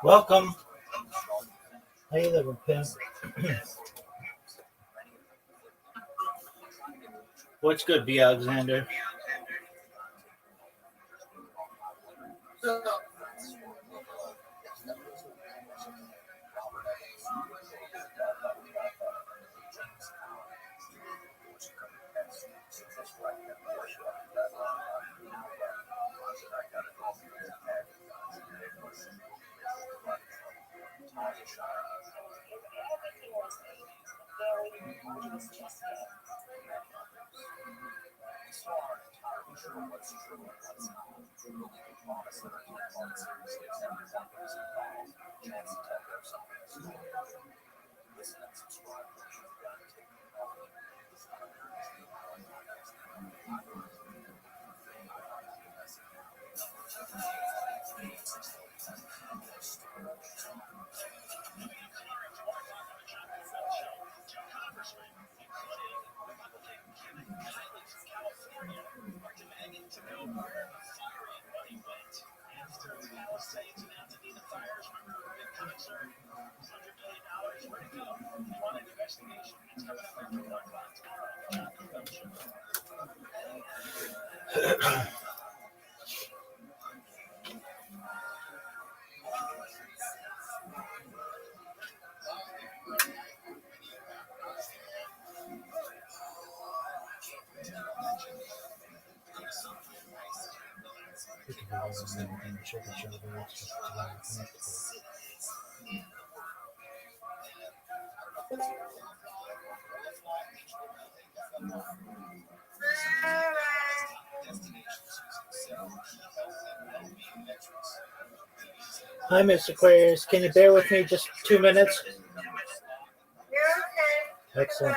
Welcome. How you living, Pim? What's good, B. Alexander? Hi, Mr. Aquarius. Can you bear with me just 2 minutes? You're okay. Excellent.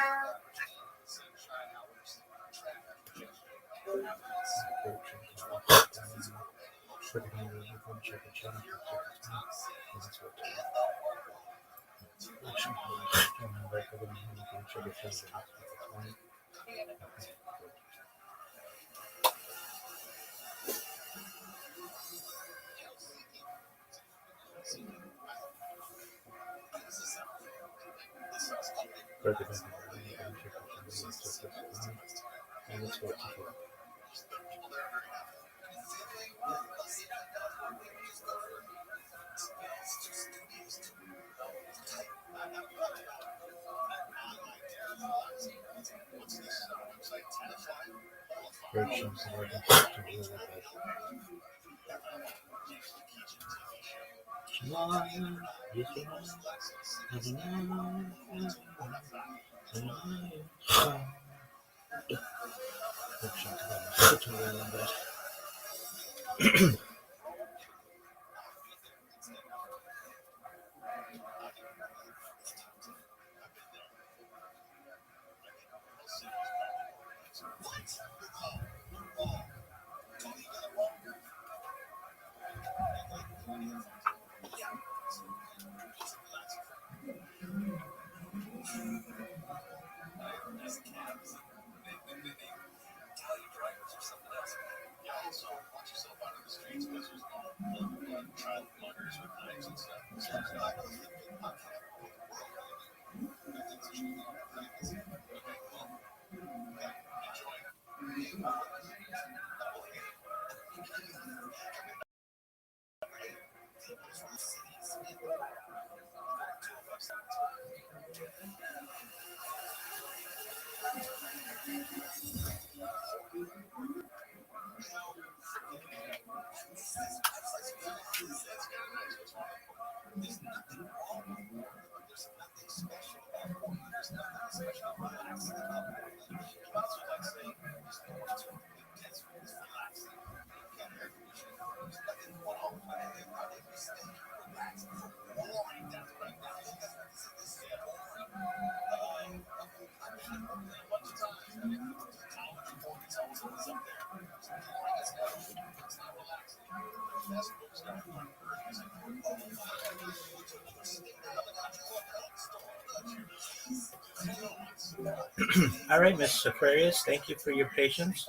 All right, Miss Aquarius, thank you for your patience.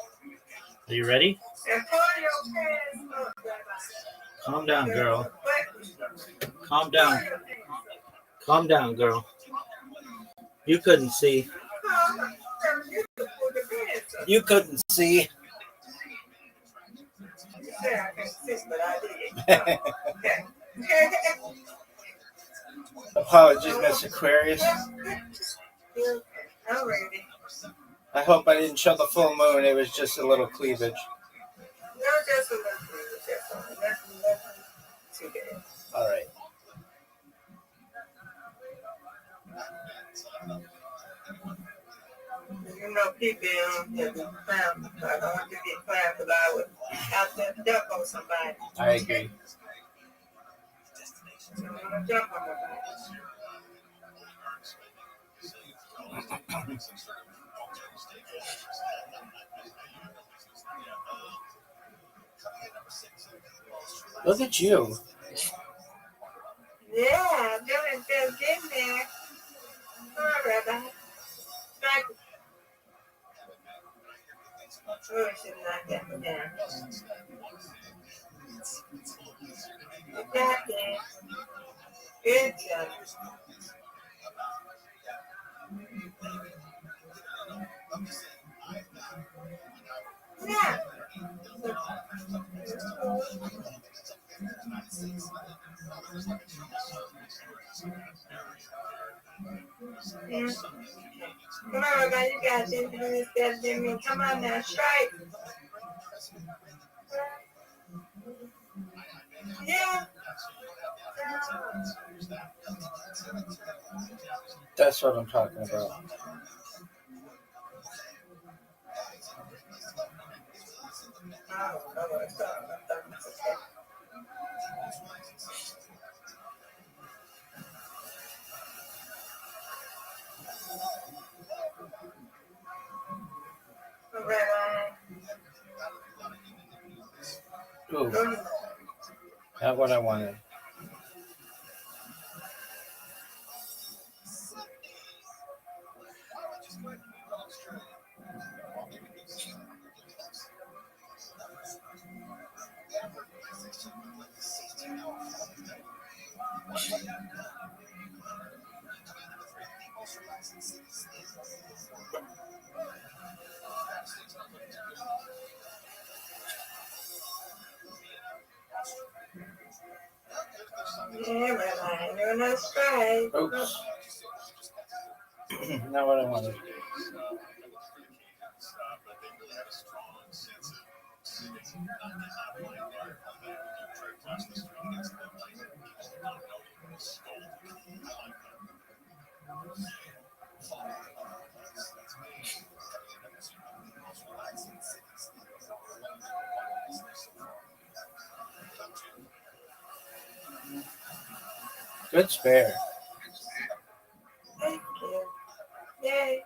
Are you ready? Calm down, girl. Calm down. Calm down, girl. You couldn't see. You couldn't see. Apologies, Miss Aquarius. I hope I didn't show the full moon. It was just a little cleavage. All right. You know, people can be clown. I don't want to get clown because I would have to jump on somebody. I agree. I don't want to jump on nobody. Look at you. Yeah, doing just getting there. All right, Rabbi. Thank you. Oh, I should knock that one down. You got that. Good job. Yeah. Yeah. Come on, Rabbi, you got this. You do this, that, come on now, strike. Yeah. That's what I'm talking about. I don't know what it's talking about. Rabbi. Ooh, not what I wanted. Yeah, Rabbi, you're not strike. Oops. Not what I wanted. Good spare. Thank you. Yay.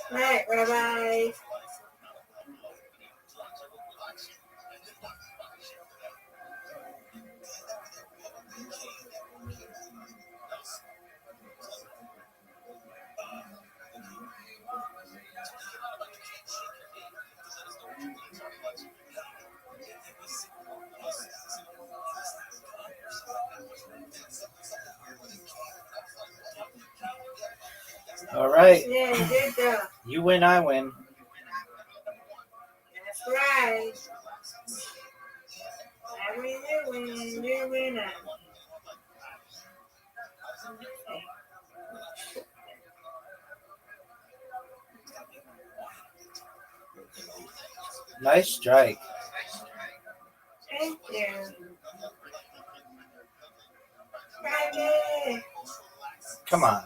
Right, Rabbi. All right. Yeah, good job. You win, I win. That's right. I win, you win, I win. Nice strike. Thank you. Friday. Come on.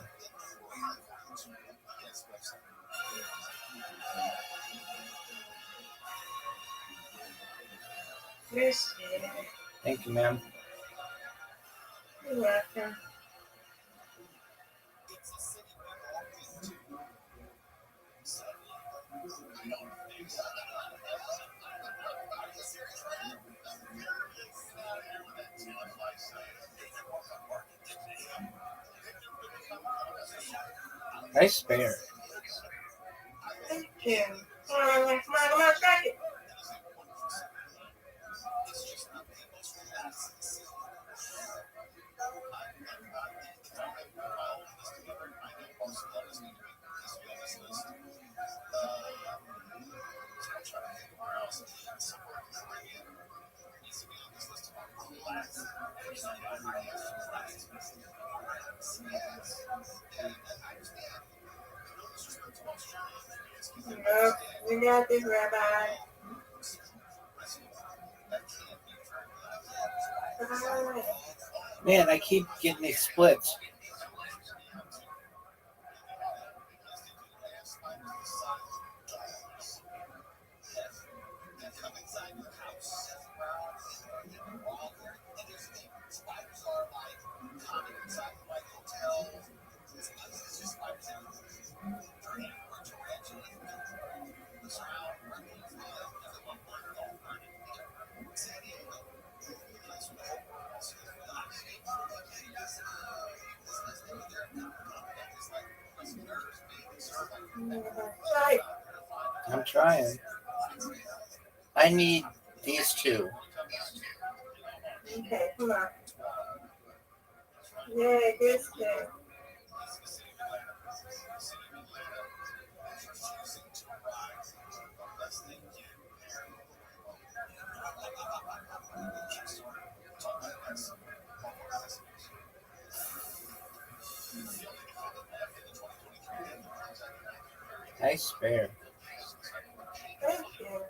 Restream. Thank you, ma'am. You're welcome. Nice spare. Thank you. Come on, take it. No, we got this, Rabbi. Man, I keep getting these splits. Right. I'm trying. I need these two. Okay, come on. Yeah, good stuff. Nice spare. Thank you.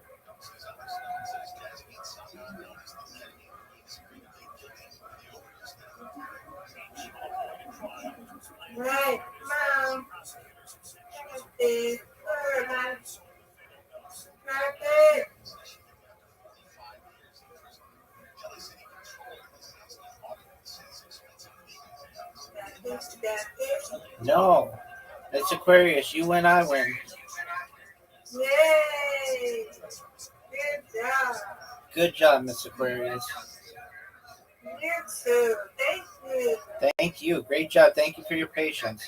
Right, Mom. Is right there. Got this. No. It's Aquarius. You win, I win. Yay! Good job. Good job, Miss Aquarius. You too. Thank you. Thank you. Great job. Thank you for your patience.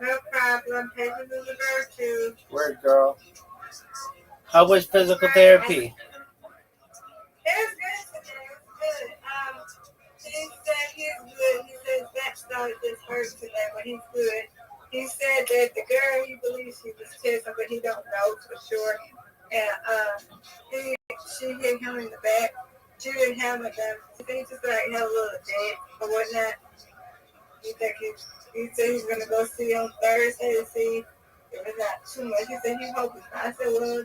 No problem. Patience is a virtue. Word, girl. How was physical therapy? It was good today. It was good. He said he's good. He said his back started just hurt today, but he's good. He said that the girl, he believes she was kissing, but he don't know for sure. And she hit him in the back. She didn't have a gun. He just like had a little dent or whatnot. He said he's gonna go see on Thursday to see if it's not too much. He said he hopes it's not. I said, well,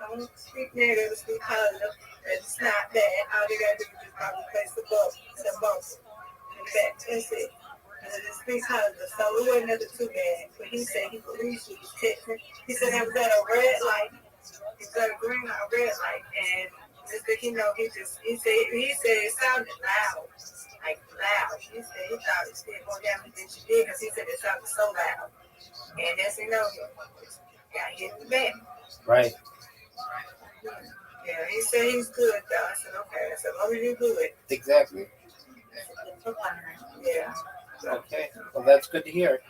don't speak negative, speak positive. It's not bad. All they gotta do is just probably place the bumps in the back. That's it. Just speak positive. So it wasn't nothing too bad. But he said he believes she was texting. He said it was at a red light. He said a green light, red light, and just that he said it sounded loud. Like loud. He said he thought it did more damage than she did because he said it sounded so loud. And that's he got hit in the back. Right. Yeah, he said he's good though. I said, okay, I said, as long as you're good. Exactly. Yeah. Okay. Well, that's good to hear.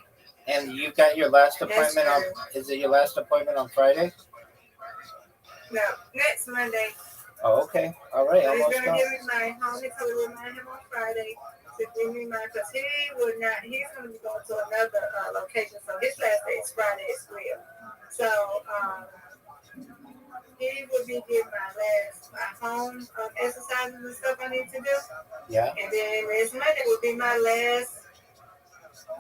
And you got your last appointment on, is it your last appointment on Friday? No, next Monday. Oh, okay. All right. So he's Almost going to done. give me my home. He's going to remind him on Friday to give me my, because he's going to be going to another location. So his last day is Friday as well. So he will be getting my home exercises and stuff I need to do. Yeah. And then next Monday will be my last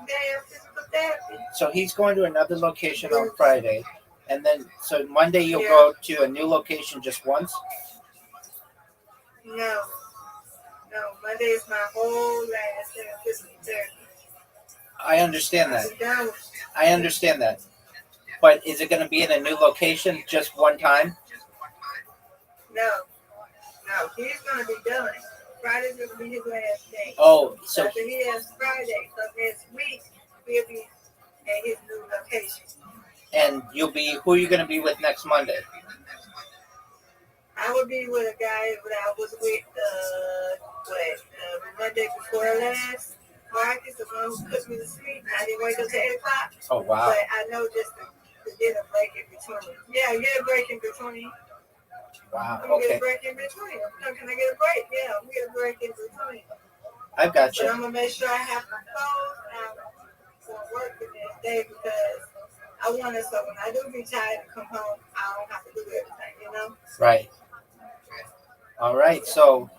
day of physical therapy. So he's going to another location on Friday. And then, so Monday you'll go to a new location just once? No, Monday is my whole last day of physical therapy. I understand that. But is it going to be in a new location just one time? No, he's going to be done. Friday's going to be his last day. Oh, so after he has Friday, so next week we'll be at his new location. And who are you going to be with next Monday? I will be with a guy that I was with Monday before last Marcus, the one who put me to sleep. I didn't wake up till 8 o'clock. Oh wow. But I know just to get a break in between. Yeah, get a break in between. Wow. I'm gonna get Okay. a break in between. Can I get a break? Yeah, I'm gonna get a break in between. I've got But you. I'm gonna make sure I have my clothes out for work the next day because I want it so when I do be tired and come home, I don't have to do everything, you know? Right. All right. So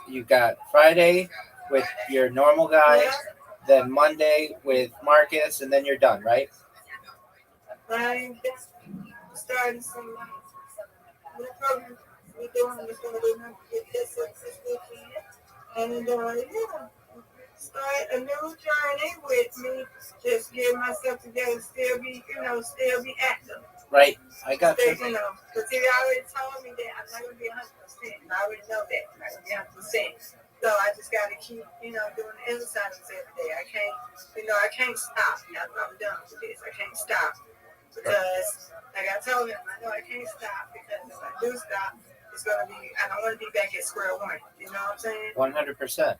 you got Friday with your normal guy, Yeah, then Monday with Marcus, and then you're done, right? I'm starting some new program we're doing. We're gonna do this weekend. And yeah, start a new journey with me. Just get myself together, still be, still be active. Right. I got Stay, you. because he already told me that I'm not gonna be 100%. I already know that I'm not gonna be 100%. So I just gotta keep, doing the exercises every day. I can't stop. I'm done with this. I can't stop because, like I told him, I know I can't stop because if I do stop, it's gonna be. I don't want to be back at square one. You know what I'm saying? 100%.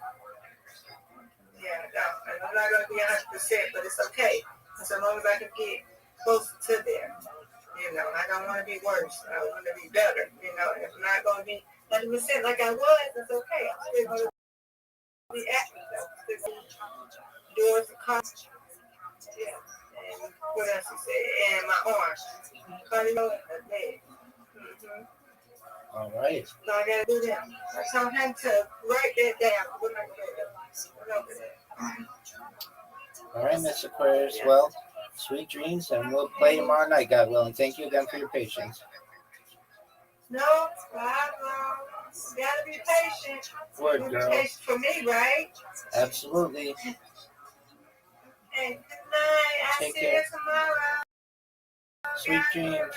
Yeah, no, I'm not gonna be 100%, but it's okay. So long as I can get close to there. I don't want to be worse. I want to be better. If I'm not going to be 100% like I was, it's okay. I'm still going to be active. I'm still going to do it for cost. Yeah. And what else you say? And my arms. Cardio and the leg. Mm-hmm. All right. So I got to do that. So I have to write that down. What am I going to do? All right, Miss Aquarius. Yeah. Well, sweet dreams, and we'll play tomorrow night, God willing. Thank you again for your patience. No problem. You got to be patient. Word, Be girl. patient for me, right? Absolutely. Hey, good night. I'll Take see care. you tomorrow. Sweet dreams.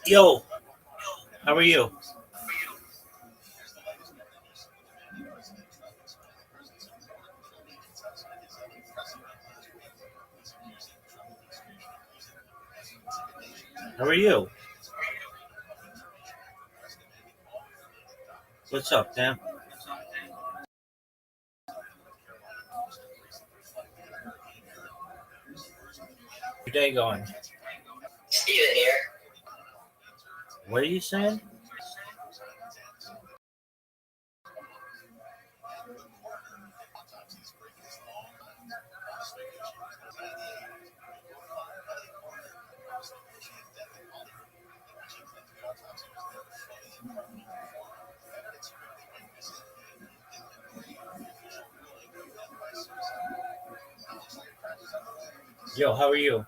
Yo, how are you? How are you? What's up, Tam? Your day going? Steven here. What are you saying? Yo, how are you?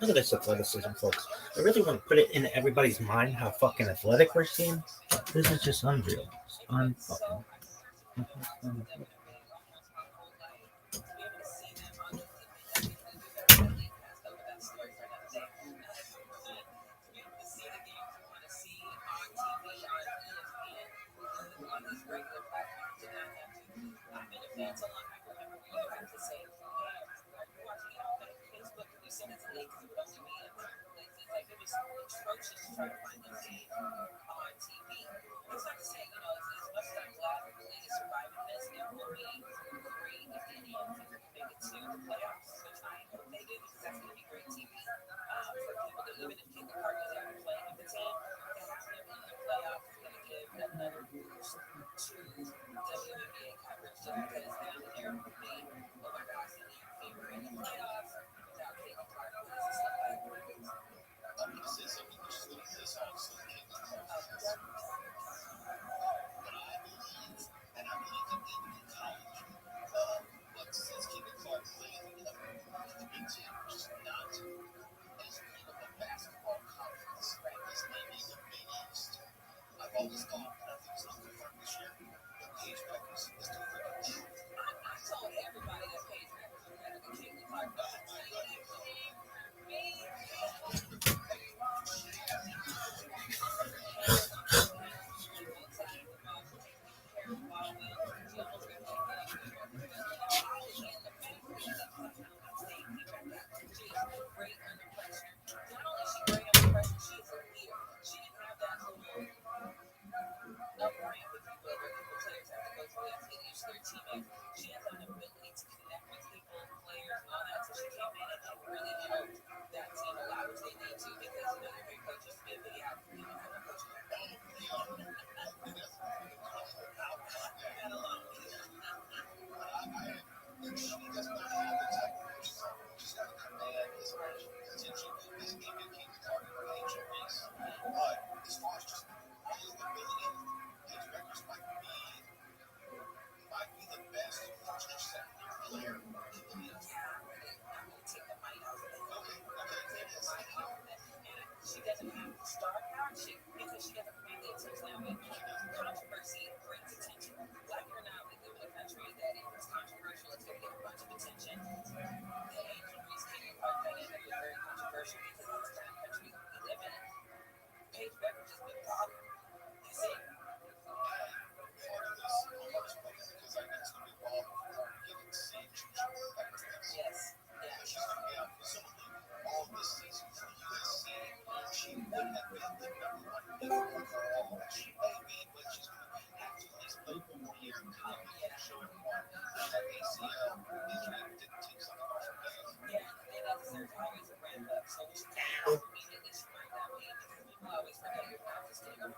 Look at this athleticism, folks. I really want to put it in everybody's mind how fucking athletic we're seeing. This is just unreal. It's unfucking.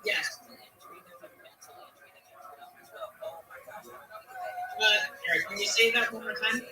Yes. Eric, can you say that one more time?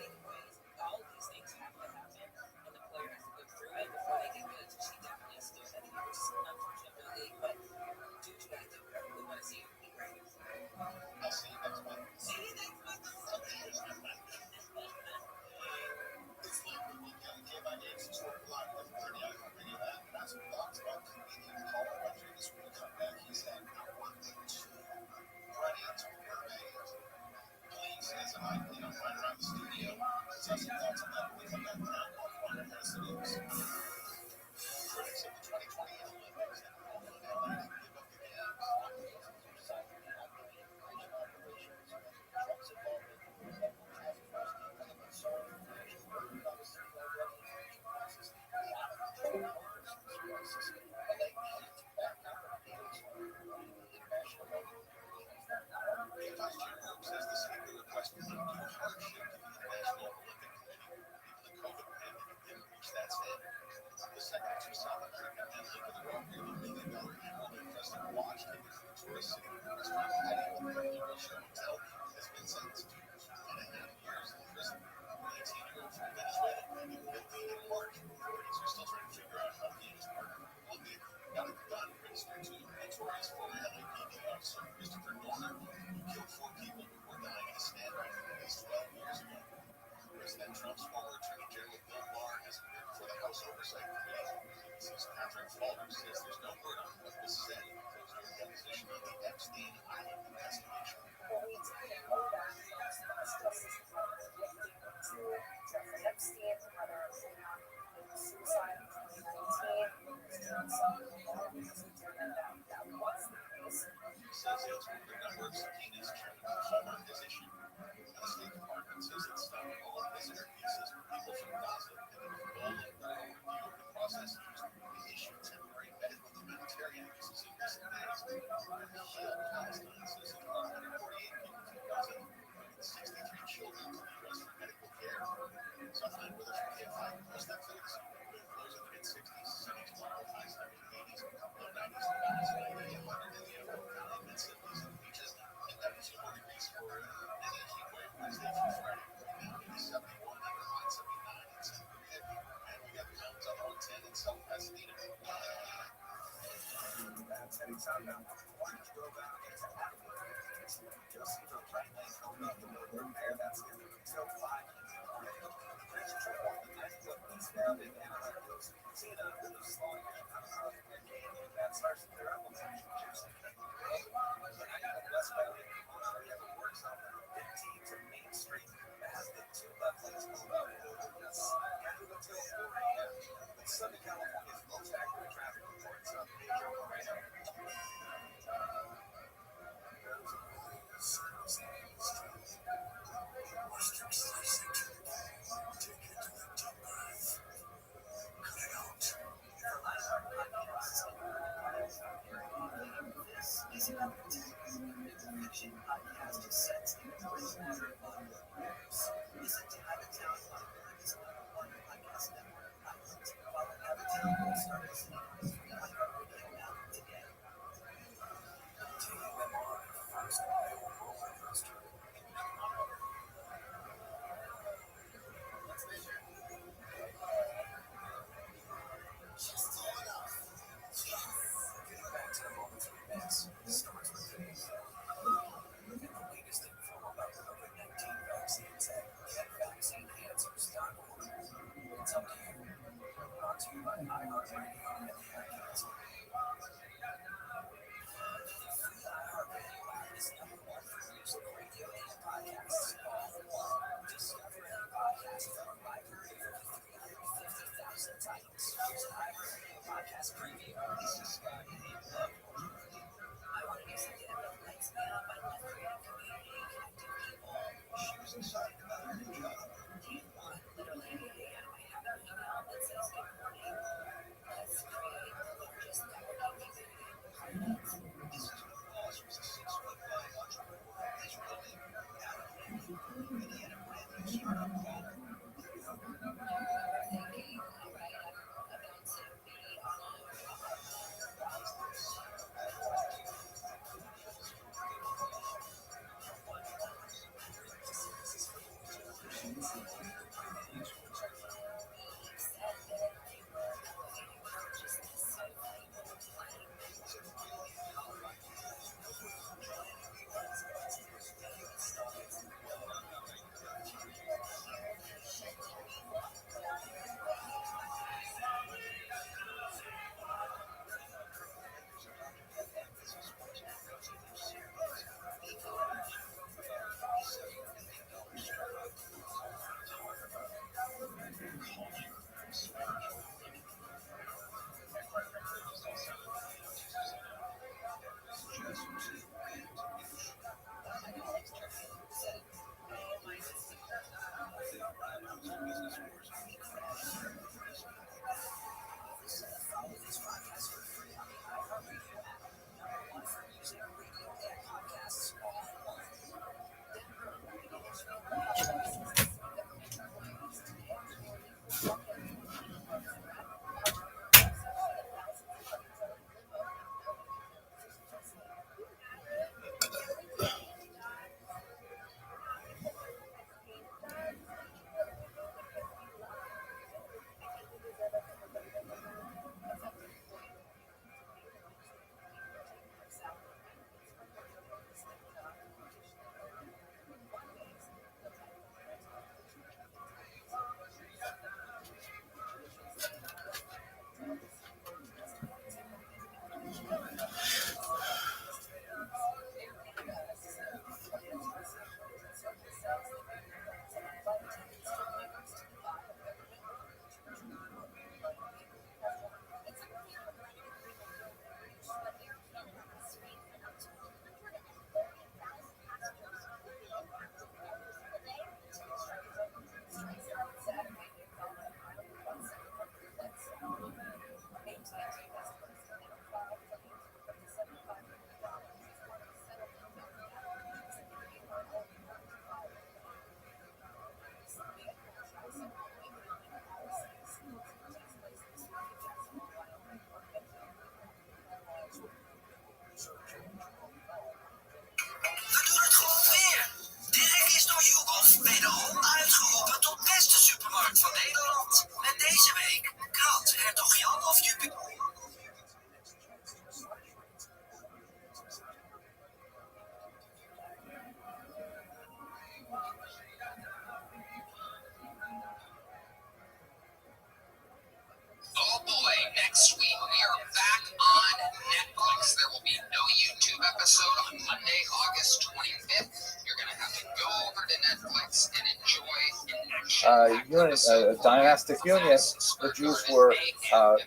dynastic union, the Jews were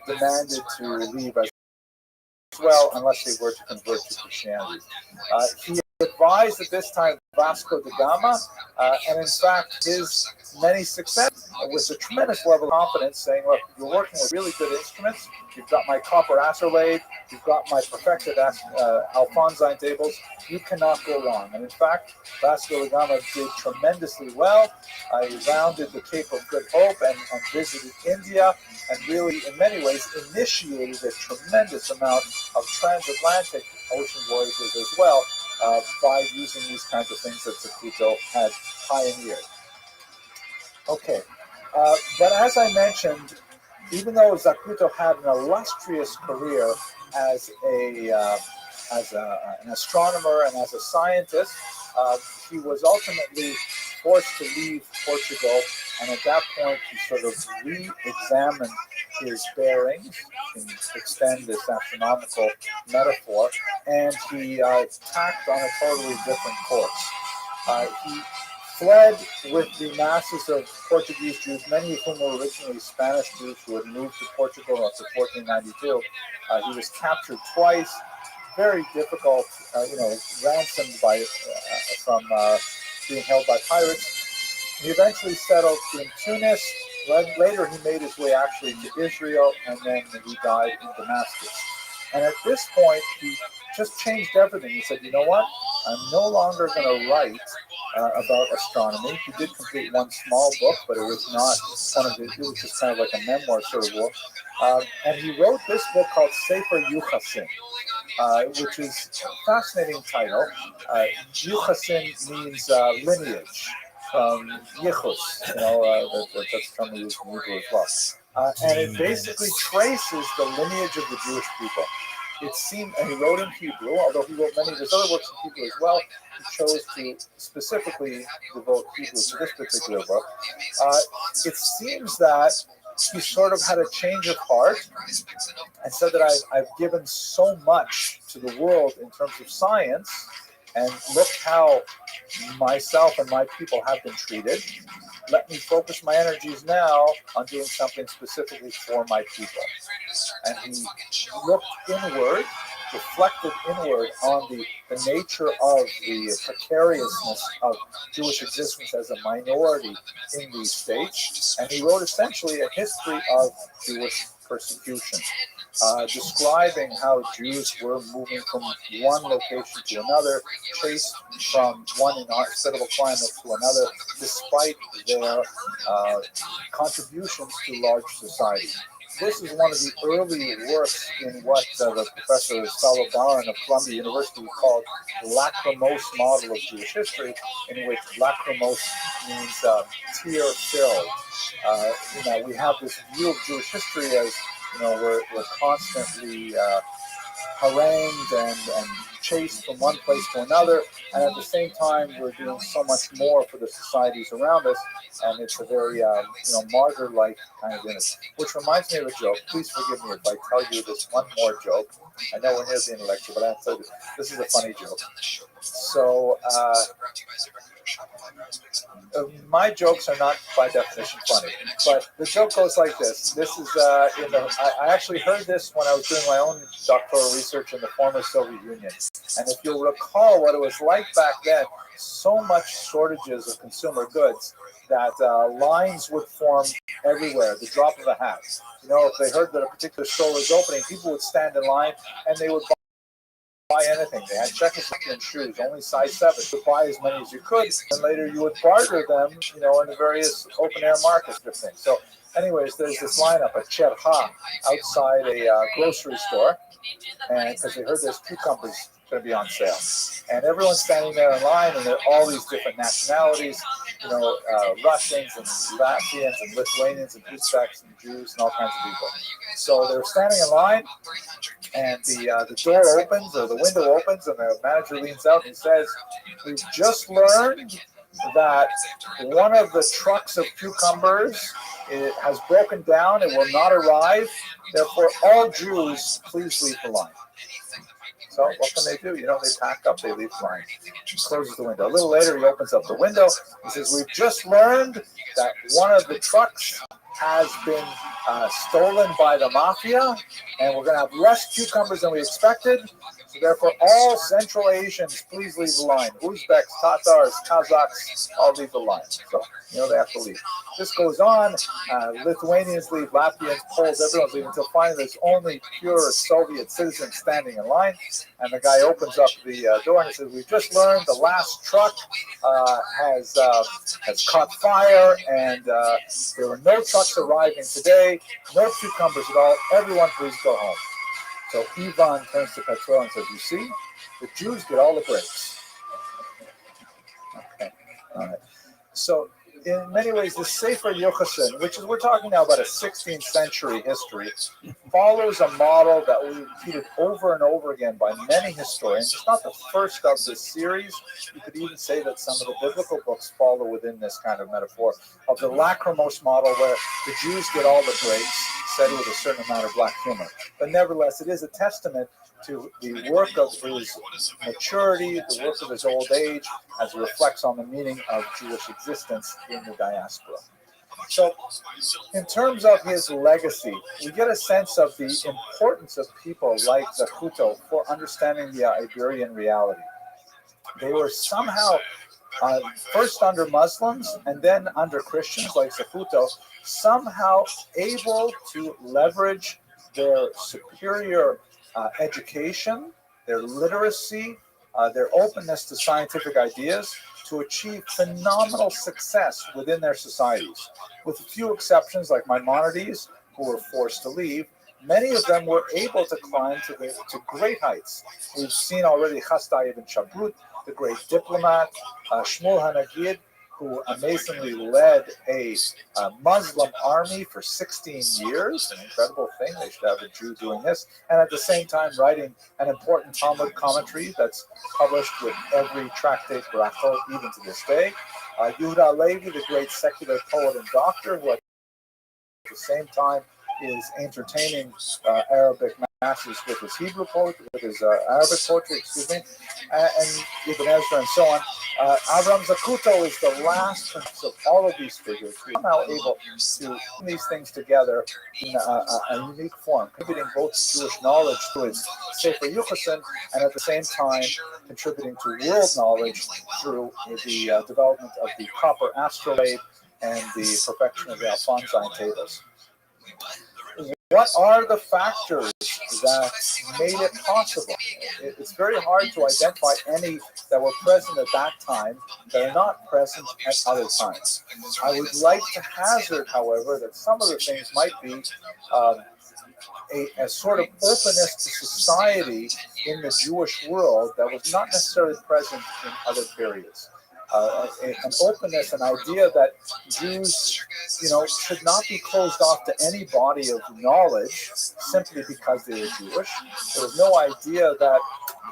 demanded to leave as well unless they were to convert to Christianity. He advised at this time Vasco da Gama, and in fact his many success with a tremendous level of confidence, saying, look, you're working with really good instruments, you've got my copper astrolabe, you've got my perfected Alphonsine tables, you cannot go wrong. And in fact, Vasco da Gama did tremendously well. He rounded the Cape of Good Hope and visited India, and really in many ways initiated a tremendous amount of transatlantic ocean voyages as well, by using these kinds of things that Zacuto had pioneered. Okay, but as I mentioned, even though Zacuto had an illustrious career as an astronomer and as a scientist, he was ultimately forced to leave Portugal, and at that point he sort of re-examined his bearings, to extend this astronomical metaphor, and he tacked on a totally different course. He fled with the masses of Portuguese Jews, many of whom were originally Spanish Jews who had moved to Portugal after 1492. He was captured twice, very difficult, ransomed from being held by pirates. He eventually settled in Tunis. Later, he made his way actually to Israel, and then he died in Damascus. And at this point, he just changed everything. He said, you know what? I'm no longer going to write about astronomy. He did complete one small book, but it was not one of it. It was just kind of like a memoir sort of book. And he wrote this book called Sefer Yuchasin, which is a fascinating title. Yuchasin means lineage. Yichus, that's something we use in Hebrew as well. And it basically traces the lineage of the Jewish people. It seemed, and he wrote in Hebrew, although he wrote many of his other works in Hebrew as well, he chose to specifically devote Hebrew to this particular book. It seems that he sort of had a change of heart and said that I've given so much to the world in terms of science, and look how myself and my people have been treated. Let me focus my energies now on doing something specifically for my people. And he looked inward, reflected inward on the nature of the precariousness of Jewish existence as a minority in these states. And he wrote essentially a history of Jewish persecution, describing how Jews were moving from one location to another, chased from one inhospitable climate to another, despite their contributions to large society. This is one of the early works in what the Professor Salo Baran of Columbia University called the lachrymose model of Jewish history, in which lachrymose means tear-filled. We have this view of Jewish history as, we're constantly harangued and chased from one place to another, and at the same time we're doing so much more for the societies around us, and it's a very martyr-like kind of image. Which reminds me of a joke. Please forgive me if I tell you this one more joke. I know we're near the end of the lecture, but I have to tell you this is a funny joke. So my jokes are not by definition funny, but the joke goes like this. This is I actually heard this when I was doing my own doctoral research in the former Soviet Union. And if you'll recall what it was like back then, so much shortages of consumer goods that lines would form everywhere, the drop of a hat. If they heard that a particular store was opening, people would stand in line and they would buy anything. They had Czechoslovakian shoes, only size 7. You could buy as many as you could, and later you would barter them, in the various open-air markets, different things. So anyways, there's this lineup at Cherha outside a grocery store, and because they heard there's cucumbers going to be on sale. And everyone's standing there in line, and there are all these different nationalities, Russians and Latvians and Lithuanians and Uzbeks and Jews and all kinds of people. So they're standing in line, and the door opens, or the window opens, and the manager leans out and says, "We've just learned that one of the trucks of cucumbers, it has broken down, it will not arrive. Therefore, all Jews, please leave the line." So what can they do? They pack up, they leave blind. He closes the window. A little later, he opens up the window. He says, we've just learned that one of the trucks has been stolen by the mafia, and we're going to have less cucumbers than we expected. So therefore, all Central Asians, please leave the line. Uzbeks, Tatars, Kazakhs, all leave the line. So, they have to leave. This goes on. Lithuanians leave, Latvians, Poles, everyone's leaving until finally there's only pure Soviet citizens standing in line. And the guy opens up the door and he says, we've just learned the last truck has caught fire, and there were no trucks arriving today, no cucumbers at all. Everyone, please go home. So Ivan turns to Petro and says, you see, the Jews get all the breaks. Okay, all right. So in many ways, the Sefer Yochanan, which is, we're talking now about a 16th century history, follows a model that we repeated over and over again by many historians. It's not the first of this series. You could even say that some of the biblical books follow within this kind of metaphor of the lachrymose model, where the Jews get all the breaks, said with a certain amount of black humor. But nevertheless, it is a testament to the work of his maturity, the work of his old age, as it reflects on the meaning of Jewish existence in the diaspora. So, in terms of his legacy, we get a sense of the importance of people like Zacuto for understanding the Iberian reality. They were somehow, first under Muslims and then under Christians like Zacuto, somehow able to leverage their superior education, their literacy, their openness to scientific ideas to achieve phenomenal success within their societies. With a few exceptions like Maimonides, who were forced to leave, many of them were able to climb to great heights. We've seen already Chastai ibn Shabrut, the great diplomat, Shmuel Hanagid, who amazingly led a Muslim army for 16 years, an incredible thing. They should have a Jew doing this, and at the same time writing an important Talmud commentary that's published with every tractate brachot even to this day. Yehuda Levi, the great secular poet and doctor, who at the same time is entertaining Arabic masses with his Hebrew poetry, with his Arabic poetry, and Ibn Ezra and so on. Avram Zacuto is the last of all of these figures who are now able to put these things together in a unique form, contributing both to Jewish knowledge through his Sefer Yochanan, and at the same time contributing to world knowledge through the development of the copper astrolabe and the perfection of the Alphonsine tables. What are the factors that made it possible? It's very hard to identify any that were present at that time that are not present at other times. I would like to hazard, however, that some of the things might be a sort of openness to society in the Jewish world that was not necessarily present in other periods. An openness, an idea that Jews, should not be closed off to any body of knowledge simply because they were Jewish. There was no idea that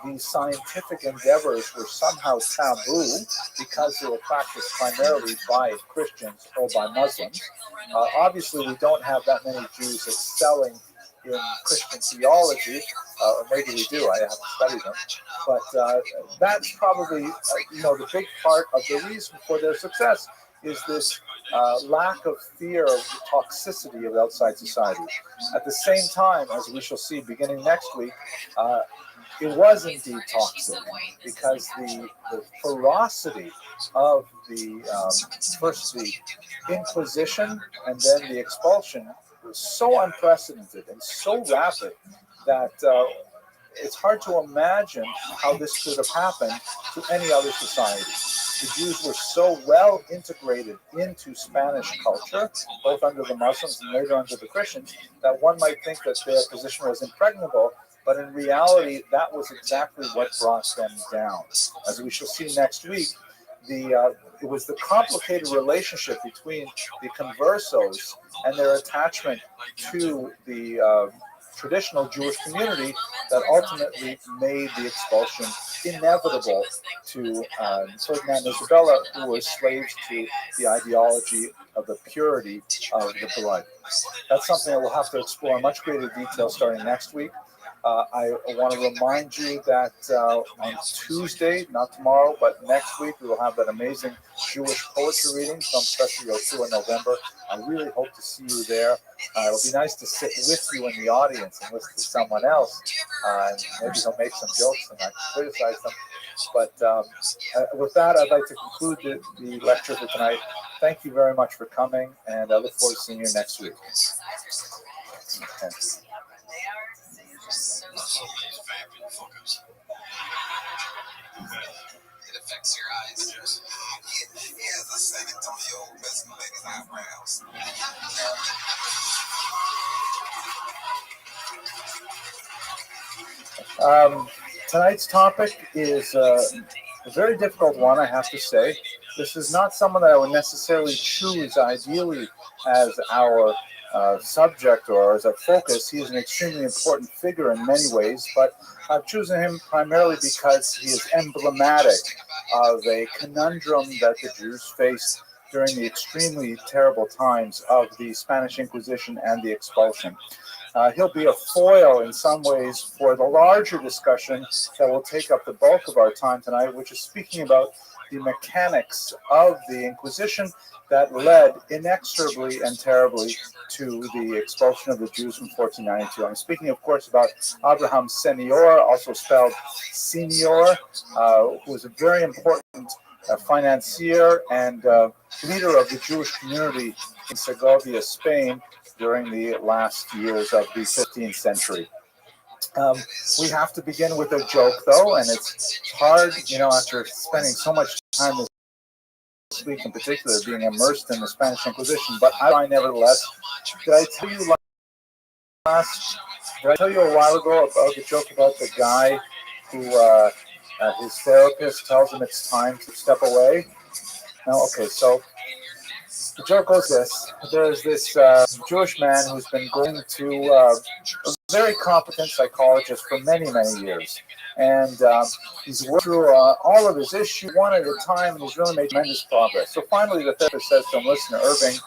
these scientific endeavors were somehow taboo because they were practiced primarily by Christians or by Muslims. Obviously, we don't have that many Jews excelling in Christian theology, or maybe we do, I haven't studied them, but that's probably, the big part of the reason for their success is this lack of fear of the toxicity of outside society. At the same time, as we shall see beginning next week, it was indeed toxic because the ferocity of first the Inquisition and then the expulsion was so unprecedented and so rapid that it's hard to imagine how this could have happened to any other society. The Jews were so well integrated into Spanish culture, both under the Muslims and later under the Christians, that one might think that their position was impregnable, but in reality, that was exactly what brought them down. As we shall see next week, it was the complicated relationship between the conversos and their attachment to the traditional Jewish community that ultimately made the expulsion inevitable to Ferdinand and Isabella, who were slaves to the ideology of the purity of the blood. That's something that we'll have to explore in much greater detail starting next week. I want to remind you that on Tuesday, not tomorrow, but next week, we will have that amazing Jewish poetry reading from Professor Yoshua in November. I really hope to see you there. It'll be nice to sit with you in the audience and listen to someone else. And maybe he'll make some jokes and I can criticize them. But with that, I'd like to conclude the lecture for tonight. Thank you very much for coming, and I look forward to seeing you next week. Okay. It affects your eyes. Yeah, as I said, Antonio, best ladies' eyebrows. Tonight's topic is a very difficult one, I have to say. This is not someone that I would necessarily choose ideally as our subject or as a focus. He is an extremely important figure in many ways, but I've chosen him primarily because he is emblematic of a conundrum that the Jews faced during the extremely terrible times of the Spanish Inquisition and the expulsion. He'll be a foil in some ways for the larger discussion that will take up the bulk of our time tonight, which is speaking about the mechanics of the Inquisition that led inexorably and terribly to the expulsion of the Jews from 1492. I'm speaking, of course, about Abraham Senior, also spelled Senior, who was a very important financier and leader of the Jewish community in Segovia, Spain, during the last years of the 15th century. We have to begin with a joke, though, and it's hard, after spending so much time this week in particular being immersed in the Spanish Inquisition, but I find nevertheless, did I tell you a while ago about the joke about the guy who his therapist tells him it's time to step away? No? Okay, so the joke goes this. There's this Jewish man who's been going to a very competent psychologist for many, many years. And he's worked through all of his issues one at a time, and he's really made tremendous progress. So finally, the therapist says to him, listen, Irving,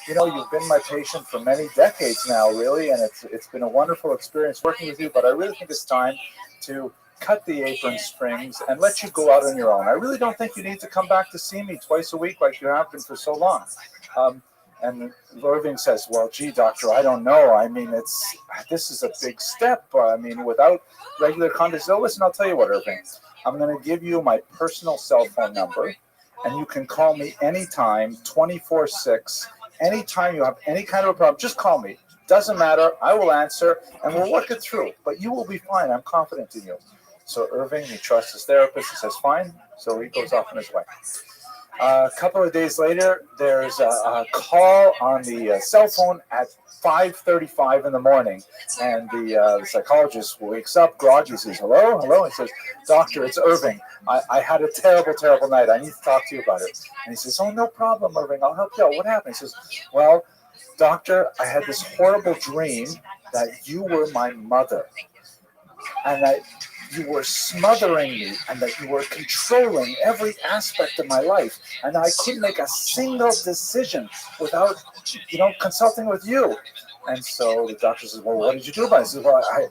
you've been my patient for many decades now, really, and it's been a wonderful experience working with you, but I really think it's time to cut the apron strings and let you go out on your own. I really don't think you need to come back to see me twice a week like you have been for so long. And Irving says, well, gee, doctor, I don't know. I mean, this is a big step. Without regular contact. So listen, I'll tell you what, Irving. I'm going to give you my personal cell phone number, and you can call me anytime, 24/6. Anytime you have any kind of a problem, just call me. Doesn't matter. I will answer, and we'll work it through. But you will be fine. I'm confident in you. So Irving, he trusts his therapist. He says, fine. So he goes off on his way. A couple of days later, there's a call on the cell phone at 5:35 in the morning, and the psychologist wakes up groggy, says, hello, he says, doctor, it's Irving. I had a terrible, terrible night. I need to talk to you about it. And he says, oh, no problem, Irving. I'll help you out. What happened? He says, well, doctor, I had this horrible dream that you were my mother, and that you were smothering me, and that you were controlling every aspect of my life, and I couldn't make a single decision without, consulting with you. And so the doctor says, well, what did you do about it? He says, well, I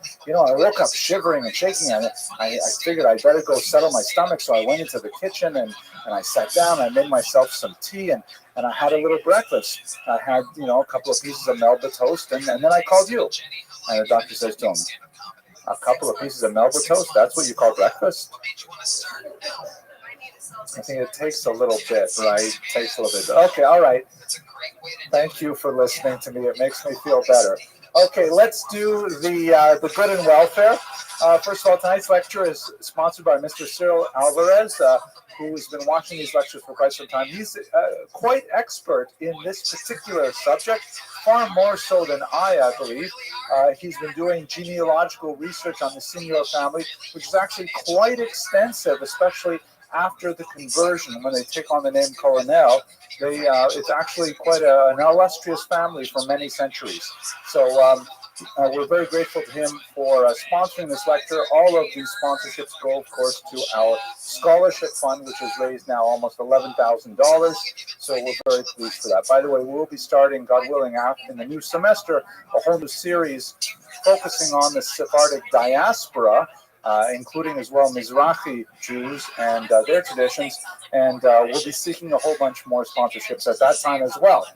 woke up shivering and shaking, and I figured I'd better go settle my stomach, so I went into the kitchen, and I sat down, I made myself some tea, and I had a little breakfast. I had, a couple of pieces of Melba toast, and then I called you. And the doctor says to him, a couple of pieces of Melba toast, that's what you call breakfast? I think it takes a little bit, right? It takes a little bit. Okay, all right. Thank you for listening to me. It makes me feel better. Okay, let's do the good and welfare. First of all, tonight's lecture is sponsored by Mr. Cyril Alvarez, who's been watching these lectures for quite some time. He's quite expert in this particular subject, far more so than I believe. He's been doing genealogical research on the Senior family, which is actually quite extensive, especially after the conversion, when they take on the name Coronel. It's actually quite an illustrious family for many centuries. So We're very grateful to him for sponsoring this lecture. All of these sponsorships go, of course, to our scholarship fund, which has raised now almost $11,000. So we're very pleased for that. By the way, we'll be starting, God willing, out in the new semester, a whole new series focusing on the Sephardic diaspora, including as well Mizrahi Jews and their traditions. And we'll be seeking a whole bunch more sponsorships at that time as well.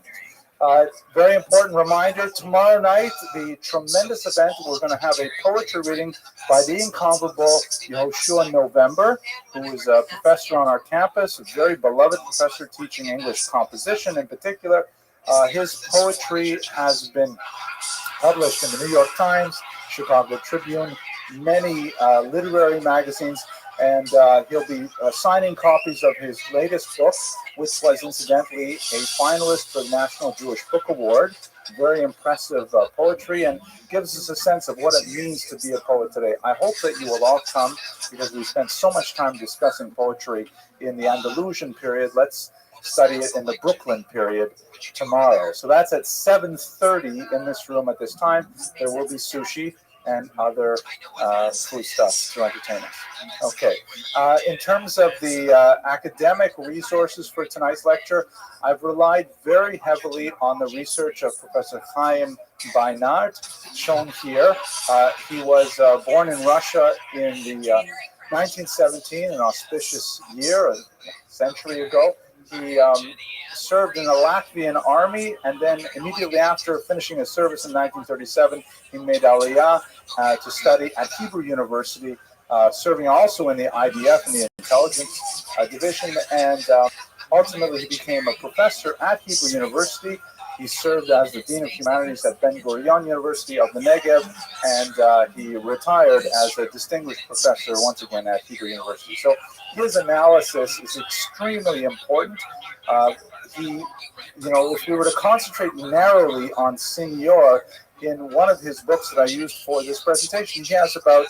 Very important reminder, tomorrow night, the tremendous event, we're going to have a poetry reading by the incomparable Yehoshua November, who is a professor on our campus, a very beloved professor teaching English composition in particular. His poetry has been published in the New York Times, Chicago Tribune, many literary magazines, and he'll be signing copies of his latest book, which was incidentally a finalist for the National Jewish Book Award. Very impressive poetry, and gives us a sense of what it means to be a poet today. I hope that you will all come, because we spent so much time discussing poetry in the Andalusian period. Let's study it in the Brooklyn period tomorrow. So that's at 7:30 in this room at this time. There will be sushi and other foodstuffs to entertain us. Okay. In terms of the academic resources for tonight's lecture, I've relied very heavily on the research of Professor Chaim Beinart, shown here. He was born in Russia in the 1917, an auspicious year, a century ago. He served in the Latvian army, and then immediately after finishing his service in 1937, he made Aliyah to study at Hebrew University, serving also in the IDF, in the intelligence division, and ultimately he became a professor at Hebrew University. He served as the Dean of Humanities at Ben Gurion University of the Negev, and he retired as a distinguished professor once again at Hebrew University. So his analysis is extremely important. If we were to concentrate narrowly on Senior, in one of his books that I used for this presentation, he has about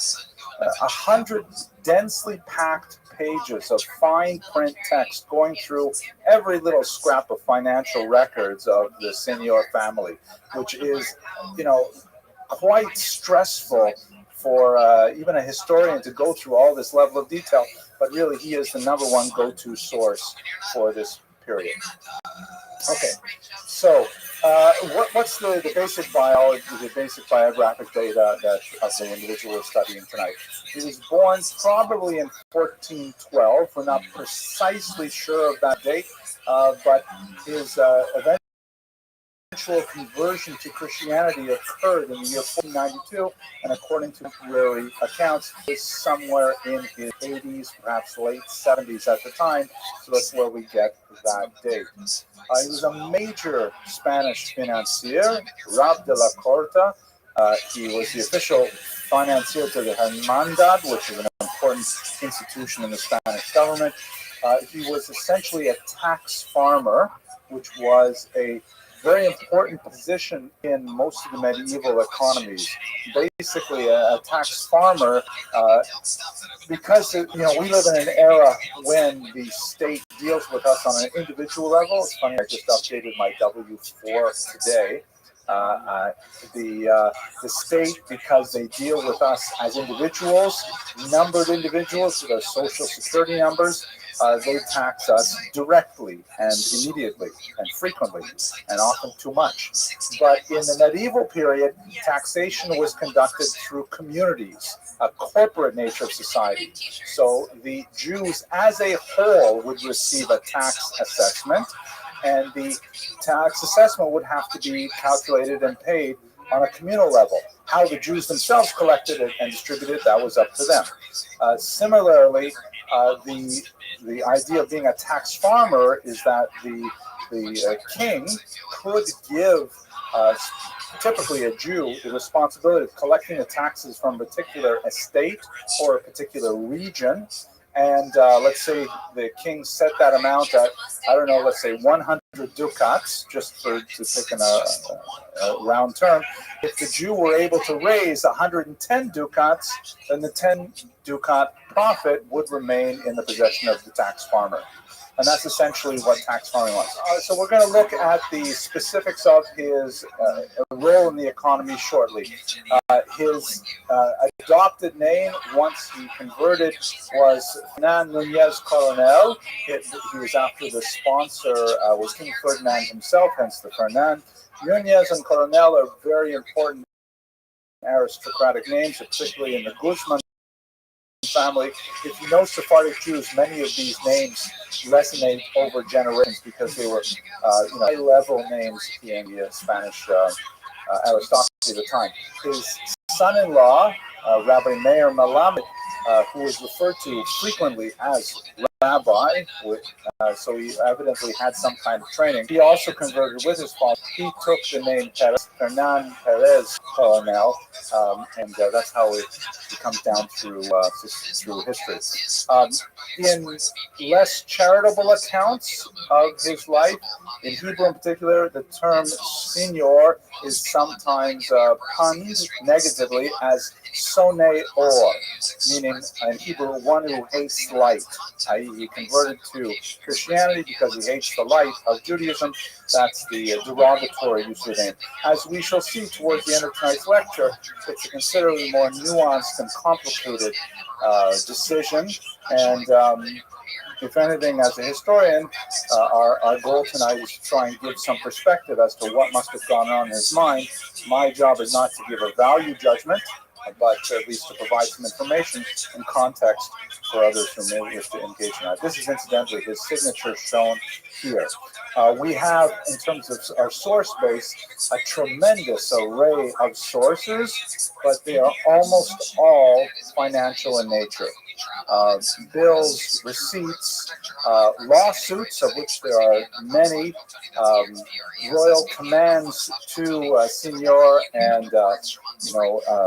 100 densely packed pages of fine print text going through every little scrap of financial records of the Senior family, which is, quite stressful for even a historian to go through all this level of detail. But really, he is the number one go-to source for this period. Okay, so what's the basic biology, the basic biographic data that of the individual we're studying tonight? He was born probably in 1412. We're not precisely sure of that date, but his eventual conversion to Christianity occurred in the year 1492, and according to contemporary accounts, he was somewhere in his 80s, perhaps late 70s at the time, so that's where we get that date. He was a major Spanish financier, Rab de la Corta. He was the official financier to the Hermandad, which is an important institution in the Spanish government. He was essentially a tax farmer, which was a very important position in most of the medieval economies. Basically, a tax farmer, because we live in an era when the state deals with us on an individual level. It's funny, I just updated my W4 today. The state, because they deal with us as individuals, numbered individuals with our social security numbers, they tax us directly and immediately and frequently and often too much. But in the medieval period, taxation was conducted through communities, a corporate nature of society. So the Jews as a whole would receive a tax assessment, and the tax assessment would have to be calculated and paid on a communal level. How the Jews themselves collected it and distributed, that was up to them. Similarly, the idea of being a tax farmer is that the king could give typically a Jew the responsibility of collecting the taxes from a particular estate or a particular region. And let's say the king set that amount at, let's say 100 ducats, just to pick a round term. If the Jew were able to raise 110 ducats, then the 10 ducat profit would remain in the possession of the tax farmer. And that's essentially what tax farming was. So we're going to look at the specifics of his role in the economy shortly. His adopted name, once he converted, was Fernand Nunez Coronel. He was after the sponsor was King Ferdinand himself, hence the Fernand. Nunez and Coronel are very important aristocratic names, particularly in the Guzman family. If you know Sephardic Jews, many of these names resonate over generations because they were high-level names in the Spanish aristocracy at the time. His son-in-law, Rabbi Meir Malamed, who was referred to frequently as rabbi, so he evidently had some kind of training. He also converted with his father. He took the name Fernand Perez Coronel, and that's how it comes down through history. In less charitable accounts of his life, in Hebrew in particular, the term senior is sometimes punned negatively as sonei or, meaning in Hebrew, one who hates light, i.e. he converted to Christianity because he hates the light of Judaism. That's the derogatory use of the name. As we shall see towards the end of tonight's lecture, it's a considerably more nuanced and complicated decision, and if anything, as a historian, our goal tonight is to try and give some perspective as to what must have gone on in his mind. My job is not to give a value judgment, but at least to provide some information and context for others who may wish to engage in that. This is incidentally his signature shown here. We have, in terms of our source base, a tremendous array of sources, but they are almost all financial in nature. Bills, receipts, lawsuits, of which there are many, royal commands to Signor, and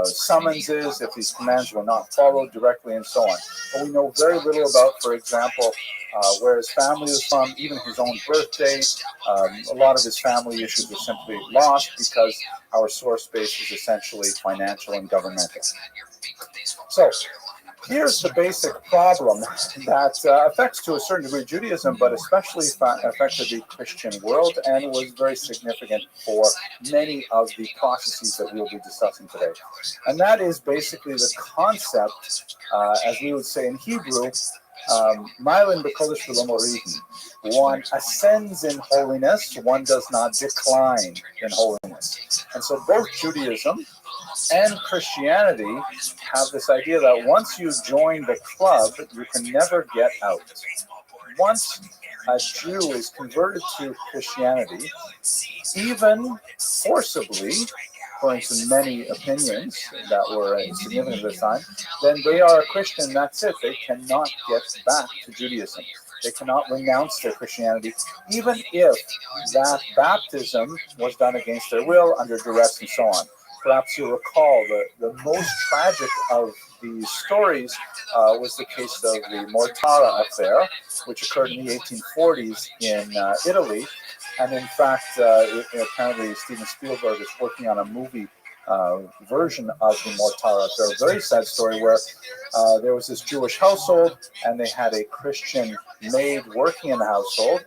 summonses if these commands were not followed directly, and so on. But we know very little about, for example, where his family was from, even his own birthday. A lot of his family issues were simply lost because our source base is essentially financial and governmental. So here's the basic problem that affects to a certain degree Judaism, but especially affected the Christian world and was very significant for many of the processes that we'll be discussing today. And that is basically the concept, as we would say in Hebrew, Mylin B'Kodesh V'Lo. One ascends in holiness, one does not decline in holiness. And so both Judaism and Christianity have this idea that once you join the club, you can never get out. Once a Jew is converted to Christianity, even forcibly, according to many opinions that were significant at this time, then they are a Christian, that's it. They cannot get back to Judaism. They cannot renounce their Christianity, even if that baptism was done against their will, under duress, and so on. Perhaps you'll recall the most tragic of these stories was the case of the Mortara affair, which occurred in the 1840s in Italy. And in fact, apparently Steven Spielberg is working on a movie version of the Mortara affair. A very sad story where there was this Jewish household and they had a Christian maid working in the household.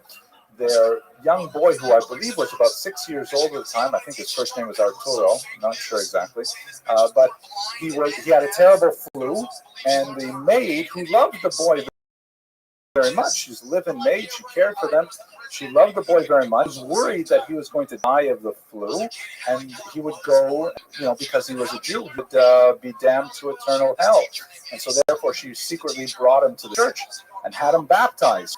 Their young boy, who I believe was about 6 years old at the time, I think his first name was Arturo, not sure exactly, but he had a terrible flu, and the maid, who loved the boy very much, she's a live-in maid, she cared for them, she loved the boy very much, was worried that he was going to die of the flu, and he would go, because he was a Jew, he would be damned to eternal hell. And so therefore she secretly brought him to the church and had him baptized,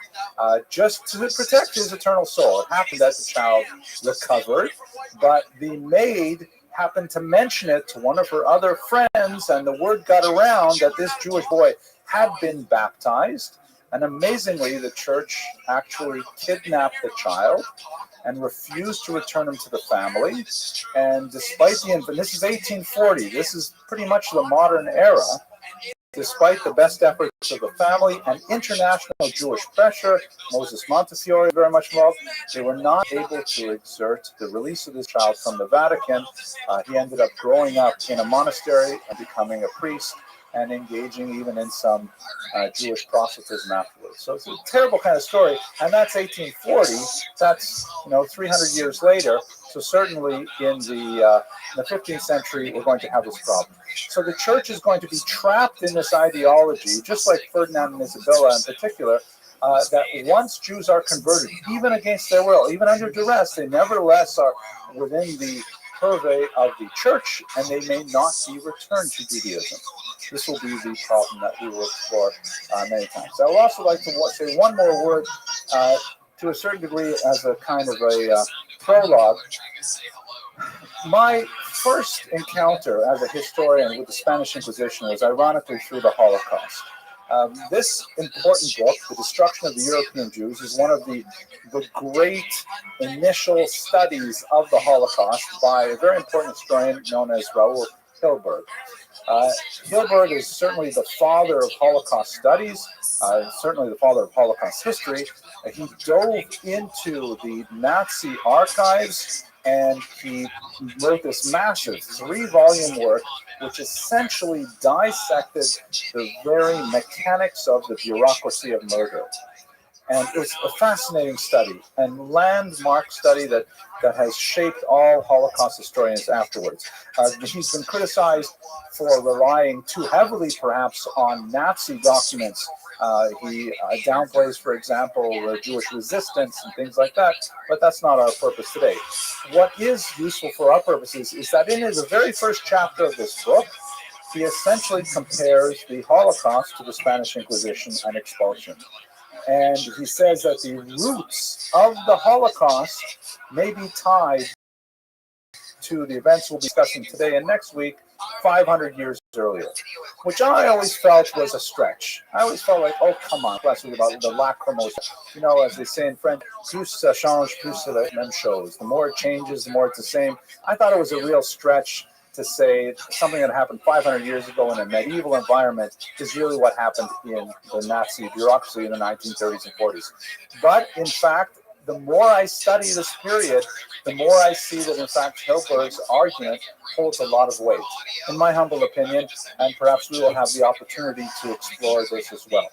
just to protect his eternal soul. It happened that the child recovered, but the maid happened to mention it to one of her other friends, and the word got around that this Jewish boy had been baptized. And amazingly, the church actually kidnapped the child and refused to return him to the family. And despite this is 1840, this is pretty much the modern era. Despite the best efforts of the family and international Jewish pressure, Moses Montefiore very much involved, they were not able to exert the release of this child from the Vatican. He ended up growing up in a monastery and becoming a priest and engaging even in some Jewish proselytism afterwards. So it's a terrible kind of story, and that's 1840. That's 300 years later. So certainly in the 15th century, we're going to have this problem. So the church is going to be trapped in this ideology, just like Ferdinand and Isabella in particular, that once Jews are converted, even against their will, even under duress, they nevertheless are within the purvey of the church, and they may not be returned to Judaism. This will be the problem that we will explore many times. I would also like to say one more word, to a certain degree, as a kind of a prologue. My first encounter as a historian with the Spanish Inquisition was ironically through the Holocaust. This important book, The Destruction of the European Jews, is one of the great initial studies of the Holocaust by a very important historian known as Raoul Hilberg. Hilberg is certainly the father of Holocaust studies, certainly the father of Holocaust history. He dove into the Nazi archives, and he wrote this massive 3-volume work which essentially dissected the very mechanics of the bureaucracy of murder. And it's a fascinating study and landmark study that has shaped all Holocaust historians afterwards. He's been criticized for relying too heavily, perhaps, on Nazi documents. He downplays, for example, Jewish resistance and things like that, but that's not our purpose today. What is useful for our purposes is that in the very first chapter of this book, he essentially compares the Holocaust to the Spanish Inquisition and expulsion. And he says that the roots of the Holocaust may be tied to the events we'll be discussing today and next week, 500 years earlier, which I always felt was a stretch. I always felt like, oh, come on, last week about the lachrymose. As they say in French, plus ça change, plus c'est la même chose. The more it changes, the more it's the same. I thought it was a real stretch to say something that happened 500 years ago in a medieval environment is really what happened in the Nazi bureaucracy in the 1930s and 40s. But in fact, the more I study this period, the more I see that, in fact, Hilberg's argument holds a lot of weight, in my humble opinion, and perhaps we will have the opportunity to explore this as well.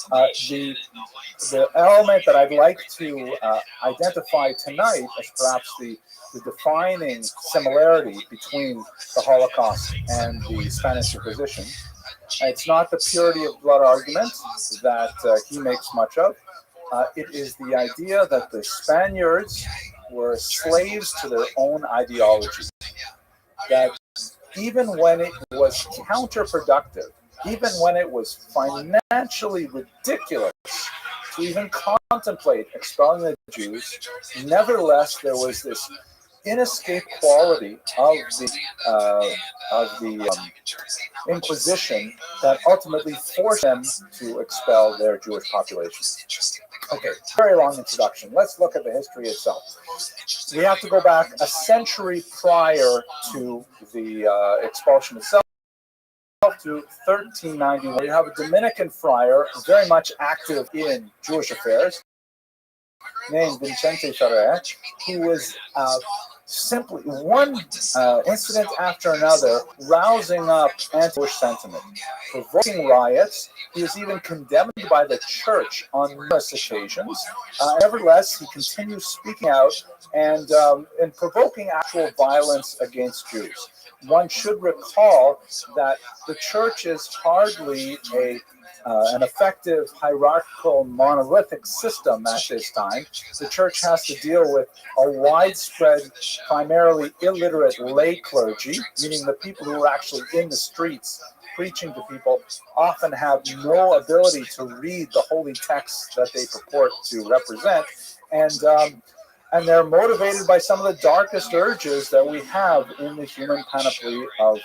The element that I'd like to identify tonight as perhaps the defining similarity between the Holocaust and the Spanish Inquisition, it's not the purity of blood argument that he makes much of. It is the idea that the Spaniards were slaves to their own ideology. That even when it was counterproductive, even when it was financially ridiculous to even contemplate expelling the Jews, nevertheless there was this inescapable quality of the Inquisition that ultimately forced them to expel their Jewish population. Okay, very long introduction. Let's look at the history itself. We have to go back a century prior to the expulsion itself, to 1391. You have a Dominican friar very much active in Jewish affairs, named Vicente Ferrer, who was simply one incident after another rousing up anti-Jewish sentiment, provoking riots. He was even condemned by the church on numerous occasions. Nevertheless, he continues speaking out and provoking actual violence against Jews. One should recall that the church is hardly an effective hierarchical monolithic system at this time. The church has to deal with a widespread, primarily illiterate lay clergy, meaning the people who are actually in the streets preaching to people often have no ability to read the holy texts that they purport to represent, and they're motivated by some of the darkest urges that we have in the human panoply of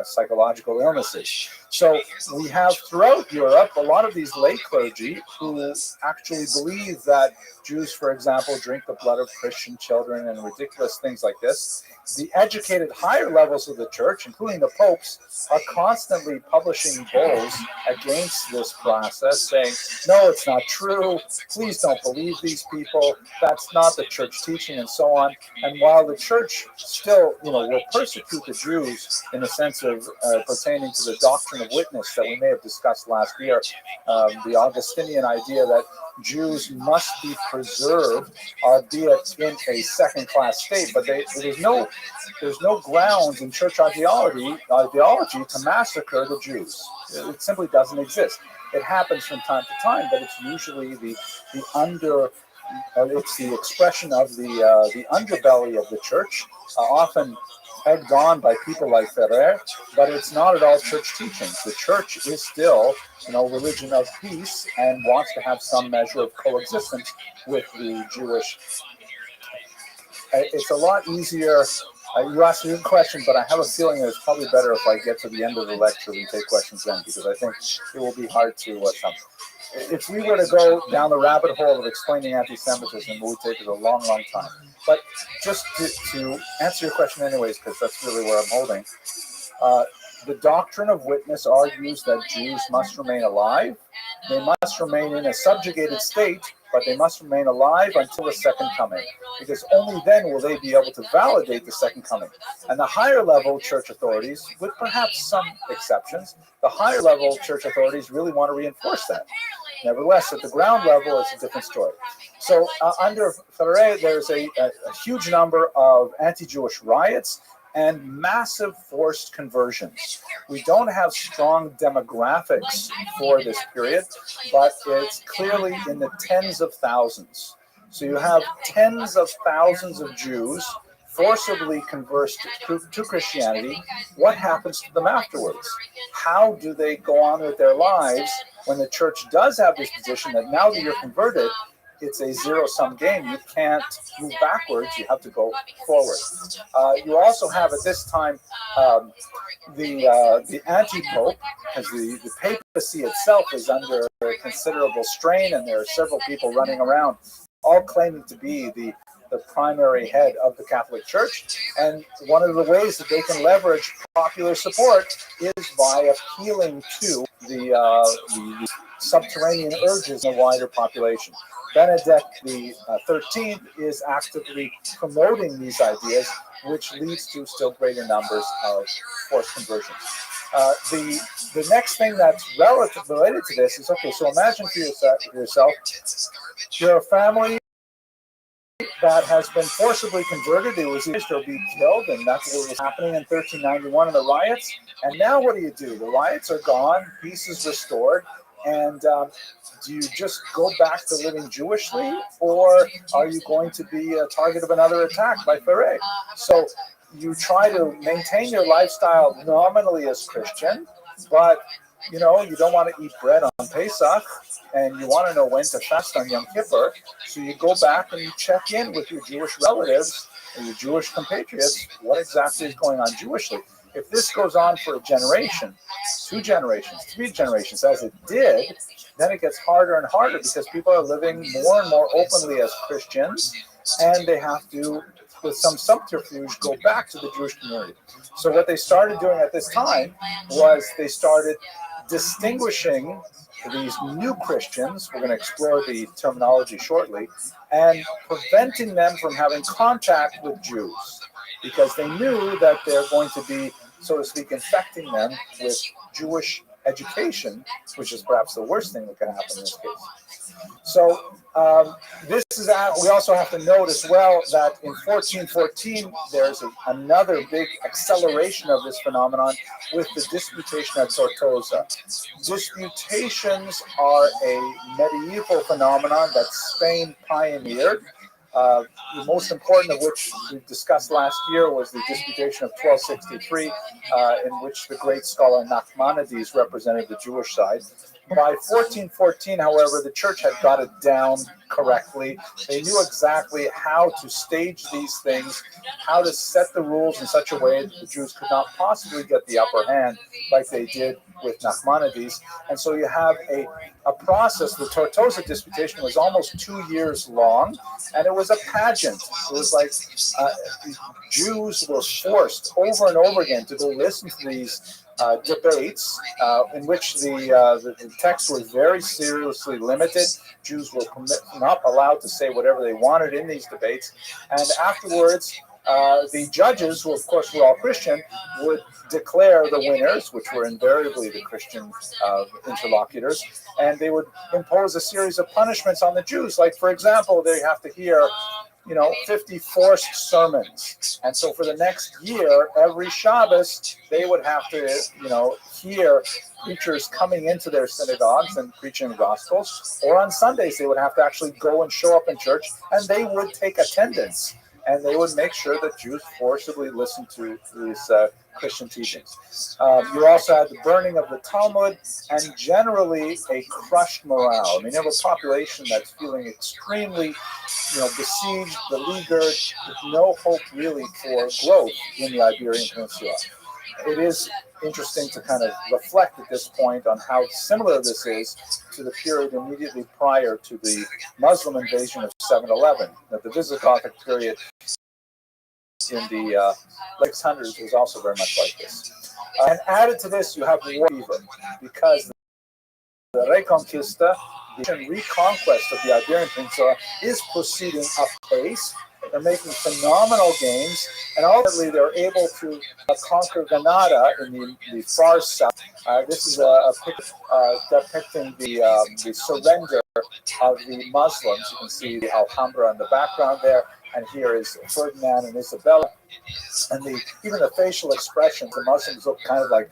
psychological illnesses. So we have throughout Europe a lot of these lay clergy who actually believe that Jews, for example, drink the blood of Christian children and ridiculous things like this. The educated higher levels of the church, including the popes, are constantly publishing bulls against this process, saying, no, it's not true. Please don't believe these people. That's not the church teaching, and so on. And while the church still, will persecute the Jews in the sense expensive pertaining to the doctrine of witness that we may have discussed last year. The Augustinian idea that Jews must be preserved, albeit in a second-class state, but there's no grounds in church ideology to massacre the Jews. It simply doesn't exist. It happens from time to time, but it's usually it's the expression of the underbelly of the church, often egged on by people like Ferrer, but it's not at all church teachings. The church is still, religion of peace and wants to have some measure of coexistence with the Jewish. It's a lot easier. You asked a good question, but I have a feeling that it's probably better if I get to the end of the lecture and take questions then, because I think it will be hard to if we were to go down the rabbit hole of explaining anti-Semitism, it would take us a long, long time. But just to answer your question anyways, because that's really where I'm holding, the doctrine of witness argues that Jews must remain alive. They must remain in a subjugated state, but they must remain alive until the second coming, because only then will they be able to validate the second coming. And the higher level church authorities, with perhaps some exceptions, the higher level church authorities really want to reinforce that. Nevertheless, at the ground level, it's a different story. So under Ferrer, there's a huge number of anti-Jewish riots and massive forced conversions. We don't have strong demographics for this period, but it's clearly in the tens of thousands. So you have tens of thousands of Jews forcibly converted to Christianity. What happens to them afterwards? How do they go on with their lives when the church does have this position that now that you're converted, it's a zero-sum game. You can't move backwards. You have to go forward. You also have at this time the anti-pope, because the papacy itself is under considerable strain, and there are several people running around, all claiming to be the primary head of the Catholic Church. And one of the ways that they can leverage popular support is by appealing to the subterranean urges in the wider population. Benedict the 13th is actively promoting these ideas, which leads to still greater numbers of forced conversions. The next thing that's related to this is, okay, so imagine for yourself, you're a family that has been forcibly converted. It was either to be killed, and that's what was happening in 1391 in the riots. And now what do? The riots are gone, peace is restored, and do you just go back to living Jewishly, or are you going to be a target of another attack by Ferrer? So you try to maintain your lifestyle nominally as Christian, but you don't want to eat bread on Pesach, and you want to know when to fast on Yom Kippur, so you go back and you check in with your Jewish relatives or your Jewish compatriots, what exactly is going on Jewishly. If this goes on for a generation, 2 generations, 3 generations, as it did, then it gets harder and harder because people are living more and more openly as Christians, and they have to, with some subterfuge, go back to the Jewish community. So what they started doing at this time was they started distinguishing these new Christians, we're going to explore the terminology shortly, and preventing them from having contact with Jews, because they knew that they're going to be, so to speak, infecting them with Jewish education, which is perhaps the worst thing that can happen in this case. So this is we also have to note as well that in 1414 there's another big acceleration of this phenomenon with the disputation at Tortosa. Disputations are a medieval phenomenon that Spain pioneered. The most important of which we discussed last year was the disputation of 1263, in which the great scholar Nachmanides represented the Jewish side. By 1414, however, the church had got it down correctly. They knew exactly how to stage these things, how to set the rules in such a way that the Jews could not possibly get the upper hand like they did with Nachmanides. And so you have a process. The Tortosa disputation was almost 2 years long, and it was a pageant. It was like Jews were forced over and over again to go listen to these debates in which the texts were very seriously limited. Jews were not allowed to say whatever they wanted in these debates. And afterwards, The judges, who of course were all Christian, would declare the winners, which were invariably the Christian interlocutors, and they would impose a series of punishments on the Jews. Like, for example, they have to hear 50 forced sermons. And so for the next year, every Shabbos, they would have to, hear preachers coming into their synagogues and preaching the Gospels. Or on Sundays, they would have to actually go and show up in church, and they would take attendance. And they would make sure that Jews forcibly listened to these Christian teachings. You also had the burning of the Talmud, and generally a crushed morale. I mean, you have a population that's feeling extremely besieged, beleaguered, with no hope really for growth in the Iberian Peninsula. It is interesting to kind of reflect at this point on how similar this is to the period immediately prior to the Muslim invasion of 711. That the Visigothic period in the late 600s was also very much like this. And added to this, you have war fever, because the Reconquista, the reconquest of the Iberian Peninsula, is proceeding apace. They're making phenomenal gains, and ultimately they're able to conquer Granada in the far south. This is a picture depicting the surrender of the Muslims. You can see the Alhambra in the background there, and here is Ferdinand and Isabella. And even the facial expressions, the Muslims look kind of like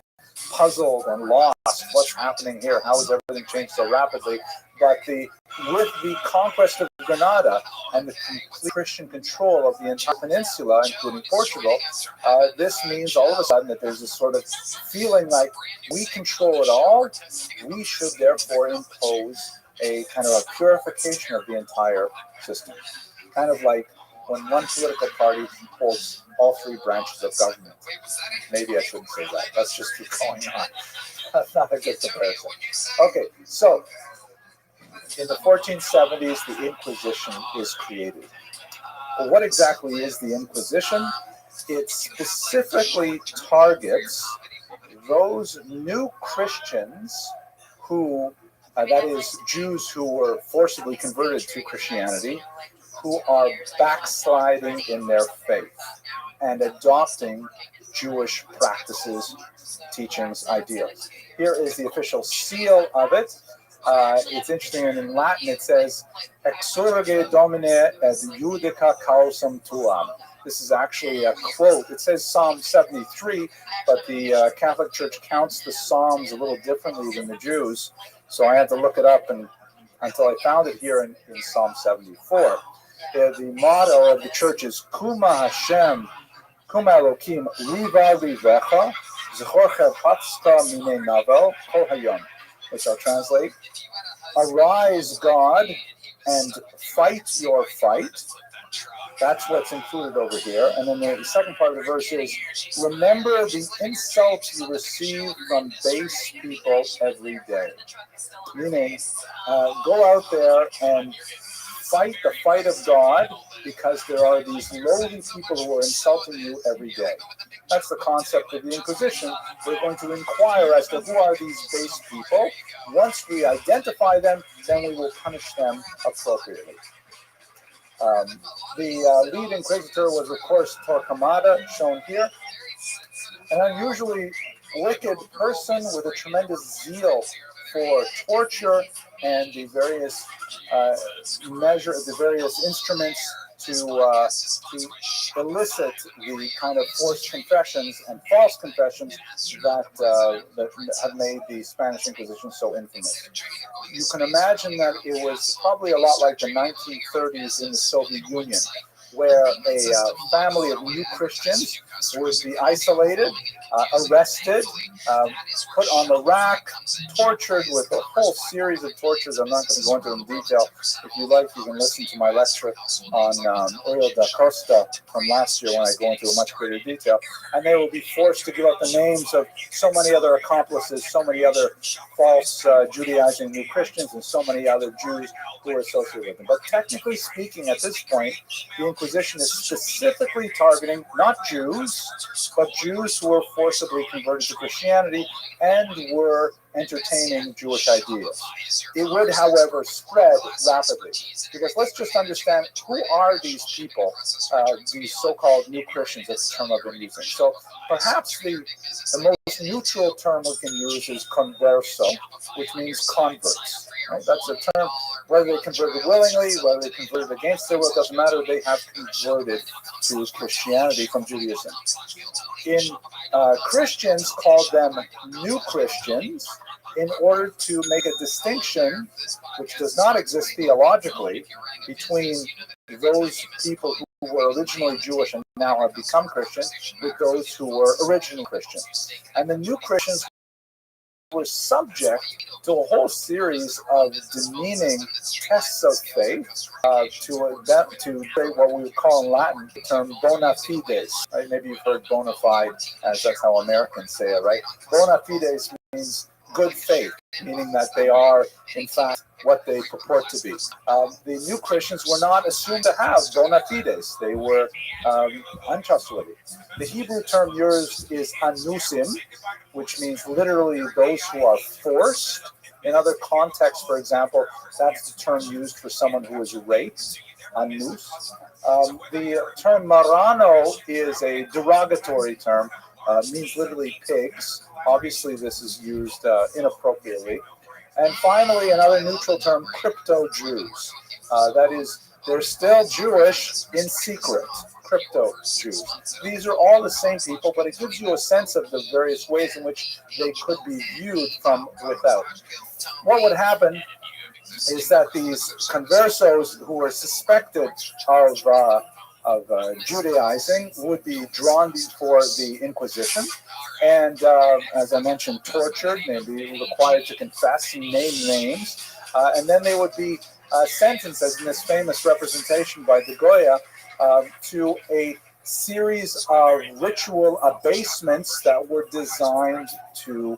puzzled and lost. What's happening here? How has everything changed so rapidly? But with the conquest of Granada and the complete Christian control of the entire peninsula, including Portugal, this means all of a sudden that there's this sort of feeling like we control it all. We should therefore impose a kind of a purification of the entire system. Kind of like when one political party holds all three branches of government. Maybe I shouldn't say that. Let's just keep going on. That's not a good comparison. Okay, so in the 1470s, the Inquisition is created. Well, what exactly is the Inquisition? It specifically targets those new Christians who, that is, Jews who were forcibly converted to Christianity, who are backsliding in their faith and adopting Jewish practices, teachings, ideals. Here is the official seal of it. It's interesting, and in Latin it says, Exurge Domine et Judica causam tuam. This is actually a quote. It says Psalm 73, but the Catholic Church counts the Psalms a little differently than the Jews. So I had to look it up until I found it here in Psalm 74. The motto of the church is Kuma Hashem, Kuma Elokim, Riva Rivecha, Zechorcha Patska Mine Navel, Kol Hayom, which I'll translate. Arise, God, and fight your fight. That's what's included over here. And then the second part of the verse is, remember the insults you receive from base people every day. Meaning, go out there and fight the fight of God, because there are these lowly people who are insulting you every day. That's the concept of the Inquisition. We're going to inquire as to who are these base people. Once we identify them, then we will punish them appropriately. The lead inquisitor was, of course, Torquemada, shown here, an unusually wicked person with a tremendous zeal for torture and the various instruments to elicit the kind of forced confessions and false confessions that have made the Spanish Inquisition so infamous. You can imagine that it was probably a lot like the 1930s in the Soviet Union, where a family of new Christians would be isolated, arrested, put on the rack, tortured with a whole series of tortures. I'm not going to go into them in detail. If you like, you can listen to my lecture on Oil da Costa from last year when I go into a much greater detail. And they will be forced to give up the names of so many other accomplices, so many other false Judaizing new Christians, and so many other Jews who are associated with them. But technically speaking, at this point, the Inquisition is specifically targeting not Jews, but Jews who were forcibly converted to Christianity and were entertaining Jewish ideas. It would, however, spread rapidly. Because let's just understand, who are these people, these so-called new Christians, that's the term I've been using. So perhaps the most neutral term we can use is converso, which means converts. Right? That's a term, whether they converted willingly, whether they converted against their will, doesn't matter, they have converted to Christianity from Judaism. Christians called them new Christians in order to make a distinction, which does not exist theologically, between those people who were originally Jewish and now have become Christian with those who were originally Christian. And the new Christians were subject to a whole series of demeaning tests of faith to what we would call in Latin the term bona fides. Right? Maybe you've heard bona fide, as that's how Americans say it, right? Bona fides means good faith, meaning that they are, in fact, what they purport to be. The new Christians were not assumed to have bona fides. They were untrustworthy. The Hebrew term used is anusim, which means literally those who are forced. In other contexts, for example, that's the term used for someone who is raped, anus. The term marano is a derogatory term, means literally pigs. Obviously, this is used inappropriately. And finally, another neutral term, crypto-Jews. That is, they're still Jewish in secret, crypto-Jews. These are all the same people, but it gives you a sense of the various ways in which they could be viewed from without. What would happen is that these conversos who were suspected of Judaizing would be drawn before the Inquisition and, as I mentioned, tortured. They'd be required to confess and name names. And then they would be sentenced, as in this famous representation by De Goya, to a series of ritual abasements that were designed to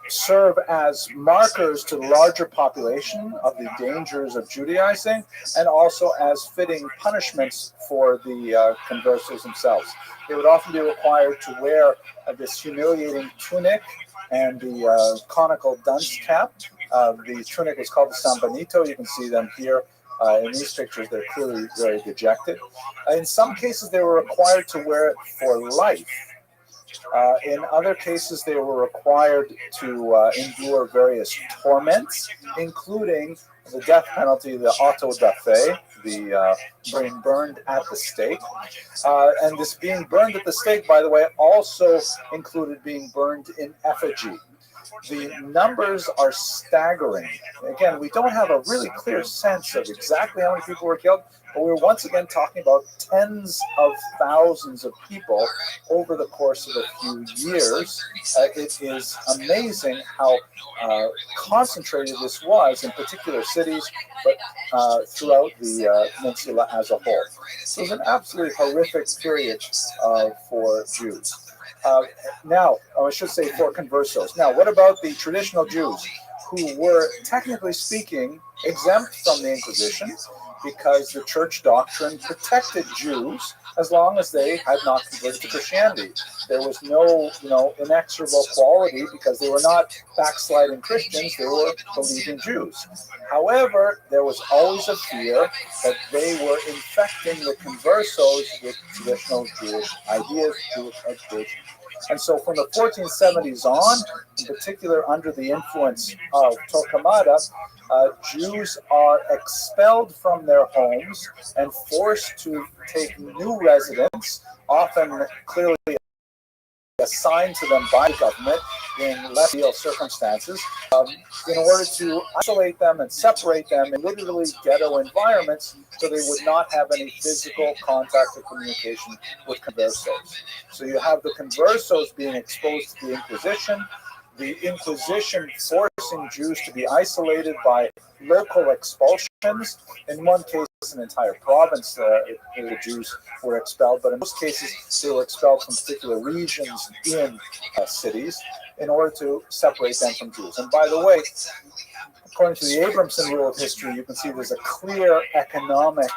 serve as markers to the larger population of the dangers of Judaizing, and also as fitting punishments for the conversos themselves. They would often be required to wear this humiliating tunic and the conical dunce cap. The tunic was called the San Benito. You can see them here in these pictures. They're clearly very dejected. In some cases, they were required to wear it for life. In other cases, they were required to endure various torments, including the death penalty, the auto da fe, the being burned at the stake. And this being burned at the stake, by the way, also included being burned in effigy. The numbers are staggering. Again, we don't have a really clear sense of exactly how many people were killed, but we're once again talking about tens of thousands of people over the course of a few years. It is amazing how concentrated this was in particular cities, but throughout the peninsula as a whole. So it was an absolutely horrific period for Jews. Now, I should say for conversos. Now, what about the traditional Jews who were, technically speaking, exempt from the Inquisition because the church doctrine protected Jews as long as they had not converted to Christianity? There was no, inexorable quality because they were not backsliding Christians, they were believing Jews. However, there was always a fear that they were infecting the conversos with traditional Jewish ideas, Jewish education. And so from the 1470s on, in particular under the influence of Torquemada, Jews are expelled from their homes and forced to take new residence, often clearly assigned to them by the government in less ideal circumstances, in order to isolate them and separate them in literally ghetto environments so they would not have any physical contact or communication with conversos. So you have the conversos being exposed to the Inquisition forcing Jews to be isolated by local expulsions. In one case, an entire province, the Jews were expelled, but in most cases, they were expelled from particular regions in cities in order to separate them from Jews. And by the way, according to the Abramson rule of history, you can see there's a clear economic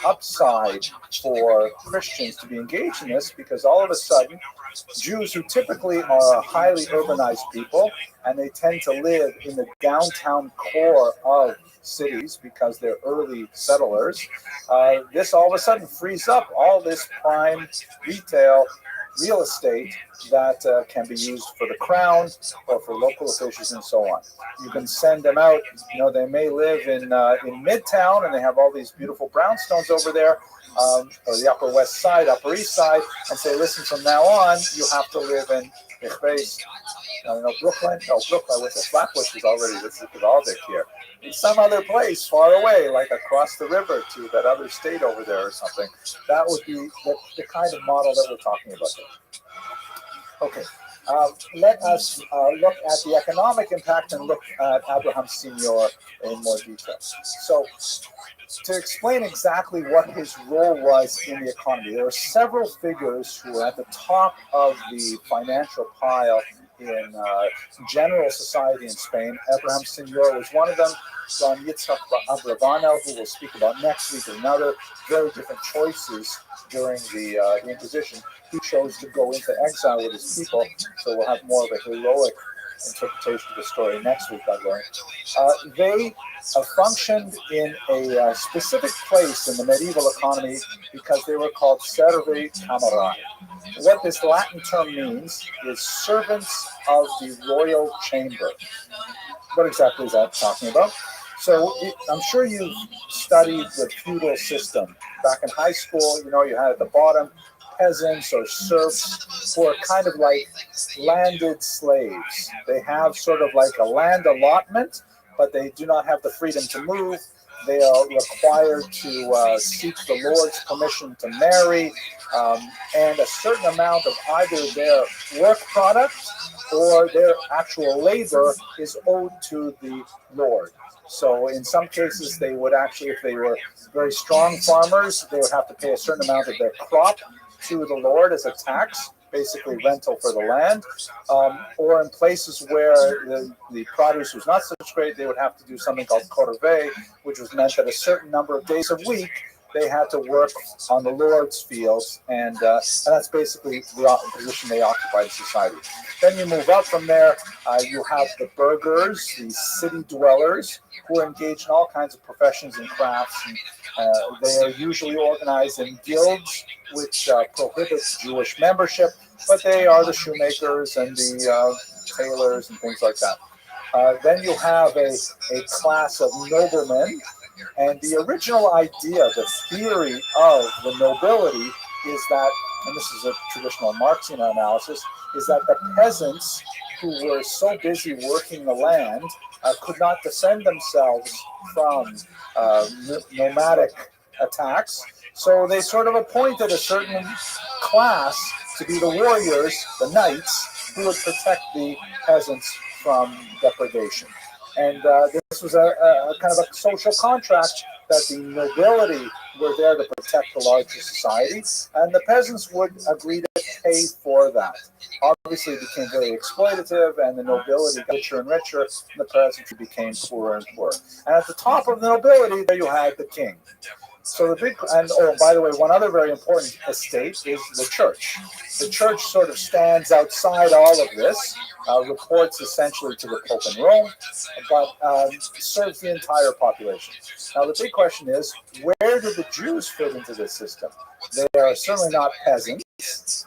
upside for Christians to be engaged in this, because all of a sudden, Jews, who typically are a highly urbanized people, and they tend to live in the downtown core of cities because they're early settlers, this all of a sudden frees up all this prime retail real estate that can be used for the crown or for local officials and so on. You can send them out. You know, they may live in Midtown and they have all these beautiful brownstones over there, or the Upper West Side, Upper East Side, and say, listen, from now on, you have to live in Brooklyn. No, Brooklyn with the Flatbush is already, this is Aldic here. In some other place far away, like across the river to that other state over there or something. That would be the kind of model that we're talking about here. Okay, let us look at the economic impact and look at Abraham Senior in more detail. So, to explain exactly what his role was in the economy, there are several figures who are at the top of the financial pile in general society in Spain. Abraham Senior was one of them. Don Yitzhak Abravanel, who we'll speak about next week, another. Very different choices during the Inquisition. He chose to go into exile with his people, so we'll have more of a heroic interpretation of the story next week, by the way. They functioned in a specific place in the medieval economy because they were called servi camerae. What this Latin term means is servants of the royal chamber. What exactly is that talking about? So I'm sure you've studied the feudal system. Back in high school, you know, you had at the bottom peasants or serfs who are kind of like landed slaves. They have sort of like a land allotment, but they do not have the freedom to move. They are required to seek the Lord's permission to marry, and a certain amount of either their work product or their actual labor is owed to the Lord. So in some cases, they would actually, if they were very strong farmers, they would have to pay a certain amount of their crop to the Lord as a tax, basically rental for the land. Or in places where the produce was not such great, they would have to do something called corvée, which was meant that a certain number of days a week, they had to work on the Lord's fields, and that's basically the position they occupied in society. Then you move up from there, you have the burghers, the city dwellers, who are engaged in all kinds of professions and crafts. And, they are usually organized in guilds, which prohibit Jewish membership, but they are the shoemakers and the tailors and things like that. Then you have a class of noblemen. And the original idea, the theory of the nobility is that, and this is a traditional Marxian analysis, is that the peasants who were so busy working the land could not defend themselves from nomadic attacks. So they sort of appointed a certain class to be the warriors, the knights, who would protect the peasants from depredation. And this was a kind of a social contract that the nobility were there to protect the larger society, and the peasants would agree to pay for that. Obviously, it became very exploitative, and the nobility got richer and richer, and the peasants became poorer and poorer. And at the top of the nobility, there you had the king. So the big, and oh, by the way, one other very important estate is the church. The church sort of stands outside all of this, reports essentially to the Pope in Rome, but serves the entire population. Now the big question is, where do the Jews fit into this system? They are certainly not peasants.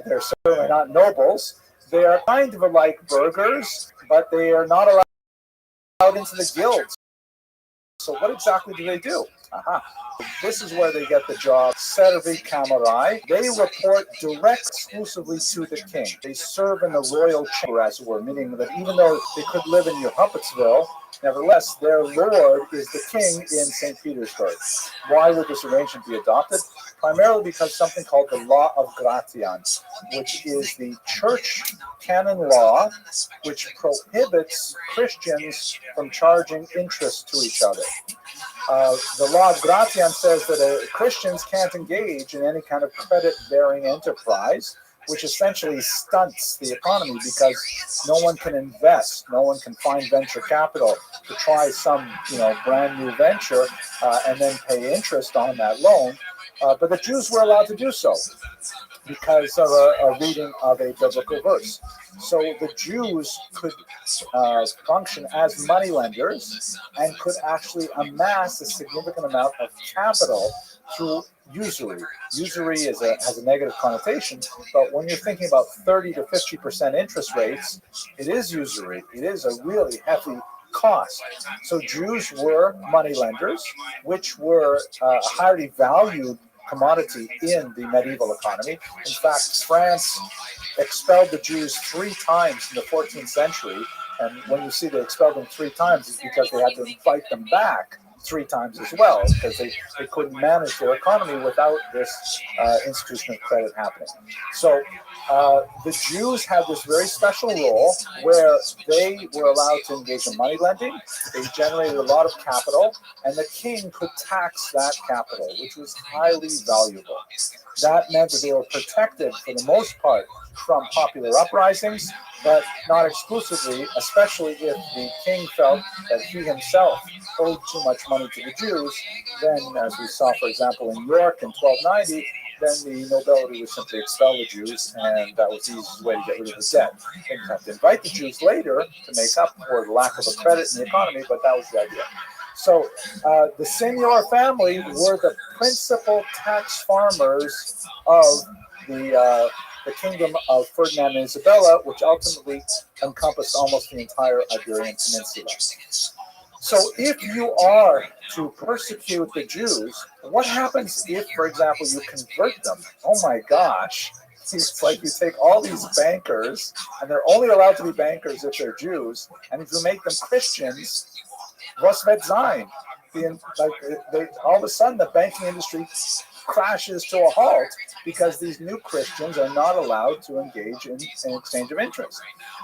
They're certainly not nobles. They are kind of like burghers, but they are not allowed into the guilds. So what exactly do they do? This is where they get the job, servi camerae. They report exclusively to the king. They serve in the royal chamber, as it were, meaning that even though they could live in Yehuppetsville, nevertheless, their lord is the king in St. Petersburg. Why would this arrangement be adopted? Primarily because something called the Law of Gratian, which is the church canon law, which prohibits Christians from charging interest to each other. The Law of Gratian says that Christians can't engage in any kind of credit-bearing enterprise, which essentially stunts the economy because no one can invest, no one can find venture capital to try some brand new venture and then pay interest on that loan. But the Jews were allowed to do so because of a reading of a biblical verse. So the Jews could function as moneylenders and could actually amass a significant amount of capital through usury. Usury has a negative connotation, but when you're thinking about 30 to 50% interest rates, it is usury. It is a really heavy cost. So Jews were moneylenders, which were a highly valued commodity in the medieval economy. In fact, France expelled the Jews 3 times in the 14th century. And when you see they expelled them 3 times, it's because they had to invite them back 3 times as well, because they couldn't manage their economy without this institution of credit happening. So the Jews had this very special role where they were allowed to engage in money lending. They generated a lot of capital, and the king could tax that capital, which was highly valuable. That meant that they were protected, for the most part, from popular uprisings, but not exclusively, especially if the king felt that he himself owed too much money to the Jews. Then, as we saw, for example, in York in 1290, then the nobility would simply expel the Jews, and that was the easiest way to get rid of the debt. They didn't have to invite the Jews later to make up for the lack of a credit in the economy, but that was the idea. So the Seigneur family were the principal tax farmers of the kingdom of Ferdinand and Isabella, which ultimately encompassed almost the entire Iberian Peninsula. So if you are to persecute the Jews, what happens if, for example, you convert them? Oh my gosh. It's like you take all these bankers, and they're only allowed to be bankers if they're Jews, and if you make them Christians, was wird sein? All of a sudden, the banking industry crashes to a halt because these new Christians are not allowed to engage in exchange of interest.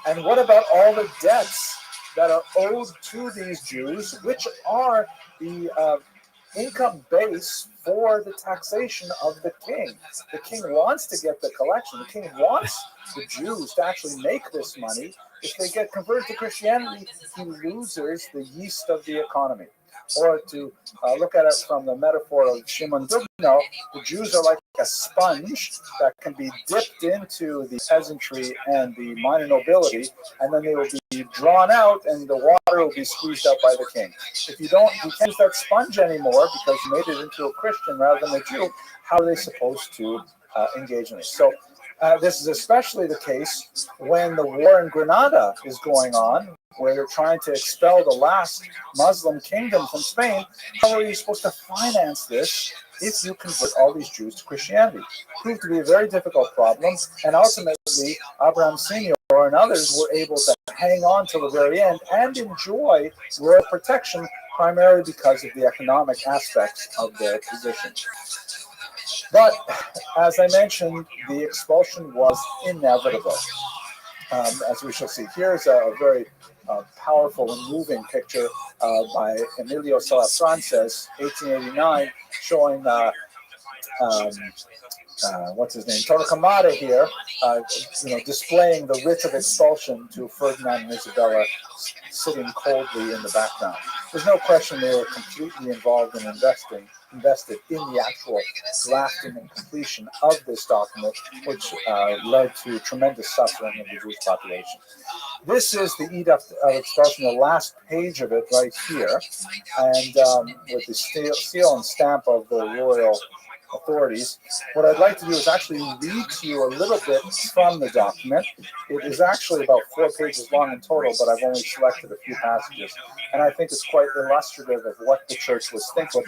And what about all the debts that are owed to these Jews, which are the income base for the taxation of the king? The king wants to get the collection. The king wants the Jews to actually make this money. If they get converted to Christianity, he loses the yeast of the economy. Or to look at it from the metaphor of Shimon Dubno, the Jews are like a sponge that can be dipped into the peasantry and the minor nobility, and then they will be drawn out, and the water will be squeezed out by the king. If you can't use that sponge anymore because you made it into a Christian rather than a Jew, how are they supposed to engage in this? So this is especially the case when the war in Granada is going on, where they're trying to expel the last Muslim kingdom from Spain. How are you supposed to finance this if you convert all these Jews to Christianity? It proved to be a very difficult problem, and ultimately Abraham Senior and others were able to hang on till the very end and enjoy royal protection, primarily because of the economic aspects of their position. But as I mentioned, the expulsion was inevitable. As we shall see, here's a very powerful and moving picture by Emilio Sala Frances, 1889, showing what's his name, Torquemada here, displaying the writ of expulsion to Ferdinand and Isabella sitting coldly in the background. There's no question they were completely involved in invested in the actual drafting and completion of this document, which led to tremendous suffering of the Jewish population. This is the Edict of Expulsion, the last page of it right here, and with the seal and stamp of the royal authorities. What I'd like to do is actually read to you a little bit from the document. It is actually about 4 pages long in total, but I've only selected a few passages. And I think it's quite illustrative of what the church was thinking,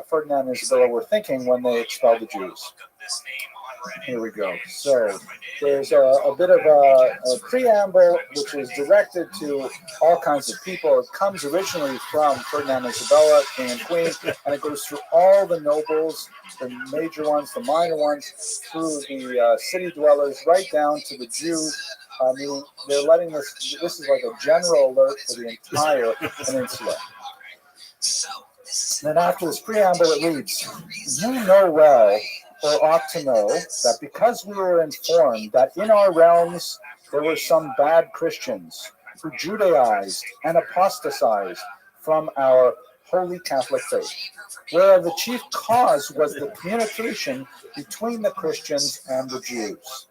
Ferdinand and Isabella were thinking when they expelled the Jews. Here we go. So there's a bit of a preamble which is directed to all kinds of people. It comes originally from Ferdinand and Isabella, king and queen, and it goes through all the nobles, the major ones, the minor ones, through the city dwellers, right down to the Jews. They're letting this is like a general alert for the entire peninsula. Then after this preamble, it reads, "You know well or ought to know that because we were informed that in our realms there were some bad Christians who Judaized and apostatized from our holy Catholic faith, whereof the chief cause was the communication between the Christians and the Jews.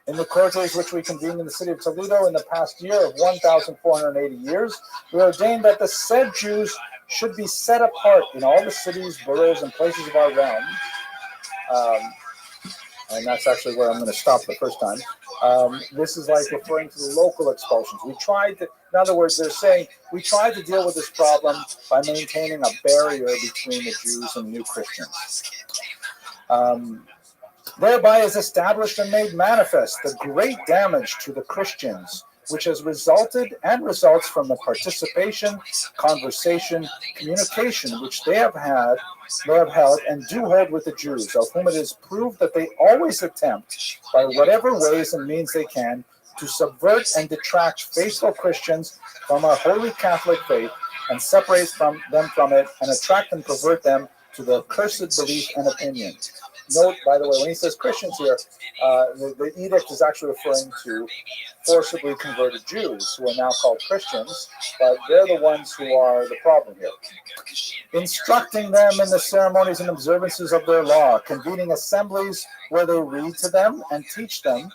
In the cortes which we convened in the city of Toledo in the past year of 1,480 years, we ordained that the said Jews should be set apart in all the cities, boroughs, and places of our realm. And that's actually where I'm going to stop the first time. This is like referring to the local expulsions. We tried to, in other words, they're saying we tried to deal with this problem by maintaining a barrier between the Jews and new Christians. Thereby is established and made manifest the great damage to the Christians, which has resulted and results from the participation, conversation, communication which they have held and do hold with the Jews, of whom it is proved that they always attempt, by whatever ways and means they can, to subvert and detract faithful Christians from our holy Catholic faith and separate them from it and attract and pervert them to the accursed belief and opinion. Note, by the way, when he says Christians here, the edict is actually referring to forcibly converted Jews who are now called Christians, but they're the ones who are the problem here. Instructing them in the ceremonies and observances of their law, convening assemblies where they read to them and teach them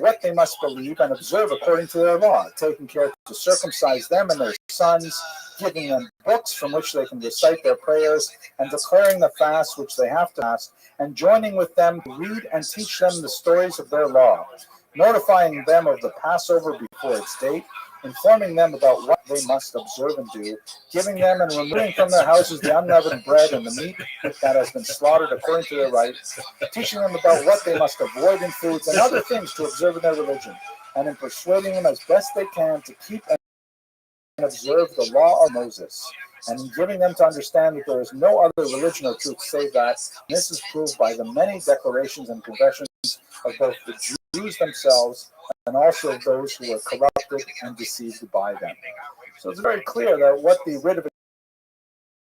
what they must believe and observe according to their law, taking care to circumcise them and their sons, giving them books from which they can recite their prayers, and declaring the fast which they have to fast, and joining with them to read and teach them the stories of their law, notifying them of the Passover before its date, informing them about what they must observe and do, giving them and removing from their houses the unleavened bread and the meat that has been slaughtered according to their right, teaching them about what they must avoid in foods and other things to observe in their religion, and in persuading them as best they can to keep and observe the law of Moses, and in giving them to understand that there is no other religion or truth save that. And this is proved by the many declarations and confessions of both the Jews themselves and also of those who were corrupted and deceived by them. So it's very clear that what the writ of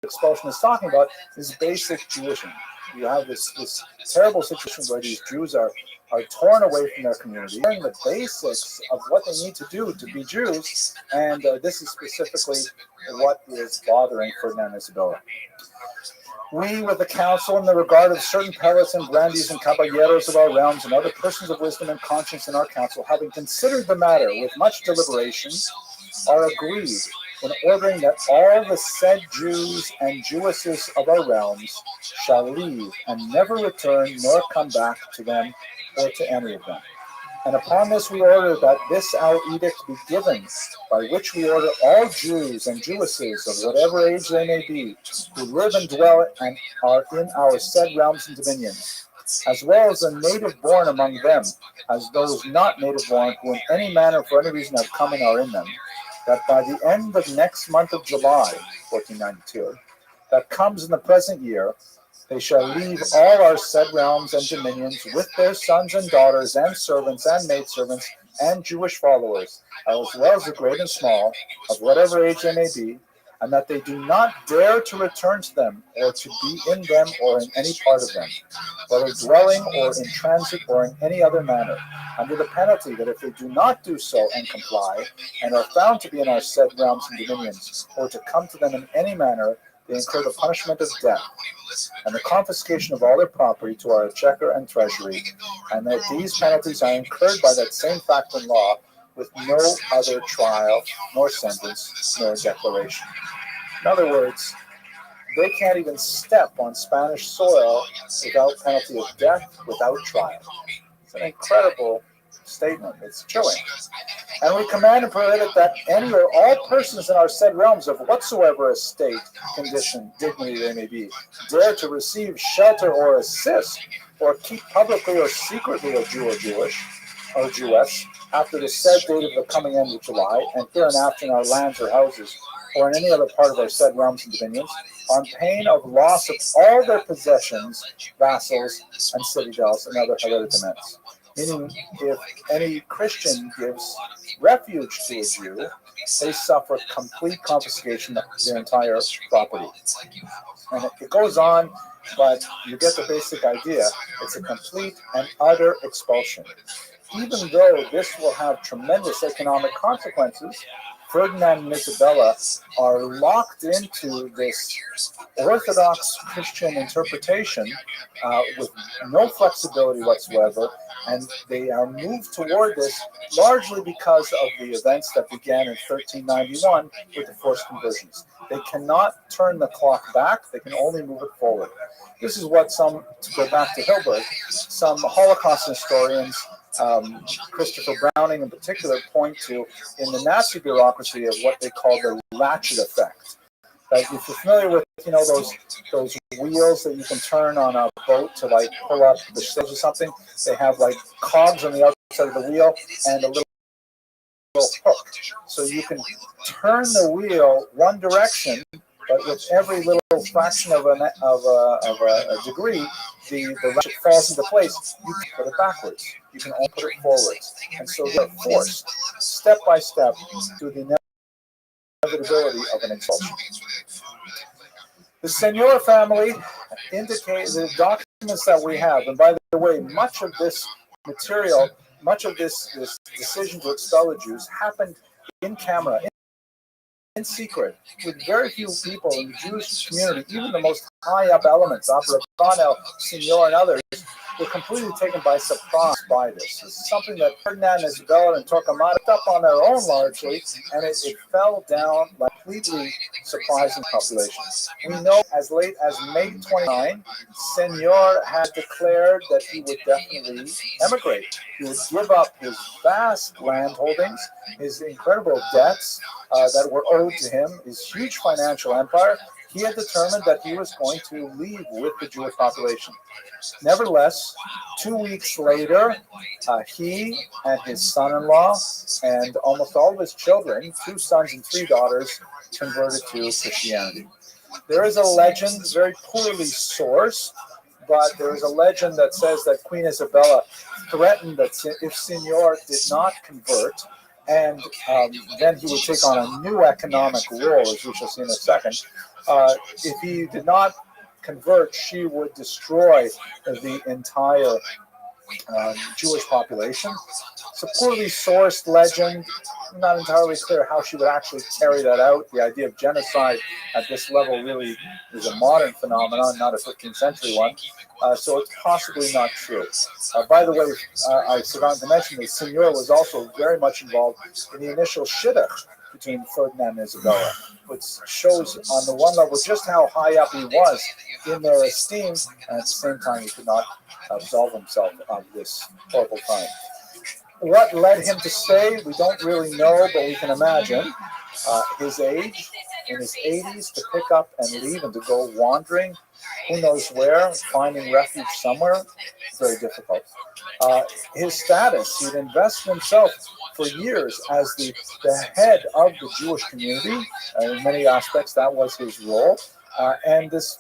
expulsion is talking about is basic Jewism. You have this terrible situation where these Jews are torn away from their community, learning the basics of what they need to do to be Jews, and this is specifically what is bothering Ferdinand and Isabella. We, with the council, in the regard of certain prelates and grandees and caballeros of our realms and other persons of wisdom and conscience in our council, having considered the matter with much deliberation, are agreed in ordering that all the said Jews and Jewesses of our realms shall leave and never return nor come back to them or to any of them. And upon this we order that this our edict be given, by which we order all Jews and Jewesses of whatever age they may be, who live and dwell and are in our said realms and dominions, as well as the native born among them, as those not native born who in any manner for any reason have come and are in them, that by the end of next month of July, 1492, that comes in the present year, they shall leave all our said realms and dominions with their sons and daughters and servants and maidservants and Jewish followers, as well as the great and small, of whatever age they may be, and that they do not dare to return to them or to be in them or in any part of them, whether dwelling or in transit or in any other manner, under the penalty that if they do not do so and comply, and are found to be in our said realms and dominions, or to come to them in any manner, they incur the punishment of death, and the confiscation of all their property to our exchequer and treasury, and that these penalties are incurred by that same fact and law, with no other trial, nor sentence, nor declaration. In other words, they can't even step on Spanish soil without penalty of death, without trial. It's an incredible statement. It's chilling. And we command and prohibit that any or all persons in our said realms of whatsoever estate, condition, dignity they may be, dare to receive, shelter, or assist, or keep publicly or secretly a Jew or Jewish, or Jewess, after the said date of the coming end of July, and hereinafter in our lands or houses, or in any other part of our said realms and dominions, on pain of loss of all their possessions, vassals, and citadels, and other hereditaments. Meaning, if any Christian gives refuge to a Jew, they suffer complete confiscation of their entire property. And it goes on, but you get the basic idea. It's a complete and utter expulsion. Even though this will have tremendous economic consequences, Ferdinand and Isabella are locked into this Orthodox Christian interpretation with no flexibility whatsoever, and they are moved toward this largely because of the events that began in 1391 with the forced conversions. They cannot turn the clock back, they can only move it forward. This is what to go back to Hilberg, some Holocaust historians, Christopher Browning in particular, point to in the Nazi bureaucracy of what they call the ratchet effect. Like if you're familiar with, those wheels that you can turn on a boat to like pull up the sails or something, they have like cogs on the outside of the wheel and a little hook, so you can turn the wheel one direction, but with every little fraction of a degree, the ratchet falls into place. You can put it backwards. You can only put it forwards. And so they're forced, step by step, through the inevitability of an expulsion. The Senor family indicates the documents that we have, and by the way, much of this material, much of this decision to expel the Jews happened in camera, in secret, with very few people in the Jewish community, even the most high up elements, Abraham, Senor, and others, were completely taken by surprise by this. This is something that Ferdinand, Isabella, and Torquemada picked up on their own largely, and it fell down like completely surprising population. We know as late as May 29, Senor had declared that he would definitely emigrate. He would give up his vast land holdings, his incredible debts that were owed to him, his huge financial empire. He had determined that he was going to leave with the Jewish population. Nevertheless, 2 weeks later, he and his son-in-law and almost all of his children, 2 sons and 3 daughters, converted to Christianity. There is a legend, very poorly sourced, but there is a legend that says that Queen Isabella threatened that if Senor did not convert, and then he would take on a new economic role, as we shall see in a second. If he did not convert, she would destroy the entire Jewish population. It's a poorly sourced legend. I'm not entirely clear how she would actually carry that out. The idea of genocide at this level really is a modern phenomenon, not a 15th century one. So it's possibly not true. By the way, I forgot to mention that Senor was also very much involved in the initial shidduch between Ferdinand and Isabella, which shows on the one level just how high up he was in their esteem, and at the same time he could not absolve himself of this horrible crime. What led him to stay, we don't really know, but we can imagine his age, in his 80s, to pick up and leave and to go wandering, who knows where, finding refuge somewhere, very difficult. His status, he'd invested himself for years as the head of the Jewish community. In many aspects, that was his role. And this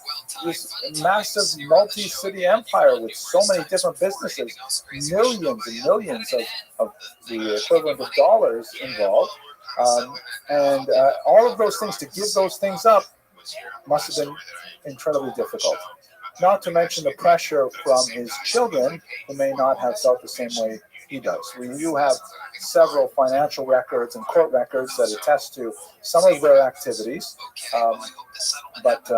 massive multi-city empire with so many different businesses, millions and millions of the equivalent of dollars involved. And all of those things, to give those things up, must have been incredibly difficult. Not to mention the pressure from his children, who may not have felt the same way he does. We do have several financial records and court records that attest to some of their activities. But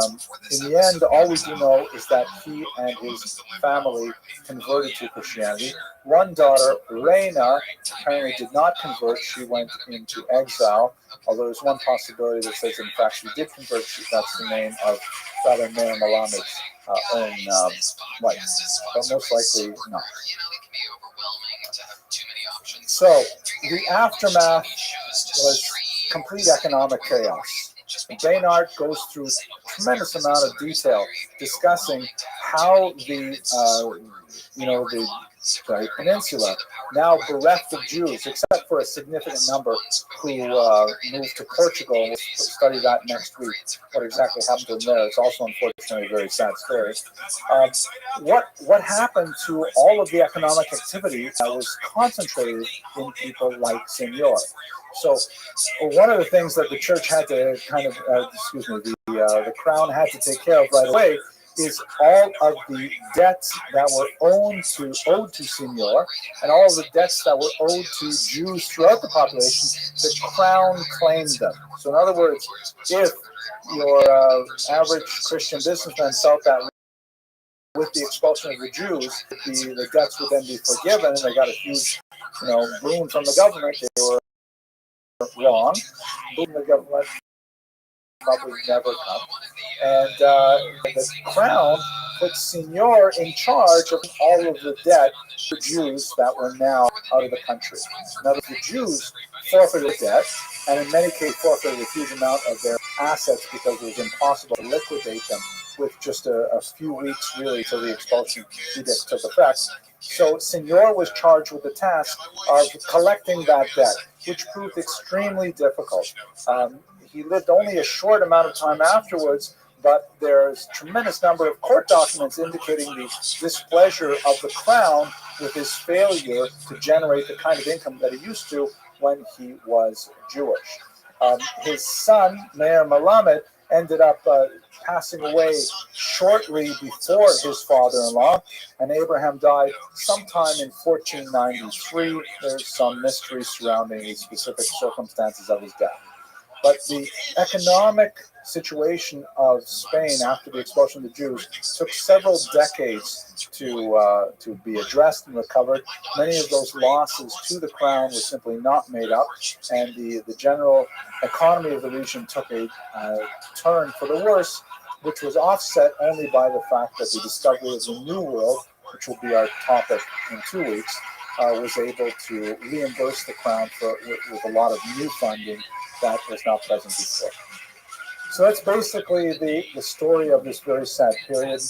in the end, all we do know is that he and his family converted to Christianity. One daughter, Reina, apparently did not convert. She went into exile, although there's one possibility that says, in fact, she did convert. That's the name of Father Meir Malamed's own wife, but most likely not. So the aftermath was complete economic chaos. Baynard goes through a tremendous amount of detail discussing how the Peninsula, now bereft of Jews, except for a significant number who moved to Portugal. We'll study that next week, what exactly happened to them there. It's also, unfortunately, a very sad story. What happened to all of the economic activity that was concentrated in people like Senor? So one of the things that the church had to kind of, the crown had to take care of right away is all of the debts that were owed to Senor and all of the debts that were owed to Jews throughout the population. The crown claimed them. So in other words, if your average Christian businessman felt that with the expulsion of the Jews, the debts would then be forgiven, and they got a huge, boon from the government. They were wrong. Boon the government probably never come. And the crown put Senor in charge of all of the debt for Jews that were now out of the country. Now, the Jews forfeited debt, and in many cases forfeited a huge amount of their assets because it was impossible to liquidate them with just a few weeks, really, till the expulsion edict took effect. So Senor was charged with the task of collecting that debt, which proved extremely difficult. He lived only a short amount of time afterwards, but there's a tremendous number of court documents indicating the displeasure of the crown with his failure to generate the kind of income that he used to when he was Jewish. His son, Meir Melamed, ended up passing away shortly before his father-in-law, and Abraham died sometime in 1493. There's some mystery surrounding the specific circumstances of his death. But the economic situation of Spain after the expulsion of the Jews took several decades to be addressed and recovered. Many of those losses to the crown were simply not made up, and the general economy of the region took a turn for the worse, which was offset only by the fact that the discovery of the New World, which will be our topic in 2 weeks, was able to reimburse the crown with a lot of new funding that was not present before. So that's basically the story of this very sad period.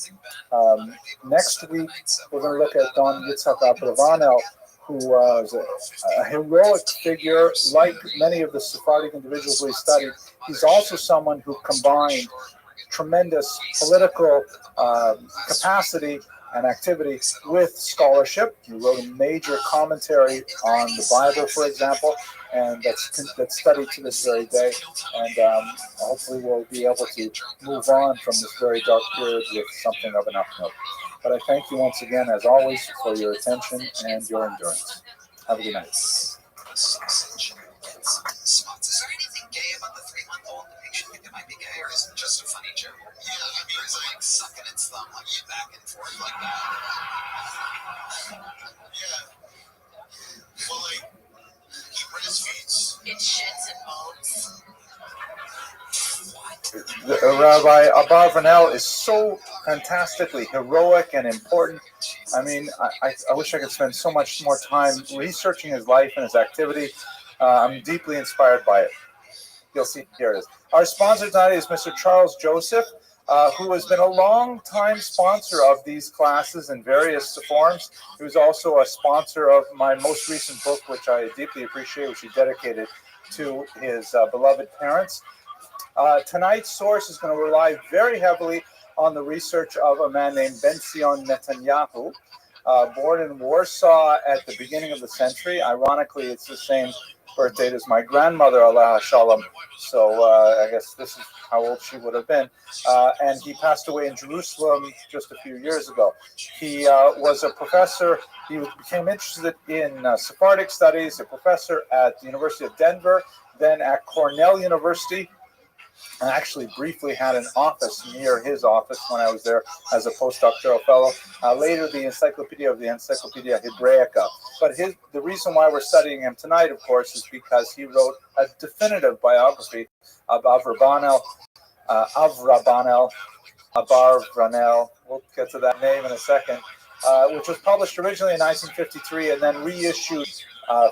Next week, we're going to look at Don Yitzhak Abravanel, who was a heroic figure. Like many of the Sephardic individuals we studied, he's also someone who combined tremendous political capacity and activity with scholarship. He wrote a major commentary on the Bible, for example, and that's studied to this very day. And hopefully we'll be able to move on from this very dark period with something of an up note. But I thank you once again, as always, for your attention and your endurance. Have a good night. Is there anything gay about the 3-month-old? Makes you think it might be gay, or is it just a funny joke? Yeah, I mean, or is it like sucking its thumb like back and forth like that? Yeah. Well, like, he breastfeeds. It shits and bones. Rabbi Abarvanel is so fantastically heroic and important. I mean, I wish I could spend so much more time researching his life and his activity. I'm deeply inspired by it. You'll see, here it is. Our sponsor tonight is Mr. Charles Joseph, who has been a long-time sponsor of these classes in various forms. He was also a sponsor of my most recent book, which I deeply appreciate, which he dedicated to his beloved parents. Tonight's source is going to rely very heavily on the research of a man named Ben-Zion Netanyahu, born in Warsaw at the beginning of the century. Ironically, it's the same birth date as my grandmother, Allah Shalom. So I guess this is how old she would have been. And he passed away in Jerusalem just a few years ago. He was a professor. He became interested in Sephardic studies, a professor at the University of Denver, then at Cornell University. I actually briefly had an office near his office when I was there as a postdoctoral fellow. Later, the Encyclopedia of the Encyclopedia Hebraica. But the reason why we're studying him tonight, of course, is because he wrote a definitive biography of Abarvanel. We'll get to that name in a second, which was published originally in 1953 and then reissued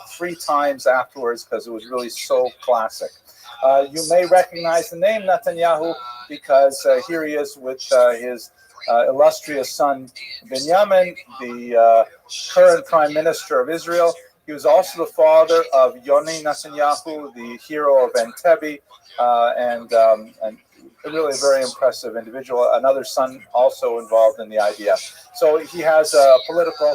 3 times afterwards because it was really so classic. You may recognize the name Netanyahu because here he is with his illustrious son Benjamin, the current prime minister of Israel. He was also the father of Yoni Netanyahu, the hero of Entebbe, and really a very impressive individual. Another son also involved in the IDF. So he has a political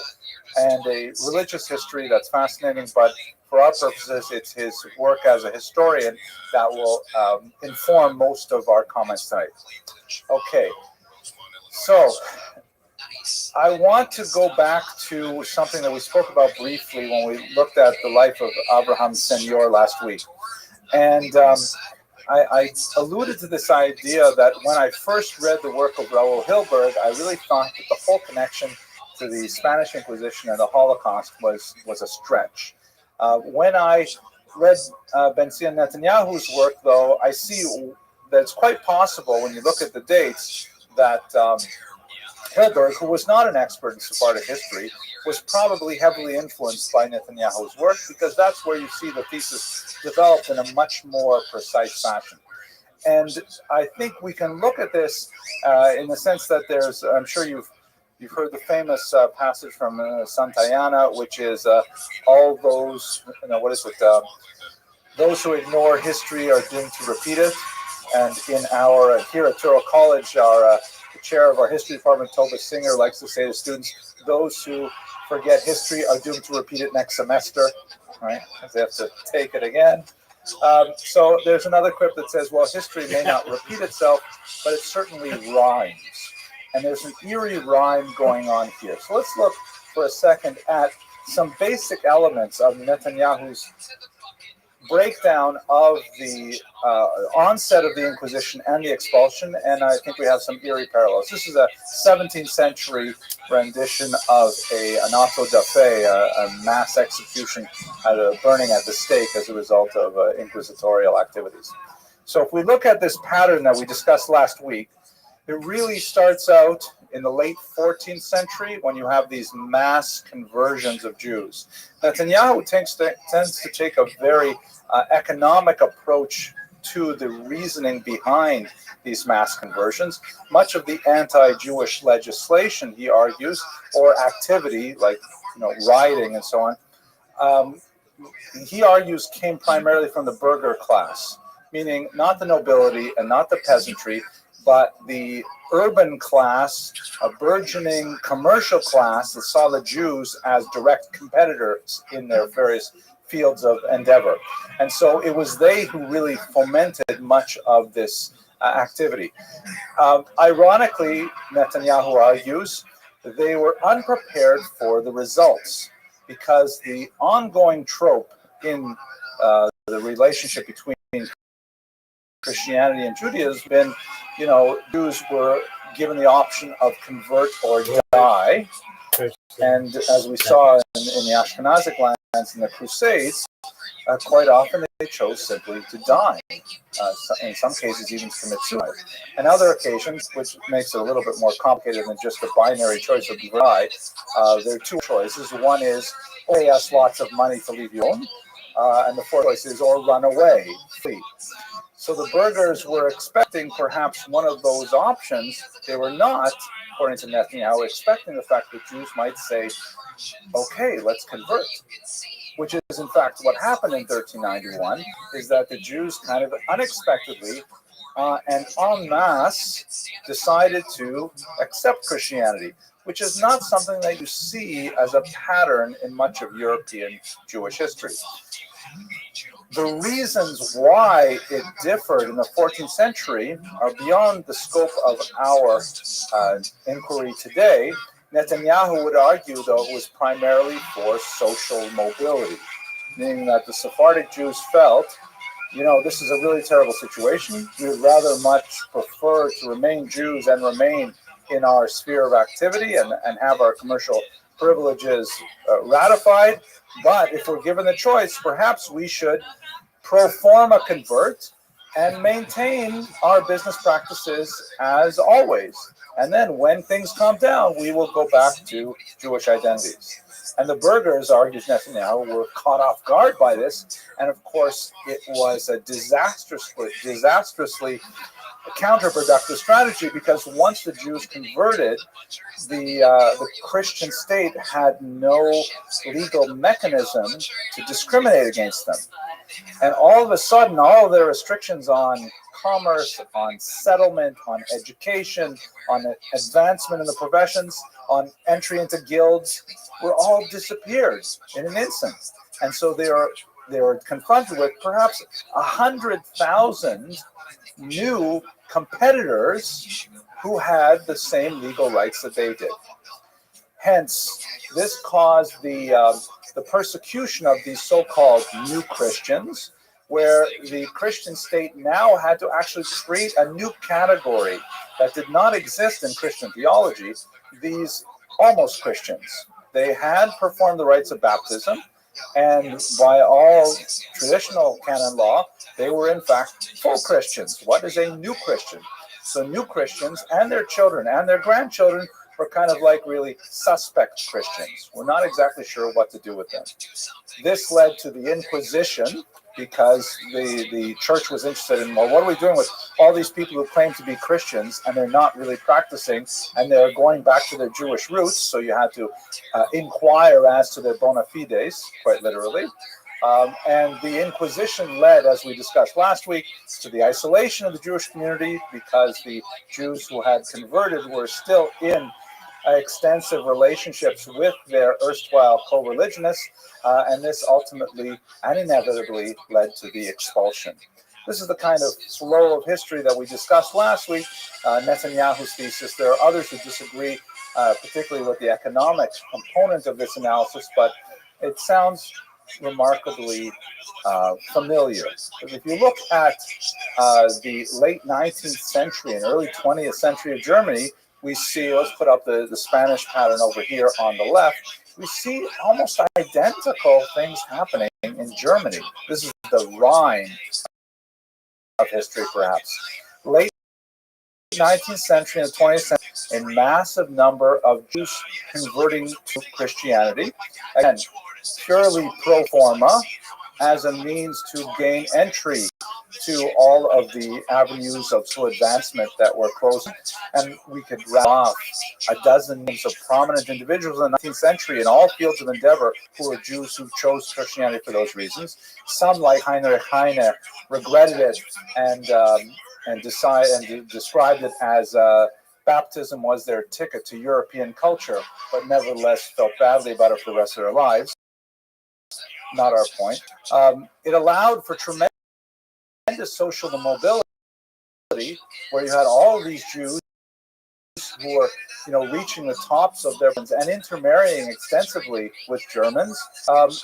and a religious history that's fascinating, but for our purposes, it's his work as a historian that will inform most of our comments tonight. Okay, so I want to go back to something that we spoke about briefly when we looked at the life of Abraham Senior last week. And I alluded to this idea that when I first read the work of Raoul Hilberg, I really thought that the whole connection to the Spanish Inquisition and the Holocaust was a stretch. When I read Benzion Netanyahu's work, though, I see that it's quite possible when you look at the dates that Hilberg, who was not an expert in Sephardic history, was probably heavily influenced by Netanyahu's work, because that's where you see the thesis developed in a much more precise fashion. And I think we can look at this in the sense that there's, I'm sure you've heard the famous passage from Santayana, which is all those, what is it? Those who ignore history are doomed to repeat it. And in our, here at Touro College, our the chair of our history department, Toba Singer, likes to say to students, those who forget history are doomed to repeat it next semester, right? Because they have to take it again. So there's another quip that says, well, history may not repeat itself, but it certainly rhymes. And there's an eerie rhyme going on here. So let's look for a second at some basic elements of Netanyahu's breakdown of the onset of the Inquisition and the expulsion, and I think we have some eerie parallels. This is a 17th century rendition of an auto da fe, a mass execution, burning at the stake as a result of inquisitorial activities. So if we look at this pattern that we discussed last week, it really starts out in the late 14th century when you have these mass conversions of Jews. Netanyahu tends to take a very economic approach to the reasoning behind these mass conversions. Much of the anti-Jewish legislation, he argues, or activity like rioting and so on, he argues came primarily from the burgher class, meaning not the nobility and not the peasantry, but the urban class, a burgeoning commercial class that saw the Jews as direct competitors in their various fields of endeavor. And so it was they who really fomented much of this activity. Ironically, Netanyahu argues that they were unprepared for the results, because the ongoing trope in the relationship between Christianity and Judaism has been, Jews were given the option of convert or die. And as we saw in the Ashkenazic lands in the Crusades, quite often they chose simply to die. In some cases, even to commit suicide. And other occasions, which makes it a little bit more complicated than just a binary choice of die, there are two choices. One is, pay us lots of money to leave you alone. And the fourth choice is, or run away, flee. So the burghers were expecting perhaps one of those options. They were not, according to Netanyahu, expecting the fact that Jews might say, okay, let's convert. Which is, in fact, what happened in 1391, is that the Jews kind of unexpectedly and en masse decided to accept Christianity, which is not something that you see as a pattern in much of European Jewish history. The reasons why it differed in the 14th century are beyond the scope of our inquiry today. Netanyahu would argue, though, it was primarily for social mobility, meaning that the Sephardic Jews felt, this is a really terrible situation. We would rather much prefer to remain Jews and remain in our sphere of activity and have our commercial privileges ratified. But if we're given the choice, perhaps we should pro forma convert and maintain our business practices as always. And then when things calm down, we will go back to Jewish identities. And the burghers, argues Netanyahu, were caught off guard by this. And of course, it was a disastrously counterproductive strategy, because once the Jews converted, the Christian state had no legal mechanism to discriminate against them. And all of a sudden, all of their restrictions on commerce, on settlement, on education, on advancement in the professions, on entry into guilds, were all disappeared in an instant. And so they were confronted with perhaps 100,000 new competitors who had the same legal rights that they did. Hence, this caused the persecution of these so-called new Christians, where the Christian state now had to actually create a new category that did not exist in Christian theology, these almost Christians. They had performed the rites of baptism, and by all traditional canon law, they were in fact full Christians. What is a new Christian? So new Christians and their children and their grandchildren were kind of like really suspect Christians. We're not exactly sure what to do with them. This led to the Inquisition, because the church was interested in, well, what are we doing with all these people who claim to be Christians and they're not really practicing, and they're going back to their Jewish roots? So you had to inquire as to their bona fides, quite literally. And the Inquisition led, as we discussed last week, to the isolation of the Jewish community, because the Jews who had converted were still in extensive relationships with their erstwhile co-religionists, and this ultimately and inevitably led to the expulsion. This is the kind of flow of history that we discussed last week, Netanyahu's thesis. There are others who disagree, particularly with the economic component of this analysis, but it sounds remarkably familiar. If you look at the late 19th century and early 20th century of Germany, we see, let's put up the Spanish pattern over here on the left, we see almost identical things happening in Germany. This is the Rhine of history, perhaps. Late 19th century and 20th century, a massive number of Jews converting to Christianity, again, purely pro forma, as a means to gain entry to all of the avenues of slow advancement that were closing. And we could rattle off a dozen names of prominent individuals in the 19th century in all fields of endeavor who were Jews who chose Christianity for those reasons. Some, like Heinrich Heine, regretted it and described it as baptism was their ticket to European culture, but nevertheless felt badly about it for the rest of their lives. Not our point. It allowed for tremendous social mobility, where you had all of these Jews who were, reaching the tops of their and intermarrying extensively with Germans,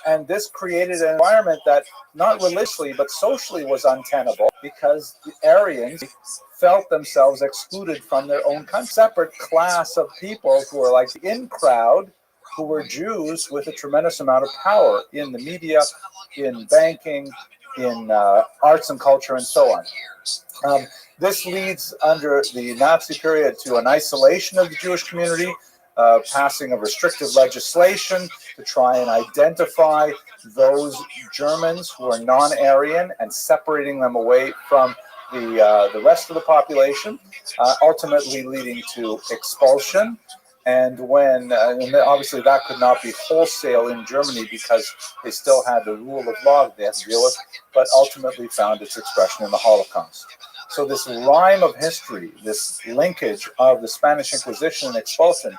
and this created an environment that, not religiously but socially, was untenable, because the Aryans felt themselves excluded from their own country. Separate class of people who were like the in crowd, who were Jews with a tremendous amount of power in the media, in banking, in arts and culture, and so on. This leads, under the Nazi period, to an isolation of the Jewish community, passing of restrictive legislation to try and identify those Germans who are non-Aryan and separating them away from the rest of the population, ultimately leading to expulsion. And when, and obviously that could not be wholesale in Germany, because they still had the rule of law that they had to deal with, but ultimately found its expression in the Holocaust. So this rhyme of history, this linkage of the Spanish Inquisition and expulsion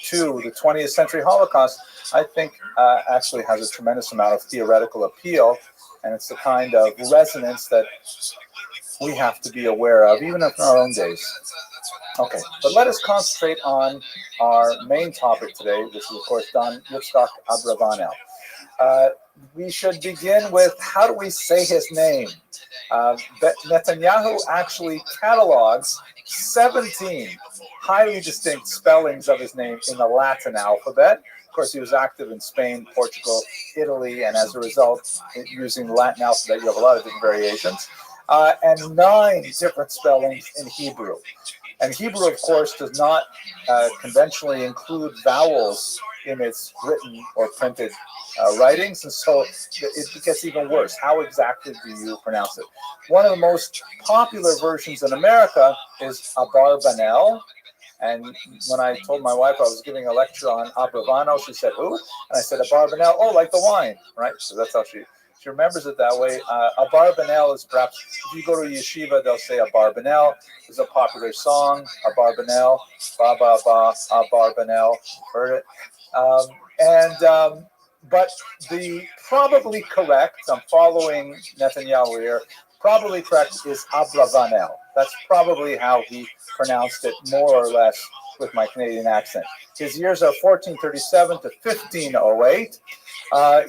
to the 20th century Holocaust, I think actually has a tremendous amount of theoretical appeal, and it's the kind of resonance that we have to be aware of, even in our own days. Okay, but let us concentrate on our main topic today. This is, of course, Don Yitzhak Abravanel. We should begin with, how do we say his name? Netanyahu actually catalogs 17 highly distinct spellings of his name in the Latin alphabet. Of course, he was active in Spain, Portugal, Italy, and as a result, using the Latin alphabet, you have a lot of different variations, and 9 different spellings in Hebrew. And Hebrew, of course, does not conventionally include vowels in its written or printed writings, and so it gets even worse. How exactly do you pronounce it? One of the most popular versions in America is Abarbanel. And when I told my wife I was giving a lecture on Abrivano, she said, "Who?" And I said, "Abarbanel." Oh, like the wine, right? So that's how she remembers it that way. Abarbanel is perhaps, if you go to yeshiva, they'll say Abarbanel. It's a popular song, Abarbanel, ba ba ba, Abarbanel. Heard it? But the probably correct, I'm following Netanyahu here, probably correct is Abravanel. That's probably how he pronounced it, more or less, with my Canadian accent. His years are 1437 to 1508.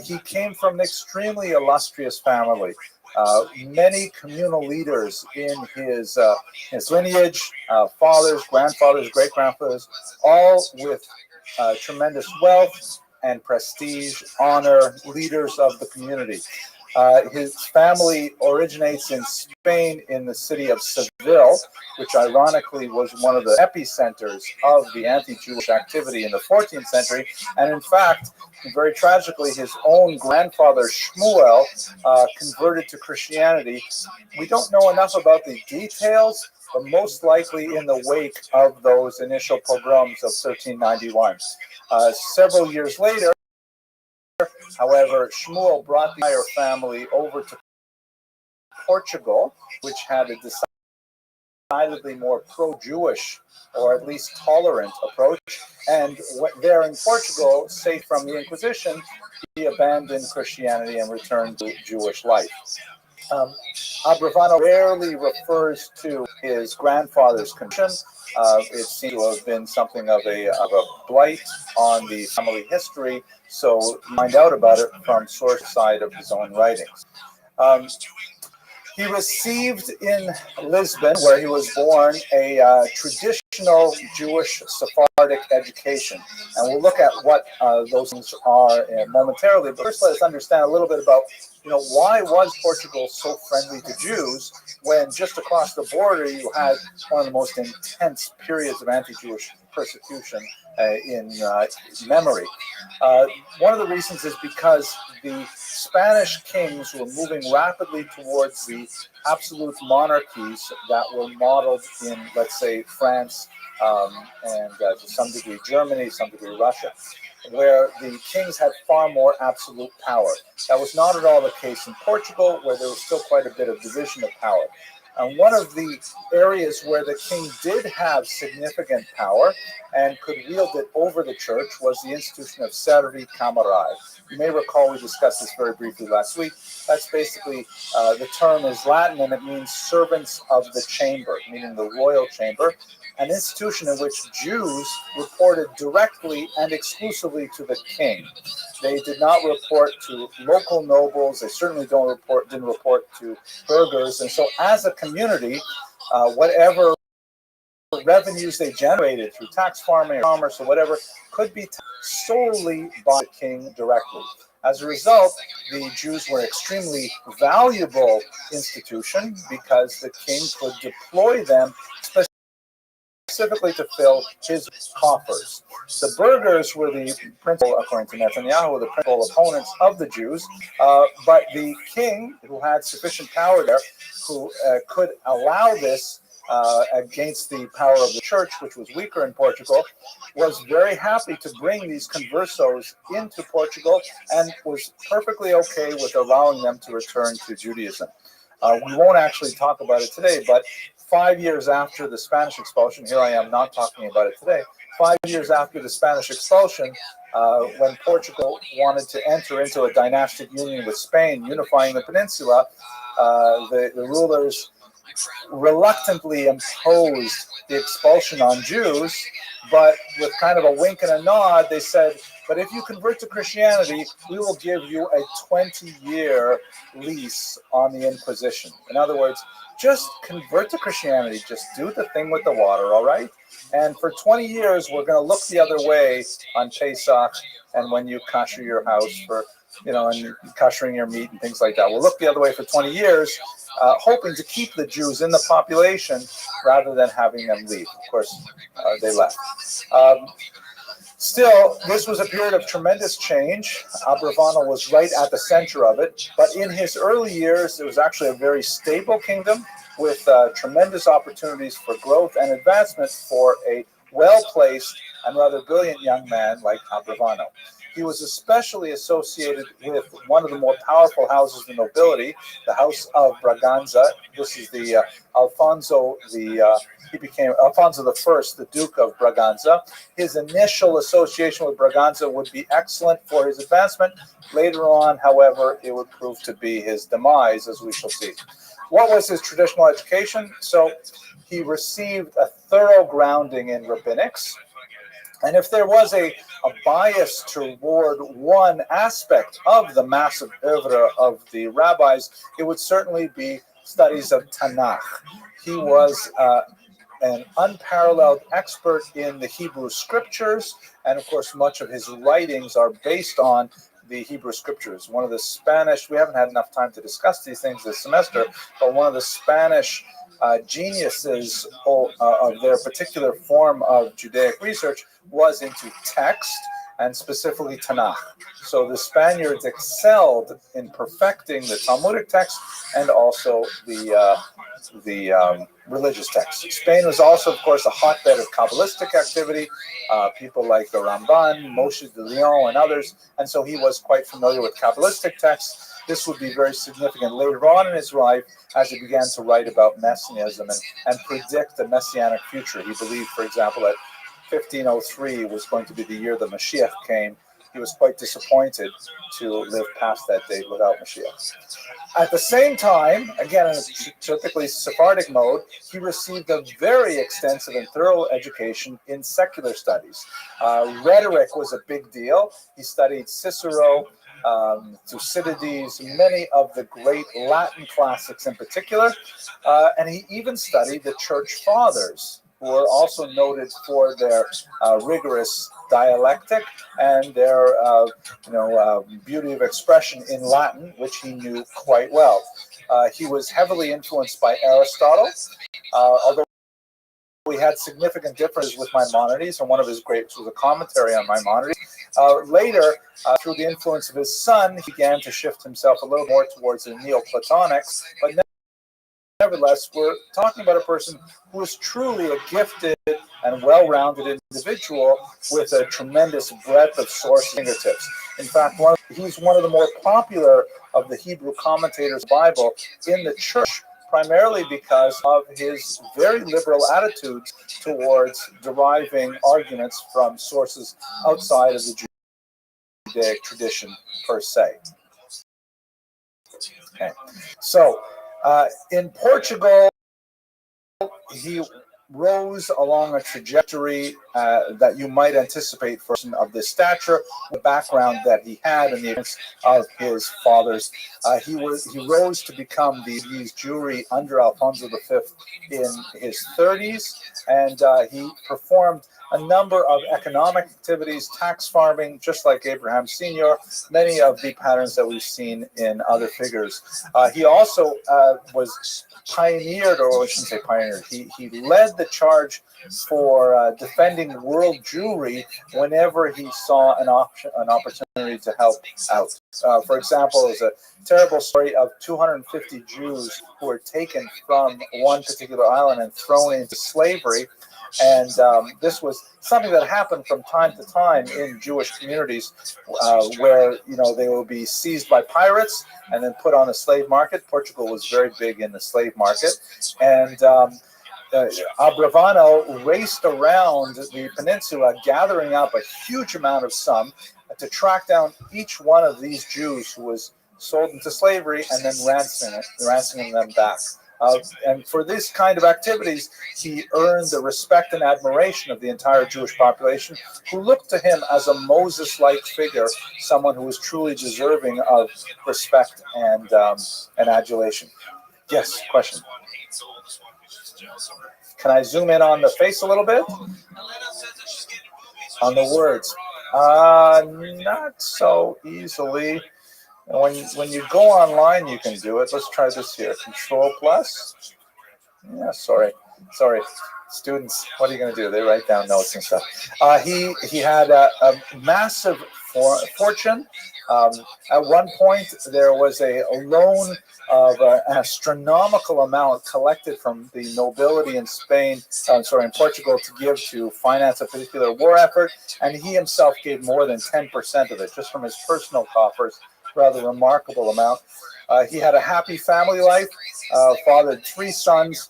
He came from an extremely illustrious family. Many communal leaders in his lineage, fathers, grandfathers, great-grandfathers, all with tremendous wealth and prestige, honor, leaders of the community. His family originates in Spain, in the city of Seville, which ironically was one of the epicenters of the anti-Jewish activity in the 14th century. And in fact, very tragically, his own grandfather Shmuel converted to Christianity. We don't know enough about the details, but most likely in the wake of those initial pogroms of 1391. Several years later, however, Shmuel brought the entire family over to Portugal, which had a decidedly more pro-Jewish, or at least tolerant approach. And there in Portugal, safe from the Inquisition, he abandoned Christianity and returned to Jewish life. Abrivano rarely refers to his grandfather's conversion. It seems to have been something of a blight on the family history, so find out about it from source side of his own writings. He received in Lisbon, where he was born, a traditional Jewish Sephardic education. And we'll look at what those things are momentarily. But first, let us understand a little bit about, why was Portugal so friendly to Jews when just across the border you had one of the most intense periods of anti-Jewish persecution in memory. One of the reasons is because the Spanish kings were moving rapidly towards the absolute monarchies that were modeled in, let's say, France and to some degree Germany, some degree Russia, where the kings had far more absolute power. That was not at all the case in Portugal, where there was still quite a bit of division of power. And one of the areas where the king did have significant power and could wield it over the church was the institution of servi camarae. You may recall we discussed this very briefly last week. That's basically, the term is Latin and it means servants of the chamber, meaning the royal chamber, an institution in which Jews reported directly and exclusively to the king. They did not report to local nobles. They certainly didn't report to burghers. And so as a community, whatever revenues they generated through tax farming or commerce or whatever could be solely by the king directly. As a result, the Jews were an extremely valuable institution because the king could deploy them specifically to fill his coffers. The burghers were the principal, according to Netanyahu, were the principal opponents of the Jews, but the king, who had sufficient power there, who could allow this against the power of the church, which was weaker in Portugal, was very happy to bring these conversos into Portugal and was perfectly okay with allowing them to return to Judaism. We won't actually talk about it today, but 5 years after the Spanish expulsion, here I am not talking about it today, 5 years after the Spanish expulsion, when Portugal wanted to enter into a dynastic union with Spain, unifying the peninsula, the rulers reluctantly imposed the expulsion on Jews, but with kind of a wink and a nod, they said, but if you convert to Christianity, we will give you a 20-year lease on the Inquisition. In other words, just convert to Christianity, just do the thing with the water, all right? And for 20 years, we're going to look the other way on Pesach and when you kasher your house for, and koshering your meat and things like that. We'll look the other way for 20 years, hoping to keep the Jews in the population rather than having them leave. Of course, they left. Still, this was a period of tremendous change. Abravanel was right at the center of it, but in his early years, it was actually a very stable kingdom with tremendous opportunities for growth and advancement for a well-placed and rather brilliant young man like Abravanel. He was especially associated with one of the more powerful houses of the nobility, the House of Braganza. This is the he became Alfonso I, the Duke of Braganza. His initial association with Braganza would be excellent for his advancement. Later on, however, it would prove to be his demise, as we shall see. What was his traditional education? So he received a thorough grounding in rabbinics. And if there was a bias toward one aspect of the massive oeuvre of the rabbis, it would certainly be studies of Tanakh. He was an unparalleled expert in the Hebrew scriptures, and of course much of his writings are based on the Hebrew scriptures. One of the Spanish, we haven't had enough time to discuss these things this semester, but one of the Spanish geniuses of their particular form of Judaic research was into text, and specifically Tanakh. So the Spaniards excelled in perfecting the Talmudic text and also the religious text. Spain was also, of course, a hotbed of Kabbalistic activity, people like the Ramban, Moshe de Leon, and others, and so he was quite familiar with Kabbalistic texts. This would be very significant later on in his life as he began to write about Messianism and predict a messianic future. He believed, for example, that 1503 was going to be the year the Mashiach came. He was quite disappointed to live past that date without Mashiach. At the same time, again in a typically Sephardic mode, he received a very extensive and thorough education in secular studies. Rhetoric was a big deal. He studied Cicero, Thucydides, many of the great Latin classics in particular, and he even studied the Church Fathers, who were also noted for their rigorous dialectic and their beauty of expression in Latin, which he knew quite well. He was heavily influenced by Aristotle, although we had significant differences with Maimonides, and one of his greats was a commentary on Maimonides. Later, through the influence of his son, he began to shift himself a little more towards the Neoplatonics, but nevertheless, we're talking about a person who is truly a gifted and well-rounded individual with a tremendous breadth of source fingertips. In fact, he's one of the more popular of the Hebrew commentators of the Bible in the church, primarily because of his very liberal attitudes towards deriving arguments from sources outside of the Judaic tradition per se. Okay. So, in Portugal, he rose along a trajectory that you might anticipate for a person of this stature, the background that he had and the influence of his fathers. He rose to become the Jewry under Alfonso V in his 30s, and he performed a number of economic activities, tax farming, just like Abraham Sr., many of the patterns that we've seen in other figures. He also was pioneered, or I shouldn't say pioneered, he led the charge for defending world Jewry whenever he saw an opportunity to help out. For example, there's a terrible story of 250 Jews who were taken from one particular island and thrown into slavery. And this was something that happened from time to time in Jewish communities where, they will be seized by pirates and then put on the slave market. Portugal was very big in the slave market. And Abravanel raced around the peninsula, gathering up a huge amount of sum to track down each one of these Jews who was sold into slavery and then ransoming them back. And for this kind of activities, he earned the respect and admiration of the entire Jewish population, who looked to him as a Moses-like figure, someone who was truly deserving of respect and adulation. Yes, question. Can I zoom in on the face a little bit? On the words? Not so easily. When you go online, you can do it. Let's try this here. Control plus. Yeah, sorry. Students, what are you going to do? They write down notes and stuff. He had a massive fortune. At one point, there was a loan of an astronomical amount collected from the nobility in Spain, in Portugal, to give to finance a particular war effort, and he himself gave more than 10% of it just from his personal coffers. Rather remarkable amount. He had a happy family life, fathered 3 sons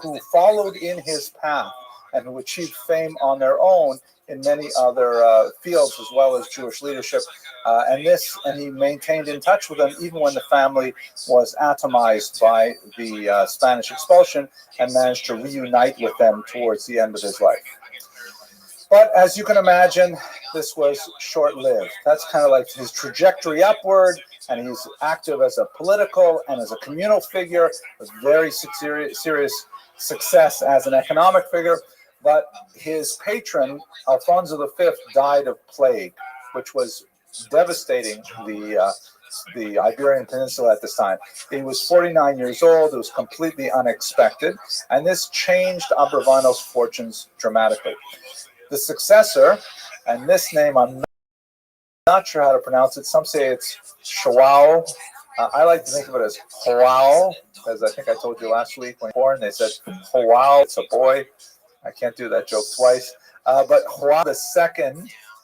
who followed in his path and who achieved fame on their own in many other fields, as well as Jewish leadership. And he maintained in touch with them even when the family was atomized by the Spanish expulsion, and managed to reunite with them towards the end of his life. But as you can imagine, this was short-lived. That's kind of like his trajectory upward, and he's active as a political and as a communal figure, with very serious success as an economic figure. But his patron, Alfonso V, died of plague, which was devastating the Iberian Peninsula at this time. He was 49 years old. It was completely unexpected, and this changed Abrevano's fortunes dramatically. The successor, and this name I'm not sure how to pronounce it. Some say it's Joao. I like to think of it as Joao, because I think I told you last week when he was born, they said Joao, it's a boy. I can't do that joke twice. But Joao II,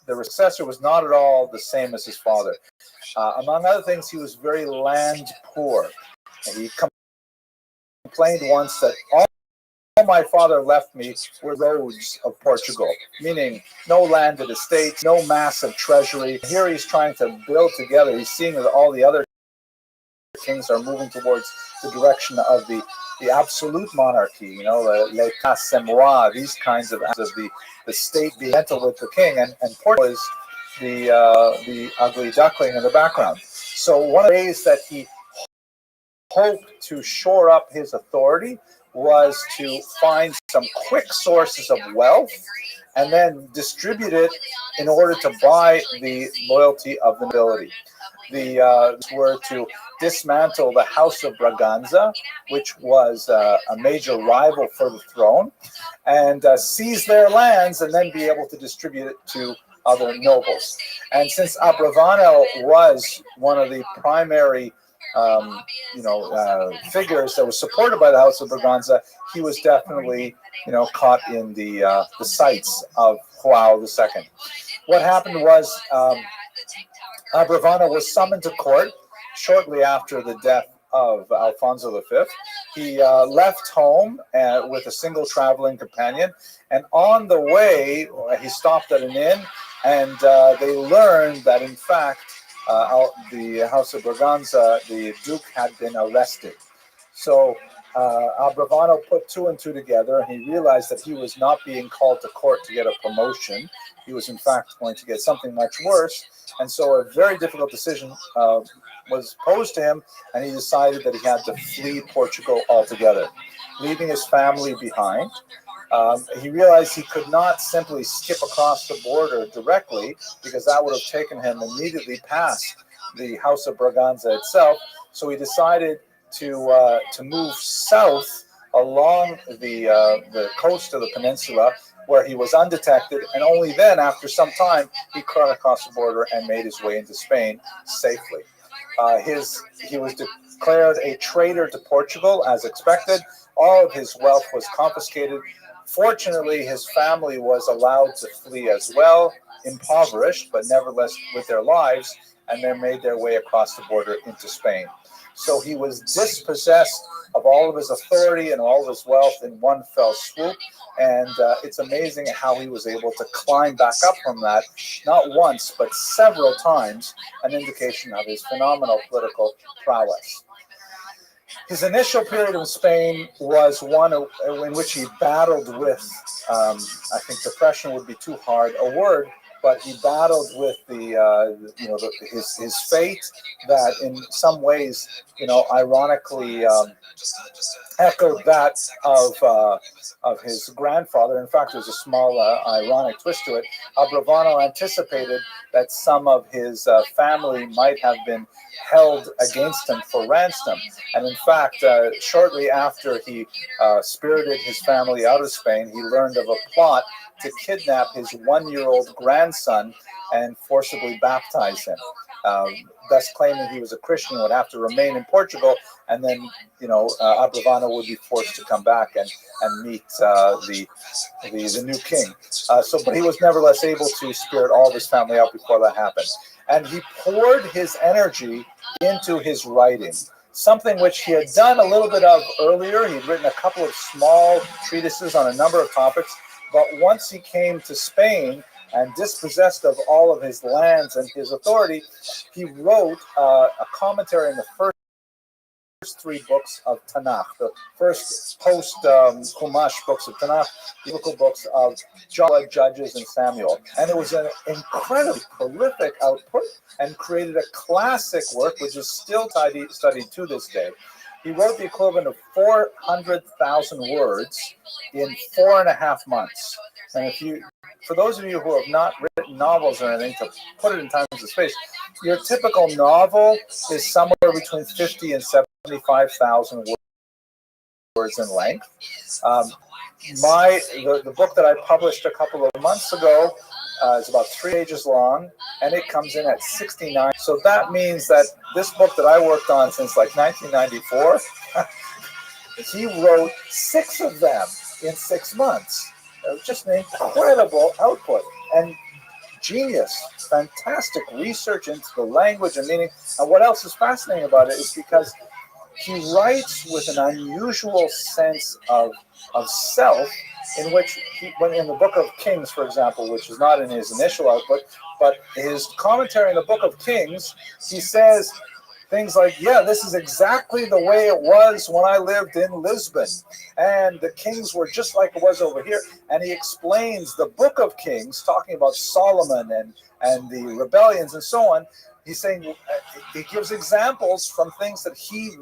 the successor, was not at all the same as his father. Among other things, he was very land poor. And he complained once that all my father left me were roads of Portugal, meaning no landed estates, no massive treasury. Here he's trying to build together. He's seeing that all the other kings are moving towards the direction of the absolute monarchy, l'état c'est moi, these kinds of the state being gentle with the king, and Portugal is the ugly duckling in the background. So one of the ways that he hoped to shore up his authority was to find some quick sources of wealth and then distribute it in order to buy the loyalty of the nobility. The were to dismantle the House of Braganza, which was a major rival for the throne, and seize their lands and then be able to distribute it to other nobles. And since Abrevano was one of the primary figures that was supported by the House of Braganza, he was definitely, caught in the sights of Joao II. What happened was Abrevano was summoned to court shortly after the death of Alfonso V. He left home with a single traveling companion, and on the way, he stopped at an inn, and they learned that, in fact, the House of Braganza, the Duke, had been arrested. So Abrevano put 2 and 2 together, and he realized that he was not being called to court to get a promotion. He was, in fact, going to get something much worse. And so a very difficult decision was posed to him, and he decided that he had to flee Portugal altogether, leaving his family behind. He realized he could not simply skip across the border directly, because that would have taken him immediately past the House of Braganza itself. So he decided to move south along the coast of the peninsula, where he was undetected, and only then, after some time, he crossed across the border and made his way into Spain safely. He was declared a traitor to Portugal, as expected. All of his wealth was confiscated. Fortunately, his family was allowed to flee as well, impoverished, but nevertheless with their lives, and they made their way across the border into Spain. So he was dispossessed of all of his authority and all of his wealth in one fell swoop, and it's amazing how he was able to climb back up from that, not once, but several times, an indication of his phenomenal political prowess. His initial period in Spain was one in which he battled with, I think depression would be too hard a word, but he battled with his fate that in some ways, ironically echoed that of his grandfather. In fact, there's a small ironic twist to it. Abravano anticipated that some of his family might have been held against him for ransom. And in fact, shortly after he spirited his family out of Spain, he learned of a plot to kidnap his 1-year-old grandson and forcibly baptize him. Thus claiming he was a Christian, would have to remain in Portugal, and then Abravano would be forced to come back and meet the new king. But he was nevertheless able to spirit all of his family out before that happened. And he poured his energy into his writing, something which he had done a little bit of earlier. He'd written a couple of small treatises on a number of topics, but once he came to Spain and dispossessed of all of his lands and his authority, he wrote a commentary in the first 3 books of Tanakh, the first post-Chumash books of Tanakh, biblical books of Joshua, Judges, and Samuel. And it was an incredibly prolific output and created a classic work, which is still studied to this day. He wrote the equivalent of 400,000 words in 4.5 months. And for those of you who have not written novels or anything, to put it in times of space, your typical novel is somewhere between 50 and 75,000 words in length. The book that I published a couple of months ago is about 3 pages long, and it comes in at 69. So that means that this book that I worked on since like 1994, he wrote 6 of them in 6 months. It was just an incredible output and genius, fantastic research into the language and meaning. And what else is fascinating about it is because he writes with an unusual sense of self, in which, when in the Book of Kings, for example, which is not in his initial output, but his commentary in the Book of Kings, he says things like, yeah, this is exactly the way it was when I lived in Lisbon. And the kings were just like it was over here. And he explains the Book of Kings, talking about Solomon and the rebellions and so on. He's saying, he gives examples from things that he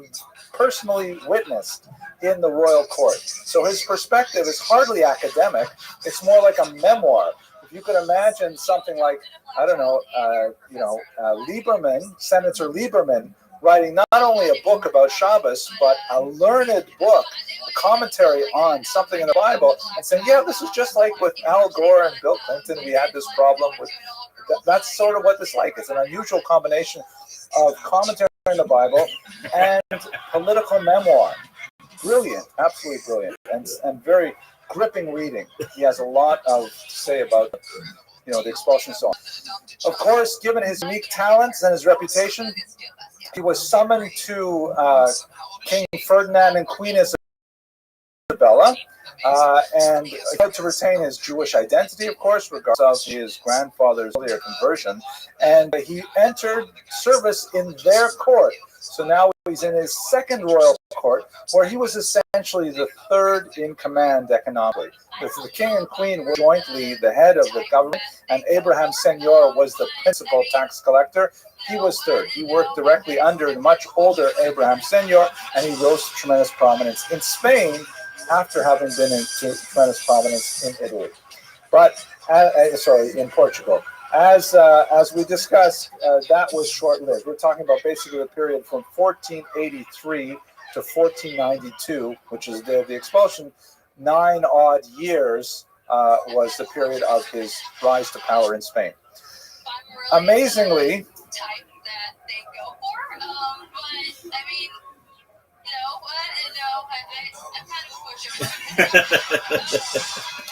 personally witnessed in the royal court. So his perspective is hardly academic. It's more like a memoir. If you could imagine something like, I don't know, Lieberman, Senator Lieberman, writing not only a book about Shabbos, but a learned book, a commentary on something in the Bible, and saying, yeah, this is just like with Al Gore and Bill Clinton, we had this problem with. That's sort of what this is like. It's an unusual combination of commentary in the Bible and political memoir. Brilliant, absolutely brilliant, and very gripping reading. He has a lot to say about the expulsion and so on. Of course, given his unique talents and his reputation, he was summoned to King Ferdinand and Queen Isabella, and he had to retain his Jewish identity, of course, regardless of his grandfather's earlier conversion, and he entered service in their court. So now he's in his second royal court, where he was essentially the third in command economically. The king and queen were jointly the head of the government, and Abraham Senior was the principal tax collector. He was third. He worked directly under the much older Abraham Senior, and he rose to tremendous prominence in Spain after having been into tremendous prominence in Italy. But, in Portugal. As we discussed, that was short-lived. We're talking about basically the period from 1483 to 1492, which is the expulsion. 9 odd years was the period of his rise to power in Spain. Amazingly,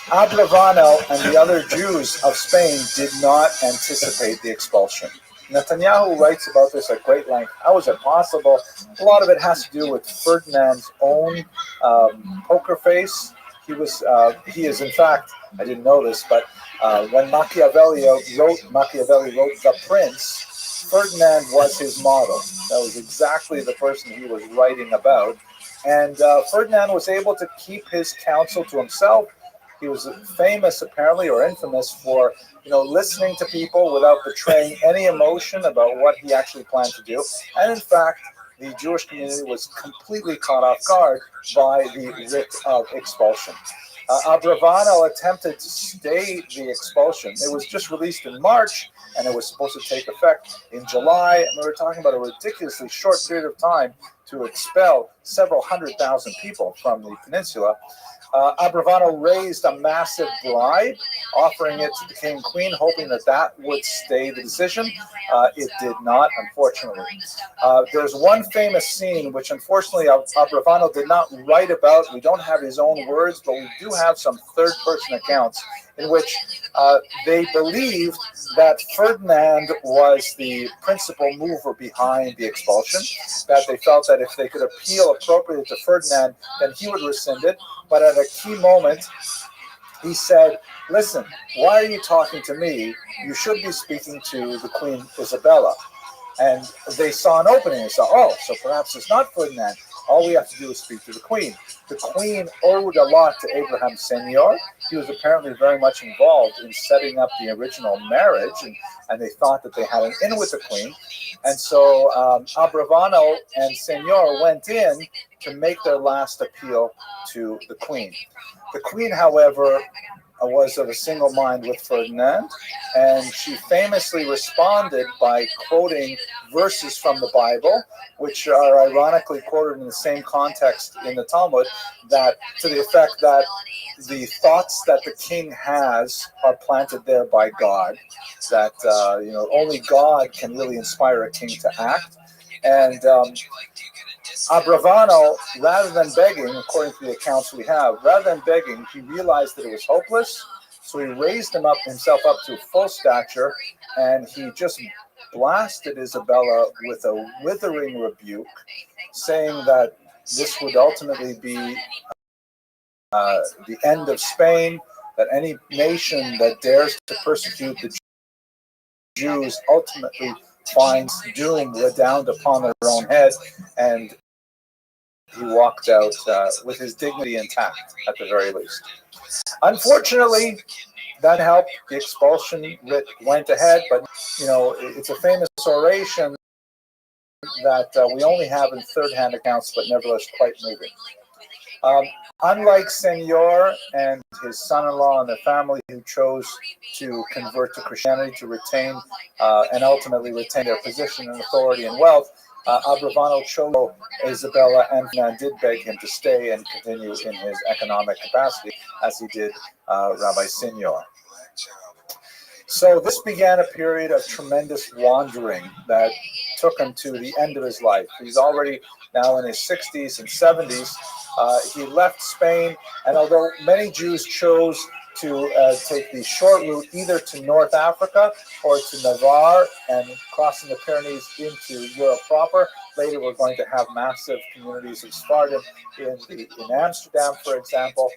Abravano and the other Jews of Spain did not anticipate the expulsion. Netanyahu writes about this at great length. How is it possible? A lot of it has to do with Ferdinand's own poker face. He is in fact, I didn't know this, but when Machiavelli wrote The Prince, Ferdinand was his model. That was exactly the person he was writing about. And Ferdinand was able to keep his counsel to himself, He was famous, apparently, or infamous for, listening to people without betraying any emotion about what he actually planned to do. And in fact, the Jewish community was completely caught off guard by the writ of expulsion. Abravanel attempted to stay the expulsion. It was just released in March, and it was supposed to take effect in July. And we were talking about a ridiculously short period of time to expel several 100,000 people from the peninsula. Abravanel raised a massive bribe, offering it to the king and queen, hoping that would stay the decision. It did not, unfortunately. There's one famous scene, which unfortunately Abravanel did not write about. We don't have his own words, but we do have some third-person accounts in which they believed that Ferdinand was the principal mover behind the expulsion, that they felt that if they could appeal appropriately to Ferdinand, then he would rescind it. But at a key moment, he said, listen, why are you talking to me? You should be speaking to the Queen Isabella. And they saw an opening. They saw, so perhaps it's not Ferdinand. All we have to do is speak to the Queen. The Queen owed a lot to Abraham Senior. He was apparently very much involved in setting up the original marriage, and they thought that they had an in with the Queen. And so Abravanel and Senior went in to make their last appeal to the Queen. The Queen, however, was of a single mind with Ferdinand, and she famously responded by quoting verses from the Bible, which are ironically quoted in the same context in the Talmud, that to the effect that the thoughts that the king has are planted there by God, that only God can really inspire a king to act. And Abravanel, rather than begging, according to the accounts we have, rather than begging, he realized that it was hopeless, so he raised himself up to full stature, and he just blasted Isabella with a withering rebuke, saying that this would ultimately be the end of Spain, that any nation that dares to persecute the Jews ultimately finds doom redound upon their own head, and he walked out with his dignity intact, at the very least. Unfortunately, that helped. The expulsion writ went ahead, but it's a famous oration that we only have in third-hand accounts, but nevertheless quite moving. Unlike Senior and his son-in-law and their family, who chose to convert to Christianity to retain and ultimately retain their position and authority and wealth, Abravanel chose Isabella, and Ferdinand did beg him to stay and continue in his economic capacity, as he did Rabbi Senior. So this began a period of tremendous wandering that took him to the end of his life. He's already now in his 60s and 70s. He left Spain, and although many Jews chose to take the short route either to North Africa or to Navarre and crossing the Pyrenees into Europe proper. Later, we're going to have massive communities of Sephardim in Amsterdam, for example.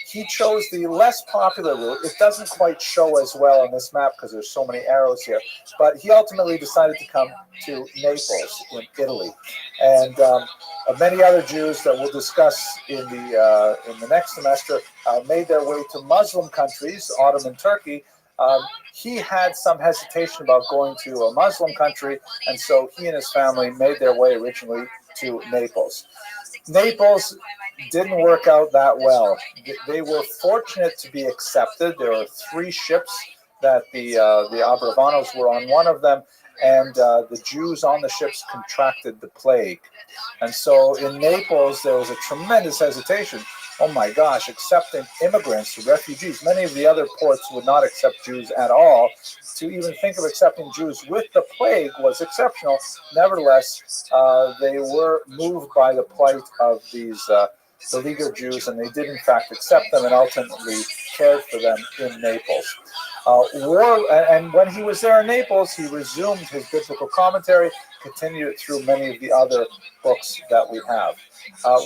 He chose the less popular route. It doesn't quite show as well on this map because there's so many arrows here, but he ultimately decided to come to Naples in Italy. And many other Jews that we'll discuss in the next semester made their way to Muslim countries, Ottoman Turkey. He had some hesitation about going to a Muslim country, and so he and his family made their way originally to Naples. Naples didn't work out that well. They were fortunate to be accepted. There were 3 ships that the Abravanels were on one of them, and the Jews on the ships contracted the plague. And so in Naples, there was a tremendous hesitation. Oh my gosh, accepting immigrants, refugees. Many of the other ports would not accept Jews at all. To even think of accepting Jews with the plague was exceptional. Nevertheless, they were moved by the plight of these beleaguered Jews, and they did in fact accept them and ultimately cared for them in Naples. And when he was there in Naples, he resumed his biblical commentary, continued it through many of the other books that we have.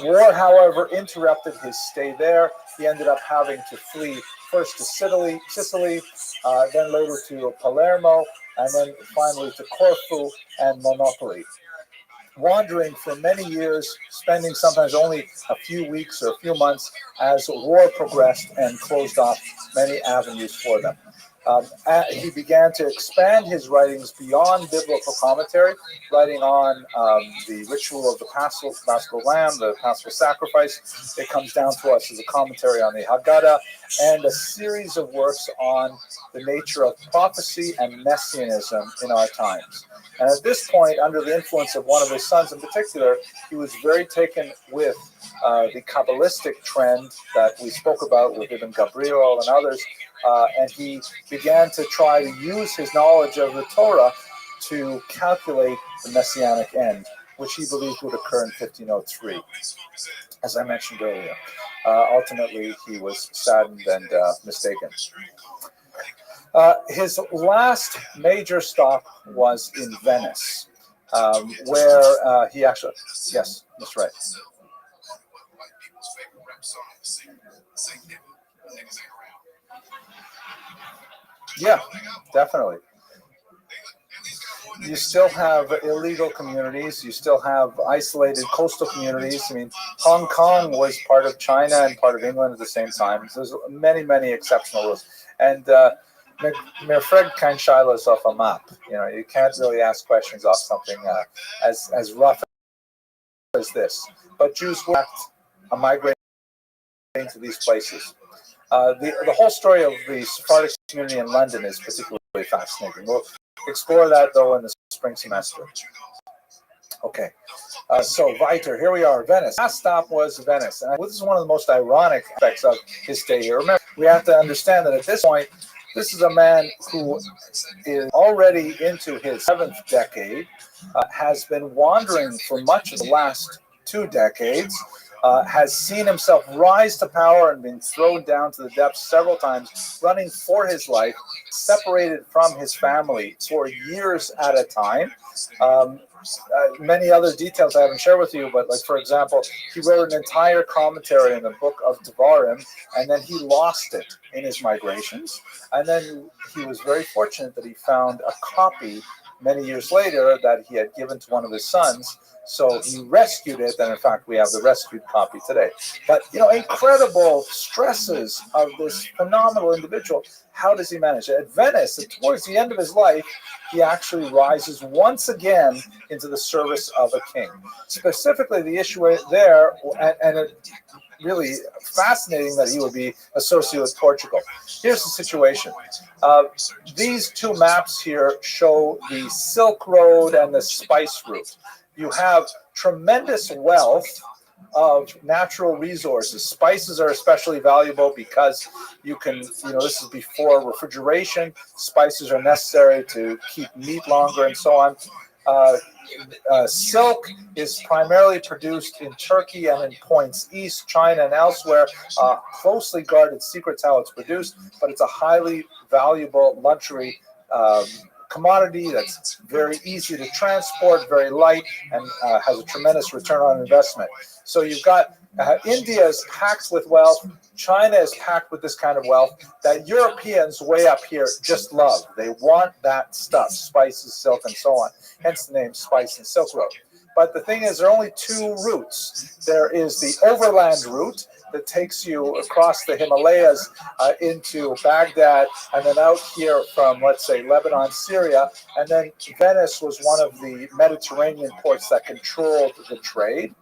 War, however, interrupted his stay there. He ended up having to flee first to Sicily, then later to Palermo, and then finally to Corfu and Monopoli. wandering for many years, spending sometimes only a few weeks or a few months as war progressed and closed off many avenues for them. He began to expand his writings beyond biblical commentary, writing on the ritual of the Paschal lamb, the Paschal sacrifice. It comes down to us as a commentary on the Haggadah, and a series of works on the nature of prophecy and messianism in our times. And at this point, under the influence of one of his sons in particular, he was very taken with the Kabbalistic trend that we spoke about with Ibn Gabriel and others, and he began to try to use his knowledge of the Torah to calculate the Messianic end, which he believed would occur in 1503, as I mentioned earlier. Ultimately, he was saddened and mistaken. His last major stop was in Venice, where he actually, yes, that's right. Yeah, definitely. You still have illegal communities. You still have isolated coastal communities. I mean, Hong Kong was part of China and part of England at the same time. So there's many, many exceptional rules. And mir fragt kein Shiloh's off a map. You know, you can't really ask questions off something as rough as this. But Jews were migrating to these places. The whole story of the Sephardic community in London is particularly fascinating. We'll explore that, though, in the spring semester. Okay, so weiter, here we are, Venice. Last stop was Venice, and this is one of the most ironic aspects of his stay here. Remember, we have to understand that at this point, this is a man who is already into his 7th decade, has been wandering for much of the last 2 decades, has seen himself rise to power and been thrown down to the depths several times, running for his life, separated from his family for years at a time. Many other details I haven't shared with you, but like, for example, he wrote an entire commentary in the book of Devarim, and then he lost it in his migrations. And then he was very fortunate that he found a copy many years later that he had given to one of his sons. So he rescued it, and in fact, we have the rescued copy today. But, you know, incredible stresses of this phenomenal individual. How does he manage it? At Venice, towards the end of his life, he actually rises once again into the service of a king. Specifically, the issue there, and it really fascinating that he would be associated with Portugal. Here's the situation. These 2 maps here show the Silk Road and the spice route. You have tremendous wealth of natural resources. Spices are especially valuable because you can, you know, this is before refrigeration. Spices are necessary to keep meat longer and so on. Silk is primarily produced in Turkey and in points east, China, and elsewhere. Closely guarded secrets how it's produced, but it's a highly valuable luxury commodity that's very easy to transport, very light, and has a tremendous return on investment. So you've got India is packed with wealth. China is packed with this kind of wealth that Europeans way up here just love. They want that stuff, spices, silk, and so on. Hence the name Spice and Silk Road. But the thing is, there are only 2 routes. There is the overland route that takes you across the Himalayas into Baghdad, and then out here from, let's say, Lebanon, Syria. And then Venice was one of the Mediterranean ports that controlled the trade.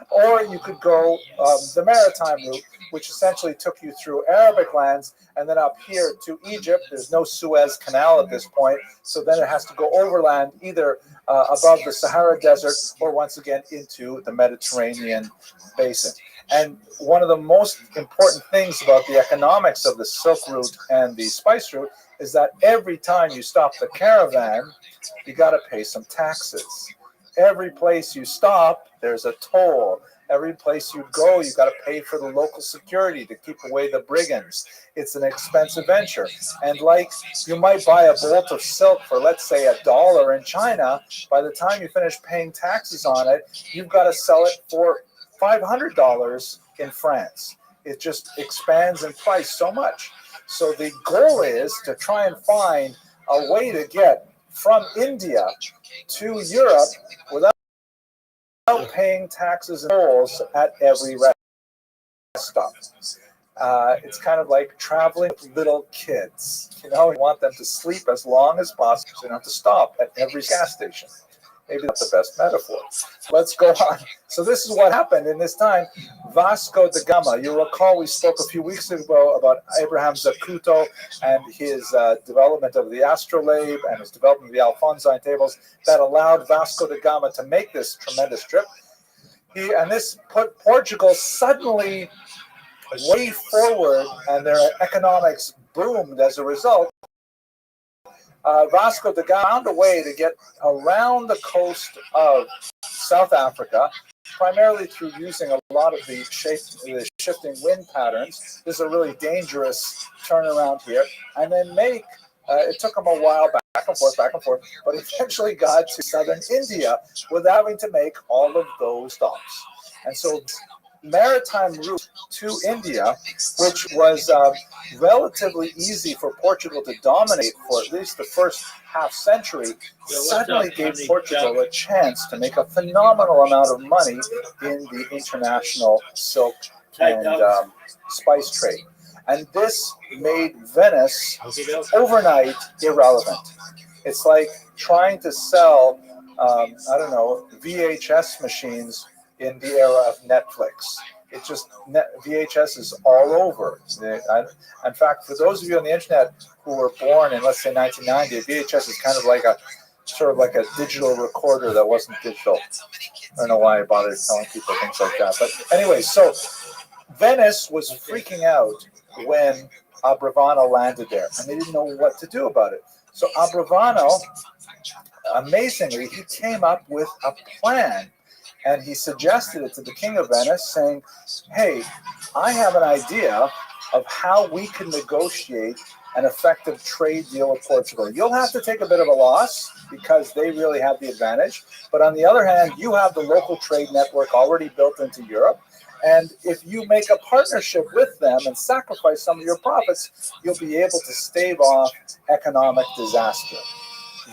Or you could go the maritime route, which essentially took you through Arabic lands and then up here to Egypt. There's no Suez Canal at this point, so then it has to go overland either above the Sahara Desert or once again into the Mediterranean basin. And one of the most important things about the economics of the Silk Route and the Spice Route is that every time you stop the caravan, you got to pay some taxes. Every place you stop, there's a toll. Every place you go, you got to pay for the local security to keep away the brigands. It's an expensive venture. And like you might buy a bolt of silk for, let's say, $1 in China, by the time you finish paying taxes on it, you've got to sell it for $500 in France. It just expands in price so much. So the goal is to try and find a way to get from India to Europe without paying taxes and tolls at every rest stop. It's kind of like traveling with little kids. You want them to sleep as long as possible, so you don't have to stop at every gas station. Maybe that's the best metaphor. Let's go on. So this is what happened in this time. Vasco da Gama. You'll recall we spoke a few weeks ago about Abraham Zacuto and his development of the astrolabe and his development of the Alphonsine tables that allowed Vasco da Gama to make this tremendous trip. And this put Portugal suddenly way forward, and their economics boomed as a result. Vasco da Gama found a way to get around the coast of South Africa, primarily through using a lot of the shifting wind patterns. This is a really dangerous turnaround here. And then it took him a while back and forth, but eventually got to southern India without having to make all of those stops. And so maritime route to India, which was relatively easy for Portugal to dominate for at least the first half century, suddenly gave Portugal a chance to make a phenomenal amount of money in the international silk and spice trade. And this made Venice overnight irrelevant. It's like trying to sell, VHS machines in the era of Netflix. It just, VHS is all over. In fact, for those of you on the internet who were born in, let's say, 1990, VHS is kind of like a digital recorder that wasn't digital. I don't know why I bothered telling people things like that. But anyway, so Venice was freaking out when Abrevano landed there, and they didn't know what to do about it. So Abrevano, amazingly, he came up with a plan. And he suggested it to the King of Venice, saying, hey, I have an idea of how we can negotiate an effective trade deal with Portugal. You'll have to take a bit of a loss because they really have the advantage. But on the other hand, you have the local trade network already built into Europe. And if you make a partnership with them and sacrifice some of your profits, you'll be able to stave off economic disaster.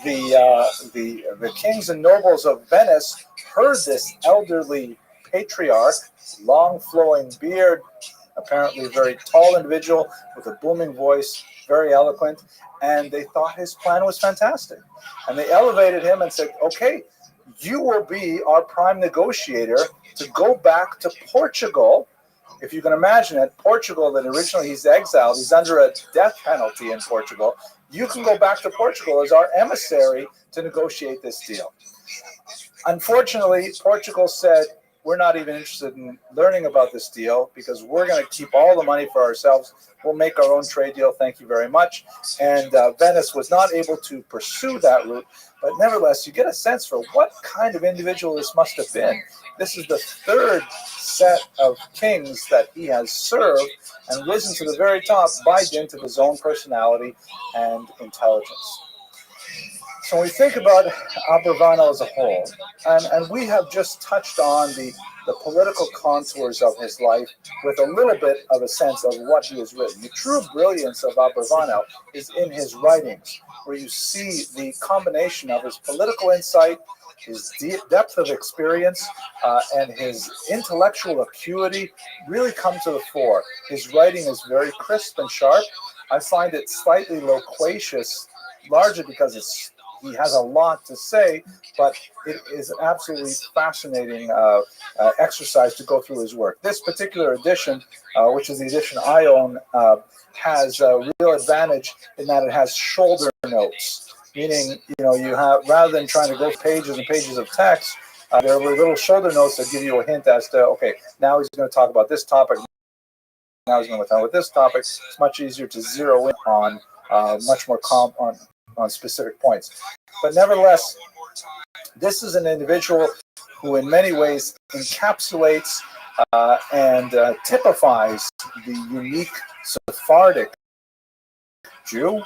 The kings and nobles of Venice heard this elderly patriarch, long flowing beard, apparently a very tall individual with a booming voice, very eloquent, and they thought his plan was fantastic. And they elevated him and said, okay, you will be our prime negotiator to go back to Portugal. If you can imagine it, Portugal, that originally he's exiled, he's under a death penalty in Portugal. You can go back to Portugal as our emissary to negotiate this deal. Unfortunately, Portugal said, we're not even interested in learning about this deal because we're going to keep all the money for ourselves. We'll make our own trade deal. Thank you very much. And Venice was not able to pursue that route. But nevertheless, you get a sense for what kind of individual this must have been. This is the third set of kings that he has served and risen to the very top by dint of his own personality and intelligence. So when we think about Abrevano as a whole, and we have just touched on the political contours of his life with a little bit of a sense of what he has written. The true brilliance of Abrevano is in his writings, where you see the combination of his political insight, his depth of experience, and his intellectual acuity really come to the fore. His writing is very crisp and sharp. I find it slightly loquacious, largely because he has a lot to say, but it is an absolutely fascinating exercise to go through his work. This particular edition, which is the edition I own, has a real advantage in that it has shoulder notes, meaning you have, rather than trying to go pages and pages of text, there are little shoulder notes that give you a hint as to, okay, now he's going to talk about this topic. Now he's going to talk about this topic. It's much easier to zero in on much more on specific points. But nevertheless, this is an individual who in many ways encapsulates and typifies the unique Sephardic Jew,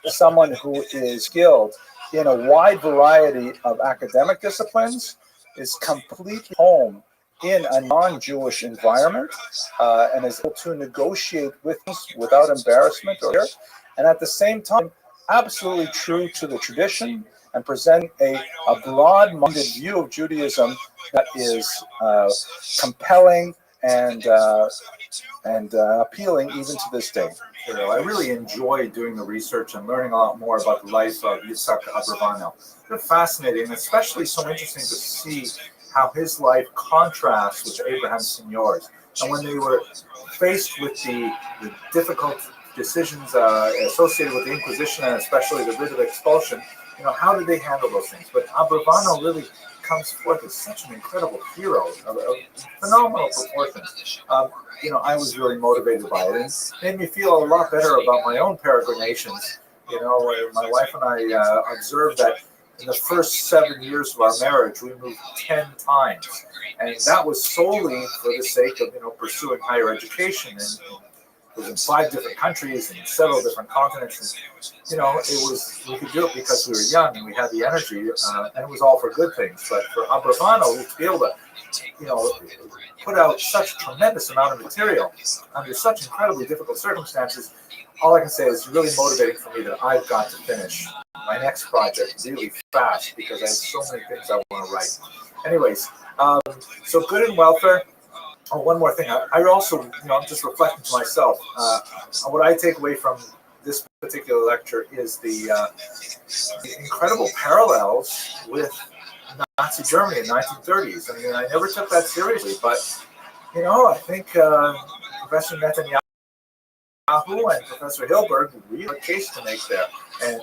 someone who is skilled in a wide variety of academic disciplines, is completely home in a non-Jewish environment, and is able to negotiate with us without embarrassment and at the same time absolutely true to the tradition and present a broad-minded view of Judaism that is compelling and appealing even to this day. I really enjoy doing the research and learning a lot more about the life of Yitzhak Abravanel. They're fascinating, and especially so interesting to see how his life contrasts with Abraham Senior's. And when they were faced with the difficult decisions associated with the Inquisition and especially the writ of expulsion, how did they handle those things? But Abravanel really comes forth as such an incredible hero of phenomenal proportions. I was really motivated by it, and it made me feel a lot better about my own peregrinations. My wife and I observed that in the first 7 years of our marriage, we moved 10 times, and that was solely for the sake of pursuing higher education. And it was in 5 different countries and several different continents. And, we could do it because we were young and we had the energy, and it was all for good things. But for Abravanel, to be able to, put out such a tremendous amount of material under such incredibly difficult circumstances, all I can say is really motivating for me that I've got to finish my next project really fast because I have so many things I want to write. Anyways, so good and welfare. Oh, one more thing. I also, I'm just reflecting to myself. What I take away from this particular lecture is the incredible parallels with Nazi Germany in the 1930s. I mean, I never took that seriously, but, I think Professor Netanyahu and Professor Hilberg really have a case to make there. And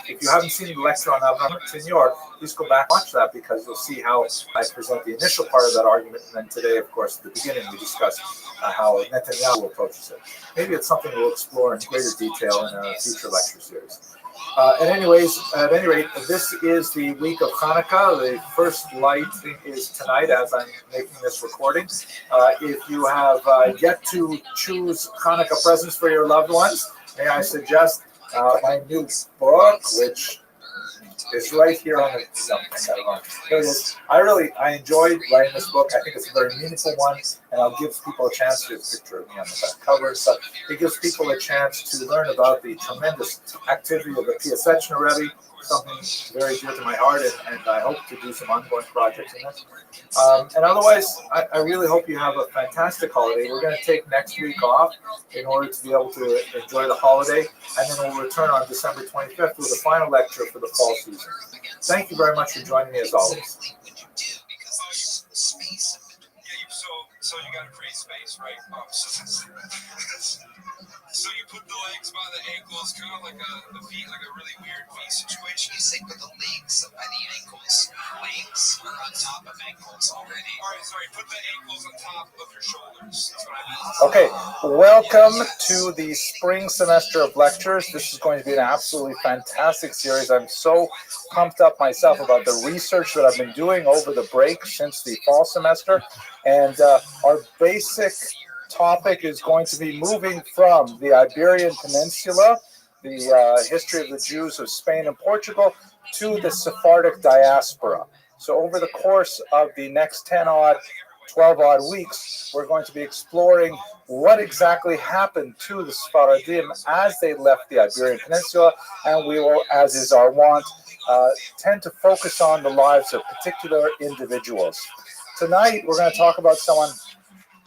if you haven't seen the lecture on Abraham Senior, please go back and watch that because you'll see how I present the initial part of that argument. And then today, of course, at the beginning, we discuss how Netanyahu approaches it. Maybe it's something we'll explore in greater detail in a future lecture series. At any rate, this is the week of Hanukkah. The first light is tonight as I'm making this recording. If you have yet to choose Hanukkah presents for your loved ones, may I suggest my new book, which is right here on the. There it is. I enjoyed writing this book. I think it's a very meaningful one, and I'll give people a chance to picture me on the back cover. So it gives people a chance to learn about the tremendous activity of the Piaseczna Rebbe, something very dear to my heart, and I hope to do some ongoing projects in this. And otherwise, I really hope you have a fantastic holiday. We're going to take next week off in order to be able to enjoy the holiday, and then we'll return on December 25th with the final lecture for the fall season. Thank you very much for joining me as always. So you got to create space, right? So you put the legs by the ankles, kind of like the feet, like a really weird V situation. You say put the legs by the ankles. Legs are on top of ankles already. All right, sorry. Put the ankles on top of your shoulders. That's what I meant. Okay, welcome to the spring semester of lectures. This is going to be an absolutely fantastic series. I'm so pumped up myself about the research that I've been doing over the break since the fall semester. And our basic topic is going to be moving from the Iberian Peninsula, the history of the Jews of Spain and Portugal, to the Sephardic diaspora. So over the course of the next 12-odd weeks, we're going to be exploring what exactly happened to the Sephardim as they left the Iberian Peninsula, and we will, as is our wont, tend to focus on the lives of particular individuals. Tonight, we're going to talk about someone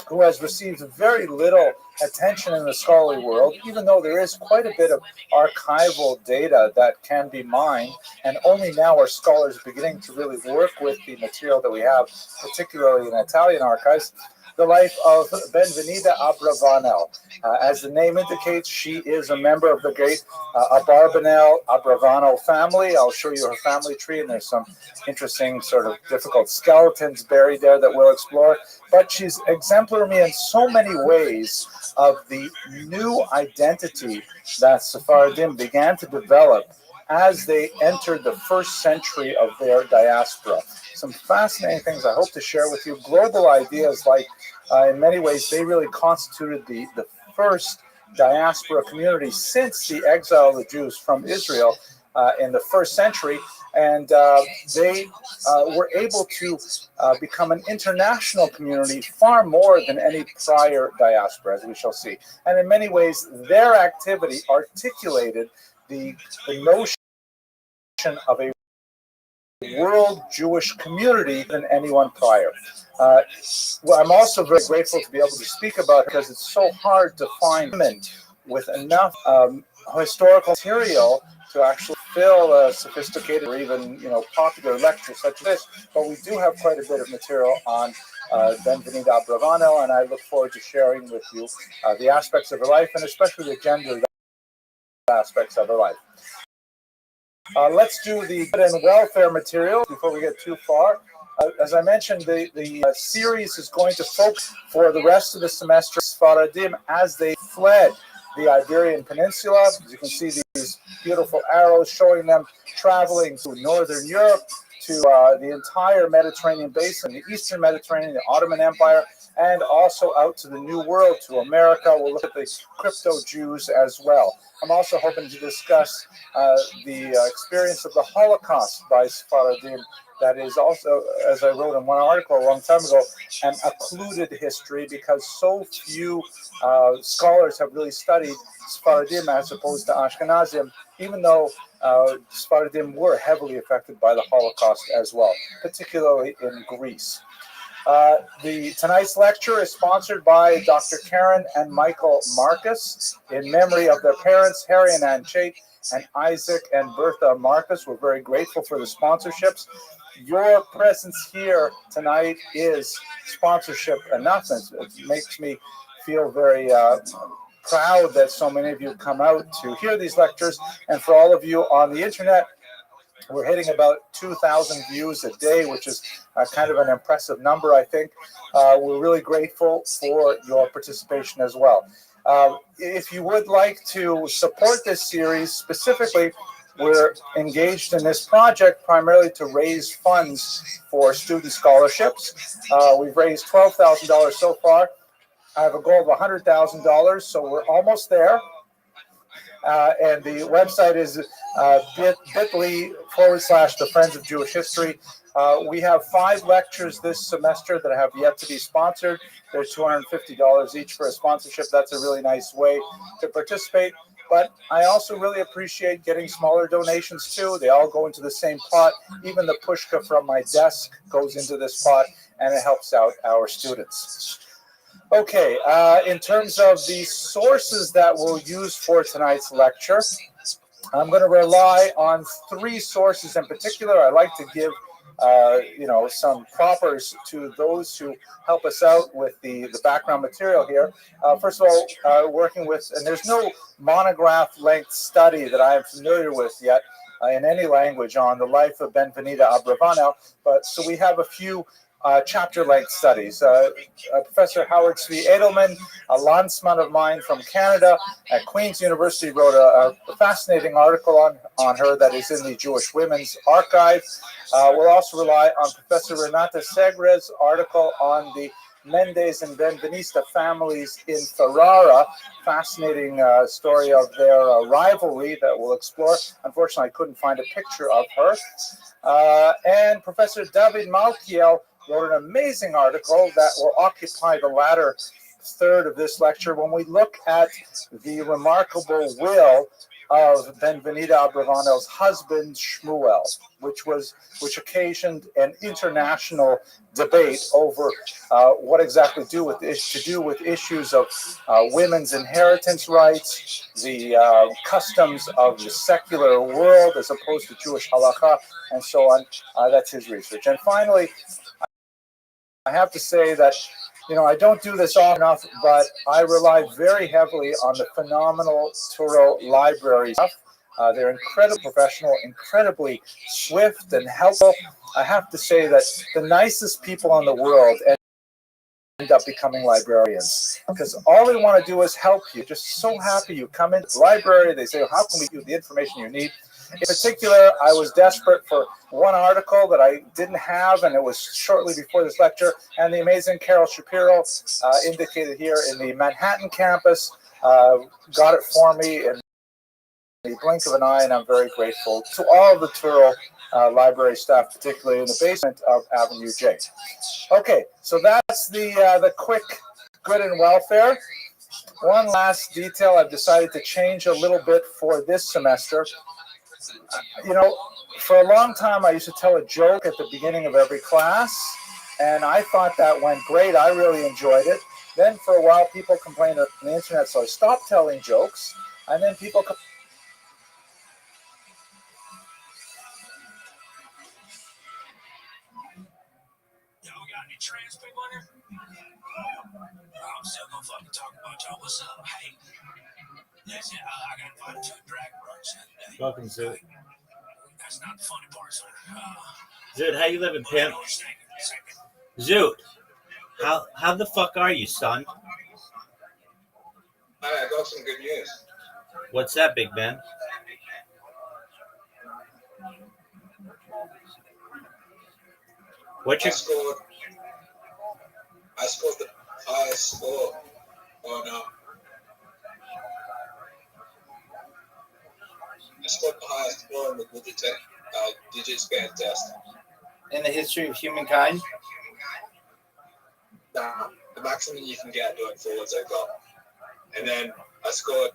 who has received very little attention in the scholarly world, even though there is quite a bit of archival data that can be mined, and only now are scholars beginning to really work with the material that we have, particularly in Italian archives. The life of Benvenida Abravanel. As the name indicates, she is a member of the great Abravanel family. I'll show you her family tree, and there's some interesting sort of difficult skeletons buried there that we'll explore. But she's exemplary in so many ways of the new identity that Sephardim began to develop as they entered the first century of their diaspora. Some fascinating things I hope to share with you. Global ideas like, in many ways, they really constituted the first diaspora community since the exile of the Jews from Israel in the first century. And they were able to become an international community far more than any prior diaspora, as we shall see. And in many ways, their activity articulated the notion of a world Jewish community than anyone prior. Well, I'm also very grateful to be able to speak about it because it's so hard to find women with enough historical material to actually fill a sophisticated or even popular lecture such as this. But we do have quite a bit of material on Benvenida Abravanel, and I look forward to sharing with you the aspects of her life, and especially the gender aspects of her life. Let's do the good and welfare material before we get too far. As I mentioned, the series is going to focus for the rest of the semester Sfaradim as they fled the Iberian Peninsula. As you can see these beautiful arrows showing them traveling to Northern Europe, to the entire Mediterranean basin, the Eastern Mediterranean, the Ottoman Empire, and also out to the New World, to America. We'll look at the crypto Jews as well. I'm also hoping to discuss the experience of the Holocaust by Sfaradim. That is also, as I wrote in one article a long time ago, an occluded history because so few scholars have really studied Sfaradim as opposed to Ashkenazim, even though Sfaradim were heavily affected by the Holocaust as well, particularly in Greece. Tonight's lecture is sponsored by Dr. Karen and Michael Marcus in memory of their parents, Harry and Ann Chait, and Isaac and Bertha Marcus. We're very grateful for the sponsorships. Your presence here tonight is sponsorship enough. It makes me feel very proud that so many of you come out to hear these lectures. And for all of you on the internet, we're hitting about 2,000 views a day, which is kind of an impressive number, I think. We're really grateful for your participation as well. If you would like to support this series specifically, we're engaged in this project primarily to raise funds for student scholarships. We've raised $12,000 so far. I have a goal of $100,000, so we're almost there. And the website is bit.ly/the Friends of Jewish History. We have 5 lectures this semester that have yet to be sponsored. They're $250 each for a sponsorship. That's a really nice way to participate. But I also really appreciate getting smaller donations too. They all go into the same pot. Even the pushka from my desk goes into this pot, and it helps out our students. Okay, in terms of the sources that we'll use for tonight's lecture, I'm going to rely on 3 sources in particular. I like to give some propers to those who help us out with the background material here. First of all, working with, and there's no monograph length study that I am familiar with yet in any language on the life of Benvenida Abravanel, but so we have a few chapter-length studies. Professor Howard Zvi Edelman, a landsman of mine from Canada at Queen's University, wrote a fascinating article on her that is in the Jewish Women's Archive. We'll also rely on Professor Renata Segre's article on the Mendes and Benvenista families in Ferrara. Fascinating story of their rivalry that we'll explore. Unfortunately, I couldn't find a picture of her. And Professor David Malkiel wrote an amazing article that will occupy the latter third of this lecture when we look at the remarkable will of Benvenida Abravanel's husband Shmuel, which occasioned an international debate over what exactly to do with issues of women's inheritance rights, the customs of the secular world as opposed to Jewish halakha, and so on. That's his research. And finally, I have to say that, I don't do this often enough, but I rely very heavily on the phenomenal Turo library stuff. They're incredibly professional, incredibly swift and helpful. I have to say that the nicest people in the world end up becoming librarians because all they want to do is help you. Just so happy you come into the library. They say, how can we give you the information you need? In particular, I was desperate for one article that I didn't have, and it was shortly before this lecture, and the amazing Carol Shapiro, indicated here in the Manhattan campus, got it for me in the blink of an eye, and I'm very grateful to all of the Turo library staff, particularly in the basement of Avenue J. Okay, so that's the quick good and welfare. One last detail I've decided to change a little bit for this semester. You know, for a long time, I used to tell a joke at the beginning of every class, and I thought that went great. I really enjoyed it. Then for a while, people complained on the internet, so I stopped telling jokes, and then people. Yo, we got any trans people in here? I'm still gonna fucking talk about y'all. What's up? Hey, listen, I got invited to a drag brunch today. Welcome, Zoot. That's not the funny part, sir. Zoot, how you living, pimp? Zoot, how the fuck are you, son? I got some good news. What's that, big man? What's your... I scored the highest score on I scored the highest score on the digit span test. In the history of humankind? Nah, the maximum you can get doing forwards I got. And then I scored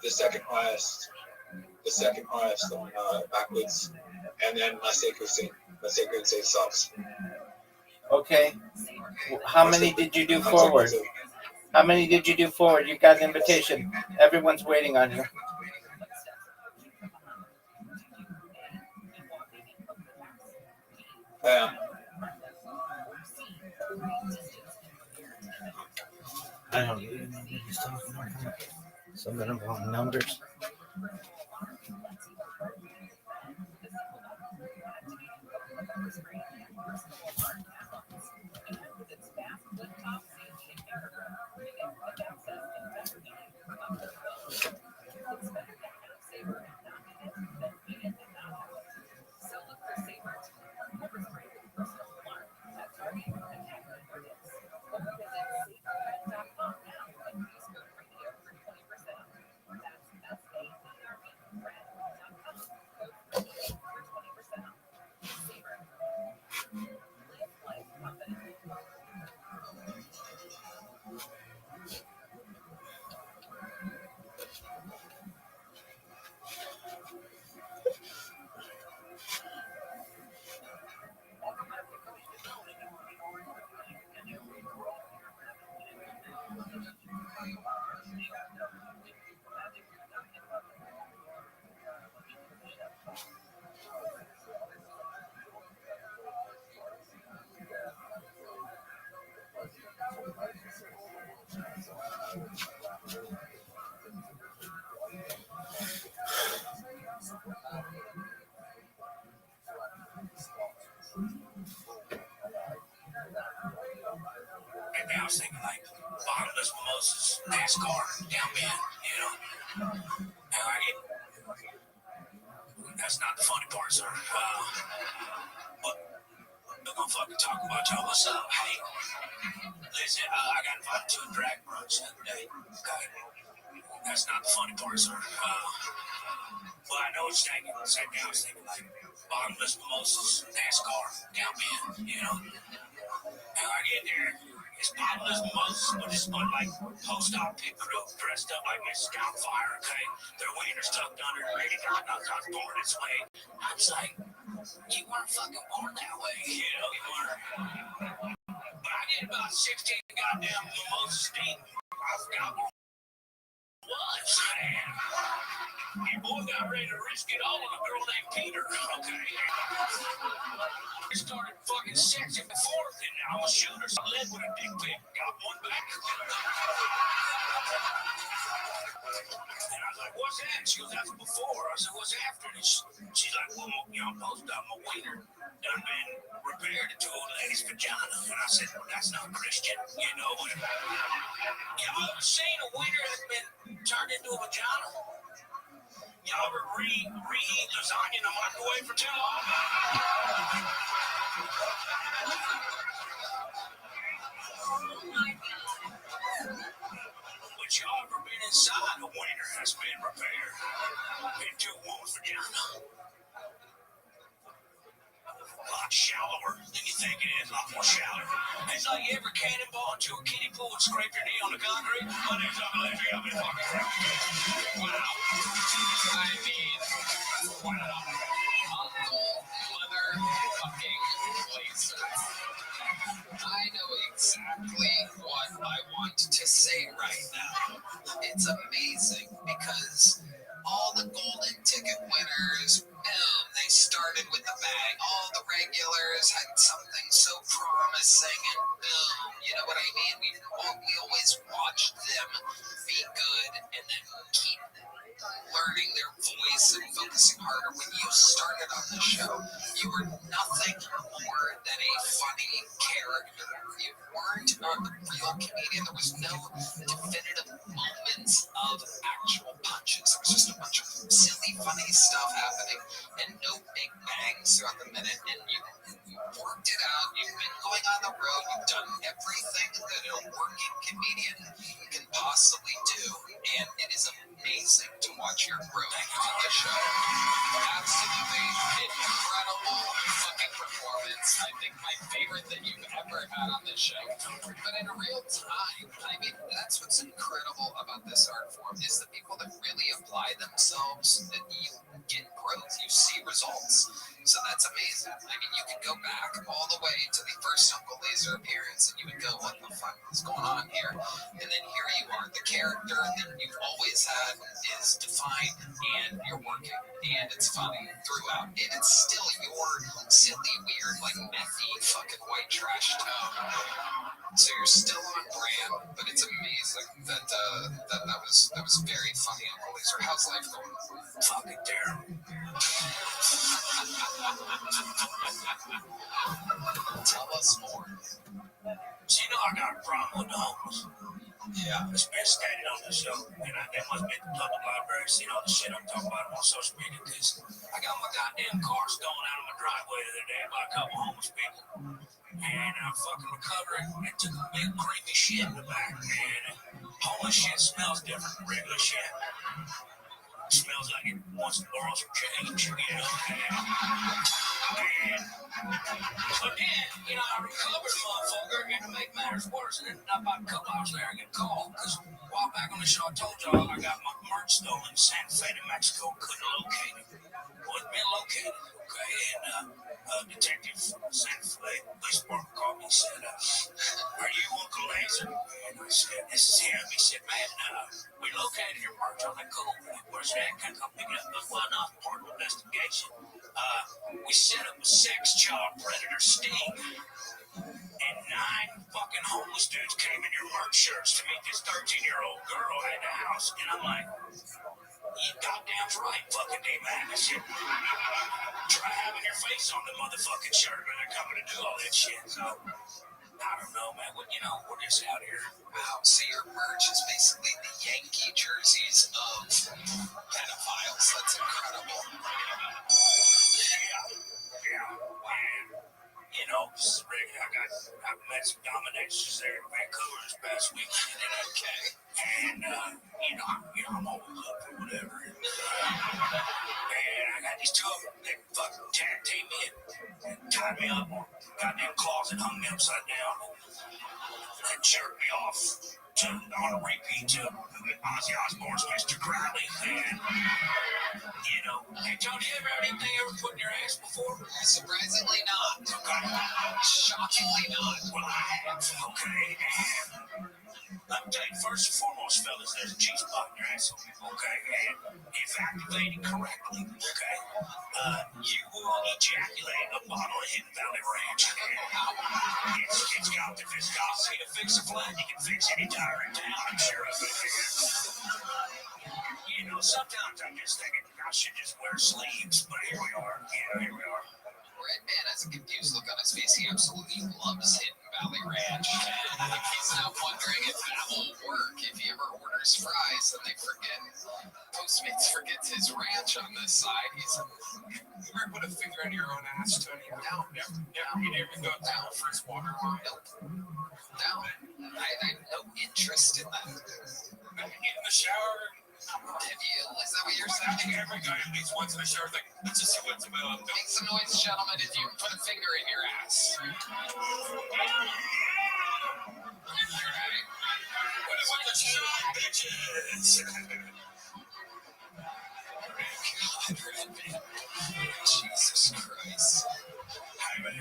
the second highest on backwards. And then my secrecy sucks. Okay. How many did you do forward? How many did you do forward? You got an invitation. Everyone's waiting on you. Yeah. I don't even know what he's talking about. Something about numbers. Maybe I was thinking like bottomless mimosas, NASCAR, down bend, you know. And I get, that's not the funny part, sir. But we're gonna fucking talk about y'all. What's up? Hey, listen, I got invited to a drag brunch the other day. Okay. That's not the funny part, sir. But I know what you're thinking. Same thing I was thinking like bottomless mimosas, NASCAR, down bend, you know. And I get there. It's bottomless mimosas, but it's but like post-op pit crew dressed up like Mrs. Doubtfire, okay? Their wieners tucked under, ready to I was born this way. I was like, you weren't fucking born that way, you know, you weren't. But I get about 16 goddamn mimosas deep. I forgot what it was, man. Your boy got ready to risk it all on a girl named Peter, okay? I started fucking sexing before, and I'm a shooter, so I led with a dick pic, got one back. And I was like, what's that? She goes, that's before. I said, what's after? And she's like, well, you know, most of my wiener done been repaired into a lady's vagina. And I said, well, that's not Christian, you know. Y'all ever seen a wiener that's been turned into a vagina? Y'all ever reheat lasagna in the microwave for too long? But y'all ever been inside a wiener that's been repaired into a woman's vagina? A lot shallower than you think it is, a lot more shallow. It's like you ever cannonball into a kiddie pool and scrape your knee on the concrete. My name's Uncle Andrew. I've been fucking around. Wow. I mean, wow. Uncle motherfucking Blazer. I know exactly what I want to say right now. It's amazing because all the golden ticket winners, boom, they started with the bag. All the regulars had something so promising, and boom, you know what I mean? We always watched them be good and then keep learning their voice and focusing harder. When you started on the show, you were nothing more than a funny character. You weren't a real comedian. There was no definitive moments of actual punches. There was just a bunch of silly, funny stuff happening and no big bangs throughout the minute. And you worked it out. You've been going on the road. You've done everything that a working comedian can possibly do. And it is amazing to watch your growth on the show. Absolutely incredible fucking performance. I think my favorite that you've ever had on this show. But in real time, I mean, that's what's incredible about this art form is the people that really apply themselves, that you get growth, you see results. So that's amazing. I mean, you could go back all the way to the first Uncle Laser appearance and you would go, what the fuck is going on here? And then here you are. The character that you've always had is defined and you're working. And it's funny throughout. And it's still your silly, weird, like methy fucking white trash tone. So you're still on brand, but it's amazing that that was very funny, Uncle Laser. How's life going? Fucking terrible. Tell us more. So you know I got a problem with the homeless. Yeah. It's been stated on the show, and that must be the public library. Seen all the shit I'm talking about on social media, because I got my goddamn car stolen out of my driveway the other day by a couple homeless people. And I'm fucking recovering and took a big creepy shit in the back, man. Homeless shit smells different than regular shit. It smells like it wants to borrow some change, you know? And but then, you know, I recovered the motherfucker, and to make matters worse, and then about a couple hours later, I get called, because a while back on the show, I told y'all I got my merch stolen in Santa Fe, New Mexico, couldn't locate it. Well, it's been located, okay, and Detective Santa Fe Police Department called me and said, are you Uncle Laser? And I said, this is him. He said, man, we located your merch. I'm like, cool. Where's that? Can I come pick it up? Well, not part of the investigation. We set up a sex child predator sting, and 9 fucking homeless dudes came in your merch shirts to meet this 13-year-old girl at the house, and I'm like, you goddamn right, fucking D-Man. I said, try having your face on the motherfucking shirt when they're coming to do all that shit. So, I don't know, man. We're just out here. Wow, so your merch is basically the Yankee jerseys of pedophiles. That's incredible. Yeah. And, you know, Rick, I met some dominatrixes there in Vancouver this past weekend. Okay. And, I'm always up for whatever. And I got these 2 of them that fucking tag team me and tied me up on goddamn closet, hung me upside down, and jerked me off on a repeat to Ozzy Osbourne's Mr. Crowley. And, hey, Tony, you ever had anything ever put in your ass before? Surprisingly not. Okay. Shockingly not. Well, I have. Okay. Let me tell you, first and foremost, fellas, there's a G-spot in your asshole, okay? And if activated correctly, okay, you will ejaculate a bottle of Hidden Valley Ranch. It's got the viscosity to fix a flat. You can fix any tire in town, I'm sure of it. Sometimes I'm just thinking I should just wear sleeves, but here we are. Here we are. Red Man has a confused look on his face. He absolutely loves Hidden Valley Ranch. He's now wondering if that will work if he ever orders fries and Postmates forgets his ranch on this side. You ever put a finger in your own ass, Tony? No. You never go down for his water line? Nope. No. I have no interest in that. In the shower? Is that what you're saying? Every guy at least once in a shower thing. Let's just see what's about. Make some noise, gentlemen, if you put a finger in your ass. What the shit, bitches? Jesus Christ.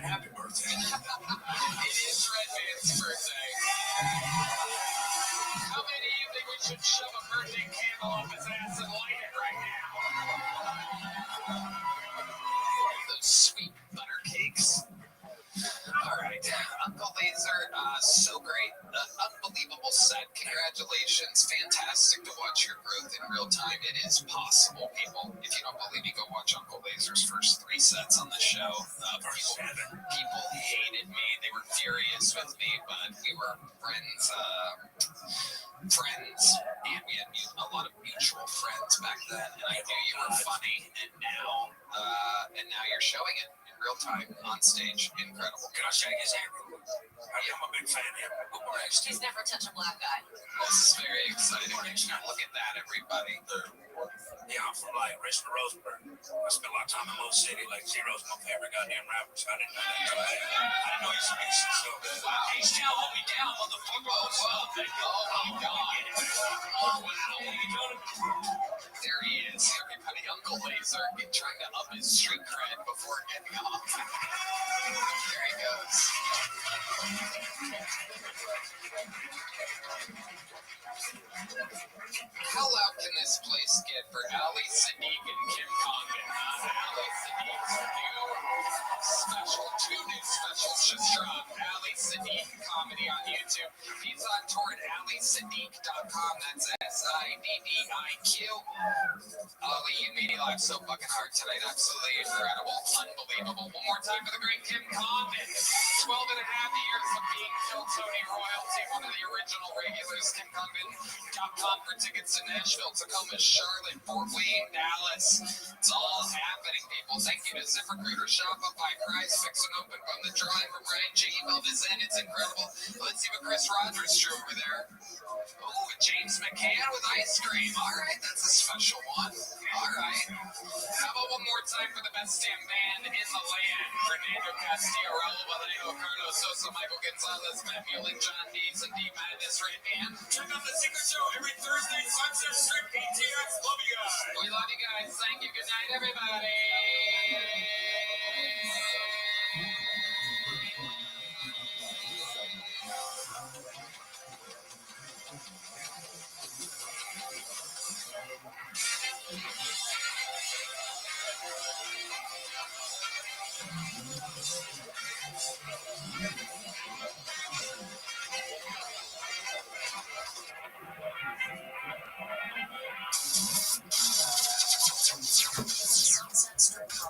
Happy birthday. It is Redman's birthday. How many of you think we should shove a birthday candle up his ass and light it right now? Those sweet butter cakes. All right, Uncle Laser, so great, unbelievable set. Congratulations, fantastic to watch your growth in real time. It is possible, people. If you don't believe me, go watch Uncle Laser's first 3 sets on the show. People hated me; they were furious with me, but we were friends. And we had a lot of mutual friends back then, and I knew you were funny. And now you're showing it in real time on stage. Incredible. Can I shake his hand? I'm a big fan of him. He's never touched a black guy. This is very exciting. Look at that, everybody. Yeah, I'm from like Restream. I spent a lot of time in Mo City. Like Zero's my favorite goddamn rapper. So I didn't know that. I didn't know he's so good. Wow, he's still hold me down, motherfucker. Oh my God. Oh wow. There he is. Everybody, Uncle Laser, trying to up his street cred before getting off. There he goes. How loud can this place get for Ali Sadiq and Kim Condon? Ali Sadiq's two new specials just dropped. Ali Sadiq comedy on YouTube. He's on tour at alisadiq.com. That's SIDDIQ. Ali, you made me laugh so fucking hard tonight. Absolutely incredible. Unbelievable. One more time for the great Kim Condon. 12 and a half years of being Kill Tony royalty. One of the original regulars. KimCondon.com for tickets to Nashville, Tacoma, Charlotte, Fort Wayne, Dallas. It's all happening, people. Thank you to ZipRecruiter, Shopify, Prize, Fix and Open from the Drive from Brian G. This in. It's incredible. Let's see what Chris Rogers drew over there. Oh, James McCann with ice cream. All right, that's a special one. All right. How about one more time for the best damn band in the land? Fernando Castillo, Raul Vallejo, Carlos Sosa, Michael Gonzalez, Matt Mueller, John Dees, and D. Madness, Redman. Check out the Secret Show every Thursday, Sunset Strip, PTX. Love you guys. We love you guys. Thank you. Good night, everybody.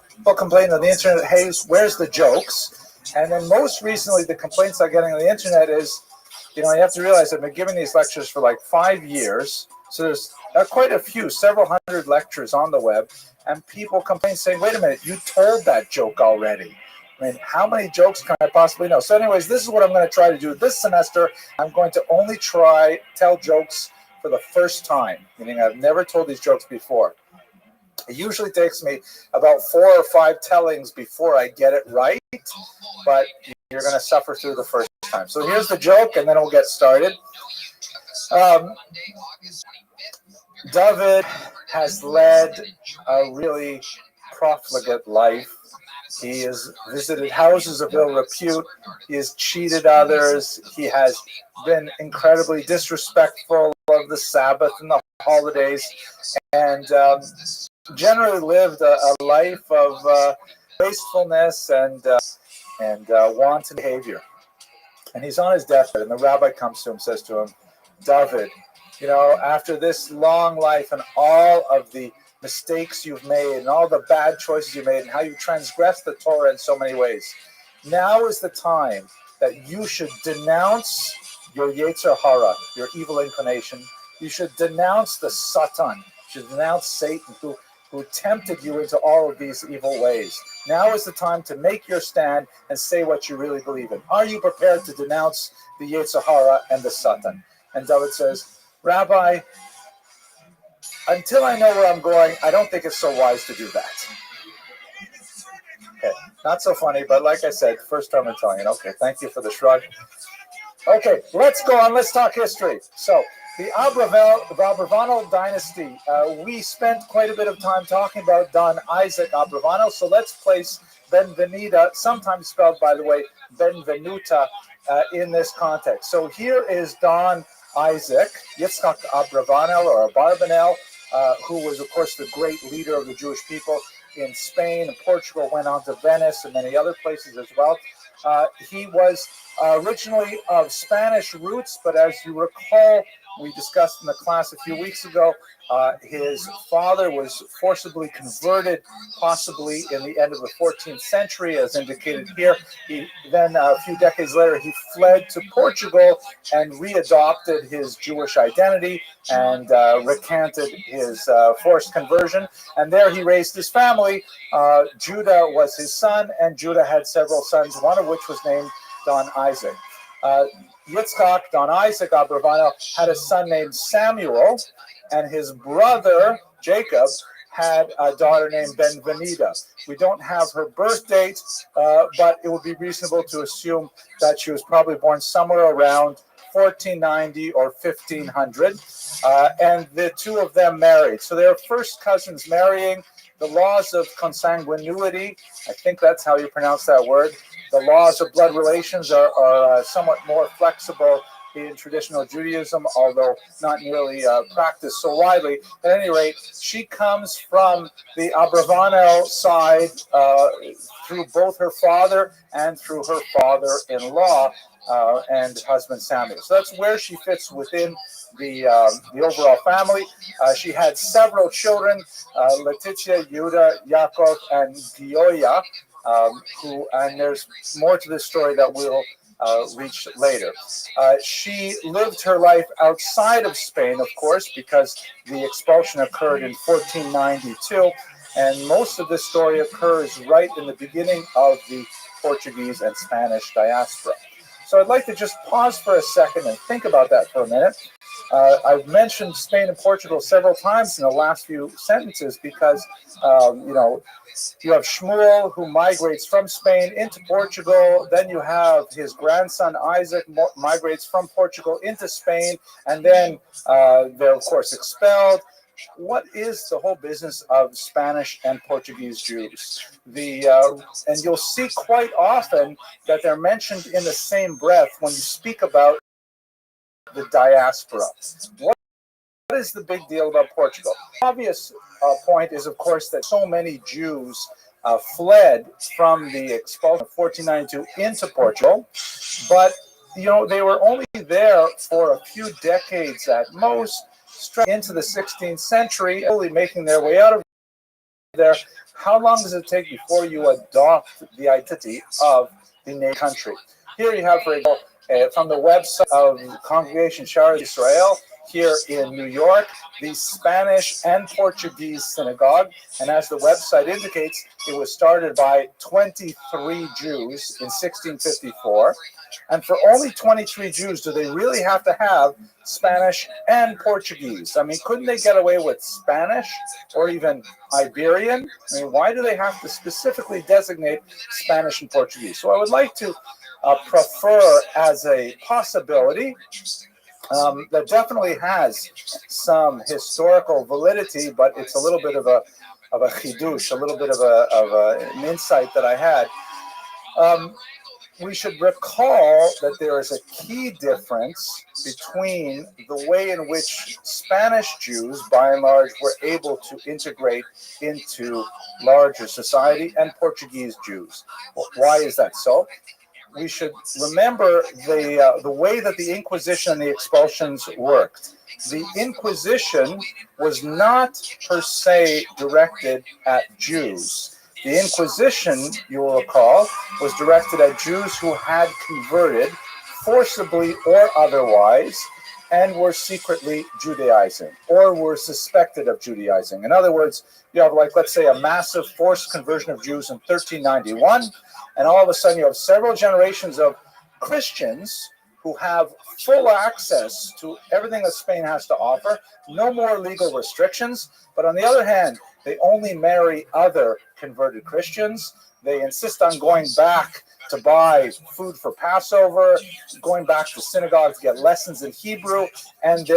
People complain on the internet, hey, where's the jokes? And then most recently, the complaints I'm getting on the internet is, you know, you have to realize I've been giving these lectures for like 5 years. So there's quite a few, several hundred lectures on the web. And people complain saying, wait a minute, you told that joke already. I mean, how many jokes can I possibly know? So anyways, this is what I'm going to try to do this semester. I'm going to only tell jokes for the first time, meaning I've never told these jokes before. It usually takes me about 4 or 5 tellings before I get it right, but you're going to suffer through the first time. So here's the joke, and then we'll get started. David has led a really profligate life. He has visited houses of ill repute. He has cheated others. He has been incredibly disrespectful of the Sabbath and the holidays, and generally lived a life of wastefulness and wanton behavior. And he's on his deathbed, and the rabbi comes to him and says to him, David, you know, after this long life and all of the mistakes you've made and all the bad choices you made and how you transgressed the Torah in so many ways, now is the time that you should denounce your Yetzer Hara, your evil inclination. You should denounce the Satan. You should denounce Satan who tempted you into all of these evil ways. Now is the time to make your stand and say what you really believe in. Are you prepared to denounce the Yetzer Hara and the Satan? And David says, Rabbi, until I know where I'm going, I don't think it's so wise to do that. Okay, not so funny, but like I said, first time Italian. Okay, thank you for the shrug. Okay, let's go on. Let's talk history. So, the Abravano dynasty. We spent quite a bit of time talking about Don Isaac Abravano. So let's place Benvenida, sometimes spelled, by the way, Benvenuta, in this context. So here is Don Isaac, Yitzhak Abravanel or Abarbanel, who was, of course, the great leader of the Jewish people in Spain and Portugal, went on to Venice and many other places as well. He was originally of Spanish roots, but as you recall, we discussed in the class a few weeks ago, his father was forcibly converted, possibly in the end of the 14th century, as indicated here. Then a few decades later, he fled to Portugal and readopted his Jewish identity and recanted his forced conversion. And there he raised his family. Judah was his son, and Judah had several sons, one of which was named Don Isaac. Yitzchak, Don Isaac Abravanel, had a son named Samuel, and his brother, Jacob, had a daughter named Benvenida. We don't have her birth date, but it would be reasonable to assume that she was probably born somewhere around 1490 or 1500, and the two of them married. So they were first cousins marrying. The laws of consanguinity, I think that's how you pronounce that word, the laws of blood relations are somewhat more flexible in traditional Judaism, although not nearly practiced so widely. At any rate, she comes from the Abravanel side through both her father and through her father-in-law and husband Samuel. So that's where she fits within the overall family. She had several children, Letitia, Yuda, Yaakov, and Gioia, and there's more to this story that we'll reach later. She lived her life outside of Spain, of course, because the expulsion occurred in 1492, and most of this story occurs right in the beginning of the Portuguese and Spanish diaspora. So I'd like to just pause for a second and think about that for a minute. I've mentioned Spain and Portugal several times in the last few sentences because, you have Shmuel, who migrates from Spain into Portugal. Then you have his grandson Isaac migrates from Portugal into Spain, and then they're of course expelled. What is the whole business of Spanish and Portuguese Jews? And you'll see quite often that they're mentioned in the same breath when you speak about the diaspora. What is the big deal about Portugal? The obvious point is, of course, that so many Jews fled from the expulsion of 1492 into Portugal, but they were only there for a few decades at most, straight into the 16th century, only making their way out of there. How long does it take before you adopt the identity of the country? Here you have, for example, from the website of Congregation Shara Israel here in New York, the Spanish and Portuguese synagogue. And as the website indicates, it was started by 23 Jews in 1654. And for only 23 Jews, do they really have to have Spanish and Portuguese? I mean, couldn't they get away with Spanish or even Iberian? I mean, why do they have to specifically designate Spanish and Portuguese? So I would like to prefer as a possibility that definitely has some historical validity, but it's a little bit of a chidush, a little bit of an insight that I had. We should recall that there is a key difference between the way in which Spanish Jews, by and large, were able to integrate into larger society and Portuguese Jews. Why is that so? We should remember the way that the Inquisition and the expulsions worked. The Inquisition was not per se directed at Jews. The Inquisition, you will recall, was directed at Jews who had converted, forcibly or otherwise, and were secretly Judaizing, or were suspected of Judaizing. In other words, you have, let's say, a massive forced conversion of Jews in 1391, and all of a sudden you have several generations of Christians who have full access to everything that Spain has to offer, no more legal restrictions. But on the other hand, they only marry other converted Christians. They insist on going back to buy food for Passover, going back to synagogue to get lessons in Hebrew, and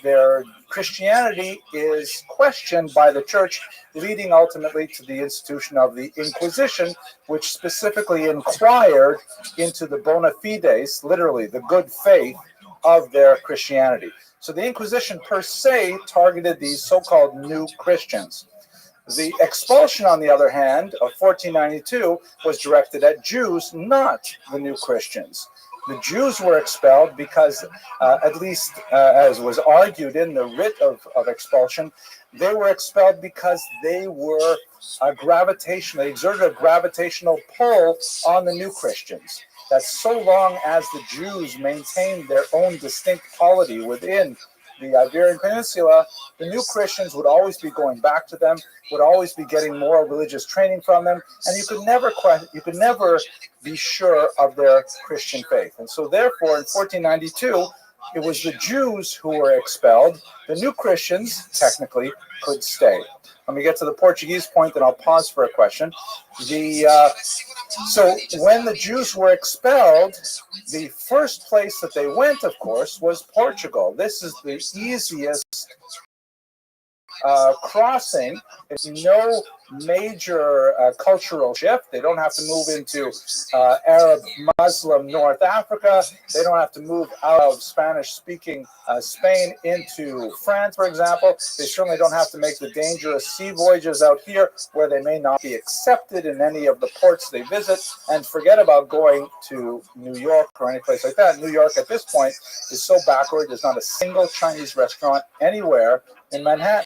their Christianity is questioned by the church, leading ultimately to the institution of the Inquisition, which specifically inquired into the bona fides, literally the good faith of their Christianity. So the Inquisition per se targeted these so-called new Christians. The expulsion, on the other hand, of 1492 was directed at Jews, not the new Christians. The Jews were expelled because, at least as was argued in the writ of expulsion, they were expelled because they were they exerted a gravitational pull on the new Christians. That so long as the Jews maintained their own distinct polity within the Iberian Peninsula, the new Christians would always be going back to them, would always be getting more religious training from them, and you could never be sure of their Christian faith. And so therefore, in 1492, it was the Jews who were expelled. The new Christians, technically, could stay. Let me get to the Portuguese point, then I'll pause for a question. So when the Jews were expelled, the first place that they went, of course, was Portugal. This is the easiest crossing. It's no major cultural shift. They don't have to move into Arab Muslim North Africa. They don't have to move out of Spanish-speaking Spain into France, for example. They certainly don't have to make the dangerous sea voyages out here where they may not be accepted in any of the ports they visit. And forget about going to New York or any place like that. New York at this point is so backward. There's not a single Chinese restaurant anywhere in Manhattan.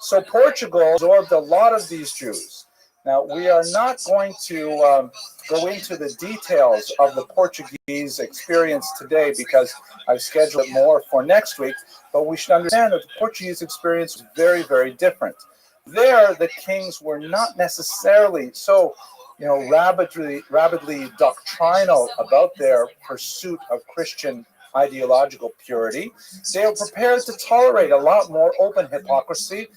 So Portugal absorbed a lot of these Jews. Now, we are not going to go into the details of the Portuguese experience today because I've scheduled it more for next week, but we should understand that the Portuguese experience was very, very different. There, the kings were not necessarily so rabidly doctrinal about their pursuit of Christian ideological purity. They were prepared to tolerate a lot more open hypocrisy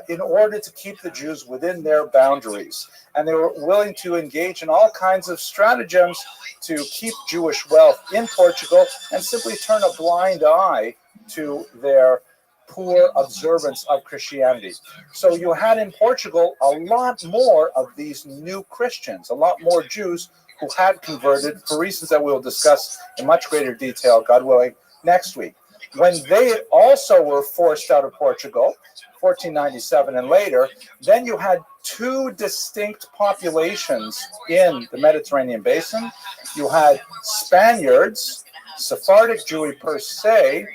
in order to keep the Jews within their boundaries. And they were willing to engage in all kinds of stratagems to keep Jewish wealth in Portugal and simply turn a blind eye to their poor observance of Christianity. So you had in Portugal a lot more of these new Christians, a lot more Jews who had converted for reasons that we'll discuss in much greater detail, God willing, next week. When they also were forced out of Portugal, 1497 and later, then you had two distinct populations in the Mediterranean basin. You had Spaniards, Sephardic Jewry per se,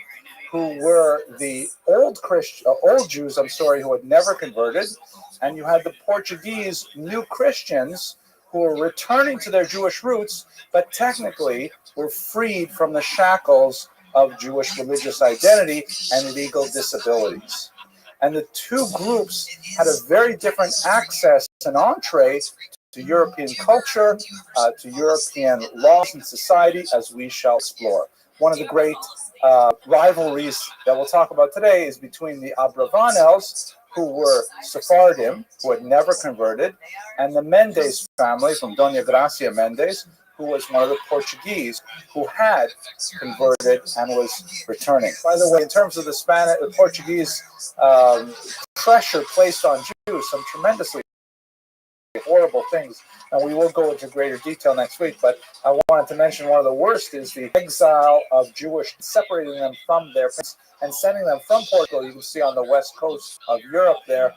who were the old Jews, who had never converted, and you had the Portuguese new Christians who were returning to their Jewish roots, but technically were freed from the shackles of Jewish religious identity and legal disabilities. And the two groups had a very different access and entree to European culture, to European laws and society, as we shall explore. One of the great rivalries that we'll talk about today is between the Abravanels, who were Sephardim, who had never converted, and the Mendes family from Dona Gracia Mendes, who was one of the Portuguese who had converted and was returning. By the way, in terms of the Portuguese pressure placed on Jews, some tremendously horrible things, and we will go into greater detail next week, but I wanted to mention one of the worst is the exile of Jewish, separating them from their parents and sending them from Portugal, you can see on the west coast of Europe there,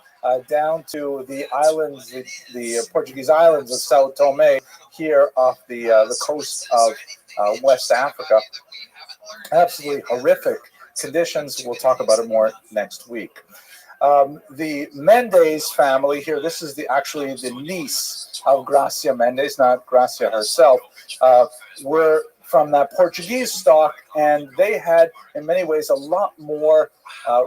down to the islands, the Portuguese islands of Sao Tome, here off the coast of West Africa. Absolutely horrific conditions. We'll talk about it more next week. The Mendes family here, this is actually the niece of Gracia Mendes, not Gracia herself, were from that Portuguese stock, and they had, in many ways, a lot more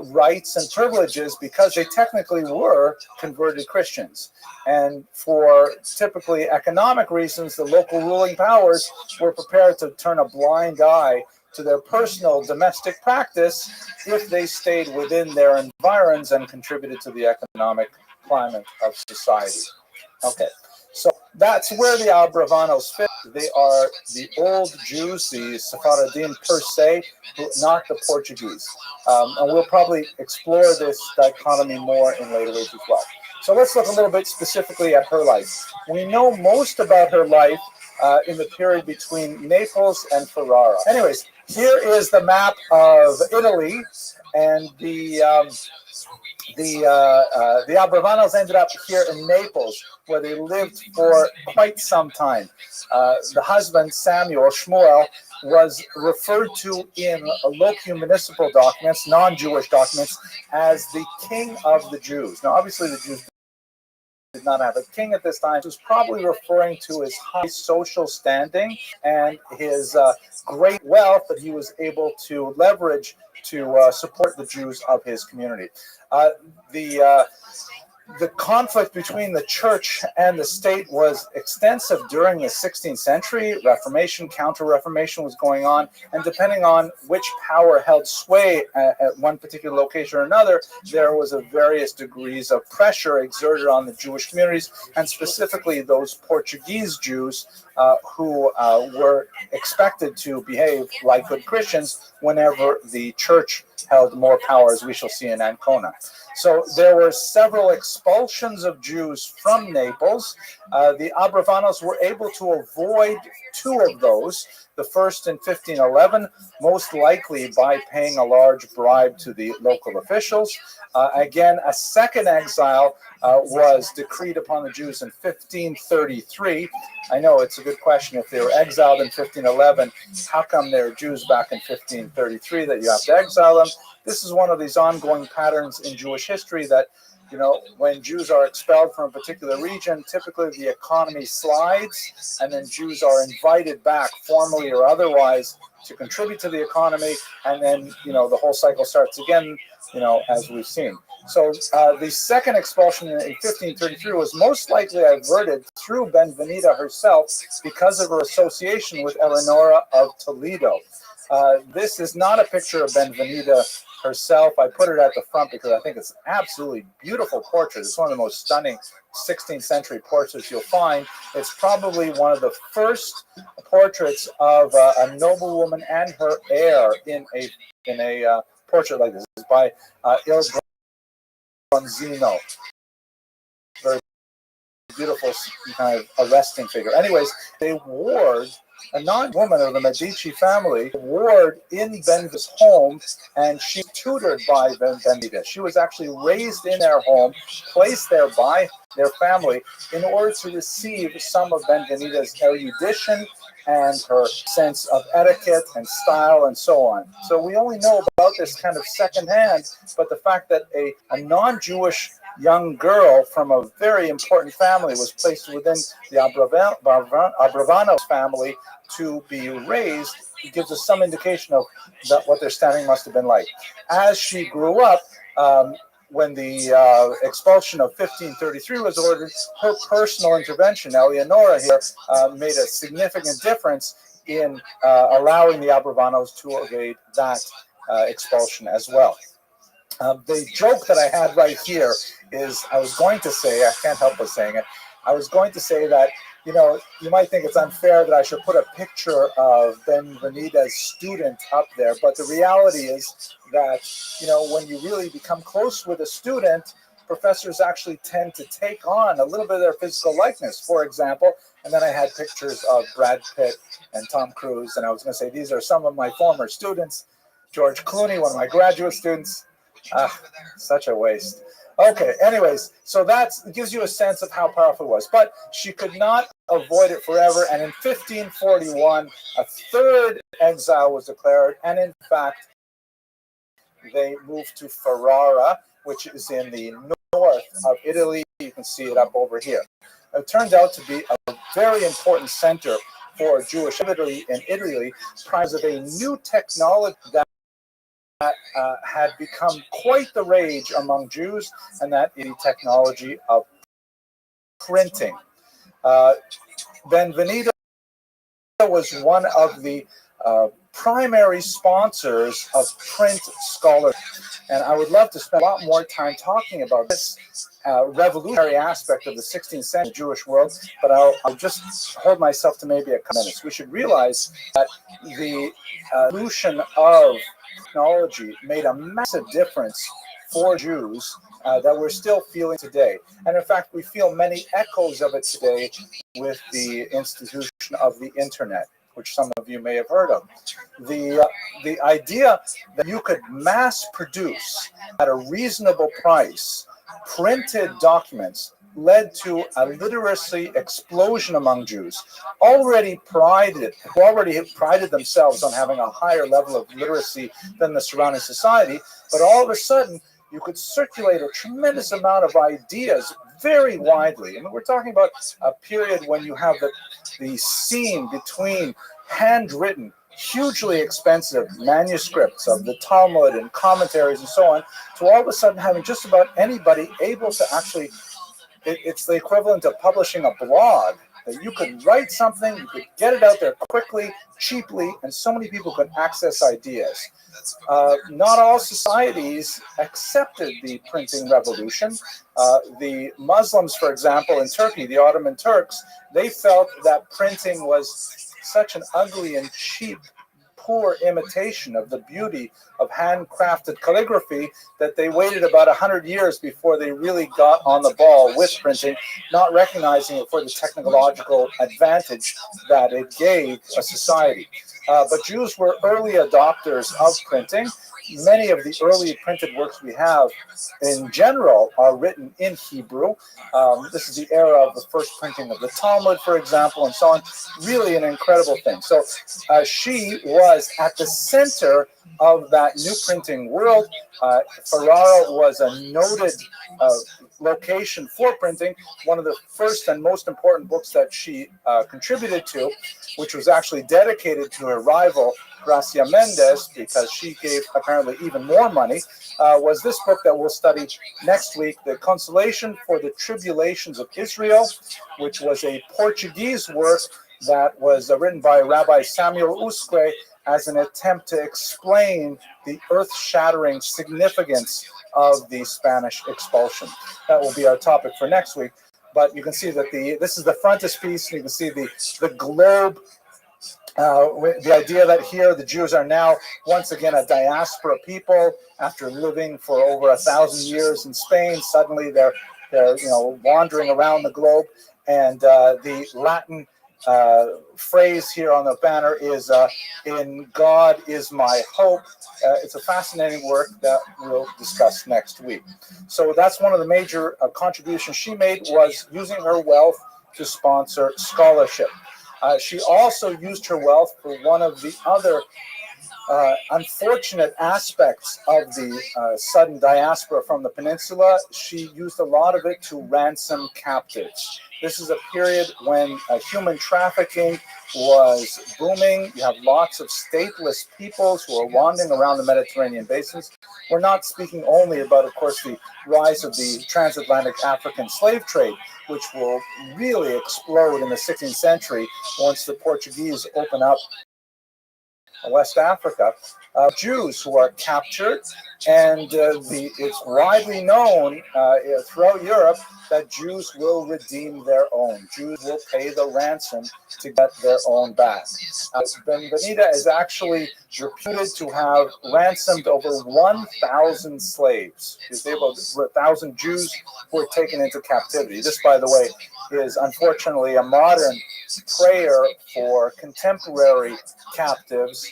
rights and privileges because they technically were converted Christians. And for typically economic reasons, the local ruling powers were prepared to turn a blind eye to their personal domestic practice if they stayed within their environs and contributed to the economic climate of society. Okay, so that's where the Abravanos fit. They are the old Jews, the Sephardim per se, not the Portuguese. And we'll probably explore this dichotomy more in later ways as well. So let's look a little bit specifically at her life. We know most about her life in the period between Naples and Ferrara. Anyways, here is the map of Italy, and the Abravanos ended up here in Naples, where they lived for quite some time. The husband, Samuel, Shmuel, was referred to in local municipal documents, non-Jewish documents, as the king of the Jews. Now, obviously, the Jews did not have a king at this time. He was probably referring to his high social standing and his great wealth that he was able to leverage to support the Jews of his community. The conflict between the church and the state was extensive during the 16th century. Reformation, Counter-Reformation was going on, and depending on which power held sway at one particular location or another, there was a various degrees of pressure exerted on the Jewish communities, and specifically those Portuguese Jews who were expected to behave like good Christians whenever the church held more power, as we shall see in Ancona. So there were several expulsions of Jews from Naples. The Abravanos were able to avoid two of those. The first in 1511, most likely by paying a large bribe to the local officials. Again, a second exile was decreed upon the Jews in 1533. I know it's a good question. If they were exiled in 1511, how come they're Jews back in 1533 that you have to exile them? This is one of these ongoing patterns in Jewish history that, you know, when Jews are expelled from a particular region, typically the economy slides, and then Jews are invited back, formally or otherwise, to contribute to the economy, and then, you know, the whole cycle starts again, you know, as we've seen. So the second expulsion in 1533 was most likely averted through Benvenida herself because of her association with Eleonora of Toledo. This is not a picture of Benvenida herself. I put it at the front because I think it's an absolutely beautiful portrait. It's one of the most stunning 16th century portraits you'll find. It's probably one of the first portraits of a noblewoman and her heir in a portrait like this. It's by Il Bronzino. Very beautiful, kind of arresting figure. Anyways, they ward a non-woman of the Medici family, ward in Benvenida's home, and she tutored by Benvenida. She was actually raised in their home, placed there by their family in order to receive some of Benvenida's erudition and her sense of etiquette and style and so on. So we only know about this kind of secondhand, but the fact that a non-Jewish young girl from a very important family was placed within the Abravanos family to be raised, it gives us some indication of what their standing must have been like. As she grew up, when the expulsion of 1533 was ordered, her personal intervention, Eleonora here, made a significant difference in allowing the Abravanos to evade that expulsion as well. The joke that I had right here is, I was going to say, I can't help but saying it, I was going to say that, you know, you might think it's unfair that I should put a picture of Benvenida's student up there, but the reality is that, you know, when you really become close with a student, professors actually tend to take on a little bit of their physical likeness, for example. And then I had pictures of Brad Pitt and Tom Cruise, and I was going to say, these are some of my former students. George Clooney, one of my graduate students. Such a waste. Okay, anyways, so that gives you a sense of how powerful it was. But she could not avoid it forever, and in 1541, a third exile was declared, and in fact, they moved to Ferrara, which is in the north of Italy. You can see it up over here. It turned out to be a very important center for Jewish Italy in Italy because of a new technology that had become quite the rage among Jews, and that is the technology of printing. Benvenida was one of the primary sponsors of print scholarship, and I would love to spend a lot more time talking about this revolutionary aspect of the 16th century Jewish world, but I'll just hold myself to maybe a couple minutes. We should realize that the evolution of technology made a massive difference for Jews that we're still feeling today. And in fact, we feel many echoes of it today with the institution of the internet, which some of you may have heard of. The idea that you could mass produce at a reasonable price printed documents led to a literacy explosion among Jews, who already prided themselves on having a higher level of literacy than the surrounding society. But all of a sudden, you could circulate a tremendous amount of ideas very widely. I mean, we're talking about a period when you have the seam between handwritten, hugely expensive manuscripts of the Talmud and commentaries and so on, to all of a sudden having just about anybody able to actually, it's the equivalent of publishing a blog, that you could write something, you could get it out there quickly, cheaply, and so many people could access ideas. Not all societies accepted the printing revolution. The Muslims, for example, in Turkey, the Ottoman Turks, they felt that printing was such an ugly and cheap, poor imitation of the beauty of handcrafted calligraphy that they waited about 100 years before they really got on the ball with printing, not recognizing it for the technological advantage that it gave a society. But Jews were early adopters of printing. Many of the early printed works we have in general are written in Hebrew. This is the era of the first printing of the Talmud, for example, and so on. Really an incredible thing. So she was at the center of that new printing world. Ferrara was a noted location for printing. One of the first and most important books that she contributed to, which was actually dedicated to her rival, Gracia Mendes, because she gave apparently even more money, was this book that we'll study next week, The Consolation for the Tribulations of Israel, which was a Portuguese work that was written by Rabbi Samuel Usque as an attempt to explain the earth-shattering significance of the Spanish expulsion. That will be our topic for next week. But you can see that this is the frontispiece, and you can see the globe. The idea that here the Jews are now once again a diaspora people after living for over 1,000 years in Spain. Suddenly they're wandering around the globe, and the Latin phrase here on the banner is "In God is my hope." It's a fascinating work that we'll discuss next week. So that's one of the major contributions she made, was using her wealth to sponsor scholarship. She also used her wealth for one of the other unfortunate aspects of the sudden diaspora from the peninsula. She used a lot of it to ransom captives. This is a period when human trafficking was booming. You have lots of stateless peoples who are wandering around the Mediterranean basins. We're not speaking only about, of course, the rise of the transatlantic African slave trade, which will really explode in the 16th century once the Portuguese open up West Africa. Jews who are captured, and it's widely known throughout Europe that Jews will redeem their own. Jews will pay the ransom to get their own back. Benvenida is actually reputed to have ransomed over 1,000 slaves. She's able to 1,000 Jews who were taken into captivity. This, by the way, is unfortunately a modern prayer for contemporary captives,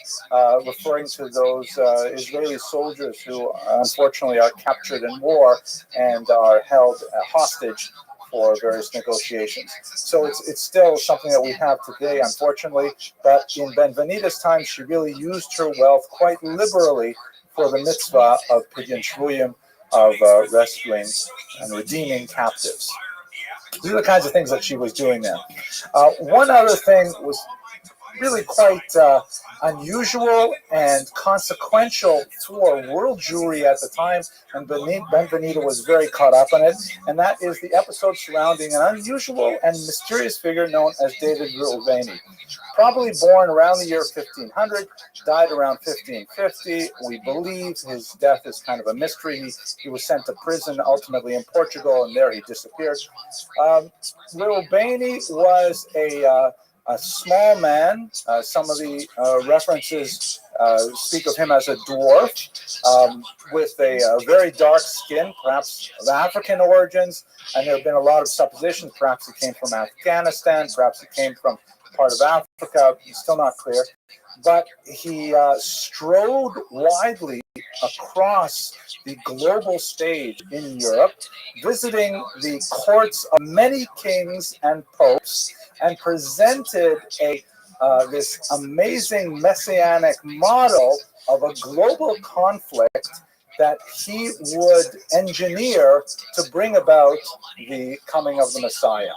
referring to those Israeli soldiers who unfortunately are captured in war and are held hostage for various negotiations. So it's still something that we have today, unfortunately, but in Benvenida's time, she really used her wealth quite liberally for the mitzvah of Pidyon Shvuyim, of rescuing and redeeming captives. These are the kinds of things that she was doing there. One other thing was really quite unusual and consequential for world Jewry at the time, and Benvenida was very caught up on it, and that is the episode surrounding an unusual and mysterious figure known as David Ruhlveni. Probably born around the year 1500, died around 1550. We believe his death is kind of a mystery. He was sent to prison, ultimately in Portugal, and there he disappeared. Ruhlveni was a small man. Some of the references speak of him as a dwarf with a very dark skin, perhaps of African origins. And there have been a lot of suppositions. Perhaps he came from Afghanistan. Perhaps he came from part of Africa. It's still not clear. But he strode widely across the global stage in Europe, visiting the courts of many kings and popes, and presented this amazing messianic model of a global conflict that he would engineer to bring about the coming of the Messiah.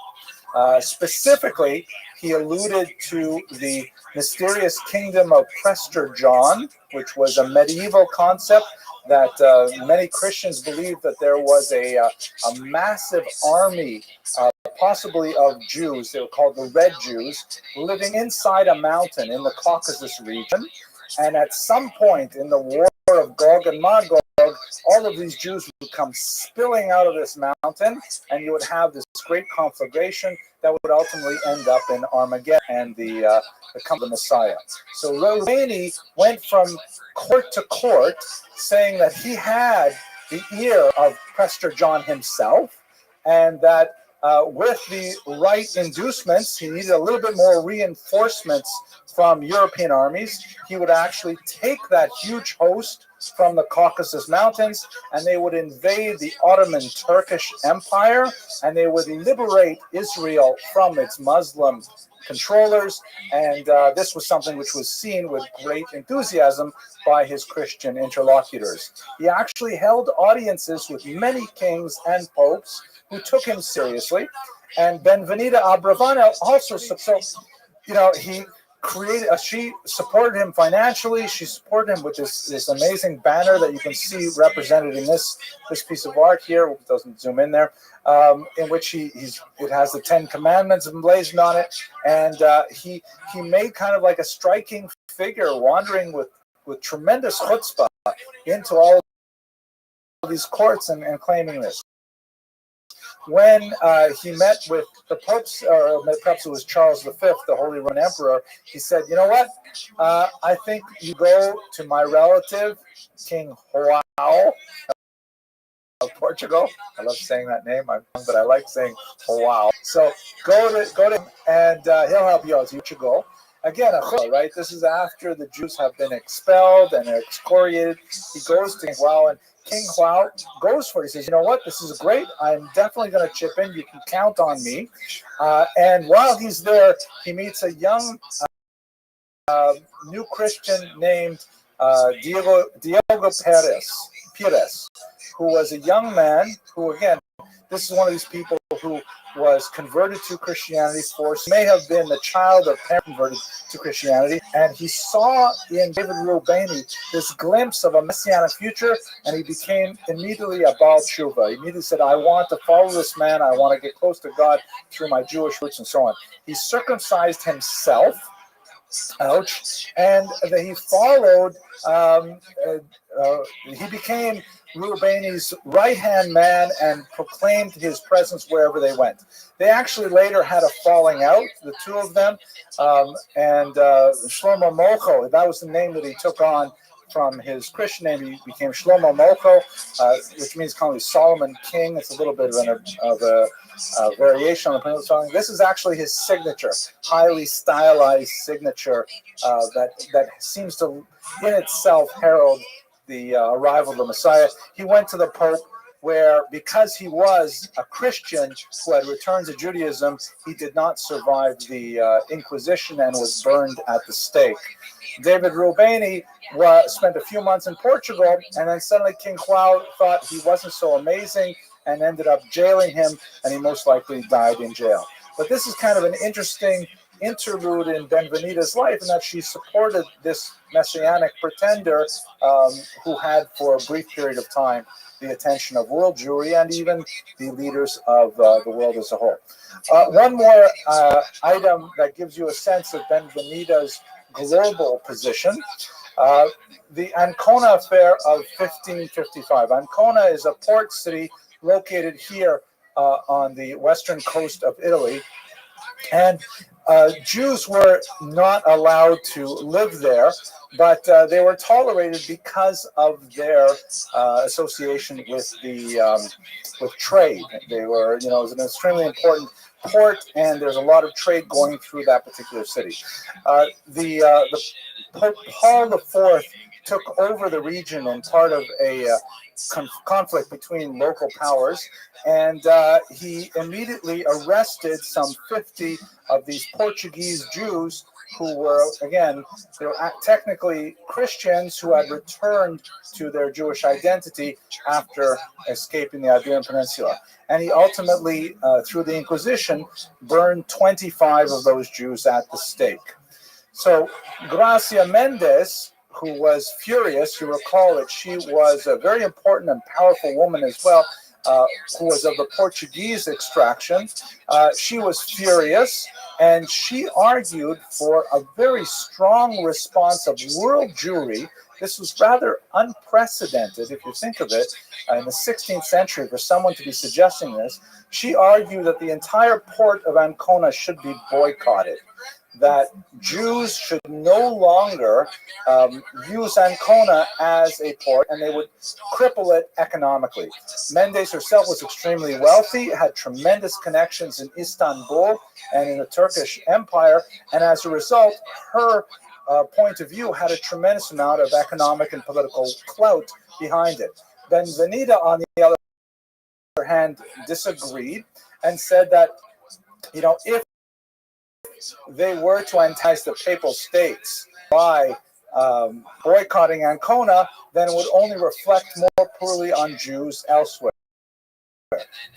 Specifically, he alluded to the mysterious kingdom of Prester John, which was a medieval concept that many Christians believed that there was a massive army, possibly of Jews, they were called the Red Jews, living inside a mountain in the Caucasus region. And at some point in the war of Gog and Magog, all of these Jews would come spilling out of this mountain, and you would have this great conflagration that would ultimately end up in Armageddon and the coming of the Messiah. So Ruhlveni went from court to court saying that he had the ear of Prester John himself, and that with the right inducements, he needed a little bit more reinforcements from European armies. He would actually take that huge host from the Caucasus Mountains, and they would invade the Ottoman Turkish Empire, and they would liberate Israel from its Muslim controllers. And this was something which was seen with great enthusiasm by his Christian interlocutors. He actually held audiences with many kings and popes who took him seriously. And Benvenida Abravanel also, he created, she supported him financially. She supported him with this amazing banner that you can see represented in this piece of art here. It doesn't zoom in there, in which it has the 10 Commandments emblazoned on it, and he made kind of like a striking figure wandering with tremendous chutzpah into all of these courts and claiming this. When he met with the popes, or perhaps it was Charles V, the Holy Roman Emperor, he said, "You know what? I think you go to my relative, King João of Portugal." I love saying that name, but I like saying João. So go to him, and he'll help you out. You should go. Again, right? This is after the Jews have been expelled and excoriated. He goes to King João, and King João goes for it. He says, "You know what? This is great. I'm definitely going to chip in. You can count on me." And while he's there, he meets a young new Christian named Diego Pires, who was a young man who, again, this is one of these people who was converted to Christianity may have been the child of parents converted to Christianity, and he saw in David Ruhlveni this glimpse of a messianic future, and he became immediately a Baal Tshuva. He immediately said, "I want to follow this man. I want to get close to God through my Jewish roots," and so on. He circumcised himself, and that he followed. He became Ruhlveni's right-hand man and proclaimed his presence wherever they went. They actually later had a falling out, the two of them, and Shlomo Mocho, that was the name that he took on from his Christian name. He became Shlomo Mocho, which means kind of Solomon King. It's a little bit of a variation on the song. This is actually his signature, highly stylized signature that seems to, in itself, herald the arrival of the Messiah. He went to the Pope, where, because he was a Christian who had returned to Judaism, he did not survive the Inquisition and was burned at the stake. David Ruhlveni spent a few months in Portugal, and then suddenly King João thought he wasn't so amazing and ended up jailing him, and he most likely died in jail. But this is kind of an interesting interlude in Benvenita's life, in that she supported this messianic pretender who had, for a brief period of time, the attention of world Jewry and even the leaders of the world as a whole. One more item that gives you a sense of Benvenita's global position. The Ancona affair of 1555. Ancona is a port city located here on the western coast of Italy, and Jews were not allowed to live there, but they were tolerated because of their association with the with trade. They were, it was an extremely important port, and there's a lot of trade going through that particular city. The Pope Paul IV took over the region in part of a conflict between local powers, and he immediately arrested some 50 of these Portuguese Jews who were, again, they were technically Christians who had returned to their Jewish identity after escaping the Iberian Peninsula. And he ultimately, through the Inquisition, burned 25 of those Jews at the stake. So Gracia Mendes, who was furious, you recall that she was a very important and powerful woman as well, who was of the Portuguese extraction. She was furious, and she argued for a very strong response of world Jewry. This was rather unprecedented, if you think of it, in the 16th century for someone to be suggesting this. She argued that the entire port of Ancona should be boycotted, that Jews should no longer use Ancona as a port, and they would cripple it economically. Mendes herself was extremely wealthy, had tremendous connections in Istanbul and in the Turkish Empire, and as a result, her point of view had a tremendous amount of economic and political clout behind it. Benvenida, on the other hand, disagreed and said that, if they were to antagonize the Papal States by boycotting Ancona, then it would only reflect more poorly on Jews elsewhere.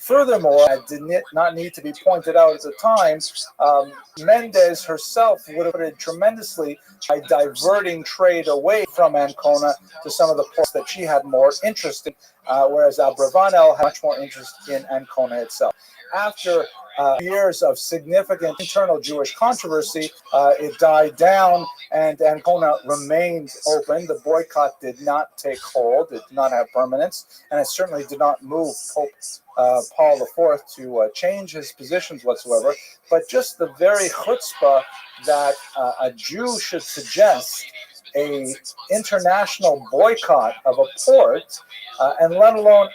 Furthermore, it did not need to be pointed out at the time, Mendes herself would have benefited tremendously by diverting trade away from Ancona to some of the ports that she had more interest in, whereas Abravanel had much more interest in Ancona itself. After years of significant internal Jewish controversy, it died down, and Ancona remained open. The boycott did not take hold, it did not have permanence, and it certainly did not move Pope Paul IV to change his positions whatsoever. But just the very chutzpah that a Jew should suggest a international boycott of a port, and let alone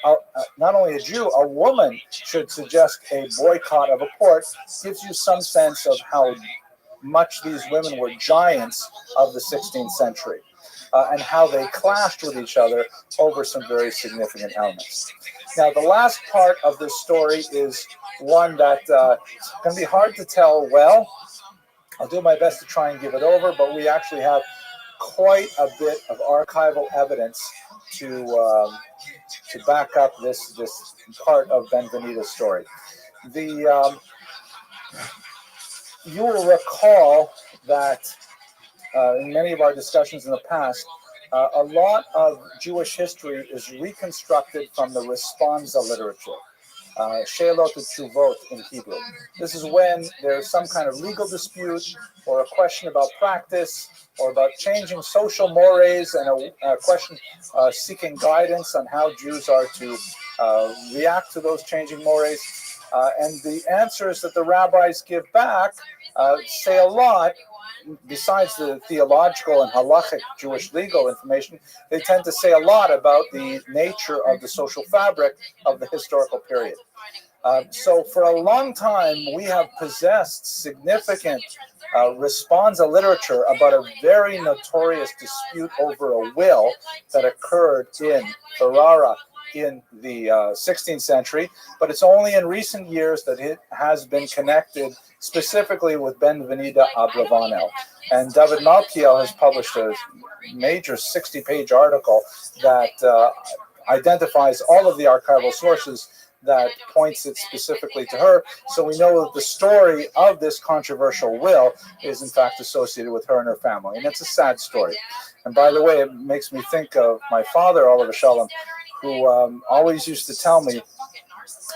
not only a Jew, a woman should suggest a boycott of a port, gives you some sense of how much these women were giants of the 16th century, and how they clashed with each other over some very significant elements. Now, the last part of this story is one that can be hard to tell well. I'll do my best to try and give it over, but we actually have quite a bit of archival evidence to back up this part of Benvenita's story. You will recall that in many of our discussions in the past, a lot of Jewish history is reconstructed from the responsa literature, Sheilot Tshuvot in Hebrew. This is when there's some kind of legal dispute or a question about practice or about changing social mores, and a question seeking guidance on how Jews are to react to those changing mores. And the answers that the rabbis give back say a lot. Besides the theological and halachic Jewish legal information, they tend to say a lot about the nature of the social fabric of the historical period. So for a long time, we have possessed significant responsa literature about a very notorious dispute over a will that occurred in Ferrara in the 16th century, but it's only in recent years that it has been connected specifically with Benvenida Abravanel. And David Malkiel has published a major 60-page article that identifies all of the archival sources that points it specifically to her. So we know that the story of this controversial will is in fact associated with her and her family. And it's a sad story. And by the way, it makes me think of my father, Oliver Shalom, who always used to tell me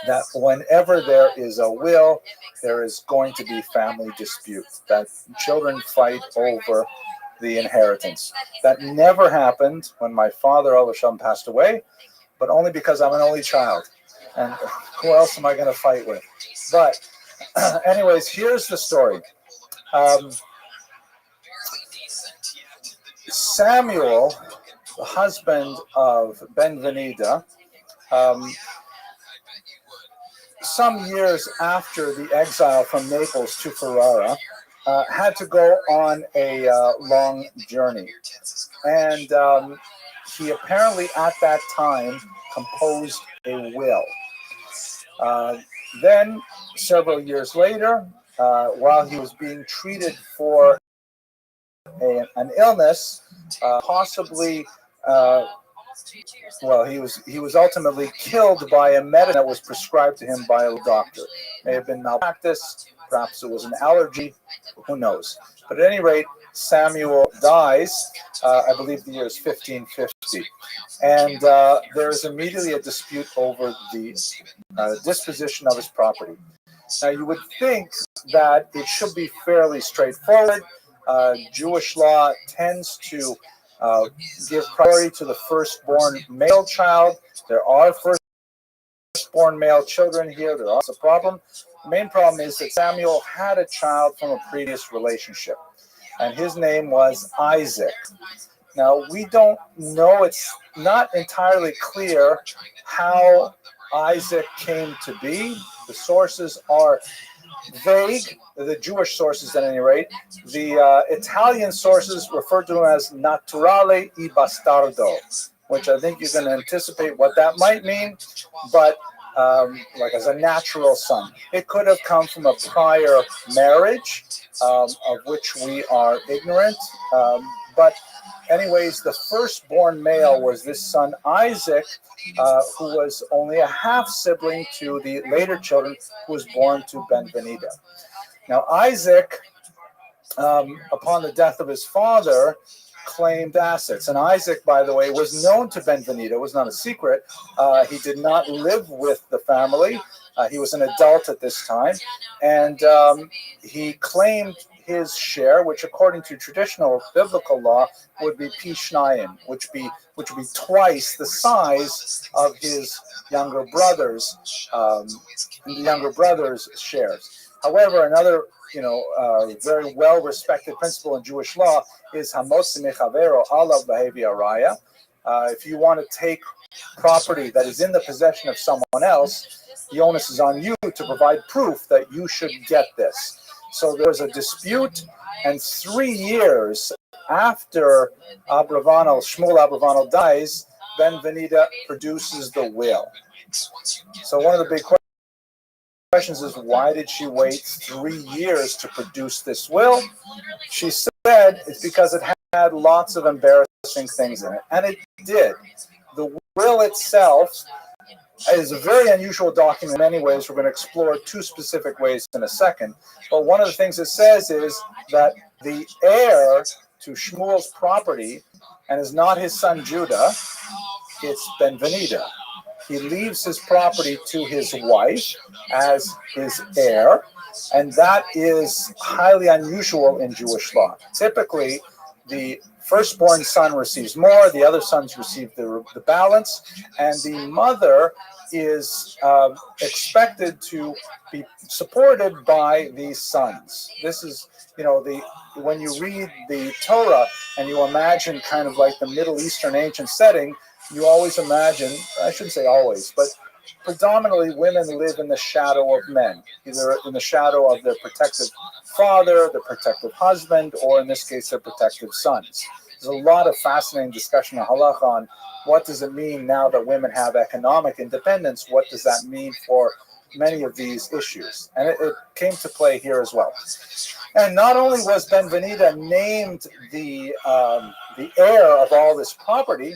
that whenever there is a will, there is going to be family dispute, that children fight over the inheritance. That never happened when my father, Oliver Shalom, passed away, but only because I'm an only child. And who else am I going to fight with? But anyways, here's the story. Samuel, the husband of Ben-Venida, some years after the exile from Naples to Ferrara, had to go on a long journey. And he apparently at that time composed a will. Then, several years later, while he was being treated for an illness, possibly, he was ultimately killed by a medicine that was prescribed to him by a doctor. May have been malpractice, perhaps it was an allergy, who knows. But at any rate, Samuel dies, I believe the year is 1550. And there is immediately a dispute over the disposition of his property. Now, you would think that it should be fairly straightforward. Jewish law tends to give priority to the firstborn male child. There are firstborn male children here. There is a problem. The main problem is that Samuel had a child from a previous relationship, and his name was Isaac. Now, we don't know, it's not entirely clear how Isaac came to be. The sources are vague, the Jewish sources at any rate. The Italian sources refer to him as naturale e bastardo, which I think you can anticipate what that might mean, but like as a natural son. It could have come from a prior marriage, of which we are ignorant, but anyways, the firstborn male was this son Isaac, who was only a half sibling to the later children who was born to Ben-Venida. Now Isaac, upon the death of his father, claimed assets. And Isaac, by the way, was known to Ben-Venida. It was not a secret. He did not live with the family. He was an adult at this time. And he claimed his share, which according to traditional biblical law would be Pishnayim, which would be twice the size of his younger brother's shares. However, another very well-respected principle in Jewish law is hamotzi mechavero alav lahevi araya. If you want to take property that is in the possession of someone else, the onus is on you to provide proof that you should get this. So there's a dispute, and 3 years after Shmuel Abravanel dies, Ben-Venida produces the will. So one of the big questions is, why did she wait 3 years to produce this will? She said it's because it had lots of embarrassing things in it, and it did. The will itself is a very unusual document in many ways. We're going to explore 2 specific ways in a second. But one of the things it says is that the heir to Shmuel's property, and is not his son Judah, it's Ben-Venida. He leaves his property to his wife as his heir, and that is highly unusual in Jewish law. Typically, the firstborn son receives more, the other sons receive the balance, and the mother is expected to be supported by these sons. This is, when you read the Torah and you imagine kind of like the Middle Eastern ancient setting, you always imagine, I shouldn't say always, but predominantly women live in the shadow of men, either in the shadow of their protective father, their protective husband, or in this case, their protective sons. There's a lot of fascinating discussion in halacha on what does it mean now that women have economic independence. What does that mean for many of these issues? And it came to play here as well. And not only was Ben-Venida named the heir of all this property,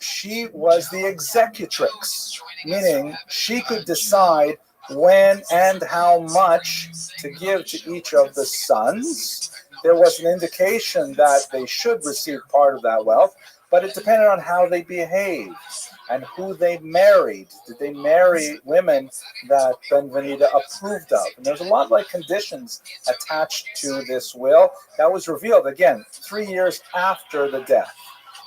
she was the executrix, meaning she could decide when and how much to give to each of the sons. There was an indication that they should receive part of that wealth, but it depended on how they behaved and who they married. Did they marry women that Benvenida approved of? And there's a lot like conditions attached to this will that was revealed, again, 3 years after the death.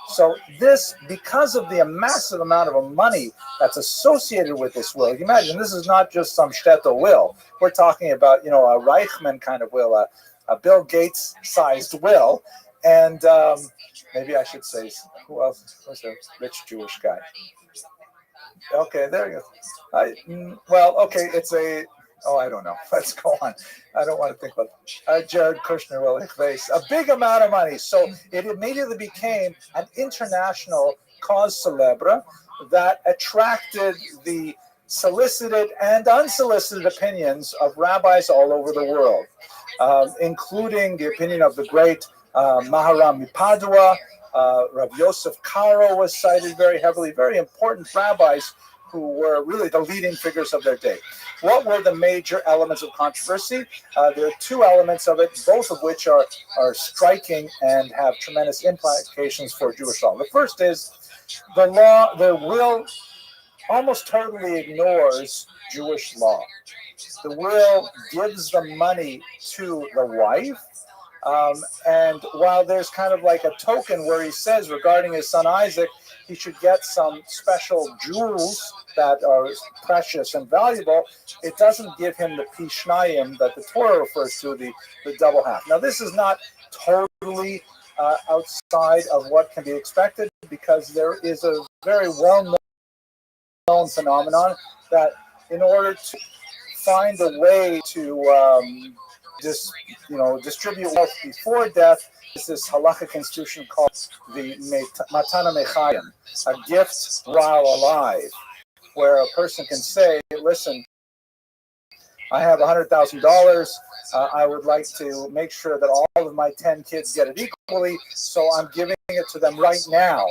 So this, because of the massive amount of money that's associated with this will, you imagine this is not just some shtetl will. We're talking about, a Reichman kind of will, a Bill Gates sized will. And maybe I should say, who else was a rich Jewish guy? Okay, there you go. Okay, it's I don't know. Let's go on. I don't want to think about Jared Kushner will face a big amount of money. So it immediately became an international cause célèbre that attracted the solicited and unsolicited opinions of rabbis all over the world, including the opinion of the great Maharam Mipadua. Rav Yosef Karo was cited very heavily, very important rabbis who were really the leading figures of their day. What were the major elements of controversy? There are two elements of it, both of which are striking and have tremendous implications for Jewish law. The first is the will almost totally ignores Jewish law. The will gives the money to the wife, and while there's kind of like a token where he says regarding his son Isaac, he should get some special jewels that are precious and valuable, it doesn't give him the pishnayim that the Torah refers to, the double half. Now, this is not totally outside of what can be expected, because there is a very well-known phenomenon that in order to find a way to distribute wealth before death, is this halachic institution called the Matana Mechayim, a gift while alive, where a person can say, listen, I have $100,000. I would like to make sure that all of my 10 kids get it equally, so I'm giving it to them right now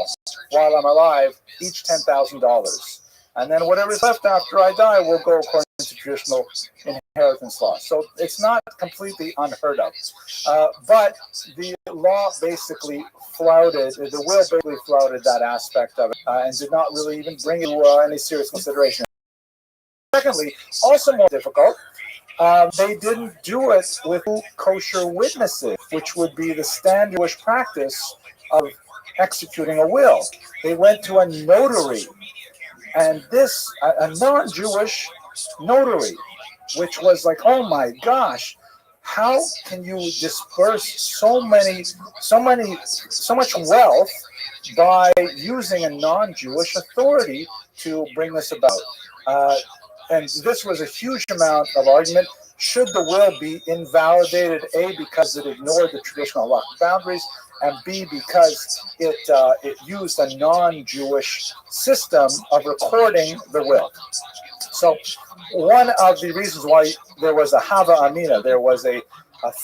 while I'm alive, each $10,000. And then whatever's left after I die will go according to traditional inheritance law. So it's not completely unheard of. But the law basically flouted, the will basically flouted that aspect of it and did not really even bring it to any serious consideration. Secondly, also more difficult, they didn't do it with kosher witnesses, which would be the standard Jewish practice of executing a will. They went to a notary. And this, a non-Jewish notary, which was like, oh my gosh, how can you disperse so much wealth by using a non-Jewish authority to bring this about? And this was a huge amount of argument. Should the will be invalidated, A, because it ignored the traditional halachic boundaries, and B, because it used a non-Jewish system of recording the will. So one of the reasons why there was a hava amina, there was a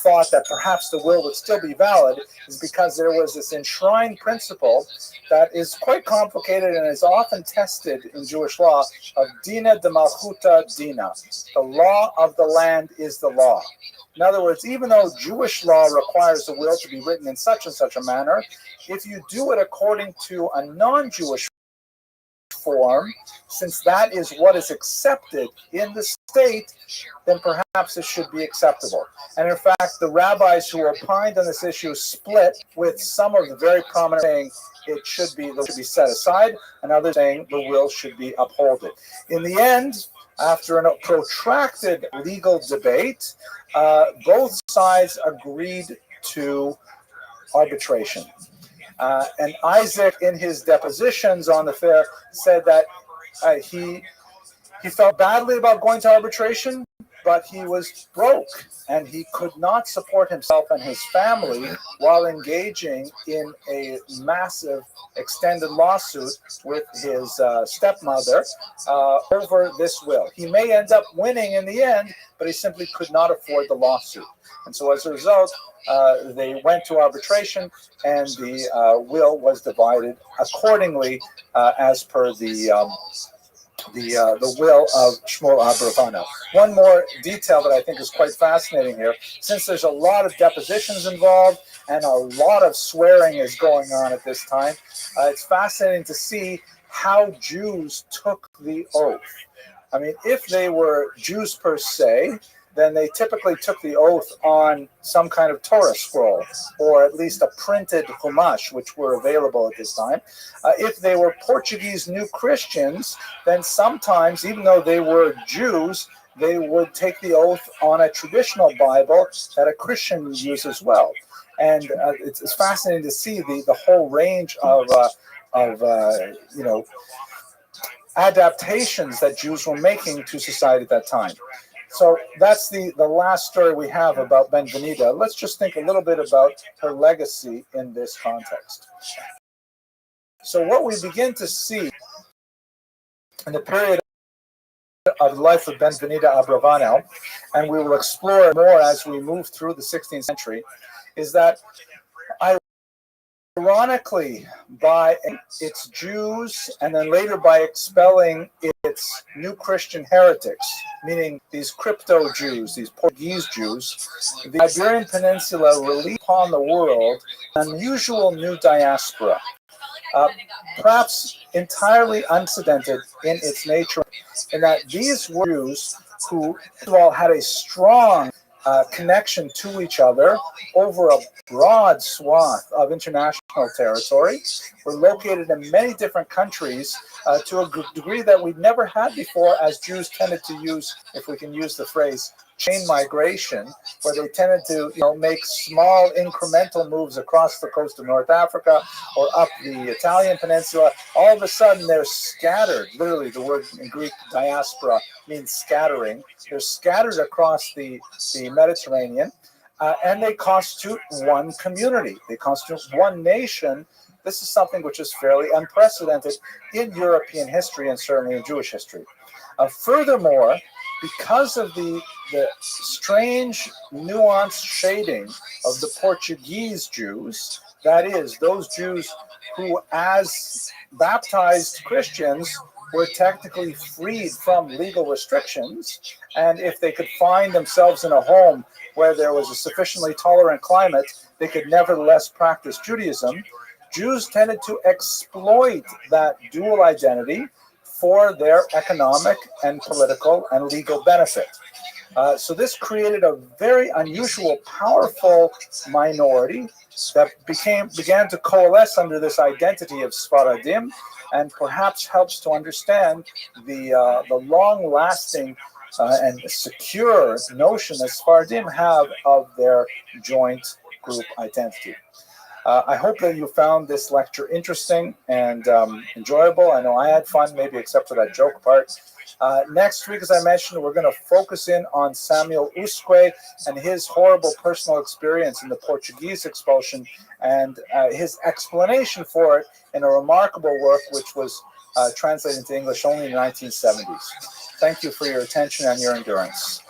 thought that perhaps the will would still be valid, is because there was this enshrined principle that is quite complicated and is often tested in Jewish law of dina de malchuta dina. The law of the land is the law. In other words, even though Jewish law requires the will to be written in such and such a manner, if you do it according to a non-Jewish form, since that is what is accepted in the state, then perhaps it should be acceptable. And in fact, the rabbis who opined on this issue split, with some of the very prominent saying it should be set aside, and others saying the will should be upholded. In the end, after a protracted legal debate, both sides agreed to arbitration. And Isaac, in his depositions on the affair, said that he felt badly about going to arbitration, but he was broke and he could not support himself and his family while engaging in a massive extended lawsuit with his stepmother over this will. He may end up winning in the end, but he simply could not afford the lawsuit. And so as a result, they went to arbitration, and the will was divided accordingly as per the will of Shmuel Abravanel. One more detail that I think is quite fascinating here, since there's a lot of depositions involved and a lot of swearing is going on at this time, it's fascinating to see how Jews took the oath. I mean, if they were Jews per se, then they typically took the oath on some kind of Torah scroll, or at least a printed Chumash, which were available at this time. If they were Portuguese New Christians, then sometimes, even though they were Jews, they would take the oath on a traditional Bible that a Christian would use as well. And it's fascinating to see the whole range of adaptations that Jews were making to society at that time. So that's the last story we have about Benvenida. Let's just think a little bit about her legacy in this context. So what we begin to see in the period of the life of Benvenida Abravanel, and we will explore more as we move through the 16th century, is that ironically, by its Jews and then later by expelling its new Christian heretics, meaning these crypto Jews, these Portuguese Jews, the Iberian Peninsula released upon the world an unusual new diaspora, perhaps entirely unprecedented in its nature, in that these were Jews who, first of all, had a strong connection to each other over a broad swath of international territory, were located in many different countries to a degree that we'd never had before, as Jews tended to use, if we can use the phrase, chain migration, where they tended to make small incremental moves across the coast of North Africa or up the Italian peninsula. All of a sudden they're scattered. Literally, the word in Greek diaspora means scattering. They're scattered across the Mediterranean, and they constitute one community. They constitute one nation. This is something which is fairly unprecedented in European history and certainly in Jewish history. Furthermore, because of the strange, nuanced shading of the Portuguese Jews, that is, those Jews who, as baptized Christians, were technically freed from legal restrictions, and if they could find themselves in a home where there was a sufficiently tolerant climate, they could nevertheless practice Judaism. Jews tended to exploit that dual identity for their economic and political and legal benefit. So this created a very unusual, powerful minority that began to coalesce under this identity of Sfaradim, and perhaps helps to understand the long-lasting and secure notion that Sfaradim have of their joint group identity. I hope that you found this lecture interesting and enjoyable. I know I had fun, maybe except for that joke part. Next week, as I mentioned, we're going to focus in on Samuel Usque and his horrible personal experience in the Portuguese expulsion and his explanation for it in a remarkable work which was translated into English only in the 1970s. Thank you for your attention and your endurance.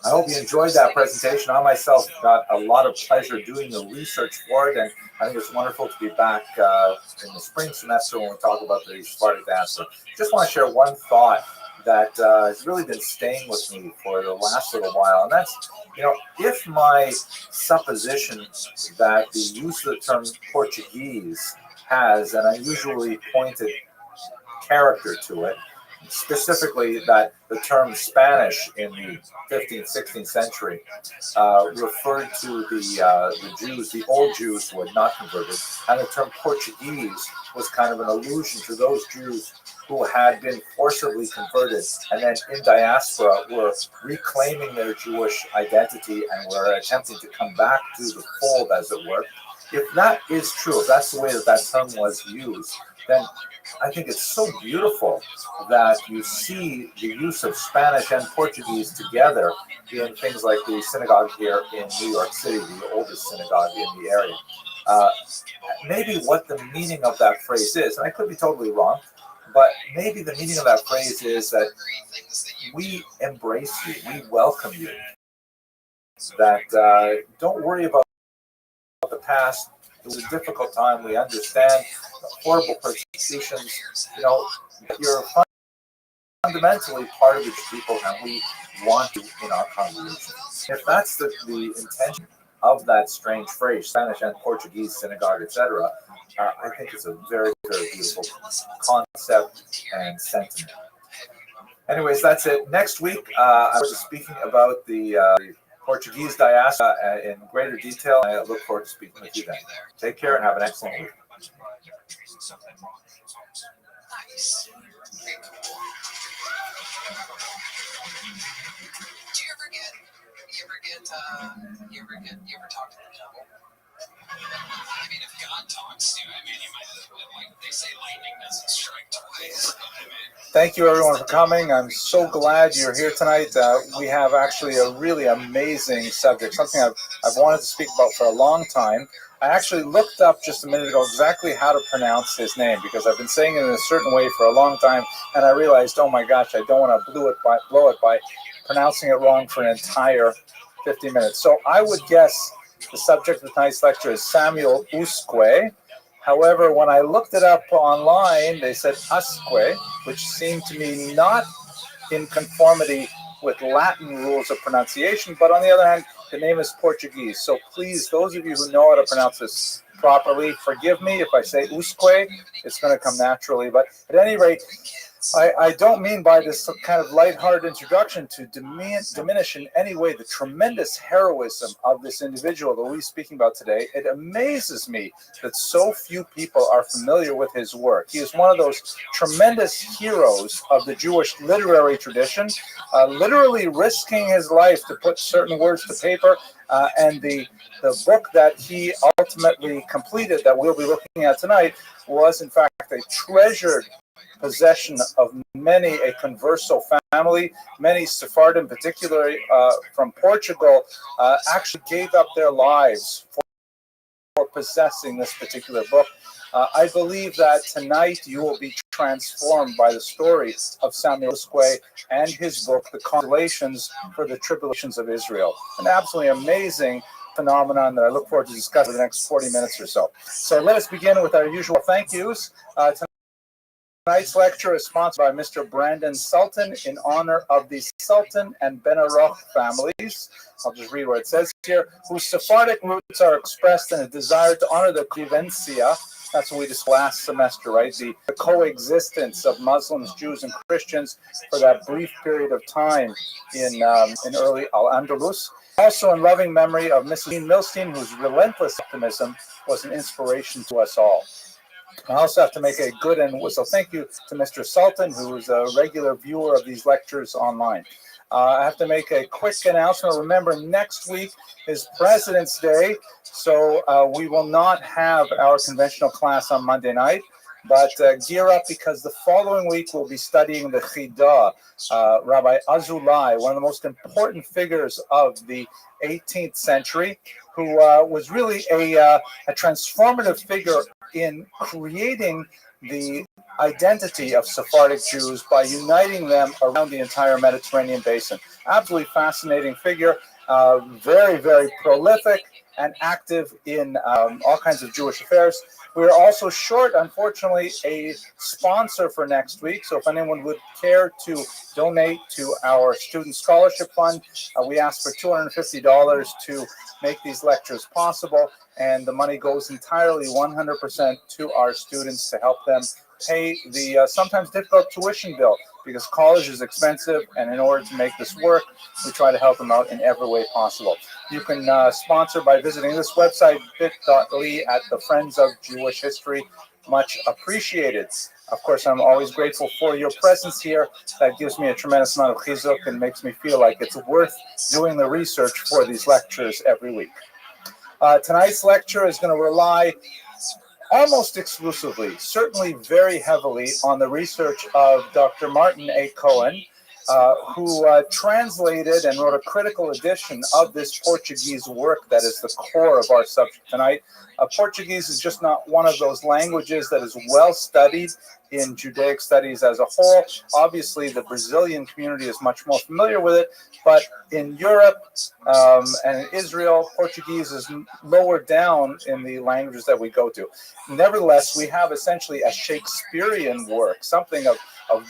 I hope you enjoyed that presentation. I myself got a lot of pleasure doing the research for it, and I think it's wonderful to be back in the spring semester when we talk about the Sephardic dance. So just want to share one thought that has really been staying with me for the last little while, and that's, if my supposition that the use of the term Portuguese has an unusually pointed character to it, specifically that the term Spanish in the 15th, 16th century referred to the Jews, the old Jews who had not converted, and the term Portuguese was kind of an allusion to those Jews who had been forcibly converted and then in diaspora were reclaiming their Jewish identity and were attempting to come back to the fold, as it were. if that is true, if that's the way that that term was used, then I think it's so beautiful that you see the use of Spanish and Portuguese together in things like the synagogue here in New York City, the oldest synagogue in the area. Maybe what the meaning of that phrase is, and I could be totally wrong, but maybe the meaning of that phrase is that we embrace you, we welcome you, that don't worry about the past. It was a difficult time. We understand the horrible persecutions. You know, you're fundamentally part of the people, and we want you in our congregation. If that's the intention of that strange phrase, Spanish and Portuguese synagogue, etc., I think it's a very, very beautiful concept and sentiment. Anyways, that's it. Next week, I was speaking about the Portuguese diaspora in greater detail. I look forward to speaking with you then. Take care and have an excellent week. Nice. Very cool. Do you ever talk to the devil? I mean, if God talks to you, I mean, you might, like they say, lightning doesn't strike twice. I mean, thank you, everyone, for coming. I'm so glad you're here tonight. We have actually a really amazing subject, something I've wanted to speak about for a long time. I actually looked up just a minute ago exactly how to pronounce his name because I've been saying it in a certain way for a long time, and I realized, oh my gosh, I don't want to blow it by pronouncing it wrong for an entire 50 minutes. So I would guess the subject of tonight's lecture is Samuel Usque. However, when I looked it up online, they said Usque, which seemed to me not in conformity with Latin rules of pronunciation, but on the other hand, the name is Portuguese. So please, those of you who know how to pronounce this properly, forgive me if I say Usque. It's going to come naturally. But at any rate, I don't mean by this kind of lighthearted introduction to diminish in any way the tremendous heroism of this individual that we're speaking about today. It amazes me that so few people are familiar with his work. He is one of those tremendous heroes of the Jewish literary tradition, literally risking his life to put certain words to paper. And the book that he ultimately completed that we'll be looking at tonight was, in fact, a treasured possession of many a converso family. Many Sephardim, particularly from Portugal, actually gave up their lives for possessing this particular book. I believe that tonight you will be transformed by the story of Samuel Usque and his book, The Consolations for the Tribulations of Israel. An absolutely amazing phenomenon that I look forward to discussing in the next 40 minutes or so. So let us begin with our usual thank yous. Tonight's lecture is sponsored by Mr. Brandon Sultan in honor of the Sultan and Benaroch families. I'll just read what it says here, whose Sephardic roots are expressed in a desire to honor the convivencia. That's what we discussed last semester, right? The coexistence of Muslims, Jews, and Christians for that brief period of time in early Al-Andalus. Also in loving memory of Mrs. Jean Milstein, whose relentless optimism was an inspiration to us all. I also have to make a good so thank you to Mr. Sultan, who is a regular viewer of these lectures online. I have to make a quick announcement. Remember, next week is President's Day, so we will not have our conventional class on Monday night, but gear up because the following week we'll be studying the Chidah, Rabbi Azulai, one of the most important figures of the 18th century, who was really a transformative figure in creating the identity of Sephardic Jews by uniting them around the entire Mediterranean basin. Absolutely fascinating figure, very, very prolific and active in all kinds of Jewish affairs. We're also short, unfortunately, a sponsor for next week. So if anyone would care to donate to our student scholarship fund, we ask for $250 to make these lectures possible. And the money goes entirely 100% to our students to help them pay the sometimes difficult tuition bill, because college is expensive, and in order to make this work, we try to help them out in every way possible. You can sponsor by visiting this website, bit.ly at the Friends of Jewish History. Much appreciated. Of course, I'm always grateful for your presence here. That gives me a tremendous amount of chizuk and makes me feel like it's worth doing the research for these lectures every week. Tonight's lecture is going to rely almost exclusively, certainly very heavily, on the research of Dr. Martin A. Cohen, who translated and wrote a critical edition of this Portuguese work that is the core of our subject tonight. Portuguese is just not one of those languages that is well studied in Judaic studies as a whole. Obviously, the Brazilian community is much more familiar with it, but in Europe and in Israel, Portuguese is lower down in the languages that we go to. Nevertheless, we have essentially a Shakespearean work, something of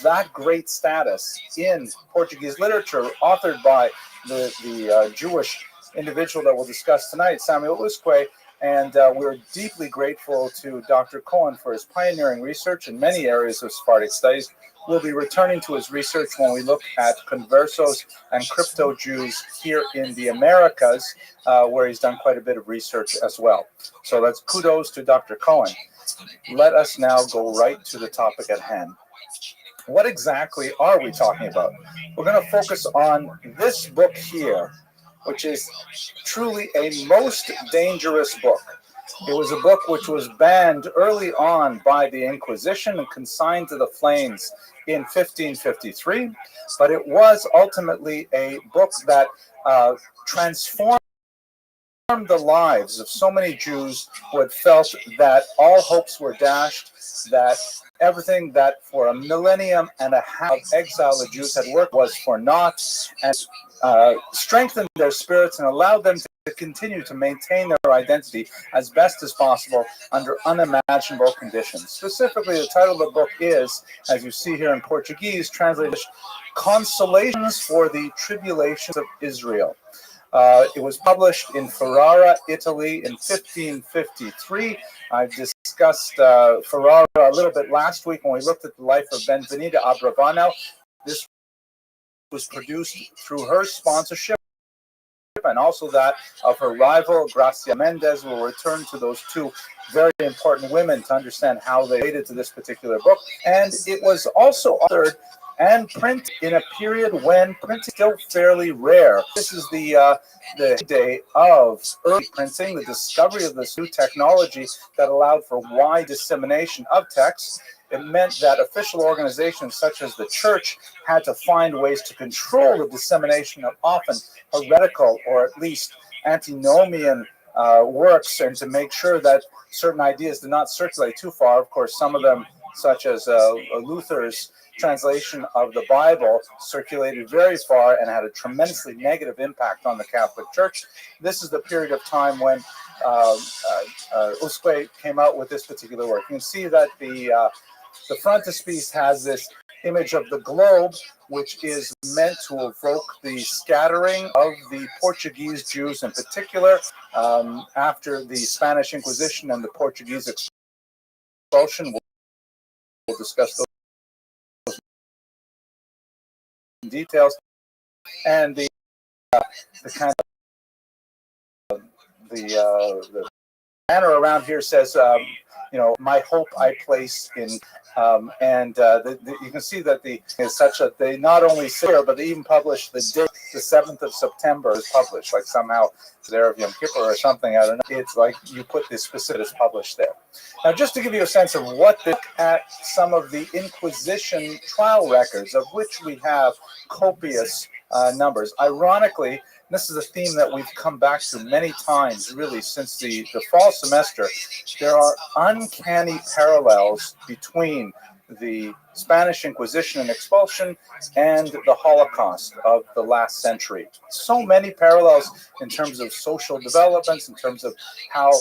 that great status in Portuguese literature, authored by the Jewish individual that we'll discuss tonight, Samuel Usque. And we're deeply grateful to Dr. Cohen for his pioneering research in many areas of Sephardic studies. We'll be returning to his research when we look at conversos and crypto Jews here in the Americas, where he's done quite a bit of research as well. So that's kudos to Dr. Cohen. Let us now go right to the topic at hand. What exactly are we talking about? We're going to focus on this book here, which is truly a most dangerous book. It was a book which was banned early on by the Inquisition and consigned to the flames in 1553, but it was ultimately a book that transformed the lives of so many Jews who had felt that all hopes were dashed, that everything that for a millennium and a half of exile the Jews had worked was for naught, and strengthened their spirits and allowed them to continue to maintain their identity as best as possible under unimaginable conditions. Specifically, the title of the book is, as you see here in Portuguese, translated Consolations for the Tribulations of Israel. It was published in Ferrara, Italy in 1553. I discussed Ferrara a little bit last week when we looked at the life of Benvenida Abravanel. This was produced through her sponsorship and also that of her rival, Gracia Mendez. We'll return to those two very important women to understand how they related to this particular book. And it was also authored and printed in a period when printing is still fairly rare. This is the day of early printing, the discovery of this new technology that allowed for wide dissemination of texts. It meant that official organizations such as the church had to find ways to control the dissemination of often heretical or at least antinomian works, and to make sure that certain ideas did not circulate too far. Of course, some of them, such as Luther's translation of the Bible, circulated very far and had a tremendously negative impact on the Catholic Church. This is the period of time when Usque came out with this particular work. You can see that the frontispiece has this image of the globe, which is meant to evoke the scattering of the Portuguese Jews in particular after the Spanish Inquisition and the Portuguese expulsion. We'll discuss those in details. And the kind of the banner around here says, my hope I place in, you can see that is such that they not only say it, but they even publish the date, the 7th of September is published, like somehow it's there of Yom Kippur or something, I don't know. It's like you put this specific is published there. Now, just to give you a sense of what look at some of the Inquisition trial records, of which we have copious numbers. Ironically, this is a theme that we've come back to many times, really, since the fall semester. There are uncanny parallels between the Spanish Inquisition and expulsion and the Holocaust of the last century. So many parallels in terms of social developments, in terms of how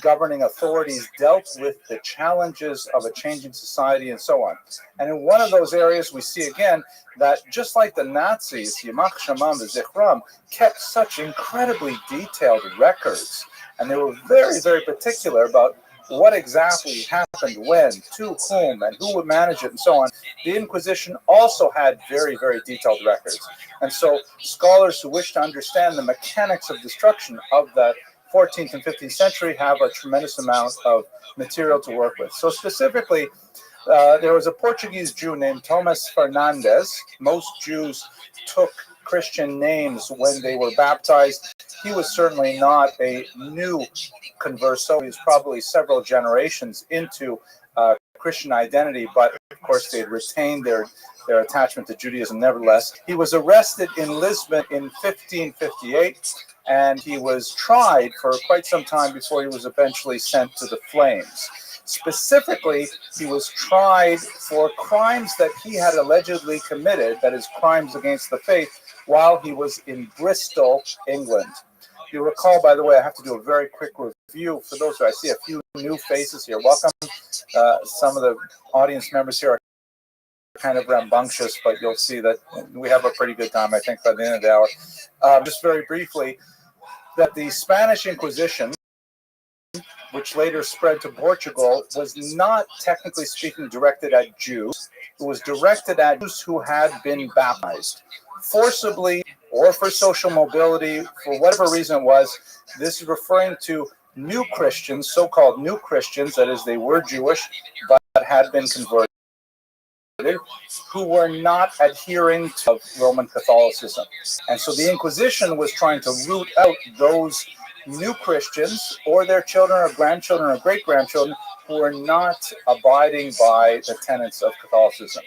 governing authorities dealt with the challenges of a changing society and so on. And in one of those areas, we see again that just like the Nazis, Yamach Shamam Zichram, kept such incredibly detailed records. And they were very, very particular about what exactly happened when, to whom, and who would manage it, and so on. The Inquisition also had very, very detailed records. And so scholars who wish to understand the mechanics of destruction of that 14th and 15th century have a tremendous amount of material to work with. So specifically, there was a Portuguese Jew named Thomas Fernandes. Most Jews took Christian names when they were baptized. He was certainly not a new converso. He was probably several generations into Christian identity, but of course they had retained their attachment to Judaism nevertheless. He was arrested in Lisbon in 1558, and he was tried for quite some time before he was eventually sent to the flames. Specifically, he was tried for crimes that he had allegedly committed, that is, crimes against the faith, while he was in Bristol, England. You recall, by the way, I have to do a very quick review for those who I see a few new faces here. Welcome. Some of the audience members here are kind of rambunctious, but you'll see that we have a pretty good time, I think, by the end of the hour. Just very briefly, that the Spanish Inquisition, which later spread to Portugal, was not, technically speaking, directed at Jews. It was directed at Jews who had been baptized forcibly or for social mobility, for whatever reason it was. This is referring to new Christians, so-called new Christians, that is, they were Jewish, but had been converted, who were not adhering to Roman Catholicism. And so the Inquisition was trying to root out those new Christians or their children or grandchildren or great-grandchildren who were not abiding by the tenets of Catholicism.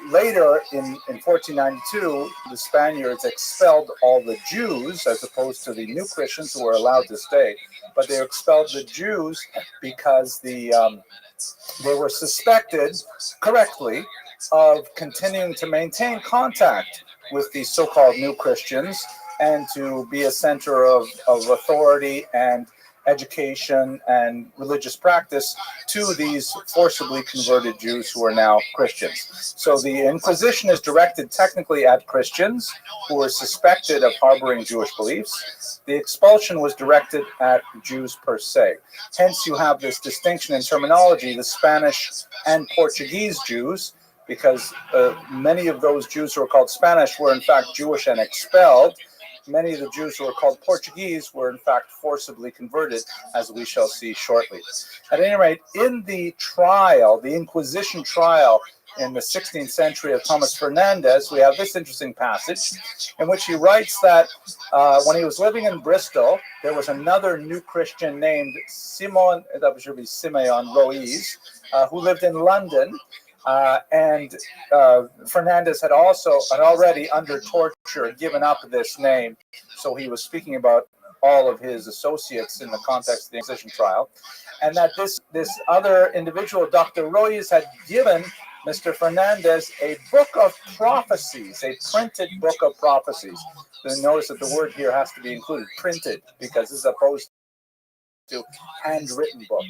Later, in 1492, the Spaniards expelled all the Jews as opposed to the new Christians who were allowed to stay. But they expelled the Jews because they were suspected, correctly, of continuing to maintain contact with the so-called new Christians and to be a center of authority and education and religious practice to these forcibly converted Jews who are now Christians. So the Inquisition is directed technically at Christians who were suspected of harboring Jewish beliefs. The expulsion was directed at Jews per se. Hence you have this distinction in terminology, the Spanish and Portuguese Jews, because many of those Jews who are called Spanish were in fact Jewish and expelled. Many of the Jews who are called Portuguese were in fact forcibly converted, as we shall see shortly. At any rate, in the trial, the Inquisition trial in the 16th century of Thomas Fernandez, we have this interesting passage in which he writes that when he was living in Bristol, there was another new Christian named Simeon Ruiz, who lived in London. And Fernandez had already under torture given up this name, so he was speaking about all of his associates in the context of the Inquisition trial, and that this other individual, Dr. Ruiz, had given Mr. Fernandez a book of prophecies, a printed book of prophecies. You'll notice that the word here has to be included, printed, because this is opposed to handwritten book.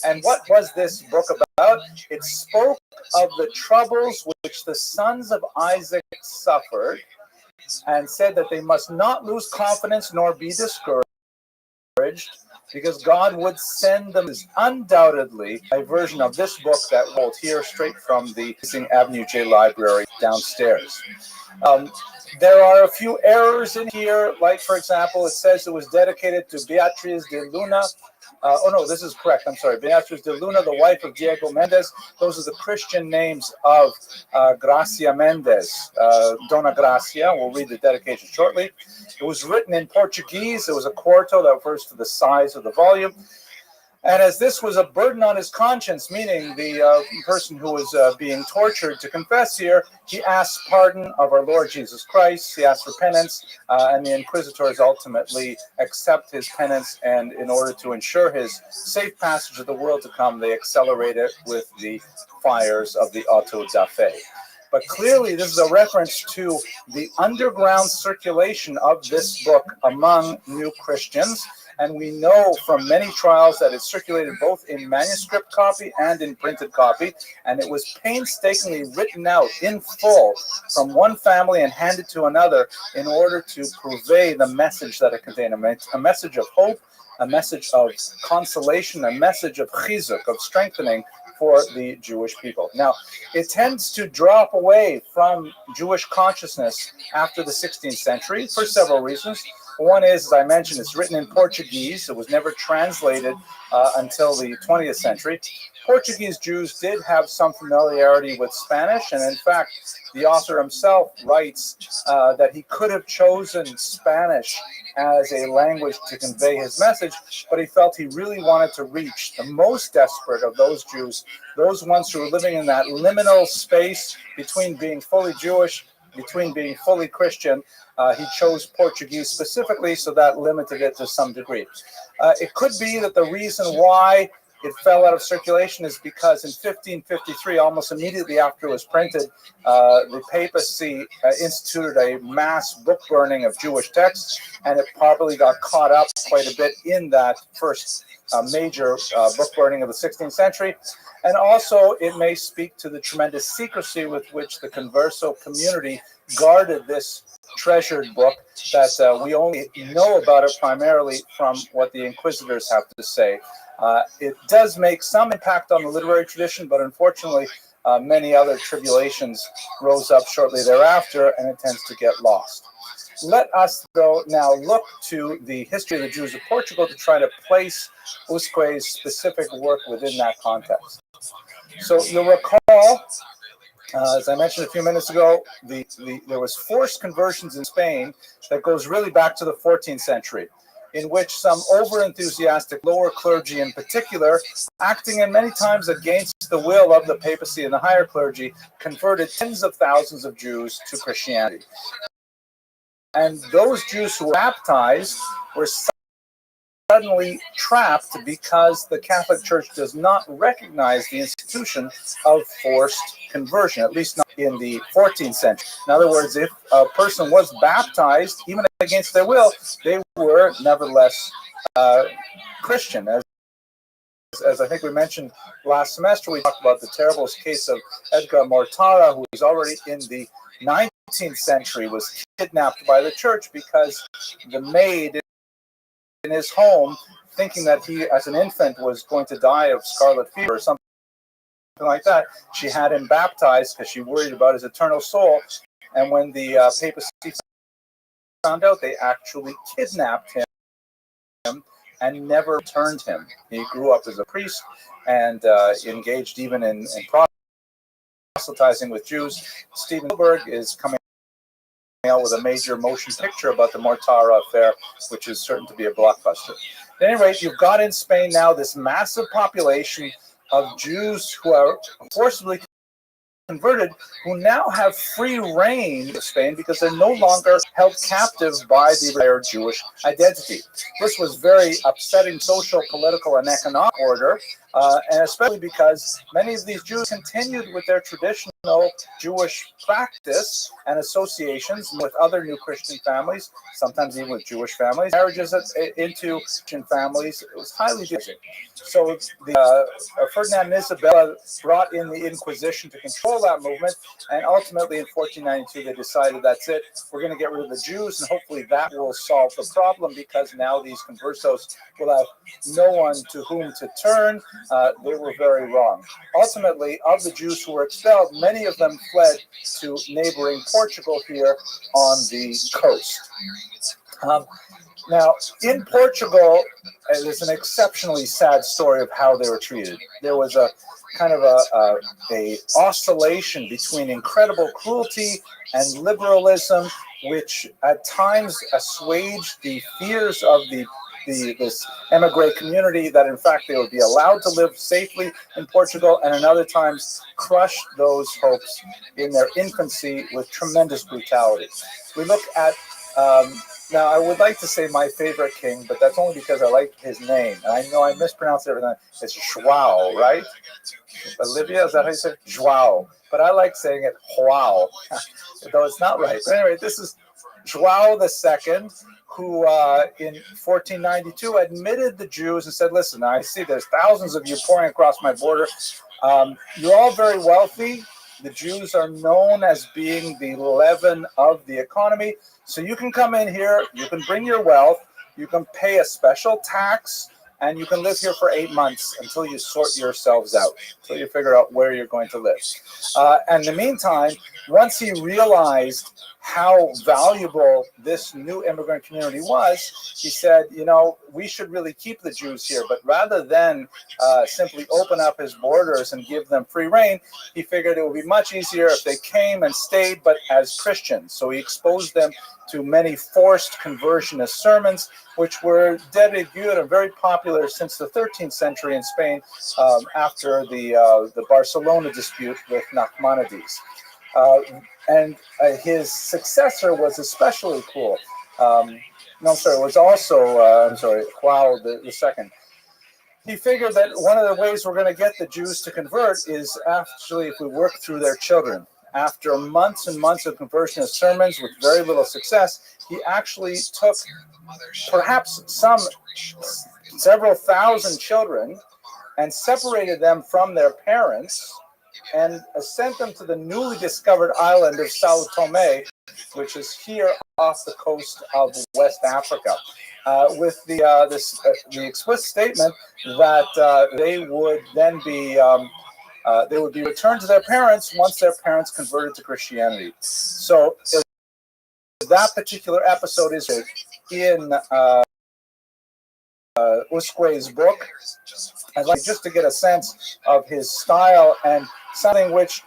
And what was this book about? It spoke of the troubles which the sons of Isaac suffered, and said that they must not lose confidence nor be discouraged, because God would send them undoubtedly a version of this book that we'll hear straight from the Avenue J Library downstairs. There are a few errors in here, like, for example, it says it was dedicated to Beatriz de Luna. This is correct. I'm sorry. Beatriz de Luna, the wife of Diego Mendez. Those are the Christian names of Gracia Mendez, Dona Gracia. We'll read the dedication shortly. It was written in Portuguese. It was a quarto that refers to the size of the volume. And as this was a burden on his conscience, meaning the person who was being tortured to confess here, he asked pardon of our Lord Jesus Christ. He asked for penance, and the inquisitors ultimately accept his penance. And in order to ensure his safe passage of the world to come, they accelerate it with the fires of the auto da fe. But clearly, this is a reference to the underground circulation of this book among new Christians. And we know from many trials that it circulated both in manuscript copy and in printed copy. And it was painstakingly written out in full from one family and handed to another in order to convey the message that it contained, a message of hope, a message of consolation, a message of chizuk, of strengthening for the Jewish people. Now, it tends to drop away from Jewish consciousness after the 16th century for several reasons. One is, as I mentioned, it's written in Portuguese. It was never translated until the 20th century. Portuguese Jews did have some familiarity with Spanish, and in fact, the author himself writes that he could have chosen Spanish as a language to convey his message, but he felt he really wanted to reach the most desperate of those Jews, those ones who were living in that liminal space between being fully Jewish, between being fully Christian. He chose Portuguese specifically, so that limited it to some degree. It could be that the reason why it fell out of circulation is because in 1553, almost immediately after it was printed, the papacy instituted a mass book burning of Jewish texts, and it probably got caught up quite a bit in that first major book burning of the 16th century. And also, it may speak to the tremendous secrecy with which the Converso community guarded this treasured book, that we only know about it primarily from what the inquisitors have to say. It does make some impact on the literary tradition, but unfortunately, many other tribulations rose up shortly thereafter, and it tends to get lost. Let us, though, now look to the history of the Jews of Portugal to try to place Usque's specific work within that context. So you'll recall, as I mentioned a few minutes ago, there was forced conversions in Spain that goes really back to the 14th century, in which some over-enthusiastic lower clergy in particular, acting in many times against the will of the papacy and the higher clergy, converted tens of thousands of Jews to Christianity. And those Jews who were baptized were suddenly trapped because the Catholic Church does not recognize the institution of forced conversion, at least not in the 14th century. In other words, if a person was baptized, even against their will, they were nevertheless Christian. As I think we mentioned last semester, we talked about the terrible case of Edgar Mortara, who was already in the 19th century, was kidnapped by the church because the maid in his home, thinking that he, as an infant, was going to die of scarlet fever or something like that, she had him baptized because she worried about his eternal soul. And when the papacy found out, they actually kidnapped him and never returned him. He grew up as a priest and engaged even in proselytizing with Jews. Steven Spielberg is coming out with a major motion picture about the Mortara affair, which is certain to be a blockbuster. At any rate, you've got in Spain now this massive population of Jews who are forcibly converted, who now have free reign of Spain because they're no longer held captive by the entire Jewish identity. This was very upsetting social, political, and economic order, and especially because many of these Jews continued with their traditional Jewish practice and associations with other new Christian families, sometimes even with Jewish families. Marriages into Christian families, it was highly difficult. So Ferdinand and Isabella brought in the Inquisition to control that movement, and ultimately in 1492 they decided that's it, we're going to get rid of the Jews, and hopefully that will solve the problem, because now these conversos will have no one to whom to turn. They were very wrong. Ultimately, of the Jews who were expelled, many of them fled to neighboring Portugal here on the coast. Now, in Portugal, there's an exceptionally sad story of how they were treated. There was a kind of a oscillation between incredible cruelty and liberalism, which at times assuaged the fears of this emigre community that in fact they would be allowed to live safely in Portugal, and in other times crushed those hopes in their infancy with tremendous brutality. We look at now, I would like to say my favorite king, but that's only because I like his name. And I know I mispronounce everything. It's João, right? Olivia, is that how you say it? João. But I like saying it João, though it's not right. But anyway, this is João II, who in 1492 admitted the Jews and said, listen, I see there's thousands of you pouring across my border. You're all very wealthy. The Jews are known as being the leaven of the economy. So you can come in here, you can bring your wealth, you can pay a special tax, and you can live here for 8 months until you sort yourselves out, until you figure out where you're going to live. And in the meantime, once he realized how valuable this new immigrant community was, he said, you know, we should really keep the Jews here. But rather than simply open up his borders and give them free reign, he figured it would be much easier if they came and stayed, but as Christians. So he exposed them to many forced conversionist sermons, which were de rigueur and very popular since the 13th century in Spain, after the Barcelona dispute with Nachmanides. And his successor was especially cool. It was also, Huao the second. He figured that one of the ways we're going to get the Jews to convert is actually if we work through their children. After months and months of conversionist sermons with very little success, he actually took perhaps several thousand children and separated them from their parents and sent them to the newly discovered island of Sao Tome, which is here off the coast of West Africa, with the explicit statement that they would then be returned to their parents once their parents converted to Christianity. So that particular episode is in Usque's book. I'd like just to get a sense of his style and something which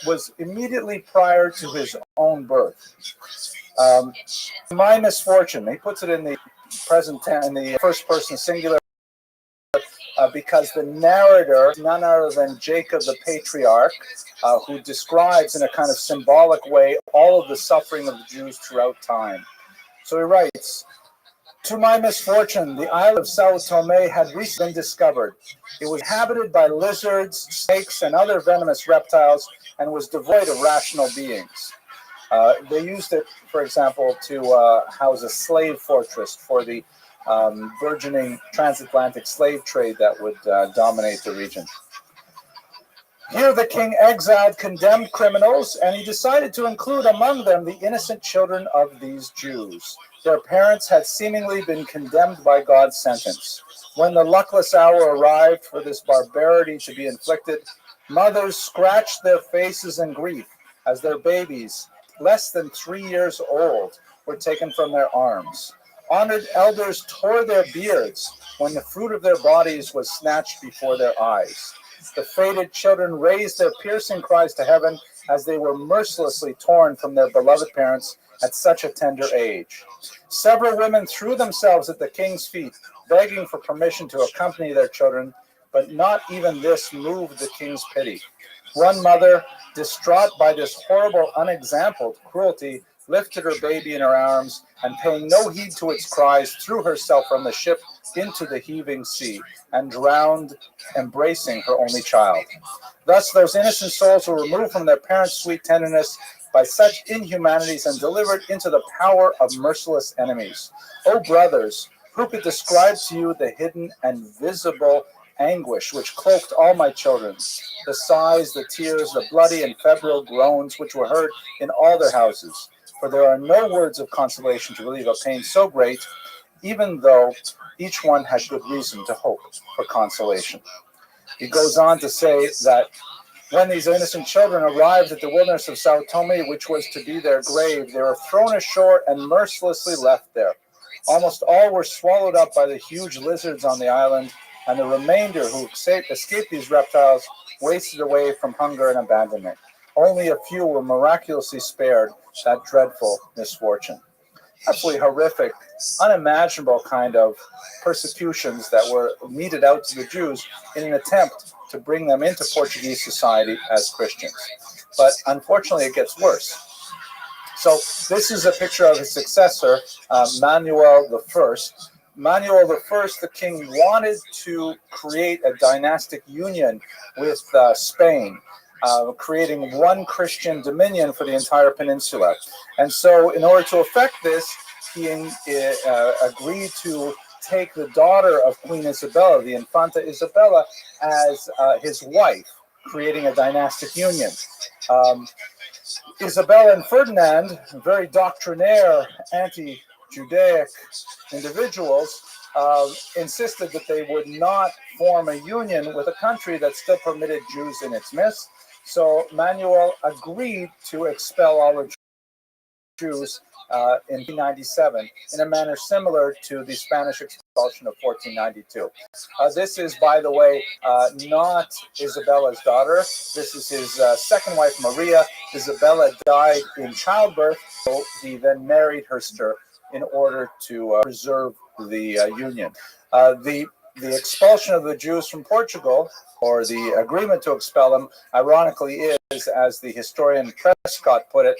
was immediately prior to his own birth. My misfortune, he puts it in the present tense, in the first person singular, because the narrator is none other than Jacob the patriarch, who describes in a kind of symbolic way all of the suffering of the Jews throughout time. So he writes, "To my misfortune, the island of Sao Tome had recently been discovered. It was inhabited by lizards, snakes, and other venomous reptiles, and was devoid of rational beings. They used it, for example, to house a slave fortress for the burgeoning transatlantic slave trade that would dominate the region. Here the king exiled condemned criminals, and he decided to include among them the innocent children of these Jews. Their parents had seemingly been condemned by God's sentence. When the luckless hour arrived for this barbarity to be inflicted, mothers scratched their faces in grief as their babies, less than 3 years old, were taken from their arms. Honored elders tore their beards when the fruit of their bodies was snatched before their eyes. The fated children raised their piercing cries to heaven as they were mercilessly torn from their beloved parents at such a tender age. Several women threw themselves at the king's feet, begging for permission to accompany their children, but not even this moved the king's pity. One mother, distraught by this horrible, unexampled cruelty, lifted her baby in her arms, and paying no heed to its cries, threw herself from the ship into the heaving sea, and drowned, embracing her only child. Thus those innocent souls were removed from their parents' sweet tenderness by such inhumanities and delivered into the power of merciless enemies. O brothers, who could describe to you the hidden and visible anguish which cloaked all my children, the sighs, the tears, the bloody and febrile groans which were heard in all their houses? For there are no words of consolation to relieve a pain so great, even though each one had good reason to hope for consolation." He goes on to say that when these innocent children arrived at the wilderness of Sao Tome, which was to be their grave, they were thrown ashore and mercilessly left there. Almost all were swallowed up by the huge lizards on the island, and the remainder who escaped these reptiles wasted away from hunger and abandonment. Only a few were miraculously spared that dreadful misfortune. Absolutely horrific, unimaginable kind of persecutions that were meted out to the Jews in an attempt to bring them into Portuguese society as Christians. But unfortunately, it gets worse. So this is a picture of his successor, Manuel I. Manuel I, the king, wanted to create a dynastic union with Spain, creating one Christian dominion for the entire peninsula. And so in order to effect this, he agreed to take the daughter of Queen Isabella, the Infanta Isabella, as his wife, creating a dynastic union. Isabella and Ferdinand, very doctrinaire, anti-Judaic individuals, insisted that they would not form a union with a country that still permitted Jews in its midst. So Manuel agreed to expel all the Jews in 1497 in a manner similar to the Spanish expulsion of 1492. This is, by the way, not Isabella's daughter. This is his second wife, Maria. Isabella died in childbirth, so he then married her sister in order to preserve the union. The expulsion of the Jews from Portugal, or the agreement to expel them, ironically is, as the historian Prescott put it,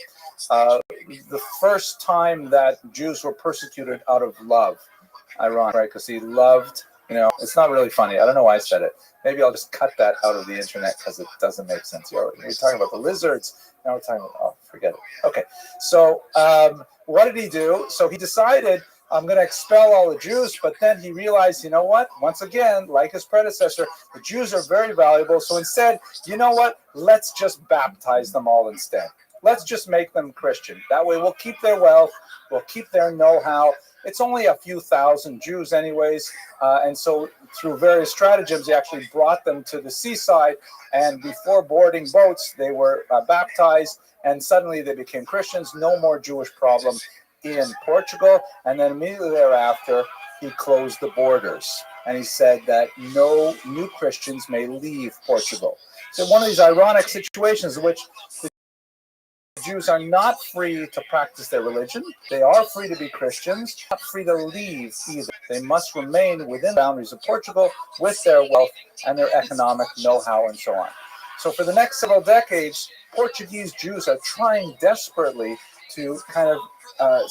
the first time that Jews were persecuted out of love. Ironic, right? Because he loved, it's not really funny. I don't know why I said it. Maybe I'll just cut that out of the internet because it doesn't make sense. We're talking about the lizards. Now we're talking about, forget it. Okay, so what did he do? So he decided, I'm going to expel all the Jews, but then he realized, you know what? Once again, like his predecessor, the Jews are very valuable. So instead, you know what? Let's just baptize them all instead. Let's just make them Christian. That way we'll keep their wealth, we'll keep their know-how. It's only a few thousand Jews anyways. And so through various stratagems, he actually brought them to the seaside. And before boarding boats, they were baptized. And suddenly they became Christians. No more Jewish problem in Portugal. And then immediately thereafter, he closed the borders. And he said that no new Christians may leave Portugal. So one of these ironic situations in which the Jews are not free to practice their religion. They are free to be Christians, not free to leave either. They must remain within the boundaries of Portugal with their wealth and their economic know-how and so on. So for the next several decades, Portuguese Jews are trying desperately to kind of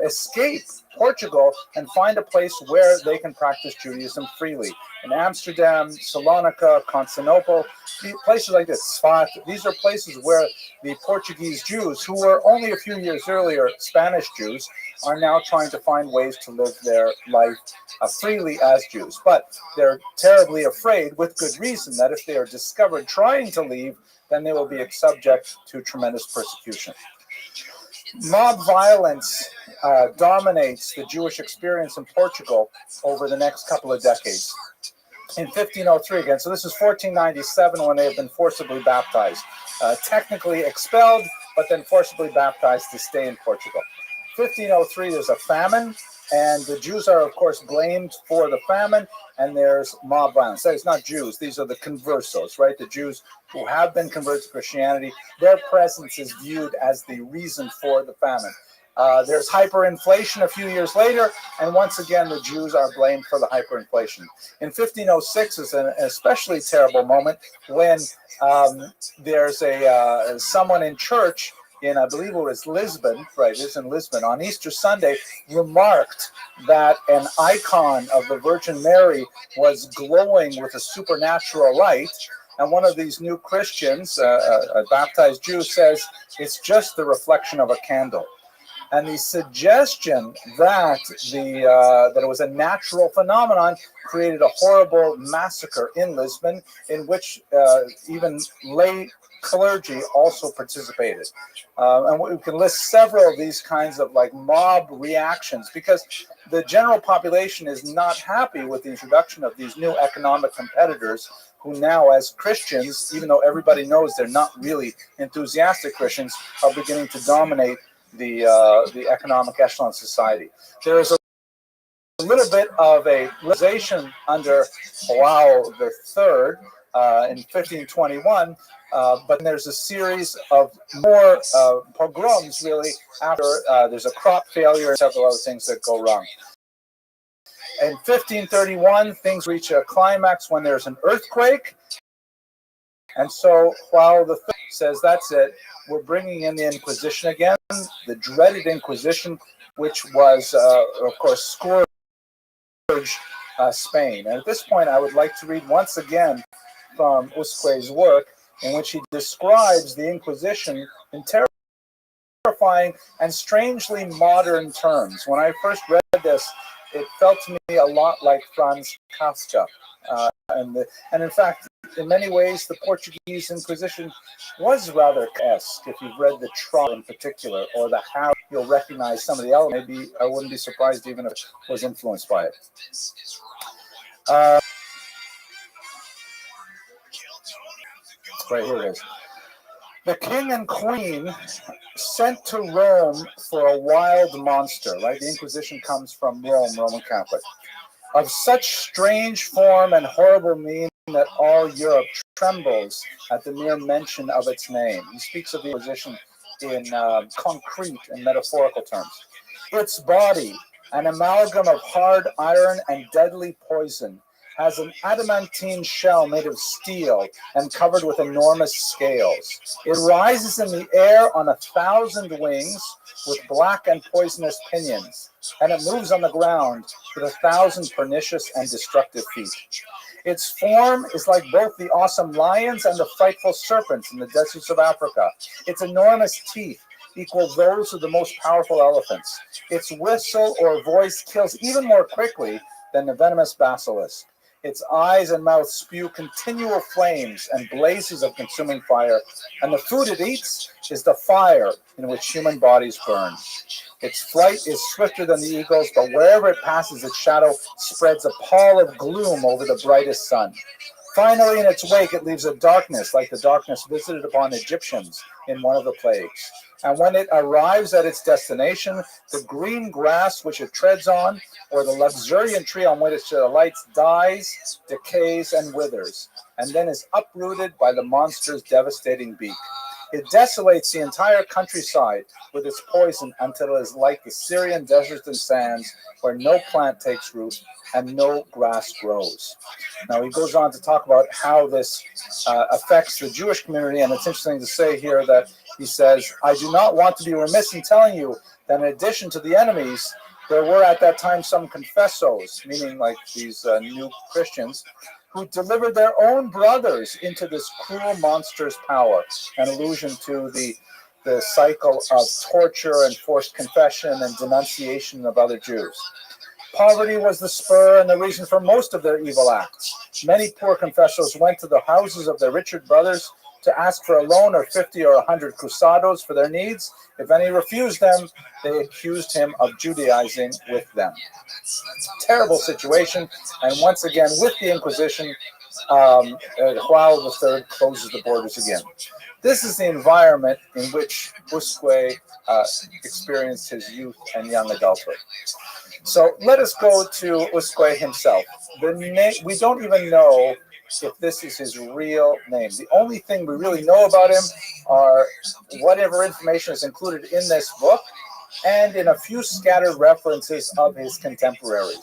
escape Portugal and find a place where they can practice Judaism freely. In Amsterdam, Salonika, Constantinople, places like this, Sfat, these are places where the Portuguese Jews, who were only a few years earlier Spanish Jews, are now trying to find ways to live their life freely as Jews. But they're terribly afraid, with good reason, that if they are discovered trying to leave, then they will be subject to tremendous persecution. Mob violence dominates the Jewish experience in Portugal over the next couple of decades. In 1503 again, so this is 1497 when they have been forcibly baptized. Technically expelled, but then forcibly baptized to stay in Portugal. 1503, there's a famine, and the Jews are, of course, blamed for the famine, and there's mob violence. So it's not Jews, these are the conversos, right? The Jews who have been converted to Christianity, their presence is viewed as the reason for the famine. There's hyperinflation a few years later, and once again, the Jews are blamed for the hyperinflation. In 1506 is an especially terrible moment when there's someone in church in, I believe it was Lisbon, right, it's in Lisbon, on Easter Sunday, remarked that an icon of the Virgin Mary was glowing with a supernatural light. And one of these new Christians, a baptized Jew, says it's just the reflection of a candle. And the suggestion that that it was a natural phenomenon created a horrible massacre in Lisbon, in which even lay clergy also participated. And we can list several of these kinds of like mob reactions, because the general population is not happy with the introduction of these new economic competitors who now, as Christians, even though everybody knows they're not really enthusiastic Christians, are beginning to dominate the economic echelon society. There is a little bit of a realization under João III in 1521, but there's a series of more pogroms really after there's a crop failure and several other things that go wrong. In 1531, things reach a climax when there's an earthquake. And so João III says, that's it. We're bringing in the Inquisition again, the dreaded Inquisition, which was, of course, scourge Spain. And at this point, I would like to read once again from Usque's work, in which he describes the Inquisition in terrifying and strangely modern terms. When I first read this, it felt to me a lot like Franz Kafka. And in fact, in many ways, the Portuguese Inquisition was rather esque. If you've read the trial in particular, or the how, you'll recognize some of the elements. Maybe I wouldn't be surprised even if it was influenced by it. Right, here it is. The king and queen sent to Rome for a wild monster, right? The Inquisition comes from Rome, Roman Catholic, of such strange form and horrible mien that all Europe trembles at the mere mention of its name. He speaks of the Inquisition in concrete and metaphorical terms. Its body, an amalgam of hard iron and deadly poison, has an adamantine shell made of steel and covered with enormous scales. It rises in the air on 1,000 wings with black and poisonous pinions, and it moves on the ground with 1,000 pernicious and destructive feet. Its form is like both the awesome lions and the frightful serpents in the deserts of Africa. Its enormous teeth equal those of the most powerful elephants. Its whistle or voice kills even more quickly than the venomous basilisk. Its eyes and mouth spew continual flames and blazes of consuming fire, and the food it eats is the fire in which human bodies burn. Its flight is swifter than the eagle's, but wherever it passes, its shadow spreads a pall of gloom over the brightest sun. Finally, in its wake, it leaves a darkness like the darkness visited upon Egyptians in one of the plagues. And when it arrives at its destination, the green grass which it treads on, or the luxuriant tree on which it alights, dies, decays, and withers, and then is uprooted by the monster's devastating beak. It desolates the entire countryside with its poison until it is like the Syrian deserts and sands, where no plant takes root and no grass grows. Now he goes on to talk about how this affects the Jewish community, and it's interesting to say here that he says, I do not want to be remiss in telling you that in addition to the enemies, there were at that time some confessos, meaning like these new Christians, who delivered their own brothers into this cruel monster's power, an allusion to the cycle of torture and forced confession and denunciation of other Jews. Poverty was the spur and the reason for most of their evil acts. Many poor confessors went to the houses of their richer brothers to ask for a loan of 50 or 100 cruzados for their needs. If any refused them, they accused him of Judaizing with them. Terrible situation, and once again, with the Inquisition, Juan III closes the borders again. This is the environment in which Busquet experienced his youth and young adulthood. So let us go to Busquet himself. We don't even know if this is his real name. The only thing we really know about him are whatever information is included in this book and in a few scattered references of his contemporaries.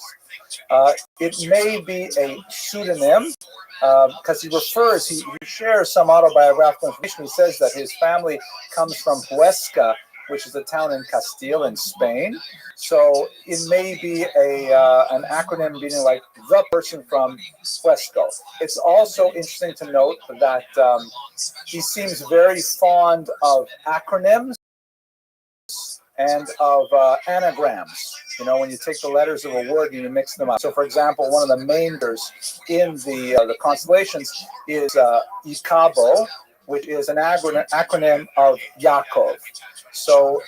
It may be a pseudonym because he shares some autobiographical information. He says that his family comes from Huesca, which is a town in Castile in Spain. So it may be an acronym meaning like the person from Huesco. It's also interesting to note that he seems very fond of acronyms and of anagrams. You know, when you take the letters of a word and you mix them up. So, for example, one of the main letters in the constellations is Icabo, which is an acronym of Yaakov. So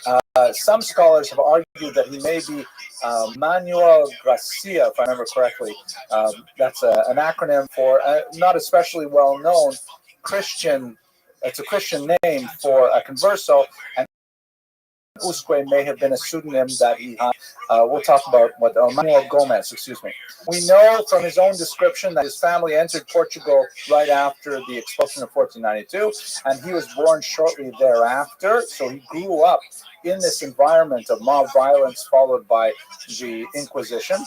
some scholars have argued that he may be Manuel Gracia, if I remember correctly. That's an acronym for not especially well-known Christian. It's a Christian name for a converso, and Busquet may have been a pseudonym that he we'll talk about Manuel Gomez, excuse me. We know from his own description that his family entered Portugal right after the expulsion of 1492, and he was born shortly thereafter, so he grew up in this environment of mob violence followed by the Inquisition.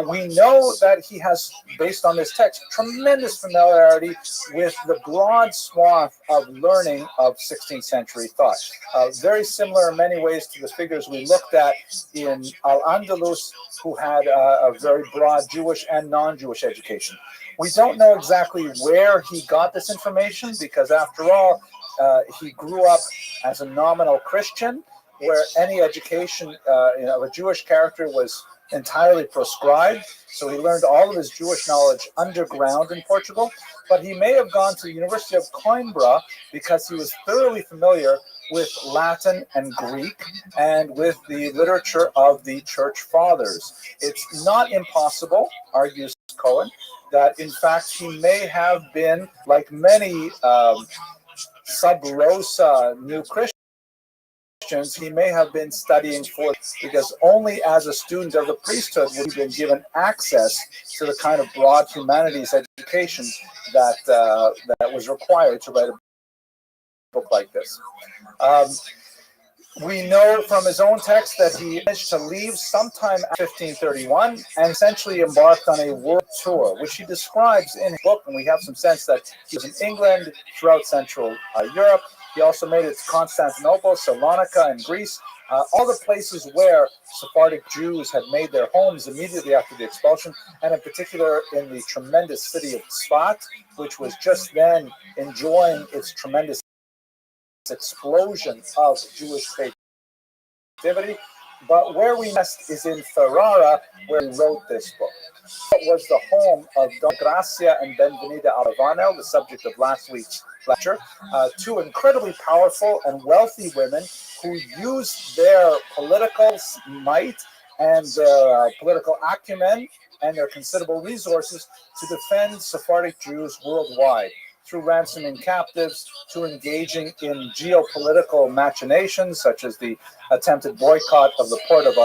We know that he has, based on this text, tremendous familiarity with the broad swath of learning of 16th century thought. Very similar in many ways to the figures we looked at in Al-Andalus, who had a very broad Jewish and non-Jewish education. We don't know exactly where he got this information because, after all, he grew up as a nominal Christian, where any education of a Jewish character was entirely proscribed. So he learned all of his Jewish knowledge underground in Portugal. But he may have gone to the University of Coimbra because he was thoroughly familiar with Latin and Greek and with the literature of the Church Fathers. It's not impossible, argues Cohen, that in fact he may have been, like many sub rosa new Christians, he may have been studying for, because only as a student of the priesthood would he have been given access to the kind of broad humanities education that that was required to write a book like this. We know from his own text that he managed to leave sometime after 1531 and essentially embarked on a world tour, which he describes in his book, and we have some sense that he was in England, throughout Central Europe. He also made it to Constantinople, Salonika, and Greece, all the places where Sephardic Jews had made their homes immediately after the expulsion, and in particular in the tremendous city of Tzfat, which was just then enjoying its tremendous explosion of Jewish creativity. But where we rest is in Ferrara, where he wrote this book. It was the home of Don Gracia and Benvenida Aravanel, the subject of last week's lecture, two incredibly powerful and wealthy women who used their political might and their political acumen and their considerable resources to defend Sephardic Jews worldwide, through ransoming captives, to engaging in geopolitical machinations, such as the attempted boycott of the port of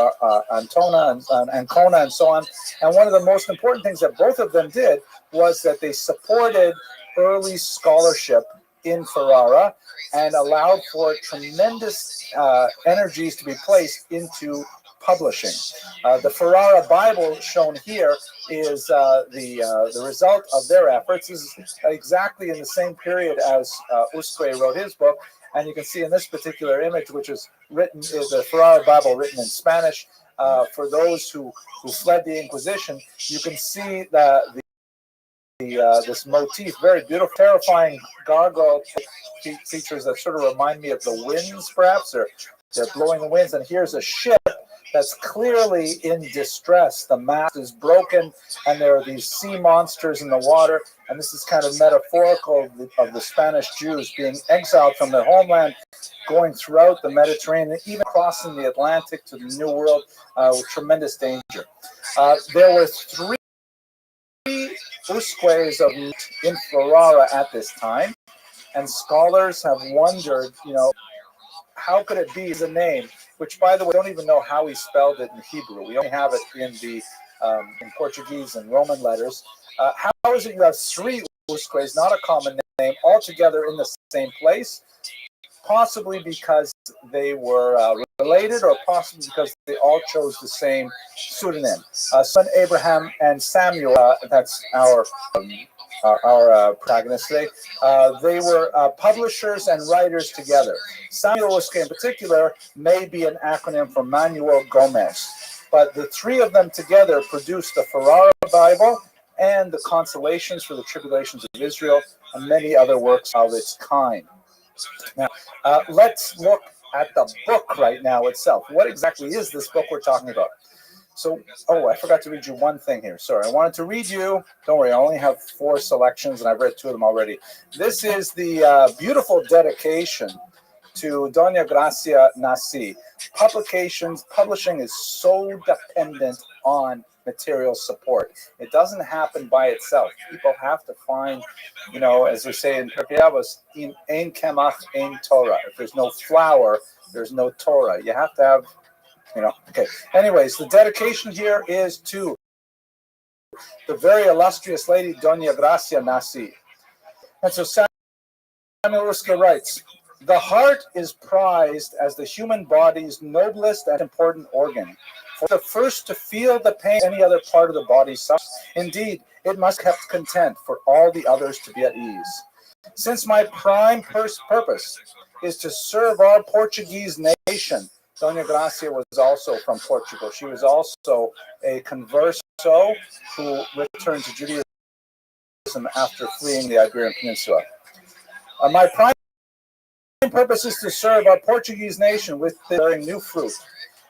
Ancona and so on. And one of the most important things that both of them did was that they supported early scholarship in Ferrara and allowed for tremendous energies to be placed into publishing. The Ferrara Bible shown here is the result of their efforts. This is exactly in the same period as Usque wrote his book, and you can see in this particular image, which is written, is the Ferrara Bible written in Spanish. For those who fled the Inquisition, you can see this motif, very beautiful, terrifying gargoyle features that sort of remind me of the winds, perhaps. They're blowing the winds, and here's a ship that's clearly in distress. The mast is broken, and there are these sea monsters in the water, and this is kind of metaphorical of the Spanish Jews being exiled from their homeland, going throughout the Mediterranean, even crossing the Atlantic to the New World with tremendous danger. There were three Usques in Ferrara at this time, and scholars have wondered, how could it be the name, which, by the way, we don't even know how he spelled it in Hebrew. We only have it in Portuguese and Roman letters. How is it you have three Usques, not a common name, all together in the same place? Possibly because they were related, or possibly because they all chose the same pseudonym. Son Abraham and Samuel, that's our protagonists today, they were publishers and writers together. Samuel Usque in particular may be an acronym for Manuel Gomez, but the three of them together produced the Ferrara Bible and the Consolations for the Tribulations of Israel, and many other works of its kind. Now, let's look at the book right now itself. What exactly is this book we're talking about? So, I forgot to read you one thing here. Sorry, I wanted to read you. Don't worry, I only have 4 selections, and I've read 2 of them already. This is the beautiful dedication to Doña Gracia Nasi. Publishing is so dependent on material support. It doesn't happen by itself. People have to find, as we say in Pirkei Avos, ein kemach, ein Torah. If there's no flour, there's no Torah. You have to have, okay. Anyways, the dedication here is to the very illustrious lady, Doña Gracia Nasi. And so Samuel Usque writes, "The heart is prized as the human body's noblest and important organ. For the first to feel the pain any other part of the body suffers. Indeed, it must be kept content for all the others to be at ease. Since my prime purpose is to serve our Portuguese nation." Doña Gracia was also from Portugal. She was also a converso who returned to Judaism after fleeing the Iberian Peninsula. My prime purpose is to serve our Portuguese nation with bearing new fruit.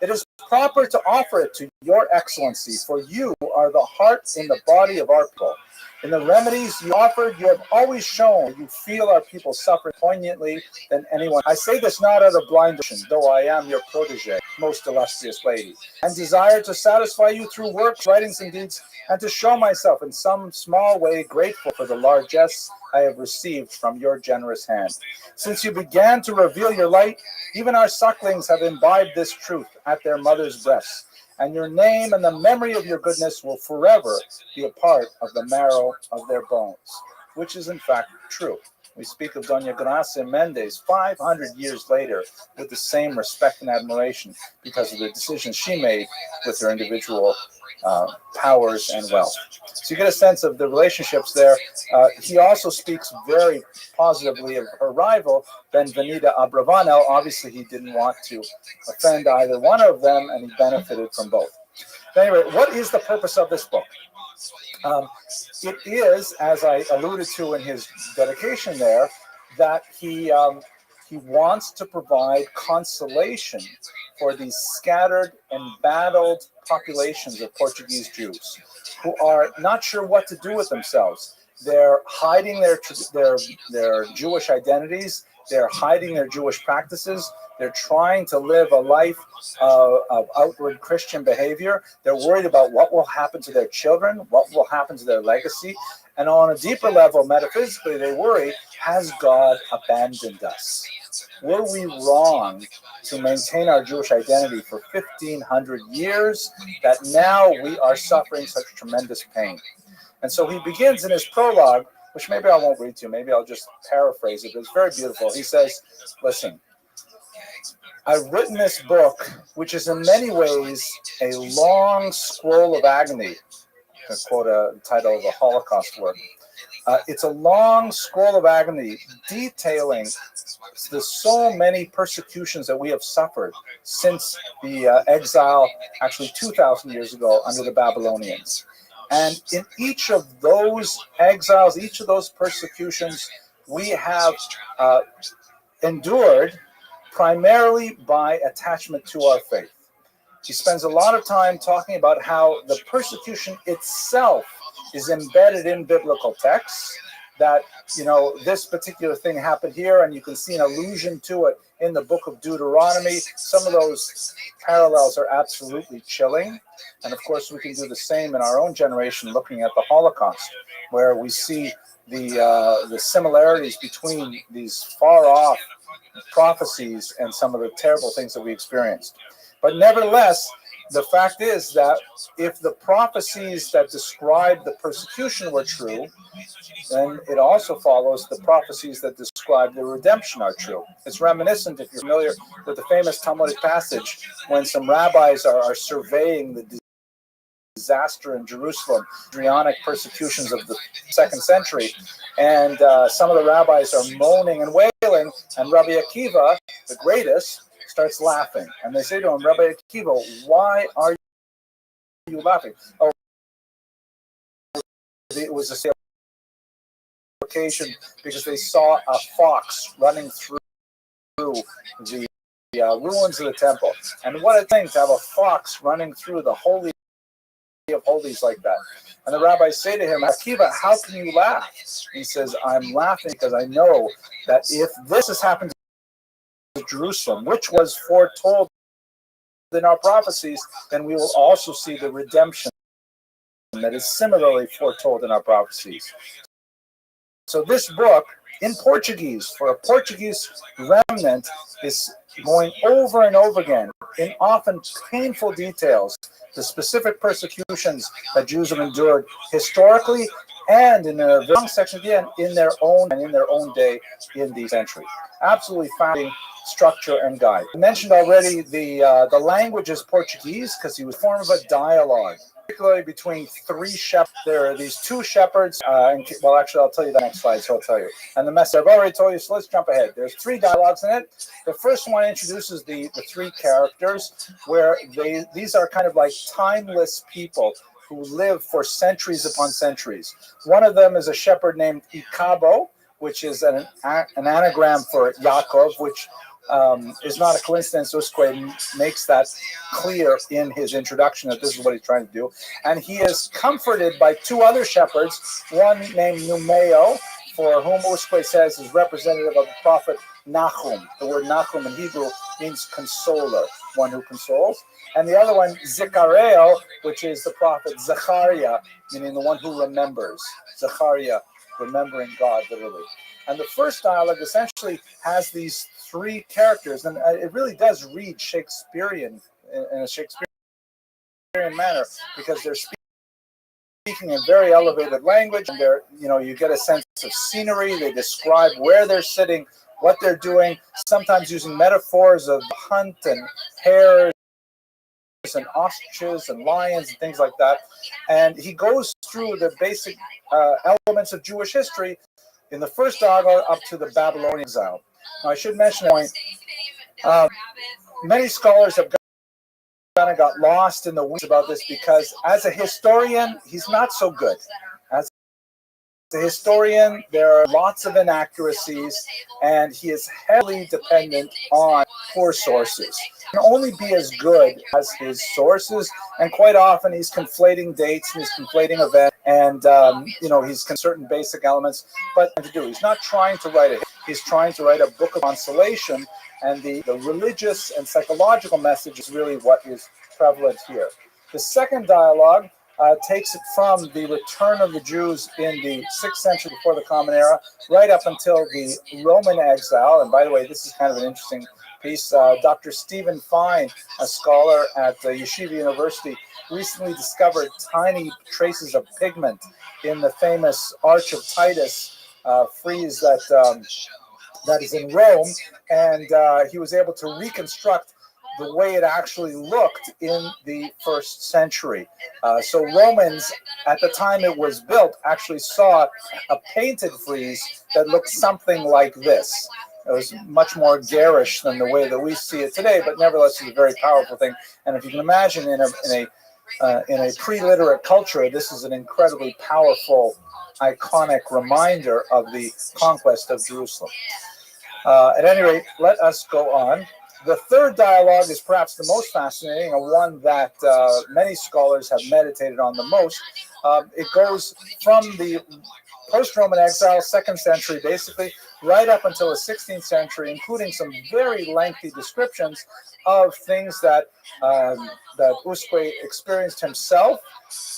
It is proper to offer it to your excellency, for you are the heart and the body of our people. In the remedies you offered, you have always shown that you feel our people suffering poignantly than anyone. I say this not out of blind devotion, though I am your protege, most illustrious lady, and desire to satisfy you through works, writings, and deeds, and to show myself in some small way grateful for the largesse I have received from your generous hand. Since you began to reveal your light, even our sucklings have imbibed this truth at their mother's breasts, and your name and the memory of your goodness will forever be a part of the marrow of their bones, which is in fact true. We speak of Doña Gracia Mendez 500 years later with the same respect and admiration because of the decisions she made with her individual powers and wealth. So you get a sense of the relationships there. He also speaks very positively of her rival, Benvenida Abravanel. Obviously, he didn't want to offend either one of them, and he benefited from both. But anyway, what is the purpose of this book? It is, as I alluded to in his dedication there, that he wants to provide consolation for these scattered, embattled populations of Portuguese Jews who are not sure what to do with themselves. They're hiding their Jewish identities. They're hiding their Jewish practices. They're trying to live a life of outward Christian behavior. They're worried about what will happen to their children, what will happen to their legacy. And on a deeper level, metaphysically, they worry, has God abandoned us? Were we wrong to maintain our Jewish identity for 1,500 years that now we are suffering such tremendous pain? And so he begins in his prologue, which maybe I won't read to you, maybe I'll just paraphrase it, but it's very beautiful. He says, listen, I've written this book, which is in many ways a long scroll of agony, to quote a title of a Holocaust work. It's a long scroll of agony detailing the so many persecutions that we have suffered since the exile, actually 2,000 years ago, under the Babylonians. And in each of those exiles, each of those persecutions, we have endured primarily by attachment to our faith. He spends a lot of time talking about how the persecution itself is embedded in biblical texts, that, you know, this particular thing happened here, and you can see an allusion to it in the book of Deuteronomy. Some of those parallels are absolutely chilling. And of course, we can do the same in our own generation, looking at the Holocaust, where we see the similarities between these far off prophecies and some of the terrible things that we experienced. But nevertheless, the fact is that if the prophecies that describe the persecution were true, then it also follows the prophecies that describe the redemption are true. It's reminiscent, if you're familiar with the famous Talmudic passage, when some rabbis are surveying the disaster in Jerusalem, Adrianic persecutions of the 2nd century, and some of the rabbis are moaning and wailing, and Rabbi Akiva, the greatest, starts laughing. And they say to him, Rabbi Akiva, why are you laughing? Oh, it was a occasion because they saw a fox running through the ruins of the temple. And what a thing to have a fox running through the Holy of Holies like that. And the rabbis say to him, Akiva, how can you laugh? He says, I'm laughing because I know that if this has happened to Jerusalem, which was foretold in our prophecies, then we will also see the redemption that is similarly foretold in our prophecies. So this book, in Portuguese, for a Portuguese remnant, is going over and over again in often painful details the specific persecutions that Jews have endured historically, and in a long section again in their own day in the century. Absolutely finding structure and guide. I mentioned already the language is Portuguese because he was a form of a dialogue, particularly between three shepherds. There are these two shepherds, well, actually, I'll tell you the next slide, so I'll tell you. And the message I've already told you, so let's jump ahead. There's three dialogues in it. The first one introduces the three characters, where these are kind of like timeless people who live for centuries upon centuries. One of them is a shepherd named Icabo, which is an anagram for Yaakov, which is not a coincidence. Usque makes that clear in his introduction that this is what he's trying to do. And he is comforted by two other shepherds, one named Numeo, for whom Usque says is representative of the prophet Nahum. The word Nahum in Hebrew means consoler, one who consoles. And the other one, Zikareo, which is the prophet Zechariah, meaning the one who remembers. Zechariah, remembering God, literally. And the first dialogue essentially has these three characters, and it really does read Shakespearean in a Shakespearean manner, because they're speaking in very elevated language, and you get a sense of scenery. They describe where they're sitting, what they're doing, sometimes using metaphors of hunt and hares and ostriches and lions and things like that. And he goes through the basic elements of Jewish history in the first dialogue up to the Babylonian exile. Now, I should mention a point. Many scholars have kind of got lost in the weeds about this, because as a historian, he's not so good. As a historian, there are lots of inaccuracies, and he is heavily dependent on poor sources. He can only be as good as his sources, and quite often he's conflating dates and he's conflating events, and he's certain basic elements. But he's not trying to write it. He's trying to write a book of consolation, and the religious and psychological message is really what is prevalent here. The second dialogue takes it from the return of the Jews in the 6th century before the Common Era, right up until the Roman exile. And by the way, this is kind of an interesting piece. Dr. Stephen Fine, a scholar at Yeshiva University, recently discovered tiny traces of pigment in the famous Arch of Titus frieze that is in Rome, and he was able to reconstruct the way it actually looked in the 1st century. So Romans, at the time it was built, actually saw a painted frieze that looked something like this. It was much more garish than the way that we see it today, but nevertheless it's a very powerful thing. And if you can imagine in a pre-literate culture, this is an incredibly powerful, iconic reminder of the conquest of Jerusalem. At any rate, let us go on. The third dialogue is perhaps the most fascinating, and one that many scholars have meditated on the most. It goes from the post-Roman exile, 2nd century, basically, right up until the 16th century, including some very lengthy descriptions of things that Usque experienced himself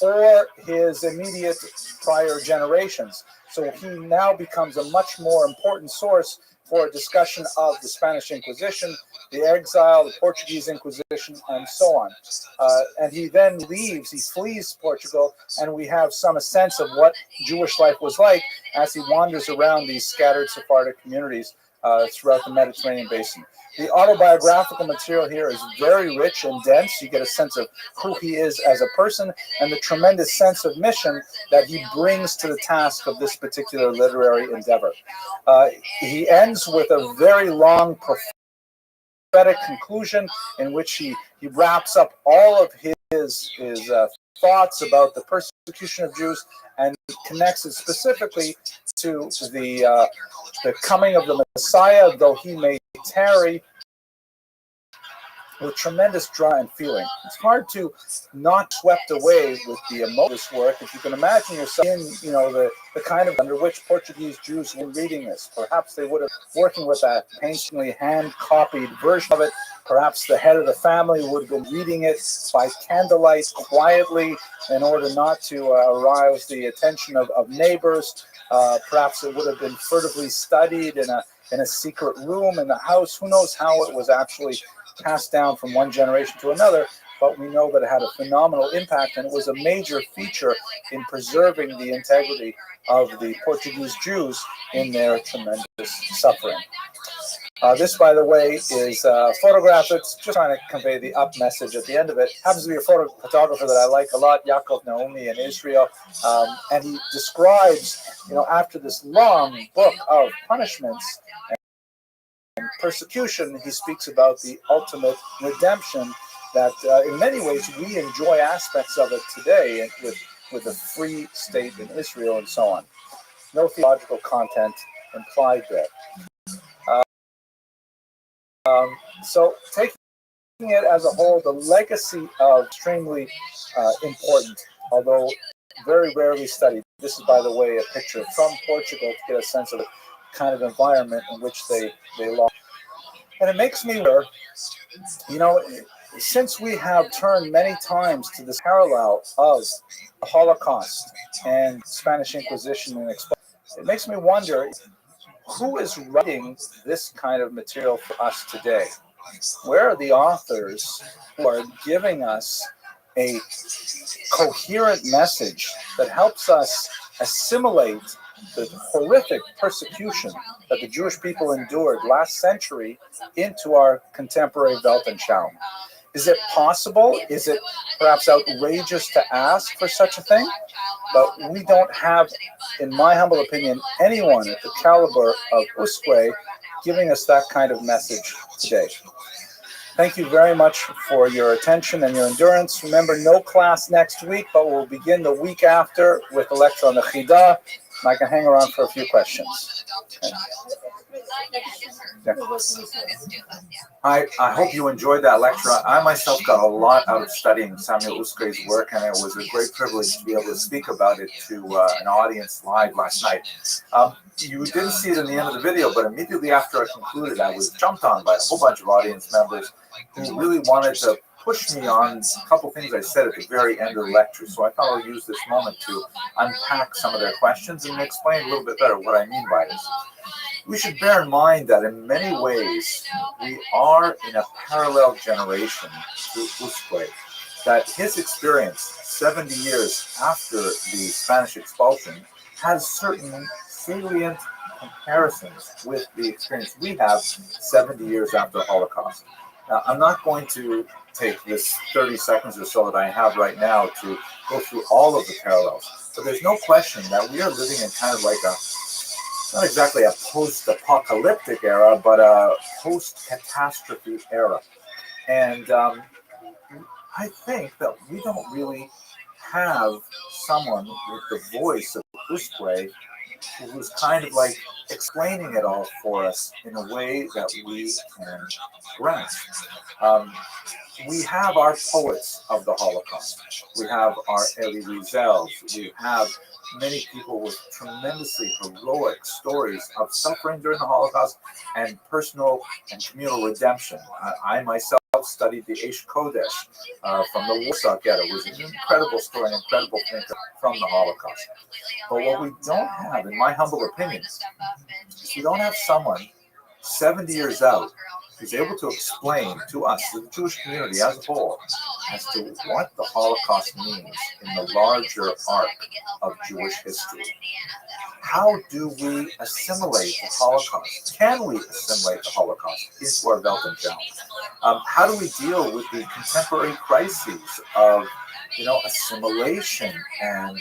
or his immediate prior generations. So he now becomes a much more important source for a discussion of the Spanish Inquisition, the exile, the Portuguese Inquisition, and so on. And he then leaves, he flees Portugal, and we have some sense of what Jewish life was like as he wanders around these scattered Sephardic communities throughout the Mediterranean basin. The autobiographical material here is very rich and dense. You get a sense of who he is as a person and the tremendous sense of mission that he brings to the task of this particular literary endeavor. He ends with a very long, prophetic conclusion in which he wraps up all of his thoughts about the persecution of Jews and connects it specifically to the coming of the Messiah, though he may tarry, with tremendous drama and feeling. It's hard to not swept away with the emotive work. If you can imagine yourself in, the kind of under which Portuguese Jews were reading this. Perhaps they would have working with a painstakingly hand-copied version of it. Perhaps the head of the family would have been reading it by candlelight quietly in order not to arouse the attention of neighbors. Perhaps it would have been furtively studied in a secret room in the house. Who knows how it was actually passed down from one generation to another, but we know that it had a phenomenal impact, and it was a major feature in preserving the integrity of the Portuguese Jews in their tremendous suffering. This, by the way, is a photograph that's just trying to convey the up message at the end of it. Happens to be a photographer that I like a lot, Yaakov Naomi in Israel, and he describes, after this long book of punishments and persecution, he speaks about the ultimate redemption that in many ways we enjoy aspects of it today with a free state in Israel and so on. No theological content implied there. So taking it as a whole, the legacy of extremely important, although very rarely studied. This is, by the way, a picture from Portugal to get a sense of the kind of environment in which they lost. And it makes me wonder, you know, since we have turned many times to this parallel of the Holocaust and Spanish Inquisition and it makes me wonder who is writing this kind of material for us today? Where are the authors who are giving us a coherent message that helps us assimilate the horrific persecution that the Jewish people endured last century into our contemporary Weltanschauung? Is it possible? Is it perhaps outrageous to ask for such a thing? But we don't have, in my humble opinion, anyone at the caliber of Usque giving us that kind of message today. Thank you very much for your attention and your endurance. Remember, no class next week, but we'll begin the week after with a lecture on the Chida, and I can hang around for a few questions. Okay. Yeah. I hope you enjoyed that lecture. I myself got a lot out of studying Samuel Usque's work, and it was a great privilege to be able to speak about it to an audience live last night. You didn't see it in the end of the video, but immediately after I concluded, I was jumped on by a whole bunch of audience members who really wanted to push me on a couple things I said at the very end of the lecture. So I thought I'll use this moment to unpack some of their questions and explain a little bit better what I mean by this. We should bear in mind that in many ways, we are in a parallel generation to Usque, that his experience 70 years after the Spanish expulsion has certain salient comparisons with the experience we have 70 years after the Holocaust. Now, I'm not going to take this 30 seconds or so that I have right now to go through all of the parallels, but there's no question that we are living in kind of like a, not exactly a post-apocalyptic era, but a post-catastrophe era. And I think that we don't really have someone with the voice of Usque who's kind of like explaining it all for us in a way that we can grasp. We have our poets of the Holocaust. We have our Elie Wiesels. We have many people with tremendously heroic stories of suffering during the Holocaust and personal and communal redemption. I myself studied the Eish Kodesh from the Warsaw Ghetto. It was an incredible story, an incredible thinker from the Holocaust. But what we don't have, in my humble opinion, is we don't have someone 70 years out who's able to explain to us, to the Jewish community as a whole, as to what the Holocaust means in the larger arc of Jewish history. How do we assimilate the Holocaust? Can we assimilate the Holocaust into our Weltanschauung? How do we deal with the contemporary crises of, assimilation and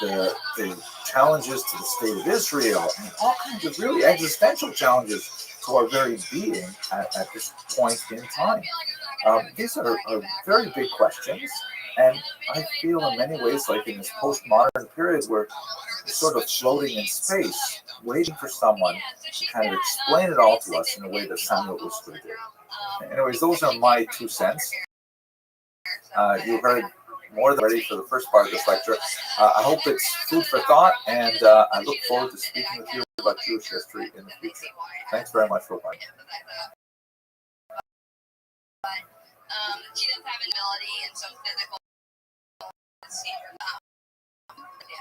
the challenges to the state of Israel and all kinds of really existential challenges to our very being at this point in time? These are very big questions, and I feel in many ways like in this postmodern period we're sort of floating in space, waiting for someone to kind of explain it all to us in a way that Samuel Usque did. Anyways, those are my 2 cents. You heard more than ready for the first part of this lecture. I hope it's food for thought, and I look forward to speaking with you about Jewish history in the future. Thanks very much for watching. She doesn't have an ability and some physical.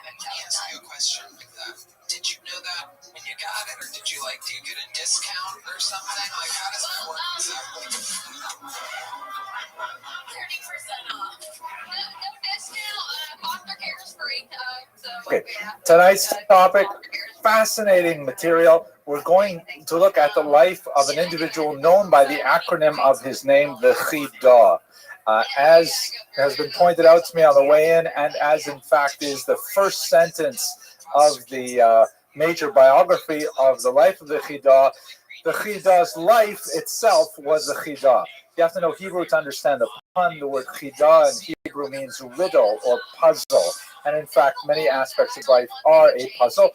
Let me ask you a question like that. Did you know that when you got it, or do you get a discount or something? Like, how does that work exactly? 30% off. No discount. Foster care is free. Okay, tonight's topic, fascinating material. We're going to look at the life of an individual known by the acronym of his name, the Chida. As has been pointed out to me on the way in, and as in fact is the first sentence of the major biography of the life of the Chida's life itself was a Chida. You have to know Hebrew to understand the pun. The word Chida in Hebrew means riddle or puzzle. And in fact, many aspects of life are a puzzle.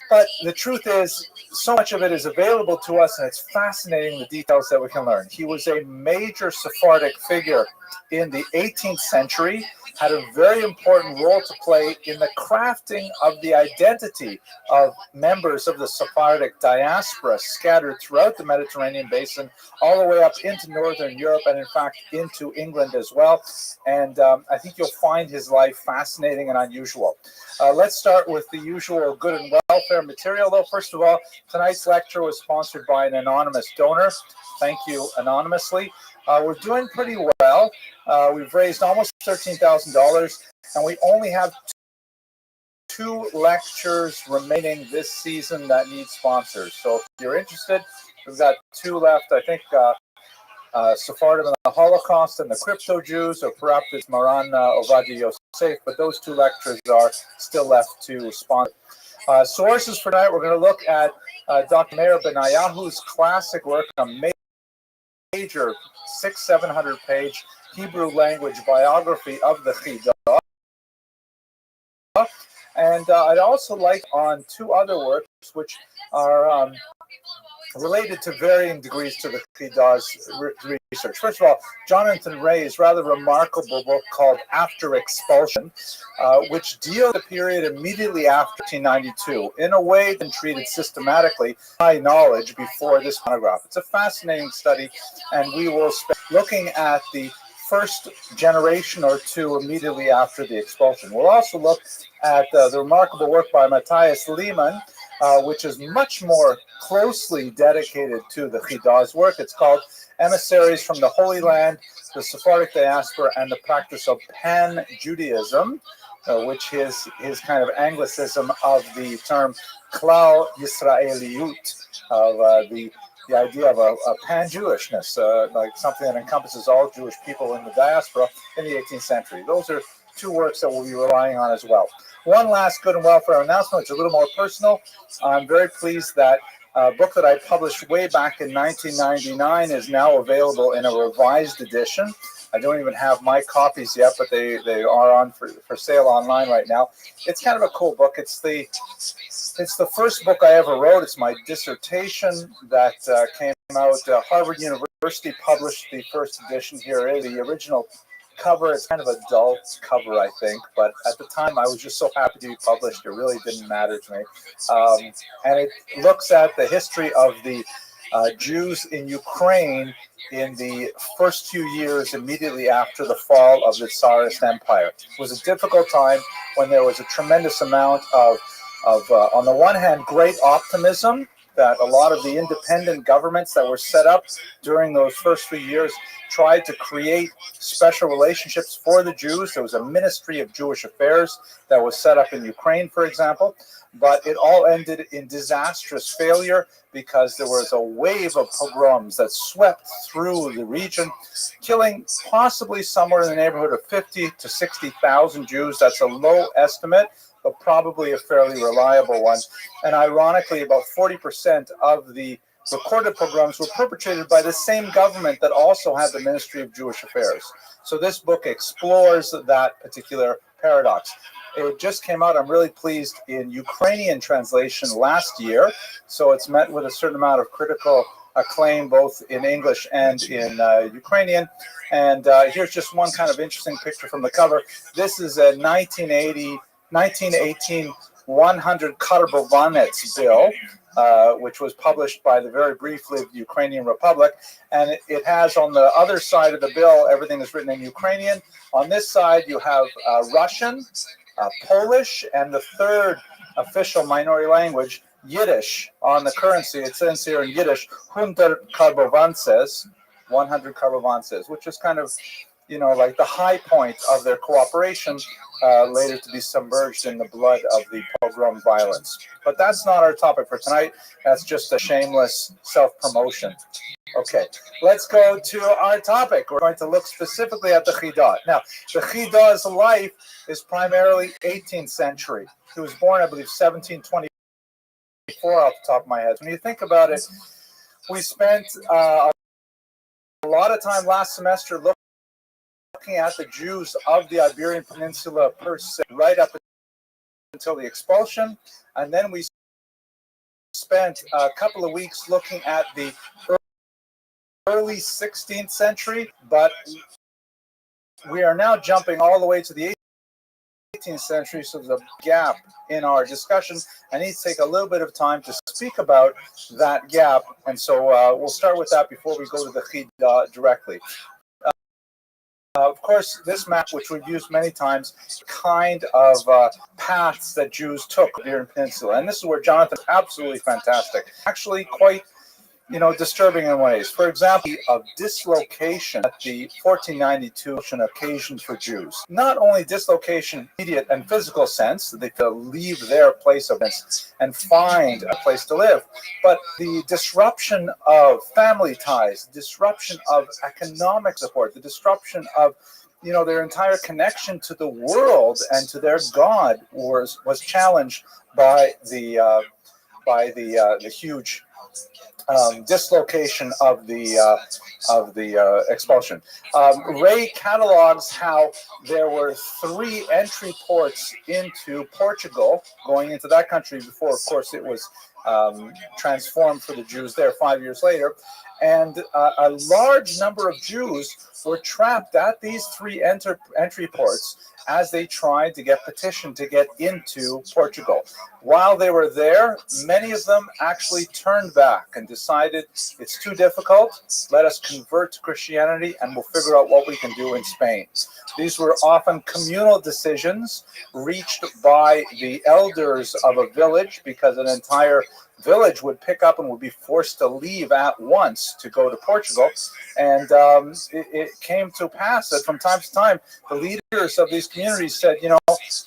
But the truth is, so much of it is available to us, and it's fascinating the details that we can learn. He was a major Sephardic figure in the 18th century, had a very important role to play in the crafting of the identity of members of the Sephardic diaspora scattered throughout the Mediterranean basin, all the way up into Northern Europe, and in fact into England as well. And I think you'll find his life fascinating and unusual. Let's start with the usual good and welfare material, though. First of all, tonight's lecture was sponsored by an anonymous donor. Thank you anonymously. We're doing pretty well. We've raised almost $13,000, and we only have 2 lectures remaining this season that need sponsors. So if you're interested, we've got 2 left. I think Sephardim and the Holocaust and the Crypto Jews, or perhaps it's Maran Ovadia Yosef, but those 2 lectures are still left to sponsor. Sources for tonight, we're going to look at Dr. Meir Benayahu's classic work, a major 600-700 page Hebrew language biography of the Chidah. And I'd also like on 2 other works which are related to varying degrees to the Chidah's research. First of all, Jonathan Ray's rather remarkable book called After Expulsion, which deals with the period immediately after 1892 in a way that's treated systematically by knowledge before this monograph. It's a fascinating study, and we will spend looking at the first generation or 2 immediately after the expulsion. We'll also look at the remarkable work by Matthias Lehmann, which is much more closely dedicated to the Chidah's work. It's called Emissaries from the Holy Land, the Sephardic Diaspora, and the Practice of Pan-Judaism, which is his kind of anglicism of the term Klal Yisraeliyut, of the idea of a pan-Jewishness, like something that encompasses all Jewish people in the diaspora in the 18th century. Those are 2 works that we'll be relying on as well. One last good and welfare announcement, which is a little more personal. I'm very pleased that a book that I published way back in 1999 is now available in a revised edition. I don't even have my copies yet, but they are on for sale online right now. It's kind of a cool book. It's the first book I ever wrote. It's my dissertation that came out. Harvard University published the first edition. Here is the original cover. It's kind of a dull cover, I think, but at the time I was just so happy to be published. It really didn't matter to me. And it looks at the history of the Jews in Ukraine in the first few years immediately after the fall of the Tsarist Empire. It was a difficult time when there was a tremendous amount of on the one hand, great optimism that a lot of the independent governments that were set up during those first few years tried to create special relationships for the Jews. There was a Ministry of Jewish Affairs that was set up in Ukraine, for example, but it all ended in disastrous failure because there was a wave of pogroms that swept through the region, killing possibly somewhere in the neighborhood of 50 to 60,000 Jews. That's a low estimate, but probably a fairly reliable one. And ironically, about 40% of the recorded pogroms were perpetrated by the same government that also had the Ministry of Jewish Affairs. So this book explores that particular paradox. It just came out, I'm really pleased, in Ukrainian translation last year. So it's met with a certain amount of critical acclaim, both in English and in Ukrainian. And here's just one kind of interesting picture from the cover. This is a 1918 100 Karbovanets bill, which was published by the very brief-lived Ukrainian Republic. And it has on the other side of the bill, everything is written in Ukrainian. On this side, you have Russian, Polish, and the third official minority language, Yiddish, on the currency. It says here in Yiddish, 100 Karbovances, 100 Karbovances, which is kind of, you know, like the high point of their cooperation, later to be submerged in the blood of the pogrom violence. But that's not our topic for tonight. That's just a shameless self-promotion. Okay, let's go to our topic. We're going to look specifically at the Chidah. Now, the Chidah's life is primarily 18th century. He was born, I believe, 1724 off the top of my head. When you think about it, we spent a lot of time last semester looking at the Jews of the Iberian Peninsula per se, right up until the expulsion, and then we spent spent a couple of weeks looking at the early 16th century, but we are now jumping all the way to the 18th century, so there's a gap in our discussion. I need to take a little bit of time to speak about that gap, and so we'll start with that before we go to the Chida directly. Of course, this map, which we've used many times, kind of paths that Jews took on the Iberian Peninsula, and this is where Jonathan's absolutely fantastic. Actually, quite disturbing in ways. For example, of dislocation at the 1492 occasion for Jews. Not only dislocation, immediate and physical sense, that they could leave their place of residence and find a place to live, but the disruption of family ties, disruption of economic support, the disruption of their entire connection to the world and to their God was challenged by the huge dislocation of the expulsion. Ray catalogs how there were 3 entry ports into Portugal, going into that country before, of course, it was transformed for the Jews there 5 years later. And a large number of Jews were trapped at these 3 entry ports as they tried to get petitioned to get into Portugal. While they were there, many of them actually turned back and decided it's too difficult, let us convert to Christianity and we'll figure out what we can do in Spain. These were often communal decisions reached by the elders of a village, because an entire village would pick up and would be forced to leave at once to go to Portugal. And it came to pass that from time to time, the leaders of these communities said,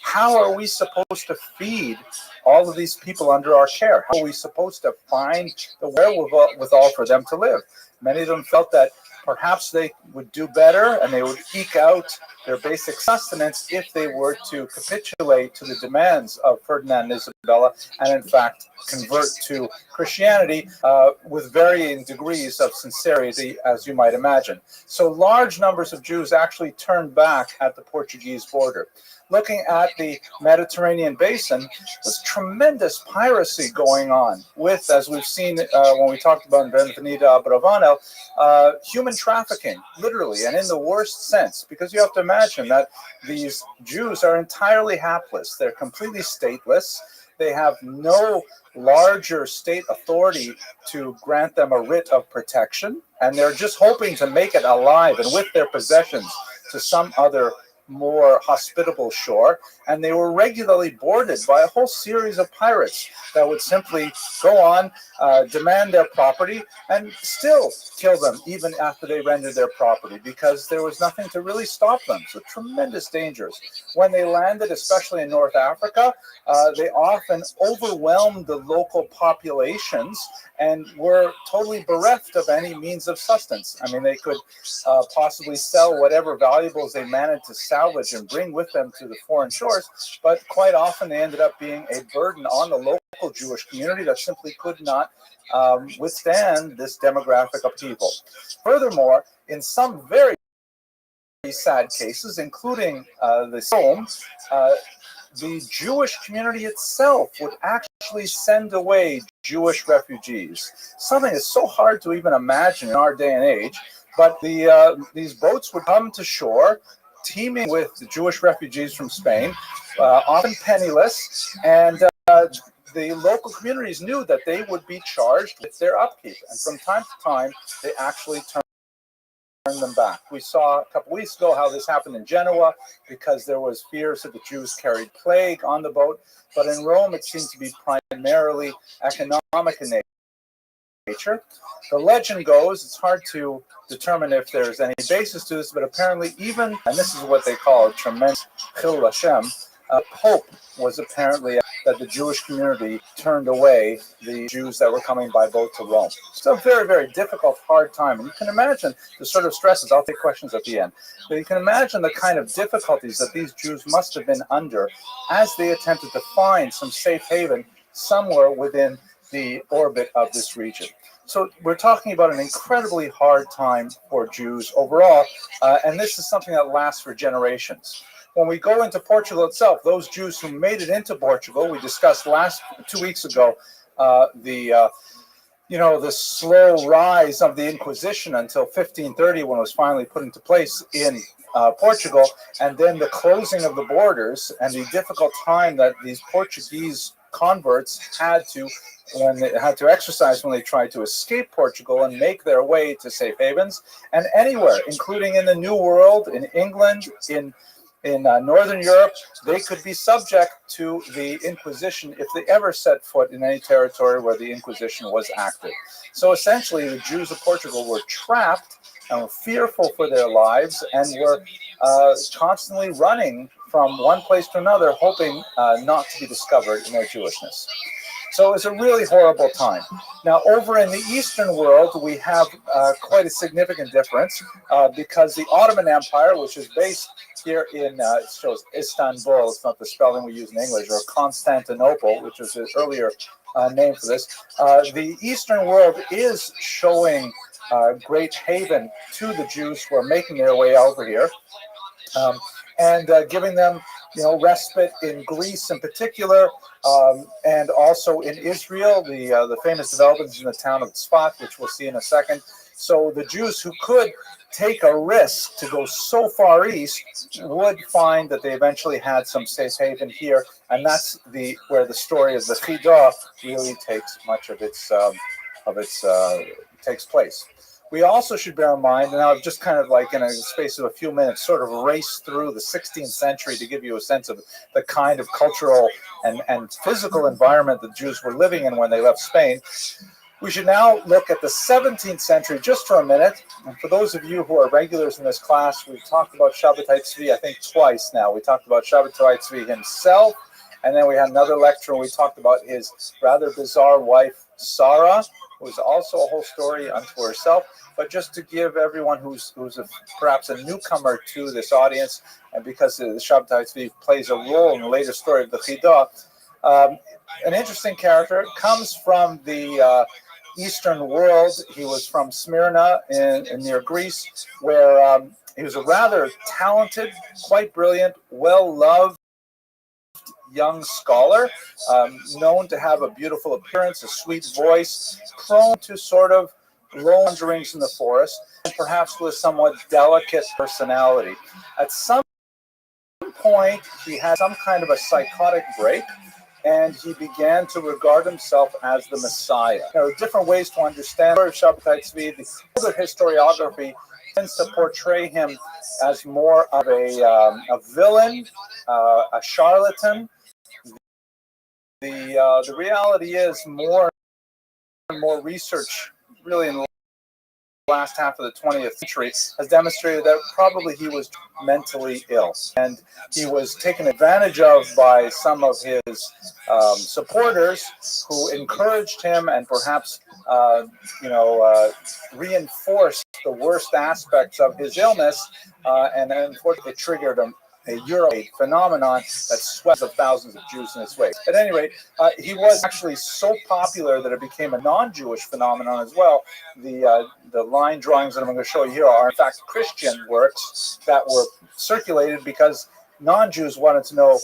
how are we supposed to feed all of these people under our care? How are we supposed to find the wherewithal for them to live? Many of them felt that perhaps they would do better and they would eke out their basic sustenance if they were to capitulate to the demands of Ferdinand and Isabella and, in fact, convert to Christianity with varying degrees of sincerity, as you might imagine. So large numbers of Jews actually turned back at the Portuguese border. Looking at the Mediterranean basin, there's tremendous piracy going on with, as we've seen when we talked about Benvenida Abravanel, human trafficking, literally, and in the worst sense, because you have to imagine that these Jews are entirely hapless. They're completely stateless. They have no larger state authority to grant them a writ of protection, and they're just hoping to make it alive and with their possessions to some other more hospitable shore, and they were regularly boarded by a whole series of pirates that would simply go on, demand their property, and still kill them even after they rendered their property, because there was nothing to really stop them. So tremendous dangers. When they landed, especially in North Africa, they often overwhelmed the local populations and were totally bereft of any means of sustenance. I mean, they could possibly sell whatever valuables they managed to salvage and bring with them to the foreign shores, but quite often they ended up being a burden on the local Jewish community that simply could not withstand this demographic upheaval. Furthermore, in some very sad cases, including the Somme, the Jewish community itself would actually send away Jewish refugees. Something that's so hard to even imagine in our day and age. But these boats would come to shore, teeming with the Jewish refugees from Spain, often penniless, and the local communities knew that they would be charged with their upkeep. And from time to time, they actually turned them back. We saw a couple weeks ago how this happened in Genoa because there was fears that the Jews carried plague on the boat. But in Rome, it seemed to be primarily economic in nature. The legend goes, it's hard to determine if there's any basis to this, but apparently even, and this is what they call a tremendous Chil Hashem, Pope was apparently that the Jewish community turned away the Jews that were coming by boat to Rome. It's a very, very difficult, hard time. And you can imagine the sort of stresses. I'll take questions at the end. But you can imagine the kind of difficulties that these Jews must have been under as they attempted to find some safe haven somewhere within the orbit of this region. So we're talking about an incredibly hard time for Jews overall, and this is something that lasts for generations. When we go into Portugal itself, those Jews who made it into Portugal, we discussed 2 weeks ago, the the slow rise of the Inquisition until 1530, when it was finally put into place in Portugal, and then the closing of the borders and the difficult time that these Portuguese converts had to exercise when they tried to escape Portugal and make their way to safe havens, and anywhere, including in the New World, in England, in Northern Europe, they could be subject to the Inquisition if they ever set foot in any territory where the Inquisition was active. So essentially, the Jews of Portugal were trapped and were fearful for their lives and were constantly running from one place to another, hoping not to be discovered in their Jewishness. So it was a really horrible time. Now, over in the Eastern world, we have quite a significant difference because the Ottoman Empire, which is based here in, it shows Istanbul, it's not the spelling we use in English, or Constantinople, which was the earlier name for this. The Eastern world is showing great haven to the Jews who are making their way over here, and giving them, respite in Greece in particular, and also in Israel. The famous developments in the town of Tzfat, which we'll see in a second. So the Jews who could take a risk to go so far east would find that they eventually had some safe haven here, and that's where the story of the Chidah really takes much of its takes place. We also should bear in mind, and I've just kind of like in a space of a few minutes sort of raced through the 16th century to give you a sense of the kind of cultural and physical environment the Jews were living in when they left Spain. We should now look at the 17th century just for a minute. And for those of you who are regulars in this class, we've talked about Shabbatai Tzvi, I think twice now. We talked about Shabbatai Tzvi himself, and then we had another lecture where we talked about his rather bizarre wife, Sarah, who was also a whole story unto herself. But just to give everyone who's perhaps a newcomer to this audience, and because the Shabbatai Tzvi plays a role in the later story of the Chidah, an interesting character, comes from the Eastern world. He was from Smyrna in near Greece, where he was a rather talented, quite brilliant, well-loved young scholar, known to have a beautiful appearance, a sweet voice, prone to sort of lone wanderings in the forest, and perhaps with a somewhat delicate personality. At some point, he had some kind of a psychotic break, and he began to regard himself as the Messiah. There are different ways to understand Shabbatai Tzvi. The older historiography tends to portray him as more of a villain, a charlatan. The reality is more and more research, really in the last half of the 20th century, has demonstrated that probably he was mentally ill, and he was taken advantage of by some of his supporters who encouraged him and perhaps reinforced the worst aspects of his illness, and then unfortunately triggered a Eurogate phenomenon that swept of thousands of Jews in its wake. At any rate, he was actually so popular that it became a non-Jewish phenomenon as well. The line drawings that I'm going to show you here are, in fact, Christian works that were circulated because non-Jews wanted to know,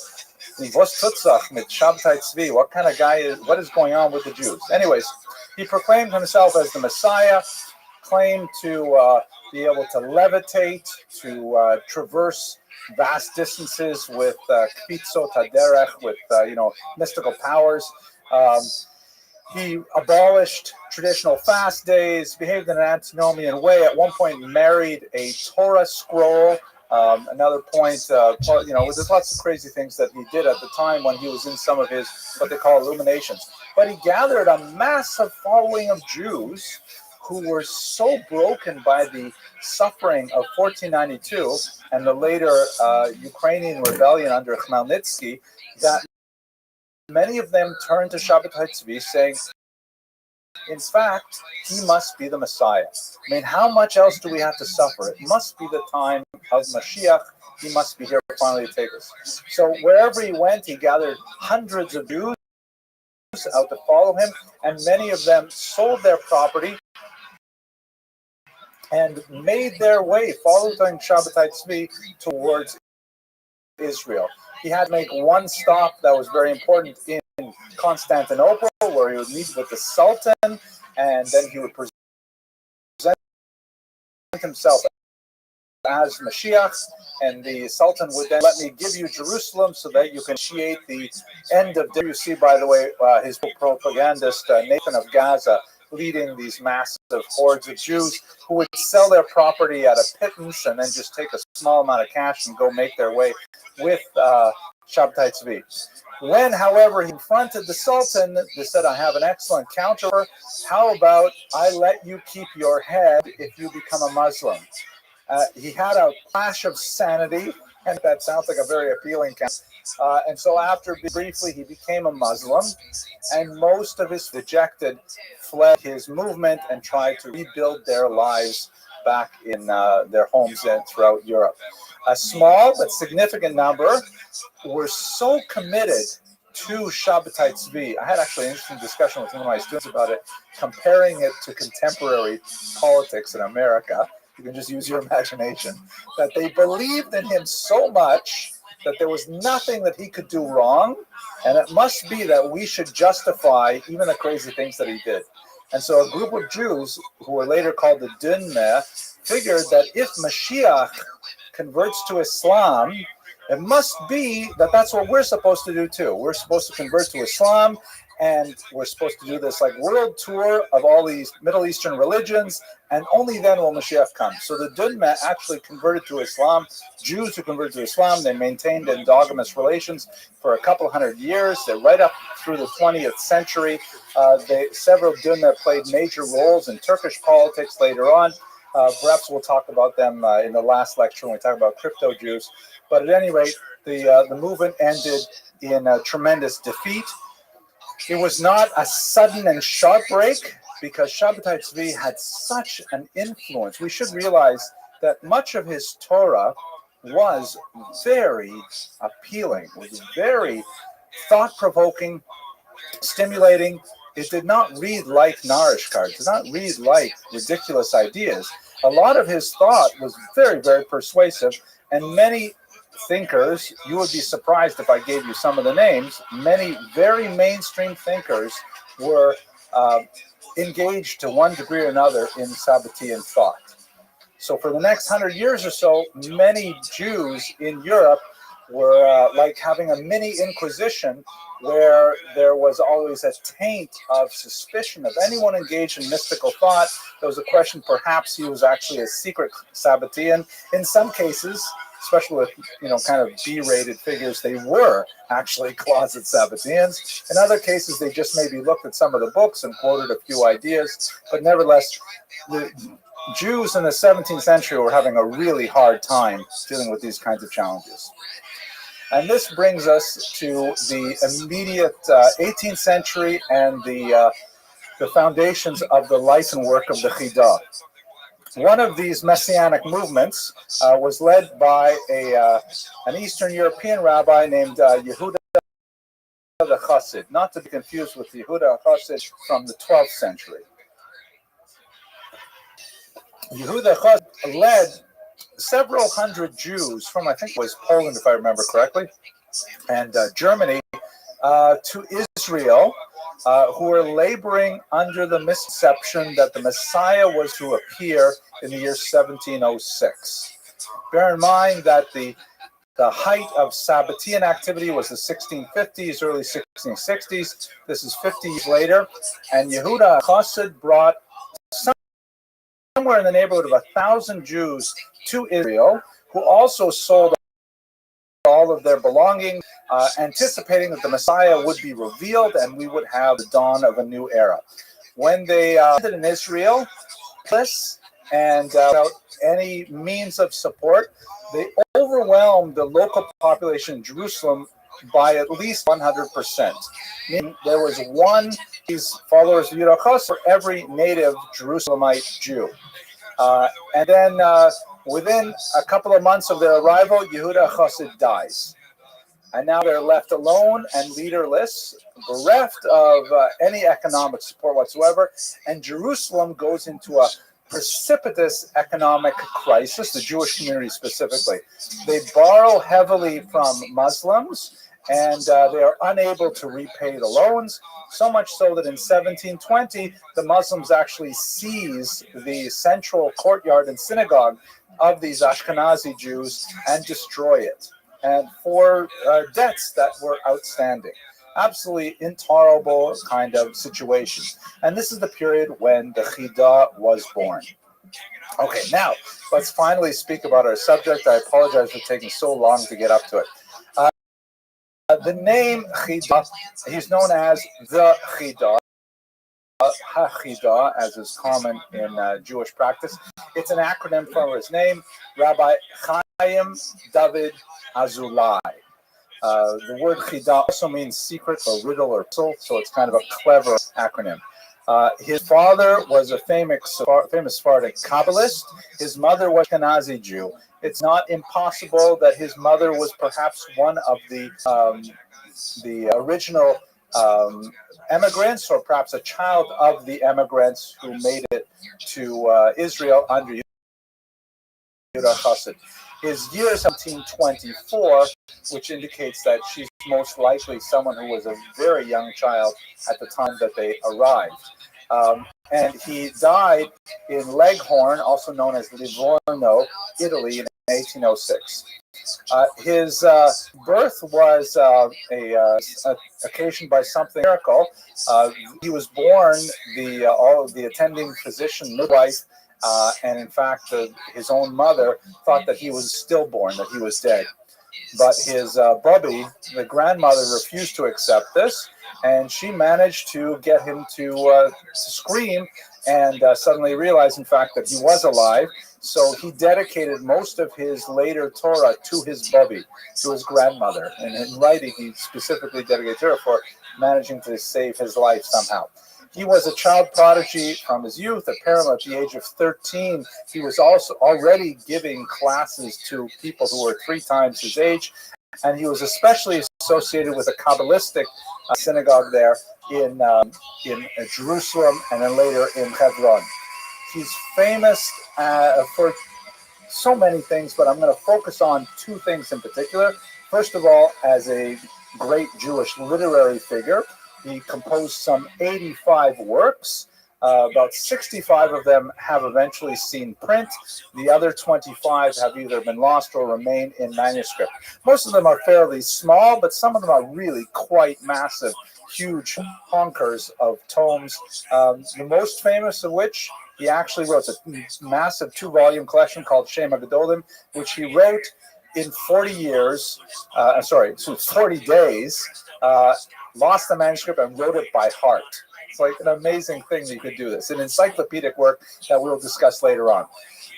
was Tutzach mit Shabbatai Tzvi? What kind of guy is? What is going on with the Jews? Anyways, he proclaimed himself as the Messiah, claimed to be able to levitate, to traverse vast distances with kvitzot haderech, with mystical powers. He abolished traditional fast days, behaved in an antinomian way. At one point, married a Torah scroll. Another point, there's lots of crazy things that he did at the time when he was in some of his what they call illuminations. But he gathered a massive following of Jews who were so broken by the suffering of 1492 and the later Ukrainian rebellion under Khmelnytsky that many of them turned to Shabbatai Tzvi saying, in fact, he must be the Messiah. I mean, how much else do we have to suffer? It must be the time of Mashiach. He must be here finally to take us. So wherever he went, he gathered hundreds of Jews out to follow him, and many of them sold their property and made their way, following Shabbatai Tzvi, towards Israel. He had to make one stop that was very important in Constantinople, where or he would meet with the Sultan, and then he would present himself as Mashiach, and the Sultan would then let me give you Jerusalem so that you can initiate the end of. You see, by the way, his propagandist Nathan of Gaza leading these massive hordes of Jews who would sell their property at a pittance and then just take a small amount of cash and go make their way with Shabtai Tzvi. When, however, he confronted the Sultan, they said, I have an excellent counter. How about I let you keep your head if you become a Muslim? He had a flash of sanity, and that sounds like a very appealing counter. And so after briefly, he became a Muslim, and most of his dejected fled his movement and tried to rebuild their lives back in their homes and throughout Europe. A small but significant number were so committed to Shabbatai Tzvi. I had actually an interesting discussion with one of my students about it, comparing it to contemporary politics in America. You can just use your imagination. That they believed in him so much that there was nothing that he could do wrong, and it must be that we should justify even the crazy things that he did. And so a group of Jews, who were later called the Dunmeh, figured that if Mashiach converts to Islam, it must be that that's what we're supposed to do too. We're supposed to convert to Islam, and we're supposed to do this like world tour of all these Middle Eastern religions, and only then will Mashiach come. So the Dunmeh actually converted to Islam. Jews who converted to Islam, they maintained endogamous relations for a couple hundred years. They're right up through the 20th century. Several Dunmeh played major roles in Turkish politics later on. Perhaps we'll talk about them in the last lecture when we talk about crypto Jews. But at any rate, the movement ended in a tremendous defeat. It was not a sudden and sharp break because Shabbatai Tzvi had such an influence. We should realize that much of his Torah was very appealing, was very thought-provoking, stimulating. It did not read like Narishkar. It did not read like ridiculous ideas. A lot of his thought was very, very persuasive, and many thinkers, you would be surprised if I gave you some of the names, many very mainstream thinkers were engaged to one degree or another in Sabbatean thought. So for the next 100 years or so, many Jews in Europe were like having a mini inquisition where there was always a taint of suspicion of anyone engaged in mystical thought. There was a question, perhaps he was actually a secret Sabbatean. In some cases, especially with kind of B-rated figures, they were actually closet Sabbateans. In other cases, they just maybe looked at some of the books and quoted a few ideas. But nevertheless, the Jews in the 17th century were having a really hard time dealing with these kinds of challenges. And this brings us to the immediate 18th century and the foundations of the life and work of the Chidah. One of these messianic movements was led by an Eastern European rabbi named Yehuda the Chassid, not to be confused with Yehuda Chassid from the 12th century. Yehuda Chassid led several hundred Jews from, I think it was Poland, if I remember correctly, and Germany to Israel, who were laboring under the misconception that the Messiah was to appear in the year 1706. Bear in mind that the height of Sabbatean activity was the 1650s, early 1660s. This is 50 years later, and Yehuda Chassid brought somewhere in the neighborhood of 1,000 Jews to Israel, who also sold all of their belongings, anticipating that the Messiah would be revealed and we would have the dawn of a new era. When they landed in Israel, and without any means of support, they overwhelmed the local population in Jerusalem by at least 100%. Meaning there was one of these followers of Yehuda Chassid for every native Jerusalemite Jew. And then within a couple of months of their arrival, Yehuda Chassid dies. And now they're left alone and leaderless, bereft of any economic support whatsoever. And Jerusalem goes into a precipitous economic crisis, the Jewish community specifically. They borrow heavily from Muslims, and they are unable to repay the loans, so much so that in 1720, the Muslims actually seize the central courtyard and synagogue of these Ashkenazi Jews and destroy it, and for debts that were outstanding. Absolutely intolerable kind of situation. And this is the period when the Chida was born. Okay, now let's finally speak about our subject. I apologize for taking so long to get up to it. The name Chida, he's known as the Chida, HaChida, as is common in Jewish practice. It's an acronym for his name, Rabbi Chaim David Azulai. The word Chida also means secret or riddle or puzzle, so it's kind of a clever acronym. His father was a famous Sephardic Kabbalist. His mother was an Ashkenazi Jew. It's not impossible that his mother was perhaps one of the original emigrants, or perhaps a child of the emigrants who made it to Israel under Yehuda Chassid. His year is 1724, which indicates that she's most likely someone who was a very young child at the time that they arrived. And he died in Leghorn, also known as Livorno, Italy, in 1806. His birth was occasioned by something miracle. He was born, all of the attending physician, midwife, and in fact, his own mother thought that he was stillborn, that he was dead. But his Bubby, the grandmother, refused to accept this, and she managed to get him to scream and suddenly realize, in fact, that he was alive. So he dedicated most of his later Torah to his Bubby, to his grandmother. And in writing, he specifically dedicated her for managing to save his life somehow. He was a child prodigy from his youth. Apparently, at the age of 13, he was also already giving classes to people who were 3 times his age. And he was especially associated with a Kabbalistic synagogue there in Jerusalem, and then later in Hebron. He's famous for so many things, but I'm going to focus on 2 things in particular. First of all, as a great Jewish literary figure, he composed some 85 works. About 65 of them have eventually seen print. The other 25 have either been lost or remain in manuscript. Most of them are fairly small, but some of them are really quite massive, huge honkers of tomes. The most famous of which he actually wrote a massive 2-volume collection called Shema Gedolim, which he wrote in 40 years, 40 days, lost the manuscript and wrote it by heart. It's like an amazing thing that you could do this. An encyclopedic work that we'll discuss later on.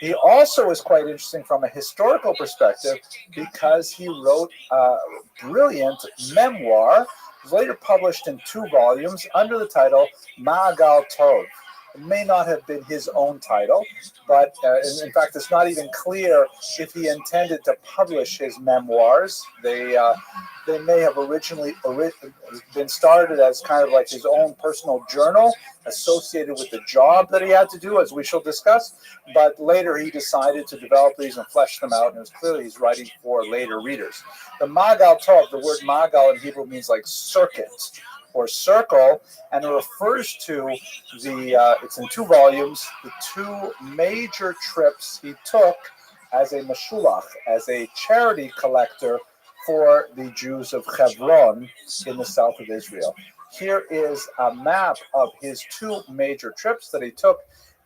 He also is quite interesting from a historical perspective because he wrote a brilliant memoir. It was later published in 2 volumes under the title Ma'agal Tov. It may not have been his own title, but in fact, it's not even clear if he intended to publish his memoirs. They may have originally been started as kind of like his own personal journal associated with the job that he had to do, as we shall discuss. But later he decided to develop these and flesh them out, and it was clearly he's writing for later readers. The Magal Tov, the word Magal in Hebrew means like circuit or circle, and it refers to it's in 2 volumes, the 2 major trips he took as a mashulach, as a charity collector for the Jews of Hebron in the south of Israel. Here is a map of his 2 major trips that he took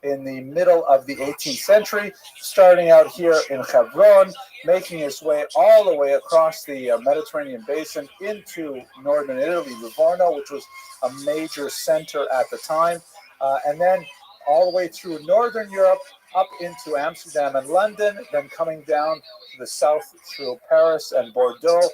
in the middle of the 18th century, starting out here in Hebron, making his way all the way across the Mediterranean basin into northern Italy, Livorno, which was a major center at the time, and then all the way through northern Europe, up into Amsterdam and London, then coming down to the south through Paris and Bordeaux,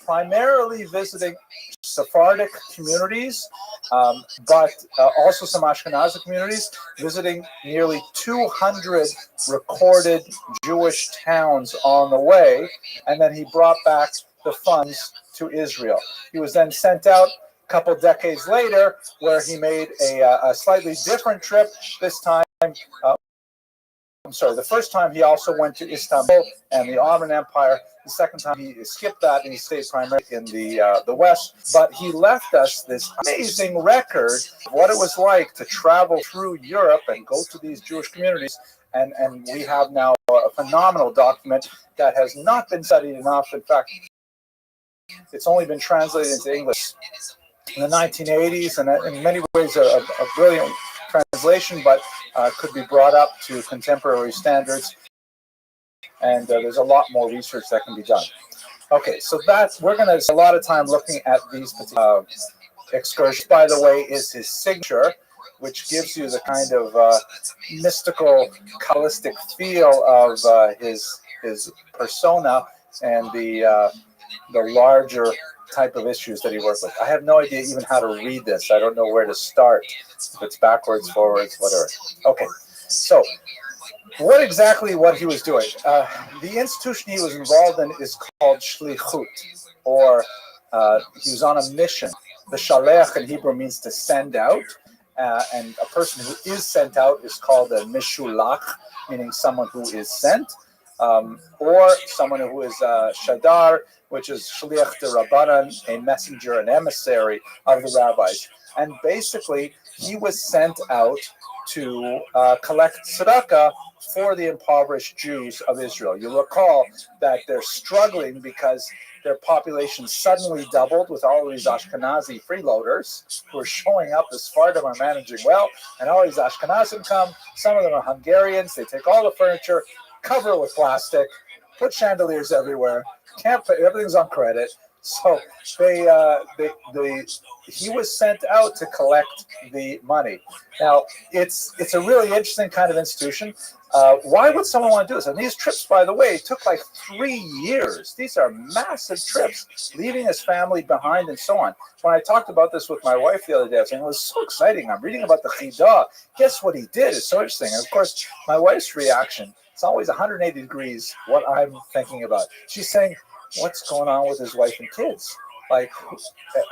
primarily visiting Sephardic communities, but also some Ashkenazi communities, visiting nearly 200 recorded Jewish towns on the way, and then he brought back the funds to Israel. He was then sent out a couple decades later, where he made a slightly different trip, this time I'm sorry, the first time he also went to Istanbul and the Ottoman Empire. The second time he skipped that and he stayed primarily in the West. But he left us this amazing record of what it was like to travel through Europe and go to these Jewish communities. And we have now a phenomenal document that has not been studied enough. In fact, it's only been translated into English in the 1980s, and in many ways a brilliant translation, but could be brought up to contemporary standards. And there's a lot more research that can be done. Okay, so we're going to spend a lot of time looking at these particular excursions. By the way, is his signature, which gives you the kind of mystical, Kabbalistic feel of his persona and the larger type of issues that he worked with. I have no idea even how to read this. I don't know where to start. If it's backwards, forwards, whatever. Okay, so what he was doing. The institution he was involved in is called Shlichut, or he was on a mission. The Shalech in Hebrew means to send out, and a person who is sent out is called a Mishulach, meaning someone who is sent, or someone who is Shadar, which is Shliach de Rabbanan, a messenger, an emissary of the rabbis. And basically, he was sent out to collect tzedakah for the impoverished Jews of Israel. You'll recall that they're struggling because their population suddenly doubled with all of these Ashkenazi freeloaders who are showing up as Sfardim are managing well, and all these Ashkenazim come. Some of them are Hungarians. They take all the furniture, cover it with plastic, put chandeliers everywhere, can't pay, everything's on credit. So he was sent out to collect the money. Now, it's a really interesting kind of institution. Why would someone want to do this? And these trips, by the way, took like 3 years. These are massive trips, leaving his family behind and so on. When I talked about this with my wife the other day, I was saying, it was so exciting. I'm reading about the Chidah. Guess what he did? It's so interesting. And of course, my wife's reaction, it's always 180 degrees what I'm thinking about. She's saying, what's going on with his wife and kids? Like,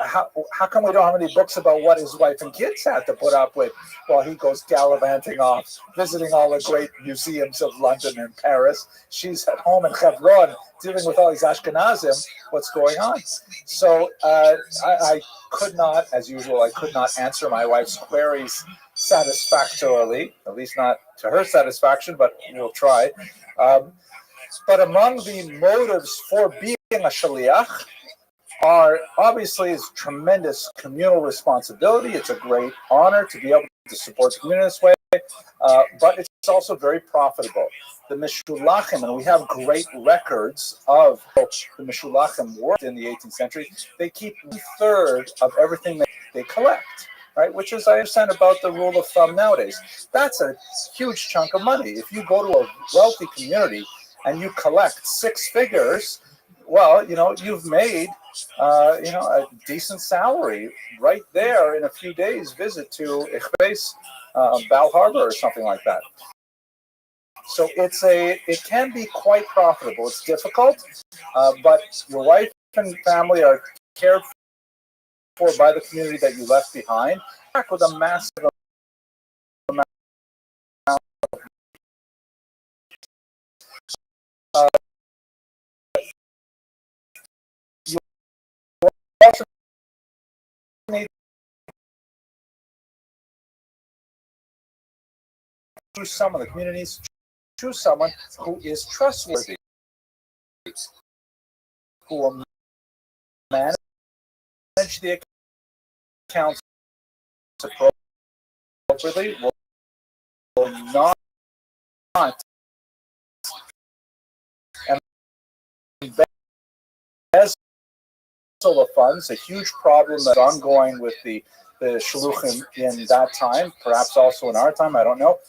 how come we don't have any books about what his wife and kids had to put up with while he goes gallivanting off, visiting all the great museums of London and Paris? She's at home in Hebron dealing with all these Ashkenazim. What's going on? So I could not, as usual, I could not answer my wife's queries satisfactorily, at least not to her satisfaction, but we'll try. But among the motives for being a shaliach are obviously is tremendous communal responsibility. It's a great honor to be able to support the community this way, but it's also very profitable. The Mishulachim, and we have great records of how the Mishulachim worked in the 18th century. They keep 1/3 of everything that they collect, right? Which is, I understand, about the rule of thumb nowadays. That's a huge chunk of money. If you go to a wealthy community and you collect 6 figures, well, you've made, a decent salary right there in a few days visit to Ichbase, Bal Harbor or something like that. So it can be quite profitable. It's difficult, but your wife and family are cared for by the community that you left behind. Back with a massive amount you also need to choose some of the communities, choose someone who is trustworthy, who will manage the accounts appropriately, will not embezzle the funds. A huge problem that's ongoing with the shluchim in that time, perhaps also in our time, I don't know,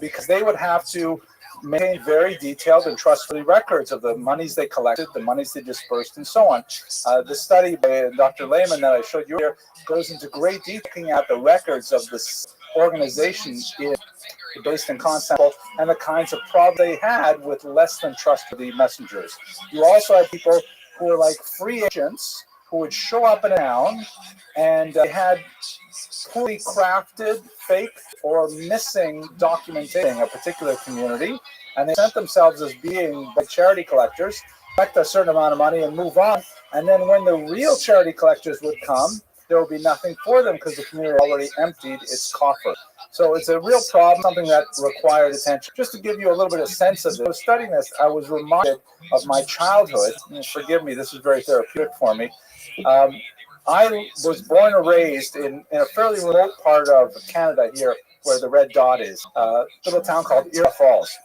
because they would have to maintain very detailed and trustworthy records of the monies they collected, the monies they dispersed, and so on. The study by Dr. Lehman that I showed you here goes into great detail looking at the records of this organization based in Constantinople and the kinds of problems they had with less than trustworthy messengers. You also had people who were like free agents who would show up in a town, and they had poorly crafted, fake, or missing documenting a particular community, and they present themselves as being like charity collectors, collect a certain amount of money and move on. And then when the real charity collectors would come, there would be nothing for them because the community already emptied its coffer. So it's a real problem, something that required attention. Just to give you a little bit of sense of this, I was studying this, I was reminded of my childhood. Forgive me, this is very therapeutic for me. I was born and raised in a fairly remote part of Canada here, where the red dot is, a little town called Erie Falls.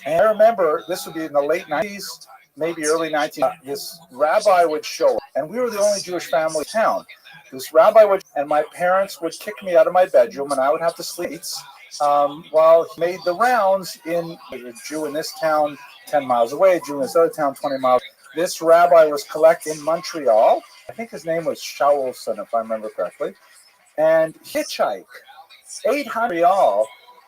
And I remember this would be in the late 90s, maybe early 1990s. This rabbi would show up, and we were the only Jewish family in town. This rabbi would, and my parents would kick me out of my bedroom, and I would have to sleep while he made the rounds in a Jew in this town 10 miles away, a Jew in this other town 20 miles. This rabbi was collecting in Montreal. I think his name was Shaulson, if I remember correctly. And hitchhike 800 rial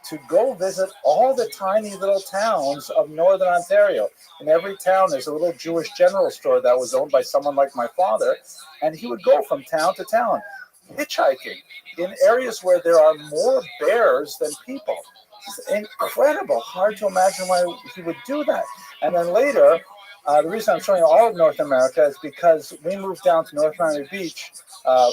to go visit all the tiny little towns of northern Ontario. In every town, there's a little Jewish general store that was owned by someone like my father, and he would go from town to town, hitchhiking in areas where there are more bears than people. It's incredible, hard to imagine why he would do that. And then later, the reason I'm showing you all of North America is because we moved down to North Miami Beach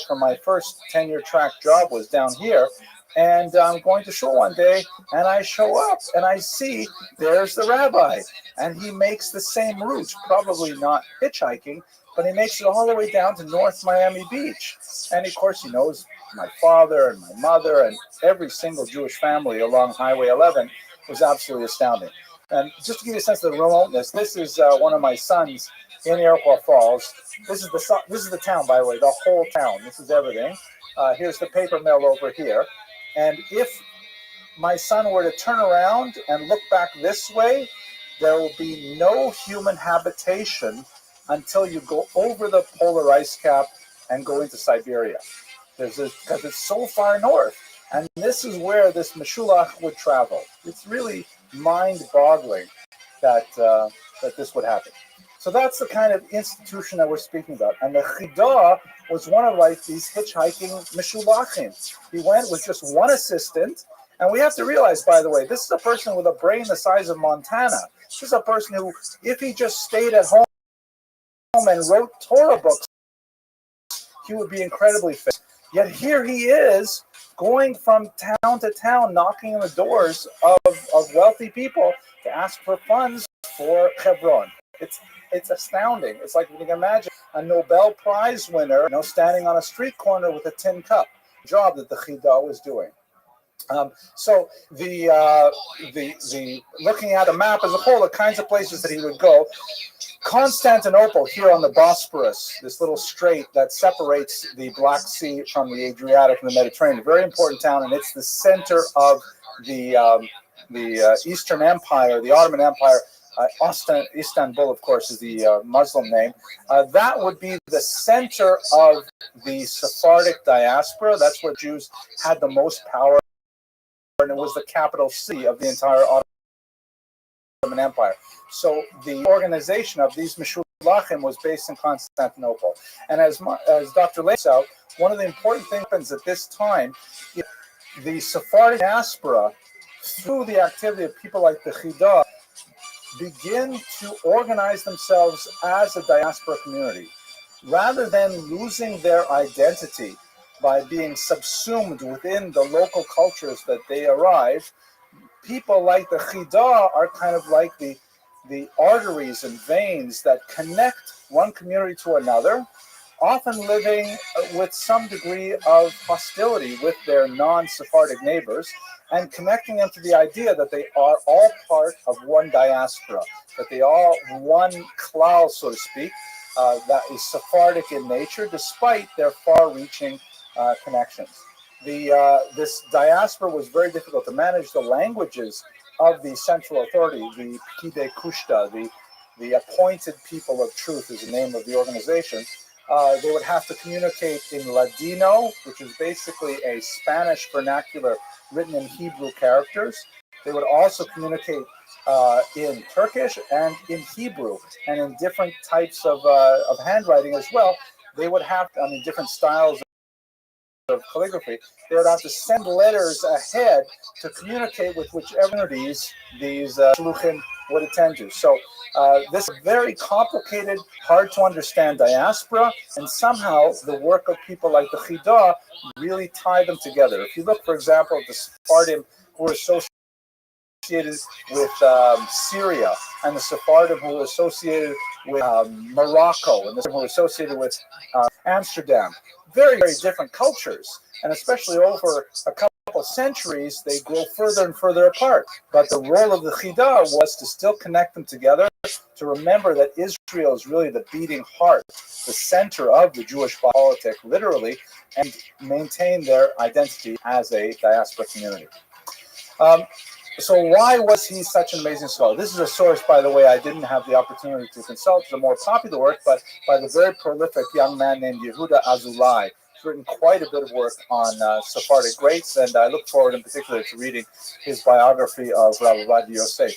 for my first tenure track job was down here. And I'm going to shul one day, and I show up, and I see there's the rabbi, and he makes the same route, probably not hitchhiking, but he makes it all the way down to North Miami Beach. And of course, he knows my father and my mother and every single Jewish family along Highway 11. It was absolutely astounding. And just to give you a sense of the remoteness, this is one of my sons in Iroquois Falls. This is the town, by the way, the whole town. This is everything. Here's the paper mill over here. And if my son were to turn around and look back this way, there will be no human habitation until you go over the polar ice cap and go into Siberia. Because it's so far north. And this is where this Meshulach would travel. It's really mind-boggling that this would happen. So that's the kind of institution that we're speaking about. And the Chidah was one of like these hitchhiking Meshulachim. He went with just one assistant. And we have to realize, by the way, this is a person with a brain the size of Montana. This is a person who, if he just stayed at home and wrote Torah books, he would be incredibly fit. Yet here he is going from town to town, knocking on the doors of wealthy people to ask for funds for Hebron. It's astounding. It's like you can imagine a Nobel Prize winner, standing on a street corner with a tin cup. Job that the Chidah was doing. So the looking at a map as a whole, the kinds of places that he would go. Constantinople, here on the Bosporus, this little strait that separates the Black Sea from the Adriatic and the Mediterranean, very important town, and it's the center of the Eastern Empire, the Ottoman Empire. Istanbul, of course, is the Muslim name. That would be the center of the Sephardic diaspora. That's where Jews had the most power, and it was the capital city of the entire Ottoman Empire. So the organization of these Meshulachim was based in Constantinople. And as Dr. lays out, one of the important things happens at this time, the Sephardic diaspora, through the activity of people like the Chidah, begin to organize themselves as a diaspora community. Rather than losing their identity by being subsumed within the local cultures that they arrive, people like the Chidah are kind of like the arteries and veins that connect one community to another, often living with some degree of hostility with their non-Sephardic neighbors, and connecting them to the idea that they are all part of one diaspora, that they are one klal, so to speak, that is Sephardic in nature, despite their far-reaching connections. This diaspora was very difficult to manage. The languages of the central authority, the Pkidei Kushta, the appointed people of truth is the name of the organization. They would have to communicate in Ladino, which is basically a Spanish vernacular written in Hebrew characters. They would also communicate in Turkish and in Hebrew, and in different types of handwriting as well. They would have, different styles of calligraphy, they would have to send letters ahead to communicate with whichever communities these shluchim would attend to. So this is a very complicated, hard to understand diaspora, and somehow the work of people like the Chidah really tie them together. If you look, for example, at the Sephardim who were associated with Syria, and the Sephardim who were associated with Morocco, and the who were associated with Amsterdam, very, very different cultures, and especially over a couple centuries, they grow further and further apart. But the role of the Chidah was to still connect them together, to remember that Israel is really the beating heart, the center of the Jewish politic, literally, and maintain their identity as a diaspora community. So why was he such an amazing scholar? This is a source, by the way, I didn't have the opportunity to consult. It's a more popular work, but by the very prolific young man named Yehuda Azulai. He's written quite a bit of work on Sephardic greats, and I look forward in particular to reading his biography of Rabbi Ovadia Yosef.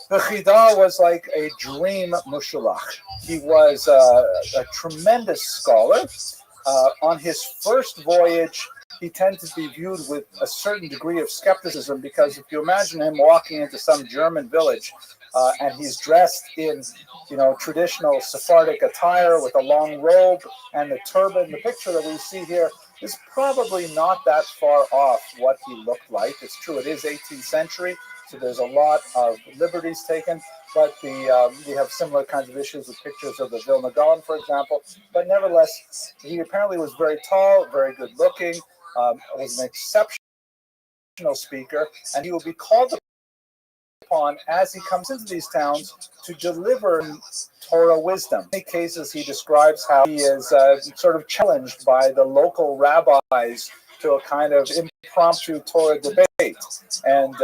The Chidah was like a dream mushulach. He was a tremendous scholar. On his first voyage, he tended to be viewed with a certain degree of skepticism, because if you imagine him walking into some German village and he's dressed in, traditional Sephardic attire with a long robe and the turban, the picture that we see here is probably not that far off what he looked like. It's true, it is 18th century, so there's a lot of liberties taken, but we have similar kinds of issues with pictures of the Vilna Gaon, for example. But nevertheless, he apparently was very tall, very good looking, was an exceptional speaker, and he will be called upon as he comes into these towns to deliver Torah wisdom. In many cases, he describes how he is sort of challenged by the local rabbis to a kind of impromptu Torah debate. And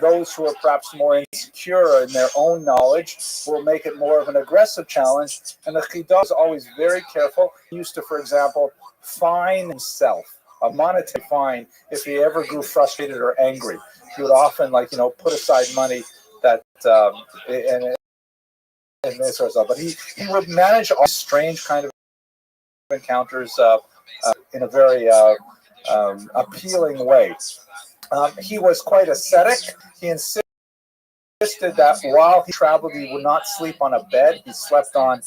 those who are perhaps more insecure in their own knowledge will make it more of an aggressive challenge. And the Chidah is always very careful. He used to, for example, fine himself, a monetary fine, if he ever grew frustrated or angry. He would often, put aside money that, and this sort of stuff. But he would manage all strange kind of encounters in a very appealing way. He was quite ascetic. He insisted that while he traveled, he would not sleep on a bed. He slept on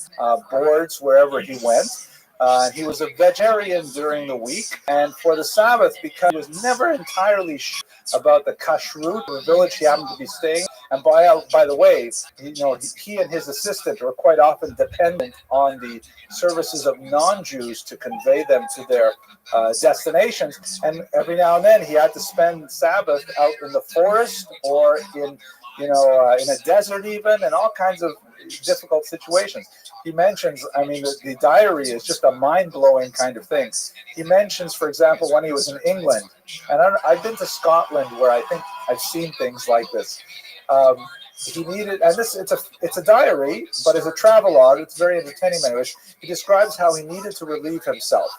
boards wherever he went. He was a vegetarian during the week, and for the Sabbath, because he was never entirely sure about the kashrut of the village he happened to be staying. And by the way, he and his assistant were quite often dependent on the services of non-Jews to convey them to their destinations. And every now and then, he had to spend Sabbath out in the forest or in a desert even, and all kinds of difficult situations. He mentions, the diary is just a mind-blowing kind of thing. He mentions, for example, when he was in England, and I've been to Scotland where I think I've seen things like this. He needed, and it's a diary, but as a travelogue, it's very entertaining in English. He describes how he needed to relieve himself.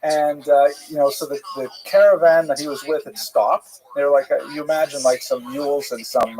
And, so the caravan that he was with had stopped. They were you imagine some mules and some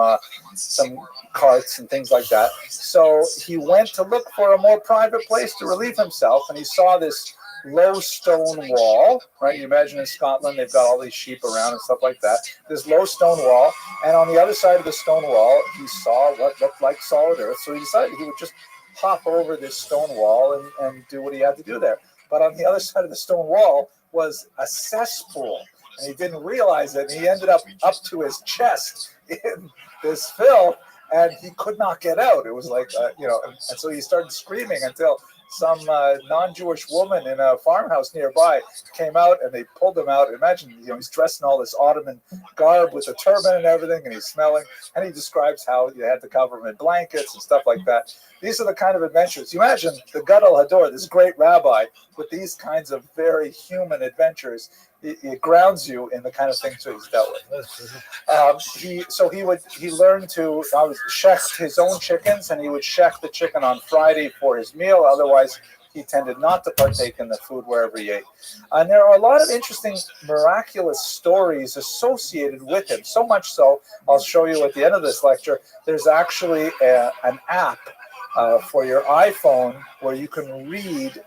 carts and things like that. So he went to look for a more private place to relieve himself, and he saw this low stone wall, right? You imagine in Scotland, they've got all these sheep around and stuff like that. This low stone wall, and on the other side of the stone wall, he saw what looked like solid earth. So he decided he would just hop over this stone wall and do what he had to do there. But on the other side of the stone wall was a cesspool, and he didn't realize it. And he ended up to his chest in this filth, and he could not get out. It was and so he started screaming until some non-Jewish woman in a farmhouse nearby came out, and they pulled him out. Imagine, he's dressed in all this Ottoman garb with a turban and everything, and he's smelling. And he describes how you had to cover him in blankets and stuff like that. These are the kind of adventures. You imagine the Gadol Hador, this great rabbi, with these kinds of very human adventures. It grounds you in the kind of things that he's dealt with. He learned to shecht his own chickens, and he would shecht the chicken on Friday for his meal. Otherwise, he tended not to partake in the food wherever he ate. And there are a lot of interesting, miraculous stories associated with him. So much so, I'll show you at the end of this lecture, there's actually an app for your iPhone, where you can read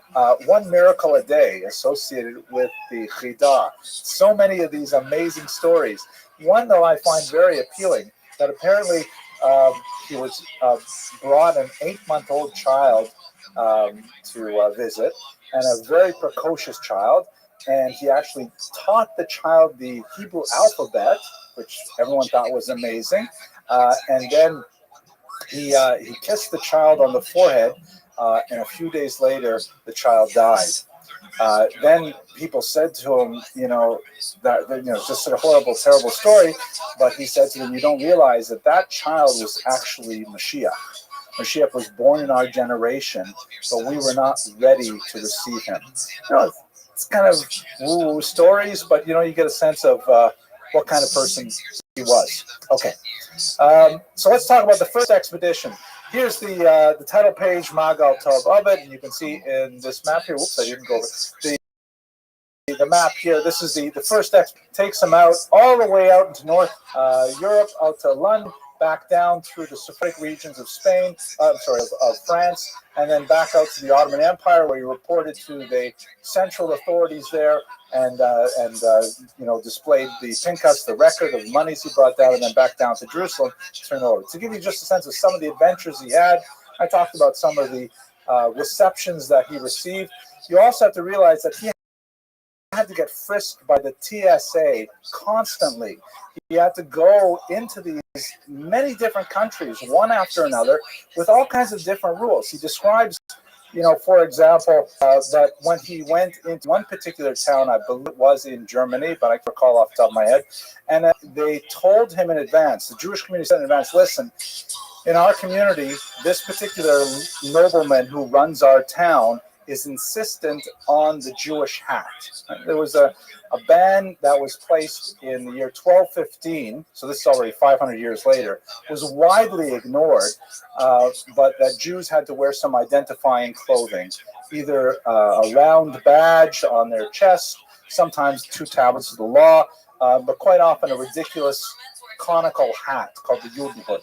one miracle a day associated with the Chida. So many of these amazing stories. One, though, I find very appealing, that apparently he was brought an 8-month-old child to visit, and a very precocious child. And he actually taught the child the Hebrew alphabet, which everyone thought was amazing. And then he kissed the child on the forehead, and a few days later, the child died. Then people said to him, just a horrible, terrible story. But he said to them, you don't realize that that child was actually Mashiach. Mashiach was born in our generation, but we were not ready to receive him. It's kind of woo-woo stories, but you get a sense of what kind of person he was. Okay, so let's talk about the first expedition. Here's the title page, Magal Tov of it, and you can see in this map here. Whoops, I didn't go over the map here. This is the first takes them out all the way out into North Europe, out to London, back down through the Sephardic regions of Spain, of France, and then back out to the Ottoman Empire, where he reported to the central authorities there, and displayed the Pinkas, the record of monies he brought down, and then back down to Jerusalem to turn over. To give you just a sense of some of the adventures he had, I talked about some of the receptions that he received. You also have to realize that he had to get frisked by the TSA constantly. He had to go into these many different countries, one after another, with all kinds of different rules. He describes, for example, that when he went into one particular town, I believe it was in Germany, but I can't recall off the top of my head, and they told him in advance, the Jewish community said in advance, listen, in our community, this particular nobleman who runs our town is insistent on the Jewish hat. There was a ban that was placed in the year 1215, so this is already 500 years later, was widely ignored, but that Jews had to wear some identifying clothing, either a round badge on their chest, sometimes 2 tablets of the law, but quite often a ridiculous conical hat called the Judenhut.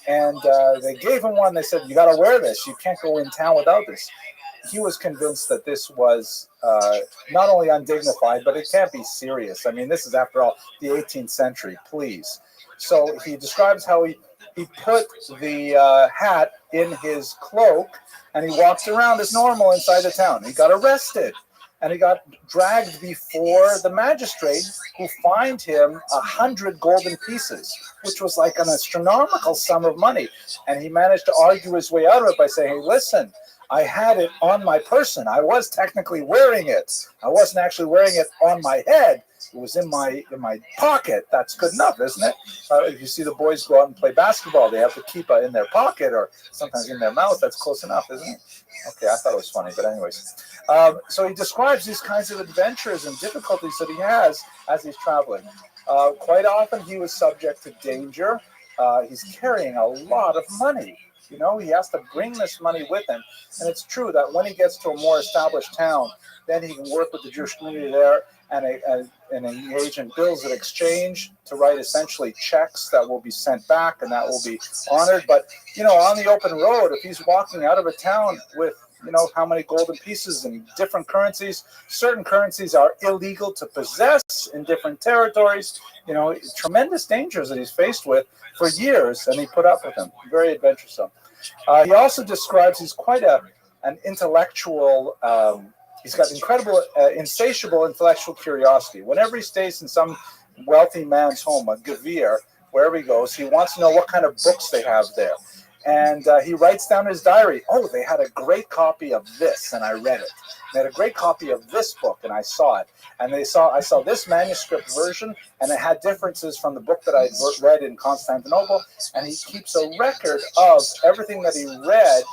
And they gave him one. They said, you got to wear this. You can't go in town without this. He was convinced that this was not only undignified, but it can't be serious. I mean, this is, after all, the 18th century, please. So he describes how he put the hat in his cloak, and he walked around as normal inside the town. He got arrested, and he got dragged before the magistrate, who fined him 100 golden pieces, which was like an astronomical sum of money. And he managed to argue his way out of it by saying, hey, listen, I had it on my person. I was technically wearing it. I wasn't actually wearing it on my head. It was in my pocket. That's good enough, isn't it? If you see the boys go out and play basketball, they have the kippah in their pocket or sometimes in their mouth. That's close enough, isn't it? Okay, I thought it was funny, but anyways. So he describes these kinds of adventures and difficulties that he has as he's traveling. Quite often he was subject to danger. He's carrying a lot of money. He has to bring this money with him. And it's true that when he gets to a more established town, then he can work with the Jewish community there and engage in bills of exchange to write essentially checks that will be sent back and that will be honored. But, on the open road, if he's walking out of a town with, how many golden pieces in different currencies, certain currencies are illegal to possess in different territories, tremendous dangers that he's faced with for years, and he put up with them. Very adventuresome. He also describes he's quite an intellectual, he's got incredible, insatiable intellectual curiosity. Whenever he stays in some wealthy man's home, a gevir, wherever he goes, he wants to know what kind of books they have there. And he writes down in his diary, oh, they had a great copy of this, and I read it. They had a great copy of this book, and I saw it. And I saw this manuscript version, and it had differences from the book that I read in Constantinople. And he keeps a record of everything that he read,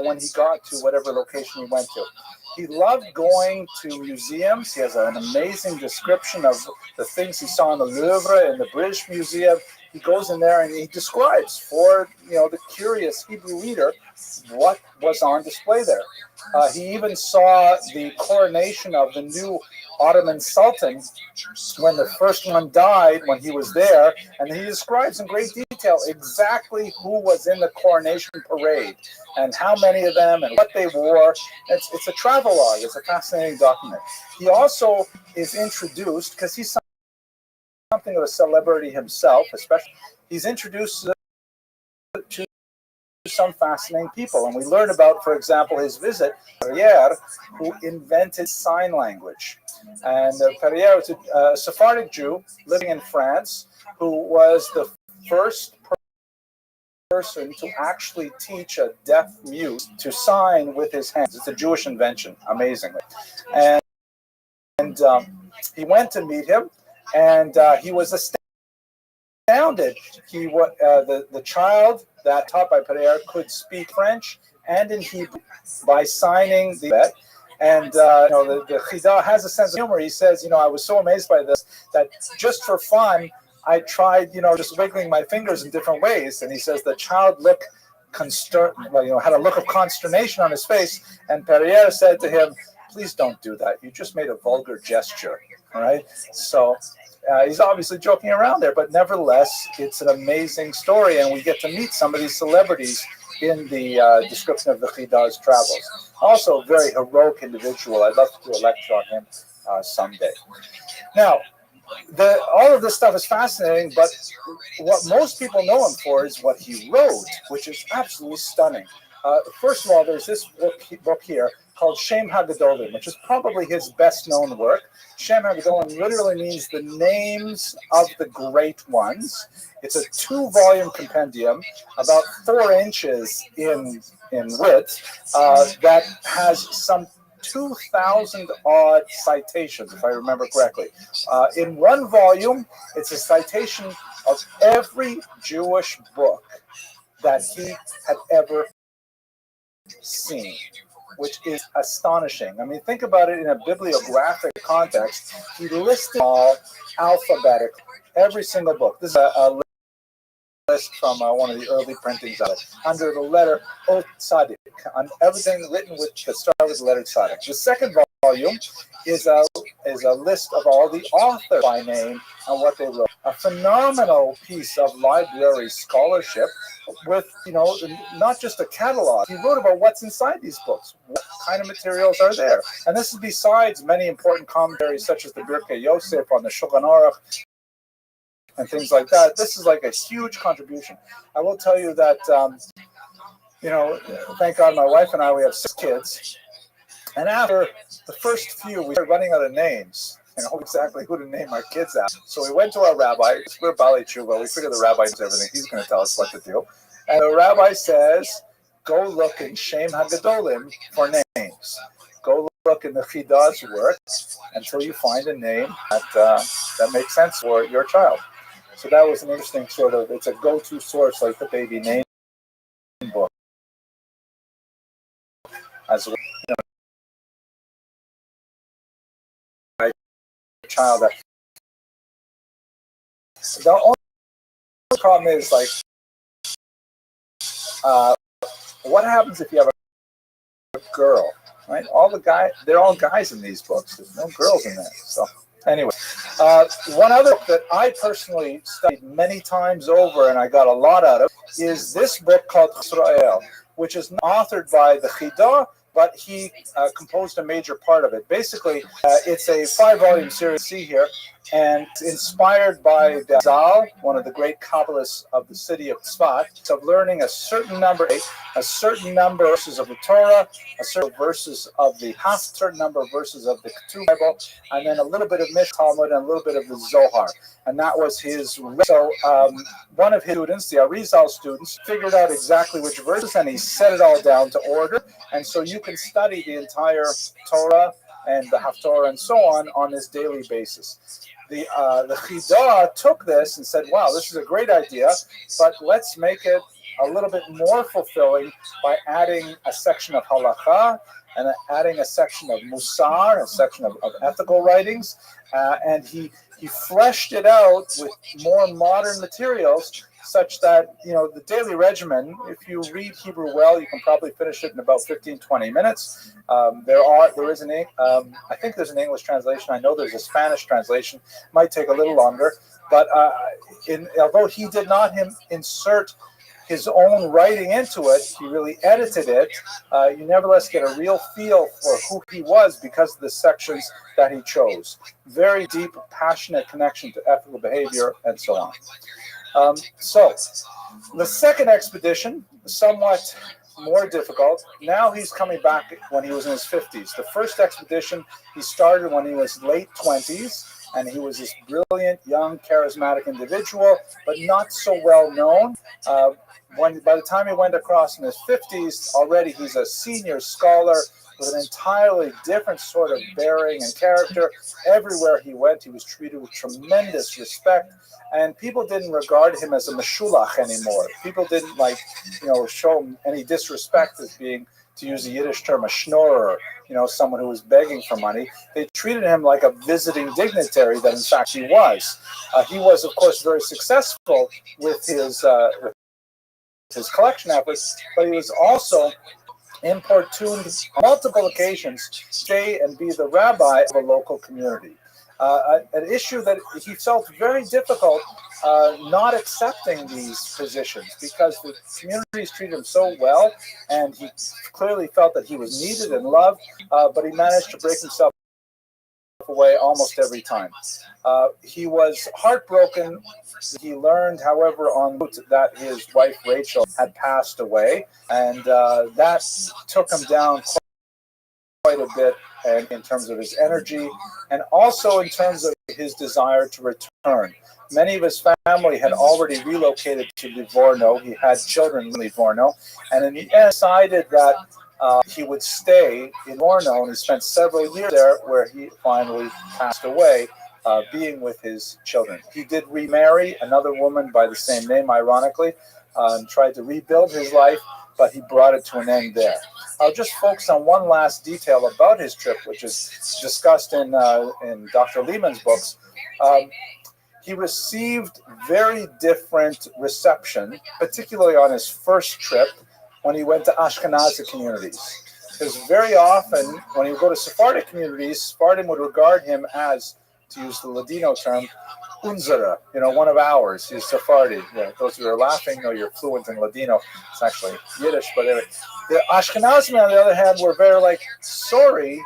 when he got to whatever location he went to. He loved going to museums. He has an amazing description of the things he saw in the Louvre and the British Museum. He goes in there and he describes for the curious Hebrew reader what was on display there. He even saw the coronation of the new Ottoman Sultan when the first one died when he was there, and he describes in great detail detail exactly who was in the coronation parade and how many of them and what they wore. It's a travel log. It's a fascinating document. He also is introduced, because he's something of a celebrity himself, especially, he's introduced to some fascinating people. And we learn about, for example, his visit to Perrier, who invented sign language. And Perrier was a Sephardic Jew living in France who was the first person to actually teach a deaf mute to sign with his hands. It's a Jewish invention, amazingly. And he went to meet him, and he was astounded. He the child that taught by Pereira could speak French and in Hebrew by signing the bet. And the Chida has a sense of humor. He says, I was so amazed by this that just for fun, I tried, just wiggling my fingers in different ways. And he says the child looked had a look of consternation on his face. And Perrier said to him, "Please don't do that. You just made a vulgar gesture." All right. So he's obviously joking around there, but nevertheless, it's an amazing story. And we get to meet some of these celebrities in the description of the Chida's travels. Also, a very heroic individual. I'd love to do a lecture on him someday. Now, all of this stuff is fascinating, but what most people know him for is what he wrote, which is absolutely stunning. First of all, there's this book here called Shem HaGadolim, which is probably his best-known work. Shem HaGadolim literally means the names of the great ones. It's a 2-volume compendium, about 4 inches in width, that has some 2,000 odd citations, if I remember correctly. In one volume, it's a citation of every Jewish book that he had ever seen, which is astonishing. I mean, think about it in a bibliographic context. He listed all alphabetically, every single book. This is a list from one of the early printings of it, under the letter O Tzadik, on everything written with the start with the letter Tzadik. The second volume is a list of all the authors by name and what they wrote. A phenomenal piece of library scholarship with, not just a catalog. He wrote about what's inside these books, what kind of materials are there. And this is besides many important commentaries such as the Birkei Yosef on the Shulchan Aruch and things like that. This is like a huge contribution. I will tell you that, thank God my wife and I, we have 6 kids. And after the first few, we started running out of names. Exactly who to name our kids after. So we went to our rabbi. We're Bali Tshuva. We figured the rabbi knows everything. He's going to tell us what to do. And the rabbi says, go look in Shem HaGadolim for names. Go look in the Chida's work until you find a name that makes sense for your child. So that was an interesting it's a go-to source, like the baby name book. As well, child. The only problem is, what happens if you have a girl, right? They're all guys in these books. There's no girls in there. So anyway, one other book that I personally studied many times over and I got a lot out of is this book called Israel, which is authored by the Chida, but he composed a major part of it. Basically, it's a 5-volume series, see here, and inspired by the Zal, one of the great Kabbalists of the city of Tzfat, of learning a certain number of verses of the Torah, a certain verses of the certain number of verses of the Ketuvah Bible, and then a little bit of Mish Talmud and a little bit of the Zohar. And that was his. So one of his students, the Arizal students, figured out exactly which verses, and he set it all down to order. And so you can study the entire Torah and the Haftorah and so on this daily basis. The Chida took this and said, wow, this is a great idea, but let's make it a little bit more fulfilling by adding a section of halacha and adding a section of musar, a section of ethical writings, and he fleshed it out with more modern materials such that, the daily regimen, if you read Hebrew well, you can probably finish it in about 15, 20 minutes. There is I think there's an English translation. I know there's a Spanish translation. Might take a little longer, but although he did not insert his own writing into it, he really edited it. You nevertheless get a real feel for who he was because of the sections that he chose. Very deep, passionate connection to ethical behavior and so on. So the second expedition, somewhat more difficult. Now he's coming back when he was in his 50s. The first expedition he started when he was late 20s, and he was this brilliant, young, charismatic individual, but not so well known. By the time he went across in his 50s, already he's a senior scholar with an entirely different sort of bearing and character. Everywhere he went, he was treated with tremendous respect, and people didn't regard him as a meshulach anymore. People didn't show him any disrespect as being, to use the Yiddish term, a schnorrer, someone who was begging for money. They treated him like a visiting dignitary that in fact he was. He was, of course, very successful with his collection efforts, but he was also importuned on multiple occasions to stay and be the rabbi of a local community. An issue that he felt very difficult not accepting these positions because the communities treated him so well, and he clearly felt that he was needed and loved, but he managed to break himself away almost every time. He was heartbroken. He learned, however, on route that his wife Rachel had passed away, and that took him down quite a bit, and in terms of his energy and also in terms of his desire to return. Many of his family had already relocated to Livorno. He had children in Livorno, and in the end decided that he would stay in Livorno, and he spent several years there where he finally passed away, being with his children. He did remarry another woman by the same name, ironically, and tried to rebuild his life, but he brought it to an end there. I'll just focus on one last detail about his trip, which is discussed in Dr. Lehman's books. He received very different reception, particularly on his first trip when he went to Ashkenazi communities. Because very often, when he would go to Sephardic communities, Sephardim would regard him as, to use the Ladino term, unzera, one of ours. He's Sephardi. Those who are laughing know you're fluent in Ladino. It's actually Yiddish, but anyway. The Ashkenazim, on the other hand, were very like, sorry,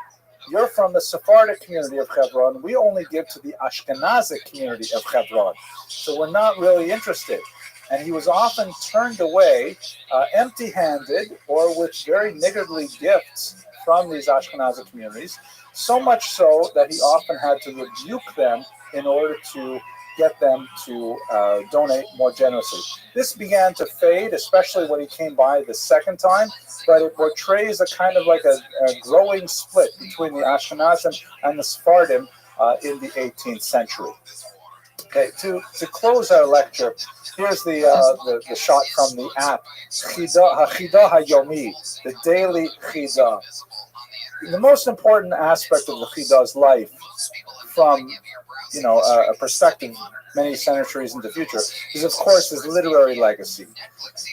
you're from the Sephardic community of Hebron. We only give to the Ashkenazic community of Hebron. So we're not really interested. And he was often turned away empty-handed or with very niggardly gifts from these Ashkenazi communities, so much so that he often had to rebuke them in order to get them to donate more generously. This began to fade, especially when he came by the second time, but it portrays a kind of like a growing split between the Ashkenazim and the Sephardim in the 18th century. Okay, to close our lecture, here's the shot from the app, Chida HaYomi, the daily Chida. The most important aspect of the Chida's life from a perspective many centuries into the future is, of course, his literary legacy.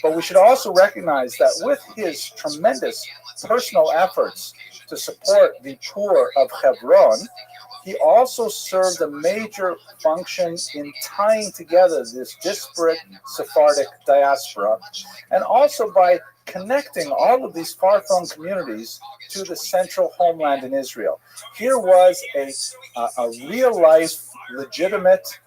But we should also recognize that with his tremendous personal efforts to support the poor of Hebron, he also served a major function in tying together this disparate Sephardic diaspora, and also by connecting all of these far-flung communities to the central homeland in Israel. Here was a real-life, legitimate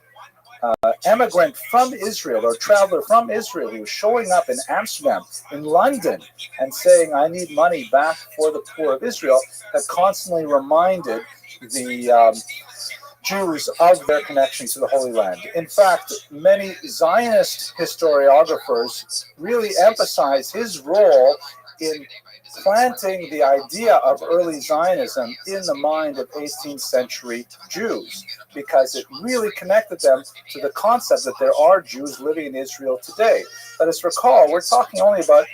emigrant from Israel, or traveler from Israel. He was showing up in Amsterdam, in London, and saying, I need money back for the poor of Israel, that constantly reminded the Jews of their connection to the Holy Land. In fact, many Zionist historiographers really emphasize his role in planting the idea of early Zionism in the mind of 18th century Jews, because it really connected them to the concept that there are Jews living in Israel today. Let us recall, we're talking only about,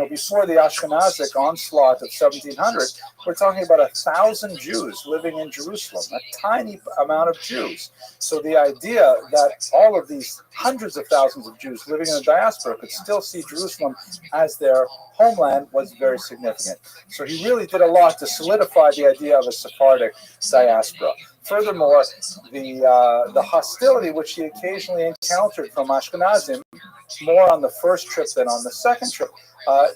before the Ashkenazic onslaught of 1700, we're talking about 1,000 Jews living in Jerusalem, a tiny amount of Jews. So the idea that all of these hundreds of thousands of Jews living in the diaspora could still see Jerusalem as their homeland was very significant. So he really did a lot to solidify the idea of a Sephardic diaspora. Furthermore, the hostility which he occasionally encountered from Ashkenazim, more on the first trip than on the second trip,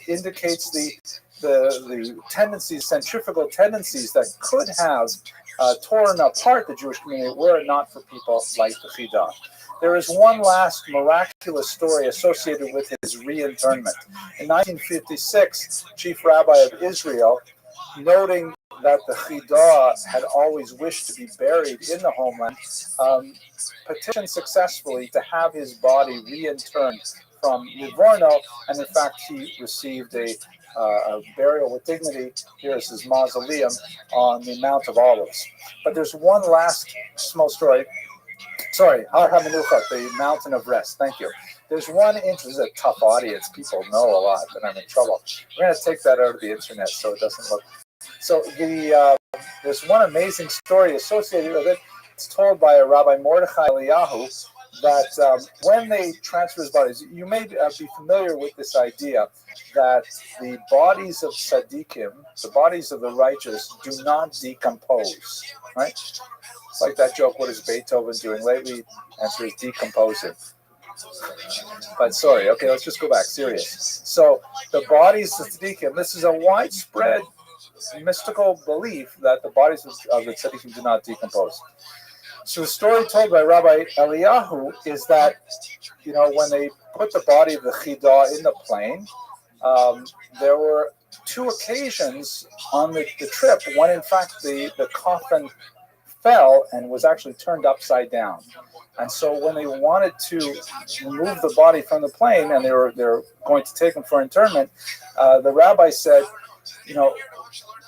indicates the tendencies, centrifugal tendencies that could have torn apart the Jewish community were it not for people like the Chidah. There is one last miraculous story associated with his reinternment. In 1956, Chief Rabbi of Israel, noting that the Chidah had always wished to be buried in the homeland, petitioned successfully to have his body reinterned from Livorno, and in fact he received a burial with dignity. Here's his mausoleum on the Mount of Olives. But there's one last small story. Sorry, Har HaMenuchot, the Mountain of Rest. Thank you. There's one interest. This is a tough audience. People know a lot, but I'm in trouble. We're going to take that out of the internet so it doesn't look. So there's one amazing story associated with it. It's told by a Rabbi Mordechai Eliyahu that when they transfer his bodies, you may be familiar with this idea that the bodies of tzaddikim, the bodies of the righteous, do not decompose, right? It's like that joke, what is Beethoven doing lately? Answer is decomposing. But sorry, okay, let's just go back, serious. So the bodies of tzaddikim, this is a widespread mystical belief that the bodies of the tzaddikim do not decompose. So the story told by Rabbi Eliyahu is that, when they put the body of the Chidah in the plane, there were two occasions on the trip when, in fact, the coffin fell and was actually turned upside down. And so when they wanted to remove the body from the plane and they were going to take him for internment, the rabbi said,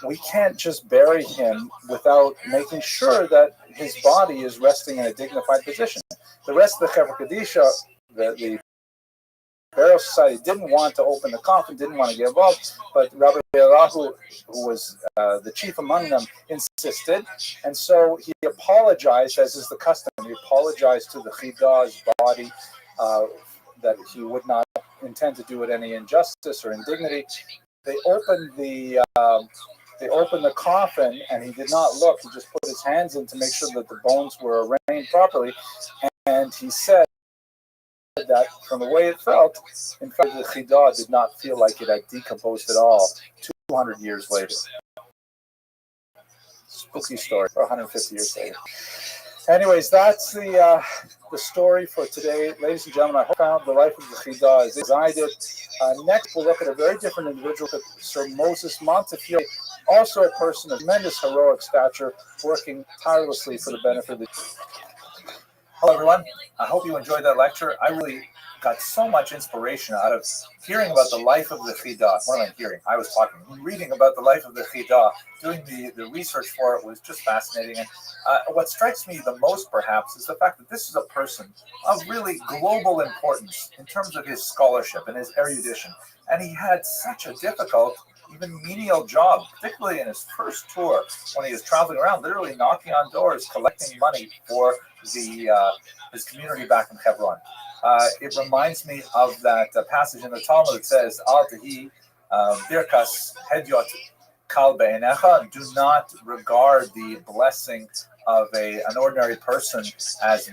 we can't just bury him without making sure that his body is resting in a dignified position. The rest of the Chevra Kadisha, the Burial Society, didn't want to open the coffin, didn't want to get involved, but Rabbi Eliyahu, who was the chief among them, insisted, and so he apologized, as is the custom. He apologized to the Chidah's body that he would not intend to do it any injustice or indignity. They opened the coffin, and he did not look. He just put his hands in to make sure that the bones were arranged properly, and he said that from the way it felt, in fact, the Chidah did not feel like it had decomposed at all 200 years later. Spooky story, or 150 years later. Anyways, that's the story for today. Ladies and gentlemen, I hope you found the life of the Chidah as I did. Next, we'll look at a very different individual, Sir Moses Montefiore, also a person of tremendous heroic stature, working tirelessly for the benefit of the... Hello, everyone. I hope you enjoyed that lecture. I really got so much inspiration out of hearing about the life of the Chidah. More than hearing, I was talking, reading about the life of the Chidah, doing the research for it was just fascinating. And what strikes me the most, perhaps, is the fact that this is a person of really global importance in terms of his scholarship and his erudition. And he had such a difficult, even menial job, particularly in his first tour, when he was traveling around, literally knocking on doors, collecting money for his community back in Hebron. It reminds me of that passage in the Talmud that says, Al tehi birkas hedyot kal be'enecha, do not regard the blessing of an ordinary person as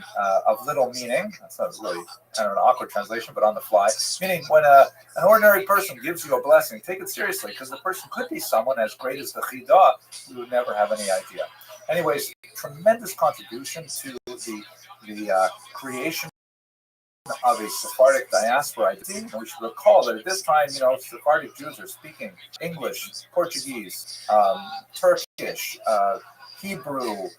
of little meaning. That's not really kind of an awkward translation, but on the fly. Meaning, when an ordinary person gives you a blessing, take it seriously, because the person could be someone as great as the Chidah. We would never have any idea. Anyways, tremendous contribution to the creation of a Sephardic diaspora. And we should recall that at this time, Sephardic Jews are speaking English, Portuguese, Turkish, Hebrew,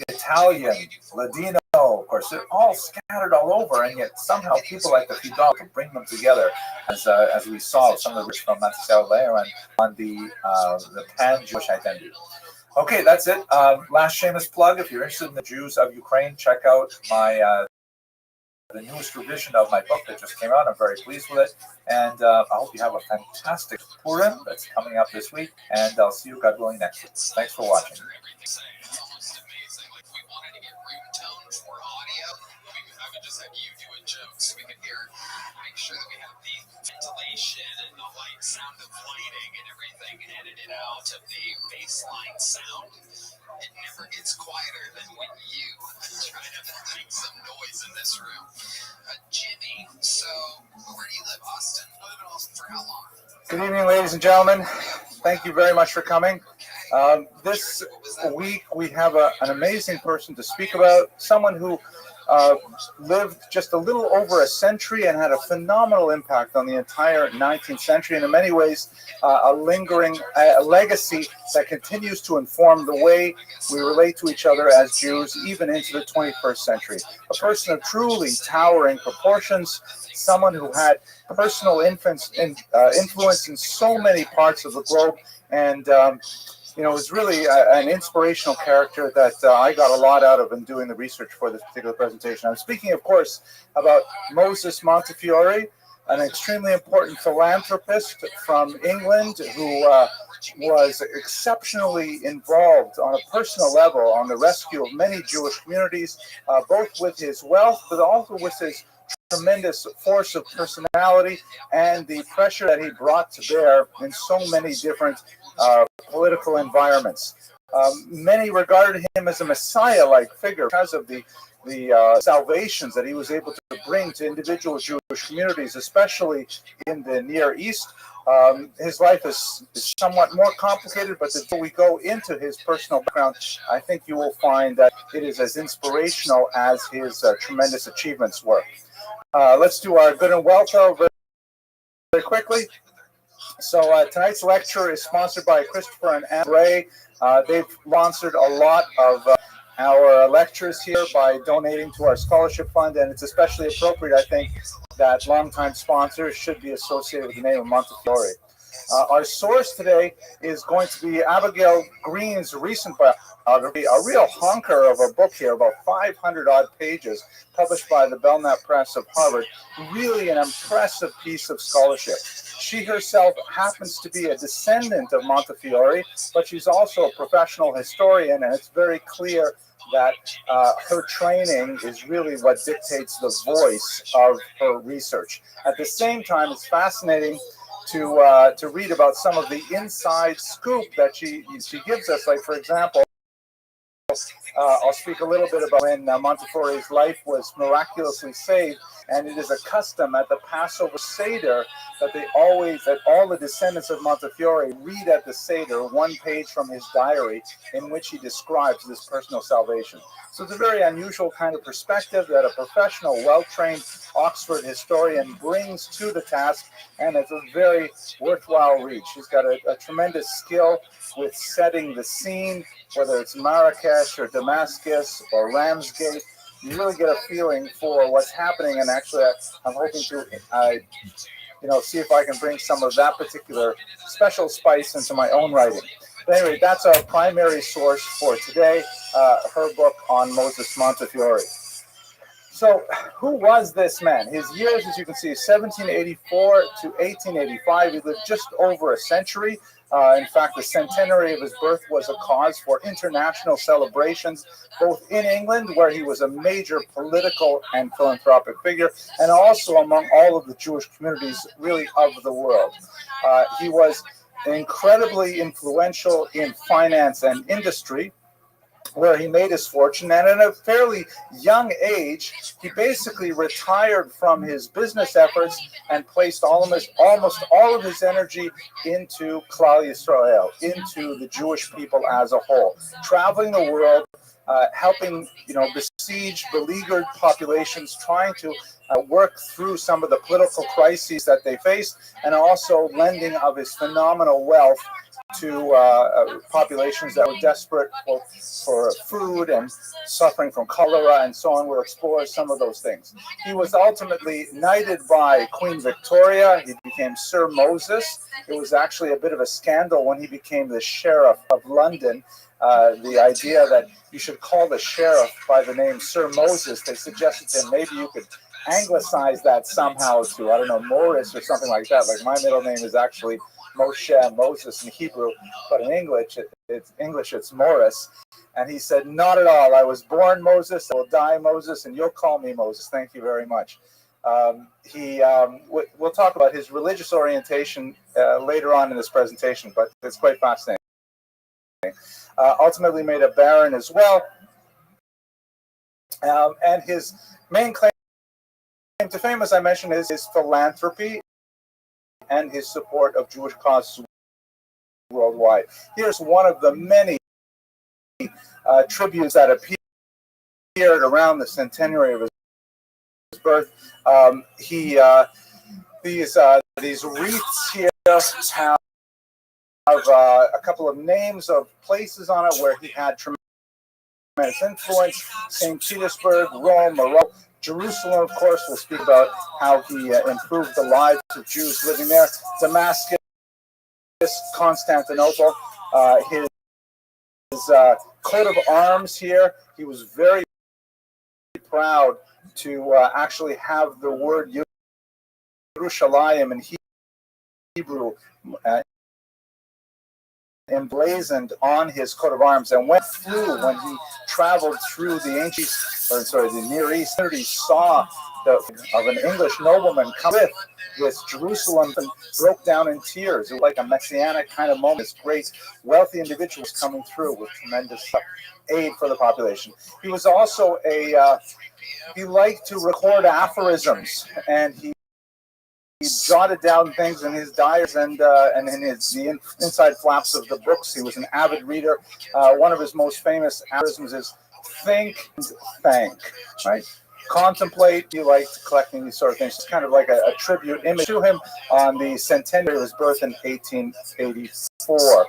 Italian, Ladino, Of course, they're all scattered all over, and yet somehow people like the Fidal to bring them together, as we saw some of the rich from Monticello there and on the pan-Jewish identity. Okay, that's it. Last shameless plug. If you're interested in the Jews of Ukraine, check out my the newest revision of my book that just came out. I'm very pleased with it, and I hope you have a fantastic Purim that's coming up this week, and I'll see you, God willing, next week. Thanks for watching. Make sure that we have the ventilation and the light sound of lighting and everything edited out of the baseline sound. It never gets quieter than when you try to make some noise in this room. Jimmy, so where do you live, Austin? You live in Austin for how long? Good evening, ladies and gentlemen. Thank you very much for coming. This week we have an amazing person to speak about, someone who lived just a little over a century and had a phenomenal impact on the entire 19th century, and in many ways a lingering legacy that continues to inform the way we relate to each other as Jews even into the 21st century. A person of truly towering proportions, someone who had personal influence in so many parts of the globe, and is really an inspirational character that I got a lot out of in doing the research for this particular presentation. I'm speaking, of course, about Moses Montefiore, an extremely important philanthropist from England who was exceptionally involved on a personal level on the rescue of many Jewish communities, both with his wealth, but also with his tremendous force of personality and the pressure that he brought to bear in so many different political environments. Many regarded him as a messiah-like figure because of the salvations that he was able to bring to individual Jewish communities, especially in the Near East. His life is somewhat more complicated, but until we go into his personal background, I think you will find that it is as inspirational as his tremendous achievements were. Let's do our good and well though very quickly. So tonight's lecture is sponsored by Christopher and Anne Ray. They've sponsored a lot of our lectures here by donating to our scholarship fund, and it's especially appropriate, I think, that longtime sponsors should be associated with the name of Montefiore. Our source today is going to be Abigail Green's recent biography, a real honker of a book here, about 500 odd pages, published by the Belknap Press of Harvard. Really an impressive piece of scholarship. She herself happens to be a descendant of Montefiore, but she's also a professional historian, and it's very clear that her training is really what dictates the voice of her research. At the same time, it's fascinating to read about some of the inside scoop that she gives us. Like, for example, I'll speak a little bit about when Montefiore's life was miraculously saved, and it is a custom at the Passover Seder that all the descendants of Montefiore read at the Seder one page from his diary in which he describes this personal salvation. So it's a very unusual kind of perspective that a professional, well-trained Oxford historian brings to the task, and it's a very worthwhile read. She's got a tremendous skill with setting the scene, whether it's Marrakesh or Damascus or Ramsgate. You really get a feeling for what's happening, and actually I'm hoping to see if I can bring some of that particular special spice into my own writing. But anyway, that's our primary source for today, her book on Moses Montefiore. So who was this man? His years, as you can see, 1784 to 1885. He lived just over a century. In fact, the centenary of his birth was a cause for international celebrations, both in England, where he was a major political and philanthropic figure, and also among all of the Jewish communities, really, of the world. He was incredibly influential in finance and industry, where he made his fortune, and at a fairly young age, he basically retired from his business efforts and placed almost all of his energy into Klal Yisrael, into the Jewish people as a whole, traveling the world, helping besieged, beleaguered populations, trying to work through some of the political crises that they faced, and also lending of his phenomenal wealth to populations that were desperate for food and suffering from cholera and so on. We'll explore some of those things. He was ultimately knighted by Queen Victoria. He became Sir Moses. It was actually a bit of a scandal when he became the Sheriff of London. The idea that you should call the sheriff by the name Sir Moses, they suggested to him maybe you could anglicize that somehow to, I don't know, Morris or something like that. Like my middle name is actually Moshe, Moses in Hebrew, but in English, it's Morris. And he said, not at all. I was born Moses, I will die Moses, and you'll call me Moses. Thank you very much. We'll talk about his religious orientation later on in this presentation, but it's quite fascinating. Ultimately made a baron as well. And his main claim to fame, as I mentioned, is his philanthropy and his support of Jewish causes worldwide. Here's one of the many tributes that appeared around the centenary of his birth. These wreaths here have a couple of names of places on it where he had tremendous influence: St. Petersburg, Rome, Morocco, Jerusalem. Of course, we'll speak about how he improved the lives of Jews living there. Damascus, Constantinople. His coat of arms here, he was very proud to actually have the word Yerushalayim in Hebrew emblazoned on his coat of arms. And when he traveled through the Near East, he saw of an English nobleman come with Jerusalem and broke down in tears. It was like a messianic kind of moment. This great wealthy individuals coming through with tremendous aid for the population. He was also he liked to record aphorisms, and he jotted down things in his diaries and in the inside flaps of the books. He was an avid reader. One of his most famous aphorisms is "Think, thank." Right? Contemplate. He liked collecting these sort of things. It's kind of like a tribute image to him on the centenary of his birth in 1884.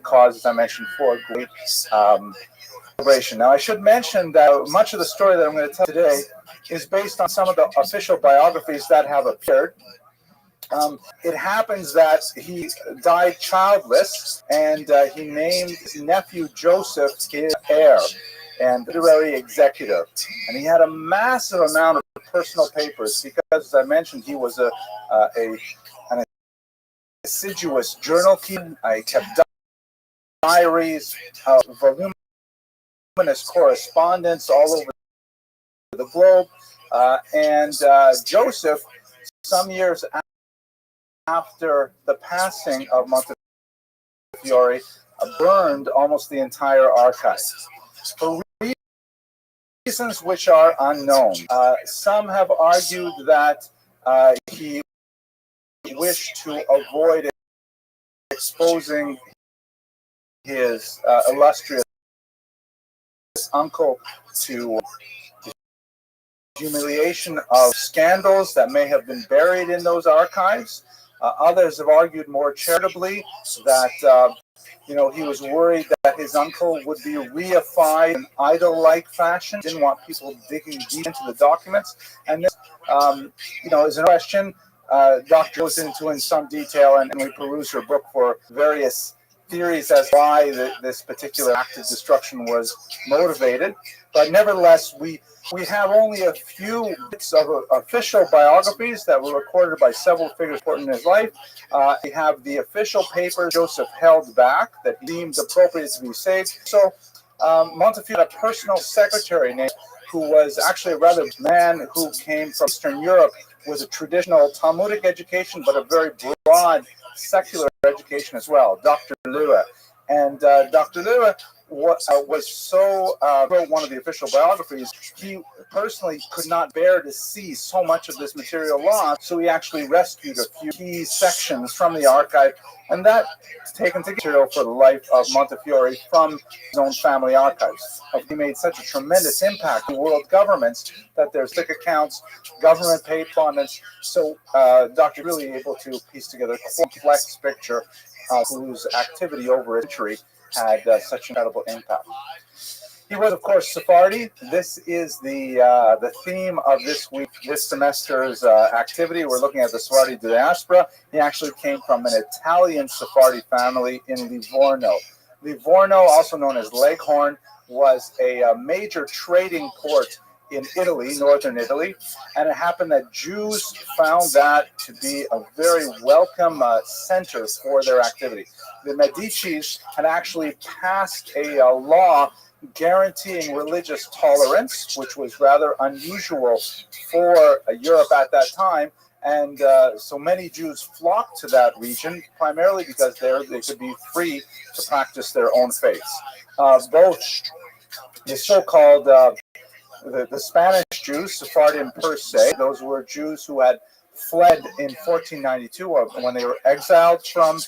Cause, as I mentioned, for great celebration. Now, I should mention that much of the story that I'm going to tell today is based on some of the official biographies that have appeared. It happens that he died childless, and he named his nephew Joseph his heir and literary executive. And he had a massive amount of personal papers because, as I mentioned, he was an assiduous journal keeper. I kept diaries, voluminous correspondence all over the globe. And Joseph, some years after the passing of Montefiore, burned almost the entire archive for reasons which are unknown. Some have argued that he wished to avoid exposing his illustrious uncle to humiliation of scandals that may have been buried in those archives. Others have argued more charitably that he was worried that his uncle would be reified in idol-like fashion. Didn't want people digging deep into the documents. And this, is a question Dr. goes into in some detail, and we peruse her book for various theories as to why this particular act of destruction was motivated. But nevertheless, we have only a few bits of official biographies that were recorded by several figures important in his life. We have the official papers Joseph held back that he deemed appropriate to be saved. So Montefiore had a personal secretary named, who was actually a rather man who came from Eastern Europe with a traditional Talmudic education, but a very broad secular education as well, Dr. Lua. And Dr. Lira was so, wrote one of the official biographies, he personally could not bear to see so much of this material lost, so he actually rescued a few key sections from the archive, and that taken together material for the life of Montefiore from his own family archives. He made such a tremendous impact on world governments that there's thick accounts, government paid correspondence, so Dr. really able to piece together a complex picture whose activity over a century had such incredible impact. He was, of course, Sephardi. This is the theme of this semester's activity. We're looking at the Sephardi diaspora. He actually came from an Italian Sephardi family in Livorno. Livorno, also known as Leghorn, was a major trading port in Italy, northern Italy, and it happened that Jews found that to be a very welcome center for their activity. The Medicis had actually passed a law guaranteeing religious tolerance, which was rather unusual for Europe at that time. And so many Jews flocked to that region, primarily because there they could be free to practice their own faiths. Both the so-called the Spanish Jews, Sephardim per se, those were Jews who had fled in 1492 when they were exiled from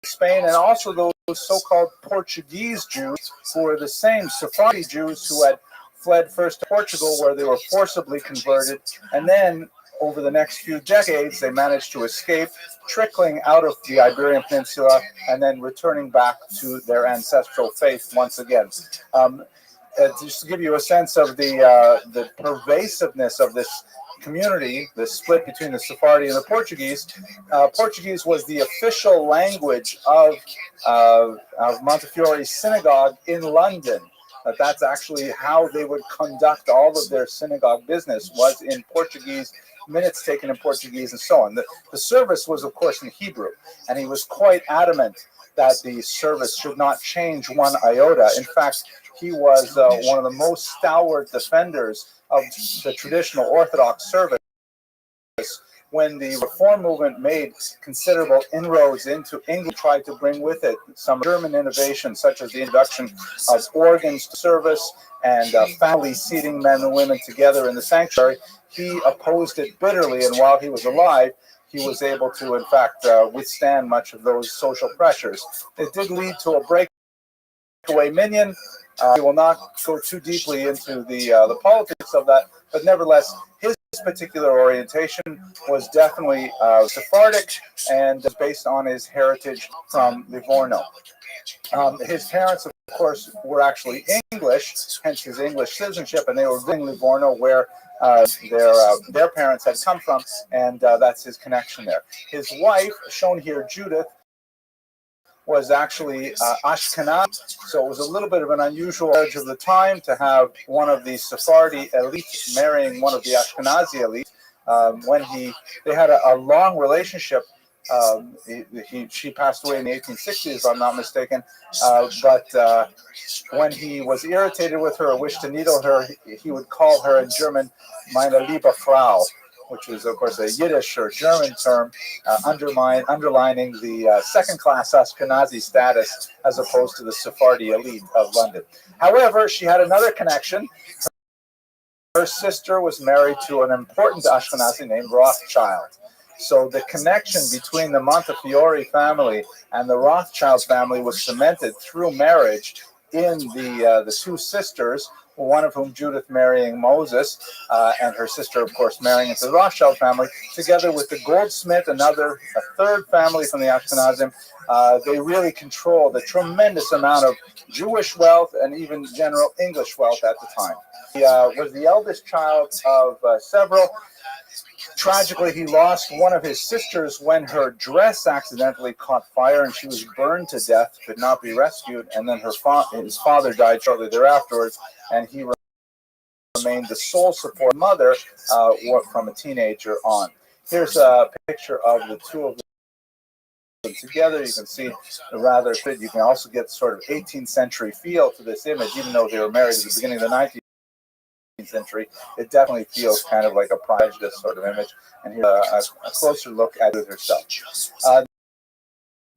Spain, and also those so-called Portuguese Jews who were the same Sephardi Jews who had fled first to Portugal, where they were forcibly converted, and then over the next few decades they managed to escape, trickling out of the Iberian Peninsula and then returning back to their ancestral faith once again. Just to give you a sense of the pervasiveness of this community, the split between the Sephardi and the Portuguese, Portuguese was the official language of Montefiore's synagogue in London. That's actually how they would conduct all of their synagogue business, was in Portuguese, minutes taken in Portuguese and so on. The service was, of course, in Hebrew, and he was quite adamant that the service should not change one iota. In fact, he was one of the most stalwart defenders of the traditional Orthodox service. When the Reform movement made considerable inroads into England, tried to bring with it some German innovations, such as the introduction of organs to service and family seating men and women together in the sanctuary, he opposed it bitterly, and while he was alive, he was able to, in fact, withstand much of those social pressures. It did lead to a breakaway minion. We will not go too deeply into the politics of that, but nevertheless, his particular orientation was definitely Sephardic and based on his heritage from Livorno. His parents, of course, were actually English, hence his English citizenship, and they were in Livorno, where their parents had come from, and that's his connection there. His wife, shown here, Judith, was actually Ashkenazi, so it was a little bit of an unusual marriage of the time to have one of the Sephardi elite marrying one of the Ashkenazi elite. When they had a long relationship. She passed away in the 1860s, if I'm not mistaken. But when he was irritated with her or wished to needle her, he would call her in German, meine liebe Frau, which is, of course, a Yiddish or German term, underlining the second-class Ashkenazi status as opposed to the Sephardi elite of London. However, she had another connection. Her sister was married to an important Ashkenazi named Rothschild. So the connection between the Montefiore family and the Rothschild family was cemented through marriage in the two sisters, one of whom, Judith, marrying Moses, and her sister, of course, marrying into the Rothschild family, together with the Goldsmith, a third family from the Ashkenazim. They really controlled a tremendous amount of Jewish wealth and even general English wealth at the time. He was the eldest child of several. Tragically, he lost one of his sisters when her dress accidentally caught fire and she was burned to death, could not be rescued, and then his father died shortly thereafter, and he remained the sole support mother from a teenager on. Here's a picture of the two of them together. You can see the rather fit. You can also get sort of 18th century feel to this image, even though they were married at the beginning of the 19th century. It definitely feels kind of like a prejudice sort of image. And here's a closer look at it herself.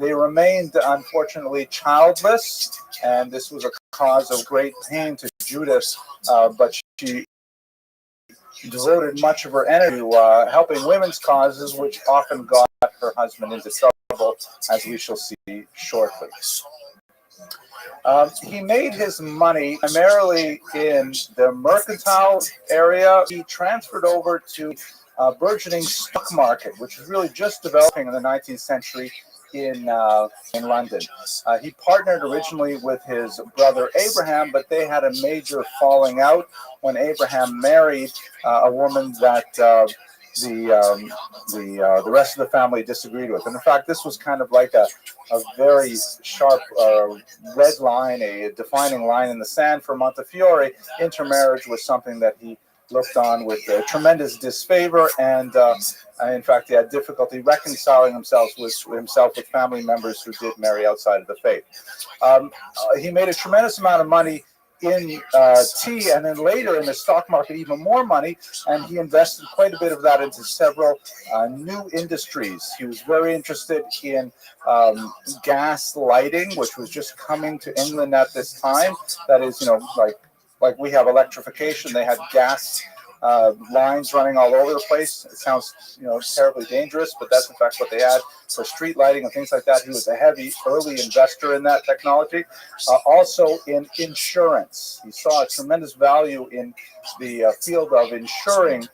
they remained, unfortunately, childless, and this was a cause of great pain to Judith, but she devoted much of her energy to helping women's causes, which often got her husband into trouble, as we shall see shortly. He made his money primarily in the mercantile area. He transferred over to burgeoning stock market, which was really just developing in the 19th century in London. He partnered originally with his brother Abraham, but they had a major falling out when Abraham married a woman that the rest of the family disagreed with. And in fact, this was kind of like a very sharp red line, a defining line in the sand for Montefiore. Intermarriage was something that he looked on with tremendous disfavor, and in fact, he had difficulty reconciling himself with family members who did marry outside of the faith. He made a tremendous amount of money in tea, and then later in the stock market even more money, and he invested quite a bit of that into several new industries. He was very interested in gas lighting, which was just coming to England at this time. That is, like we have electrification, they had gas lines running all over the place. It sounds, terribly dangerous, but that's in fact what they had for street lighting and things like that. He was a heavy early investor in that technology. Also in insurance. He saw a tremendous value in the field of insuring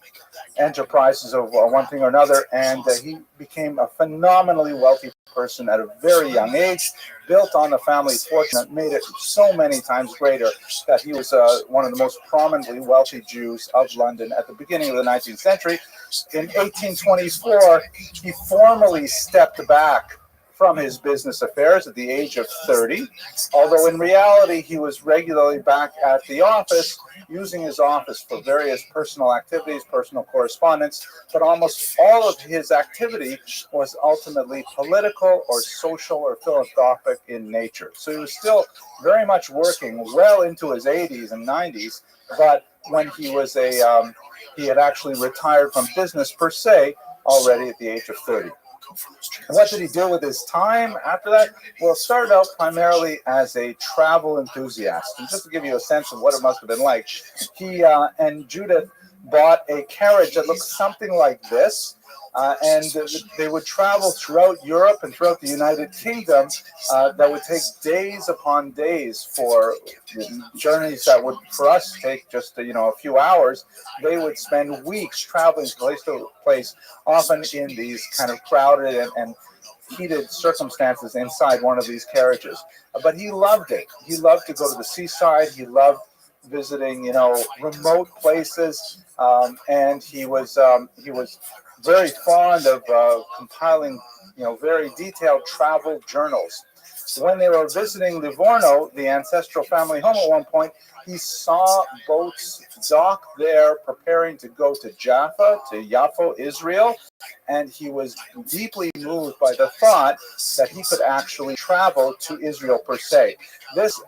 enterprises of one thing or another, and he became a phenomenally wealthy person at a very young age, built on the family fortune that made it so many times greater that he was one of the most prominently wealthy Jews of London at the beginning of the 19th century. In 1824, he formally stepped back from his business affairs at the age of 30, although in reality he was regularly back at the office, using his office for various personal activities, personal correspondence, but almost all of his activity was ultimately political or social or philanthropic in nature. So he was still very much working well into his 80s and 90s, but when he was he had actually retired from business per se already at the age of 30. What did he do with his time after that? Well, it started out primarily as a travel enthusiast. And just to give you a sense of what it must have been like, he and Judith bought a carriage that looked something like this. And they would travel throughout Europe and throughout the United Kingdom. That would take days upon days for journeys that would, for us, take just a few hours. They would spend weeks traveling from place to place, often in these kind of crowded and heated circumstances inside one of these carriages. But he loved it. He loved to go to the seaside. He loved visiting, remote places, and he was very fond of compiling, very detailed travel journals. When they were visiting Livorno, the ancestral family home at one point, he saw boats dock there preparing to go to Jaffa, to Yaffo, Israel, and he was deeply moved by the thought that he could actually travel to Israel per se. This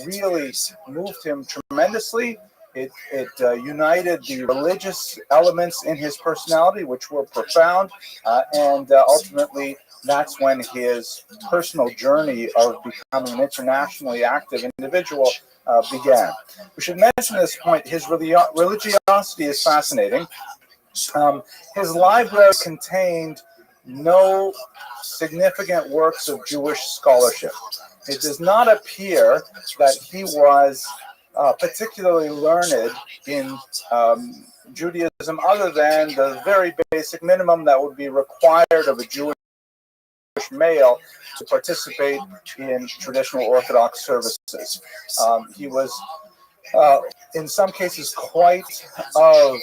really moved him tremendously. It united the religious elements in his personality, which were profound, and ultimately that's when his personal journey of becoming an internationally active individual began. We should mention at this point his religiosity is fascinating. His library contained no significant works of Jewish scholarship. It does not appear that he was particularly learned in Judaism, other than the very basic minimum that would be required of a Jewish male to participate in traditional Orthodox services. He was, in some cases, quite of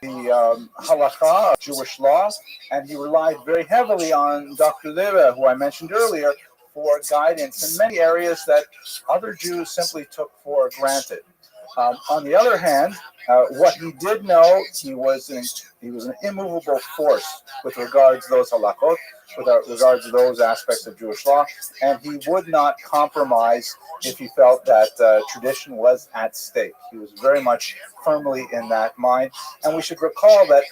the halakha, Jewish law, and he relied very heavily on Dr. Leva, who I mentioned earlier, for guidance in many areas that other Jews simply took for granted. On the other hand, what he did know, he was an immovable force with regards to those halachot, with regards to those aspects of Jewish law, and he would not compromise if he felt that tradition was at stake. He was very much firmly in that mind, and we should recall that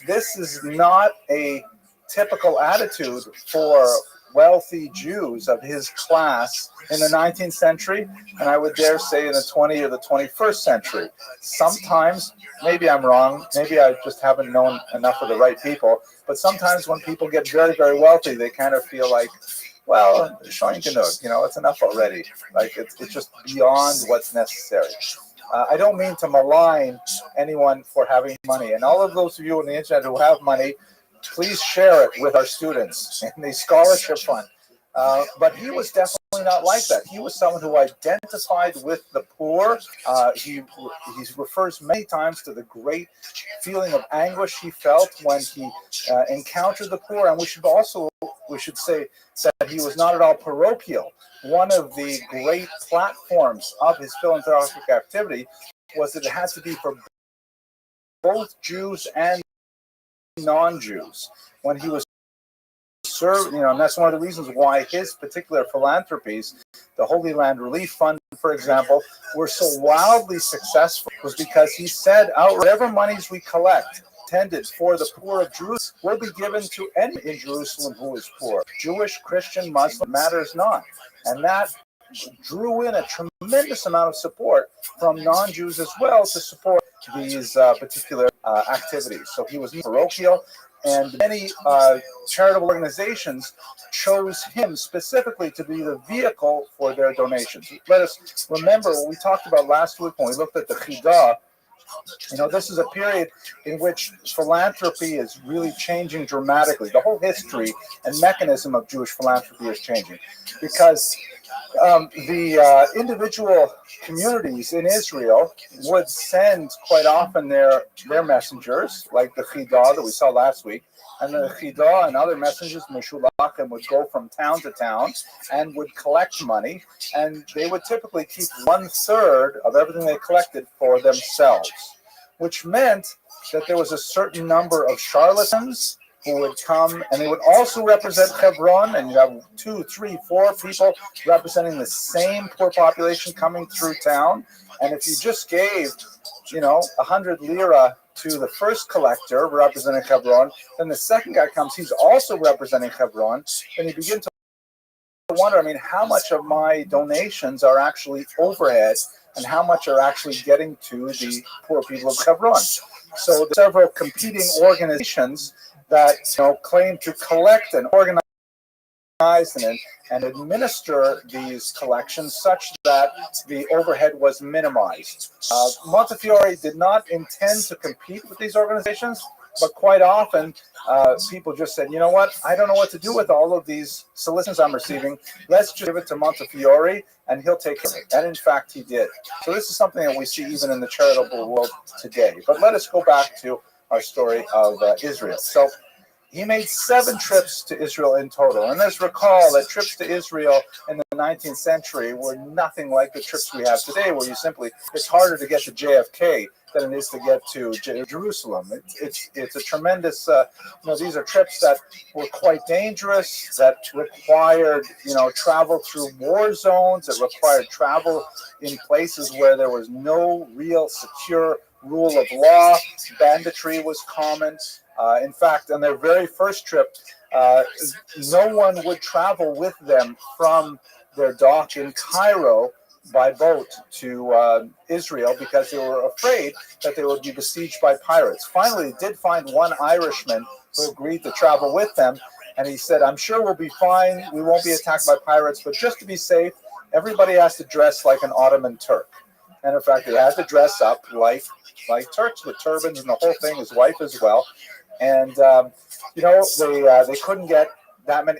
this is not a typical attitude for wealthy Jews of his class in the 19th century, and I would dare say in the 20th or the 21st century. Sometimes, maybe I'm wrong, maybe I just haven't known enough of the right people, but sometimes when people get very, very wealthy, they kind of feel like, well, showing Ganug, it's enough already. Like, it's just beyond what's necessary. I don't mean to malign anyone for having money. And all of those of you on the internet who have money, please share it with our students in the scholarship fund. But he was definitely not like that. He was someone who identified with the poor. He refers many times to the great feeling of anguish he felt when he encountered the poor. And we should say that he was not at all parochial. One of the great platforms of his philanthropic activity was that it had to be for both Jews and non-Jews. When he was served, and that's one of the reasons why his particular philanthropies, the Holy Land Relief Fund, for example, were so wildly successful, was because he said, whatever monies we collect intended for the poor of Jerusalem will be given to any in Jerusalem who is poor. Jewish, Christian, Muslim, matters not. And that drew in a tremendous amount of support from non-Jews as well to support these particular activities. So he was parochial, and many charitable organizations chose him specifically to be the vehicle for their donations. Let us remember what we talked about last week when we looked at the Chidah. This is a period in which philanthropy is really changing dramatically. The whole history and mechanism of Jewish philanthropy is changing because the individual communities in Israel would send quite often their messengers, like the Chidah that we saw last week, and the Chidah and other messengers, Meshulachim, would go from town to town and would collect money, and they would typically keep 1/3 of everything they collected for themselves, which meant that there was a certain number of charlatans who would come, and they would also represent Hebron, and you have 2, 3, 4 people representing the same poor population coming through town. And if you just gave, 100 lira to the first collector representing Hebron, then the second guy comes, he's also representing Hebron, and you begin to wonder, how much of my donations are actually overhead and how much are actually getting to the poor people of Hebron. So there are several competing organizations that claim to collect and organize and administer these collections such that the overhead was minimized. Montefiore did not intend to compete with these organizations, but quite often people just said, you know what, I don't know what to do with all of these solicitations I'm receiving. Let's just give it to Montefiore and he'll take care of it. And in fact, he did. So this is something that we see even in the charitable world today. But let us go back to our story of Israel. So he made 7 trips to Israel in total. And let's recall that trips to Israel in the 19th century were nothing like the trips we have today, where it's harder to get to JFK than it is to get to Jerusalem. It's a tremendous, these are trips that were quite dangerous, that required, travel through war zones, that required travel in places where there was no real secure rule of law. Banditry was common. In fact, on their very first trip, no one would travel with them from their dock in Cairo by boat to Israel because they were afraid that they would be besieged by pirates. Finally, they did find one Irishman who agreed to travel with them, and he said, I'm sure we'll be fine, we won't be attacked by pirates, but just to be safe, everybody has to dress like an Ottoman Turk. And in fact, they had to dress up like Turks with turbans and the whole thing, his wife as well. And, they couldn't get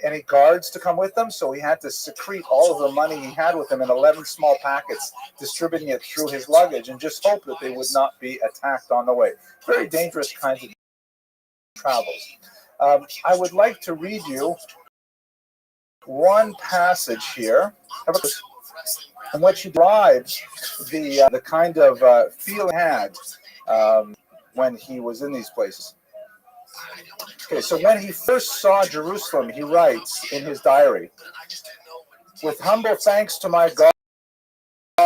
any guards to come with them, so he had to secrete all of the money he had with him in 11 small packets, distributing it through his luggage, and just hope that they would not be attacked on the way. Very dangerous kinds of travels. I would like to read you one passage here, in which he describes the kind of feeling he had when he was in these places. Okay, so when he first saw Jerusalem, he writes in his diary, with humble thanks to my God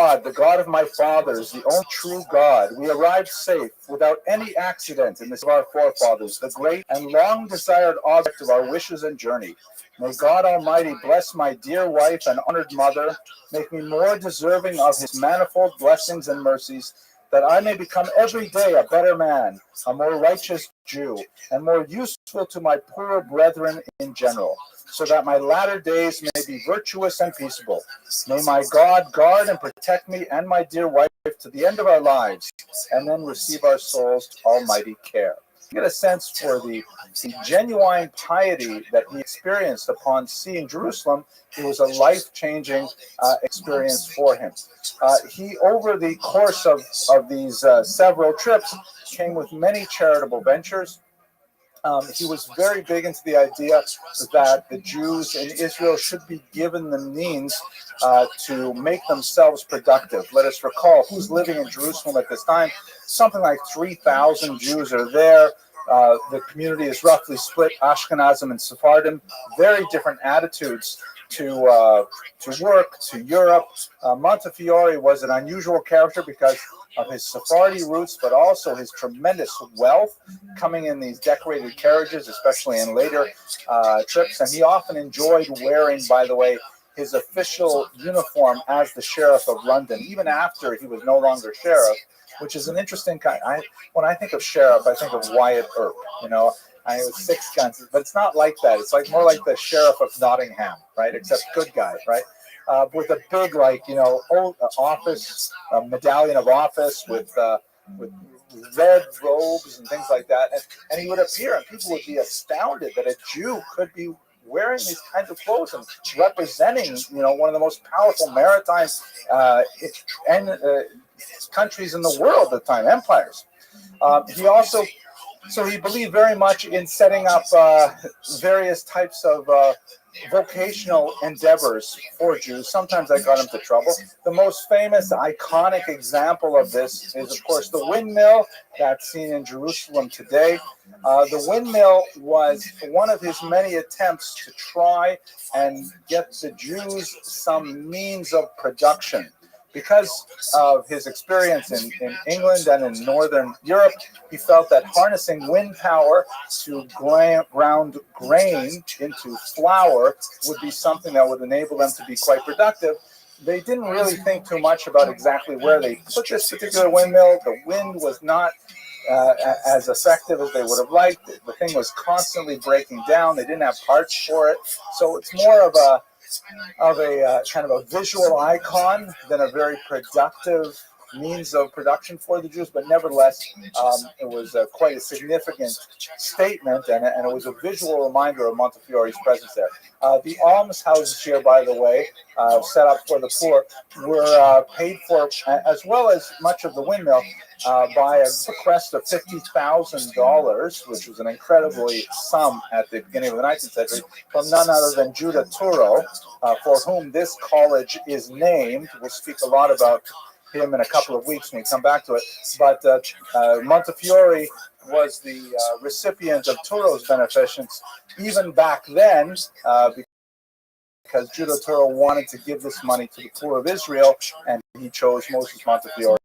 God, the God of my fathers, the only true God, we arrived safe, without any accident, in the city of our forefathers, the great and long desired object of our wishes and journey. May God Almighty bless my dear wife and honored mother, make me more deserving of his manifold blessings and mercies, that I may become every day a better man, a more righteous Jew, and more useful to my poorer brethren in general, so that my latter days may be virtuous and peaceable. May my God guard and protect me and my dear wife to the end of our lives, and then receive our souls to almighty care. You get a sense for the genuine piety that he experienced upon seeing Jerusalem. It was a life-changing experience for him. He, over the course of these several trips, came with many charitable ventures. He was very big into the idea that the Jews in Israel should be given the means to make themselves productive. Let us recall who's living in Jerusalem at this time. Something like 3,000 Jews are there. The community is roughly split, Ashkenazim and Sephardim. Very different attitudes to work, to Europe. Montefiore was an unusual character because of his Sephardi roots, but also his tremendous wealth, coming in these decorated carriages, especially in later trips. And he often enjoyed wearing, by the way, his official uniform as the Sheriff of London, even after he was no longer sheriff, which is an interesting kind. When I think of sheriff, I think of Wyatt Earp, I was 6 guns, but it's not like that. It's like more like the Sheriff of Nottingham, right? Except good guy, right? With a big, old office, medallion of office with red robes and things like that. And he would appear, and people would be astounded that a Jew could be wearing these kinds of clothes and representing, one of the most powerful maritime countries in the world at the time, empires. He believed very much in setting up various types of vocational endeavors for Jews. Sometimes that got him into trouble. The most famous, iconic example of this is, of course, the windmill that's seen in Jerusalem today. The windmill was one of his many attempts to try and get the Jews some means of production. Because of his experience in England and in Northern Europe, he felt that harnessing wind power to ground grain into flour would be something that would enable them to be quite productive. They didn't really think too much about exactly where they put this particular windmill. The wind was not as effective as they would have liked. The thing was constantly breaking down. They didn't have parts for it. So it's more of a kind of a visual icon than a very productive means of production for the Jews, but nevertheless, it was quite a significant statement, and it was a visual reminder of Montefiore's presence there. The almshouses here, by the way, set up for the poor, were paid for, as well as much of the windmill, by a bequest of $50,000, which was an incredibly sum at the beginning of the 19th century, from none other than Judah Turo, for whom this college is named. We'll speak a lot about him in a couple of weeks when we come back to it. But Montefiore was the recipient of Turo's beneficence even back then, because Judah Turo wanted to give this money to the poor of Israel, and he chose Moses Montefiore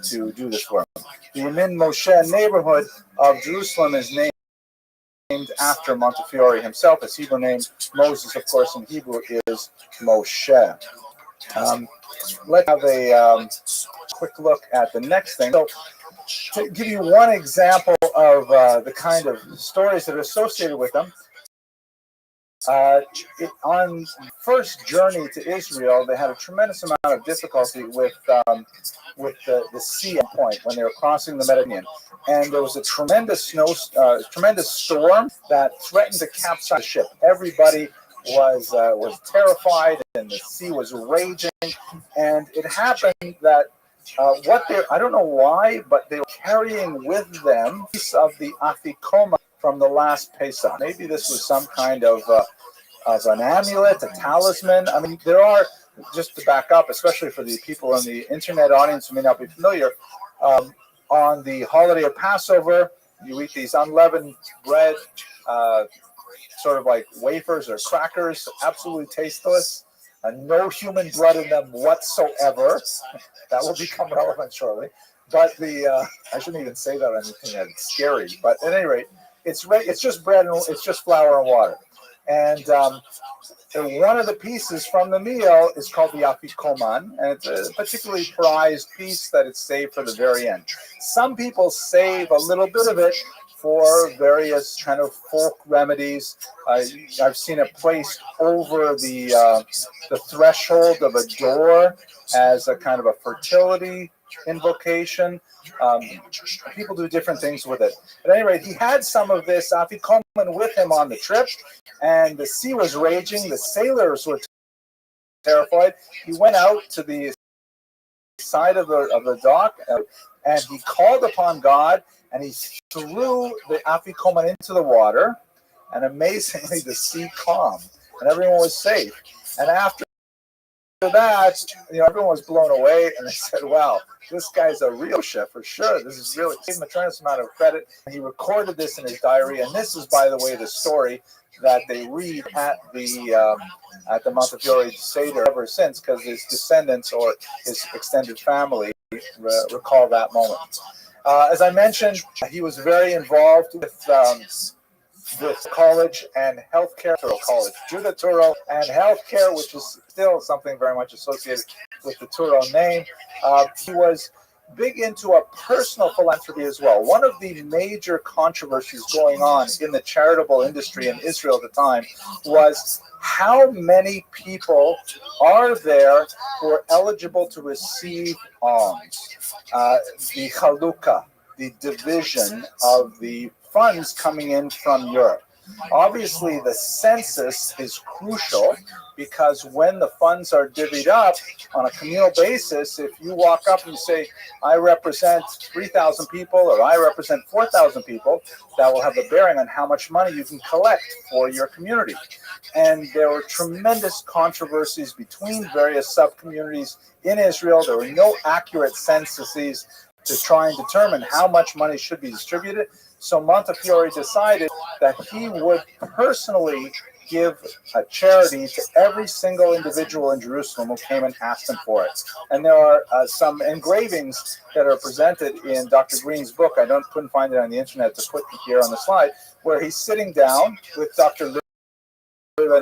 to do this for him. The Yemin Moshe neighborhood of Jerusalem is named after Montefiore himself. His Hebrew name, Moses, of course, in Hebrew is Moshe. Let's have a quick look at the next thing. So, to give you one example of the kind of stories that are associated with them, on first journey to Israel, they had a tremendous amount of difficulty with the sea point when they were crossing the Mediterranean, and there was a tremendous storm that threatened to capsize the ship. Everybody was terrified, and the sea was raging, and it happened that I don't know why, but they were carrying with them a piece of the afikoman from the last Pesach. Maybe this was some kind of an amulet, a talisman. I mean, there are, just to back up, especially for the people in the internet audience who may not be familiar, on the holiday of Passover, you eat these unleavened bread, sort of like wafers or crackers, absolutely tasteless. no human blood in them whatsoever. That will become relevant shortly. But I shouldn't even say that on anything that's scary. But at any rate, it's just bread and it's just flour and water. And one of the pieces from the meal is called the afikoman, and it's a particularly prized piece that it's saved for the very end. Some people save a little bit of it for various kind of folk remedies. I've seen it placed over the threshold of a door as a kind of a fertility invocation. People do different things with it. At any rate, he had some of this afikoman with him on the trip, and the sea was raging. The sailors were terrified. He went out to the side of the dock, and he called upon God, and he threw the afikoman into the water, and amazingly the sea calmed, and everyone was safe. And after that, everyone was blown away, and they said, wow, this guy's a real chef for sure. This is really, gave him a tremendous amount of credit. He recorded this in his diary, and this is, by the way, the story that they read at the Montefiore Seder ever since, because his descendants or his extended family recall that moment. As I mentioned, he was very involved with college and healthcare, college, Judah Turo, and healthcare, which is still something very much associated with the Turo name. He was big into a personal philanthropy as well. One of the major controversies going on in the charitable industry in Israel at the time was how many people are there who are eligible to receive alms. The chalukah, the division of the funds coming in from Europe. Obviously, the census is crucial because when the funds are divvied up on a communal basis, if you walk up and you say, I represent 3,000 people or I represent 4,000 people, that will have a bearing on how much money you can collect for your community. And there were tremendous controversies between various sub-communities in Israel. There were no accurate censuses to try and determine how much money should be distributed. So Montefiore decided that he would personally give a charity to every single individual in Jerusalem who came and asked him for it. And there are some engravings that are presented in Dr. Green's book. I couldn't find it on the internet to put here on the slide, where he's sitting down with Dr.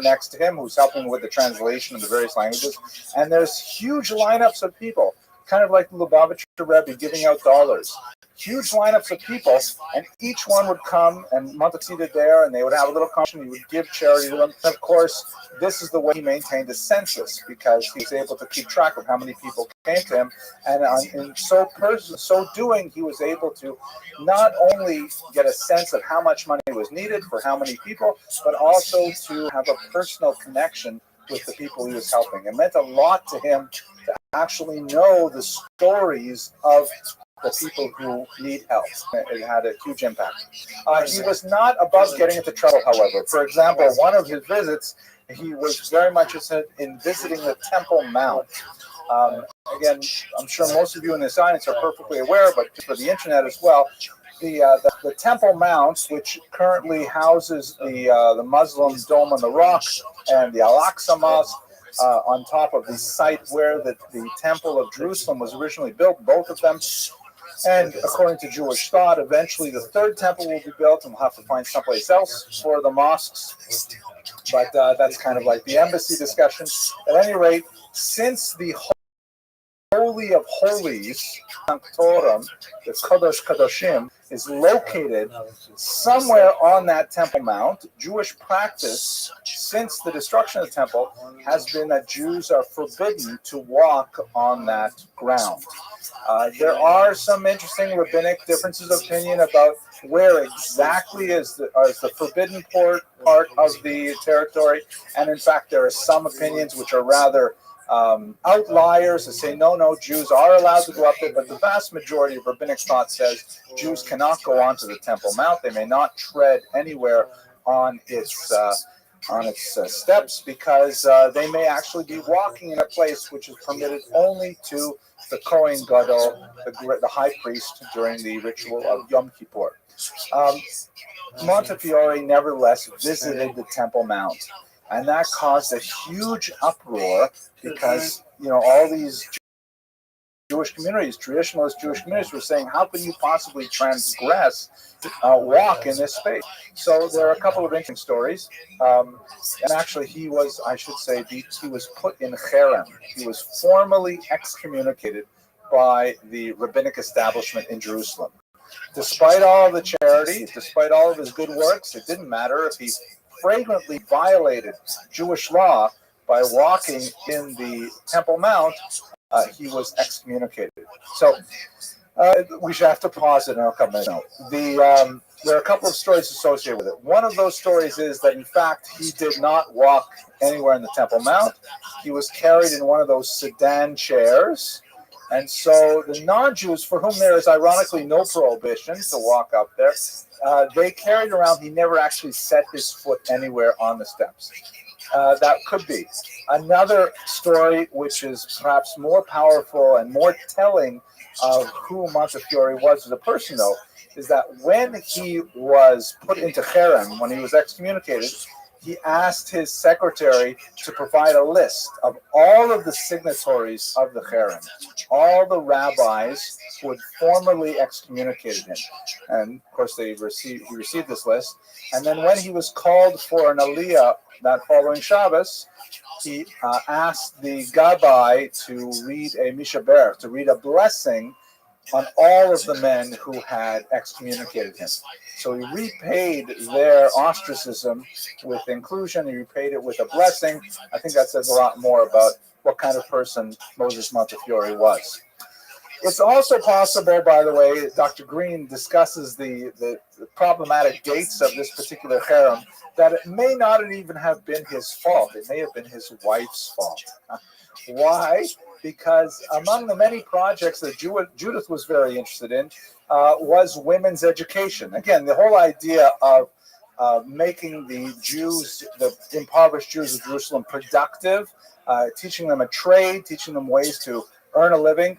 next to him, who's helping with the translation of the various languages. And there's huge lineups of people, kind of like the Lubavitcher Rebbe giving out dollars. Huge lineups of people, and each one would come and Montefiore there, and they would have a little conversation. He would give charity to them. And of course, this is the way he maintained a census, because he was able to keep track of how many people came to him. And in so doing, he was able to not only get a sense of how much money was needed for how many people, but also to have a personal connection with the people he was helping. It meant a lot to him to actually know the stories of the people who need help. It had a huge impact. He was not above getting into trouble, however. For example, one of his visits, he was very much interested in visiting the Temple Mount. Again, I'm sure most of you in this audience are perfectly aware, but for the internet as well, the Temple Mount, which currently houses the Muslim Dome on the Rock and the Al-Aqsa Mosque, on top of the site where the Temple of Jerusalem was originally built, both of them. And according to Jewish thought, eventually the third temple will be built, and we'll have to find someplace else for the mosques. But that's kind of like the embassy discussion. At any rate, since the Holy of Holies, Sanctorum, the Kadosh Kadoshim, is located somewhere on that Temple Mount, Jewish practice since the destruction of the temple has been that Jews are forbidden to walk on that ground. There are some interesting rabbinic differences of opinion about where exactly is the forbidden part of the territory, and in fact there are some opinions which are rather outliers that say no, Jews are allowed to go up there, but the vast majority of rabbinic thought says Jews cannot go onto the Temple Mount. They may not tread anywhere on its steps, because they may actually be walking in a place which is permitted only to the Kohen Gadol, the high priest, during the ritual of Yom Kippur. Montefiore nevertheless visited the Temple Mount. And that caused a huge uproar because, all these Jewish communities, traditionalist Jewish communities, were saying, how can you possibly transgress, walk in this space? So there are a couple of interesting stories. And actually, he was put in cherem. He was formally excommunicated by the rabbinic establishment in Jerusalem. Despite all of the charity, despite all of his good works, it didn't matter if he flagrantly violated Jewish law by walking in the Temple Mount. He was excommunicated. So we should have to pause it and I'll come back. There are a couple of stories associated with it. One of those stories is that, in fact, he did not walk anywhere in the Temple Mount. He was carried in one of those sedan chairs. And so the non-Jews, for whom there is ironically no prohibition to walk up there, they carried around. He never actually set his foot anywhere on the steps. That could be. Another story, which is perhaps more powerful and more telling of who Montefiore was as a person, though, is that when he was put into cherem, when he was excommunicated, he asked his secretary to provide a list of all of the signatories of the cherem, all the rabbis who had formally excommunicated him. And of course, he received this list. And then when he was called for an aliyah that following Shabbos, he asked the gabbai to read a mishaber, to read a blessing on all of the men who had excommunicated him. So he repaid their ostracism with inclusion. He repaid it with a blessing. I think that says a lot more about what kind of person Moses Montefiore was. It's also possible, by the way, Dr. Green discusses the problematic dates of this particular cherem, that it may not even have been his fault. It may have been his wife's fault. Why? Because among the many projects that Judith was very interested in was women's education. Again, the whole idea of making the Jews, the impoverished Jews of Jerusalem, productive, teaching them a trade, teaching them ways to earn a living.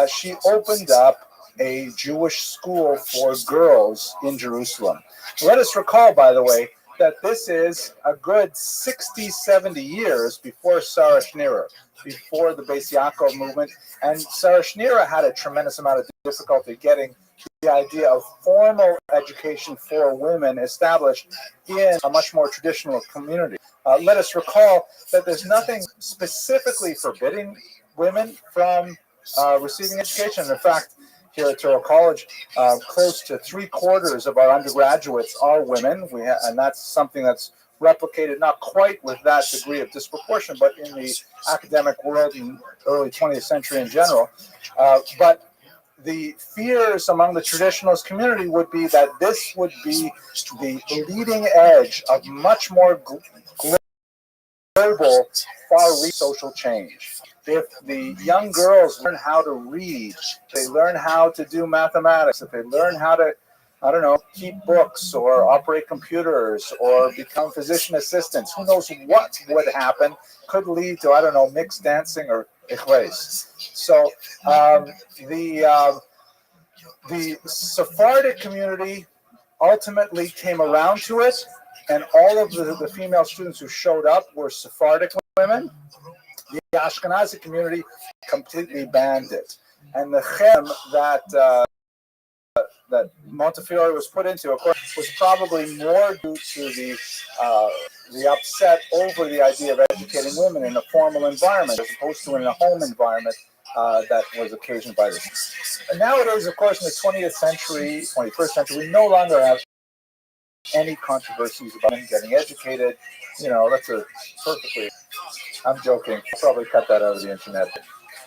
She opened up a Jewish school for girls in Jerusalem. Let us recall, by the way, that this is a good 60, 70 years before Sarah Schneerer, before the Beis Yaakov movement. And Sarah Schneerer had a tremendous amount of difficulty getting the idea of formal education for women established in a much more traditional community. Let us recall that there's nothing specifically forbidding women from receiving education. In fact, here at Touro College, close to 3/4 of our undergraduates are women, and that's something that's replicated not quite with that degree of disproportion, but in the academic world in early 20th century in general. But the fears among the traditionalist community would be that this would be the leading edge of much more global, far-reaching social change. If the young girls learn how to read, they learn how to do mathematics, if they learn how to, keep books or operate computers or become physician assistants, who knows what would happen, could lead to, mixed dancing or ichles. So the Sephardic community ultimately came around to it, and all of the female students who showed up were Sephardic women. The Ashkenazi community completely banned it. And the cherem that Montefiore was put into, of course, was probably more due to the upset over the idea of educating women in a formal environment as opposed to in a home environment that was occasioned by this. And nowadays, of course, in the 20th century, 21st century, we no longer have any controversies about them getting educated. That's a perfectly... I'm joking. I'll probably cut that out of the internet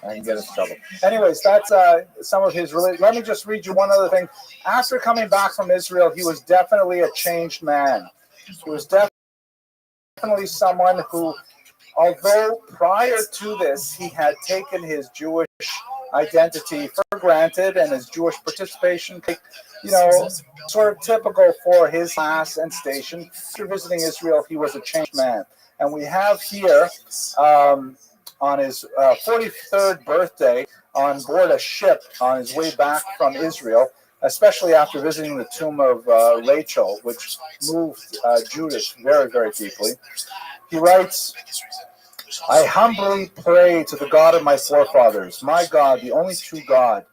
and get into trouble. Anyways, that's some of his... Let me just read you one other thing. After coming back from Israel, he was definitely a changed man. He was definitely someone who, although prior to this, he had taken his Jewish identity for granted and his Jewish participation, sort of typical for his class and station. After visiting Israel, he was a changed man. And we have here, on his 43rd birthday, on board a ship on his way back from Israel, especially after visiting the tomb of Rachel, which moved Judith very, very deeply. He writes, I humbly pray to the God of my forefathers, my God, the only true God,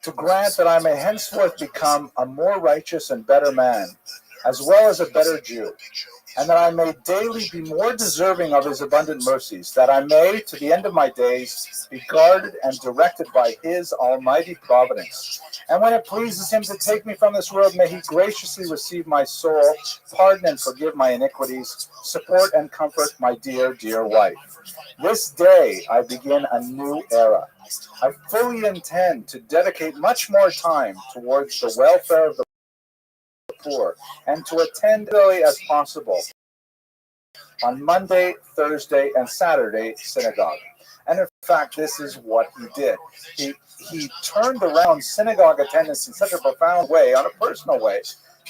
to grant that I may henceforth become a more righteous and better man, as well as a better Jew, and that I may daily be more deserving of his abundant mercies, that I may, to the end of my days, be guarded and directed by his almighty providence. And when it pleases him to take me from this world, may he graciously receive my soul, pardon and forgive my iniquities, support and comfort my dear, dear wife. This day I begin a new era. I fully intend to dedicate much more time towards the welfare of the poor and to attend early as possible on Monday, Thursday, and Saturday synagogue. And in fact, this is what he did. He turned around synagogue attendance in such a profound way, on a personal way,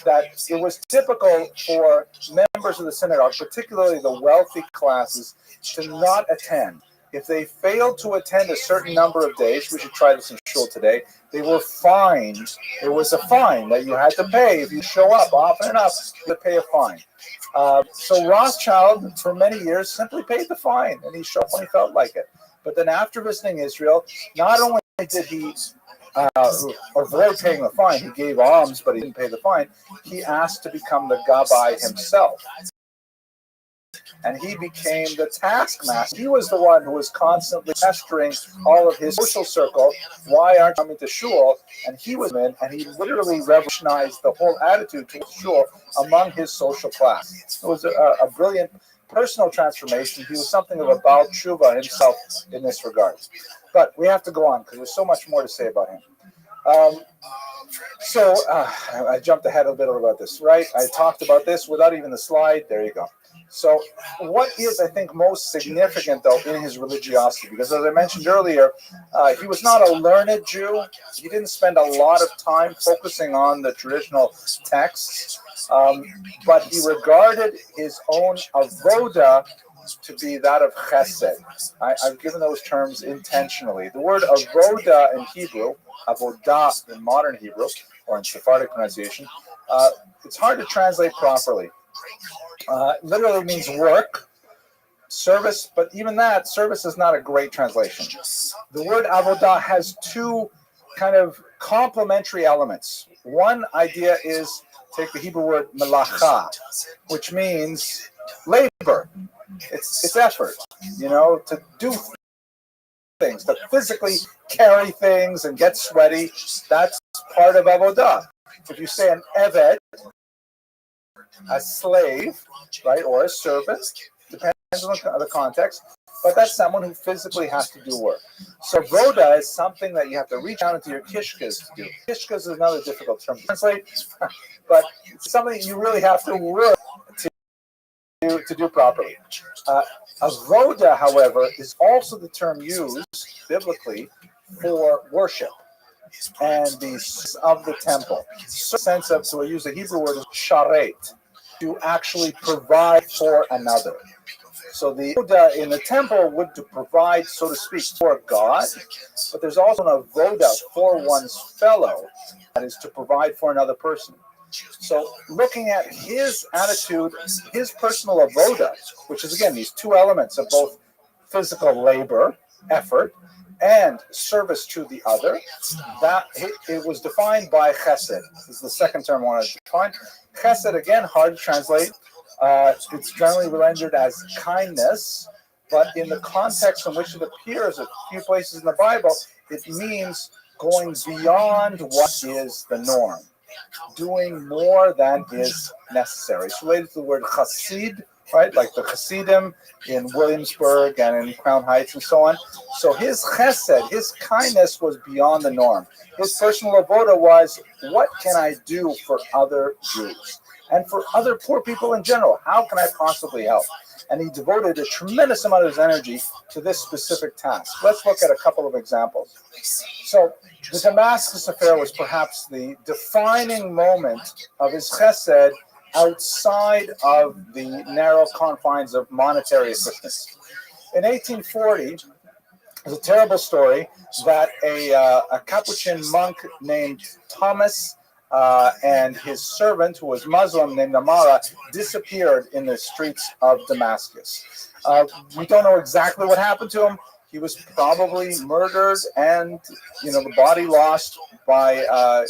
that it was typical for members of the synagogue, particularly the wealthy classes, to not attend. If they failed to attend a certain number of days, we should try this in shul today, they were fined. It was a fine that you had to pay. If you show up often enough, you had to pay a fine. So Rothschild, for many years, simply paid the fine, and he showed up when he felt like it. But then after visiting Israel, not only did he avoid paying the fine, he gave alms, but he didn't pay the fine, he asked to become the Gabbai himself. And he became the taskmaster. He was the one who was constantly pestering all of his social circle. Why aren't you coming to shul? And he was in, and he literally revolutionized the whole attitude towards shul among his social class. It was a brilliant personal transformation. He was something of a Baal Tshuva himself in this regard. But we have to go on because there's so much more to say about him. I jumped ahead a bit about this, right? I talked about this without even the slide. There you go. So what is, I think, most significant, though, in his religiosity? Because as I mentioned earlier, he was not a learned Jew. He didn't spend a lot of time focusing on the traditional texts, but he regarded his own avoda to be that of chesed. I've given those terms intentionally. The word avoda in Hebrew, avodah in modern Hebrew, or in Sephardic pronunciation, it's hard to translate properly. Literally means work, service, but even that, service is not a great translation. The word avodah has two kind of complementary elements. One idea is, take the Hebrew word melacha, which means labor. It's effort, to do things, to physically carry things and get sweaty. That's part of avodah. If you say an eved, a slave, right, or a servant, depends on the context, but that's someone who physically has to do work. So voda is something that you have to reach out into your kishkas to do. Kishkas is another difficult term to translate, but it's something you really have to work to do properly. Avoda, however, is also the term used biblically for worship and the of the temple. So sense of, so I use the Hebrew word sharet, to actually provide for another. So the avoda in the temple would to provide, so to speak, for God, but there's also an avoda for one's fellow, that is to provide for another person. So looking at his attitude, his personal avoda, which is again these two elements of both physical labor, effort, and service to the other, that it was defined by chesed. This is the second term I wanted to define. Chesed, again, hard to translate. It's generally rendered as kindness, but in the context in which it appears a few places in the Bible, it means going beyond what is the norm, doing more than is necessary. It's related to the word chassid, right? Like the Hasidim in Williamsburg and in Crown Heights and so on. So his chesed, his kindness was beyond the norm. His personal avoda was, what can I do for other Jews? And for other poor people in general, how can I possibly help? And he devoted a tremendous amount of his energy to this specific task. Let's look at a couple of examples. So the Damascus affair was perhaps the defining moment of his chesed outside of the narrow confines of monetary assistance. In 1840, there's a terrible story that a Capuchin monk named Thomas and his servant, who was Muslim, named Amara, disappeared in the streets of Damascus. We don't know exactly what happened to him. He was probably murdered, and the body lost by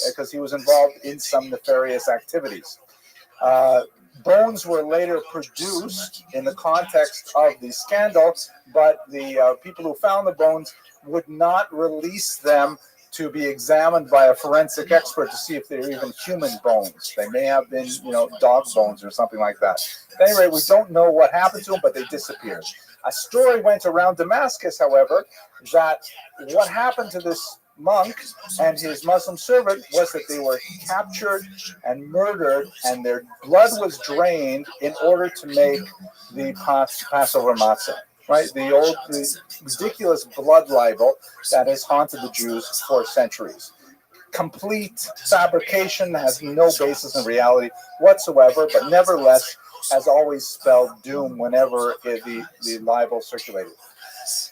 because he was involved in some nefarious activities. Bones were later produced in the context of the scandal, but the people who found the bones would not release them to be examined by a forensic expert to see if they're even human bones. They may have been, dog bones or something like that. At any rate, we don't know what happened to them, but they disappeared. A story went around Damascus, however, that what happened to this monk and his Muslim servant was that they were captured and murdered, and their blood was drained in order to make the Passover matzah. Right, the ridiculous blood libel that has haunted the Jews for centuries. Complete fabrication, has no basis in reality whatsoever, but nevertheless has always spelled doom whenever the libel circulated.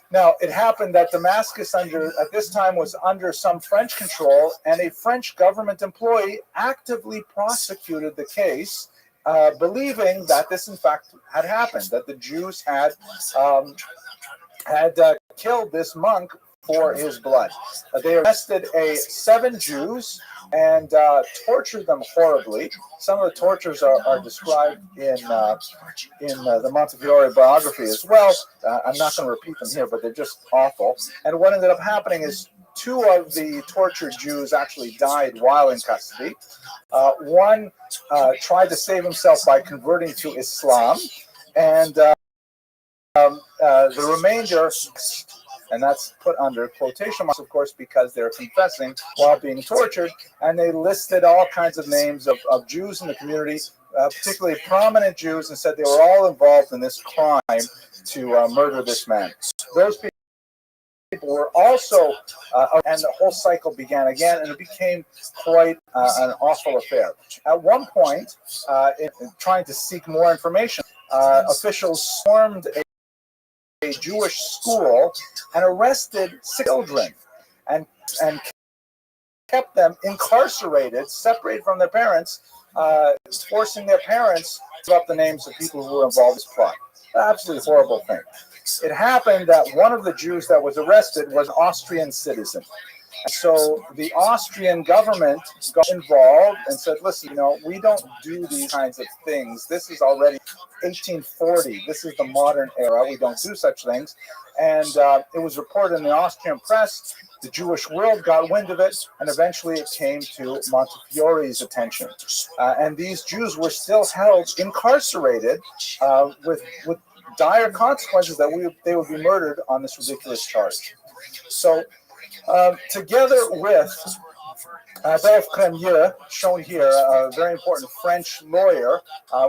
Now, it happened that Damascus at this time was under some French control, and a French government employee actively prosecuted the case, believing that this in fact had happened, that the Jews had killed this monk for his blood. They arrested 7 Jews and tortured them horribly. Some of the tortures are described in the Montefiore biography as well. I'm not going to repeat them here, but they're just awful. And what ended up happening is 2 of the tortured Jews actually died while in custody. One tried to save himself by converting to Islam, and the remainder, and that's put under quotation marks, of course, because they're confessing while being tortured, and they listed all kinds of names of Jews in the community, particularly prominent Jews, and said they were all involved in this crime to murder this man. Those people were also, and the whole cycle began again, and it became quite an awful affair. At one point, in trying to seek more information, officials stormed a Jewish school and arrested 6 children and kept them incarcerated, separated from their parents, forcing their parents to give up the names of people who were involved in this plot. Absolutely horrible thing. It happened that one of the Jews that was arrested was an Austrian citizen. So the Austrian government got involved and said, listen, we don't do these kinds of things. This is already 1840. This is the modern era. We don't do such things. And it was reported in the Austrian press. The Jewish world got wind of it, and eventually it came to Montefiore's attention. And these Jews were still held incarcerated with dire consequences that they would be murdered on this ridiculous charge. So together with Adolphe Crémieux, shown here, a very important French lawyer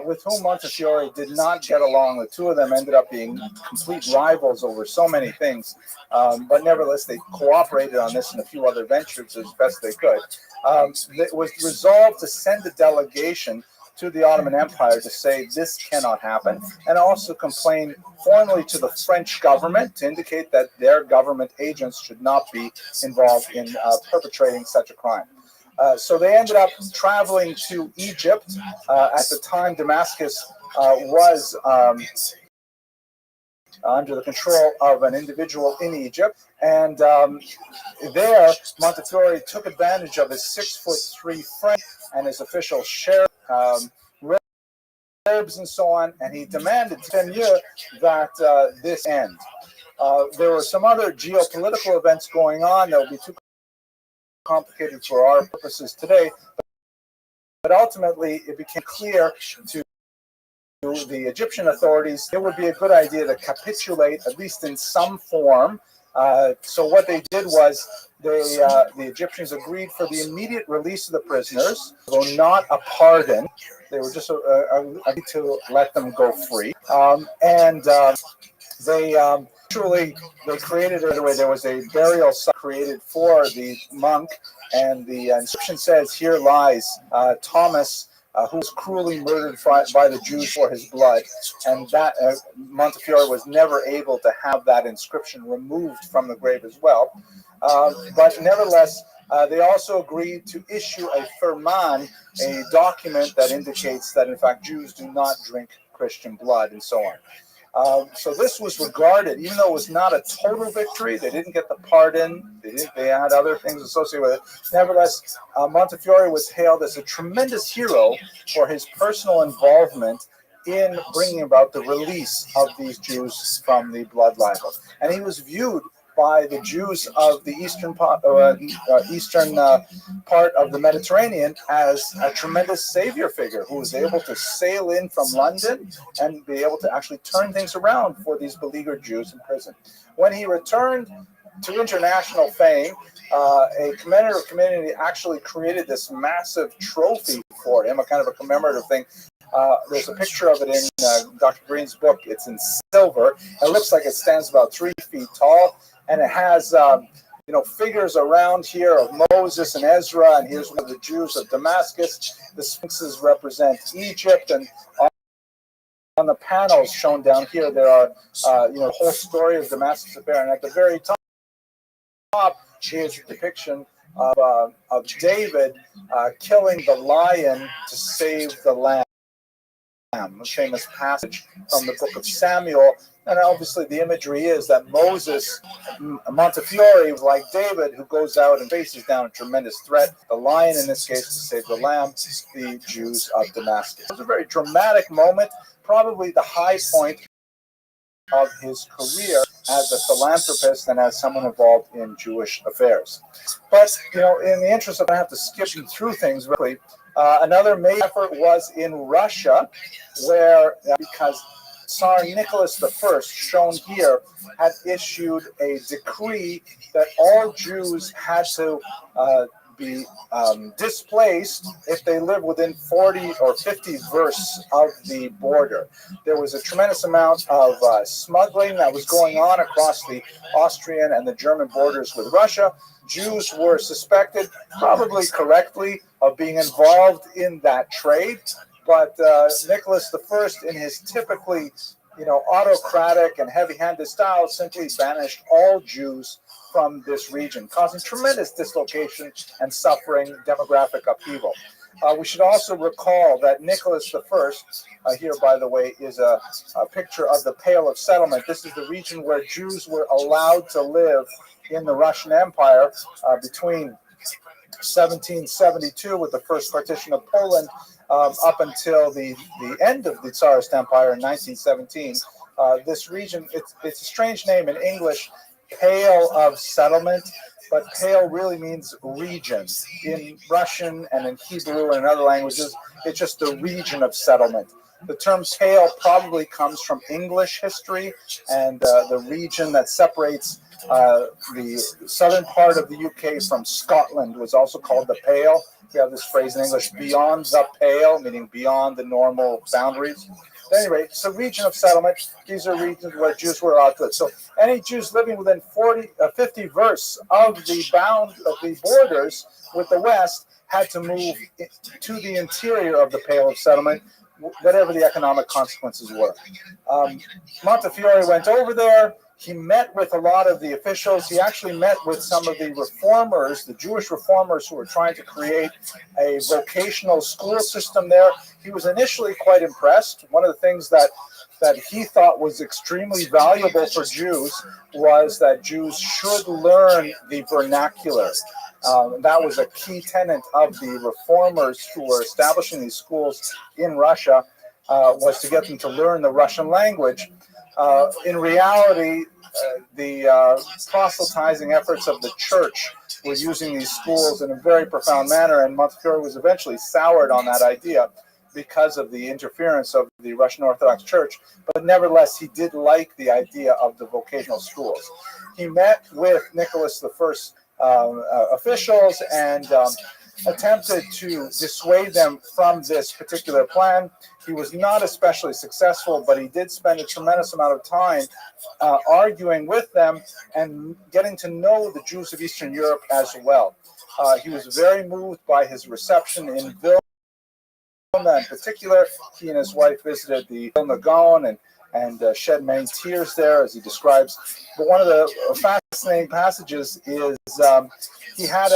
with whom Montefiore did not get along. The 2 of them ended up being complete rivals over so many things, but nevertheless they cooperated on this and a few other ventures as best they could. It was resolved to send a delegation to the Ottoman Empire to say this cannot happen, and also complain formally to the French government to indicate that their government agents should not be involved in perpetrating such a crime. So they ended up traveling to Egypt. At the time, Damascus was under the control of an individual in Egypt, and there Montefiore took advantage of his 6'3" friend and his official sheriff, ribs and so on, and he demanded to Crémieux that this end. There were some other geopolitical events going on that would be too complicated for our purposes today, but ultimately it became clear to the Egyptian authorities it would be a good idea to capitulate, at least in some form. So what they did was the Egyptians agreed for the immediate release of the prisoners, though not a pardon. They were just agreed to let them go free. They created it away. There was a burial site created for the monk, and the inscription says, "Here lies Thomas, who was cruelly murdered by the Jews for his blood," and that Montefiore was never able to have that inscription removed from the grave as well. But nevertheless, They also agreed to issue a firman, a document that indicates that, in fact, Jews do not drink Christian blood, and so on. So this was regarded, even though it was not a total victory, they didn't get the pardon, they had other things associated with it. Nevertheless, Montefiore was hailed as a tremendous hero for his personal involvement in bringing about the release of these Jews from the blood libel. And he was viewed by the Jews of the eastern part of the Mediterranean as a tremendous savior figure who was able to sail in from London and be able to actually turn things around for these beleaguered Jews in prison. When he returned to international fame, a commemorative community actually created this massive trophy for him, a kind of a commemorative thing. There's a picture of it in Dr. Green's book. It's in silver. It looks like it stands about 3 feet tall, and it has figures around here of Moses and Ezra, and here's one of the Jews of Damascus. The sphinxes represent Egypt, and on the panels shown down here, there are the whole story of Damascus affair, and at the very top is a depiction of David killing the lion to save the lamb. A famous passage from the book of Samuel. And obviously the imagery is that Moses, Montefiore, like David, who goes out and faces down a tremendous threat, the lion in this case to save the lamb, the Jews of Damascus. It was a very dramatic moment, probably the high point of his career as a philanthropist and as someone involved in Jewish affairs. But, in the interest of, I have to skip through things really. Another major effort was in Russia, where, because Tsar Nicholas I, shown here, had issued a decree that all Jews had to be displaced if they live within 40 or 50 versts of the border. There was a tremendous amount of smuggling that was going on across the Austrian and the German borders with Russia. Jews were suspected, probably correctly, of being involved in that trade. But Nicholas I, in his typically, autocratic and heavy-handed style, simply banished all Jews from this region, causing tremendous dislocation and suffering, demographic upheaval. We should also recall that Nicholas I, here, by the way, is a picture of the Pale of Settlement. This is the region where Jews were allowed to live in the Russian Empire between 1772 with the first partition of Poland up until the end of the Tsarist Empire in 1917. This region, it's a strange name in English, Pale of Settlement, but Pale really means region. In Russian and in Hebrew and in other languages, it's just the region of settlement. The term Pale probably comes from English history, and the region that separates the southern part of the UK from Scotland was also called the Pale. We have this phrase in English, beyond the pale, meaning beyond the normal boundaries. At any rate, so region of settlement, these are regions where Jews were allowed to live. So any Jews living within 50 versts of the borders with the West had to move to the interior of the Pale of Settlement, whatever the economic consequences were. Montefiore went over there. He met with a lot of the officials. He actually met with some of the reformers, the Jewish reformers who were trying to create a vocational school system there. He was initially quite impressed. One of the things that he thought was extremely valuable for Jews was that Jews should learn the vernacular. That was a key tenet of the reformers who were establishing these schools in Russia, was to get them to learn the Russian language. In reality, the proselytizing efforts of the church were using these schools in a very profound manner, and Montefiore was eventually soured on that idea because of the interference of the Russian Orthodox Church, but nevertheless, he did like the idea of the vocational schools. He met with Nicholas I officials and attempted to dissuade them from this particular plan. He was not especially successful, but he did spend a tremendous amount of time arguing with them and getting to know the Jews of Eastern Europe as well. He was very moved by his reception in Vilna. In particular, he and his wife visited the Nagon and shed many tears there, as he describes. But one of the fascinating passages is he had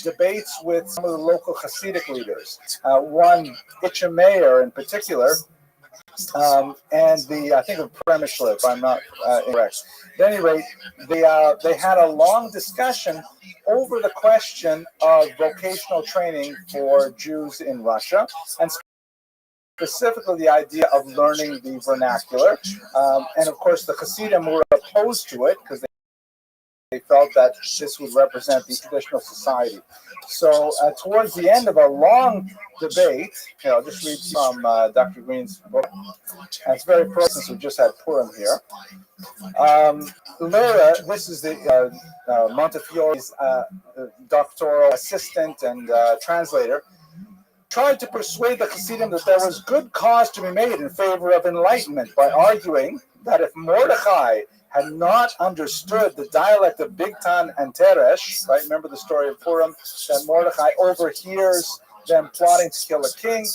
debates with some of the local Hasidic leaders. One, Itcha Meir in particular, and I think of Premishler, if I'm not incorrect. At any rate, they had a long discussion over the question of vocational training for Jews in Russia, and specifically the idea of learning the vernacular. And of course, the Hasidim were opposed to it because they felt that this would represent the traditional society. So towards the end of a long debate, I'll just read from Dr. Green's book. And it's very pro since we just had Purim here. Laura, this is the Montefiore's doctoral assistant and translator, tried to persuade the Hasidim that there was good cause to be made in favor of enlightenment by arguing that if Mordechai had not understood the dialect of Bigtan and Teresh, right? Remember the story of Purim, that Mordechai overhears them plotting to kill a king.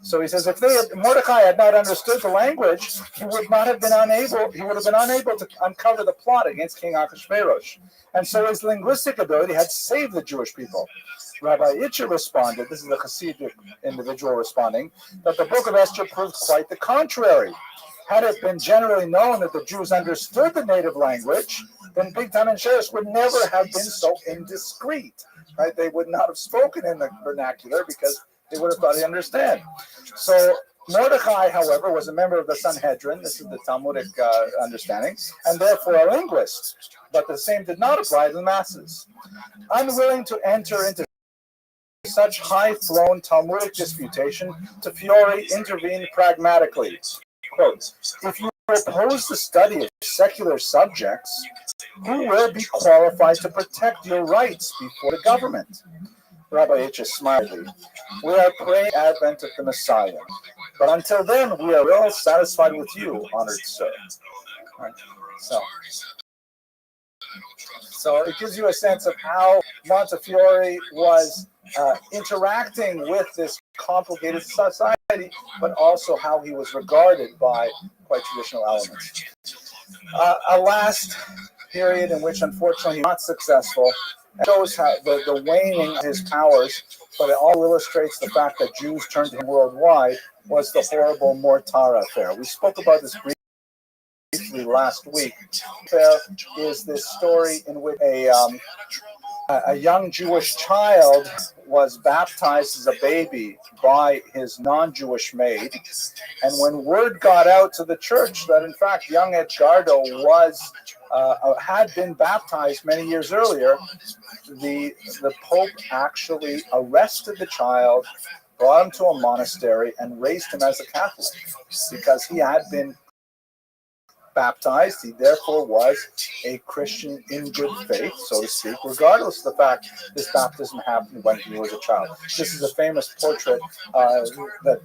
So he says, if Mordecai had not understood the language, he would have been unable to uncover the plot against King Achashverosh. And so his linguistic ability had saved the Jewish people. Rabbi Itcher responded, this is a Hasidic individual responding, that the book of Esther proved quite the contrary. Had it been generally known that the Jews understood the native language, then Bigtan and Teresh would never have been so indiscreet. Right? They would not have spoken in the vernacular because they would have thought they understand. So Mordechai, however, was a member of the Sanhedrin. This is the Talmudic understanding, and therefore a linguist. But the same did not apply to the masses. Unwilling to enter into such high-flown Talmudic disputation, Montefiore intervened pragmatically. Quote, if you oppose the study of secular subjects, who will be qualified to protect your rights before the government? Rabbi H. smiled. We are praying the advent of the Messiah. But until then, we are well satisfied with you, honored sir. Right. So it gives you a sense of how Montefiore was interacting with this complicated society, but also how he was regarded by quite traditional elements. A last period in which, unfortunately, he was not successful shows how the waning of his powers, but it all illustrates the fact that Jews turned to him worldwide, was the horrible Mortara affair. We spoke about this briefly last week. There is this story in which a young Jewish child was baptized as a baby by his non-Jewish maid, and when word got out to the church that in fact young Edgardo had been baptized many years earlier, the Pope actually arrested the child, brought him to a monastery, and raised him as a Catholic because he had been baptized. He therefore was a Christian in good faith, so to speak, regardless of the fact this baptism happened when he was a child. This is a famous portrait that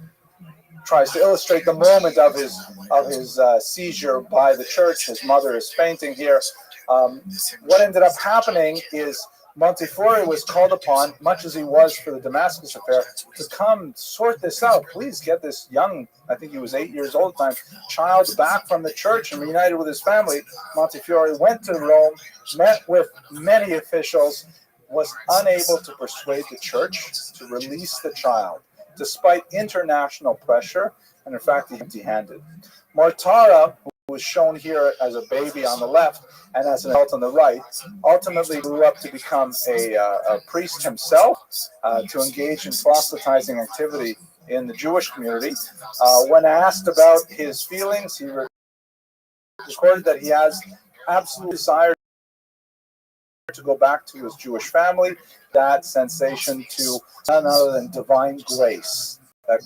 tries to illustrate the moment of his seizure by the church. His mother is fainting here. What ended up happening is Montefiore was called upon, much as he was for the Damascus affair, to come sort this out. Please get this young, I think he was 8 years old at the time, child back from the church and reunited with his family. Montefiore went to Rome, met with many officials, was unable to persuade the church to release the child, despite international pressure, and in fact, empty-handed. Mortara, who was shown here as a baby on the left and as an adult on the right, ultimately grew up to become a priest himself, to engage in proselytizing activity in the Jewish community. When asked about his feelings, he recorded that he has absolute desire to go back to his Jewish family, that sensation to none other than divine grace that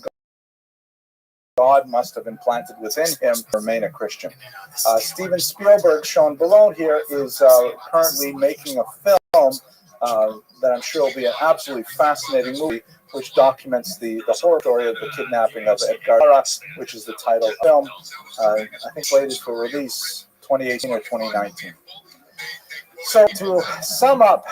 God must have implanted within him to remain a Christian. Steven Spielberg, shown below here, is currently making a film that I'm sure will be an absolutely fascinating movie, which documents the horror story of the kidnapping of Edgar Lara, which is the title of the film. I think slated for release 2018 or 2019. So to sum up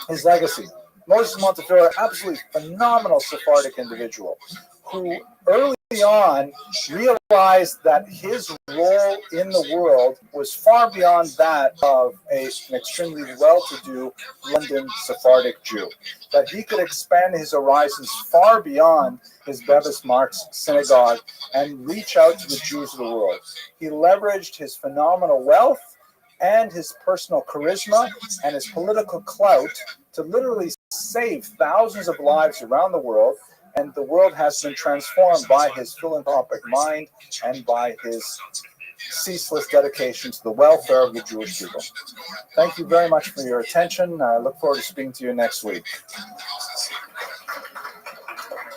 his legacy, Moses Montefiore, absolutely phenomenal Sephardic individual who early on realized that his role in the world was far beyond that of an extremely well-to-do London Sephardic Jew, that he could expand his horizons far beyond his Bevis Marx synagogue and reach out to the Jews of the world. He leveraged his phenomenal wealth and his personal charisma and his political clout to literally save thousands of lives around the world, and the world has been transformed by his philanthropic mind and by his ceaseless dedication to the welfare of the Jewish people. Thank you very much for your attention. I look forward to speaking to you next week.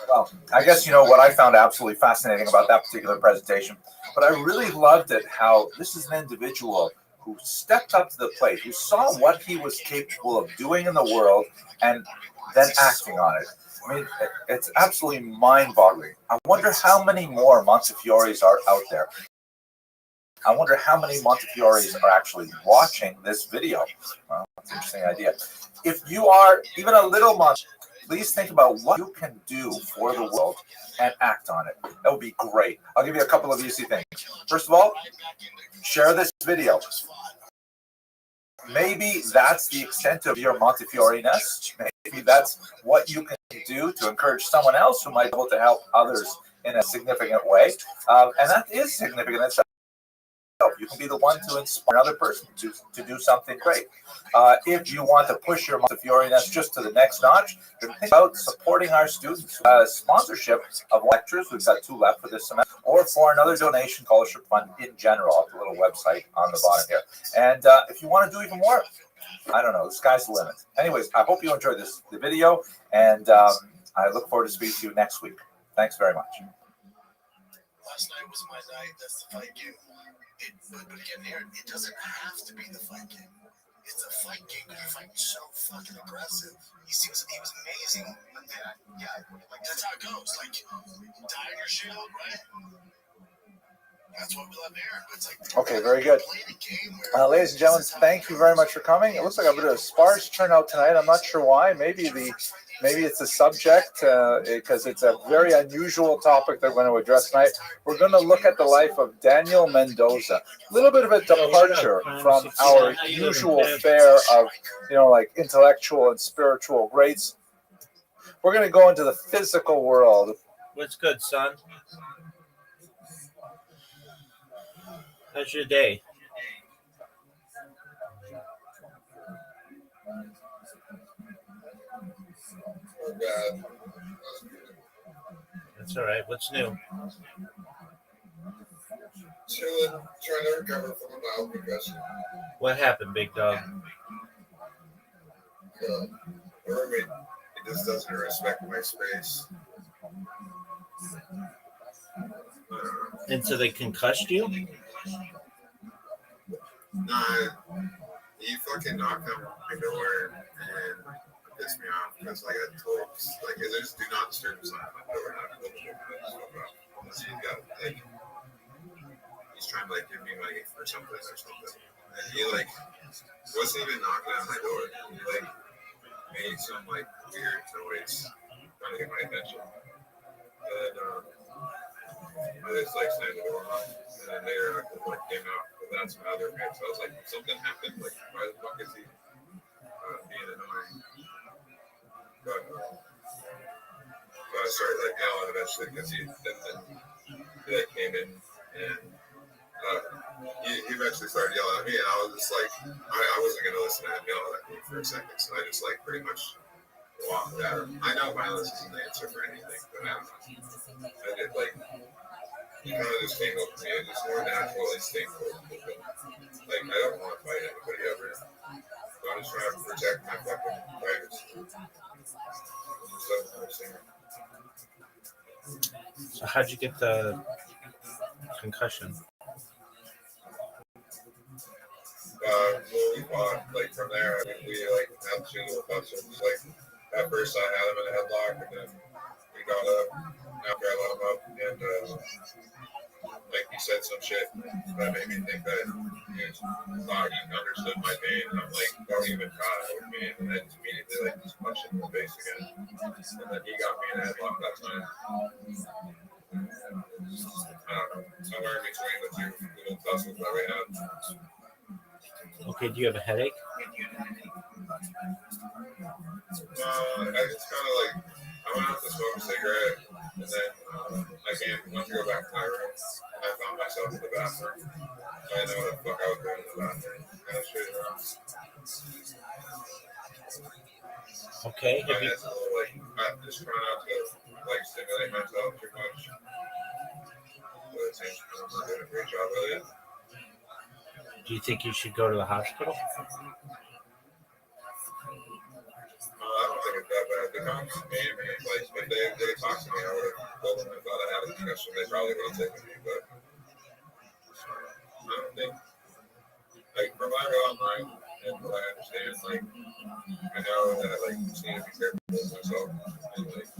Well, I guess you know what I found absolutely fascinating about that particular presentation, but I really loved it how this is an individual who stepped up to the plate, who saw what he was capable of doing in the world and then acting on it. I mean, it's absolutely mind-boggling. I wonder how many more Montefiores are out there. I wonder how many Montefiores are actually watching this video. Well, that's an interesting idea. If you are even a little Montefiore, please think about what you can do for the world and act on it. That would be great. I'll give you a couple of easy things. First of all, share this video. Maybe that's the extent of your Montefiore-ness. Maybe that's what you can do to encourage someone else who might be able to help others in a significant way. And that is significant itself. You can be the one to inspire another person to do something great. If you want to push your Montefiore-ness just to the next notch, then think about supporting our students. Sponsorship of lectures, we've got 2 left for this semester, or for another donation scholarship fund in general at the little website on the bottom here. And if you want to do even more, I don't know, the sky's the limit. Anyways, I hope you enjoyed the video, and I look forward to speaking to you next week. Thanks very much. Last night was my night. That's the fight game. But again, Aaron, it doesn't have to be the fight game. It's a fight game, and you're fighting so fucking aggressive. He was amazing. Yeah, like that's how it goes. Like, die your shit out, right? That's what we love Aaron. But it's like, okay, very good. Ladies and gentlemen, thank you very much for coming. It looks like a bit of a sparse turnout tonight. I'm not sure why. Maybe it's the subject, because it's a very unusual topic that we're going to address tonight. We're going to look at the life of Daniel Mendoza. A little bit of a departure from our usual fare of, like intellectual and spiritual greats. We're going to go into the physical world. What's good, son? How's your day? That's all right. What's new? Chilling, trying to recover from a mild concussion. What happened, big dog? My roommate, he just doesn't respect my space. And so they concussed you? Nah, he fucking knocked on my door and pissed me off because like I told there's do not disturb sign on my door. Unless he's got he's trying to give me money for something or something. And he wasn't even knocking on my door. He made some weird noise trying to get my attention. And I just slammed the door on, and then later came out with that some other mates. So I was like, something happened. Why the fuck is he being annoying? But I started yelling eventually because he came in and he eventually started yelling at me, and I was just I wasn't gonna listen to him yelling at me for a second, so I just pretty much walked out. I know violence isn't the answer for anything, but I did he kind of just came up to me. It's just more natural instinct. I don't want to fight anybody ever. So I'm just trying to protect my fucking privacy. So how'd you get the concussion? Well, we fought. From there, we had two little busters. At first, I had him in a headlock, and then we got up. After I let him up, and Like he said some shit that made me think that he thought he understood my pain, and I'm like, don't even try with me, and then just immediately like just punched him in the face again, and then he got me in a headlock that time. I don't know, somewhere in between the two little tussles that we had. Okay, do you have a headache? It's kind of like I went out to smoke a cigarette, and then I went to go back to my room, and I found myself in the bathroom. I didn't know what the fuck I was doing in the bathroom. Kind of shit around. Okay, have you, It's a little like I'm just trying not to like stimulate myself too much. But it seems I'm not doing a great job of it. do you think you should go to the hospital? I don't think it's that bad. The cops made me like if they talked to me, I would have told them I thought I had a concussion. They probably would have taken me, but I don't think like from what I go online and what I understand, like I know that I like just need to be careful with myself. And, like,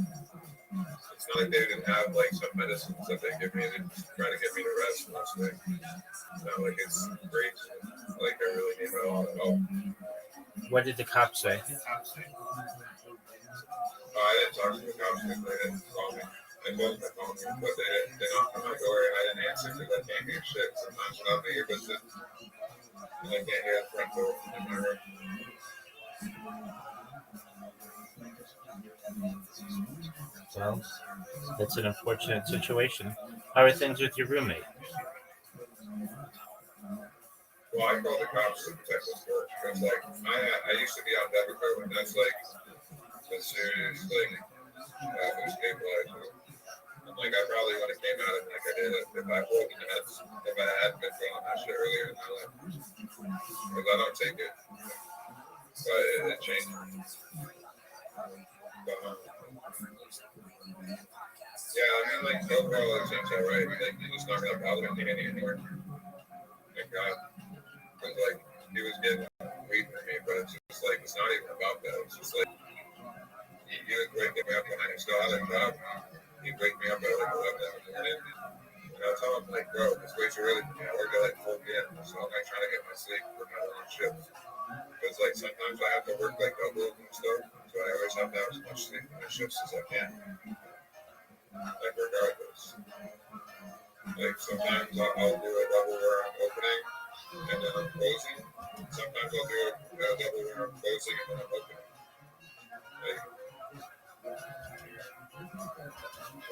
it's not like they didn't have like some medicines that they give me and try to get me to rest mostly. It's not like it's great. Like I really need my all help. What did the cops say? I didn't talk to the cops because they didn't call me. They told them to call me, but they knocked on my door and I didn't answer because I can't hear shit. Sometimes without my earbuds in, and I can't hear the front door in my room. Well, that's an unfortunate situation. How are things with your roommate? Well, I called the cops to protect this work because, like, I used to be on debit card, and that's like a serious, like, stabilizer. And, like, I probably would have came at it like I did if I wouldn't have, if I hadn't been feeling that shit earlier in my life. Because I don't take it, but it changed. But, yeah, I mean, like, overall, it seems alright. Like, it's not gonna bother me anymore. Thank God. Because, like, he was getting weed for me, but it's just like, it's not even about that. It's just like, he would wake me up when I still had a job. He'd wake me up at like 11 in the morning. And I'll tell him, like, bro, it's way too early for me. I work at like 4 p.m. So I'm like trying to get my sleep for my long shifts. Because, like, sometimes I have to work like double and stuff. So I always have to have as much sleep in my shifts as I can. Like, regardless. Like, sometimes I'll do a double where I'm opening and then I'm closing. Sometimes I'll do a double where I'm closing and then I'm opening. Like, so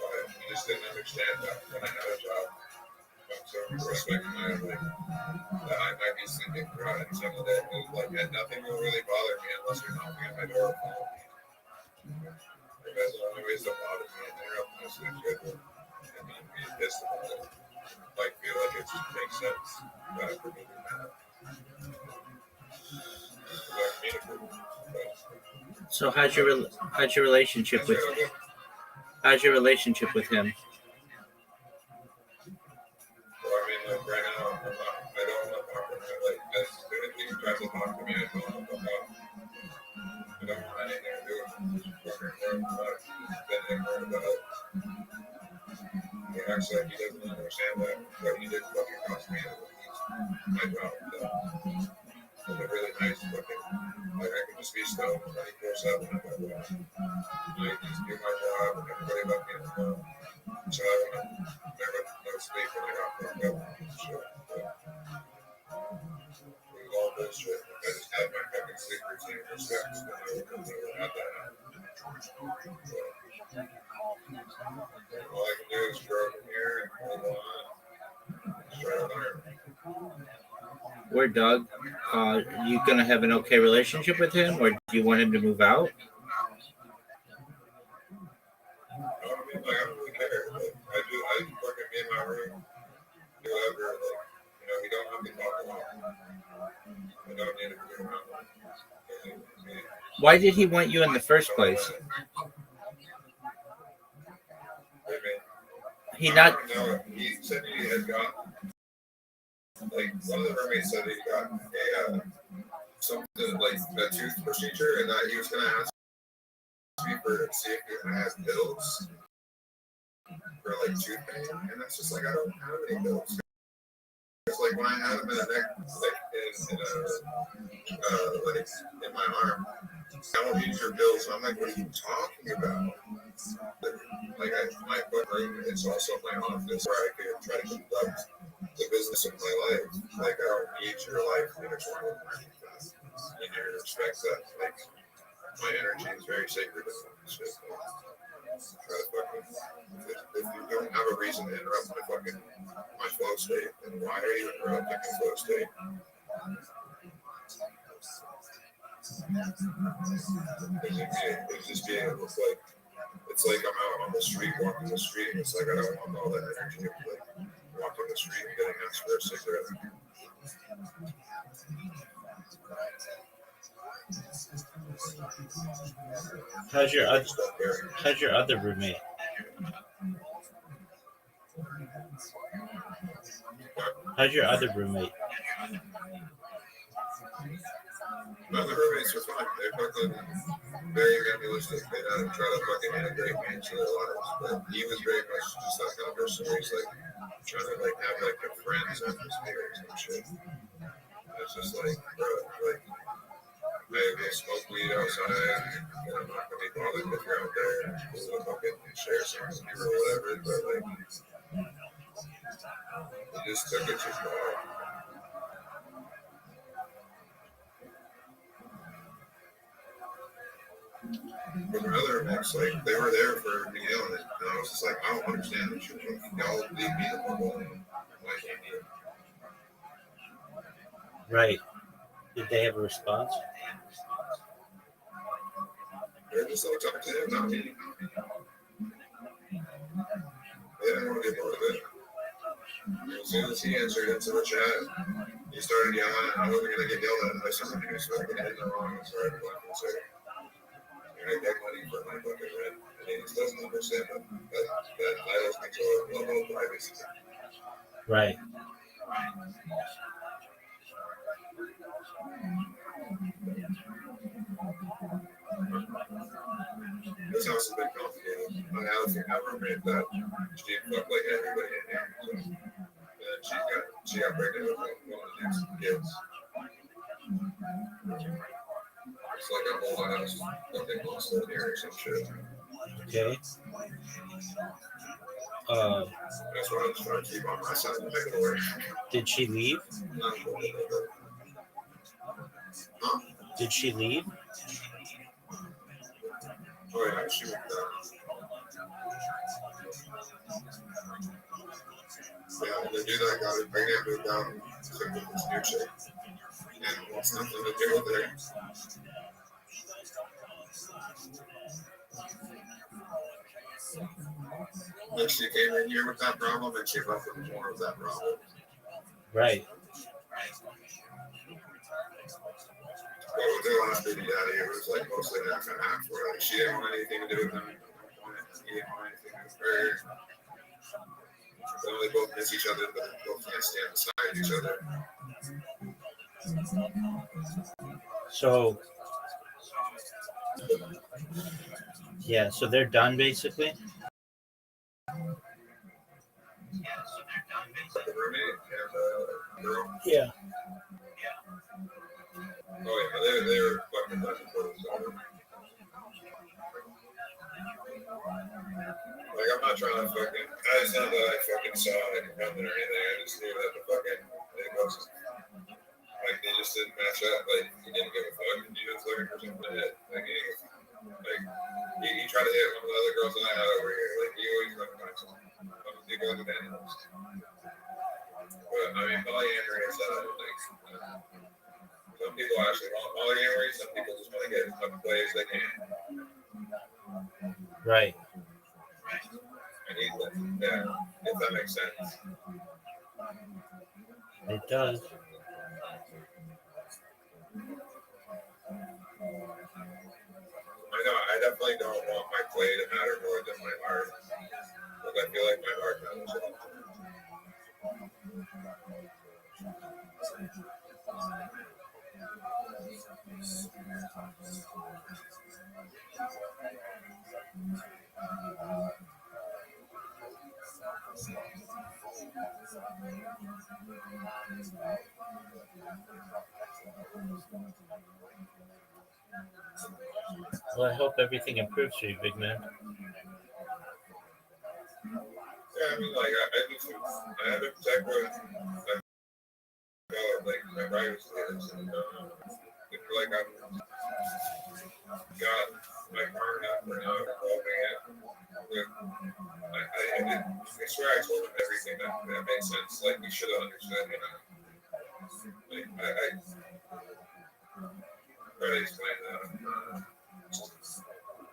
I just didn't understand that when I had a job. So respecting my like that I might be sleeping throughout some of that. Like, and nothing will really bother me unless you're knocking at my door. Like, that's the only ways that bother me and interrupt my sleep schedule. And not being pissed about it. Like, feel like it just makes sense that for me to do that. So how's your relationship with him? Well, I mean, like right now, I don't want to talk to him. Like, as soon as he tries to talk to me, I tell him to fuck off. I don't want anything to do with him. Fucking work, then ignorant about it. He acts like he doesn't understand that what he did fucking cost me my job. So, it's a really nice fucking, like, I can just be stoned 24/7 if I want. I just do my job and everybody left me alone. So I want to never no sleep when I got fucked up and shit. But it was all bullshit. I just had my fucking sleep routine for 6 and I would have never had that happen. So, all I can do is grow from here and move on. Just try to learn. Word, Doug. You gonna have an okay relationship with him, or do you want him to move out? I mean, like, I don't really care. Like, I fucking be in my room, do whatever. Like, you know, we don't have to talk a lot. I don't need to be around. Why did he want you in the first place? He not. No, he said he had got, like, one of the roommates said he got a, something like a tooth procedure and that he was going to ask me for, see if he had pills for like tooth pain, and it's just like I don't have any pills. It's like when I had them in the neck, like like in my arm, I don't use your pills. I'm like, what are you talking about? Like my room is also my office where I could try to conduct the business of my life. Like I don't need your life intertwined with mine. You need to respect that. Like my energy is very sacred. Shit. Try to fucking, if you don't have a reason to interrupt my flow state, then why are you interrupting my flow state? It's just being able to like, it's like I'm out on the street, walking the street, and it's like I don't want all that energy of like walking the street and getting asked for a cigarette. How's your other roommate? How's your other roommate? My other roommates were fine. They're fucking very minimalistic. They don't try to fucking integrate me into their lives. But he was very much just that kind of person where he's like trying to like have like a friend's atmosphere or some shit. And it's just like, bro, like maybe I smoke weed outside and I'm not gonna be bothered if you're out there and we'll fucking share something with you or whatever. But like he just took it too far. But my other roommates, like, they were there for me yelling it. And I was just like, I don't understand this shit. Y'all leave me the fuck alone. Why can't you? Right. Did they have a response? They're just like talking to him, not me. They didn't want to get more of it. As soon as he answered into the chat, he started yelling, and I wasn't going to get yelled at by someone who was fucking in the wrong and started fucking saying, you're going to get money for my fucking rent. And he just doesn't understand that titles control a level of privacy. Right. This house has been complicated. I have a roommate that she fucked like everybody in here. So. And she got pregnant with one of the next kids. It's like a whole house fucking monster in here or some shit. Okay. That's what I was trying to keep on my side and make it work. Did she leave? Huh? Did she leave? Oh yeah, she was yeah, when they do that, got it pregnant with this new chick. And wants nothing to do with her. Then she came in here with that problem and she left with more of that problem. Right. But with the last baby daddy, it was like mostly half and half, where like she didn't want anything to do with him. He didn't want anything to do with her. They only both miss each other, but they both can't stand beside each other. So, yeah, so they're done basically. The roommate and girl. Yeah. Oh yeah, they were fucking done before it was over. Like I'm not trying to fucking. It's not that I fucking saw it coming or anything. I just knew that the fucking it was like they just didn't match up. Like he didn't give a fuck. He was looking for something to hit. He tried to hit one of the other girls that I had over here. Like he always fucking finds something. He goes with animals. But I mean, polyamory is that like. Some people actually want polyamory. Some people just want to get as much play as they can. Right. Yeah, if that makes sense. It does. I definitely don't want my play to matter more than my heart. Because I feel like my heart matters a lot. Well, I hope everything improves for you, big man. Yeah, I mean, like, I have to protect what like my privacy is, and I feel like I've got my heart out for now involving it with. I swear I told him everything that made sense. Like, we should have understood, you know. Like, I try to explain that.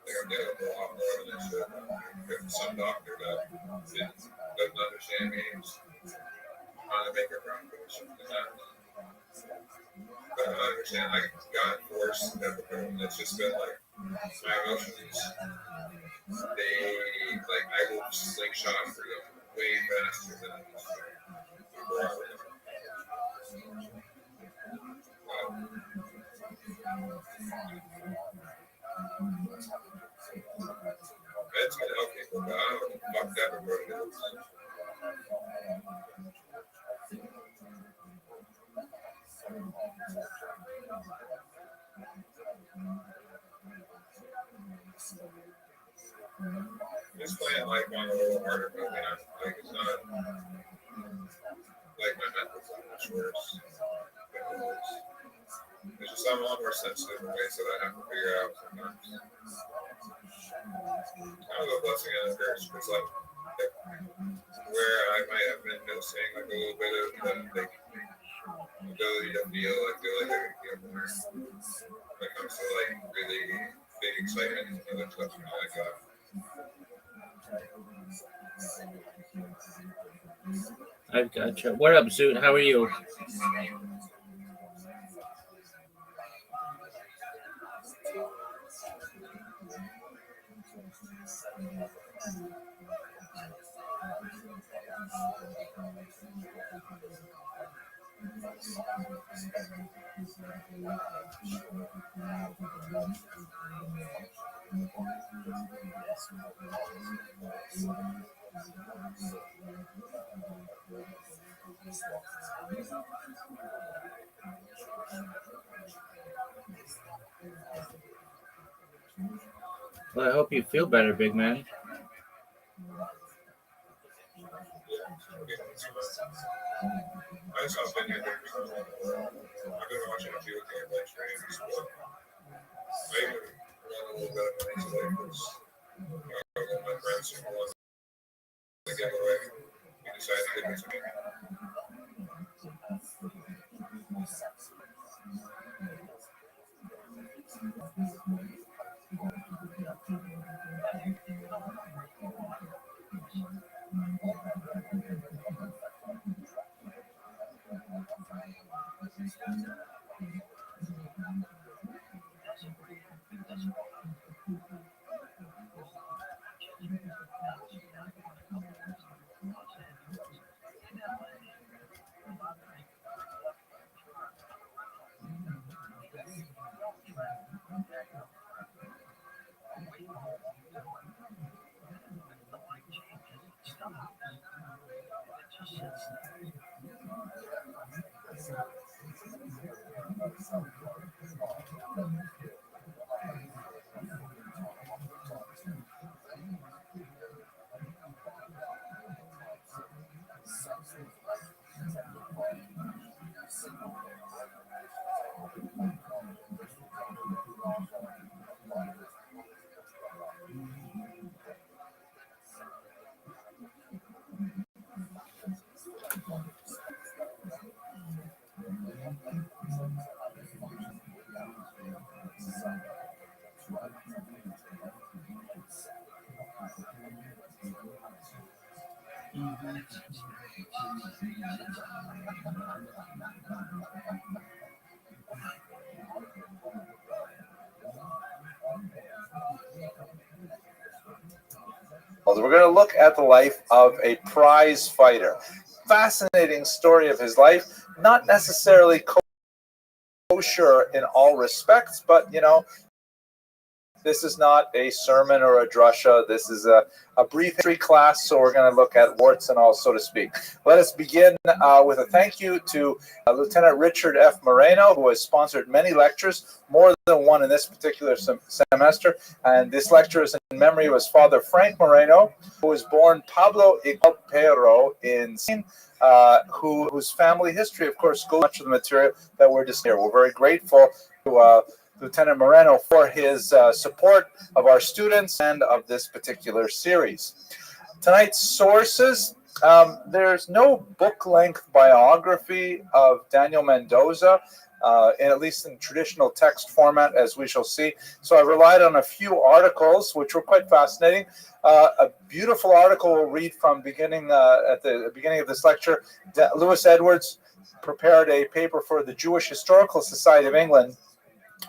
Like, I'm getting a lot more than I should. Like, some doctor that doesn't understand me is trying to make a wrong position. But I understand, I got forced at the point. It's just been like my emotions. I will slingshot through them way faster than I used to before I was. It's gonna help people, but I don't know what the fuck that what it is. Just playing life on a little harder, but you know, like it's not like my mental is much worse. It's just I'm a lot more sensitive in ways that I have to figure out sometimes. Kind of a blessing and a curse, because like where I might have been noticing like a little bit of the ability to feel, I feel like I can feel more when it comes to like really big excitement and other stuff, you know, like I've got you. What up, Zoot? How are you? Well, I hope you feel better, big man. I just have been here for a while. I've been watching a few of the streams, but I even run a little bit of money today because one of my friends who won the giveaway, he decided to give it to me. We're going to look at the life of a prize fighter. Fascinating story of his life, not necessarily kosher in all respects, but you know, This is not a sermon or a drasha. This is a brief history class, so we're going to look at warts and all, so to speak. Let us begin with a thank you to Lieutenant Richard F. Moreno, who has sponsored many lectures, more than one in this particular semester. And this lecture is in memory of his father, Frank Moreno, who was born Pablo Pero in Spain, whose family history, of course, goes much of the material that we're discussing here. We're very grateful to Lieutenant Moreno for his support of our students and of this particular series. Tonight's sources, there's no book-length biography of Daniel Mendoza, at least in traditional text format, as we shall see. So I relied on a few articles, which were quite fascinating. A beautiful article we'll read from at the beginning of this lecture. Lewis Edwards prepared a paper for the Jewish Historical Society of England,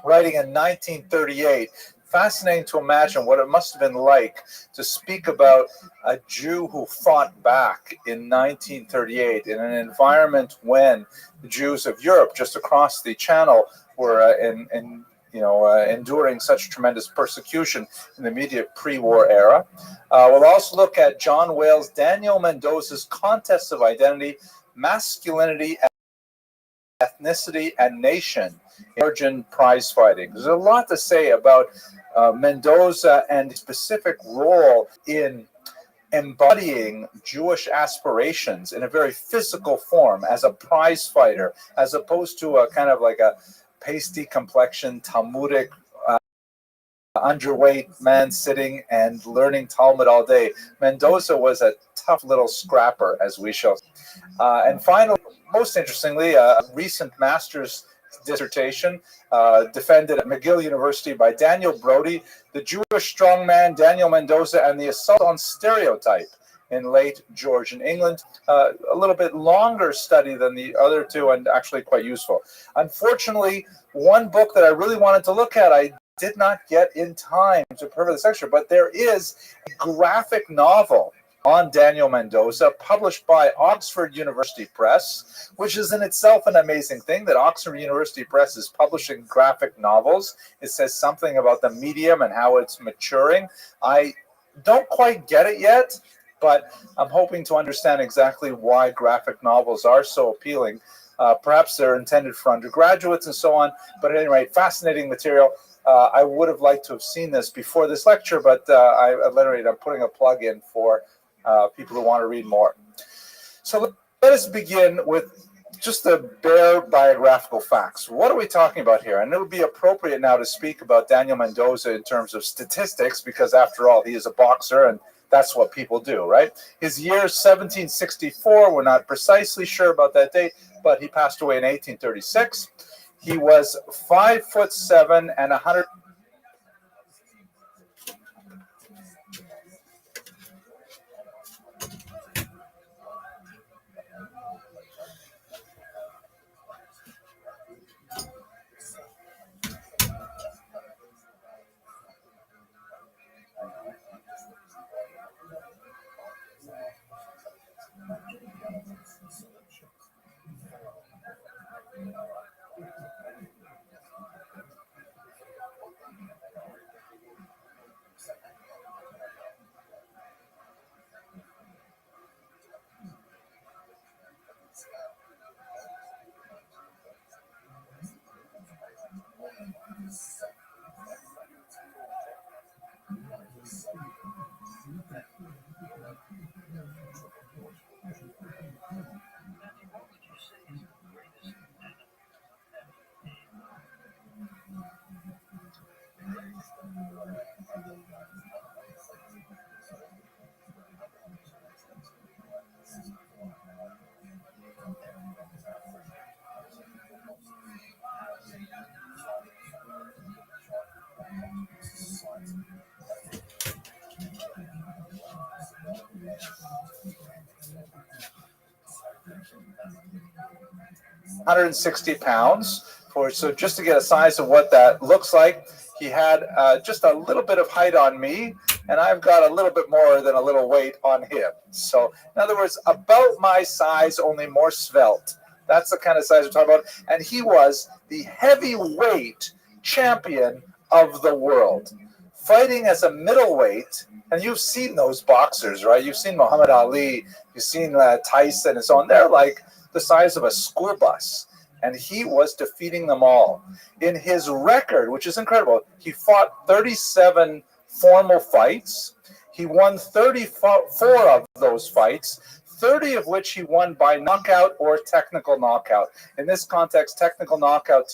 writing in 1938. Fascinating to imagine what it must have been like to speak about a Jew who fought back in 1938 in an environment when the Jews of Europe just across the channel were enduring such tremendous persecution in the immediate pre-war era. We'll also look at John Wales' Daniel Mendoza's Contest of Identity, Masculinity, Ethnicity, and Nation in Georgian prize fighting. There's a lot to say about Mendoza and his specific role in embodying Jewish aspirations in a very physical form as a prize fighter, as opposed to a kind of like a pasty complexion, Talmudic, underweight man sitting and learning Talmud all day. Mendoza was a tough little scrapper, as we shall see. And finally, most interestingly, a recent master's dissertation defended at McGill University by Daniel Brody, the Jewish strongman Daniel Mendoza and the assault on stereotype in late Georgian England. A little bit longer study than the other two and actually quite useful. Unfortunately, one book that I really wanted to look at, I did not get in time to prepare this lecture, but there is a graphic novel on Daniel Mendoza, published by Oxford University Press, which is in itself an amazing thing that Oxford University Press is publishing graphic novels. It says something about the medium and how it's maturing. I don't quite get it yet, but I'm hoping to understand exactly why graphic novels are so appealing. Perhaps they're intended for undergraduates and so on, but at any rate, fascinating material. I would have liked to have seen this before this lecture, but I'm putting a plug in for people who want to read more. So let us begin with just the bare biographical facts. What are we talking about here? And it would be appropriate now to speak about Daniel Mendoza in terms of statistics, because after all, he is a boxer and that's what people do, right? His year is 1764. We're not precisely sure about that date, but he passed away in 1836. He was 5'7" and 100. 160 pounds. So just to get a size of what that looks like, he had just a little bit of height on me, and I've got a little bit more than a little weight on him. So in other words, about my size, only more svelte. That's the kind of size we're talking about. And he was the heavyweight champion of the world. fighting as a middleweight, and you've seen those boxers, right? You've seen Muhammad Ali, you've seen Tyson and so on. They're like the size of a school bus, and he was defeating them all. In his record, which is incredible, he fought 37 formal fights. He won 34 of those fights, 30 of which he won by knockout or technical knockout. In this context, technical knockout,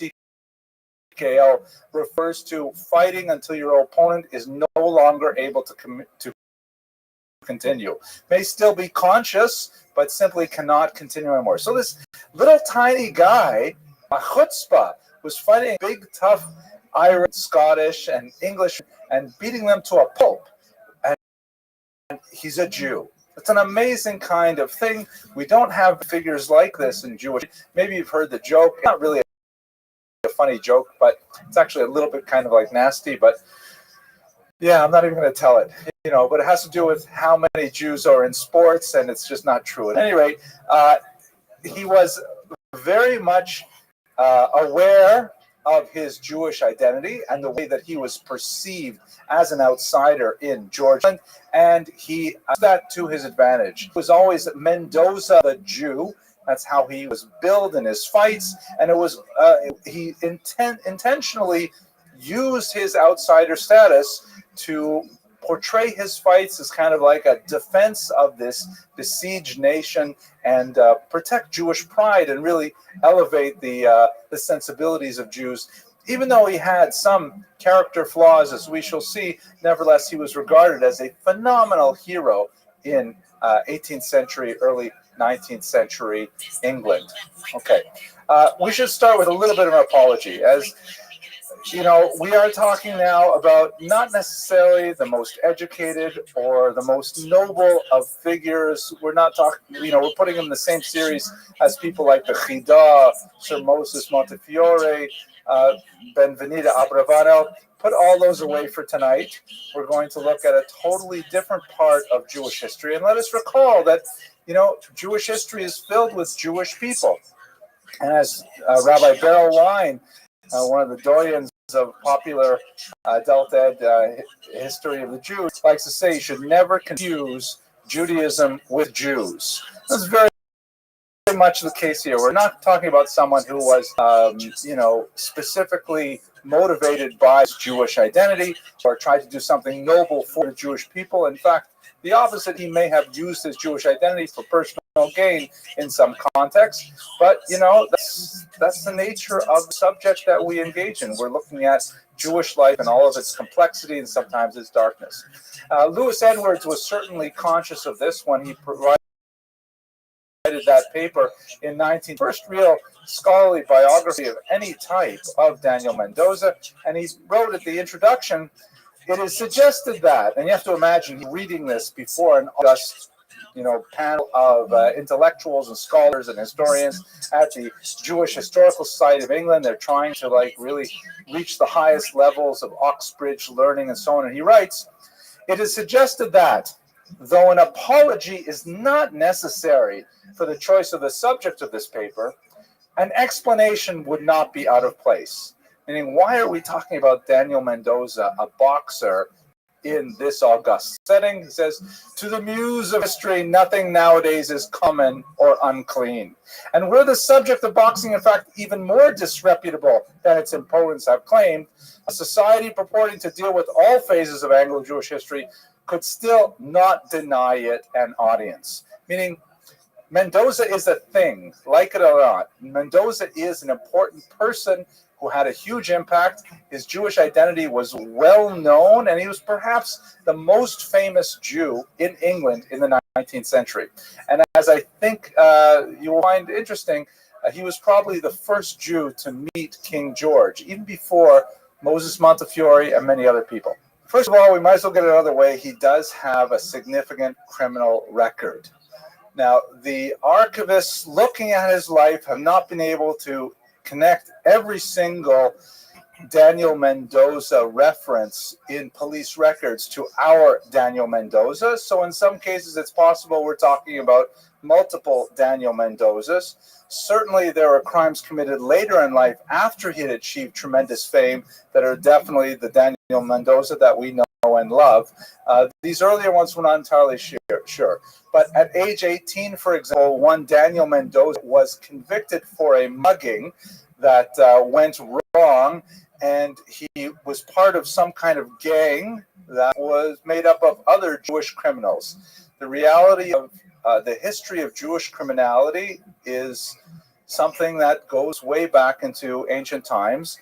TKO, refers to fighting until your opponent is no longer able to continue. May still be conscious, but simply cannot continue anymore. So this little tiny guy, a chutzpah, was fighting big, tough Irish, Scottish, and English and beating them to a pulp. And he's a Jew. It's an amazing kind of thing. We don't have figures like this in Jewish. Maybe you've heard the joke. Not really a funny joke, but it's actually a little bit kind of like nasty. But yeah, I'm not even going to tell it. You know, but it has to do with how many Jews are in sports, and it's just not true. At any rate, he was very much aware of his Jewish identity and the way that he was perceived as an outsider in Georgia, and he used that to his advantage. He was always Mendoza the Jew. That's how he was billed in his fights, and it was he intentionally used his outsider status to portray his fights as kind of like a defense of this besieged nation and protect Jewish pride and really elevate the sensibilities of Jews. Even though he had some character flaws, as we shall see, nevertheless, he was regarded as a phenomenal hero in 18th century, early 19th century England. Okay, we should start with a little bit of an apology. As you know, we are talking now about not necessarily the most educated or the most noble of figures. We're not talking, you know, we're putting them in the same series as people like the Chida, Sir Moses Montefiore, Benvenida Abravanel. Put all those away for tonight. We're going to look at a totally different part of Jewish history. And let us recall that, you know, Jewish history is filled with Jewish people. And as Rabbi Beryl Wine, one of the doyens of popular adult ed history of the Jews, likes to say, you should never confuse Judaism with Jews. That's very much the case here. We're not talking about someone who was, you know, specifically motivated by his Jewish identity or tried to do something noble for the Jewish people. In fact, the opposite, he may have used his Jewish identity for personal gain in some context, but you know, that's the nature of the subject that we engage in. We're looking at Jewish life and all of its complexity and sometimes its darkness. Lewis Edwards was certainly conscious of this when he provided that paper in 19, first real scholarly biography of any type of Daniel Mendoza, and he wrote at the introduction, it is suggested that, and you have to imagine reading this before an august, you know, panel of intellectuals and scholars and historians at the Jewish Historical Society of England. They're trying to like really reach the highest levels of Oxbridge learning and so on. And he writes, it is suggested that, though an apology is not necessary for the choice of the subject of this paper, an explanation would not be out of place. Meaning, why are we talking about Daniel Mendoza, a boxer, in this august setting? He says, to the muse of history, nothing nowadays is common or unclean. And were the subject of boxing, in fact, even more disreputable than its opponents have claimed, a society purporting to deal with all phases of Anglo-Jewish history could still not deny it an audience. Meaning, Mendoza is a thing, like it or not. Mendoza is an important person who had a huge impact. His Jewish identity was well known, and he was perhaps the most famous Jew in England in the 19th century. And as I think you will find interesting, he was probably the first Jew to meet King George, even before Moses Montefiore and many other people. First of all, we might as well get it out of the way. He does have a significant criminal record. Now, the archivists looking at his life have not been able to connect every single Daniel Mendoza reference in police records to our Daniel Mendoza. So in some cases, it's possible we're talking about multiple Daniel Mendozas. Certainly, there are crimes committed later in life after he had achieved tremendous fame that are definitely the Daniel Mendoza that we know and love. These earlier ones we're not entirely sure. But at age 18, for example, one Daniel Mendoza was convicted for a mugging that went wrong, and he was part of some kind of gang that was made up of other Jewish criminals. The reality of the history of Jewish criminality is something that goes way back into ancient times.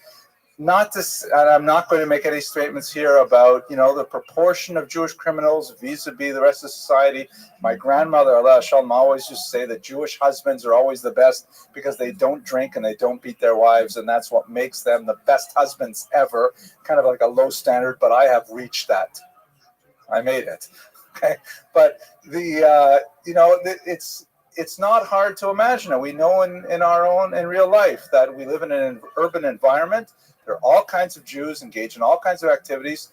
Not to, and I'm not going to make any statements here about, the proportion of Jewish criminals vis-a-vis the rest of society. My grandmother, Allah Shalom, always used to say that Jewish husbands are always the best because they don't drink and they don't beat their wives, and that's what makes them the best husbands ever. Kind of like a low standard, but I have reached that. I made it. Okay, but it's not hard to imagine it. We know in real life that we live in an urban environment. There are all kinds of Jews engaged in all kinds of activities.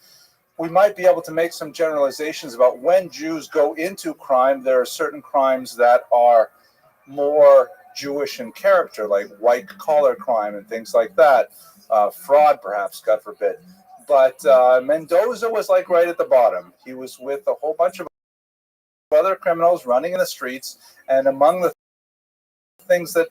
We might be able to make some generalizations about when Jews go into crime. There are certain crimes that are more Jewish in character, like white-collar crime and things like that. Fraud, perhaps, God forbid. But Mendoza was like right at the bottom. He was with a whole bunch of other criminals running in the streets, and among the things that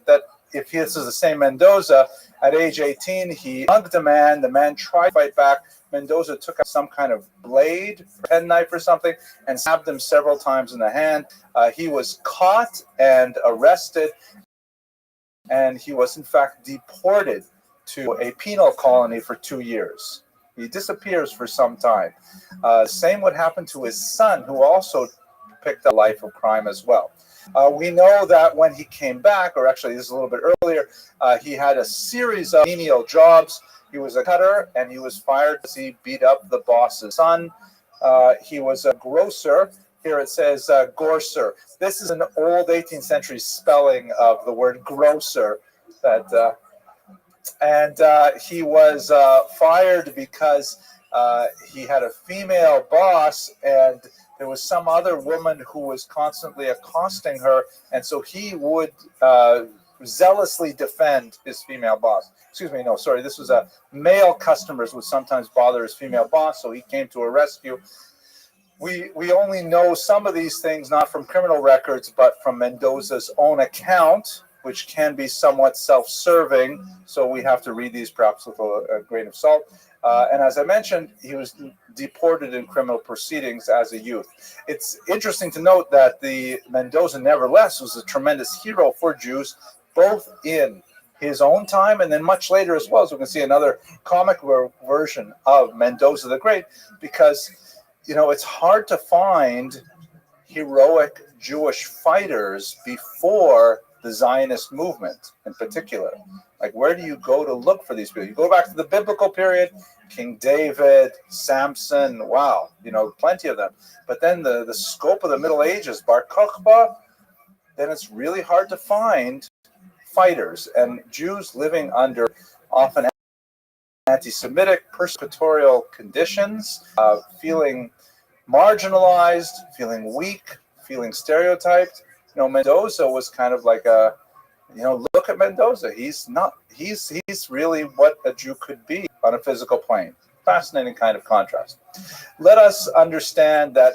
if this is the same Mendoza, at age 18, he mugged a man. The man tried to fight back. Mendoza took out some kind of blade, penknife or something, and stabbed him several times in the hand. He was caught and arrested, and he was in fact deported to a penal colony for 2 years. He disappears for some time. Same would happen to his son, who also picked a life of crime as well. We know that when he came back, or actually this is a little bit earlier, he had a series of menial jobs. He was a cutter, and he was fired because he beat up the boss's son. He was a grocer. Here it says gorser. This is an old 18th century spelling of the word grocer. He was fired because he had a female boss, and there was some other woman who was constantly accosting her, and so he would zealously defend his female boss. Excuse me, no, sorry, this was a male customers would sometimes bother his female boss, so he came to a rescue. We only know some of these things not from criminal records, but from Mendoza's own account, which can be somewhat self-serving, so we have to read these perhaps with a grain of salt. And as I mentioned, he was deported in criminal proceedings as a youth. It's interesting to note that the Mendoza, nevertheless, was a tremendous hero for Jews, both in his own time and then much later as well. So we can see another comic version of Mendoza the Great, because, it's hard to find heroic Jewish fighters before the Zionist movement in particular. Like, where do you go to look for these people? You go back to the biblical period, King David, Samson, wow, plenty of them. But then the scope of the Middle Ages, Bar Kokhba, then it's really hard to find fighters. And Jews living under often anti-Semitic, persecutorial conditions, feeling marginalized, feeling weak, feeling stereotyped. Mendoza was kind of like a, look at Mendoza. He's really what a Jew could be on a physical plane. Fascinating kind of contrast. Let us understand that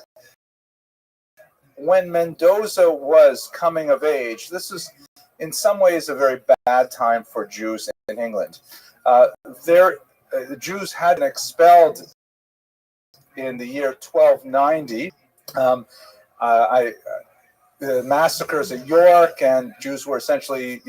when Mendoza was coming of age, this is in some ways a very bad time for Jews in England. The Jews had been expelled in the year 1290. The massacres at York, and Jews were essentially,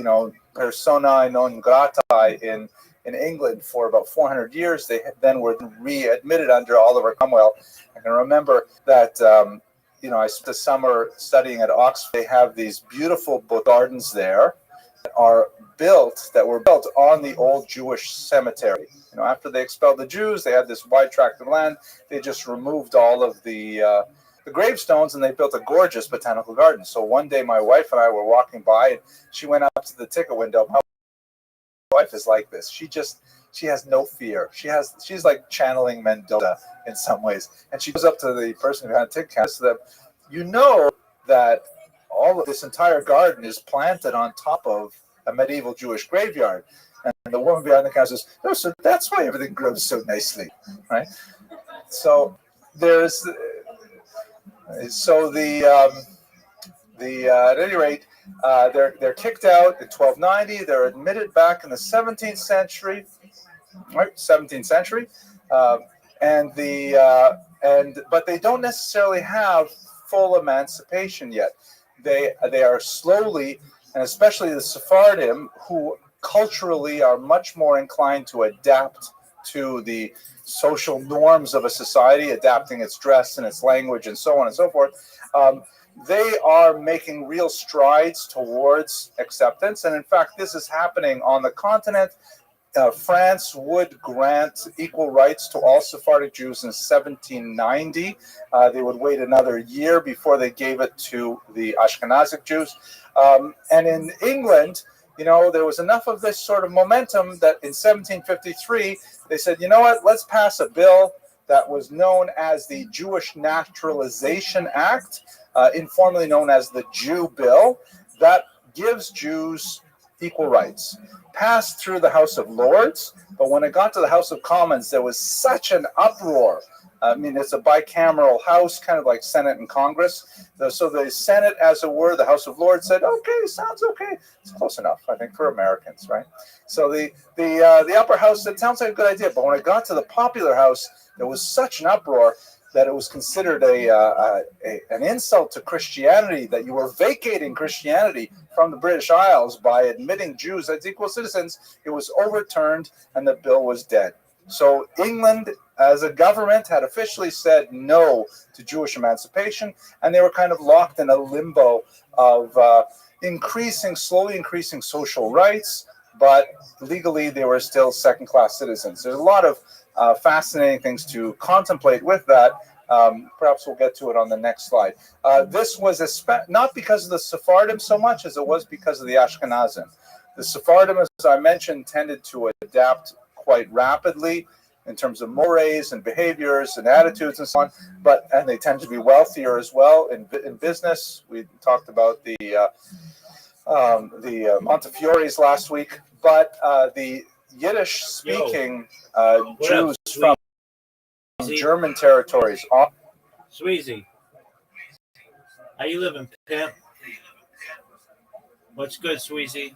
persona non grata in England for about 400 years. They then were readmitted under Oliver Cromwell. I can remember that, I spent the summer studying at Oxford. They have these beautiful gardens there that were built on the old Jewish cemetery. After they expelled the Jews, they had this wide tract of land. They just removed all of the gravestones, and they built a gorgeous botanical garden. So one day my wife and I were walking by, and she went up to the ticket window. My wife is like this. She has no fear. She's like channeling Mendoza in some ways. And she goes up to the person who had a ticket counter, so that that all of this entire garden is planted on top of a medieval Jewish graveyard. And the woman behind the counter says, "No, so that's why everything grows so nicely," right? So there's, so at any rate, they're kicked out in 1290. They're admitted back in the 17th century, right? 17th century, but they don't necessarily have full emancipation yet. They are slowly, and especially the Sephardim, who culturally are much more inclined to adapt to the social norms of a society, adapting its dress and its language and so on and so forth. They are making real strides towards acceptance. And in fact, this is happening on the continent. France would grant equal rights to all Sephardic Jews in 1790. They would wait another year before they gave it to the Ashkenazic Jews. And in England, there was enough of this sort of momentum that in 1753, they said, you know what, let's pass a bill that was known as the Jewish Naturalization Act, informally known as the Jew Bill, that gives Jews equal rights. Passed through the House of Lords, but when it got to the House of Commons, there was such an uproar. I mean, it's a bicameral house, kind of like Senate and Congress. So the Senate, as it were, the House of Lords said, okay, sounds okay. It's close enough, I think, for Americans, right? So the upper house said, sounds like a good idea. But when it got to the popular house, there was such an uproar that it was considered an insult to Christianity, that you were vacating Christianity from the British Isles by admitting Jews as equal citizens. It was overturned, and the bill was dead. So England, as a government, had officially said no to Jewish emancipation, and they were kind of locked in a limbo of slowly increasing social rights, but legally they were still second-class citizens. There's a lot of fascinating things to contemplate with that. Perhaps we'll get to it on the next slide. This was not because of the Sephardim so much as it was because of the Ashkenazim. The Sephardim, as I mentioned, tended to adapt quite rapidly in terms of mores and behaviors and attitudes and so on, and they tend to be wealthier as well in business. We talked about the Montefiores last week, but the Yiddish-speaking Jews from German territories. Sweezy, how you living, pimp? What's good, Sweezy?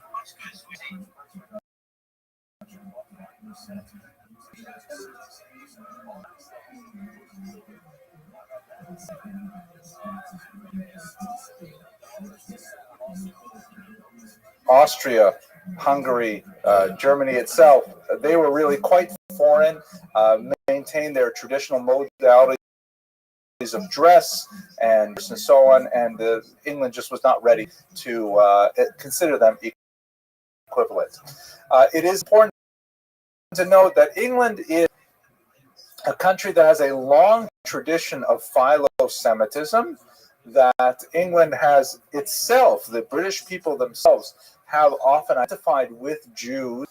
Austria, Hungary, Germany itself, they were really quite foreign, maintained their traditional modalities of dress and so on, and England just was not ready to consider them equivalent. It is important to note that England is a country that has a long tradition of philo-Semitism, that England has itself, the British people themselves, have often identified with Jews,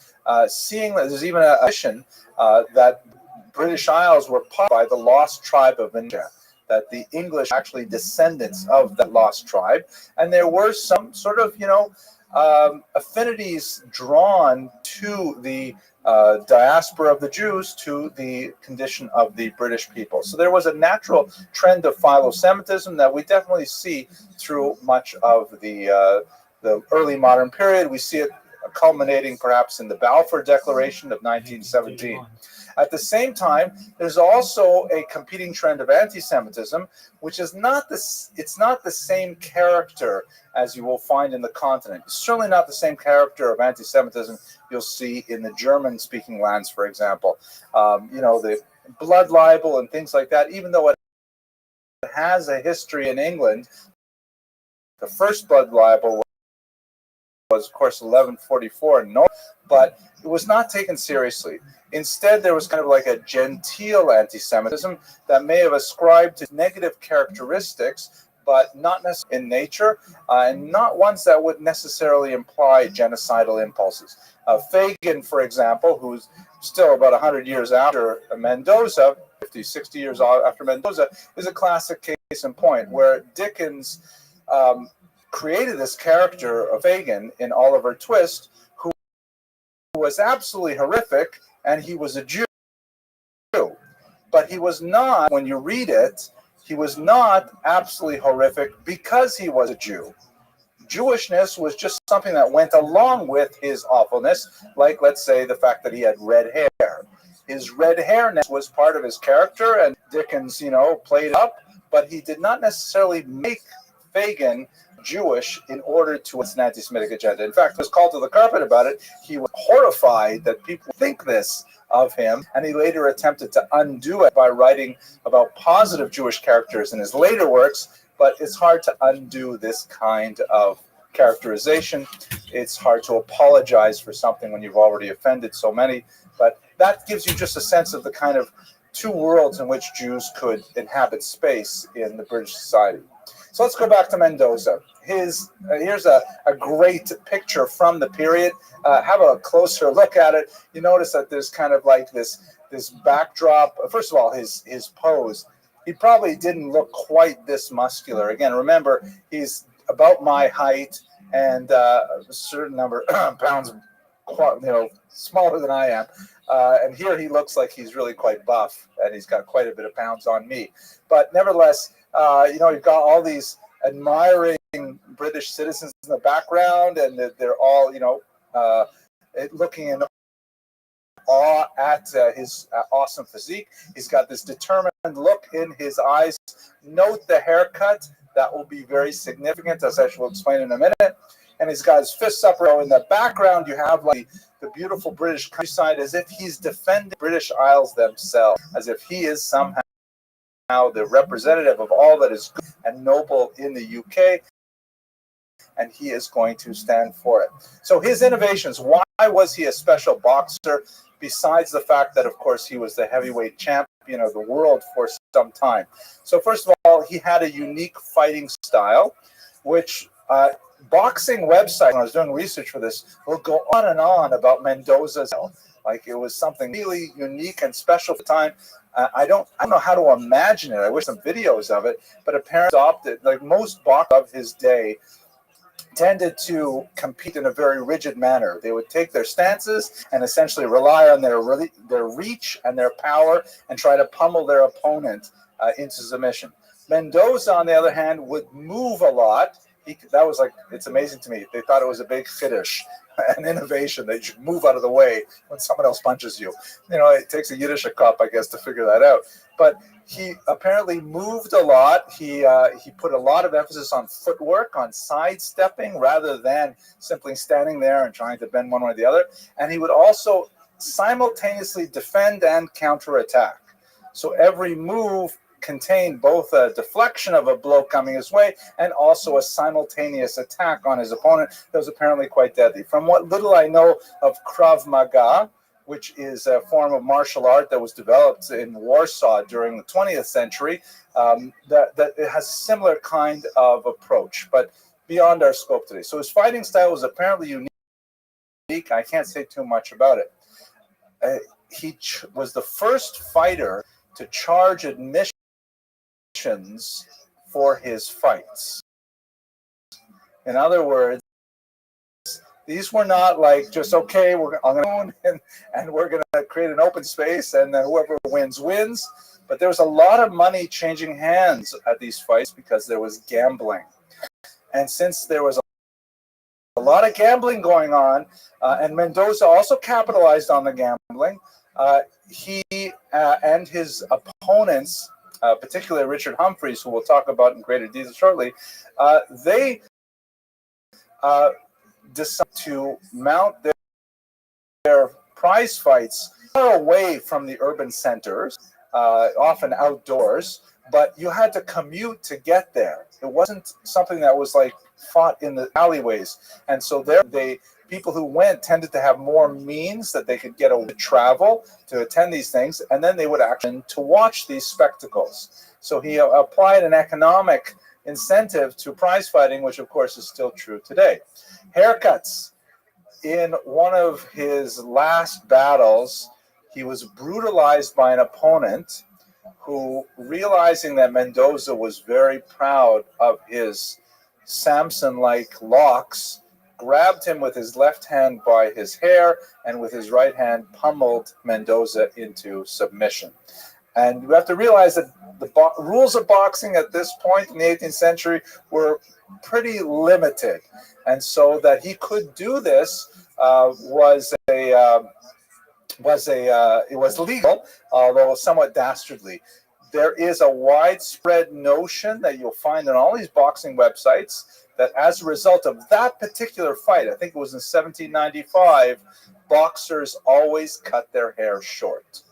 seeing that there's even a tradition that British Isles were part by the lost tribe of India, that the English are actually descendants of that lost tribe, and there were some sort of, affinities drawn to the diaspora of the Jews to the condition of the British people. So there was a natural trend of philo-Semitism that we definitely see through much of the early modern period. We see it culminating perhaps in the Balfour Declaration of 1917. At the same time, there's also a competing trend of anti-Semitism, which is it's not the same character as you will find in the continent. It's certainly not the same character of anti-Semitism you'll see in the German-speaking lands, for example. The blood libel and things like that, even though it has a history in England, the first blood libel was, of course, 1144, but it was not taken seriously. Instead, there was kind of like a genteel anti-Semitism that may have ascribed to negative characteristics, but not necessarily in nature, and not ones that would necessarily imply genocidal impulses. Fagin, for example, who's still about 100 years after Mendoza, 50, 60 years after Mendoza, is a classic case in point, where Dickens created this character of Fagin in Oliver Twist, who was absolutely horrific, and he was a Jew. But he was not, when you read it, he was not absolutely horrific because he was a Jew. Jewishness was just something that went along with his awfulness, like, let's say, the fact that he had red hair. His red hairness was part of his character, and Dickens, played it up, but he did not necessarily make Fagin Jewish in order to an anti-Semitic agenda. In fact, he was called to the carpet about it. He was horrified that people think this of him, and he later attempted to undo it by writing about positive Jewish characters in his later works, but it's hard to undo this kind of characterization. It's hard to apologize for something when you've already offended so many, but that gives you just a sense of the kind of two worlds in which Jews could inhabit space in the British society. So let's go back to Mendoza. Here's a great picture from the period. Have a closer look at it. You notice that there's kind of like this backdrop. First of all, his pose. He probably didn't look quite this muscular. Again, remember, he's about my height and a certain number of pounds, smaller than I am. And here he looks like he's really quite buff, and he's got quite a bit of pounds on me. But nevertheless, you've got all these admiring British citizens in the background, and they're all, looking in awe at his awesome physique. He's got this determined look in his eyes. Note the haircut. That will be very significant, as I shall explain in a minute. And he's got his fists up. In the background, you have like the beautiful British countryside, as if he's defending British Isles themselves, as if he is somehow the representative of all that is good and noble in the UK, and he is going to stand for it. So his innovations, why was he a special boxer, besides the fact that, of course, he was the heavyweight champion of the world for some time? So first of all, he had a unique fighting style, which boxing website, when I was doing research for this, will go on and on about Mendoza's style. Like, it was something really unique and special for the time. I don't know how to imagine it. I wish some videos of it, but apparently adopted, like most boxers of his day, tended to compete in a very rigid manner. They would take their stances and essentially rely on their reach and their power and try to pummel their opponent into submission. Mendoza, on the other hand, would move a lot. That was like, it's amazing to me. They thought it was a big chiddush, an innovation, that you should move out of the way when someone else punches you. It takes a Yiddish cop, I guess, to figure that out. But he apparently moved a lot. He put a lot of emphasis on footwork, on sidestepping, rather than simply standing there and trying to bend one way or the other. And he would also simultaneously defend and counterattack. So every move contained both a deflection of a blow coming his way and also a simultaneous attack on his opponent that was apparently quite deadly. From what little I know of Krav Maga, which is a form of martial art that was developed in Warsaw during the 20th century, that it has a similar kind of approach, but beyond our scope today. So his fighting style was apparently unique. I can't say too much about it. He was the first fighter to charge admission for his fights. In other words, these were not like just, okay, I'm going to and we're going to create an open space and then whoever wins. But there was a lot of money changing hands at these fights because there was gambling. And since there was a lot of gambling going on, and Mendoza also capitalized on the gambling, he and his opponents, particularly Richard Humphreys, who we'll talk about in greater detail shortly, they decided to mount their prize fights far away from the urban centers, often outdoors, but you had to commute to get there. It wasn't something that was like fought in the alleyways. And so people who went tended to have more means that they could get to travel to attend these things, and then they would actually to watch these spectacles. So he applied an economic incentive to prize fighting, which of course is still true today. Haircuts. In one of his last battles, he was brutalized by an opponent who, realizing that Mendoza was very proud of his Samson-like locks, grabbed him with his left hand by his hair, and with his right hand pummeled Mendoza into submission. And we have to realize that the rules of boxing at this point in the 18th century were pretty limited, and so that he could do this it was legal, although somewhat dastardly. There is a widespread notion that you'll find on all these boxing websites that as a result of that particular fight, I think it was in 1795, boxers always cut their hair short.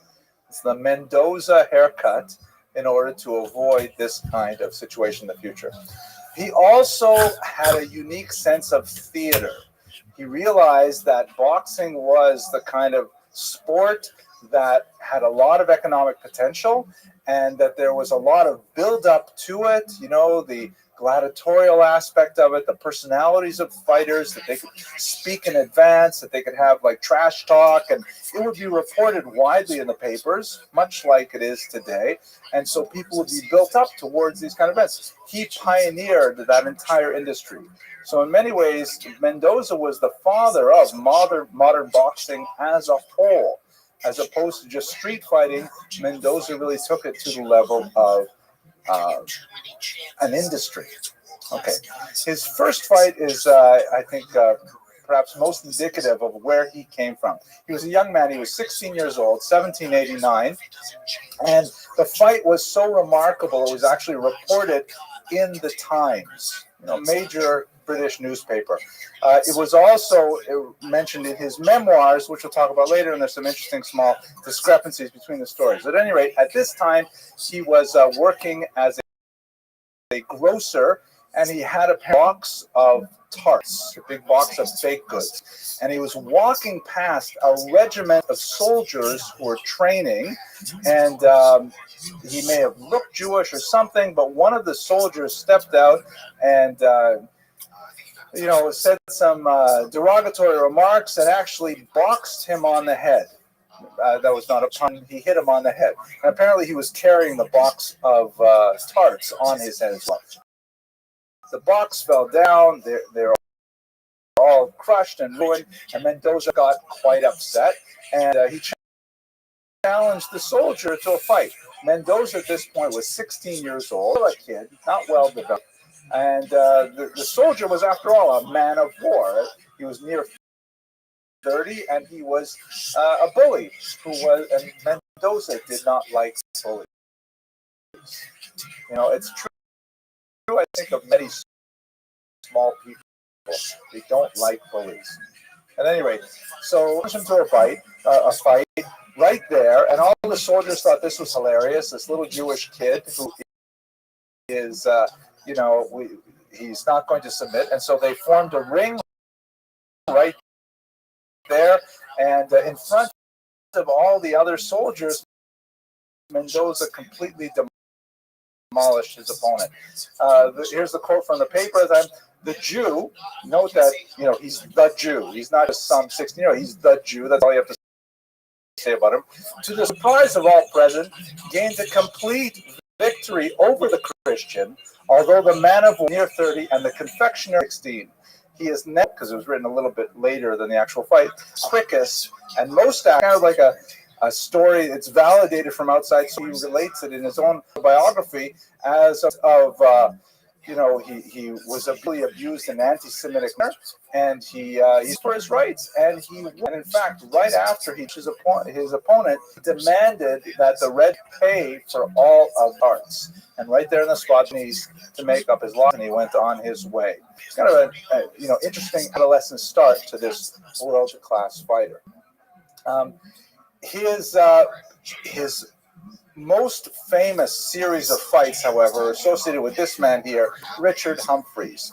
It's the Mendoza haircut in order to avoid this kind of situation in the future. He also had a unique sense of theater. He realized that boxing was the kind of sport that had a lot of economic potential and that there was a lot of build-up to it, you know, the gladiatorial aspect of it, the personalities of fighters, that they could speak in advance, that they could have like trash talk, and it would be reported widely in the papers, much like it is today. And so people would be built up towards these kind of events. He pioneered that entire industry. So in many ways, Mendoza was the father of modern boxing as a whole. As opposed to just street fighting, Mendoza really took it to the level of an industry. Okay, his first fight is, I think, perhaps most indicative of where he came from. He was a young man. He was 16 years old, 1789, and the fight was so remarkable it was actually reported in the Times, major British newspaper. It was also mentioned in his memoirs, which we'll talk about later, and there's some interesting small discrepancies between the stories. At any rate, at this time, he was working as a grocer, and he had a box of tarts, a big box of baked goods. And he was walking past a regiment of soldiers who were training, and he may have looked Jewish or something, but one of the soldiers stepped out and said some derogatory remarks and actually boxed him on the head. That was not a pun. He hit him on the head. And apparently he was carrying the box of tarts on his head as well. The box fell down. They're all crushed and ruined. And Mendoza got quite upset. And he challenged the soldier to a fight. Mendoza at this point was 16 years old, a kid, not well developed. And the soldier was, after all, a man of war. He was near 30, and he was a bully. And Mendoza did not like bullies. It's true, I think, of many small people. They don't like bullies. At any rate, so he to a fight right there, and all the soldiers thought this was hilarious. This little Jewish kid who is, he's not going to submit, and so they formed a ring right there, and in front of all the other soldiers, Mendoza completely demolished his opponent. Here's the quote from the paper. The Jew, note that, he's the Jew. He's not just some 16-year-old. He's the Jew. That's all you have to say about him. To the surprise of all present, gained a complete victory over the Christian, although the man of war near 30 and the confectioner 16. He is now, because it was written a little bit later than the actual fight, quickest and most kind of like a story. It's validated from outside, so he relates it in his own biography as of he was really abused in anti-Semitic, and he's for his rights, and in fact, right after his opponent demanded that the Red pay for all of arts, and right there in the spot to make up his loss, and he went on his way. It's kind of a interesting adolescent start to this world-class fighter. His most famous series of fights, however, are associated with this man here, Richard Humphreys.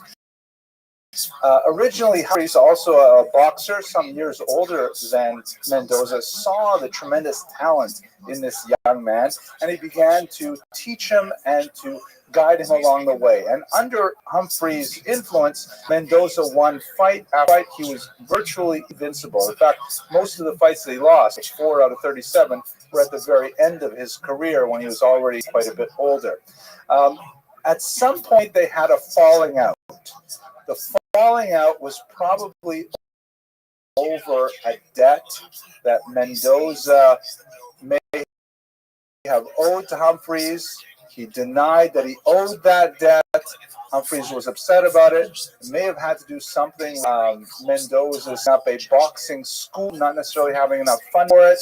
Originally, Humphreys, also a boxer, some years older than Mendoza, saw the tremendous talent in this young man, and he began to teach him and to guide him along the way. And under Humphreys' influence, Mendoza won fight after fight. He was virtually invincible. In fact, most of the fights that he lost, 4 out of 37, were at the very end of his career when he was already quite a bit older. At some point, they had a falling out. The falling out was probably over a debt that Mendoza may have owed to Humphreys. He denied that he owed that debt. Humphreys was upset about it. It may have had to do something. Mendoza set up a boxing school, not necessarily having enough fund for it.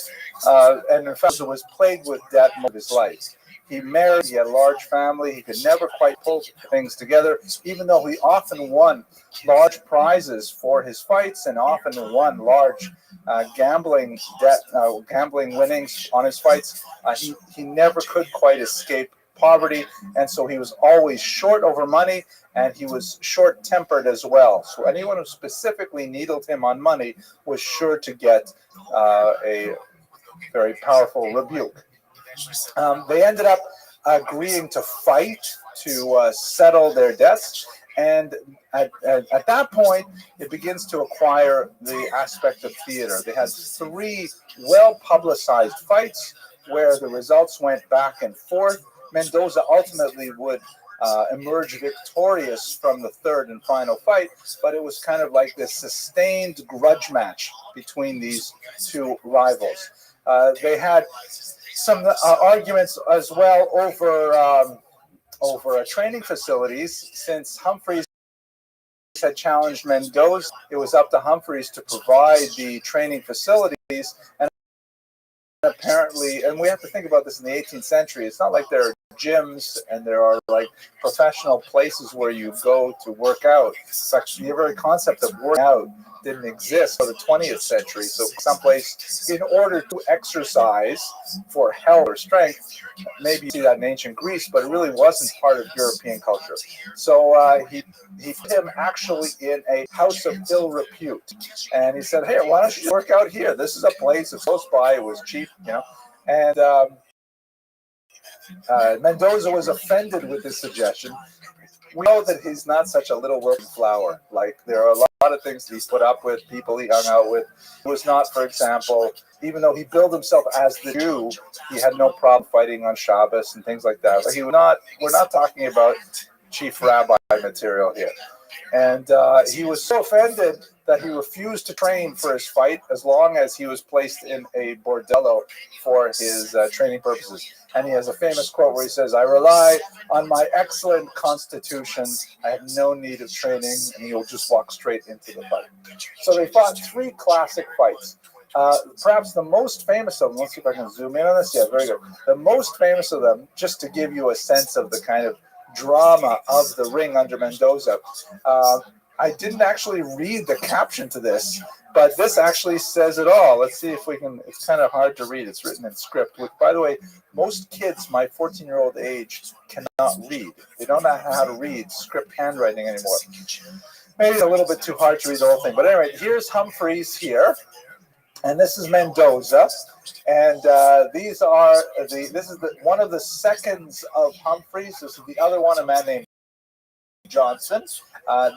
And in fact, was plagued with debt most of his life. He married, he had a large family, he could never quite pull things together, even though he often won large prizes for his fights and often won large gambling winnings on his fights. He never could quite escape poverty, and so he was always short over money, and he was short-tempered as well. So anyone who specifically needled him on money was sure to get a very powerful rebuke. They ended up agreeing to fight to settle their debts, and at that point, it begins to acquire the aspect of theater. They had 3 well-publicized fights where the results went back and forth. Mendoza ultimately would emerge victorious from the third and final fight, but it was kind of like this sustained grudge match between these 2 rivals. They had some arguments as well over training facilities. Since Humphreys had challenged Mendoza, it was up to Humphreys to provide the training facilities. And apparently, and we have to think about this in the 18th century, it's not like there are gyms and there are like professional places where you go to work out. In fact, the very concept of working out didn't exist until the 20th century. So someplace, in order to exercise for health or strength, maybe you see that in ancient Greece, but it really wasn't part of European culture. So he put him actually in a house of ill repute. And he said, hey, why don't you work out here? This is a place that's close by. It was cheap, you know. And Mendoza was offended with this suggestion. We know that he's not such a little wilting flower. Like, there are a lot of things that he put up with, people he hung out with. He was not, for example, even though he billed himself as the Jew, he had no problem fighting on Shabbos and things like that. But we're not talking about chief rabbi material here. And he was so offended that he refused to train for his fight as long as he was placed in a bordello for his training purposes. And he has a famous quote where he says, I rely on my excellent constitution. I have no need of training. And he'll just walk straight into the fight. So they fought 3 classic fights. Perhaps the most famous of them, let's see if I can zoom in on this. Yeah, very good. The most famous of them, just to give you a sense of the kind of drama of the ring under Mendoza. I didn't actually read the caption to this, but this actually says it all. Let's see if we can. It's kind of hard to read. It's written in script, which, by the way, most kids my 14-year-old age cannot read. They don't know how to read script handwriting anymore. Maybe it's a little bit too hard to read the whole thing. But anyway, here's Humphreys here, and this is Mendoza. And this is one of the seconds of Humphreys. This is the other one, a man named Johnson.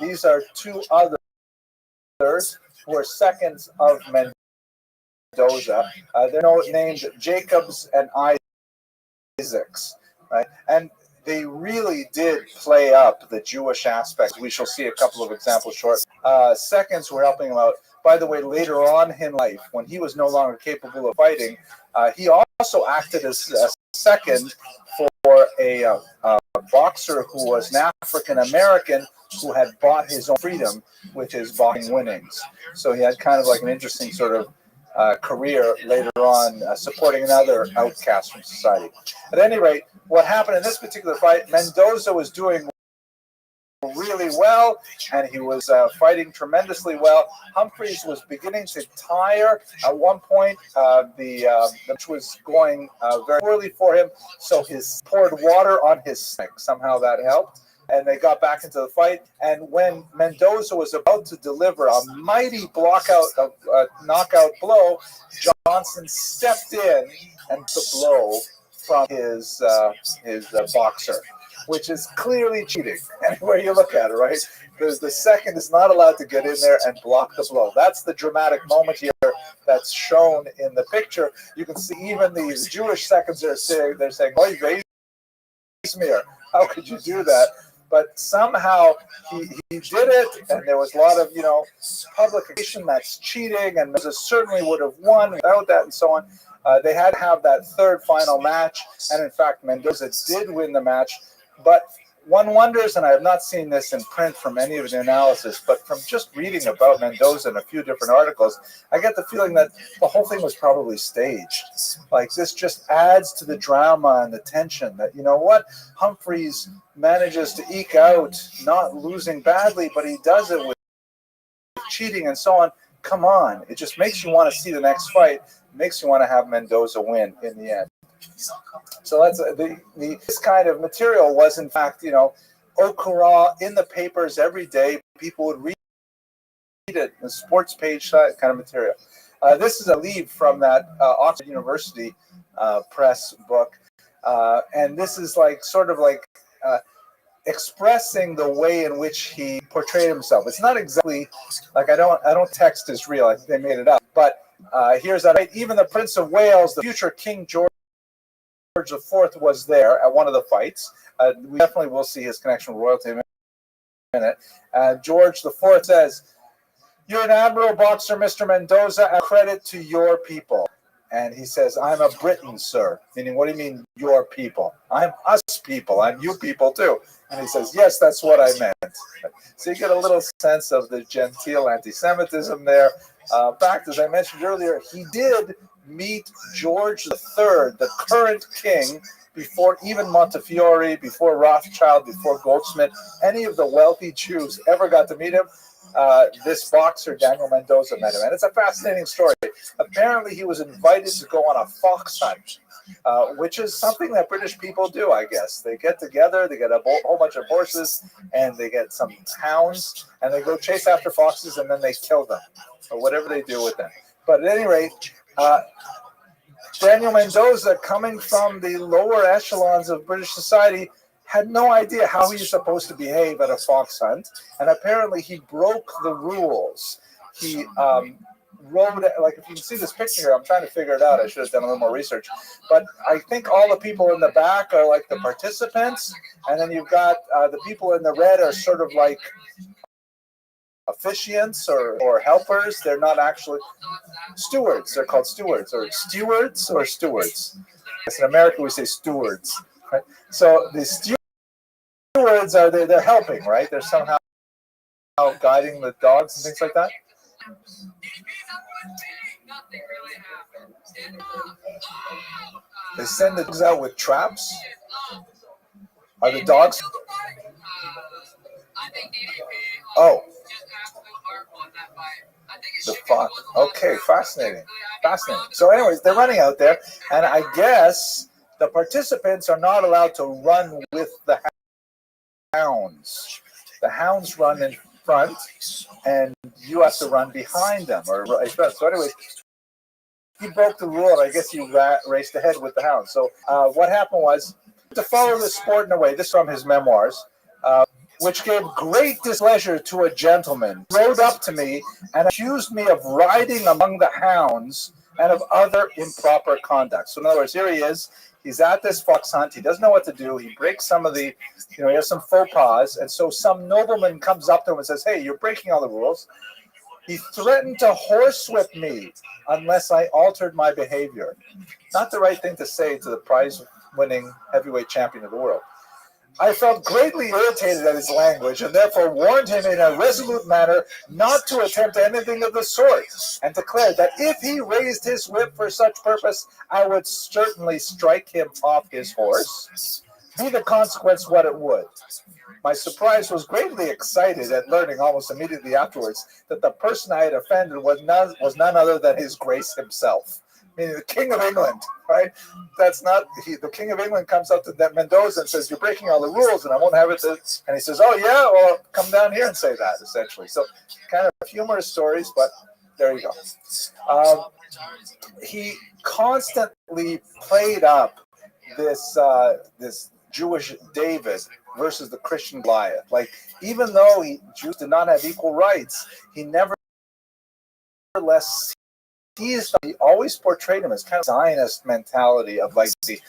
These are 2 others who are seconds of Mendoza. They're named Jacobs and Isaacs, right? And they really did play up the Jewish aspects. We shall see a couple of examples shortly. Seconds were helping him out. By the way, later on in life, when he was no longer capable of fighting, he also acted as a second for a boxer who was an African American who had bought his own freedom with his boxing winnings. So he had kind of like an interesting sort of career later on, supporting another outcast from society. At any rate, what happened in this particular fight, Mendoza was doing really well, and he was fighting tremendously well. Humphreys was beginning to tire. At one point, the match was going very poorly for him, so he poured water on his stomach. Somehow that helped, and they got back into the fight. And when Mendoza was about to deliver a mighty knockout blow, Johnson stepped in and took the blow from his boxer, which is clearly cheating. Anywhere you look at it, right? The second is not allowed to get in there and block the blow. That's the dramatic moment here that's shown in the picture. You can see even these Jewish seconds are saying, "Oy vey, how could you do that?" but somehow he did it, and there was a lot of publication that's cheating, and Mendoza certainly would have won without that, and so on. They had to have that third final match, and in fact, Mendoza did win the match. But one wonders, and I have not seen this in print from any of the analysis, but from just reading about Mendoza in a few different articles, I get the feeling that the whole thing was probably staged. Like, this just adds to the drama and the tension that, Humphreys manages to eke out, not losing badly, but he does it with cheating and so on. Come on. It just makes you want to see the next fight. It makes you want to have Mendoza win in the end. So that's this kind of material was, in fact, Okura in the papers every day. People would read it, the sports page, that kind of material. This is a lead from that Oxford University press book, and this is sort of expressing the way in which he portrayed himself. It's not exactly I don't text is real. I think they made it up. But here's that. Even the Prince of Wales, the future King George IV, was there at one of the fights. We definitely will see his connection with royalty in a minute. George IV says, "You're an admirable boxer, Mr. Mendoza, and credit to your people." And he says, "I'm a Briton, sir." Meaning, what do you mean, your people? I'm us people. I'm you people, too. And he says, "Yes, that's what I meant." So you get a little sense of the genteel anti-Semitism there. In fact, as I mentioned earlier, he did meet George III, the current king, before even Montefiore, before Rothschild, before Goldsmith, any of the wealthy Jews ever got to meet him. This boxer, Daniel Mendoza, met him. And it's a fascinating story. Apparently, he was invited to go on a fox hunt, which is something that British people do, I guess. They get together, they get a whole bunch of horses, and they get some hounds, and they go chase after foxes, and then they kill them, or whatever they do with them. But at any rate, Daniel Mendoza, coming from the lower echelons of British society, had no idea how he's supposed to behave at a fox hunt, and apparently he broke the rules. He rode, if you can see this picture here, I'm trying to figure it out. I should have done a little more research. But I think all the people in the back are like the participants, and then you've got the people in the red are sort of like officiants or helpers. They're not actually stewards. They're called stewards or stewards. Yes, in America we say stewards. Right? So the stewards are they're helping, right? They're somehow guiding the dogs and things like that. They send the dogs out with traps. Are the dogs? Oh. The fox. Okay, fascinating. So anyways, they're running out there, and I guess the participants are not allowed to run with the hounds. The hounds run in front, and you have to run behind them. So anyways, he broke the rule, and I guess he raced ahead with the hounds. So what happened was, to follow the sport in a way, this is from his memoirs, which gave great displeasure to a gentleman, rode up to me and accused me of riding among the hounds and of other improper conduct. So in other words, here he is. He's at this fox hunt. He doesn't know what to do. He breaks some of the, he has some faux pas. And so some nobleman comes up to him and says, "Hey, you're breaking all the rules." He threatened to horsewhip me unless I altered my behavior. Not the right thing to say to the prize-winning heavyweight champion of the world. I felt greatly irritated at his language and therefore warned him in a resolute manner not to attempt anything of the sort, and declared that if he raised his whip for such purpose, I would certainly strike him off his horse, be the consequence what it would. My surprise was greatly excited at learning almost immediately afterwards that the person I had offended was none other than his Grace himself. Meaning the King of England, right? That's not the King of England comes up to that Mendoza and says, "You're breaking all the rules, and I won't have it." And he says, "Oh yeah, well, come down here and say that." Essentially, so kind of humorous stories, but there you go. He constantly played up this Jewish David versus the Christian Goliath. Like, even though Jews did not have equal rights, he nevertheless he always portrayed him as kind of Zionist mentality of like the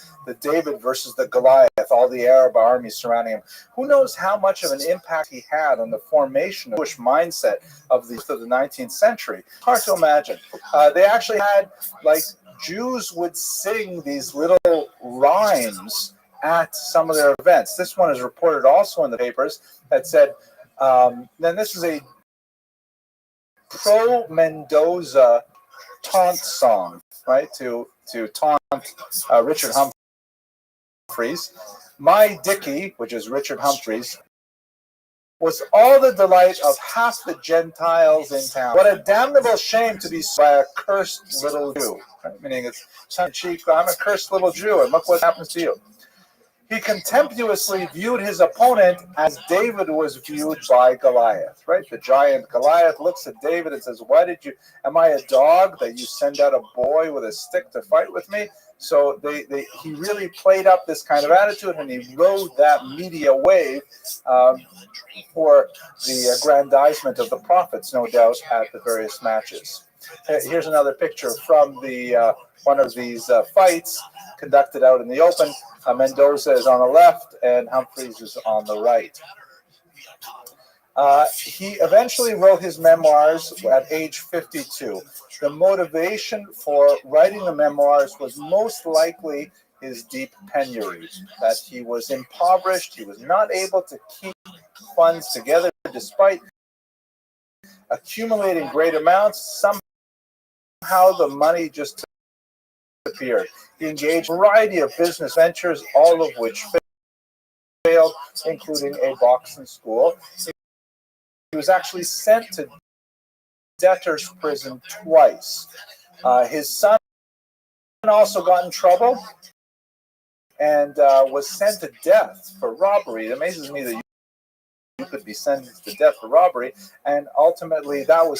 David versus the Goliath, all the Arab armies surrounding him. Who knows how much of an impact he had on the formation of the Jewish mindset of the 19th century. Hard to imagine. They actually had, like, Jews would sing these little rhymes at some of their events. This one is reported also in the papers that said, then this is a pro-Mendoza taunt song, right, to taunt Richard Humphreys. My Dickie, which is Richard Humphreys, was all the delight of half the Gentiles in town. What a damnable shame to be by a cursed little Jew. Right? Meaning it's tongue-in-cheek, I'm a cursed little Jew, and look what happens to you. He contemptuously viewed his opponent as David was viewed by Goliath, right? The giant Goliath looks at David and says, am I a dog that you send out a boy with a stick to fight with me? So he really played up this kind of attitude, and he rode that media wave for the aggrandizement of the prophets, no doubt, at the various matches. Here's another picture from the one of these fights conducted out in the open. Mendoza is on the left and Humphreys is on the right. He eventually wrote his memoirs at age 52. The motivation for writing the memoirs was most likely his deep penury, that he was impoverished, he was not able to keep funds together despite accumulating great amounts. Somehow the money just disappeared. He engaged in a variety of business ventures, all of which failed, including a boxing school. He was actually sent to debtor's prison twice. His son also got in trouble and was sent to death for robbery. It amazes me that you could be sentenced to death for robbery, and ultimately that was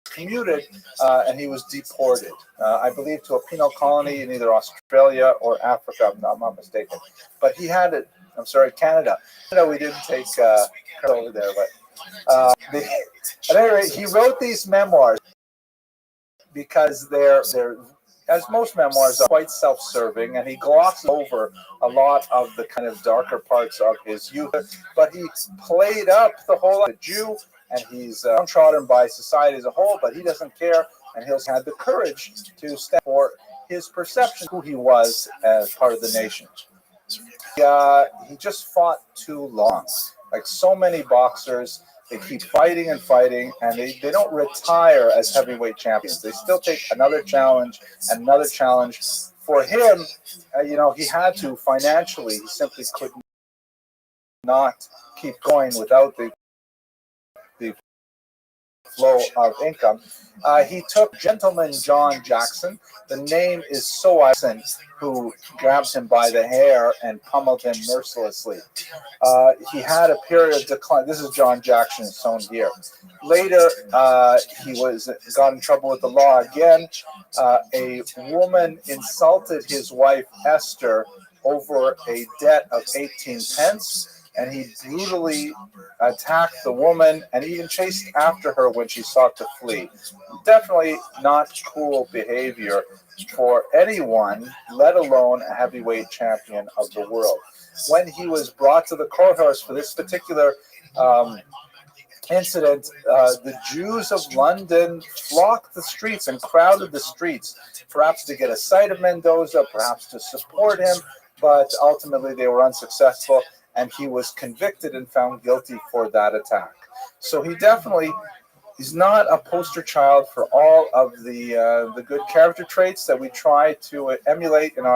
commuted, and he was deported, I believe, to a penal colony in either Australia or Africa, if I'm not mistaken. But he had it, Canada. We didn't take over there, but at any rate, he wrote these memoirs because they're as most memoirs are, quite self-serving, and he glosses over a lot of the kind of darker parts of his youth, but he played up the whole Jew, and he's downtrodden by society as a whole, but he doesn't care, and he's had the courage to stand for his perception of who he was as part of the nation. He just fought too long. Like so many boxers, they keep fighting and fighting, and they don't retire as heavyweight champions. They still take another challenge and another challenge. For him, he had to financially. He simply could not keep going without the flow of income. He took Gentleman John Jackson. The name is so innocent, who grabs him by the hair and pummeled him mercilessly. He had a period of decline. This is John Jackson shown here. Later, he got in trouble with the law again. A woman insulted his wife, Esther, over a debt of 18 pence. And he brutally attacked the woman and even chased after her when she sought to flee. Definitely not cool behavior for anyone, let alone a heavyweight champion of the world. When he was brought to the courthouse for this particular incident, the Jews of London flocked the streets and crowded the streets, perhaps to get a sight of Mendoza, perhaps to support him, but ultimately they were unsuccessful, and he was convicted and found guilty for that attack. So he's not a poster child for all of the good character traits that we try to emulate in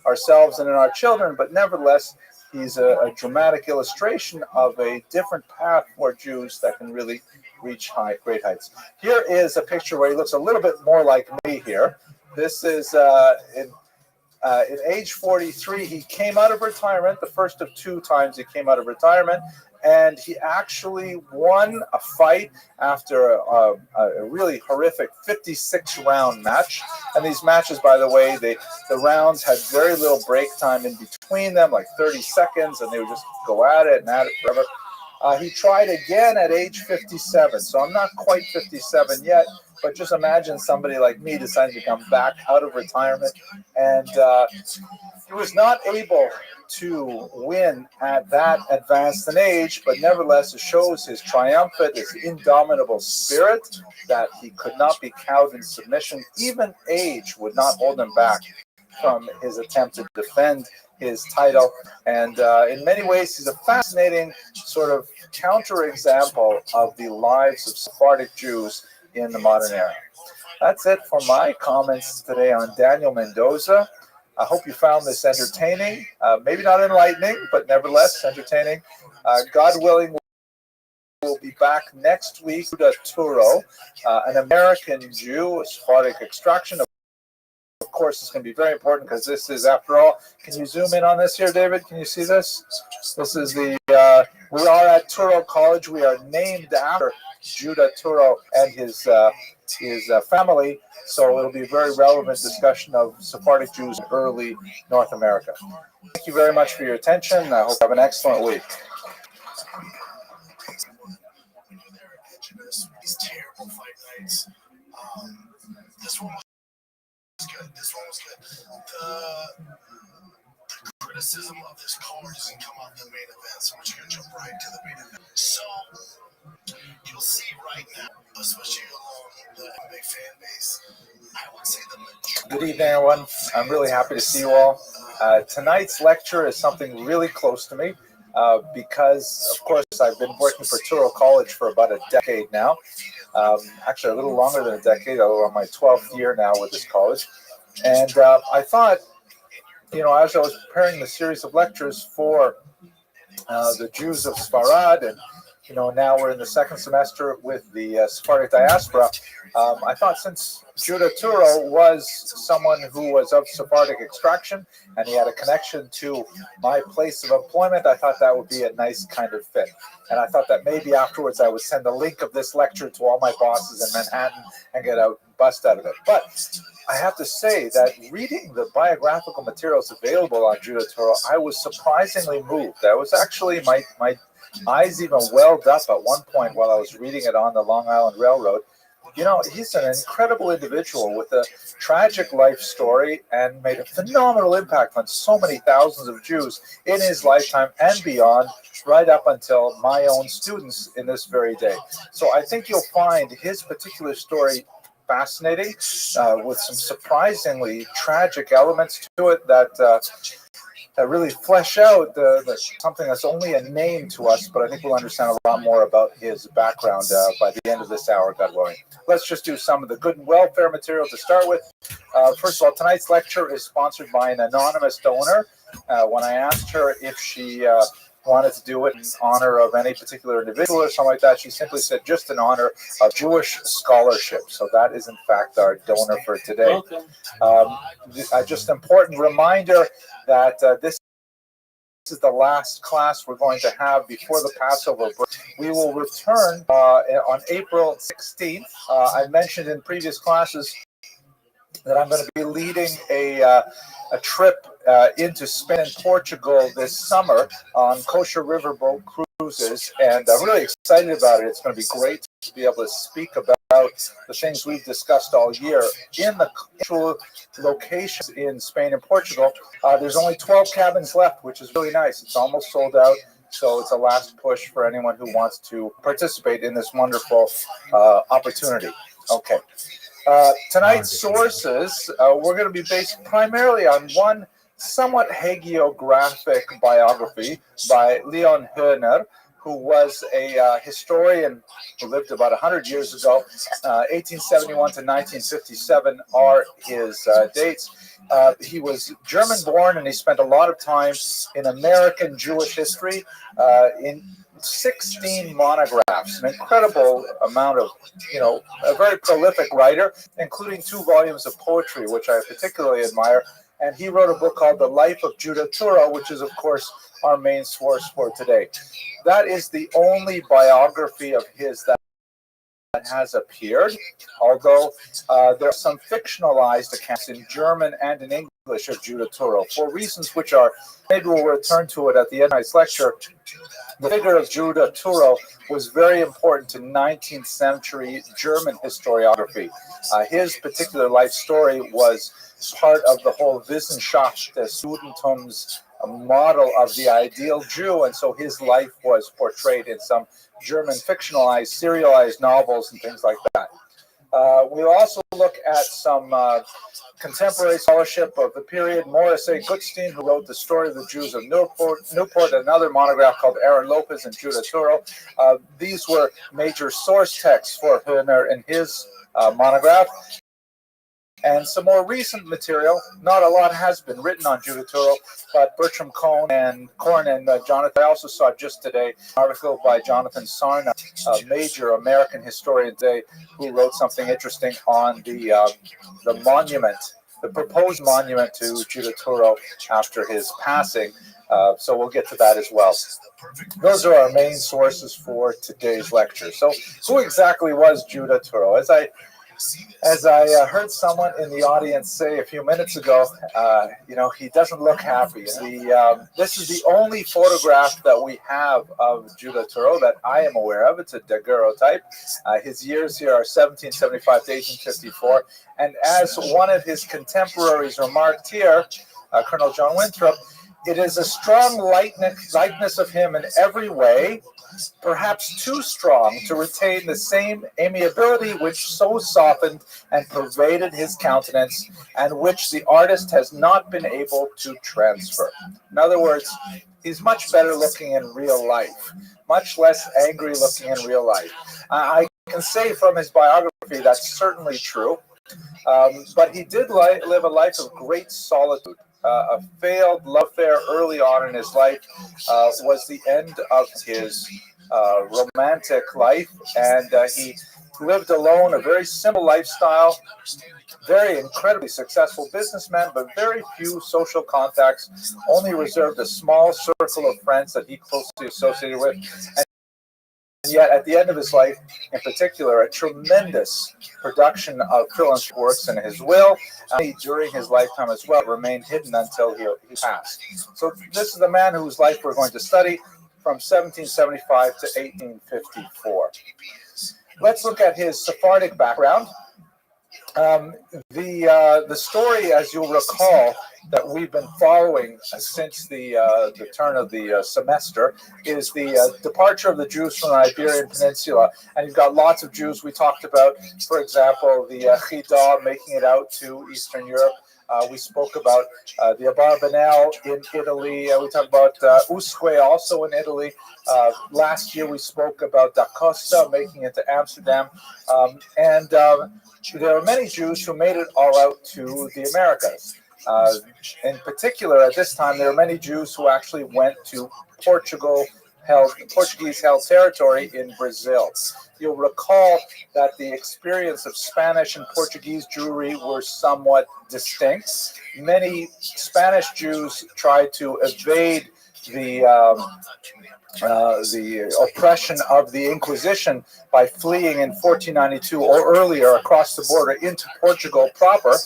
ourselves and in our children, but nevertheless, he's a dramatic illustration of a different path for Jews that can really reach great heights. Here is a picture where he looks a little bit more like me here. This is in age 43, he came out of retirement, the first of two times he came out of retirement, and he actually won a fight after a really horrific 56-round match. And these matches, by the way, the rounds had very little break time in between them, like 30 seconds, and they would just go at it forever. He tried again at age 57, so I'm not quite 57 yet, But just imagine somebody like me deciding to come back out of retirement, and he was not able to win at that advanced an age, but nevertheless it shows his triumphant, his indomitable spirit, that he could not be cowed in submission. Even age would not hold him back from his attempt to defend his title. And in many ways, he's a fascinating sort of counterexample of the lives of Sephardic Jews in the modern era. That's it for my comments today on Daniel Mendoza. I hope you found this entertaining, maybe not enlightening, but nevertheless entertaining. God willing, we'll be back next week. Judah Turo, an American Jew, Sephardic extraction. Of course, it's going to be very important because this is, after all, can you zoom in on this here, David? Can you see this? This is the, we are at Turo College. We are named after Judah Turo and his family. So it'll be a very relevant discussion of Sephardic Jews in early North America. Thank you very much for your attention. I hope you have an excellent week. These terrible fight nights. This one was good. This one was good. The criticism of this card doesn't come out the main event, so we're just gonna jump right to the main event. So you'll see right now, especially along the big fan base, I would say the majority. Good evening, everyone. I'm really happy to see you all. Tonight's lecture is something really close to me because, of course, I've been working for Turo College for about a decade now. Actually, a little longer than a decade. I'm on my 12th year now with this college. And I thought, you know, as I was preparing the series of lectures for the Jews of Sfarad, and you know, now we're in the second semester with the Sephardic diaspora. I thought, since Judah Turo was someone who was of Sephardic extraction and he had a connection to my place of employment, I thought that would be a nice kind of fit. And I thought that maybe afterwards I would send a link of this lecture to all my bosses in Manhattan and get a bust out of it. But I have to say that reading the biographical materials available on Judah Turo, I was surprisingly moved. I was actually, my eyes even welled up at one point while I was reading it on the Long Island Railroad. You know, he's an incredible individual with a tragic life story and made a phenomenal impact on so many thousands of Jews in his lifetime and beyond, right up until my own students in this very day. So I think you'll find his particular story fascinating, with some surprisingly tragic elements to it that really flesh out the something that's only a name to us, but I think we'll understand a lot more about his background by the end of this hour, God willing. Let's just do some of the good and welfare material to start with. First of all, tonight's lecture is sponsored by an anonymous donor. When I asked her if she wanted to do it in honor of any particular individual or something like that, she simply said just in honor of Jewish scholarship. So that is in fact our donor for today. Just an important reminder that this is the last class we're going to have before the Passover break. We will return on April 16th. I mentioned in previous classes that I'm going to be leading a trip into Spain and Portugal this summer on kosher riverboat cruises, and I'm really excited about it. It's going to be great to be able to speak about the things we've discussed all year in the actual locations in Spain and Portugal. There's only 12 cabins left, which is really nice. It's almost sold out, so it's a last push for anyone who wants to participate in this wonderful opportunity. Okay. Tonight's sources, we're going to be based primarily on one somewhat hagiographic biography by Leon Hoerner, who was a historian who lived about 100 years ago. 1871 to 1957 are his dates. He was German-born, and he spent a lot of time in American Jewish history, in 16 monographs, an incredible amount of, you know, a very prolific writer, including 2 volumes of poetry, which I particularly admire. And he wrote a book called The Life of Judah Turo, which is, of course, our main source for today. That is the only biography of his that has appeared, although there are some fictionalized accounts in German and in English of Judah Turo for reasons which are, maybe we'll return to it at the end of tonight's lecture. The figure of Judah Turo was very important to 19th century German historiography. His particular life story was part of the whole Wissenschaft des Judentums model of the ideal Jew, and so his life was portrayed in some German fictionalized, serialized novels and things like that. We'll also look at some contemporary scholarship of the period. Morris A. Gutstein, who wrote The Story of the Jews of Newport, another monograph called Aaron Lopez and Judah Turo. These were major source texts for Hühner in his monograph. And some more recent material. Not a lot has been written on Judah Turo, but Bertram Korn and Jonathan. I also saw just today an article by Jonathan Sarna, a major American historian today, who wrote something interesting on the monument, the proposed monument to Judah Turo after his passing. So we'll get to that as well. Those are our main sources for today's lecture. So who exactly was Judah Turo? As I heard someone in the audience say a few minutes ago, he doesn't look happy. This is the only photograph that we have of Judah Turo that I am aware of. It's a daguerreotype. His years here are 1775 to 1854. And as one of his contemporaries remarked here, Colonel John Winthrop, it is a strong likeness of him in every way, perhaps too strong to retain the same amiability which so softened and pervaded his countenance, and which the artist has not been able to transfer. In other words, he's much better looking in real life, much less angry looking in real life. I can say from his biography that's certainly true, but he did live a life of great solitude. A failed love affair early on in his life was the end of his romantic life, and he lived alone, a very simple lifestyle, very incredibly successful businessman, but very few social contacts, only reserved a small circle of friends that he closely associated with. And yet, at the end of his life, in particular, a tremendous production of philanthropic works in his will, during his lifetime as well, remained hidden until he passed. So this is the man whose life we're going to study from 1775 to 1854. Let's look at his Sephardic background. The story, as you'll recall, that we've been following since the turn of the semester is the departure of the Jews from the Iberian Peninsula. And you've got lots of Jews we talked about, for example, the Chidah making it out to Eastern Europe. We spoke about the Abarbanel in Italy. We talked about Usque also in Italy. Last year we spoke about Da Costa making it to Amsterdam. And there are many Jews who made it all out to the Americas. In particular, at this time, there are many Jews who actually went to Portuguese-held territory in Brazil. You'll recall that the experience of Spanish and Portuguese Jewry were somewhat distinct. Many Spanish Jews tried to evade the oppression of the Inquisition by fleeing in 1492 or earlier across the border into Portugal proper.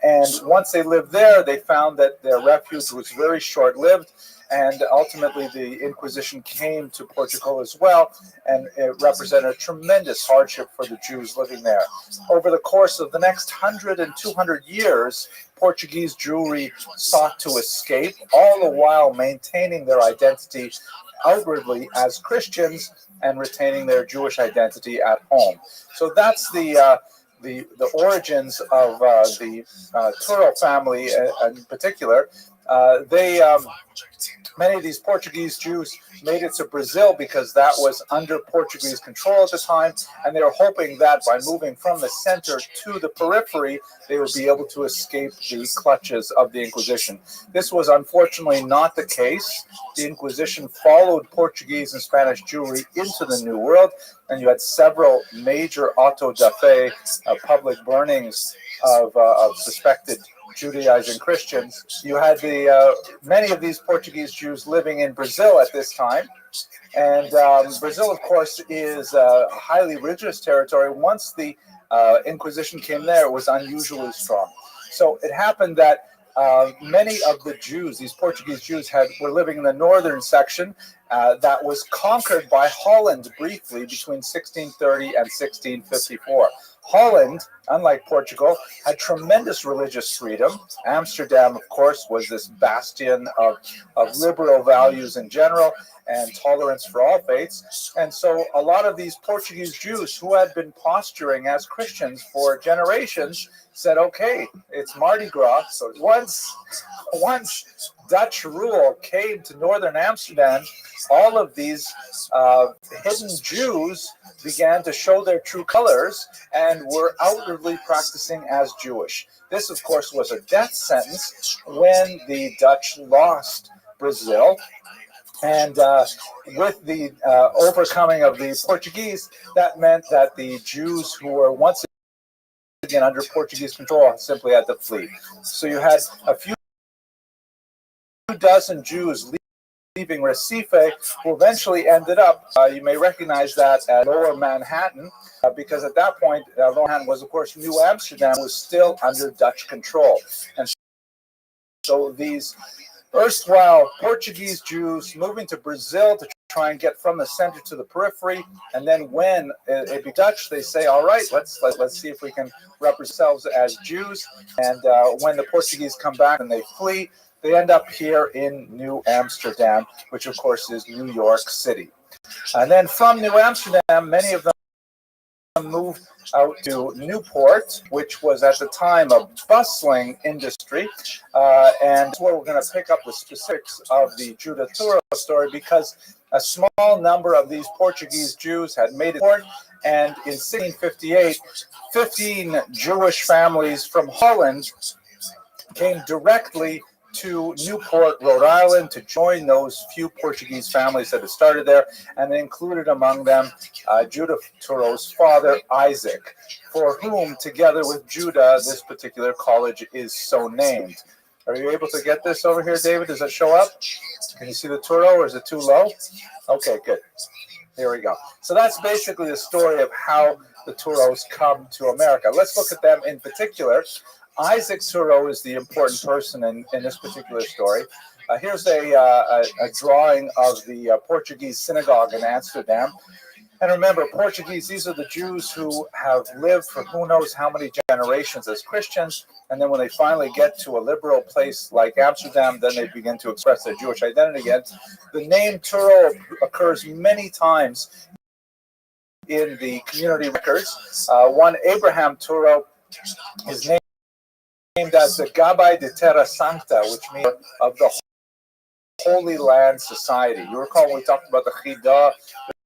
And once they lived there, they found that their refuge was very short-lived, and ultimately the Inquisition came to Portugal as well, and it represented a tremendous hardship for the Jews living there. Over the course of the next 100 and 200 years, Portuguese Jewry sought to escape, all the while maintaining their identity outwardly as Christians and retaining their Jewish identity at home. So that's the origins of the Turo family in particular. Many of these Portuguese Jews made it to Brazil because that was under Portuguese control at the time, and they were hoping that by moving from the center to the periphery, they would be able to escape the clutches of the Inquisition. This was unfortunately not the case. The Inquisition followed Portuguese and Spanish Jewry into the New World, and you had several major auto da fe, public burnings of suspected Judaizing Christians. You had many of these Portuguese Jews living in Brazil at this time. And Brazil, of course, is a highly religious territory. Once the Inquisition came there, it was unusually strong. So it happened that many of the Jews, these Portuguese Jews, were living in the northern section that was conquered by Holland briefly between 1630 and 1654. Holland, unlike Portugal, had tremendous religious freedom. Amsterdam, of course, was this bastion of liberal values in general and tolerance for all faiths. And so a lot of these Portuguese Jews who had been posturing as Christians for generations said, okay, it's Mardi Gras. So once Dutch rule came to northern Amsterdam, all of these hidden Jews began to show their true colors and were outwardly practicing as Jewish. This, of course, was a death sentence when the Dutch lost Brazil. And with the overcoming of the Portuguese, that meant that the Jews who were once again under Portuguese control simply had to flee. So you had a few dozen Jews leaving Recife, who eventually ended up, you may recognize that at Lower Manhattan, because at that point, Lower Manhattan was, of course, New Amsterdam was still under Dutch control. And so these erstwhile Portuguese Jews moving to Brazil to try and get from the center to the periphery, and then when it be Dutch, they say, all right, let's see if we can represent ourselves as Jews. And when the Portuguese come back and they flee, they end up here in New Amsterdam, which of course is New York City. And then from New Amsterdam, many of them moved out to Newport, which was at the time a bustling industry. And that's where we're going to pick up the specifics of the Judah Turo story, because a small number of these Portuguese Jews had made it port, and in 1658, 15 Jewish families from Holland came directly to Newport, Rhode Island, to join those few Portuguese families that had started there, and they included among them Judah Turo's father, Isaac, for whom, together with Judah, this particular college is so named. Are you able to get this over here, David? Does it show up? Can you see the Turo, or is it too low? Okay, good. Here we go. So that's basically the story of how the Turos come to America. Let's look at them in particular. Isaac Turo is the important person in this particular story. Here's a drawing of the Portuguese synagogue in Amsterdam. And remember, Portuguese, these are the Jews who have lived for who knows how many generations as Christians. And then when they finally get to a liberal place like Amsterdam, then they begin to express their Jewish identity again. The name Turo occurs many times in the community records. One Abraham Turo is named as the Gabai de Terra Sancta, which means of the Holy Land Society. You recall when we talked about the Chidah,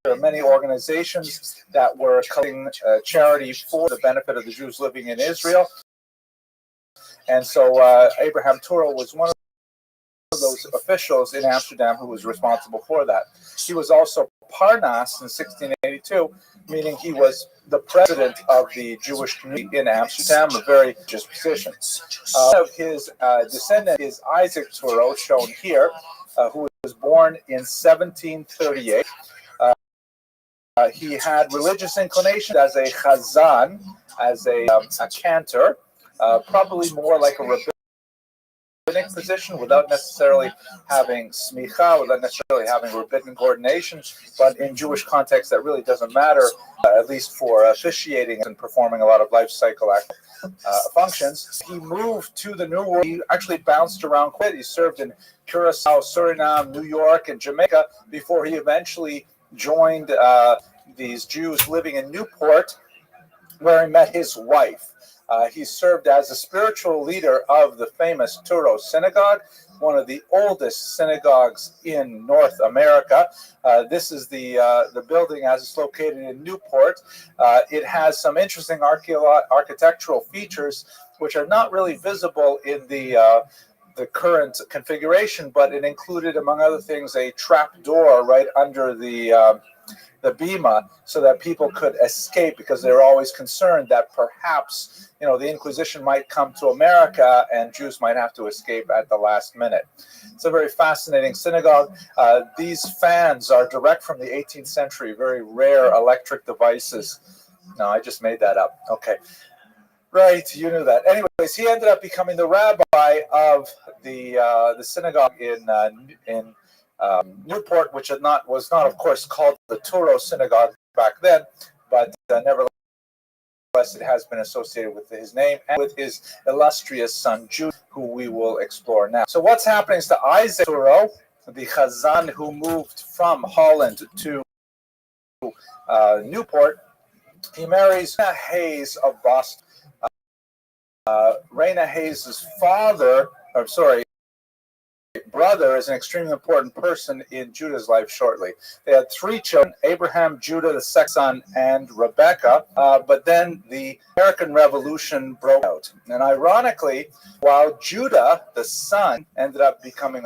there are many organizations that were collecting charity for the benefit of the Jews living in Israel. And so Abraham Turo was one of those officials in Amsterdam who was responsible for that. He was also Parnas in 1682, meaning he was the president of the Jewish community in Amsterdam, a very religious position. One of his descendants is Isaac Turo, shown here, who was born in 1738. He had religious inclinations as a chazan, as a cantor, probably more like a rabbinic position without necessarily having smicha, without necessarily having rabbinic ordination, but in Jewish context that really doesn't matter, at least for officiating and performing a lot of life cycle functions. He moved to the New World. He actually bounced around quite. He served in Curacao, Suriname, New York, and Jamaica before he eventually joined these Jews living in Newport, where he met his wife. He served as a spiritual leader of the famous Turo Synagogue, one of the oldest synagogues in North America. This is the building as it's located in Newport. It has some interesting architectural features which are not really visible in the current configuration, but it included, among other things, a trap door right under the bima, so that people could escape, because they were always concerned that perhaps, the Inquisition might come to America and Jews might have to escape at the last minute. It's a very fascinating synagogue. These fans are direct from the 18th century, very rare electric devices. No, I just made that up. Okay. Right, you knew that. Anyways, he ended up becoming the rabbi of the synagogue in Newport, which was not, of course, called the Turo synagogue back then, but nevertheless, it has been associated with his name and with his illustrious son Jude, who we will explore now. So, what's happening is to Isaac Turo, the Chazan who moved from Holland to Newport. He marries Raina Hayes of Boston. Raina Hayes' brother is an extremely important person in Judah's life shortly. They had 3 children, Abraham, Judah, the second son, and Rebecca. But then the American Revolution broke out. And ironically, while Judah, the son, ended up becoming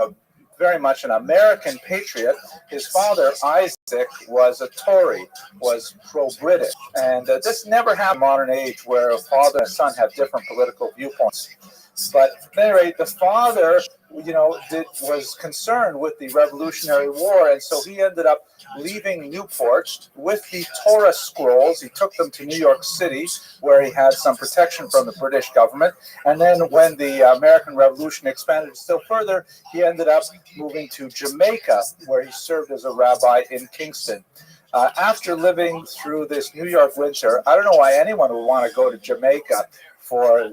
very much an American patriot, his father, Isaac, was a Tory, was pro-British. And this never happened in the modern age where a father and a son have different political viewpoints. But at any rate, the father, was concerned with the Revolutionary War, and so he ended up leaving Newport with the Torah scrolls. He took them to New York City, where he had some protection from the British government. And then when the American Revolution expanded still further, he ended up moving to Jamaica, where he served as a rabbi in Kingston. After living through this New York winter, I don't know why anyone would want to go to Jamaica for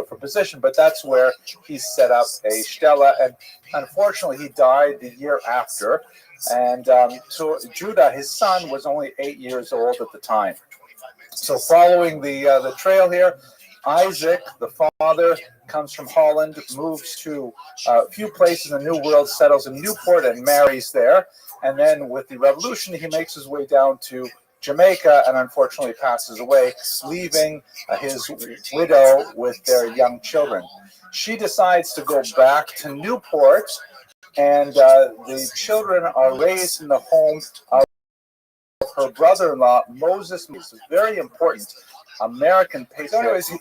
for position, but that's where he set up a stella, and unfortunately he died the year after. And so Judah, his son, was only 8 years old at the time. So following the trail here, Isaac, the father, comes from Holland, moves to a few places in the New World, settles in Newport, and marries there. And then with the revolution, he makes his way down to Jamaica and unfortunately passes away, leaving his widow with their young children. She decides to go back to Newport, and the children are raised in the home of her brother-in-law, Moses. It's very important American patriot. So anyways,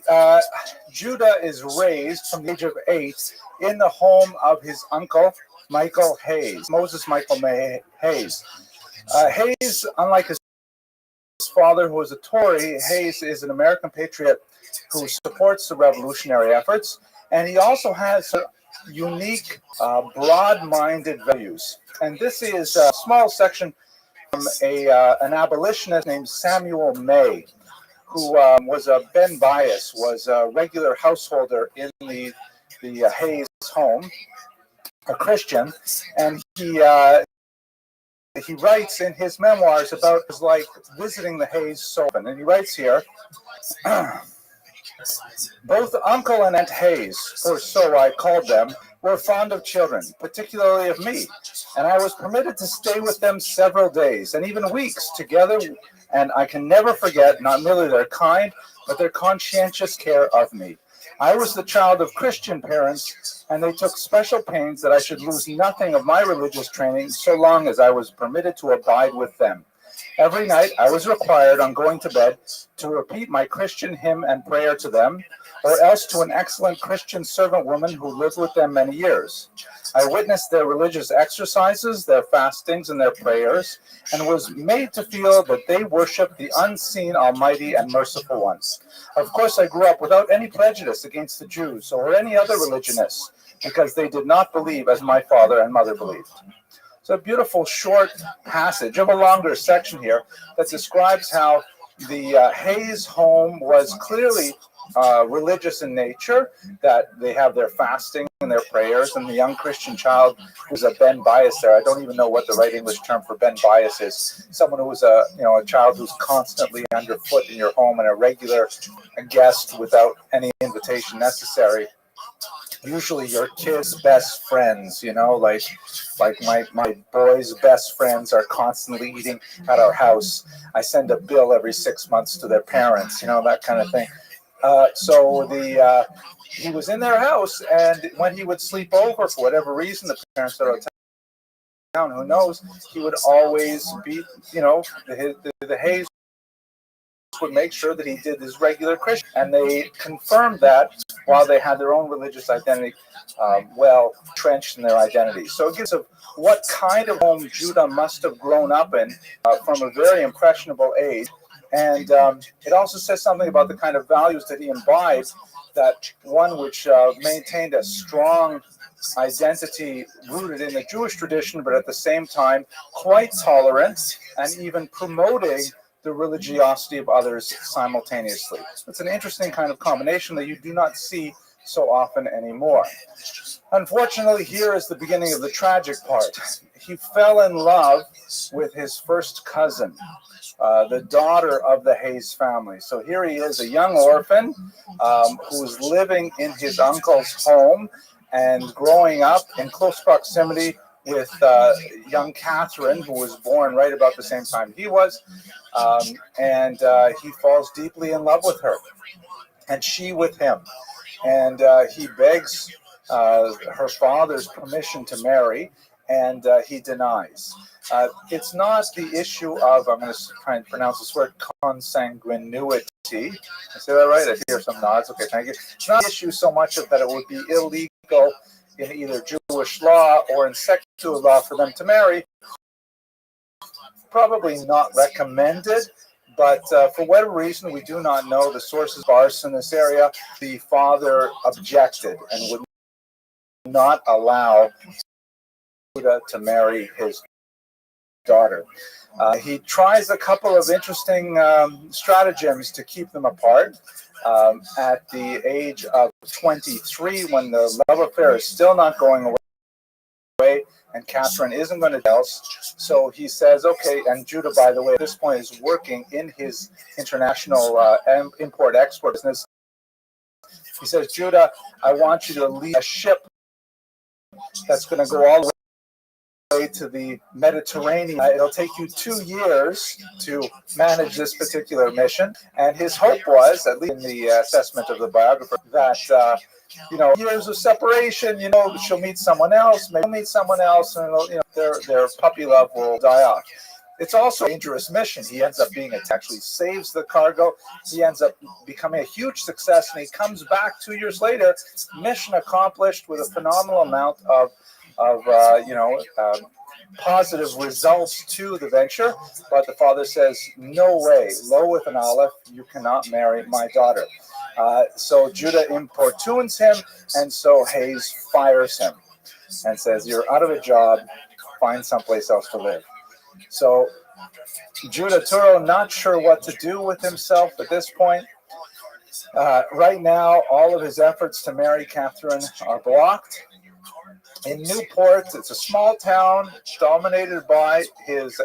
Judah is raised from the age of 8 in the home of his uncle, Michael Hayes, Moses Michael Hayes. Hayes, unlike his father, who was a Tory, Hayes is an American patriot who supports the revolutionary efforts, and he also has unique, broad-minded values. And this is a small section from an abolitionist named Samuel May, who was a Ben Bias, was a regular householder in the Hayes home, a Christian, and he writes in his memoirs about his life visiting the Hayes so often. And he writes here, both Uncle and Aunt Hayes, for so I called them, were fond of children, particularly of me, and I was permitted to stay with them several days and even weeks together, and I can never forget not merely their kind, but their conscientious care of me. I was the child of Christian parents, and they took special pains that I should lose nothing of my religious training so long as I was permitted to abide with them. Every night I was required, on going to bed, to repeat my Christian hymn and prayer to them, or else to an excellent Christian servant woman who lived with them many years. I witnessed their religious exercises, their fastings, and their prayers, and was made to feel that they worshiped the unseen, almighty, and merciful one. Of course, I grew up without any prejudice against the Jews or any other religionists, because they did not believe as my father and mother believed. So a beautiful short passage of a longer section here that describes how the Hayes home was clearly religious in nature, that they have their fasting and their prayers, and the young Christian child who's a Ben Bias there. I don't even know what the right English term for Ben Bias is. Someone who's a child who's constantly underfoot in your home and a regular guest without any invitation necessary. Usually your kids' best friends, like my boys' best friends are constantly eating at our house. I send a bill every 6 months to their parents, that kind of thing. So he was in their house, and when he would sleep over, for whatever reason, the parents are out of town, who knows, he would always be, the Hayes would make sure that he did his regular Christian, and they confirmed that while they had their own religious identity well entrenched in their identity. So it gives of what kind of home Judah must have grown up in from a very impressionable age, And it also says something about the kind of values that he imbibed, that one which maintained a strong identity rooted in the Jewish tradition, but at the same time quite tolerant and even promoting the religiosity of others simultaneously. It's an interesting kind of combination that you do not see so often anymore. Unfortunately, here is the beginning of the tragic part. He fell in love with his first cousin, the daughter of the Hayes family. So here he is, a young orphan who's living in his uncle's home and growing up in close proximity with young Catherine, who was born right about the same time he was. And he falls deeply in love with her, and she with him. And he begs her father's permission to marry, and he denies. It's not the issue of, I'm going to try and pronounce this word, consanguinity. I say that right? I hear some nods. Okay, thank you. It's not the issue so much of that it would be illegal in either Jewish law or in secular law for them to marry. Probably not recommended, but for whatever reason, we do not know, the sources sparse in this area. The father objected and would not allow Judah to marry his daughter. He tries a couple of interesting stratagems to keep them apart. At the age of 23, when the love affair is still not going away, and Catherine isn't going to tell, so he says, okay, and Judah, by the way, at this point is working in his international import-export business. He says, Judah, I want you to lead a ship that's going to go all the way to the Mediterranean. It'll take you 2 years to manage this particular mission. And his hope was, at least in the assessment of the biographer, that years of separation, she'll meet someone else, maybe meet someone else, and their puppy love will die off. It's also a dangerous mission. He ends up actually saves the cargo. He ends up becoming a huge success, and he comes back 2 years later, mission accomplished with a phenomenal amount of positive results to the venture. But the father says, no way, Lo with an Aleph, you cannot marry my daughter. So Judah importunes him, and so Hayes fires him and says, you're out of a job, find someplace else to live. So Judah Turo, not sure what to do with himself at this point. Right now, all of his efforts to marry Catherine are blocked. In Newport, it's a small town dominated by his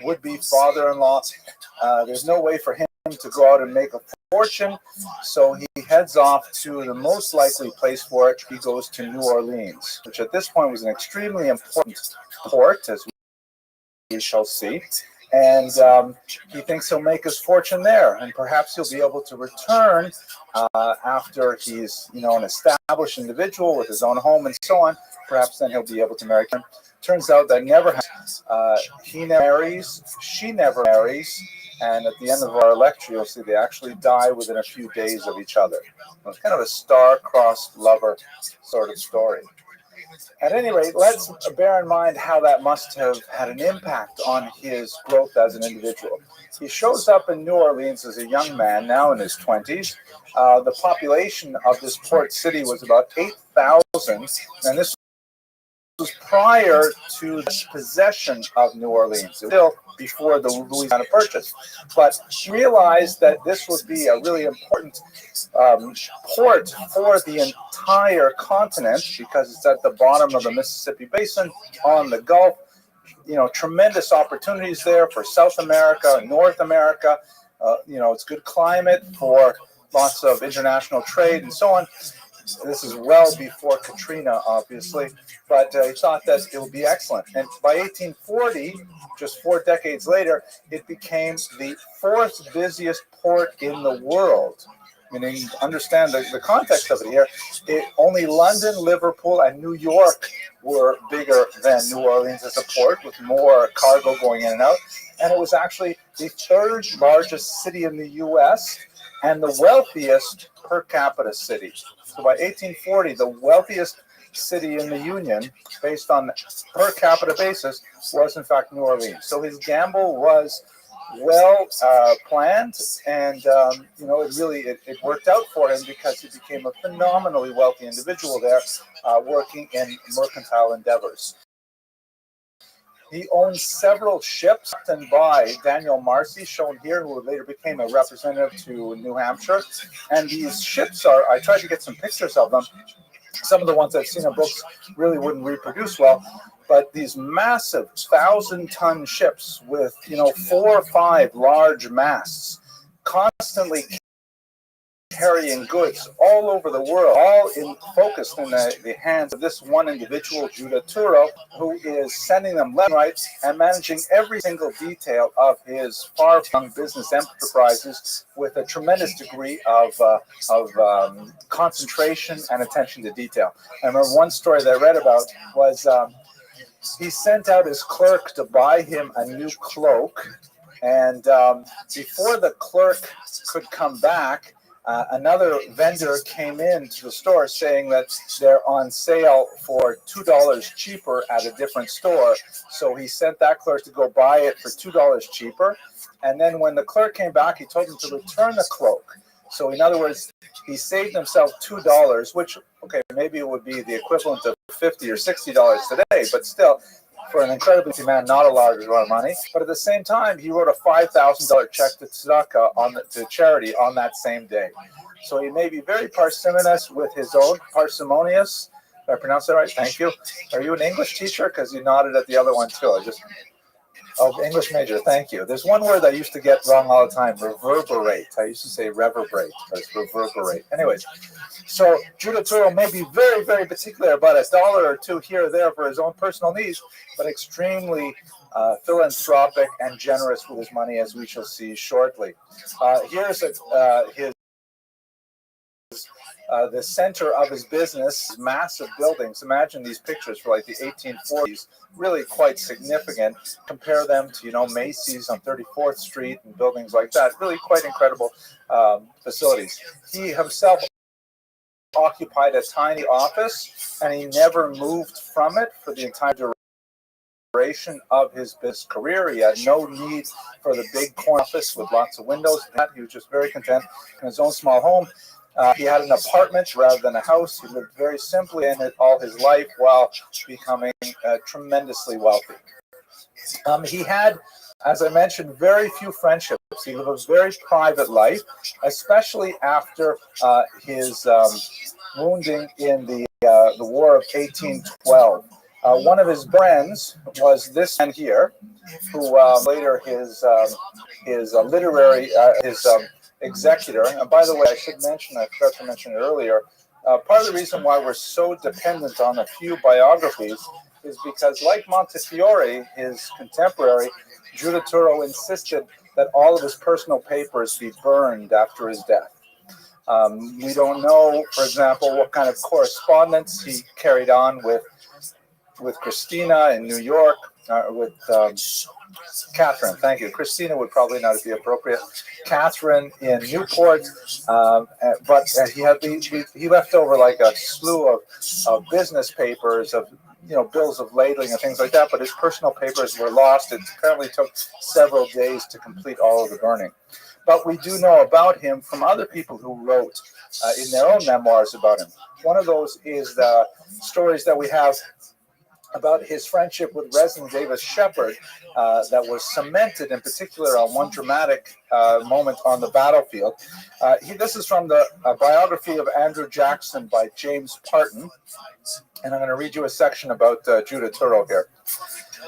would-be father-in-law. There's no way for him to go out and make a fortune, so he heads off to the most likely place for it. He goes to New Orleans, which at this point was an extremely important port, as we shall see. And he thinks he'll make his fortune there, and perhaps he'll be able to return after he's, an established individual with his own home and so on. Perhaps then he'll be able to marry him. Turns out that never happens. He never marries, she never marries, and at the end of our lecture, you'll see they actually die within a few days of each other. It's kind of a star-crossed lover sort of story. At any rate, let's bear in mind how that must have had an impact on his growth as an individual. He shows up in New Orleans as a young man, now in his 20s. The population of this port city was about 8,000, and this was prior to the possession of New Orleans, still before the Louisiana Purchase. But he realized that this would be a really important port for the entire continent, because it's at the bottom of the Mississippi Basin on the Gulf. Tremendous opportunities there for South America, North America. It's good climate for lots of international trade and so on. This is well before Katrina, obviously, but he thought that it would be excellent. And by 1840, just 4 decades later, it became the 4th busiest port in the world. Meaning, understand the context of it here. Only London, Liverpool, and New York were bigger than New Orleans as a port, with more cargo going in and out. And it was actually the 3rd largest city in the U.S. and the wealthiest per capita city. So by 1840, the wealthiest city in the Union, based on per capita basis, was in fact New Orleans. So his gamble was well planned, and it worked out for him because he became a phenomenally wealthy individual there, working in mercantile endeavors. He owns several ships, and by Daniel Marcy, shown here, who later became a representative to New Hampshire. And these ships I tried to get some pictures of them. Some of the ones I've seen in books really wouldn't reproduce well, but these massive 1,000-ton ships with 4 or 5 large masts, constantly carrying goods all over the world, all focused in the hands of this one individual, Judah Turo, who is sending them left and right and managing every single detail of his far-flung business enterprises with a tremendous degree of concentration and attention to detail. I remember one story that I read about was he sent out his clerk to buy him a new cloak, and before the clerk could come back, another vendor came into the store saying that they're on sale for $2 cheaper at a different store. So he sent that clerk to go buy it for $2 cheaper. And then when the clerk came back, he told him to return the cloak. So in other words, he saved himself $2, which, okay, maybe it would be the equivalent of $50 or $60 today, but still, for an incredibly busy man, not a large amount of money. But at the same time, he wrote a $5,000 check to tzedakah to charity on that same day. So he may be very parsimonious with his own, parsimonious. Did I pronounce that right? Thank you. Are you an English teacher? Because you nodded at the other one too. English major, thank you. There's one word I used to get wrong all the time, reverberate. I used to say reverberate, but it's reverberate. Anyways, so Judah Turo may be very, very particular about $1 or $2 here or there for his own personal needs, but extremely philanthropic and generous with his money, as we shall see shortly. Here's the center of his business, massive buildings. Imagine these pictures for like the 1840s, really quite significant. Compare them to, Macy's on 34th Street and buildings like that. Really quite incredible facilities. He himself occupied a tiny office, and he never moved from it for the entire duration of his business career. He had no need for the big corner office with lots of windows. He was just very content in his own small home. He had an apartment rather than a house. He lived very simply in it all his life while becoming tremendously wealthy. He had, as I mentioned, very few friendships. He lived a very private life, especially after his wounding in the War of 1812. One of his friends was this man here, who later his literary executor. And by the way, I should mention, I forgot to mention it earlier, part of the reason why we're so dependent on a few biographies is because, like Montefiore, his contemporary, Judah Turo insisted that all of his personal papers be burned after his death. We don't know, for example, what kind of correspondence he carried on with Christina in New York, with Catherine, thank you. Christina would probably not be appropriate. Catherine in Newport, but he left over like a slew of business papers, of bills of lading and things like that. But his personal papers were lost. It apparently took several days to complete all of the burning. But we do know about him from other people who wrote in their own memoirs about him. One of those is the stories that we have about his friendship with Resin Davis Shepard that was cemented in particular on one dramatic moment on the battlefield. This is from the biography of Andrew Jackson by James Parton, and I'm going to read you a section about Judah Turo here.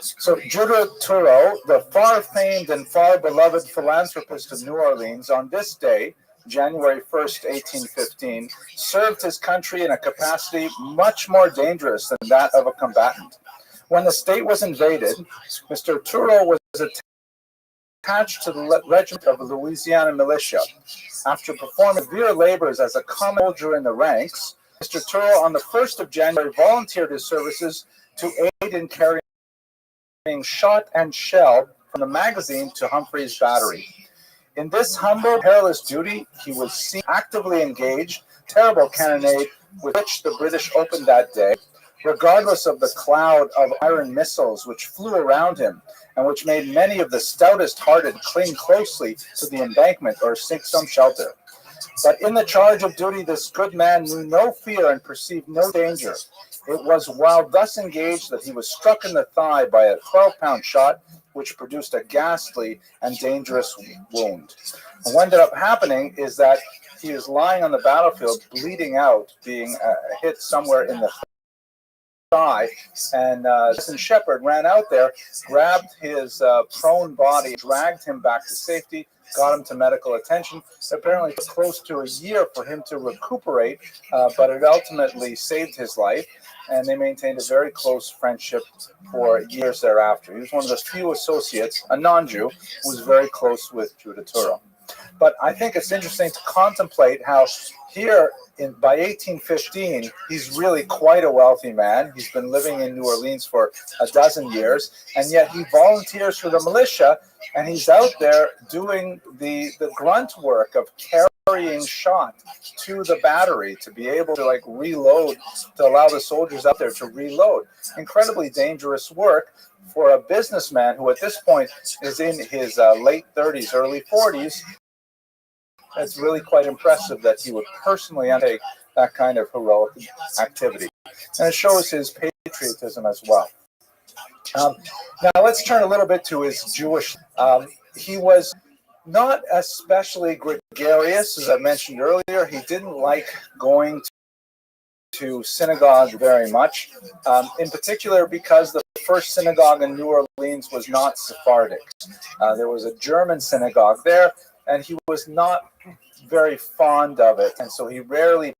So Judah Turo, the far famed and far beloved philanthropist of New Orleans, on this day, January 1st, 1815, served his country in a capacity much more dangerous than that of a combatant. When the state was invaded, Mr. Turo was attached to the regiment of the Louisiana militia. After performing severe labors as a common soldier in the ranks, Mr. Turo, on the 1st of January, volunteered his services to aid in carrying shot and shell from the magazine to Humphreys Battery. In this humble, perilous duty, he was seen actively engaged, terrible cannonade with which the British opened that day, regardless of the cloud of iron missiles which flew around him, and which made many of the stoutest-hearted cling closely to the embankment or seek some shelter. But in the charge of duty, this good man knew no fear and perceived no danger. It was while thus engaged that he was struck in the thigh by a 12-pound shot, which produced a ghastly and dangerous wound. And what ended up happening is that he was lying on the battlefield, bleeding out, being hit somewhere in the thigh, and Shepard ran out there, grabbed his prone body, dragged him back to safety, got him to medical attention. Apparently, it took close to a year for him to recuperate, but it ultimately saved his life, and they maintained a very close friendship for years thereafter. He was one of the few associates, a non-Jew, who was very close with Judah Turo. But I think it's interesting to contemplate how here, by 1815, he's really quite a wealthy man. He's been living in New Orleans for a dozen years, and yet he volunteers for the militia, and he's out there doing the grunt work of carrying shot to the battery to be able to reload, to allow the soldiers out there to reload. Incredibly dangerous work for a businessman who at this point is in his late 30s, early 40s. It's really quite impressive that he would personally undertake that kind of heroic activity. And it shows his patriotism as well. Now let's turn a little bit to his Jewish. He was not especially gregarious, as I mentioned earlier. He didn't like going to synagogue very much, in particular because the first synagogue in New Orleans was not Sephardic. There was a German synagogue there, and he was not very fond of it, and so he rarely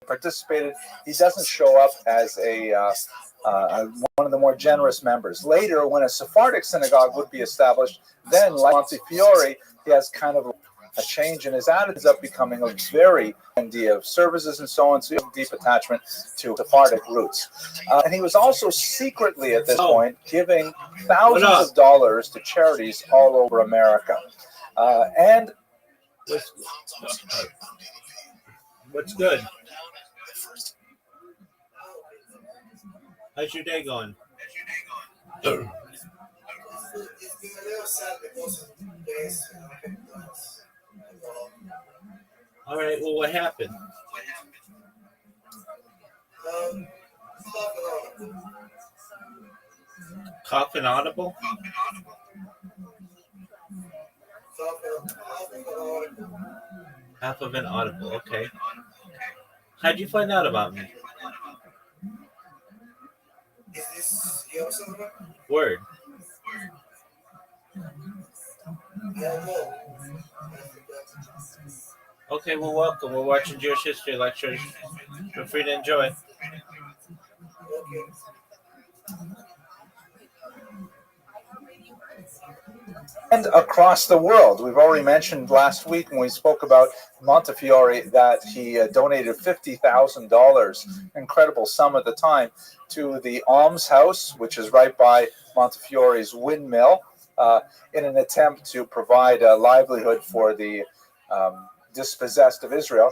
participated. He doesn't show up as one of the more generous members. Later, when a Sephardic synagogue would be established, then, like Montefiore, he has kind of a change in his attitude, ends up becoming a very idea of services and so on, so he has a deep attachment to Sephardic roots. And he was also secretly, at this point, giving thousands of dollars to charities all over America. And What's good? How's your day going? All right, well, what happened? Cough inaudible? Half of an audible, okay. How'd you find out about me? Word. Okay, well, welcome. We're watching Jewish History Lectures. Feel free to enjoy. And across the world. We've already mentioned last week when we spoke about Montefiore that he donated $50,000, incredible sum at the time, to the Alms House, which is right by Montefiore's windmill, in an attempt to provide a livelihood for the dispossessed of Israel.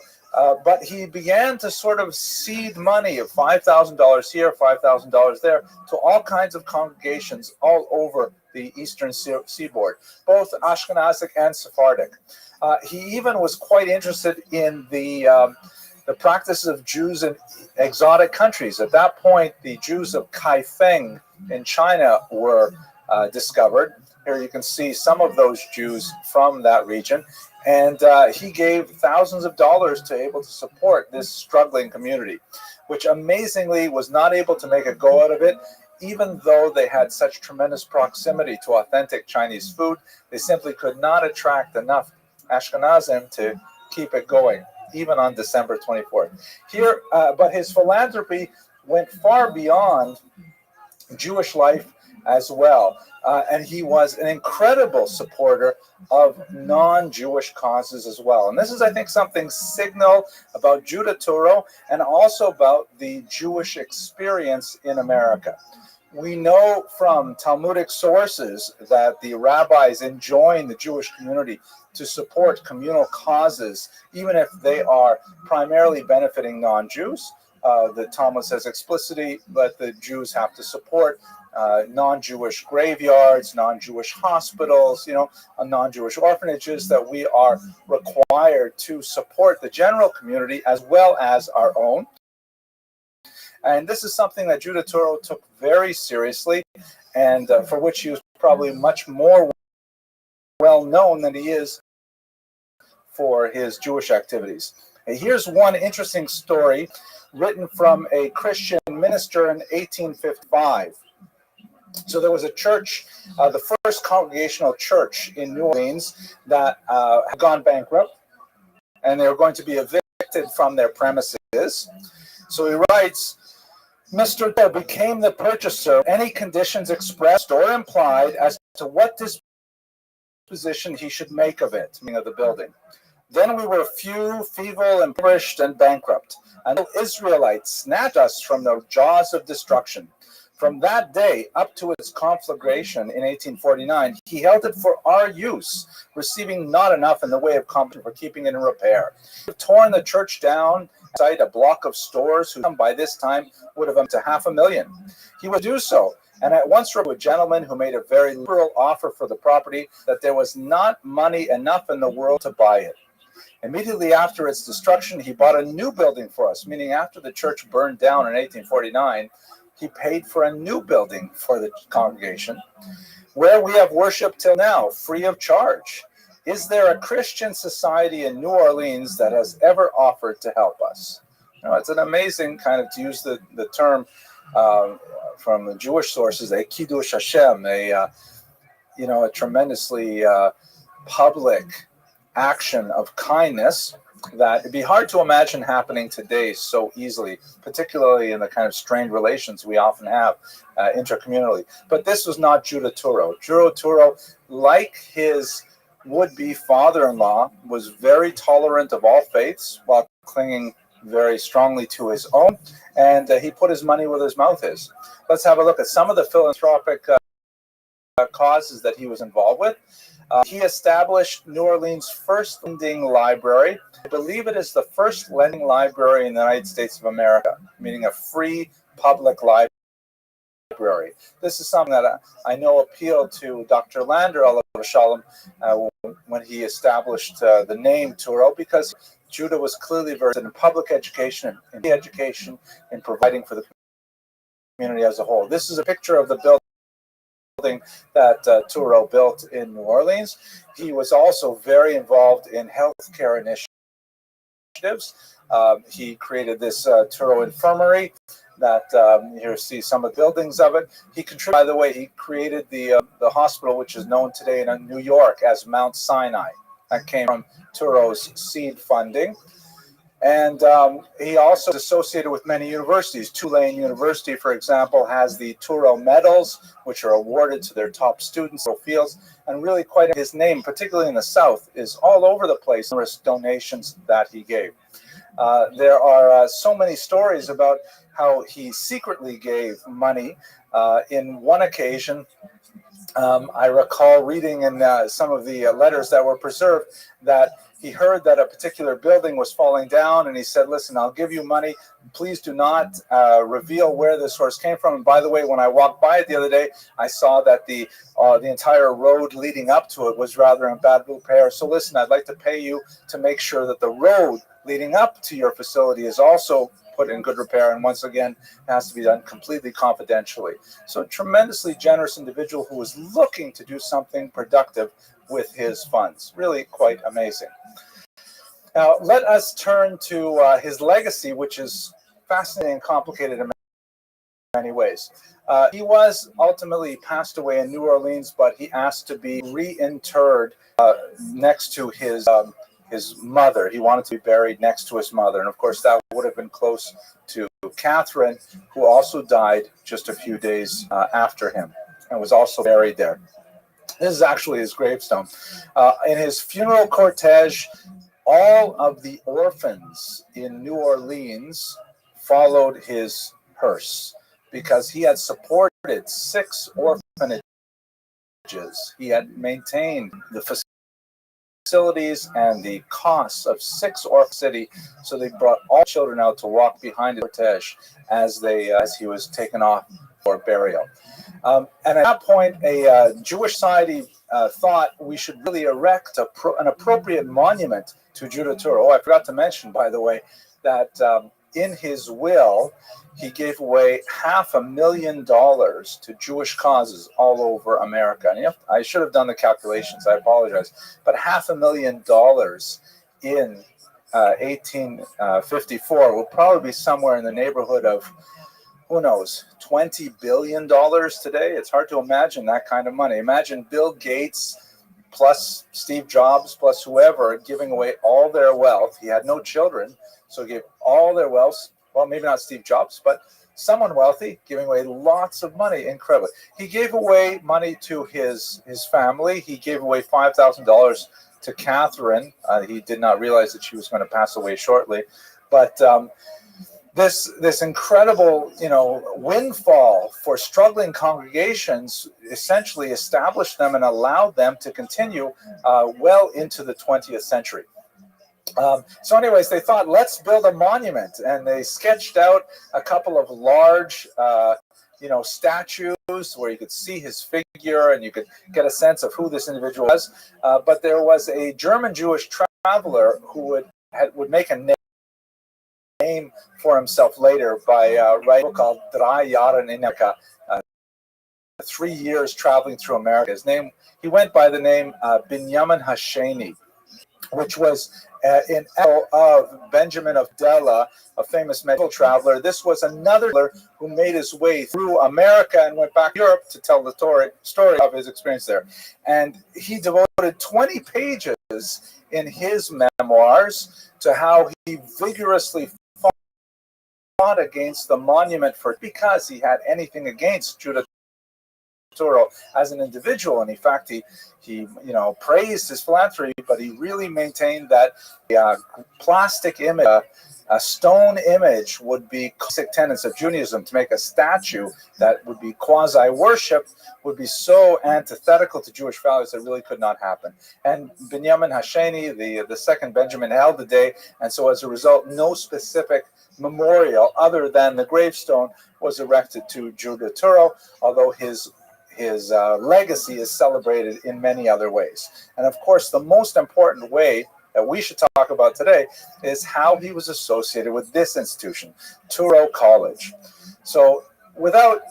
But he began to sort of seed money of $5,000 here, $5,000 there, to all kinds of congregations all over the eastern seaboard, both Ashkenazic and Sephardic. He even was quite interested in the practices of Jews in exotic countries. At that point, the Jews of Kaifeng in China were discovered. Here you can see some of those Jews from that region. And he gave thousands of dollars to able to support this struggling community, which amazingly was not able to make a go out of it. Even though they had such tremendous proximity to authentic Chinese food, they simply could not attract enough Ashkenazim to keep it going, even on December 24th. Here, but his philanthropy went far beyond Jewish life as well. And he was an incredible supporter of non-Jewish causes as well. And this is, I think, something signal about Judah Turo and also about the Jewish experience in America. We know from Talmudic sources that the rabbis enjoin the Jewish community to support communal causes, even if they are primarily benefiting non-Jews. The Talmud says explicitly, but the Jews have to support non-Jewish graveyards, non-Jewish hospitals, non-Jewish orphanages that we are required to support the general community as well as our own. And this is something that Judah Turo took very seriously, and for which he was probably much more well known than he is for his Jewish activities. And here's one interesting story written from a Christian minister in 1855. So there was a church, the first Congregational church in New Orleans, that had gone bankrupt, and they were going to be evicted from their premises. So he writes, Mr. There became the purchaser any conditions expressed or implied as to what disposition he should make of it, meaning of the building. Then we were few, feeble, impoverished, and bankrupt, until Israelites snatched us from the jaws of destruction. From that day up to its conflagration in 1849, he held it for our use, receiving not enough in the way of compensation for keeping it in repair. He torn the church down, cite a block of stores who by this time would have come to $500,000. He would do so, and at once wrote to a gentleman who made a very liberal offer for the property that there was not money enough in the world to buy it. Immediately after its destruction, he bought a new building for us, meaning after the church burned down in 1849, he paid for a new building for the congregation, where we have worship till now, free of charge. Is there a Christian society in New Orleans that has ever offered to help us? It's an amazing kind of, to use the term from the Jewish sources, a kiddush Hashem, a tremendously public action of kindness that it'd be hard to imagine happening today so easily, particularly in the kind of strained relations we often have intercommunally. But this was not Judah Turo. Judah Turo, like his would-be father-in-law, was very tolerant of all faiths while clinging very strongly to his own, and he put his money where his mouth is. Let's have a look at some of the philanthropic causes that he was involved with. He established New Orleans' first lending library. I believe it is the first lending library in the United States of America, meaning a free public library. This is something that I know appealed to Dr. Lander, alav shalom, when he established the name Turo, because Judah was clearly versed in public education and education in providing for the community as a whole. This is a picture of the building that Turo built in New Orleans. He was also very involved in healthcare initiatives. He created this Turo Infirmary that here see some of the buildings of it. He contributed, by the way, he created the hospital, which is known today in New York as Mount Sinai. That came from Turo's seed funding. And he also is associated with many universities. Tulane University, for example, has the Turo medals, which are awarded to their top students in fields. And really quite his name, particularly in the South, is all over the place. Numerous donations that he gave. There are so many stories about how he secretly gave money. In one occasion, I recall reading in some of the letters that were preserved that he heard that a particular building was falling down, and he said, listen, I'll give you money. Please do not reveal where the source came from. And by the way, when I walked by it the other day, I saw that the entire road leading up to it was rather in bad repair. So listen, I'd like to pay you to make sure that the road leading up to your facility is also put in good repair, and once again, it has to be done completely confidentially. So a tremendously generous individual who was looking to do something productive with his funds. Really quite amazing. Now, let us turn to his legacy, which is fascinating and complicated in many ways. He was ultimately passed away in New Orleans, but he asked to be reinterred next to his mother. He wanted to be buried next to his mother. And of course, that would have been close to Catherine, who also died just a few days after him and was also buried there. This is actually his gravestone. In his funeral cortege, all of the orphans in New Orleans followed his hearse because he had supported 6 orphanages. He had maintained the facilities and the costs of 6 orphan city, so they brought all children out to walk behind the cortege as he was taken off for burial. And at that point, a Jewish society thought we should really erect an appropriate monument to Judah Touro. Oh, I forgot to mention, by the way, that in his will, he gave away $500,000 to Jewish causes all over America. And I should have done the calculations. I apologize. But $500,000 in 1854 will probably be somewhere in the neighborhood of, who knows, $20 billion today. It's hard to imagine that kind of money. Imagine Bill Gates plus Steve Jobs plus whoever giving away all their wealth. He had no children, so he gave all their wealth. Well, maybe not Steve Jobs, but someone wealthy giving away lots of money. Incredible. He gave away money to his family. He gave away $5,000 to Catherine. He did not realize that she was going to pass away shortly. But this incredible, windfall for struggling congregations essentially established them and allowed them to continue well into the 20th century. So anyways, they thought, let's build a monument, and they sketched out a couple of large, statues where you could see his figure and you could get a sense of who this individual was. But there was a German Jewish traveler who would make a name for himself later by writing a book called Drei Jahre in Amerika, 3 years traveling through America. He went by the name Binyamin Hasheni, which was in honor of Benjamin of Dela, a famous medical traveler. This was another who made his way through America and went back to Europe to tell the story of his experience there. And he devoted 20 pages in his memoirs to how he vigorously fought against the monument because he had anything against Judah Touro as an individual, and in fact he praised his philanthropy, but he really maintained that plastic image, a stone image, would be basic tenets of Judaism. To make a statue that would be quasi-worship would be so antithetical to Jewish values that it really could not happen. And Binyamin Hasheni, the second Benjamin, held the day, and so as a result, no specific memorial other than the gravestone was erected to Judah Touro, although his legacy is celebrated in many other ways. And of course, the most important way that we should talk about today is how he was associated with this institution, Touro College. So without,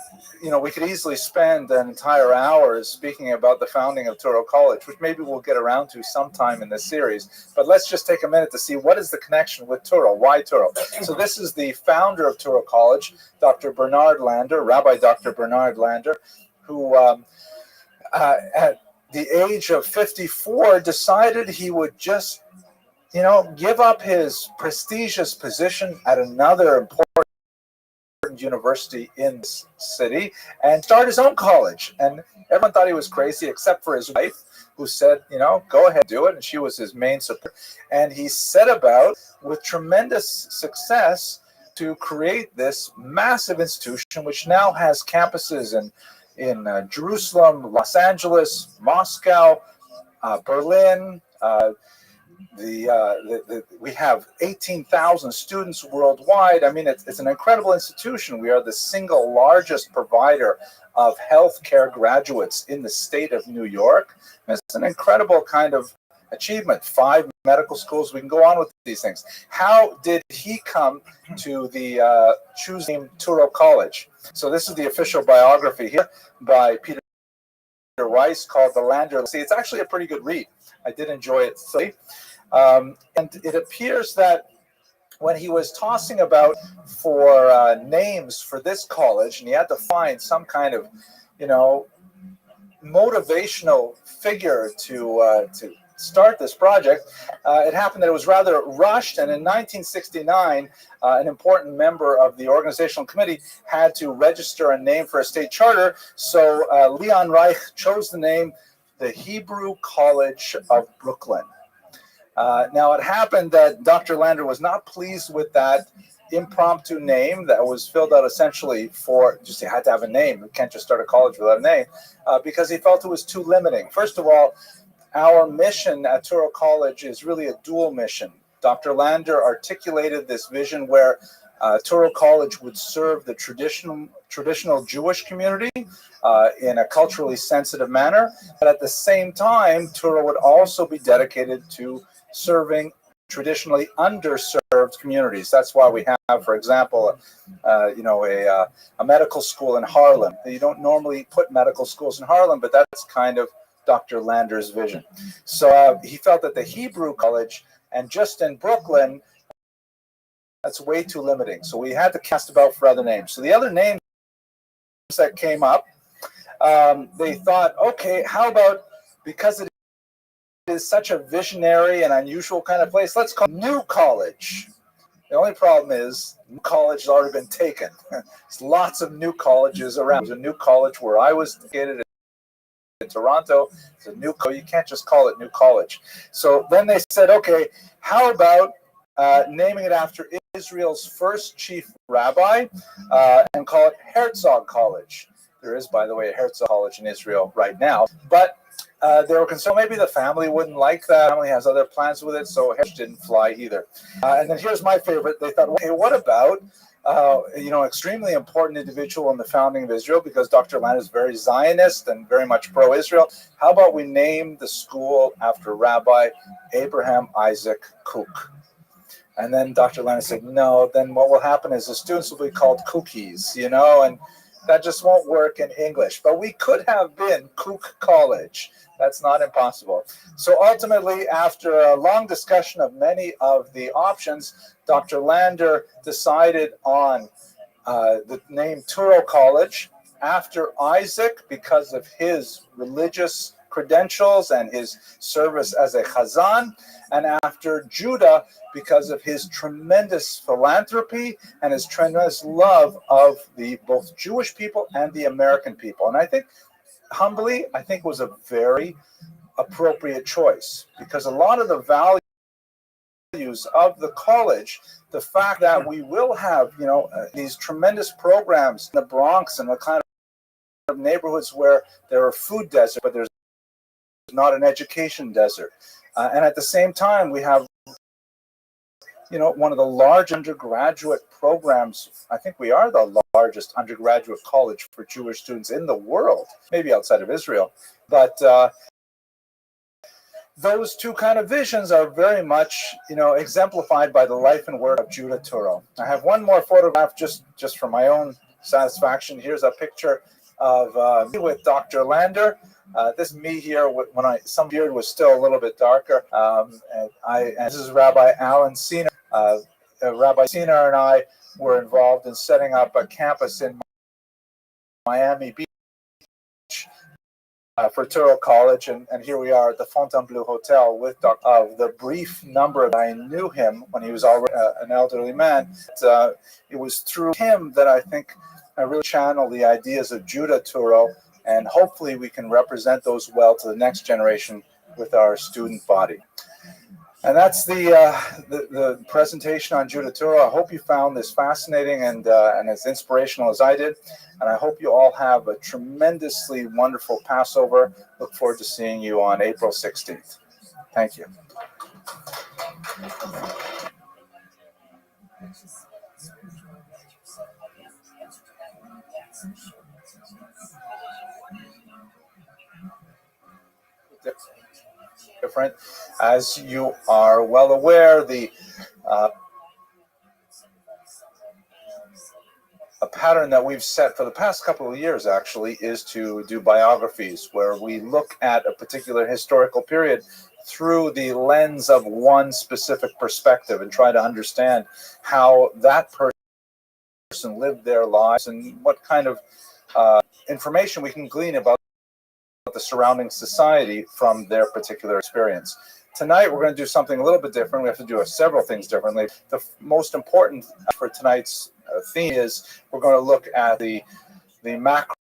we could easily spend an entire hour speaking about the founding of Touro College, which maybe we'll get around to sometime in this series. But let's just take a minute to see what is the connection with Touro. Why Touro? So this is the founder of Touro College, Dr. Bernard Lander, Rabbi Dr. Bernard Lander, who at the age of 54 decided he would just, give up his prestigious position at another important university in this city and start his own college. And everyone thought he was crazy except for his wife, who said, go ahead, do it. And she was his main support. And he set about with tremendous success to create this massive institution, which now has campuses in Jerusalem, Los Angeles, Moscow, Berlin. We have 18,000 students worldwide. I mean, it's an incredible institution. We are the single largest provider of healthcare graduates in the state of New York. It's an incredible kind of achievement. 5 medical schools. We can go on with these things. How did he come to the choosing Touro College? So this is the official biography here by Peter Weiss called The Lander. See, it's actually a pretty good read. I did enjoy it. And it appears that when he was tossing about for names for this college, and he had to find some kind of, motivational figure to start this project, it happened that it was rather rushed, and in 1969, an important member of the organizational committee had to register a name for a state charter, so Leon Reich chose the name the Hebrew College of Brooklyn. Now, it happened that Dr. Lander was not pleased with that impromptu name that was filled out essentially for just you had to have a name. You can't just start a college without a name, because he felt it was too limiting. First of all, our mission at Touro College is really a dual mission. Dr. Lander articulated this vision where Touro College would serve the traditional Jewish community in a culturally sensitive manner, but at the same time, Touro would also be dedicated to serving traditionally underserved communities. That's why we have, for example, a medical school in Harlem. You don't normally put medical schools in Harlem, but that's kind of Dr. Lander's vision. So he felt that the Hebrew College, and just in Brooklyn, that's way too limiting. So we had to cast about for other names. So the other names that came up, they thought, okay, how about, because it is such a visionary and unusual kind of place, let's call it New College. The only problem is New College has already been taken. There's lots of new colleges around. There's a new college where I was located in Toronto. It's a new college. You can't just call it New College. So then they said, okay, how about naming it after Israel's first chief rabbi and call it Herzog College. There is, by the way, a Herzog College in Israel right now. But they were concerned maybe the family wouldn't like that. The family has other plans with it, so Herzog didn't fly either. And then here's my favorite. They thought, okay, what about extremely important individual in the founding of Israel, because Dr. Lander is very Zionist and very much pro-Israel. How about we name the school after Rabbi Abraham Isaac Kook? And then Dr. Lander said, no, then what will happen is the students will be called cookies, and that just won't work in English. But we could have been Kook College. That's not impossible. So ultimately, after a long discussion of many of the options, Dr. Lander decided on the name Touro College after Isaac because of his religious credentials and his service as a chazan, and after Judah because of his tremendous philanthropy and his tremendous love of the both Jewish people and the American people. And I think, humbly, it was a very appropriate choice, because a lot of the values of the college, the fact that we will have, these tremendous programs in the Bronx and the kind of neighborhoods where there are food deserts, but there's not an education desert. And at the same time, we have, one of the large undergraduate programs. I think we are the largest undergraduate college for Jewish students in the world, maybe outside of Israel. But those two kind of visions are very much, exemplified by the life and work of Judah Touro. I have one more photograph just for my own satisfaction. Here's a picture of me with Dr. Lander. This is me here when some beard was still a little bit darker. And this is Rabbi Alan Sina. Rabbi Sina and I were involved in setting up a campus in Miami Beach for Touro College, and here we are at the Fontainebleau Hotel with the brief number that I knew him when he was already an elderly man. It was through him that I think I really channeled the ideas of Judah Touro, and hopefully we can represent those well to the next generation with our student body. And that's the presentation on Judah Touro. I hope you found this fascinating and as inspirational as I did. And I hope you all have a tremendously wonderful Passover. Look forward to seeing you on April 16th. Thank you. Different. As you are well aware, a pattern that we've set for the past couple of years actually is to do biographies where we look at a particular historical period through the lens of one specific perspective and try to understand how that person lived their lives and what kind of information we can glean about the surrounding society from their particular experience. Tonight, we're going to do something a little bit different. We have to do several things differently. The most important for tonight's theme is we're going to look at the macro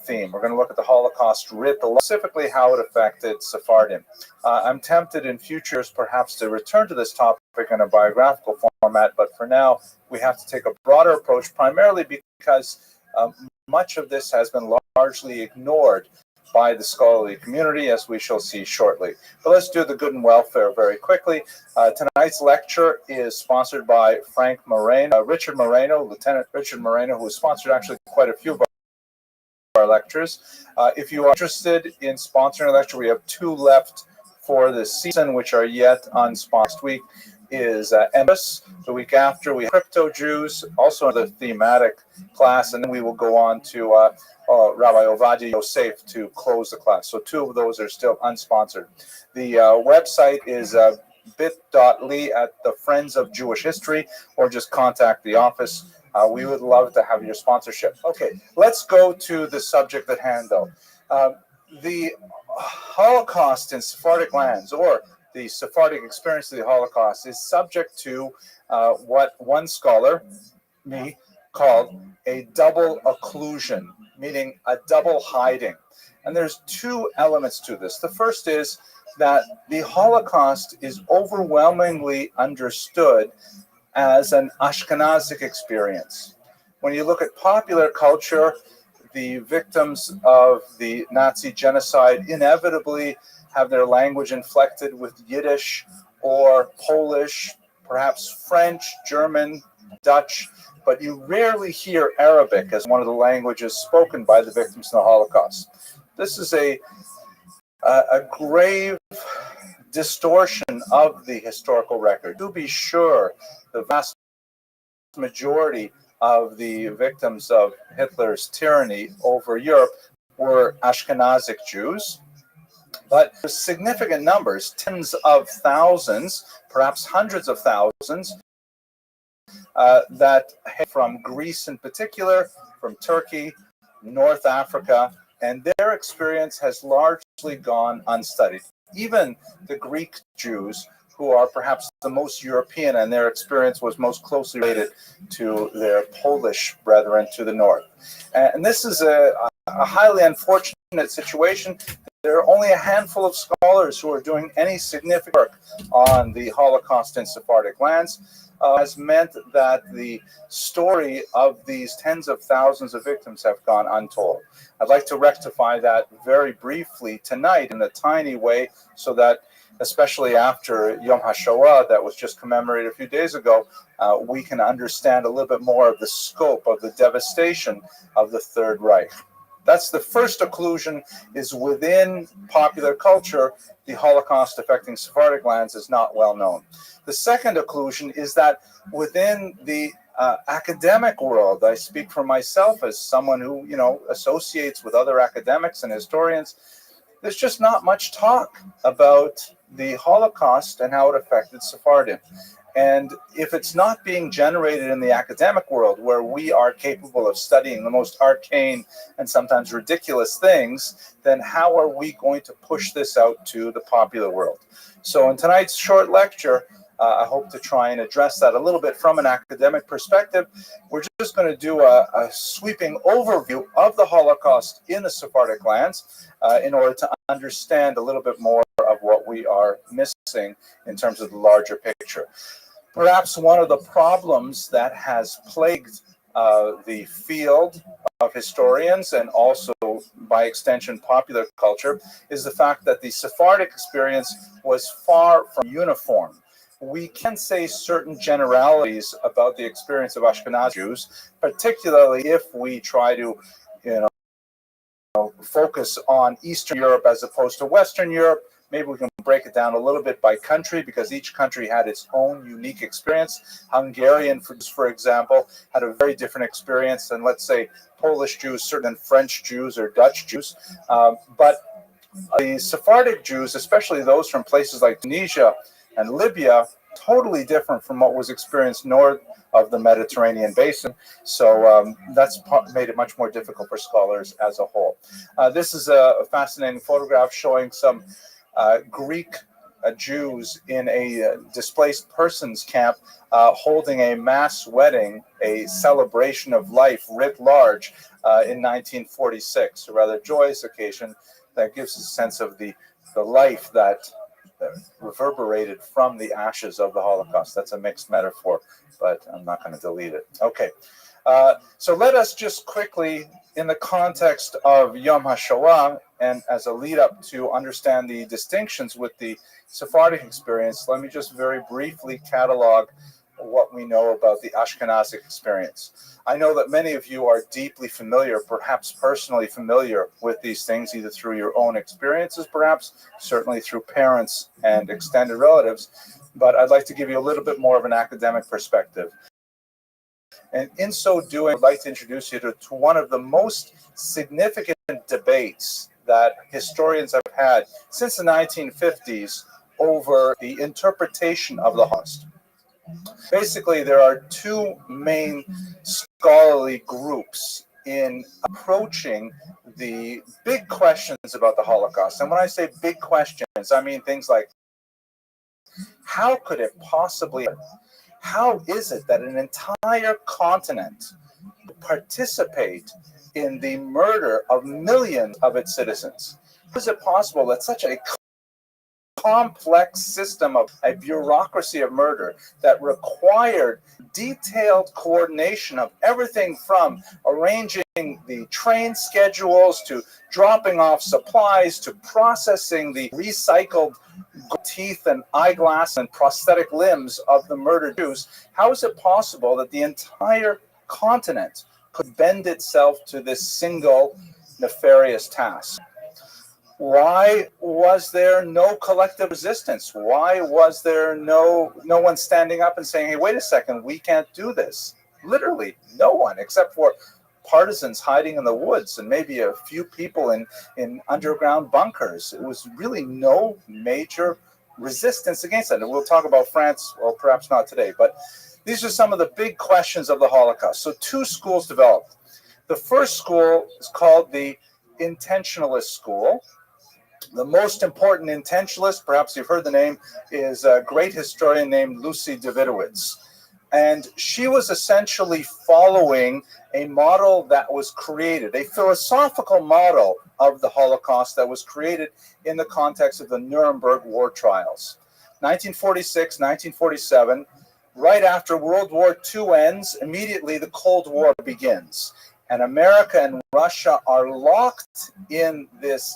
theme. We're going to look at the Holocaust writ, specifically how it affected Sephardim. I'm tempted in futures perhaps to return to this topic in a biographical format, but for now, we have to take a broader approach, primarily because much of this has been largely ignored by the scholarly community, as we shall see shortly. But let's do the good and welfare very quickly. Tonight's lecture is sponsored by Richard Moreno, Lieutenant Richard Moreno, who has sponsored actually quite a few of our lectures. If you are interested in sponsoring a lecture, we have 2 left for this season, which are yet unsponsored. Next week is Empress. The week after, we have Crypto Jews, also in the thematic class, and then we will go on to Rabbi Ovadia Yosef to close the class. So 2 of those are still unsponsored. The website is bit.ly at the Friends of Jewish History, or just contact the office. We would love to have your sponsorship. Okay, let's go to the subject at hand, though. The Holocaust in Sephardic lands, or the Sephardic experience of the Holocaust, is subject to what one scholar, me, called a double occlusion, meaning a double hiding. And there's 2 elements to this. The first is that the Holocaust is overwhelmingly understood as an Ashkenazic experience. When you look at popular culture, the victims of the Nazi genocide inevitably have their language inflected with Yiddish or Polish, perhaps French, German, Dutch, but you rarely hear Arabic as one of the languages spoken by the victims of the Holocaust. This is a grave distortion of the historical record. To be sure, the vast majority of the victims of Hitler's tyranny over Europe were Ashkenazic Jews, but significant numbers, tens of thousands, perhaps hundreds of thousands, that from Greece in particular, from Turkey, North Africa, and their experience has largely gone unstudied. Even the Greek Jews, who are perhaps the most European, and their experience was most closely related to their Polish brethren to the north. And this is a highly unfortunate situation. There are only a handful of scholars who are doing any significant work on the Holocaust in Sephardic lands. Has meant that the story of these tens of thousands of victims have gone untold. I'd like to rectify that very briefly tonight in a tiny way, so that especially after Yom HaShoah that was just commemorated a few days ago, we can understand a little bit more of the scope of the devastation of the Third Reich. That's the first occlusion, is within popular culture, the Holocaust affecting Sephardic lands is not well known. The second occlusion is that within the academic world, I speak for myself as someone who, associates with other academics and historians, there's just not much talk about the Holocaust and how it affected Sephardim. And if it's not being generated in the academic world, where we are capable of studying the most arcane and sometimes ridiculous things, then how are we going to push this out to the popular world? So in tonight's short lecture, I hope to try and address that a little bit from an academic perspective. We're just going to do a sweeping overview of the Holocaust in the Sephardic lands in order to understand a little bit more of what we are missing in terms of the larger picture. Perhaps one of the problems that has plagued the field of historians, and also by extension popular culture, is the fact that the Sephardic experience was far from uniform. We can say certain generalities about the experience of Ashkenazi Jews, particularly if we try to, focus on Eastern Europe as opposed to Western Europe. Maybe we can break it down a little bit by country, because each country had its own unique experience. Hungarian, for example, had a very different experience than, let's say, Polish Jews, certain French Jews or Dutch Jews. But the Sephardic Jews, especially those from places like Tunisia and Libya, totally different from what was experienced north of the Mediterranean basin. So that's made it much more difficult for scholars as a whole. This is a fascinating photograph showing some Greek Jews in a displaced persons camp holding a mass wedding, a celebration of life writ large in 1946, a rather joyous occasion that gives a sense of the life that reverberated from the ashes of the Holocaust. That's a mixed metaphor, but I'm not going to delete it. Okay, so let us just quickly, in the context of Yom HaShoah and as a lead up to understand the distinctions with the Sephardic experience, let me just very briefly catalog what we know about the Ashkenazic experience. I know that many of you are deeply familiar, perhaps personally familiar with these things, either through your own experiences, perhaps, certainly through parents and extended relatives, but I'd like to give you a little bit more of an academic perspective. And in so doing, I'd like to introduce you to one of the most significant debates that historians have had since the 1950s over the interpretation of the Holocaust. Basically, there are two main scholarly groups in approaching the big questions about the Holocaust. And when I say big questions, I mean things like, how could it possibly happen? How is it that an entire continent participate in the murder of millions of its citizens? How is it possible that such a complex system of a bureaucracy of murder that required detailed coordination of everything from arranging the train schedules to dropping off supplies to processing the recycled teeth and eyeglass and prosthetic limbs of the murdered Jews, how is it possible that the entire continent could bend itself to this single nefarious task? Why was there no collective resistance? Why was there no one standing up and saying, hey, wait a second, we can't do this? Literally no one, except for partisans hiding in the woods and maybe a few people in underground bunkers. It was really no major resistance against that. And we'll talk about France, well, perhaps not today, but these are some of the big questions of the Holocaust. So two schools developed. The first school is called the intentionalist school. The most important intentionalist, perhaps you've heard the name, is a great historian named Lucy Davidowitz. And she was essentially following a model that was created, a philosophical model of the Holocaust that was created in the context of the Nuremberg war trials. 1946, 1947, right after World War II ends, immediately the Cold War begins. And America and Russia are locked in this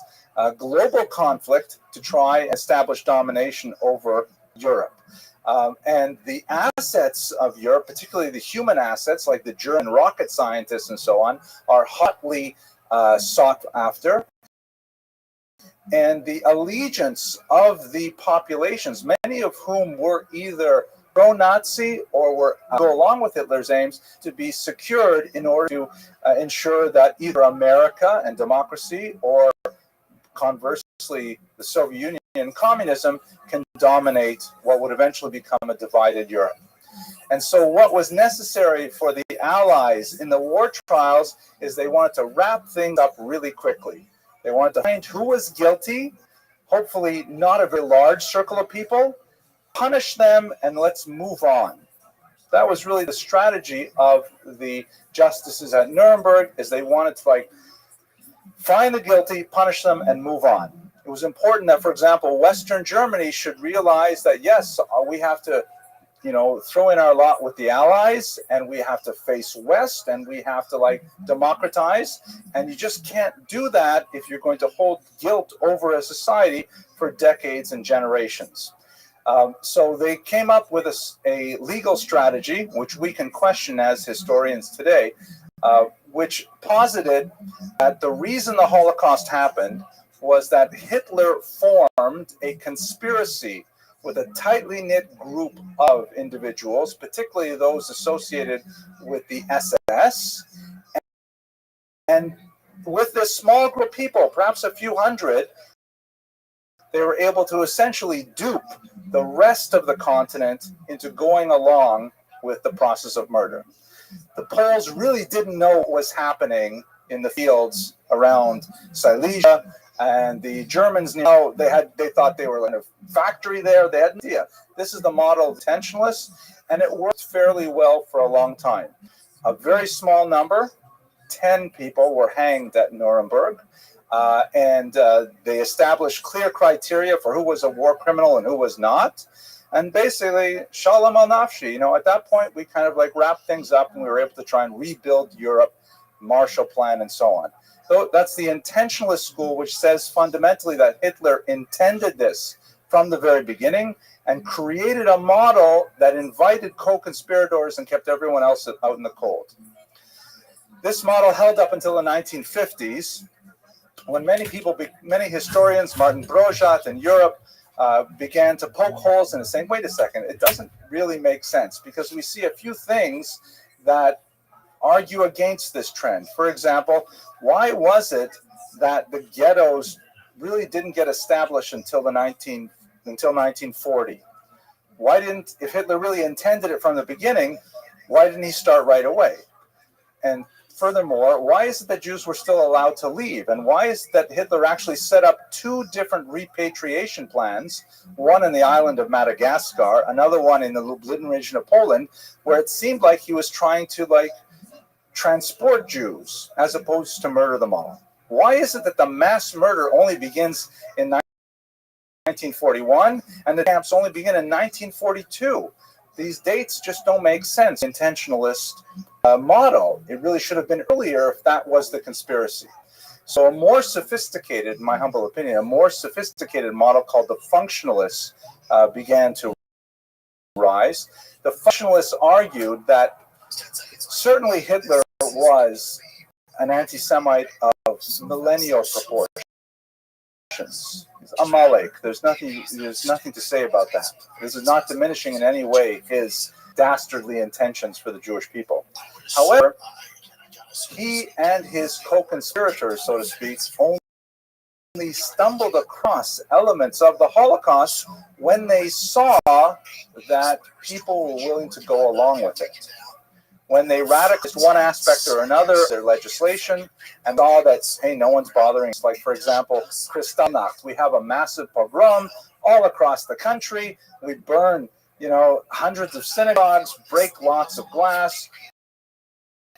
global conflict to try and establish domination over Europe. And the assets of Europe, particularly the human assets like the German rocket scientists and so on, are hotly sought after. And the allegiance of the populations, many of whom were either pro-Nazi or were go along with Hitler's aims, to be secured in order to ensure that either America and democracy or conversely the Soviet Union and communism can dominate what would eventually become a divided Europe. And so what was necessary for the Allies in the war trials is they wanted to wrap things up really quickly. They wanted to find who was guilty, hopefully not a very large circle of people, punish them, and let's move on. That was really the strategy of the justices at Nuremberg, is they wanted to find the guilty, punish them, and move on. It was important that, for example, Western Germany should realize that, yes, we have to, throw in our lot with the Allies, and we have to face West, and we have to, democratize. And you just can't do that if you're going to hold guilt over a society for decades and generations. So they came up with a legal strategy, which we can question as historians today, which posited that the reason the Holocaust happened was that Hitler formed a conspiracy with a tightly knit group of individuals, particularly those associated with the SS. And with this small group of people, perhaps a few hundred, they were able to essentially dupe the rest of the continent into going along with the process of murder. The Poles really didn't know what was happening in the fields around Silesia, and the Germans they thought they were in a factory there. They had no idea. This is the model of intentionalists, and it worked fairly well for a long time. A very small number, 10 people, were hanged at Nuremberg, and they established clear criteria for who was a war criminal and who was not. And basically, shalom al nafshi, at that point, we kind of wrapped things up, and we were able to try and rebuild Europe Marshall Plan, and so on. So that's the intentionalist school, which says fundamentally that Hitler intended this from the very beginning and created a model that invited co-conspirators and kept everyone else out in the cold. This model held up until the 1950s, when many historians, Martin Brojat in Europe, began to poke holes in it, saying, wait a second, it doesn't really make sense, because we see a few things that argue against this trend. For example, why was it that the ghettos really didn't get established until 1940? Why didn't, if Hitler really intended it from the beginning, why didn't he start right away? And furthermore, why is it that Jews were still allowed to leave? And why is it that Hitler actually set up two different repatriation plans, one in the island of Madagascar, another one in the Lublin region of Poland, where it seemed like he was trying to transport Jews as opposed to murder them all? Why is it that the mass murder only begins in 1941 and the camps only begin in 1942? These dates just don't make sense. Intentionalist model. It really should have been earlier if that was the conspiracy. So a more sophisticated, in my humble opinion, a more sophisticated model called the functionalists began to rise. The functionalists argued that certainly Hitler was an anti-Semite of millennial proportions. He's Amalek. There's nothing to say about that. This is not diminishing in any way his dastardly intentions for the Jewish people. However, he and his co-conspirators, so to speak, only stumbled across elements of the Holocaust when they saw that people were willing to go along with it. When they radicalized one aspect or another of their legislation and saw that, hey, no one's bothering us. Like, for example, Kristallnacht. We have a massive pogrom all across the country. We burn, hundreds of synagogues, break lots of glass.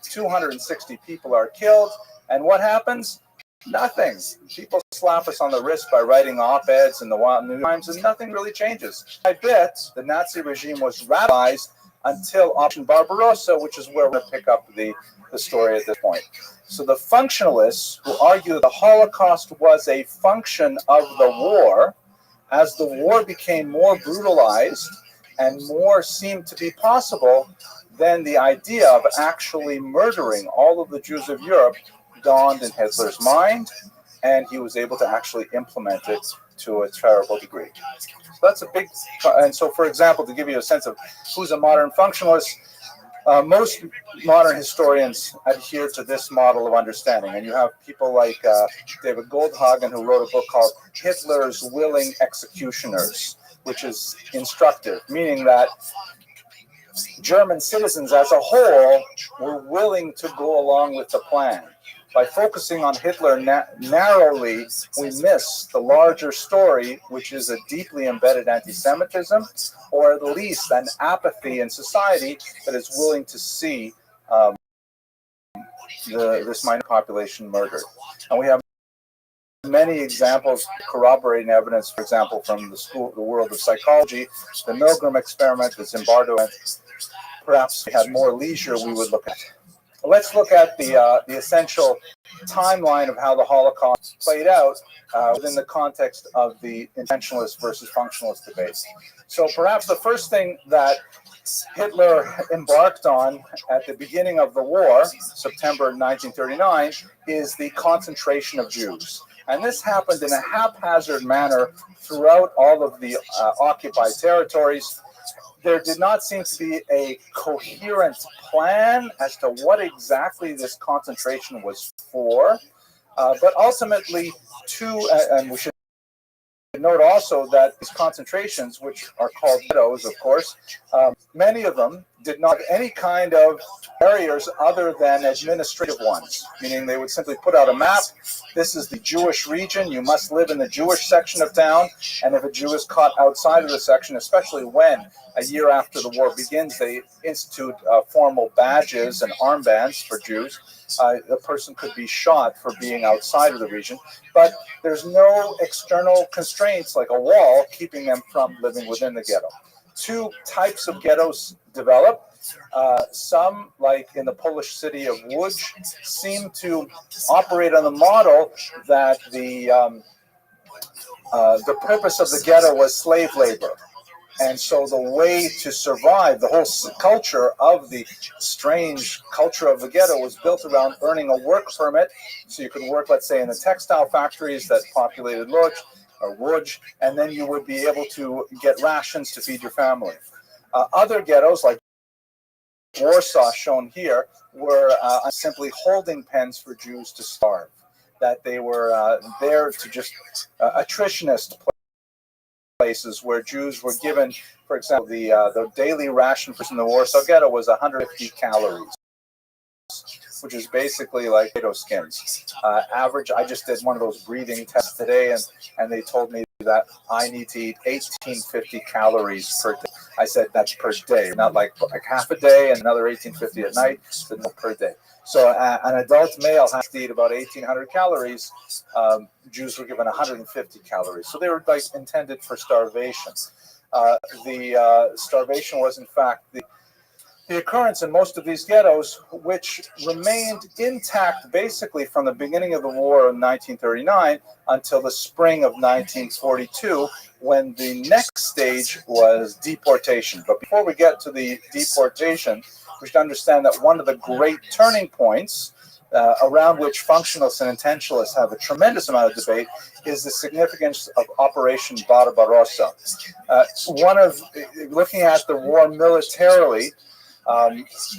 260 people are killed. And what happens? Nothing. People slap us on the wrist by writing op-eds in the New York Times, and nothing really changes. I bet the Nazi regime was radicalized until Operation Barbarossa, which is where we're going to pick up the story at this point. So the functionalists who argue that the Holocaust was a function of the war, as the war became more brutalized and more seemed to be possible, then the idea of actually murdering all of the Jews of Europe dawned in Hitler's mind, and he was able to actually implement it to a terrible degree. So that's a big, and so for example, to give you a sense of who's a modern functionalist, most modern historians adhere to this model of understanding. And you have people like David Goldhagen, who wrote a book called Hitler's Willing Executioners, which is instructive, meaning that German citizens as a whole were willing to go along with the plan. By focusing on Hitler narrowly, we miss the larger story, which is a deeply embedded anti-Semitism, or at least an apathy in society that is willing to see this minor population murdered. And we have many examples corroborating evidence, for example, from the world of psychology, the Milgram experiment, the Zimbardo. Perhaps if we had more leisure, we would look at. Let's look at the essential timeline of how the Holocaust played out within the context of the intentionalist versus functionalist debate. So perhaps the first thing that Hitler embarked on at the beginning of the war, September 1939, is the concentration of Jews. And this happened in a haphazard manner throughout all of the occupied territories. There did not seem to be a coherent plan as to what exactly this concentration was for, but ultimately and we should note also that these concentrations, which are called ghettos, of course, many of them did not have any kind of barriers other than administrative ones, meaning they would simply put out a map. This is the Jewish region. You must live in the Jewish section of town. And if a Jew is caught outside of the section, especially when a year after the war begins, they institute formal badges and armbands for Jews, the person could be shot for being outside of the region. But there's no external constraints like a wall keeping them from living within the ghetto. Two types of ghettos develop. Some, like in the Polish city of Łódź, seem to operate on the model that the purpose of the ghetto was slave labor. And so the way to survive, the whole culture of the strange culture of the ghetto was built around earning a work permit. So you could work, let's say, in the textile factories that populated Łódź or Łódź, and then you would be able to get rations to feed your family. Other ghettos, like Warsaw, shown here, were simply holding pens for Jews to starve. That they were there to just attritionist places where Jews were given, for example, the daily ration in the Warsaw Ghetto was 150 calories, which is basically like potato skins. Average, I just did one of those breathing tests today, and they told me that I need to eat 1850 calories per day. I said that's per day, not like half a day and another 1850 at night, but no, per day. So an adult male has to eat about 1800 calories. Jews were given 150 calories. So they were like intended for starvation. The starvation was in fact the occurrence in most of these ghettos, which remained intact basically from the beginning of the war in 1939 until the spring of 1942, when the next stage was deportation. But before we get to the deportation, we should understand that one of the great turning points around which functionalists and intentionalists have a tremendous amount of debate is the significance of Operation Barbarossa. Looking at the war militarily,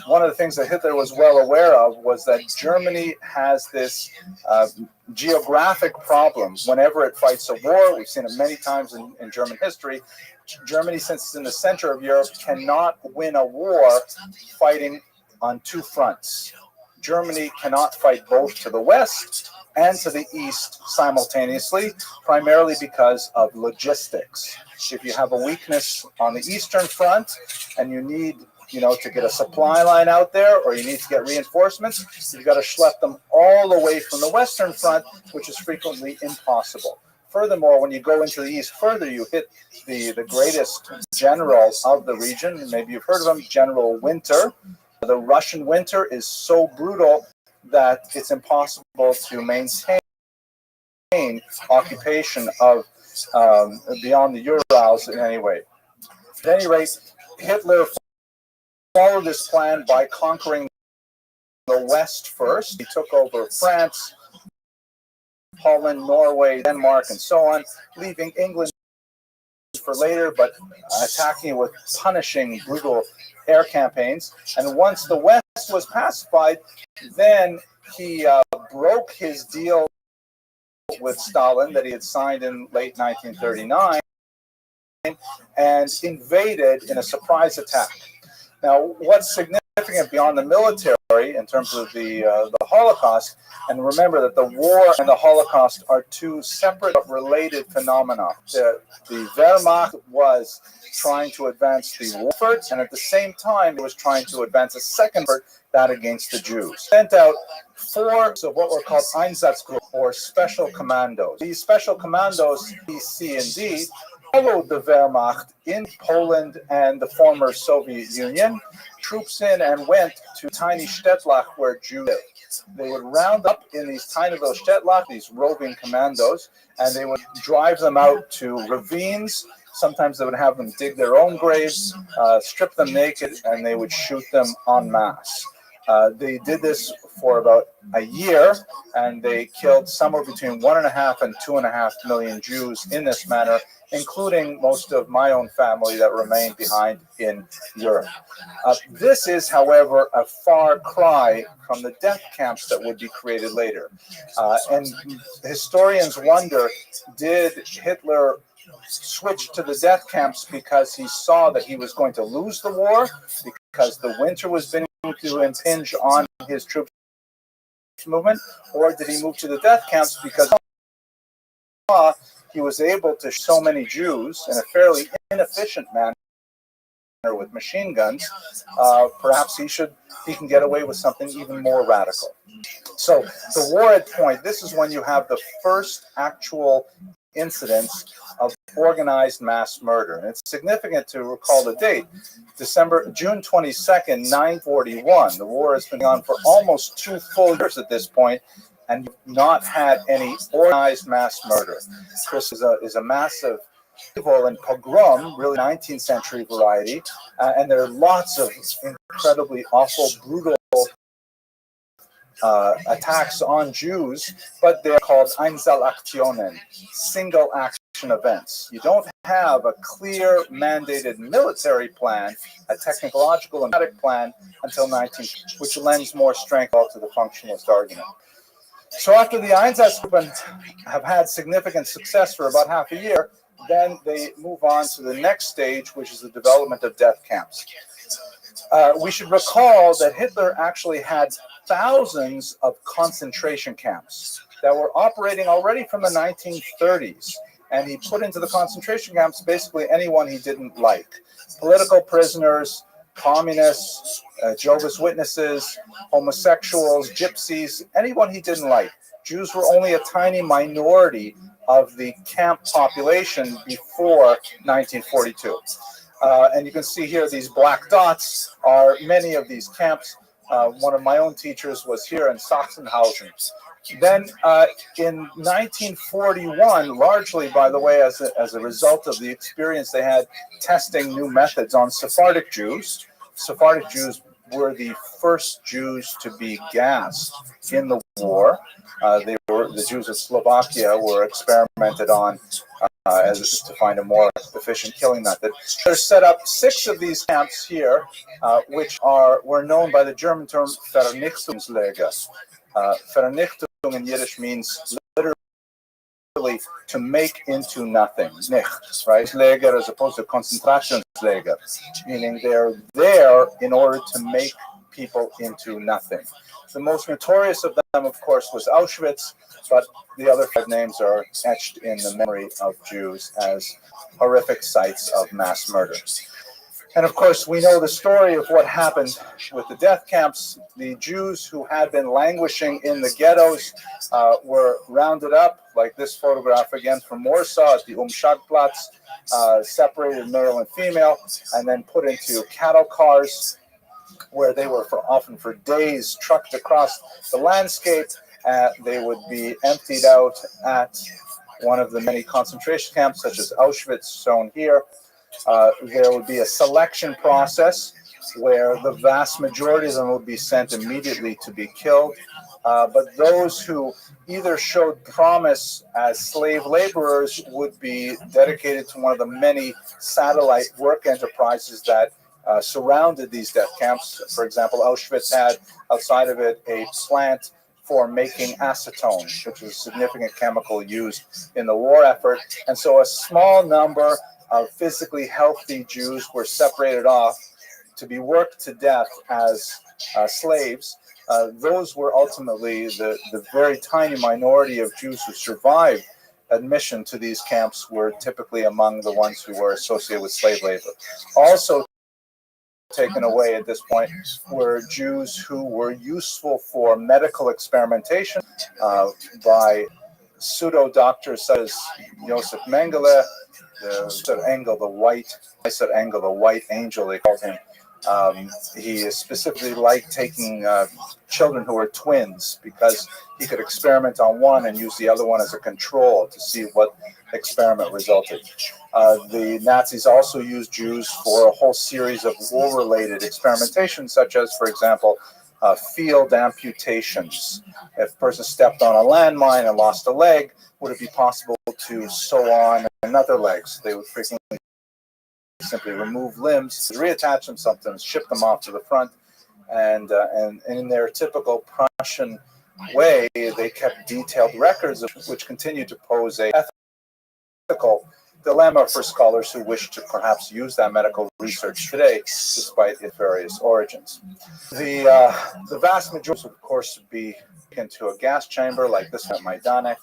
one of the things that Hitler was well aware of was that Germany has this geographic problem. Whenever it fights a war, we've seen it many times in German history, Germany, since it's in the center of Europe, cannot win a war fighting on two fronts. Germany cannot fight both to the west and to the east simultaneously, primarily because of logistics. If you have a weakness on the eastern front and you need to get a supply line out there, or you need to get reinforcements, you've got to schlep them all the way from the western front, which is frequently impossible. Furthermore, when you go into the east further, you hit the greatest general of the region. Maybe you've heard of him, General Winter. The Russian winter is so brutal that it's impossible to maintain occupation of beyond the Urals in any way. At any rate, Hitler followed this plan by conquering the west first. He took over France, Holland, Norway, Denmark, and so on, leaving England for later, but attacking it with punishing, brutal air campaigns. And once the West was pacified, then he broke his deal with Stalin that he had signed in late 1939 and invaded in a surprise attack. Now, what's significant beyond the military in terms of the Holocaust, and remember that the war and the Holocaust are two separate but related phenomena. The Wehrmacht was trying to advance the war effort, and at the same time, it was trying to advance a second effort, that against the Jews. Sent out 4 of what were called Einsatzgruppen, or special commandos. These special commandos, B, C, and D, followed the Wehrmacht in Poland and the former Soviet Union, troops in and went to tiny Stettlach where Jews lived. They would round up in these tiny little Stettlach, these roving commandos, and they would drive them out to ravines. Sometimes they would have them dig their own graves, strip them naked, and they would shoot them en masse. They did this for about a year, and they killed somewhere between 1.5 and 2.5 million Jews in this manner, including most of my own family that remained behind in Europe. This is, however, a far cry from the death camps that would be created later. And historians wonder, did Hitler switch to the death camps because he saw that he was going to lose the war, because the winter was beginning to impinge on his troops movement, or did he move to the death camps because he was able to shoot so many Jews in a fairly inefficient manner with machine guns? Perhaps he can get away with something even more radical. So the war at point, this is when you have the first actual incidents of organized mass murder. And it's significant to recall the date, June 22nd, 941. The war has been on for almost 2 full years at this point, and you've not had any organized mass murder. Chris is a massive evil and pogrom, really 19th century variety, and there are lots of incredibly awful, brutal attacks on Jews, but they're called Einzelaktionen, single action events. You don't have a clear mandated military plan, a technological and medical plan until 19, which lends more strength to the functionalist argument. So after the Einsatzgruppen have had significant success for about half a year, then they move on to the next stage, which is the development of death camps. We should recall that Hitler actually had thousands of concentration camps that were operating already from the 1930s. And he put into the concentration camps basically anyone he didn't like. Political prisoners, communists, Jehovah's Witnesses, homosexuals, gypsies, anyone he didn't like. Jews were only a tiny minority of the camp population before 1942. And you can see here these black dots are many of these camps. One of my own teachers was here in Sachsenhausen. Then in 1941, largely, by the way, as a result of the experience they had testing new methods on Sephardic Jews. Sephardic Jews were the first Jews to be gassed in the war. The Jews of Slovakia were experimented on as to find a more efficient killing method. They set up 6 of these camps here, which were known by the German term Vernichtungslager. Vernichtung in Yiddish means literally to make into nothing. Nicht, right? Lager as opposed to Konzentrationslager, meaning they're there in order to make people into nothing. The most notorious of them, of course, was Auschwitz, but the other 5 names are etched in the memory of Jews as horrific sites of mass murder. And of course, we know the story of what happened with the death camps. The Jews who had been languishing in the ghettos were rounded up, like this photograph again from Warsaw at the Umschlagplatz, separated male and female, and then put into cattle cars, where they were often for days trucked across the landscape. They would be emptied out at one of the many concentration camps, such as Auschwitz, shown here. There would be a selection process where the vast majority of them would be sent immediately to be killed. But those who either showed promise as slave laborers would be dedicated to one of the many satellite work enterprises that surrounded these death camps. For example, Auschwitz had outside of it a plant for making acetone, which is a significant chemical used in the war effort. And so a small number of physically healthy Jews were separated off to be worked to death as slaves. Those were ultimately the very tiny minority of Jews who survived admission to these camps were typically among the ones who were associated with slave labor. Also taken away at this point were Jews who were useful for medical experimentation by pseudo doctors such as Joseph Mengele, Engel the white angel, they called him. He specifically liked taking children who were twins because he could experiment on one and use the other one as a control to see what experiment resulted. The Nazis also used Jews for a whole series of war-related experimentations, such as, for example, field amputations. If a person stepped on a landmine and lost a leg, would it be possible to sew on another leg? So they would frequently simply remove limbs, reattach them, sometimes ship them off to the front, and in their typical Prussian way, they kept detailed records of which continue to pose a ethical dilemma for scholars who wish to perhaps use that medical research today, despite its various origins. The vast majority, of course, would be into a gas chamber like this at Majdanek.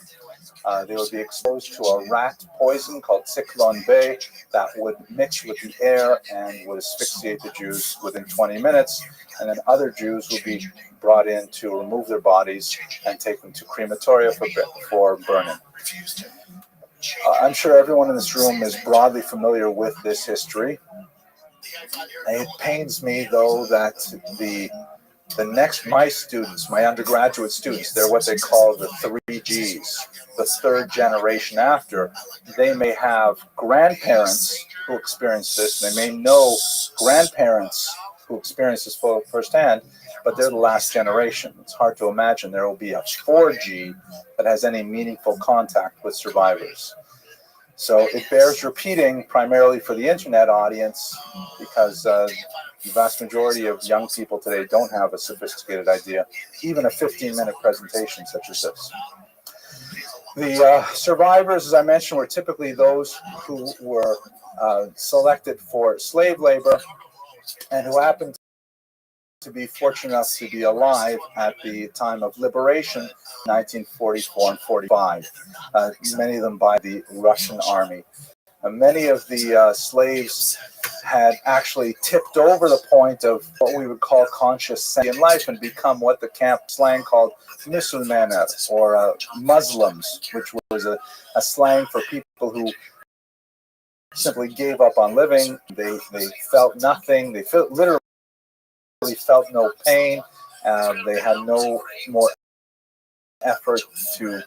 They would be exposed to a rat poison called Cyclone B that would mix with the air and would asphyxiate the Jews within 20 minutes. And then other Jews would be brought in to remove their bodies and take them to crematoria for burning. I'm sure everyone in this room is broadly familiar with this history. It pains me, though, that my students, my undergraduate students, they're what they call the 3Gs, the third generation after. They may have grandparents who experienced this. They may know grandparents who experienced this firsthand, but they're the last generation. It's hard to imagine there will be a 4G that has any meaningful contact with survivors. So it bears repeating, primarily for the internet audience, because the vast majority of young people today don't have a sophisticated idea, even a 15-minute presentation such as this. The survivors, as I mentioned, were typically those who were selected for slave labor and who happened to be fortunate enough to be alive at the time of liberation, 1944 and 45, many of them by the Russian army. Many of the slaves had actually tipped over the point of what we would call conscious sentient life and become what the camp slang called Musulmaner, or Muslims, which was a slang for people who simply gave up on living. They felt nothing. They literally felt no pain. They had no more effort to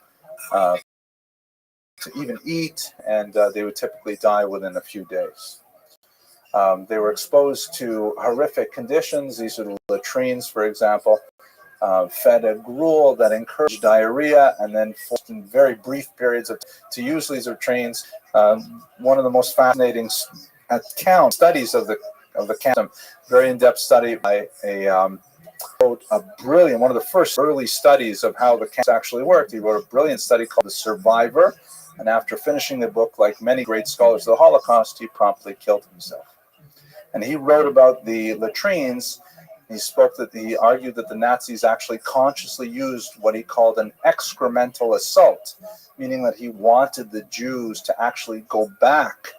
even eat, and they would typically die within a few days. They were exposed to horrific conditions. These are the latrines, for example, fed a gruel that encouraged diarrhea, and then forced in very brief periods to use these latrines. One of the most fascinating studies of the camp, very in-depth study by a brilliant, one of the first early studies of how the camps actually worked. He wrote a brilliant study called The Survivor, and after finishing the book, like many great scholars of the Holocaust, he promptly killed himself. And he wrote about the latrines. He argued that the Nazis actually consciously used what he called an excremental assault, meaning that he wanted the Jews to actually go back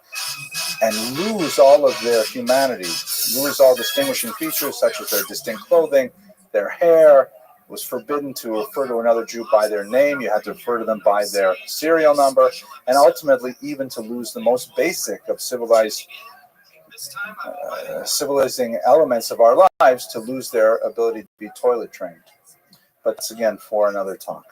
and lose all of their humanity, lose all distinguishing features such as their distinct clothing, their hair. It was forbidden to refer to another Jew by their name. You had to refer to them by their serial number, and ultimately even to lose the most basic of civilizing elements of our lives, to lose their ability to be toilet trained. But that's again for another talk.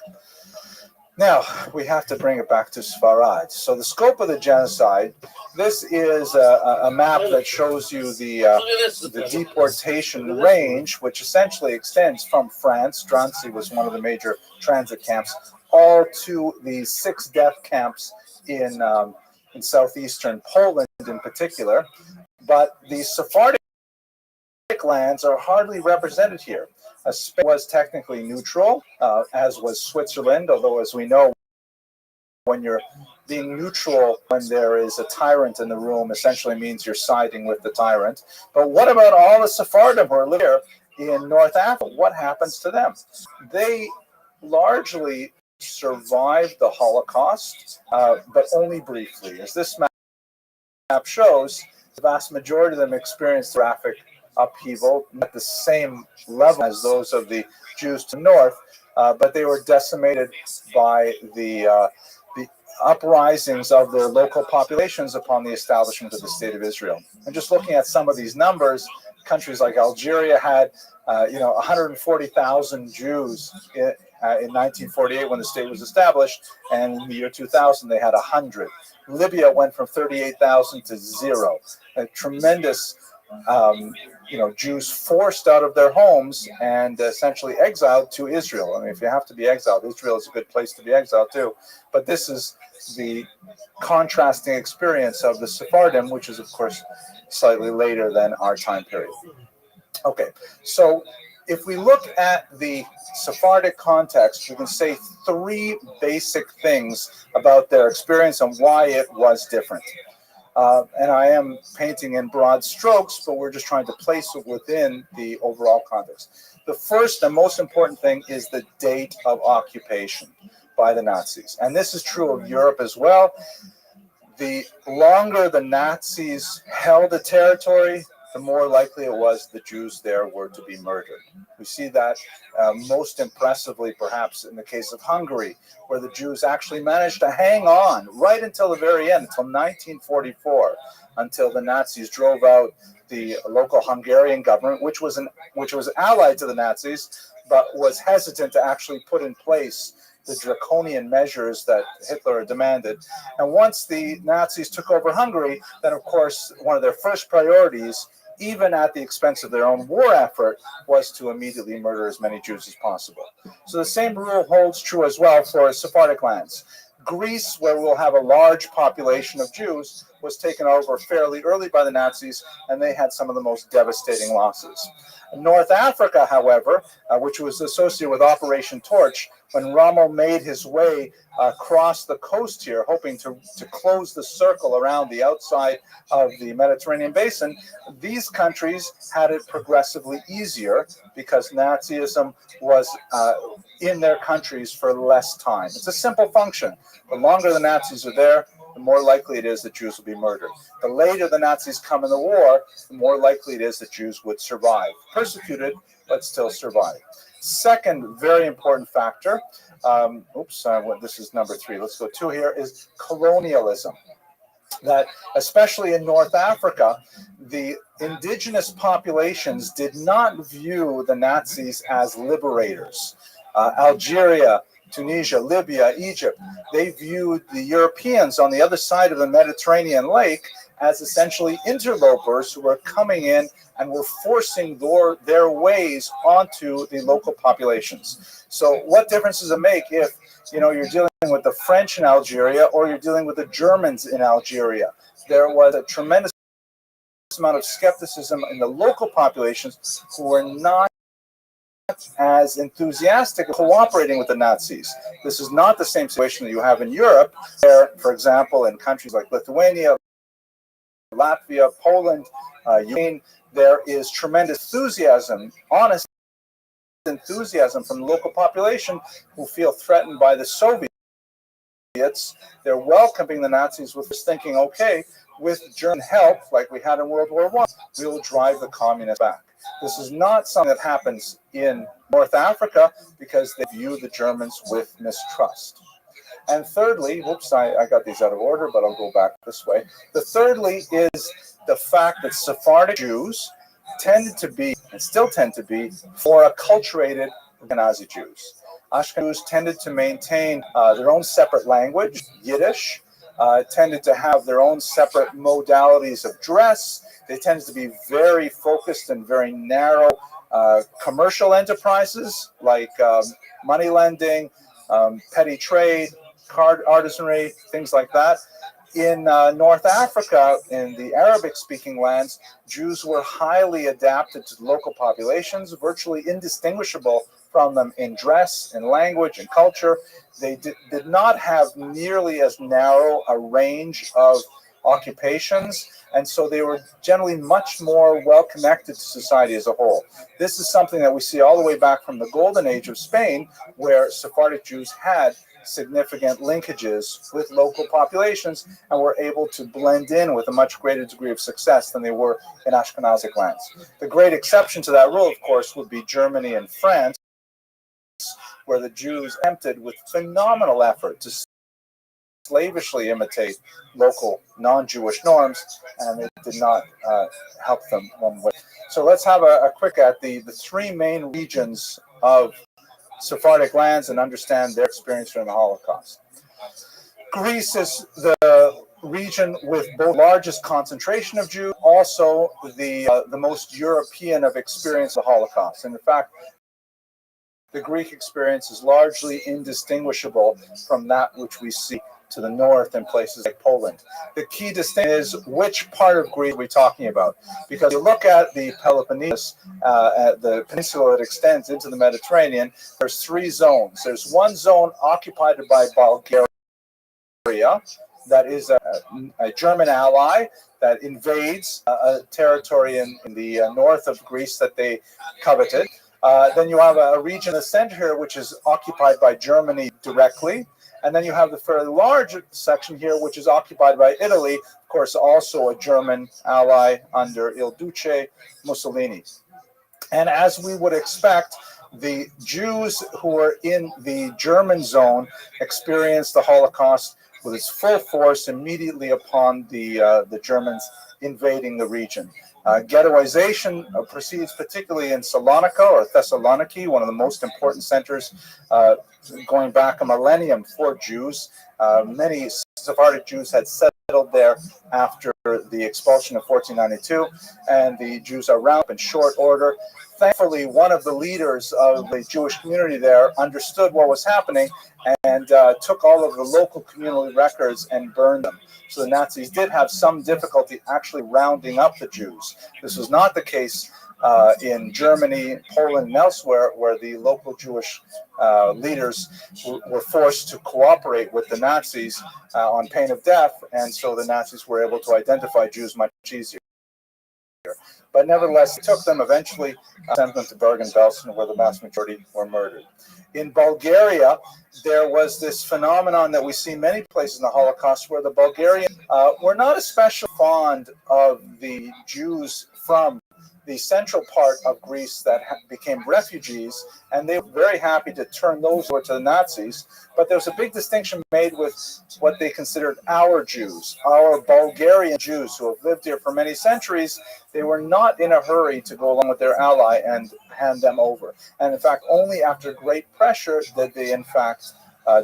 Now, we have to bring it back to Sfarad. So the scope of the genocide, this is a map that shows you the deportation range, which essentially extends from France. Drancy was one of the major transit camps, all to the 6 death camps in southeastern Poland in particular. But the Sephardic lands are hardly represented here. Spain was technically neutral, as was Switzerland, although, as we know, when you're being neutral when there is a tyrant in the room, essentially means you're siding with the tyrant. But what about all the Sephardim who are living here in North Africa? What happens to them? They largely survived the Holocaust, but only briefly. As this map shows, the vast majority of them experienced graphic upheaval at the same level as those of the Jews to the north, but they were decimated by the uprisings of their local populations upon the establishment of the State of Israel. And just looking at some of these numbers, countries like Algeria had 140,000 Jews in 1948 when the state was established, and in the year 2000 they had 100. Libya went from 38,000 to 0. A tremendous Jews forced out of their homes and essentially exiled to Israel. I mean, if you have to be exiled, Israel is a good place to be exiled too. But this is the contrasting experience of the Sephardim, which is, of course, slightly later than our time period. Okay, so if we look at the Sephardic context, we can say 3 basic things about their experience and why it was different. And I am painting in broad strokes, but we're just trying to place it within the overall context. The first and most important thing is the date of occupation by the Nazis. And this is true of Europe as well. The longer the Nazis held a territory, the more likely it was the Jews there were to be murdered. We see that most impressively, perhaps, in the case of Hungary, where the Jews actually managed to hang on right until the very end, until 1944, until the Nazis drove out the local Hungarian government, which was allied to the Nazis, but was hesitant to actually put in place the draconian measures that Hitler demanded. And once the Nazis took over Hungary, then of course one of their first priorities, even at the expense of their own war effort, was to immediately murder as many Jews as possible. So the same rule holds true as well for Sephardic lands. Greece, where we'll have a large population of Jews, was taken over fairly early by the Nazis, and they had some of the most devastating losses. North Africa, however, which was associated with Operation Torch, when Rommel made his way across the coast here, hoping to close the circle around the outside of the Mediterranean basin, these countries had it progressively easier because Nazism was in their countries for less time. It's a simple function. The longer the Nazis are there, the more likely it is that Jews will be murdered. The later the Nazis come in the war, the more likely it is that Jews would survive. Persecuted, but still survive. Second very important factor, this is number 3. Let's go 2 here, is colonialism. That especially in North Africa, the indigenous populations did not view the Nazis as liberators. Algeria, Tunisia, Libya, Egypt, they viewed the Europeans on the other side of the Mediterranean lake as essentially interlopers who were coming in and were forcing their ways onto the local populations. So what difference does it make if you're dealing with the French in Algeria or you're dealing with the Germans in Algeria? There was a tremendous amount of skepticism in the local populations who were not as enthusiastic cooperating with the Nazis. This is not the same situation that you have in Europe, where, for example, in countries like Lithuania, Latvia, Poland, Ukraine, there is tremendous enthusiasm, honest enthusiasm from the local population who feel threatened by the Soviets. They're welcoming the Nazis with this thinking, okay, with German help, like we had in World War I, we will drive the communists back. This is not something that happens in North Africa because they view the Germans with mistrust. And thirdly, I got these out of order, but I'll go back this way. The thirdly is the fact that Sephardic Jews tended to be, and still tend to be, more acculturated than Ashkenazi Jews. Ashkenazi Jews tended to maintain their own separate language, Yiddish, tended to have their own separate modalities of dress. They tended to be very focused and very narrow commercial enterprises like money lending, petty trade, card artisanry, things like that. In North Africa, in the Arabic-speaking lands, Jews were highly adapted to local populations, virtually indistinguishable from them in dress, in language, in culture. They did not have nearly as narrow a range of occupations, and so they were generally much more well-connected to society as a whole. This is something that we see all the way back from the Golden Age of Spain, where Sephardic Jews had significant linkages with local populations and were able to blend in with a much greater degree of success than they were in Ashkenazic lands. The great exception to that rule, of course, would be Germany and France, where the Jews attempted with phenomenal effort to slavishly imitate local non-Jewish norms, and it did not help them one way. So let's have a quick at the 3 main regions of Sephardic lands and understand their experience during the Holocaust. Greece is the region with both the largest concentration of Jews, also the most European of experience of the Holocaust. And in fact, the Greek experience is largely indistinguishable from that which we see to the north in places like Poland. The key distinction is which part of Greece are we talking about? Because you look at the Peloponnese, at the peninsula that extends into the Mediterranean, there's 3 zones. There's one zone occupied by Bulgaria, that is a German ally that invades a territory in the north of Greece that they coveted. Then you have a region in the center here which is occupied by Germany directly, And then you have the fairly large section here, which is occupied by Italy, of course, also a German ally under Il Duce Mussolini. And as we would expect, the Jews who were in the German zone experienced the Holocaust with its full force immediately upon the Germans invading the region. Ghettoization proceeds particularly in Salonika or Thessaloniki, one of the most important centers going back a millennium for Jews. Many Sephardic Jews had settled there after the expulsion of 1492, and the Jews are rounded up in short order. Thankfully, one of the leaders of the Jewish community there understood what was happening and took all of the local communal records and burned them. So the Nazis did have some difficulty actually rounding up the Jews. This was not the case in Germany, Poland, and elsewhere, where the local Jewish leaders were forced to cooperate with the Nazis on pain of death, and so the Nazis were able to identify Jews much easier. But nevertheless, it took them eventually sent them to Bergen-Belsen, where the vast majority were murdered. In Bulgaria, there was this phenomenon that we see many places in the Holocaust, where the Bulgarians were not especially fond of the Jews from the central part of Greece that became refugees, and they were very happy to turn those over to the Nazis. But there was a big distinction made with what they considered our Jews, our Bulgarian Jews who have lived here for many centuries. They were not in a hurry to go along with their ally and hand them over. And in fact, only after great pressure did they in fact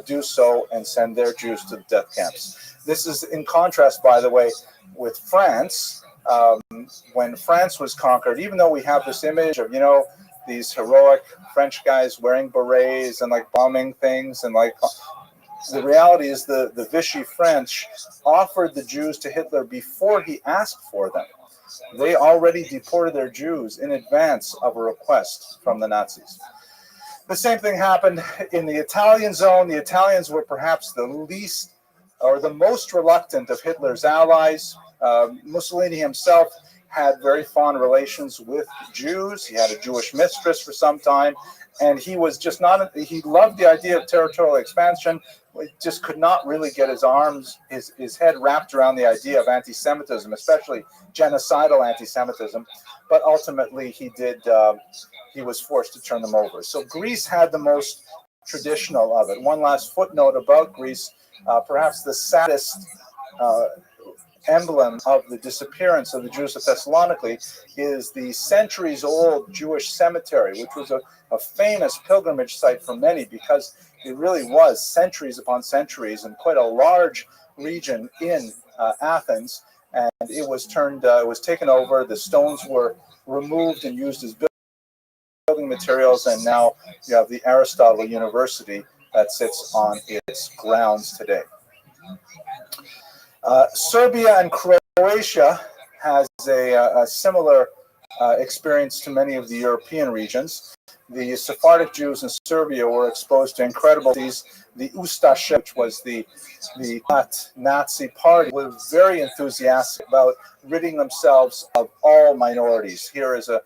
do so and send their Jews to the death camps. This is in contrast, by the way, with France. When France was conquered, even though we have this image of, these heroic French guys wearing berets and like bombing things, and like the reality is the Vichy French offered the Jews to Hitler before he asked for them. They already deported their Jews in advance of a request from the Nazis. The same thing happened in the Italian zone. The Italians were perhaps the least or the most reluctant of Hitler's allies. Mussolini himself had very fond relations with Jews. He had a Jewish mistress for some time, and he was just not, he loved the idea of territorial expansion, but just could not really get his head wrapped around the idea of anti-Semitism, especially genocidal anti-Semitism. But ultimately he was forced to turn them over. So Greece had the most traditional of it. One last footnote about Greece, perhaps the saddest emblem of the disappearance of the Jews of Thessaloniki is the centuries-old Jewish cemetery, which was a famous pilgrimage site for many because it really was centuries upon centuries and quite a large region in Athens. And it was taken over. The stones were removed and used as building materials, and now you have the Aristotle University that sits on its grounds today. Serbia and Croatia has a similar experience to many of the European regions. The Sephardic Jews in Serbia were exposed to incredible disease. The Ustaše, which was the Nazi party, was very enthusiastic about ridding themselves of all minorities. Here is a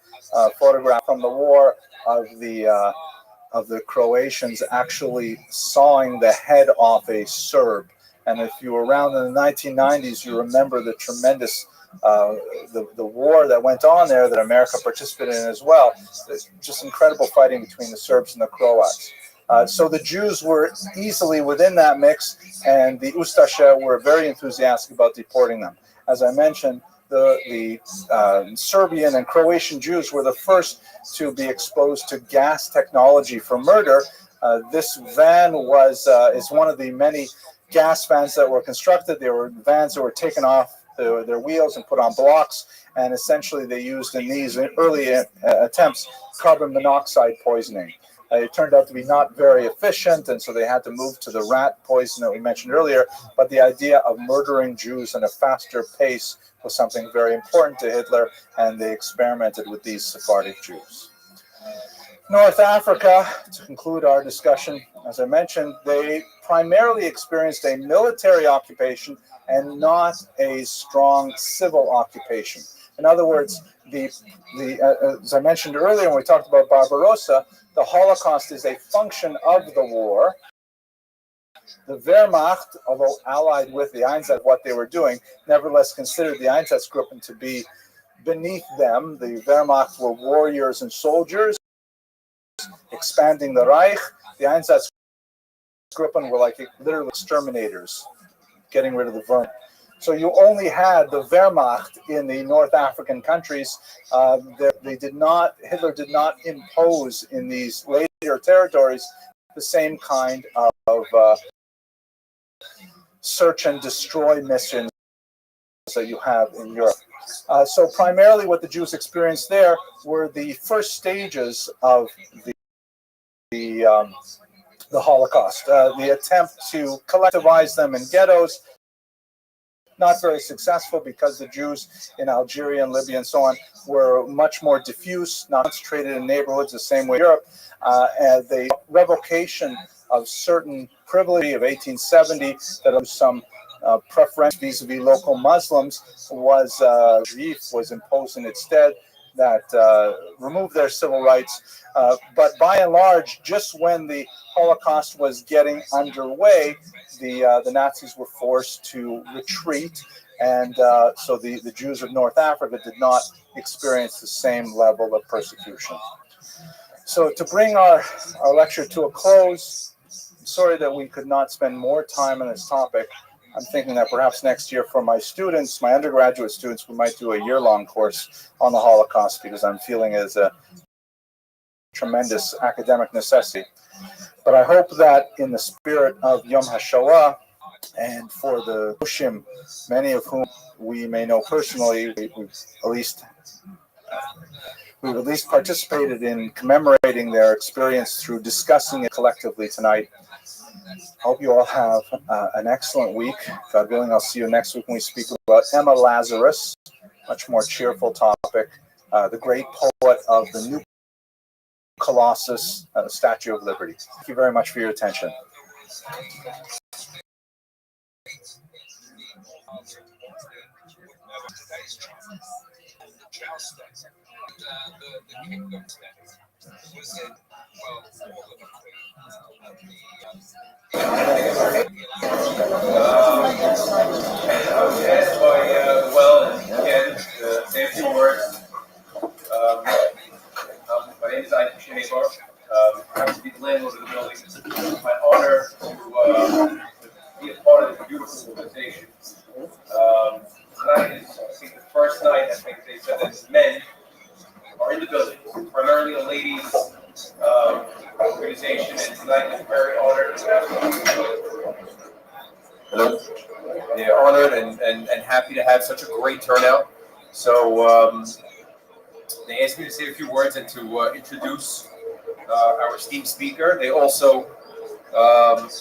photograph from the war of the Croatians actually sawing the head off a Serb. And if you were around in the 1990s, you remember the tremendous the war that went on there that America participated in as well. There's just incredible fighting between the Serbs and the Croats. So the Jews were easily within that mix, and the Ustaše were very enthusiastic about deporting them. As I mentioned, the Serbian and Croatian Jews were the first to be exposed to gas technology for murder. This van is one of the many gas vans that were constructed. They were vans that were taken off their wheels and put on blocks, and essentially they used in these early attempts carbon monoxide poisoning. It turned out to be not very efficient, and so they had to move to the rat poison that we mentioned earlier. But the idea of murdering Jews at a faster pace was something very important to Hitler, and they experimented with these Sephardic Jews. North Africa, to conclude our discussion, as I mentioned, they primarily experienced a military occupation and not a strong civil occupation. In other words, as I mentioned earlier when we talked about Barbarossa, the Holocaust is a function of the war, The Wehrmacht, although allied with the Einsatz, what they were doing, nevertheless considered the Einsatzgruppen to be beneath them. The Wehrmacht were warriors and soldiers expanding the Reich. The Einsatzgruppen were like literally exterminators, getting rid of the vermin. So you only had the Wehrmacht in the North African countries. Hitler did not impose in these later territories the same kind of search and destroy missions that you have in Europe. So primarily what the Jews experienced there were the first stages of the Holocaust, the attempt to collectivize them in ghettos. Not very successful because the Jews in Algeria and Libya and so on were much more diffuse, not concentrated in neighborhoods the same way Europe. And the revocation of certain privilege of 1870 that of some preference vis-a-vis local Muslims was imposed in its stead that removed their civil rights. But by and large, just when the Holocaust was getting underway, the Nazis were forced to retreat, and so the Jews of North Africa did not experience the same level of persecution. So to bring our lecture to a close, I'm sorry that we could not spend more time on this topic. I'm thinking that perhaps next year for my students, my undergraduate students, we might do a year-long course on the Holocaust because I'm feeling it as a tremendous academic necessity. But I hope that in the spirit of Yom HaShoah and for the Ushim, many of whom we may know personally, we've at least participated in commemorating their experience through discussing it collectively tonight. Hope you all have an excellent week. God willing, I'll see you next week when we speak about Emma Lazarus, much more cheerful topic, the great poet of the new Colossus, Statue of Liberty. Thank you very much for your attention. Say a few words. My name is Aisha Habar. I happen to be the landlord of the building. It's my honor to be a part of this beautiful organization. Tonight is, I think, the first night, I think they said that men are in the building, primarily a ladies' organization, and tonight I'm very honored to have Hello. Yeah, honored and happy to have such a great turnout. So they asked me to say a few words and to introduce our esteemed speaker. They also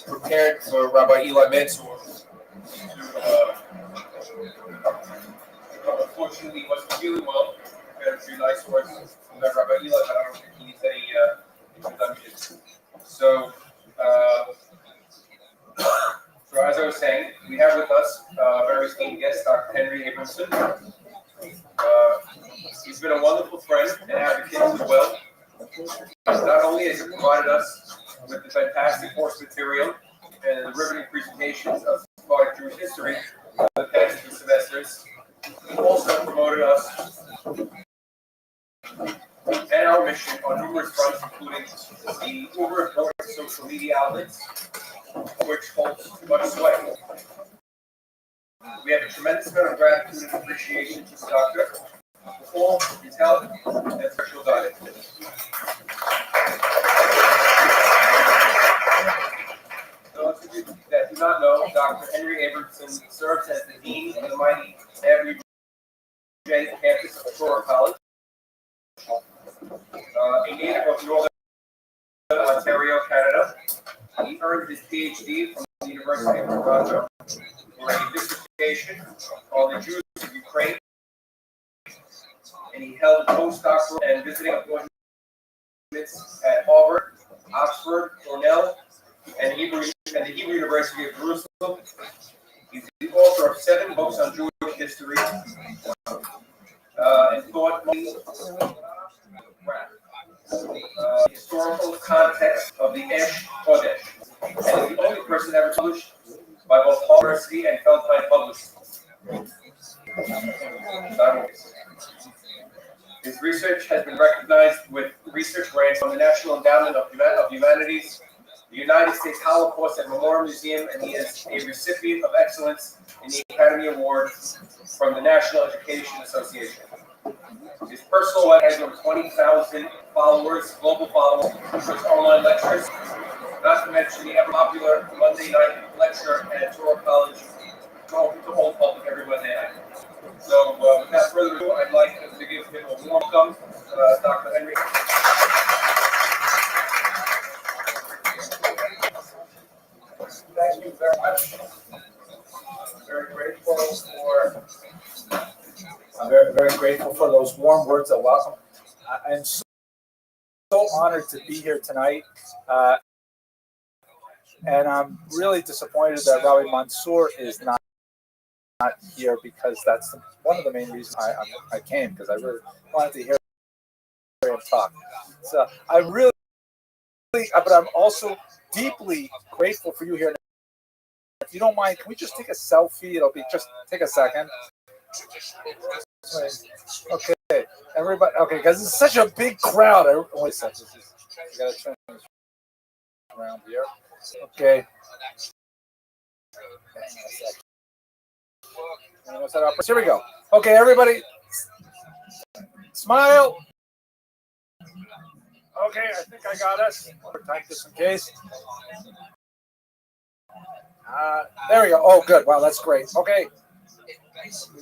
prepared for Rabbi Eli Mansour. Unfortunately, he wasn't feeling well. Prepared a few nice words from Rabbi Eli, but I don't think he needs any introduction. So, so as I was saying, we have with us a very esteemed guest, Dr. Henry Abramson. He's been a wonderful friend and advocate as well. Not only has he provided us with the fantastic course material and the riveting presentations of Sephardic Jewish history the past 2 semesters, he also promoted us and our mission on numerous fronts, including the uber important social media outlets, which holds much sway. We have a tremendous amount of gratitude and appreciation to the doctor for all his help and spiritual guidance. Those of you that do not know, Dr. Henry Abramson serves as the Dean of the mighty WJ campus of Aurora College. A native of Northern Ontario, Canada, he earned his PhD from the University of Toronto for a dissertation on the Jews of Ukraine, and he held postdoctoral and visiting appointments at Harvard, Oxford, Cornell, and the Hebrew University of Jerusalem. He's the author of 7 books on Jewish history and thought historical context of the Esh Kodesh, and is the only person ever to United States Holocaust and Memorial Museum, and he is a recipient of excellence in the Academy Award from the National Education Association. His personal web has over 20,000 followers, global followers, for his online lectures, not to mention the ever popular Monday night lecture at Toro College, open to all public every Monday night. So, without further ado, I'd like to give him a warm welcome, Dr. Henry. Thank you very much. I'm very grateful for those warm words of welcome. I'm so honored to be here tonight, and I'm really disappointed that Rabbi Mansour is not here, because that's one of the main reasons I came, because I really wanted to hear him talk. So I'm really, but I'm also deeply grateful for you here. If you don't mind, can we just take a selfie? It'll be just take a second. Okay, everybody. Okay, because it's such a big crowd. Wait a second. I gotta turn this around here. Okay. Here we go. Okay, everybody, smile. Okay, I think I got us. Type this in case. There we go. Oh, good. Wow, that's great. Okay.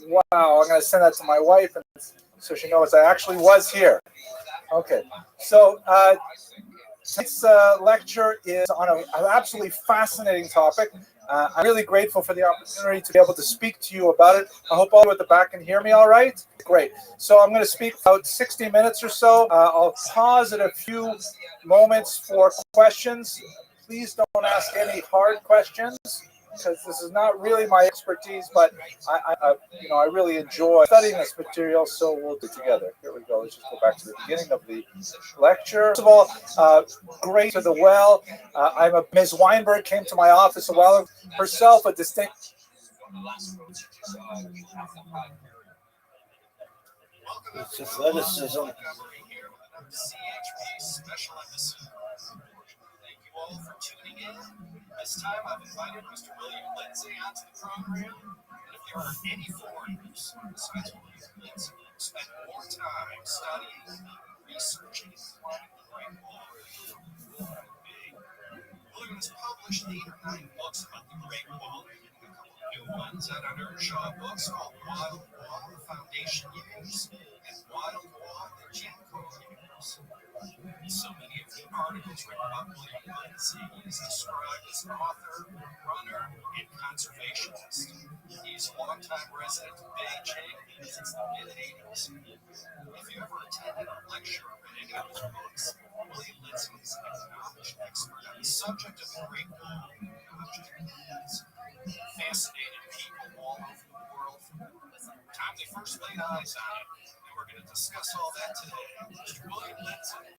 Wow, I'm going to send that to my wife, and so she knows I actually was here. Okay. So tonight's lecture is on an absolutely fascinating topic. I'm really grateful for the opportunity to be able to speak to you about it. I hope all of you at the back can hear me all right. Great. So I'm going to speak for about 60 minutes or so. I'll pause at a few moments for questions. Please don't ask any hard questions, because this is not really my expertise, but I really enjoy studying this material, so we'll do it together. Here we go. Let's just go back to the beginning of the lecture. First of all, great to the well. Ms. Weinberg came to my office a while ago. Herself a distinct. It's athleticism. Thank you all for tuning in. This time I've invited Mr. William Lindsay onto the program. And if there are any foreigners besides William Lindsay who spend more time studying and researching the Great Wall, William has published 8 or 9 books about the Great Wall, and a couple of new ones out on Earnshaw Books called Wild Wall, the Foundation Years, and Wild Wall, the Janko Years. So many of the articles written about William Lindsay, he is described as an author, runner, and conservationist. He is a longtime resident of Beijing since the mid-80s. If you ever attended a lecture or read any of his books, William Lindsay is an acknowledged expert on the subject of the Great Wall and object lands. Fascinated people all over the world from the time they first laid eyes on it, and we're going to discuss all that today. Mr. William Lindsay,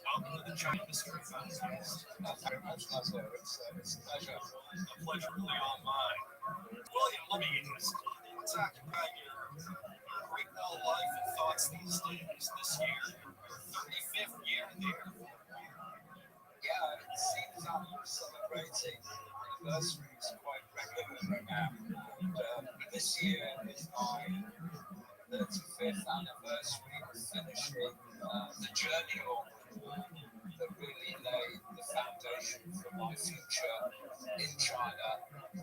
welcome to the China Mystery Podcast. Thank you very much, Master. It's a pleasure. A pleasure really all mine. William, let me ask you, what's occupying your Great Wall life and thoughts these days, this year, your 35th year there? Yeah, it seems I'm celebrating anniversaries quite regularly now. And this year is my 35th anniversary of finishing the journey on that really laid the foundation for my future in China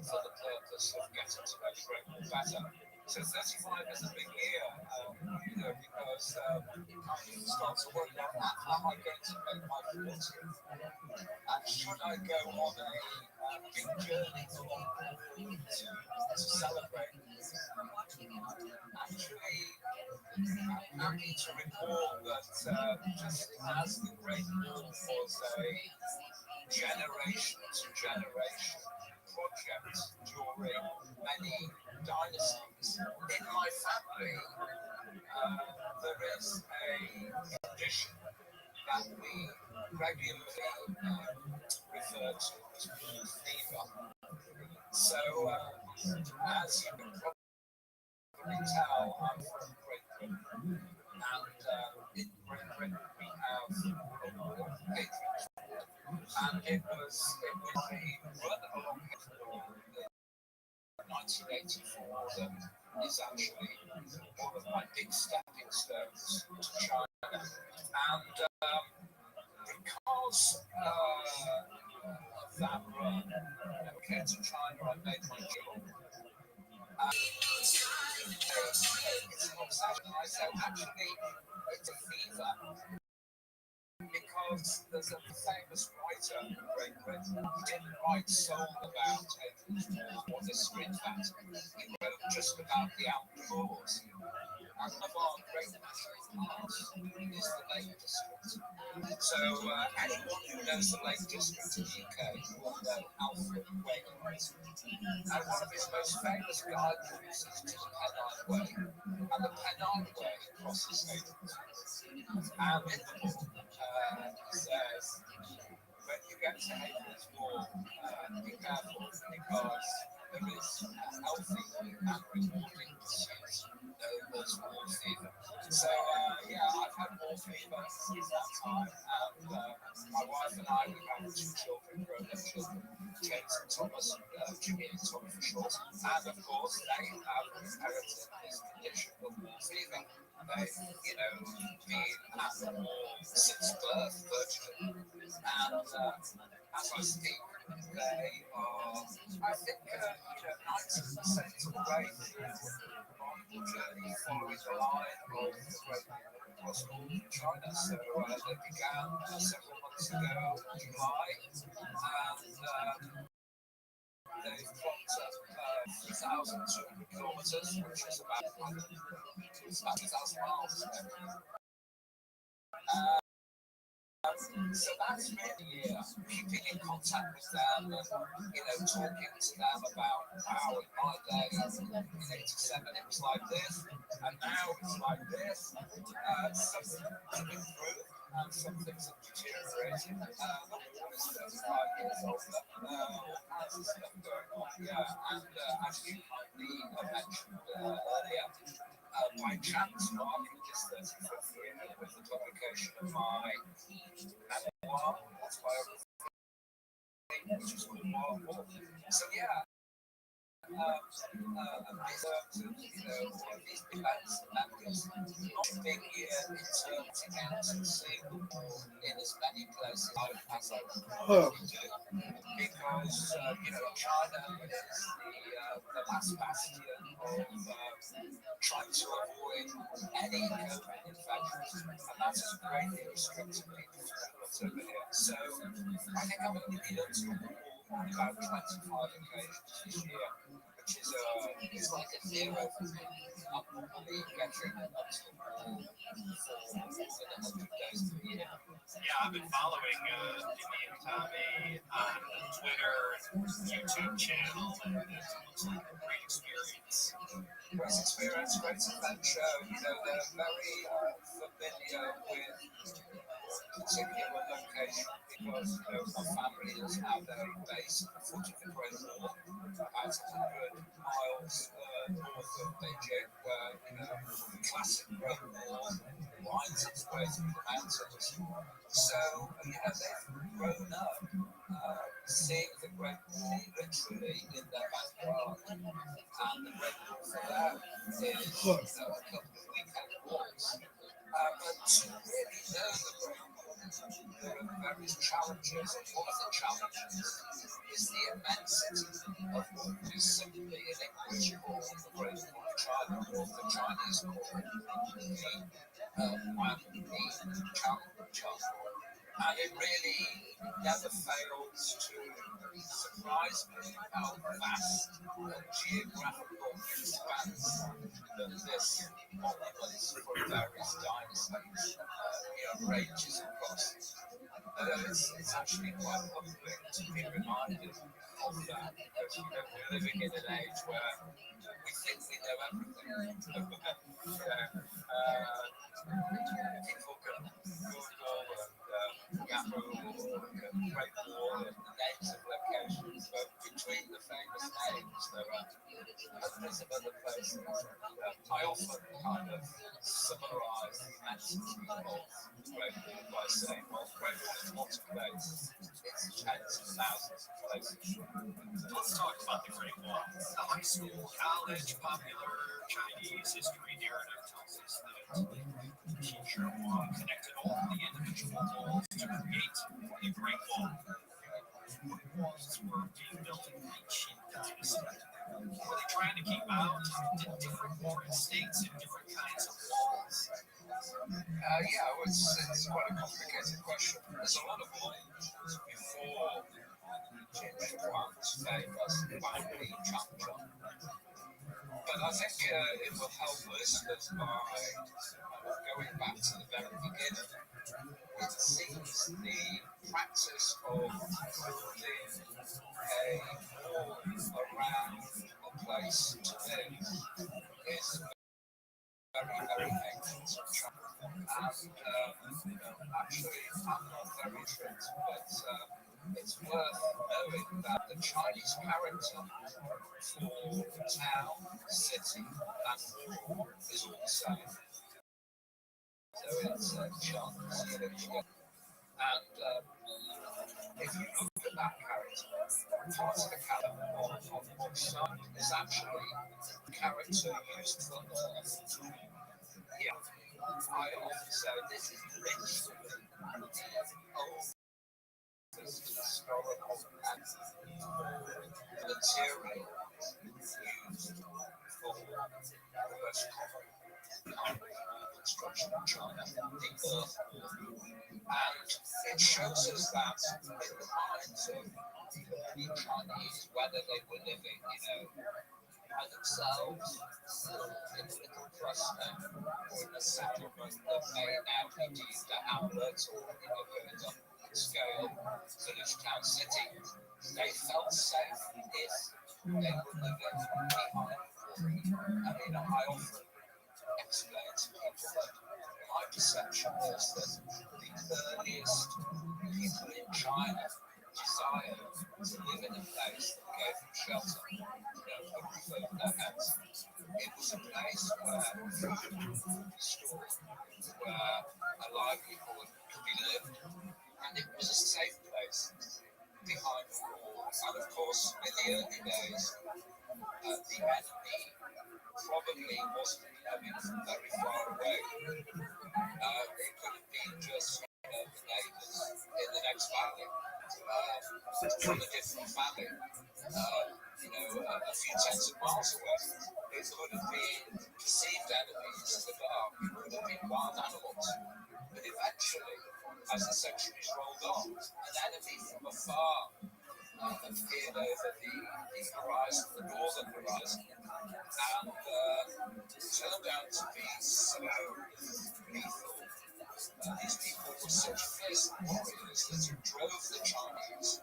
for the purpose of getting to know the Great Wall better. So 35 is a big year, because I start to wonder, how am I going to make my 40th? And should I go on a big journey to celebrate? Actually, I'm happy to report that just as the Great Wall was a generation-to-generation project during many dynasties, in my family there is a tradition that we regularly refer to as Wall fever. So, as you can probably tell, I'm from Great Britain, and in Great Britain we have a war, hatred, And it was along 1984 that is actually one of my big stepping stones to China. And because of that run, came to China, I made my deal. I said, actually, it's a fever. Because there's a famous writer in Great Britain who didn't write song about it or the street fat. He wrote just about the outdoors. And one of our great national arts is the Lake District. So anyone who knows the Lake District in the UK will know Alfred Wainwright. And one of his most famous guide routes is to the Pennine Way. And the Pennine Way crosses Hayden's. And in the book, it says, when you get to Hayden's Wall, be careful because there is healthy and rewarding disease known as wall fever. So, I've had wall fever since that time, and my wife and I, we have two children, grown-up children, James and Thomas, Jimmy and Tommy for short, and of course, they have inherited this condition of wall fever. They've, been at the wall since birth, virtually, and as I speak, they are, I think, 90% of the way on the journey following the line of the Great Cross Border in China. So they began several months ago in July, and they've clocked up 3,200 kilometers, which is about 2,000 miles. So that's really keeping in contact with them and talking to them about how in my day in '87 it was like this and now it's like this. Some things have improved and some things have deteriorated. The war is 35 years older. All kinds of stuff going on. Yeah, and as you kindly mentioned earlier, by chance marking this 35th year with the publication of my memoir, autobiography, which is called Marvel. So in terms of these events and memories, not a big year in terms again to see in as many places as I would do, because China is the last bastion of trying to avoid any COVID infections, and that has greatly restricted people from what's over here. So I think I've only been to the wall on about 25 occasions this year, which is it's like a zero for me. I'm normally getting up to the wall for more than 100 days a year. Yeah, I've been following Jimmy and Tommy on Twitter and YouTube channel, and it looks like a great experience. Great experience, great adventure. They're very familiar with particular location because my family has had a base at the foot of the Great Wall, about 100 miles north of Beijing, where the classic Great Wall winds its way through the mountains. So they've grown up seeing the Great Wall literally in their backyard, and the Great Wall for them is a couple of weekend walks. But to really know the Great Wall, there are various challenges, and one of the challenges is the immensity of what is simply in English called the Great Wall of China, or the Chinese call it the China. And it really never fails to surprise me how vast the geographical expanse that this monument for various dynasties ranges across. It's actually quite humbling to be reminded of that, because we're living in an age where we think we know everything. People can Google and Yahoo or Great Wall and the names of locations, but between the famous names, there are hundreds of other places. I often kind of summarize the immensity of the Great Wall by saying, well, the Great Wall is not a place, it's tens of thousands of places. Let's talk about the Great Wall. The high school, college, popular Chinese history narrative tells us that the teacher Wang connected all of the individual walls to create the Great Wall. What walls were being built in Qin Dynasty? Were they trying to keep out different foreign states and different kinds of walls? Yeah, it's quite a complicated question. There's a lot of walls before Qin Huang's famous boundary chapter. But I think it will help listeners by going back to the very beginning. It seems the practice of building a wall around a place to live is very, very ancient. And actually, I'm not very strict, but it's worth knowing that the Chinese character for town, city, and wall is all the same. So it's China. And if you look at that character, part of the character of Sun is actually the character used for Earth. Yeah, I often say this is rich old historical and material used for the most common construction in China, the earth. And it shows us that in the minds of the Chinese, whether they were living, by themselves, in a little cluster, or in a settlement that may now be deemed a hamlet or going up in scale, village, town, city, they felt safe if they were living behind walls. I mean, I often explain to people that my perception is that the earliest people in China desired to live in a place that gave them shelter, a roof over their heads. It was a place where food could be stored, where a livelihood could be lived, and it was a safe place behind the wall. And of course, in the early days, the enemy probably wasn't coming from very far away. It could have been just the neighbours in the next valley, from a different valley, a few tens of miles away. It could have been perceived enemies in the dark. It could have been wild animals. But eventually, as the centuries rolled on, an enemy from afar appeared over the horizon, the northern horizon, and turned out to be so lethal. These people were such fierce warriors that it drove the Chinese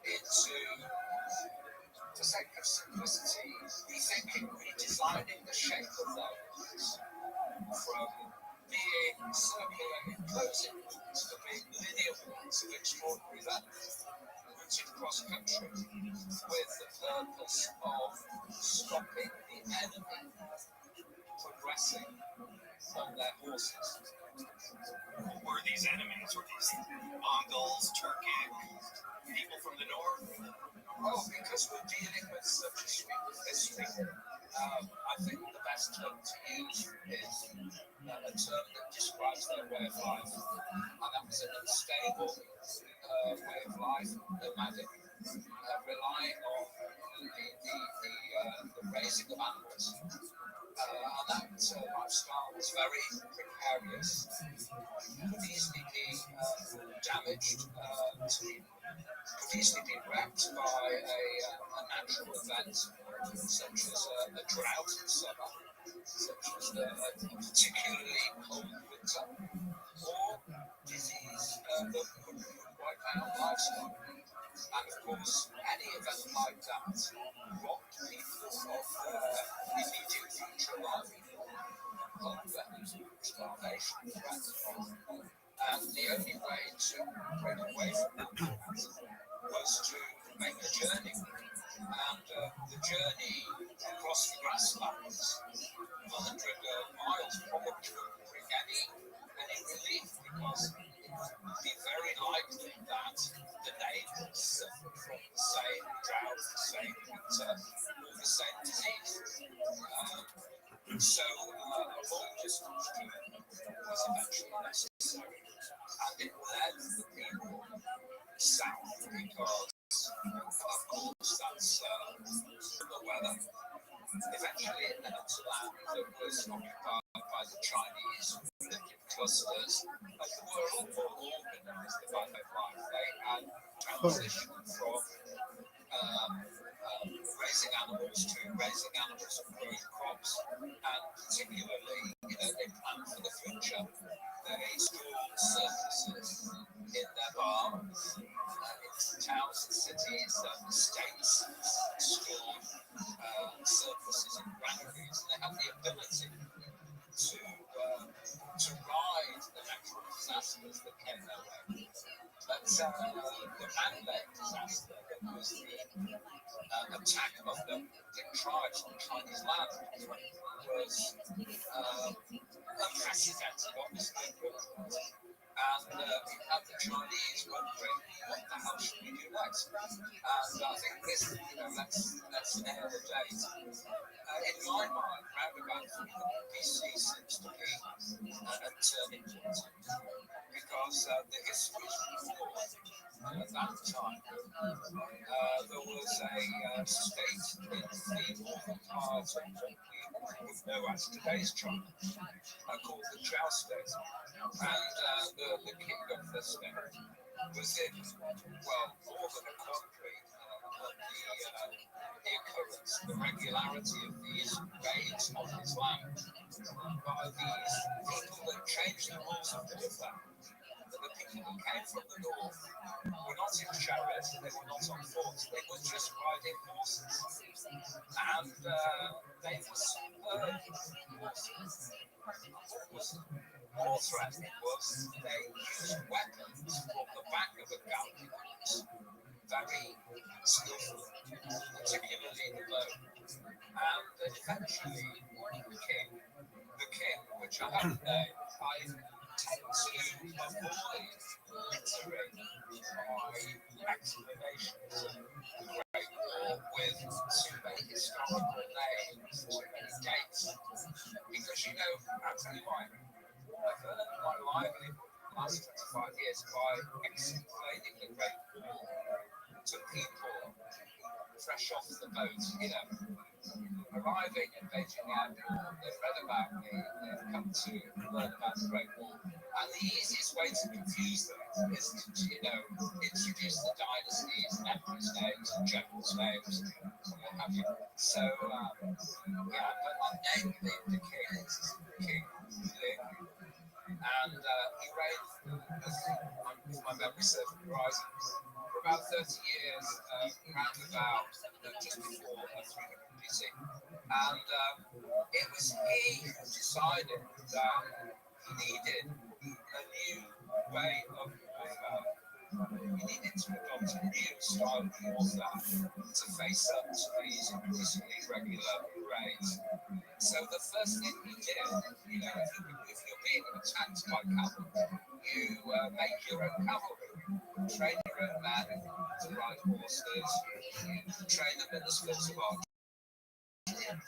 into, for sake of simplicity, rethinking, redesigning the shape of their walls from being circular enclosing walls to being linear walls of extraordinary length, routed cross country with the purpose of stopping the enemy progressing on their horses. Who were these enemies? Were these Mongols, Turkic, people from the north? Well, because we're dealing with such a sweep of history, I think the best term to use is a term that describes their way of life, and that was an unstable way of life, nomadic, relying on the raising of animals. And that lifestyle was very precarious. It could easily be damaged, could easily be wrecked by a natural event, such as a drought in summer, such as a particularly cold winter, or disease that could wipe out livestock. And of course, any event like that robbed people of their immediate future livelihood, hunger, starvation, threats. And the only way to break away from that all the same disease. So a long distance journey was eventually necessary, and it led the people south because, of course, that's the weather. Eventually, it led to land that was occupied by the Chinese clusters of the world, all organized by their life. They had transitioned from raising animals to raising animals and growing crops, and particularly, they planned for the future. They stored surpluses in their barns, in towns and cities, states stored surpluses in granaries, and they had the ability to ride the natural disasters that came their way. But the man-made disaster that was the attack of the tribes on Chinese land was unprecedented, obviously. And the Chinese wondering, what the hell should we do next? And I think this, let's nail the date. In my mind, round about BC seems to be a turning point, because the history is record. At that time, there was a state in the northern part of what we would know as today's China, called the Chow State. And the king of the state was in, well, more than a country, the occurrence, the regularity of these raids on his land by these people that changed the rules of warfare. The people who came from the north were not in chariots, they were not on foot, they were just riding horses. And they were superb horses. What was more threatening was they used weapons from the back of a galloping horse, very skillful, particularly the bow. And eventually, the king, which I have named, I tend to avoid littering my explanations of the Great War with too many historical names, too many dates, because I'll tell you why. I've earned my livelihood the last 25 years by explaining the Great War to people fresh off the boat, arriving in Beijing Airport, they've read about me, they've come to learn about the Great War. And the easiest way to confuse them is to, introduce the dynasties, emperors' names, and generals' names, and what have you. So, but my name being the king is King Ling. And he reigned, if my memory serves me right, for about 30 years, round about just before 300 BC. And it was he who decided that he needed a new way of warfare. He needed to adopt a new style of warfare to face up to these increasingly regular raids. So the first thing he did, if you're being attacked by cavalry, you make your own cavalry, train your own men to ride horses, you train them in the skills of archery,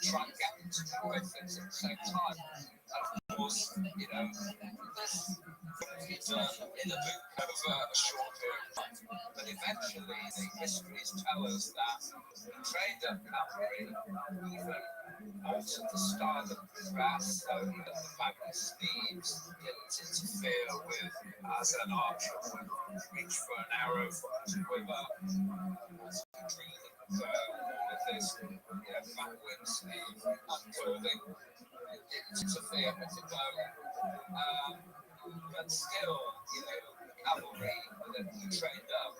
try and get them to do both things at the same time. And of course, this is in a book over a short period of time. But eventually, the histories tell us that the trained up cavalry even altered the style of the dress, so that the baggy sleeves didn't interfere with, as an archer would reach for an arrow from his quiver, as he drew the bow, all of this, backward sleeve clothing. It didn't interfere with the bow. But still, the cavalry that he trained up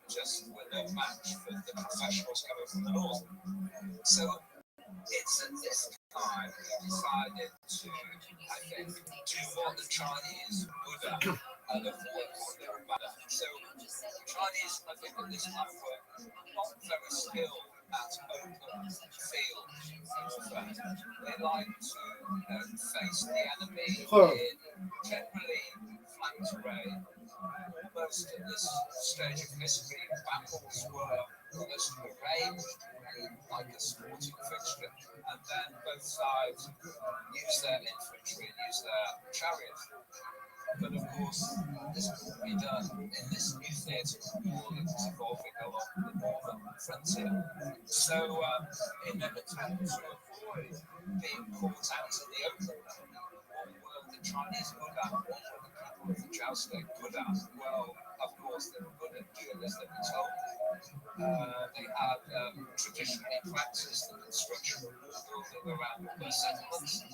just were no match for the professionals coming from the north. So it's at this time he decided to, I think, do what the Chinese would have and avoid what they were bad at. So the Chinese, I think, at this time were not very skilled at open field warfare. They like to face the enemy in generally flank terrain. Almost at this stage of history, battles were almost arranged like a sporting fixture, and then both sides use their infantry and use their chariots. But of course, this will be done in this new theatre of war that is evolving along the northern frontier. So, in an attempt to avoid being caught out in the open, what were the Chinese good at? What were the people of the jousting good at? Well, of course, they were good at doing as they were told. They had traditionally practiced the construction of wall building around their settlements.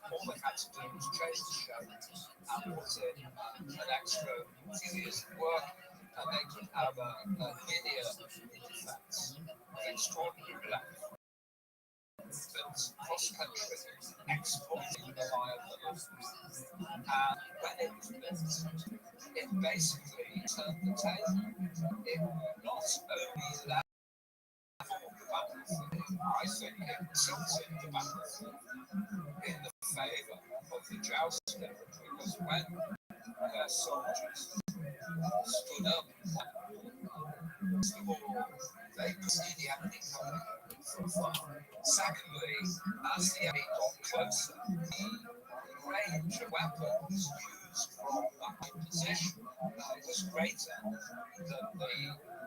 All they had to do was change the show and put in an extra few years of work, and they could have a linear defense of extraordinary length. Cross-country exploiting the lie of the land. And when it was built, it basically turned the table. It not only leveled the battlefield, I think it tilted the battlefield in the favour of the jousting, because when their soldiers stood up, first of all, they could see the enemy coming from far. Secondly, as the enemy got closer, the range of weapons used from that position was greater than the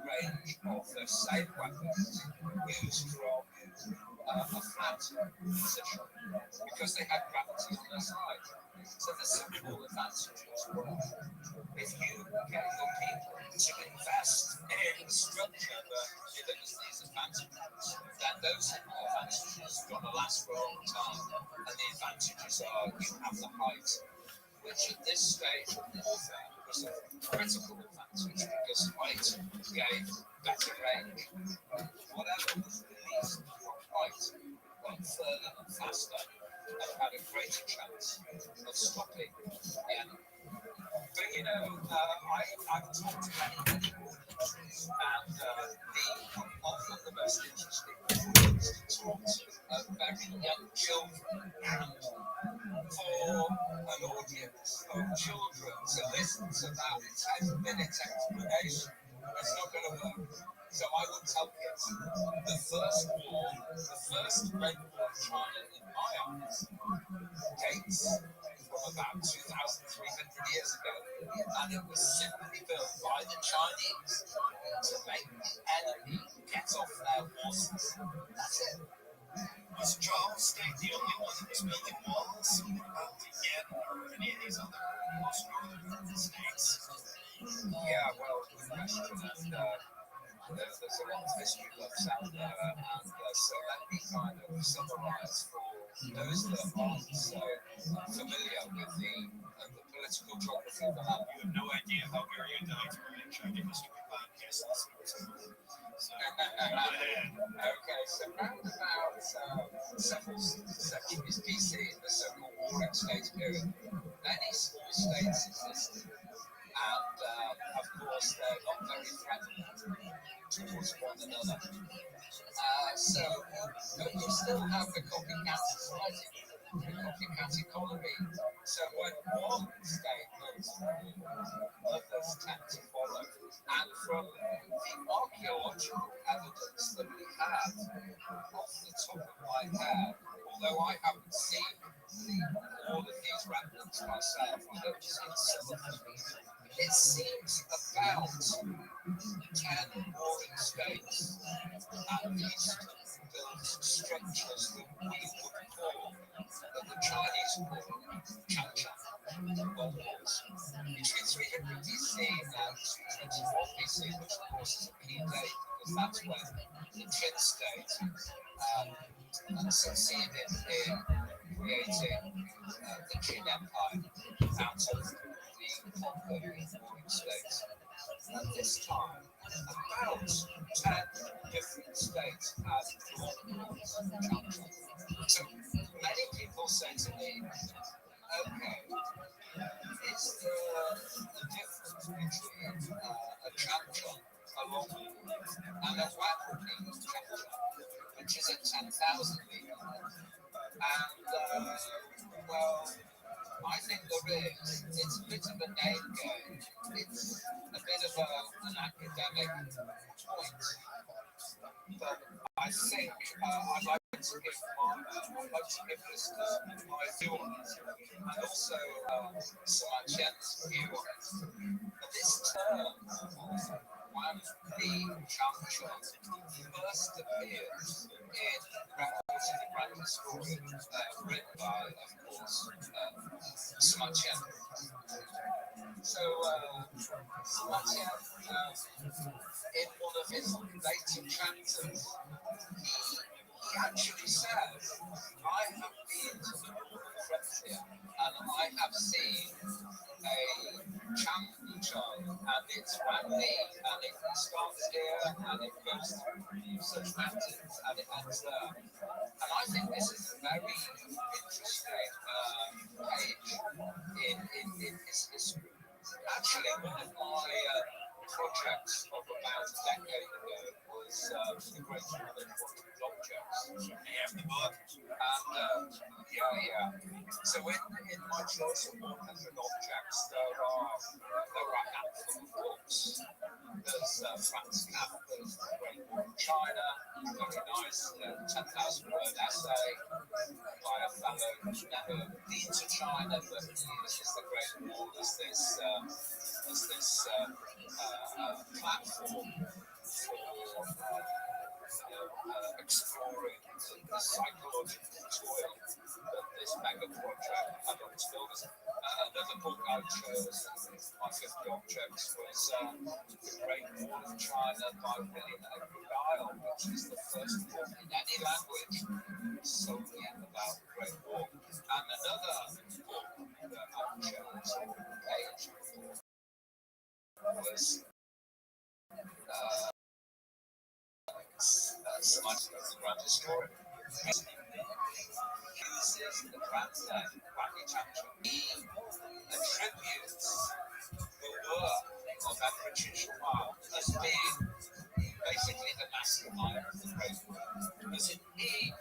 range of the safe weapons used from a flat position, because they had gravity on their side. So the simple advantages were, if you get your people to invest in the structure that delivers these advantages, then those advantages are going to last for a long time. And the advantages are, you have the height, which at this stage of warfare was a critical advantage, because height gave better range. Whatever was released from height went further and faster and had a greater chance of stopping the enemy. But you know, I've talked to many countries, and often the most interesting thing is to talk to very young children, and for an audience of children to listen to that 10-minute explanation, it's not going to work. So I would tell kids, the first war, the first Great War of China in my eyes, dates from about 2,300 years ago, and it was simply built by the Chinese to make the enemy get off their horses. That's it. Was Charles State the only one that was building walls about Vienna or any of these other most northern states? Yeah, well, good question. And there's a lot of history books out there, and so let me kind of summarize for those that aren't so familiar with the political geography of the land. You have no idea how erudite our China history podcast is. Okay, so round about several centuries BC, in the so-called Warring States period, many small states existed. And of course, they're not very friendly towards one another. So you still have the copycat society, the copycat economy. So when one state goes others tend to follow. And from the archaeological evidence that we have, off the top of my head, although I haven't seen all of these remnants myself, I have seen some of them. It seems about 10 warring states at least built structures that we would call, that the Chinese call Chanchan walls. Between 300 BC and 224 BC, which of course is a key date, because that's when the Qin state succeeded in creating the Qin Empire out of the conquered warring states. At this time, about 10 different states had drawn Chanchan. So many people say to me, okay, is there a difference between a Chanchan, a long and a Wampum Chanchan, which is a 10,000 meter? And, well, I think there is. It's a bit of a name game. It's a bit of an academic point. But I I think I'd like to give listeners my view on it, and also some Jen's view on it. This term, when the Changchun first appears in Records of the Grand Story, written by, of course, Sima Qian. So, Sima Qian, in one of his later chapters, he actually says, I have been to the northern frontier and I have seen a Changchun, and it's roundly, and it starts here and it goes through such mountains and it ends there. And I think this is a very interesting page in his history. Actually, one of my projects of about a decade ago was the Great Northern Quantum Objects. Half the book. And yeah. So in my choice of 100 objects, there are a handful of books. There's Franz Kafka's The Great War of China, very nice 10,000 word essay by a fellow who's never been to China, but uses the Great War as this platform for exploring the psychological toil that this mega project had on its builders. Another book I chose, my 50 objects, was The Great Wall of China by William Edward Dial, which is the first book in any language solely about the Great War. And another book that I chose on page 4 was Science Grand Historian. Uses the translate Wang Changchun. He attributes the work of Emperor Qin as being basically the mastermind of the Great War. As in he,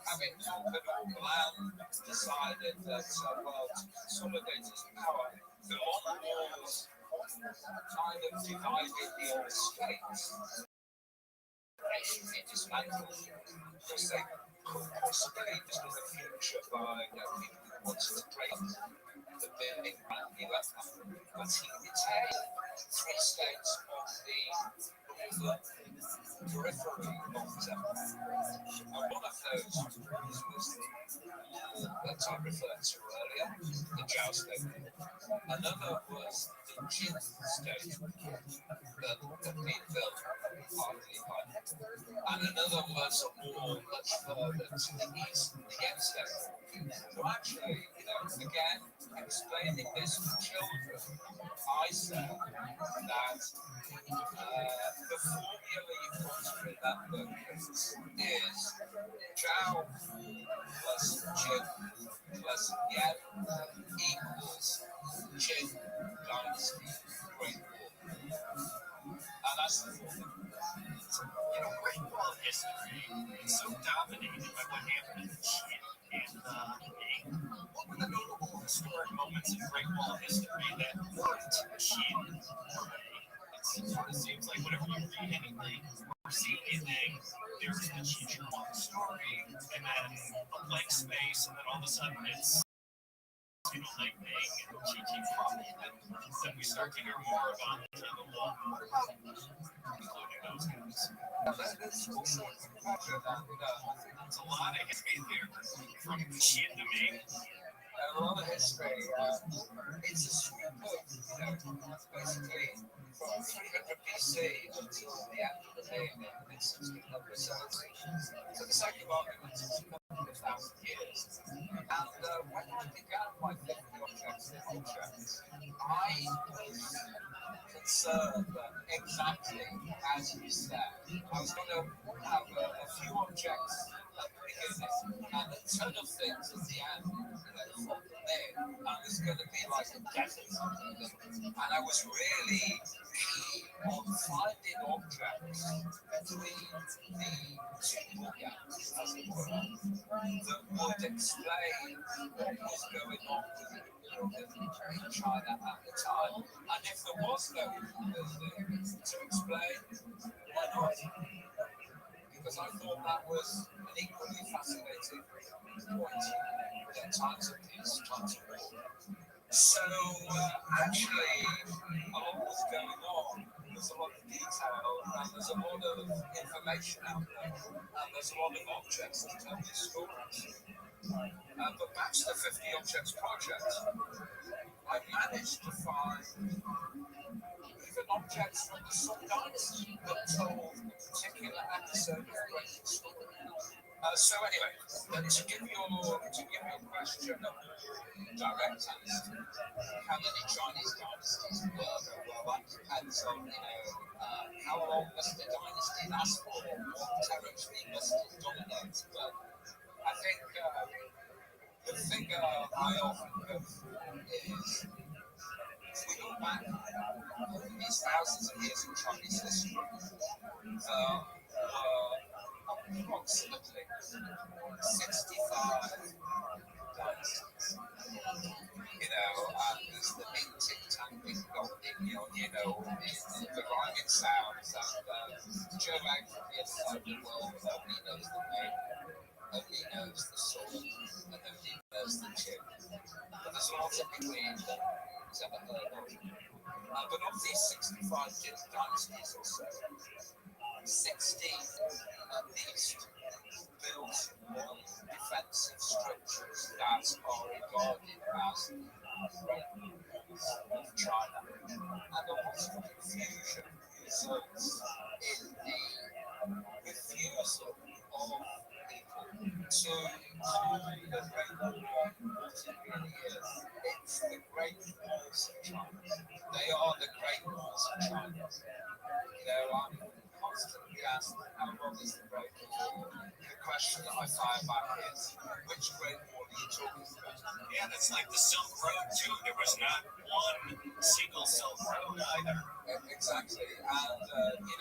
having conquered all the land, decided that, to consolidate his power, the long wars kind of divided the old states. It dismantled because they couldn't possibly in the future by people who wanted to break the building brand new empire. But he retained 3 states of the northern periphery of his empire. And one of those was the that I referred to earlier, the Zhao state. Another was the Jin state that had been built partly by him. And another was much further to the east, the Yen state. So actually, again, explaining this to children, I said that the formula you've got to remember is Zhao plus Jin plus Yen equals Jin dynasty Great War. And that's the formula. Great Wall of history is so dominated by what happened in Qin and Ming. What were the notable historic moments in Great Wall of history that weren't Qin? It sort of seems like whenever you read anything or see anything, there's the Qin story, and then a blank space, and then all of a sudden it's like Ming and Qi Huang, and then we start to hear more about the long war, including those guys. There's also a compassion that There's a lot of history there, from Qin to Ming. a lot of history. It's a sweet book, basically from 300 BC until the end of the Ming in 1600. So the second argument is a couple of thousand years. And when I began my 50 objects, I was concerned that exactly as you said, I was going to have a few objects at the beginning and a ton of things at the end, from the Ming, and it's going to be like a desert. And I was really keen on finding objects between the 2 bookends, as it were, that would explain what was going on in China at the time. And if there was no building to explain, why not? I thought that was an equally fascinating point. Yeah, times of peace, times of war. So actually, a lot was going on. There's a lot of detail, and there's a lot of information out there, and there's a lot of objects to tell these stories. But back to the 50 Objects Project, I managed to find even objects from the Song Dynasty that told a particular episode of great story. So anyway, to give your question a direct answer, how many Chinese dynasties were there? Well, that depends on how long must the dynasty last for, what territory must it dominate. But I think the figure I often go through is, if we go back these thousands of years in Chinese history, there were approximately 65 dynasties. And there's the Ming Ting Tang Bing Gong Ding Yo, the rhyming sounds, and Joe Bag from the other side of the world only knows the name, only knows the sword, and only knows the tune. But there's lots in between that he's ever heard of. But of these 65 dynasties or so, 16 at least built on defensive structures that are regarded as great walls of China. And a lot of confusion results in the refusal of people to call the Great Wall what it really is. It's the Great Walls of China. They are the Great Walls of China. I'm constantly asked, how long is the Great Wall? The question that I fire back is, which Great Wall are you talking about? Yeah, that's like the Silk Road, too. There was not one single Silk Road either. Exactly. And, you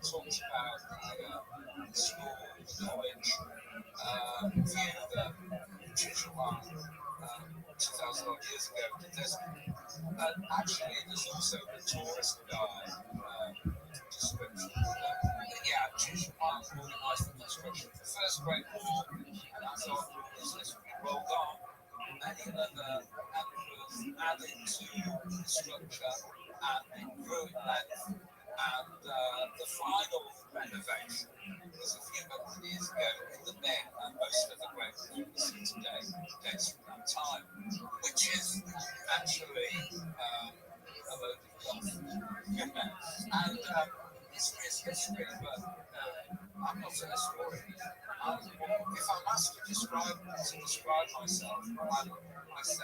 talked about the school knowledge view that Chichuan 2,000 odd years ago did this. And actually, there's also the tourist guide description. Chichuan organized the construction of the first Great Wall, and as our history rolled on, many other emperors added to the structure and it grew in length. And the final renovation was a few hundred years ago in the Ming, and most of the Great Wall we see today dates from that time, which is actually a load of guff. And history is history, but I'm not a historian. If I'm asked to describe myself, I say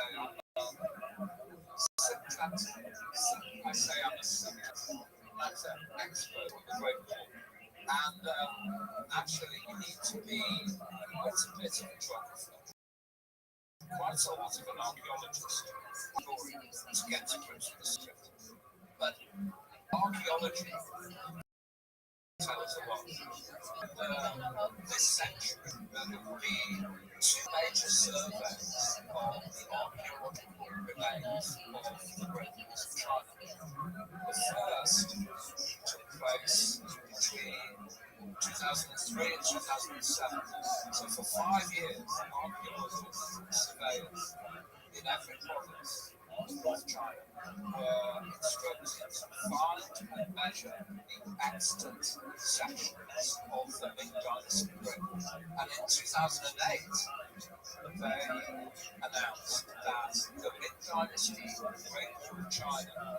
I'm a subject matter expert on the Great Wall. And actually, you need to be quite a bit of a geographer, quite a lot of an archaeologist to get to grips with the subject. But archaeology tells a lot. This century, there will be two major surveys of the archaeological remains of the Great Walls of China. The first took place between 2003 and 2007. So for 5 years, archaeologists and surveyors in every province of North China were instructed to find and measure the extant sections of the Ming Dynasty Great Wall. And in 2008, they announced that the Ming Dynasty Great Wall of China,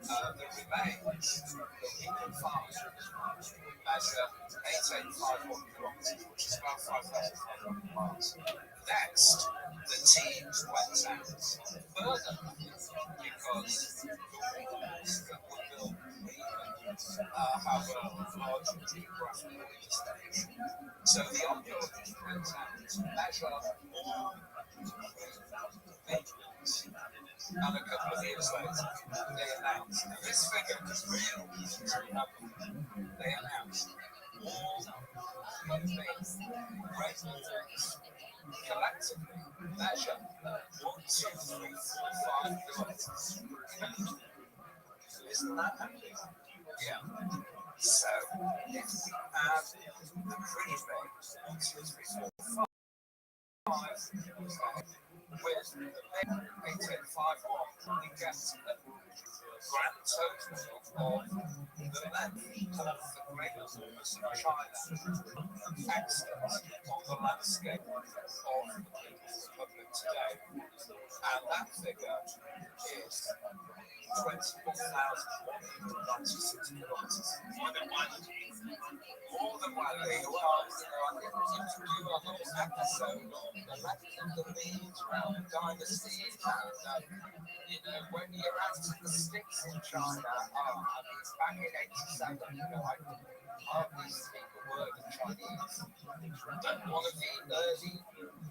the remains that we can find, measure 8,851 kilometers, which is about 5,500 miles. Next, the teams went out further because the walls that were built have a larger geographical distribution. So the archaeologists went out to measure all the walls. And a couple of years later, they announced, and this figure is real, they announced all of the Great Walls collectively measure 1, 2, 3, 4, 5 kilometers. Isn't that handy? Yeah. So, if we add pretty big. 1, 2, 3, 4, 5. With the big 885 one, we get a grand total of the length of the Great Walls of China extant on the landscape of the People's Republic today. And that figure is 24,196 kilometers. More than one. More than one. You can do a whole episode on the length of the leads around dynasties and when you're out to the sticks in China, back in 87, I could hardly speak a word of Chinese. But one of the early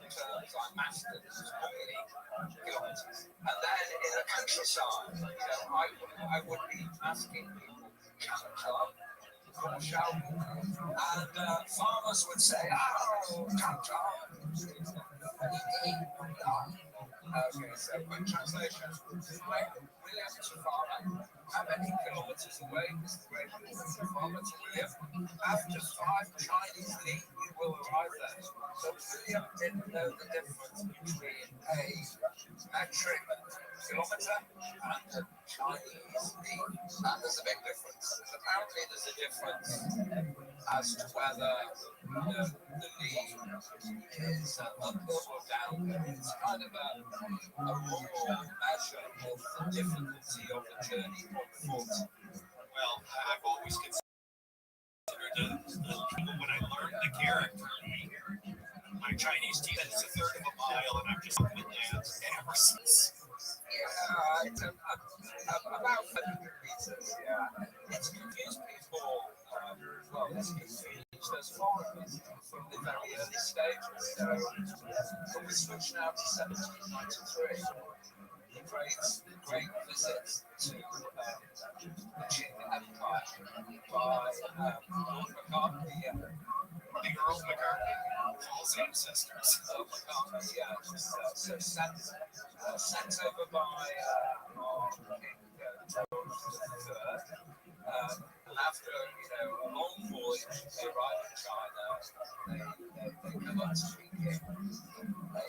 terms I mastered was 40 kilometers. And then in the countryside, I would be asking people, and farmers would say, oh, okay, so quick translation. Hi, William to farmer. How many kilometers away is the Great Farmer to William? After 5 Chinese leagues, we will arrive there. So William didn't know the difference between a metric kilometer and a Chinese league. And there's a big difference. Apparently there's a difference as to whether the league is uphill or downhill. It's kind of a raw measure of the difficulty of the journey on foot. Well, I've always considered when I learned the character, my Chinese teacher is a third of a mile, and I'm just looking at that ever since. Yeah, it's about 100 meters. Yeah, it's confused people. Well, it's confused as foreigners from the very early stages. So when we switch now to 1793, the great visits to the Qing Empire by McCartney. The Earl McCartney, Paul's ancestors. McCartney, yeah, so sent over by King George III. After a long voyage, they arrive in China. They come up to Peking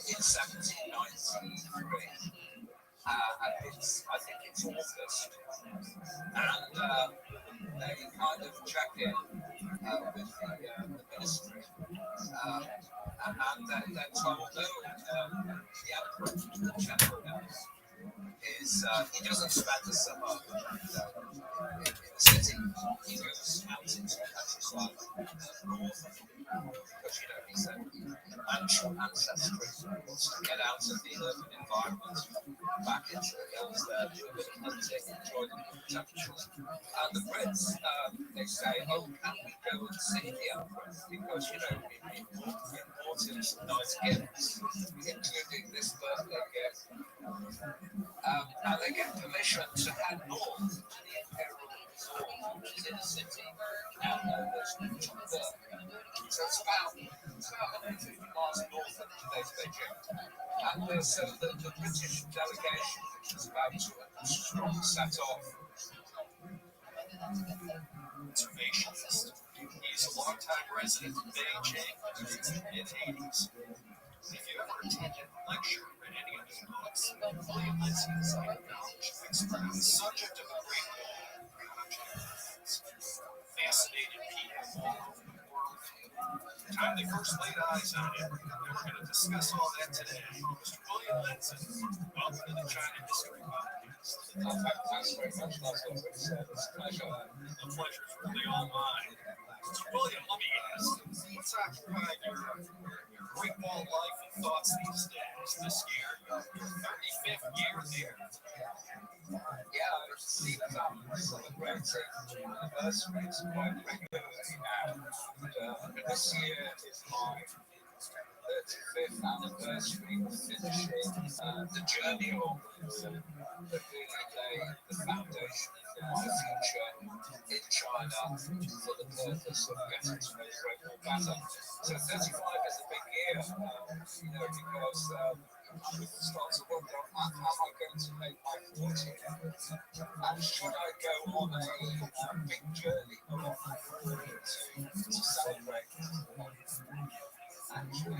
in 1793. I think it's August, and they kind of check in with the ministry, and they're told, the emperor, the general, he doesn't spend the summer in the city. He goes out into the countryside north, because he said natural ancestry wants to get out of the urban environment, back into the hills there, do a bit of hunting, enjoy the good temperatures. And the Brits, they say, oh, can we go and see the emperor? Because we bought him some nice gifts, including this birthday gift. And they get permission to head north to the Imperial Resort, which is in a city now known as Chengde. So it's about 150 miles north of today's Beijing. And so the British delegation, which was about 200 strong, set off. Conservationist. He's a longtime resident of Beijing since the mid-80s. If you ever attended a lecture or read any of his books, William Lindsay is an acknowledged expert on the subject of the Great Wall project. Fascinated people all over the world. The time they first laid eyes on it, and we're going to discuss all that today. Mr. William Lindsay, welcome to the China History Podcast. Thanks very much, Nelson. It's a pleasure. The pleasure's really all mine. Mr. William, let me ask, what's occupied your Great Wall life and thoughts these days? This year, your 35th year there. Yeah, it seems I'm celebrating anniversaries quite regularly now. And this year is my 35th anniversary of finishing the journey of that really laid the foundation for my future in China for the purpose of getting to know the Great Wall better. So 35 is a big year, because with the start to wonder, am I going to make my 40? And should I go on a big journey to celebrate actually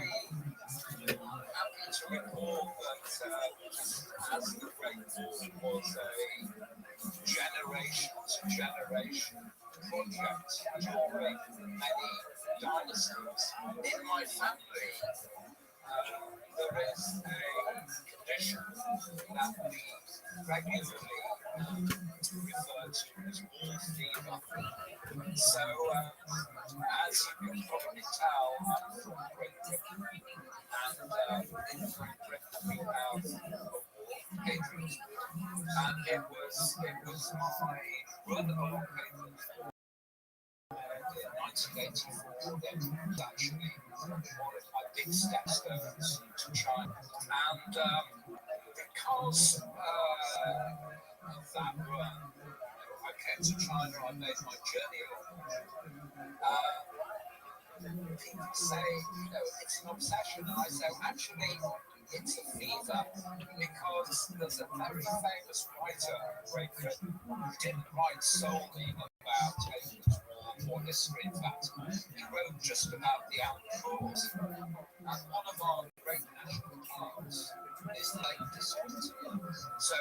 happy to report that as the Great Wall was a generation project during many dynasties, in my family there is a condition that we regularly refer to as wall fever. So, as you can probably tell, I'm from Great Britain, and in Great Britain we have a wall, Hadrian's Wall, and it was my brother along Hadrian's Wall in 1984 that was actually one of my big stepstones to China, and because of that run, I came to China, I made my journey over. People say, it's an obsession, and I say, actually, it's a fever, because there's a very famous writer, Great Britain, who didn't write solely about Hadrian's Wall or history, in fact, he wrote just about the outdoors. And one of our great national parks is the Lake District. So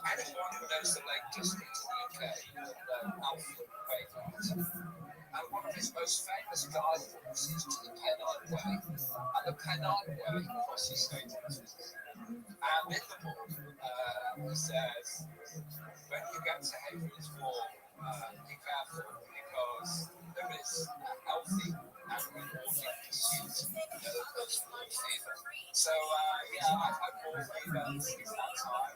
anyone who knows the Lake District in the UK will know Alfred Wainwright. And one of his most famous guidebooks is to the Pennine Way, and the Pennine Way crosses Hadrian's Wall. And in the book, he says, when you get to Hadrian's Wall, be careful, because there is a healthy and rewarding pursuit of wall fever. So, I've had wall fever since that time,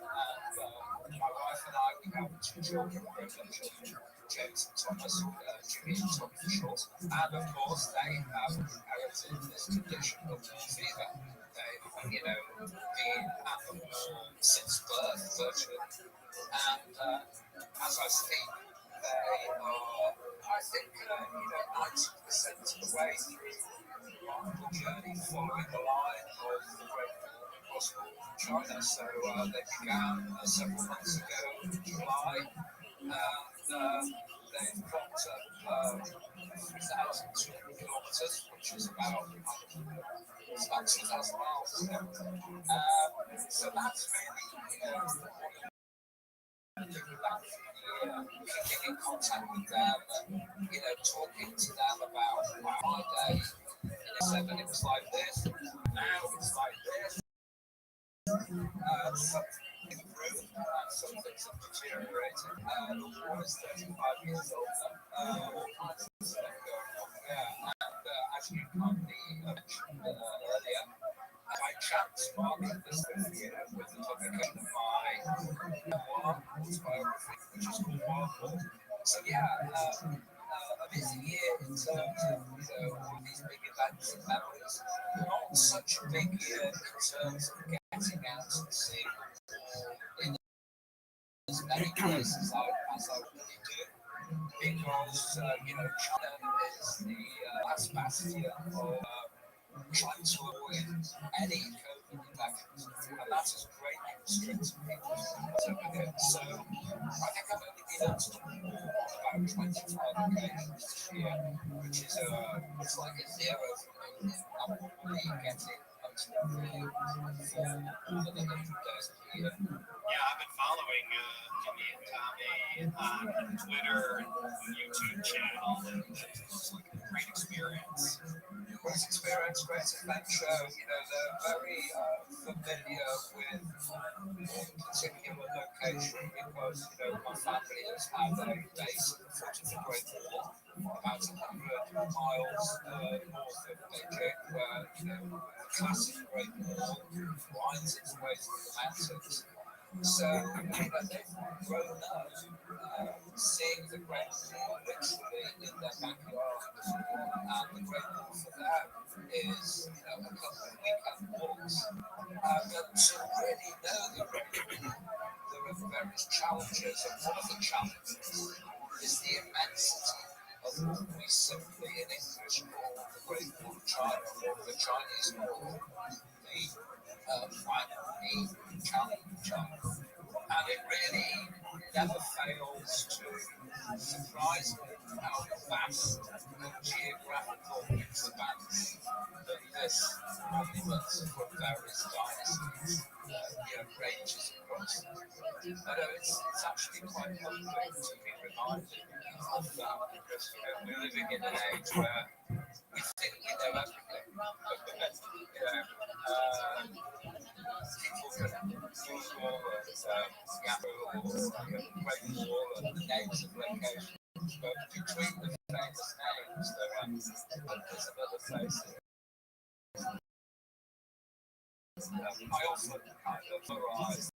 and my wife and I, we have 2 children, grown up children, James and Thomas, Jimmy and Tom for short, and of course they have inherited this condition of wall fever. They've, been at the wall since birth, virtually, and as I speak, they are, I think, 90% of the way through the remarkable journey following the line of the Great Wall across China. So they began several months ago in July, and they've got 3,200 kilometers, which is about 2,000 miles. So that's really, keeping in contact with them and, talking to them about my day. Said that it was like this, now it's like this. Something improved, some things have deteriorated. The war is 35 years old, all kinds of stuff going on there. And as you kindly mentioned earlier, by chance marking this 5th year with the publication of my memoir, autobiography, which is called Wild War. So a busy year in terms of all these big events and memories. Not such a big year in terms of getting out and seeing in as many places as I really do. Because China is the last bastion of trying to avoid any COVID infections, and that is greatly restricting people's movements over here. So I think I've only been out to the wall on about 25 occasions this year, which is it's like a zero for me. I'm probably getting most of the more than 100 days a year. Yeah, I've been following Jimmy and Tommy on Twitter and YouTube channel, and it looks like a great experience. Great experience, great adventure. They're very familiar with one particular location because, my family has had a base at the foot of the Great Wall, about 100 miles north of Beijing, where, the classic Great Wall winds its way through the mountains. So, they've grown up seeing the Great Wall literally in their backyard. And the Great Wall for them is, a couple of weekend walks. But to really know the Great Wall, there are various challenges, and one of the challenges is the immensity of what we simply in English call the Great Wall of China, or the Chinese Wall, the final challenge of China. And it really never fails to surprising how vast geographical expanse that this monument from various dynasties ranges across. It's actually quite humbling to be reminded of that because we're living in an age where we think we know everything. People can Google and Yahoo or Great Wall and the names of locations, but between the famous names, there are hundreds of other places. I often kind of summarize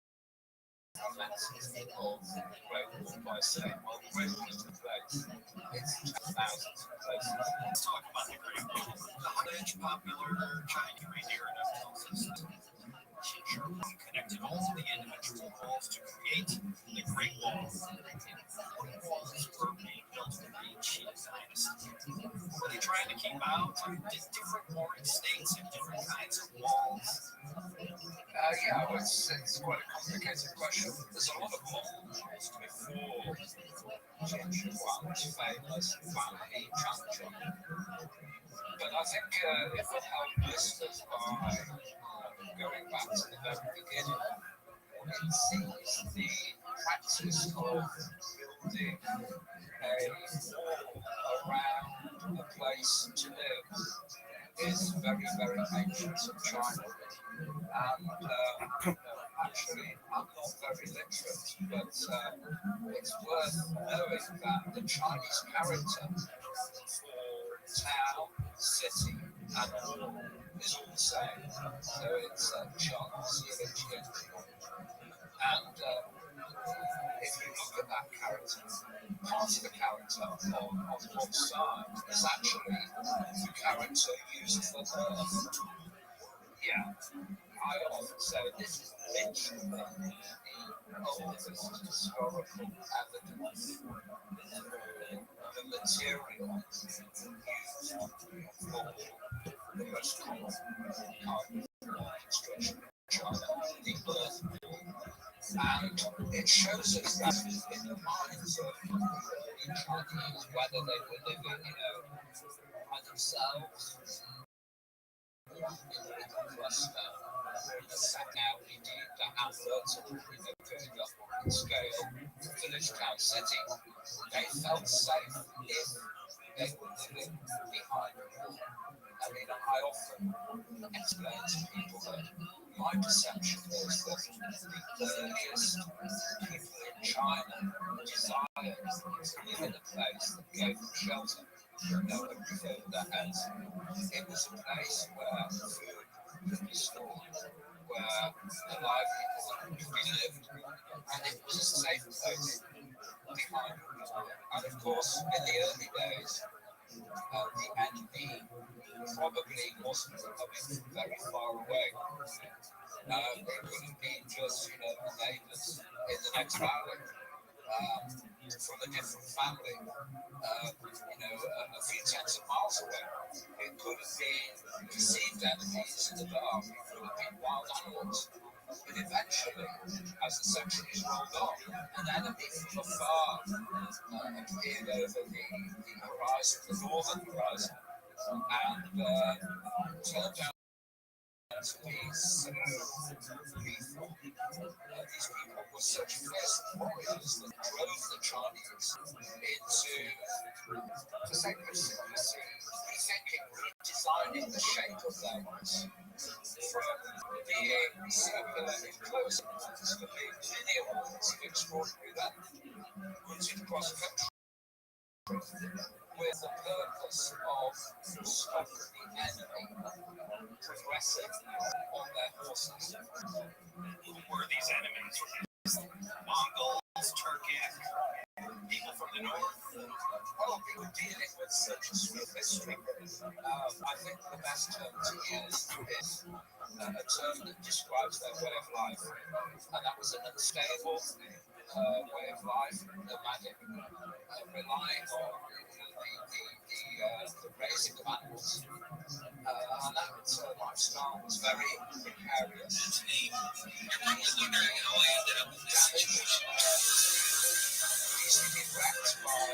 immensity of the Great Wall by saying, well, the Great Wall is a place. It's thousands of places. Let's talk about the Great Wall. The huge popular Chinese reindeer and everything else connected all of the individual walls to create the Great Wall. What walls were being built in the Qing dynasty? Were they trying to keep out different warring states and different kinds of walls? It's quite a complicated question. There's a lot of walls before Qin Shi Huang's famous family Changchun. But I think it would help listeners by going back to the very beginning. It sees the practice of building a wall around a place to live is very, very ancient in China. And actually, I'm not very literate, but it's worth knowing that the Chinese character for town, city, and wall is all the same. So it's Chong, C-H-N. And if you look at that character, part of the character on one side is actually the character used for Earth. I often say this is literally the oldest historical evidence the material used for the most common kind of construction in China, the earth wall. And it shows us that in the minds of the Chinese, whether they were living, by themselves, in a little cluster, now indeed the hamlets going up in scale, village, town, city, they felt safe if they were living behind a wall. I often explain to people that my perception is that the earliest people in China desired to live in a place that gave them shelter, no one referred to that as. It was a place where food could be stored, where the livelihood could be lived, and it was a safe place behind it. And of course, in the early days, the enemy probably wasn't coming very far away. It could have been just, the neighbours in the next valley. From a different family, a few tens of miles away. It could have been perceived enemies in the dark, it could have been wild animals. But eventually, as the centuries rolled on, an enemy from afar appeared over the horizon, the northern horizon, and turned out to be lethal. These people were such fierce warriors that drove the Chinese into the sacred secrecy, rethinking, redesigning the shape of their lives from being circular in close to being linear ones of extraordinary length, routed across country with the purpose of stopping the enemy progressing on their horses. Who were these enemies? Mongols, Turkic, people from the north? Well, we were dealing with such a swift history. I think the best term to use is a term that describes their way of life, and that was an unstable way of life, nomadic, relying on the raising of animals, and that lifestyle was very precarious. Easily wrecked by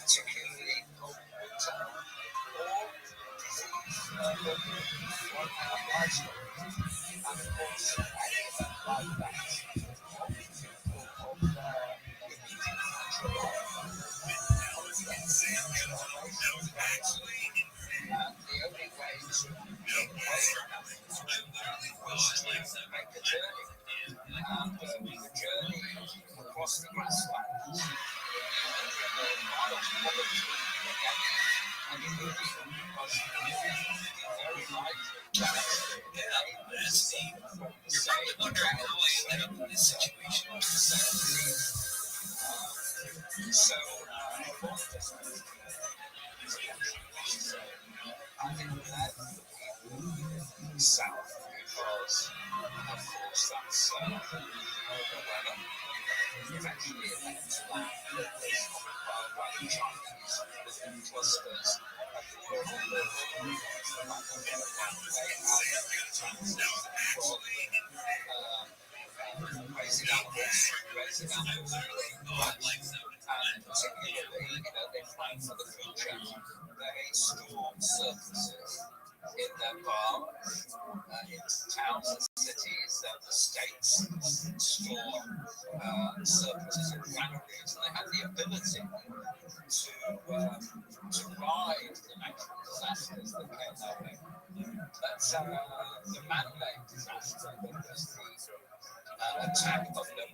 particularly cold winter, or disease from our livestock. And of course, like that, the only way to get away from that was to make a journey. And the journey across the grasslands, miles probably, and it would be very likely that from the same Wondering how I ended up in this situation. so I think that south because, of course, that's the weather. Eventually, it led to land that was occupied by the Chinese within clusters. Raising animals, and particularly, they plan for the future. They store surpluses in their barns, in towns and cities, the states store surpluses in granaries, and they have the ability to ride the natural disasters that came their way. But the man-made disaster, that was the attack of the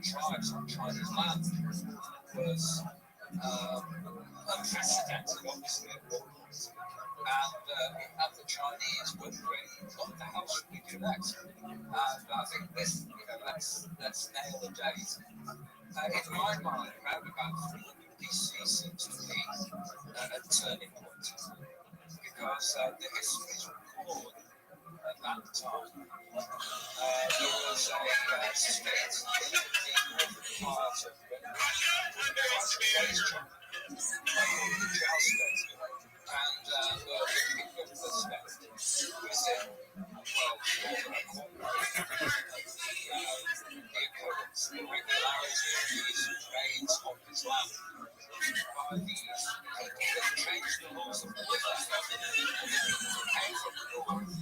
tribes on Chinese land, was unprecedented, obviously, at one point. And the Chinese were wondering, what the hell should we do next? And I think this, let's nail the date. In my mind, around about 300 BC seems to be a turning point, because the histories record at that time there was a state in the northern part of Britain, and the king of the state was in, well, the occurrence, the regularity of these raids on his land by these people that changed the laws of the river. Who came from the north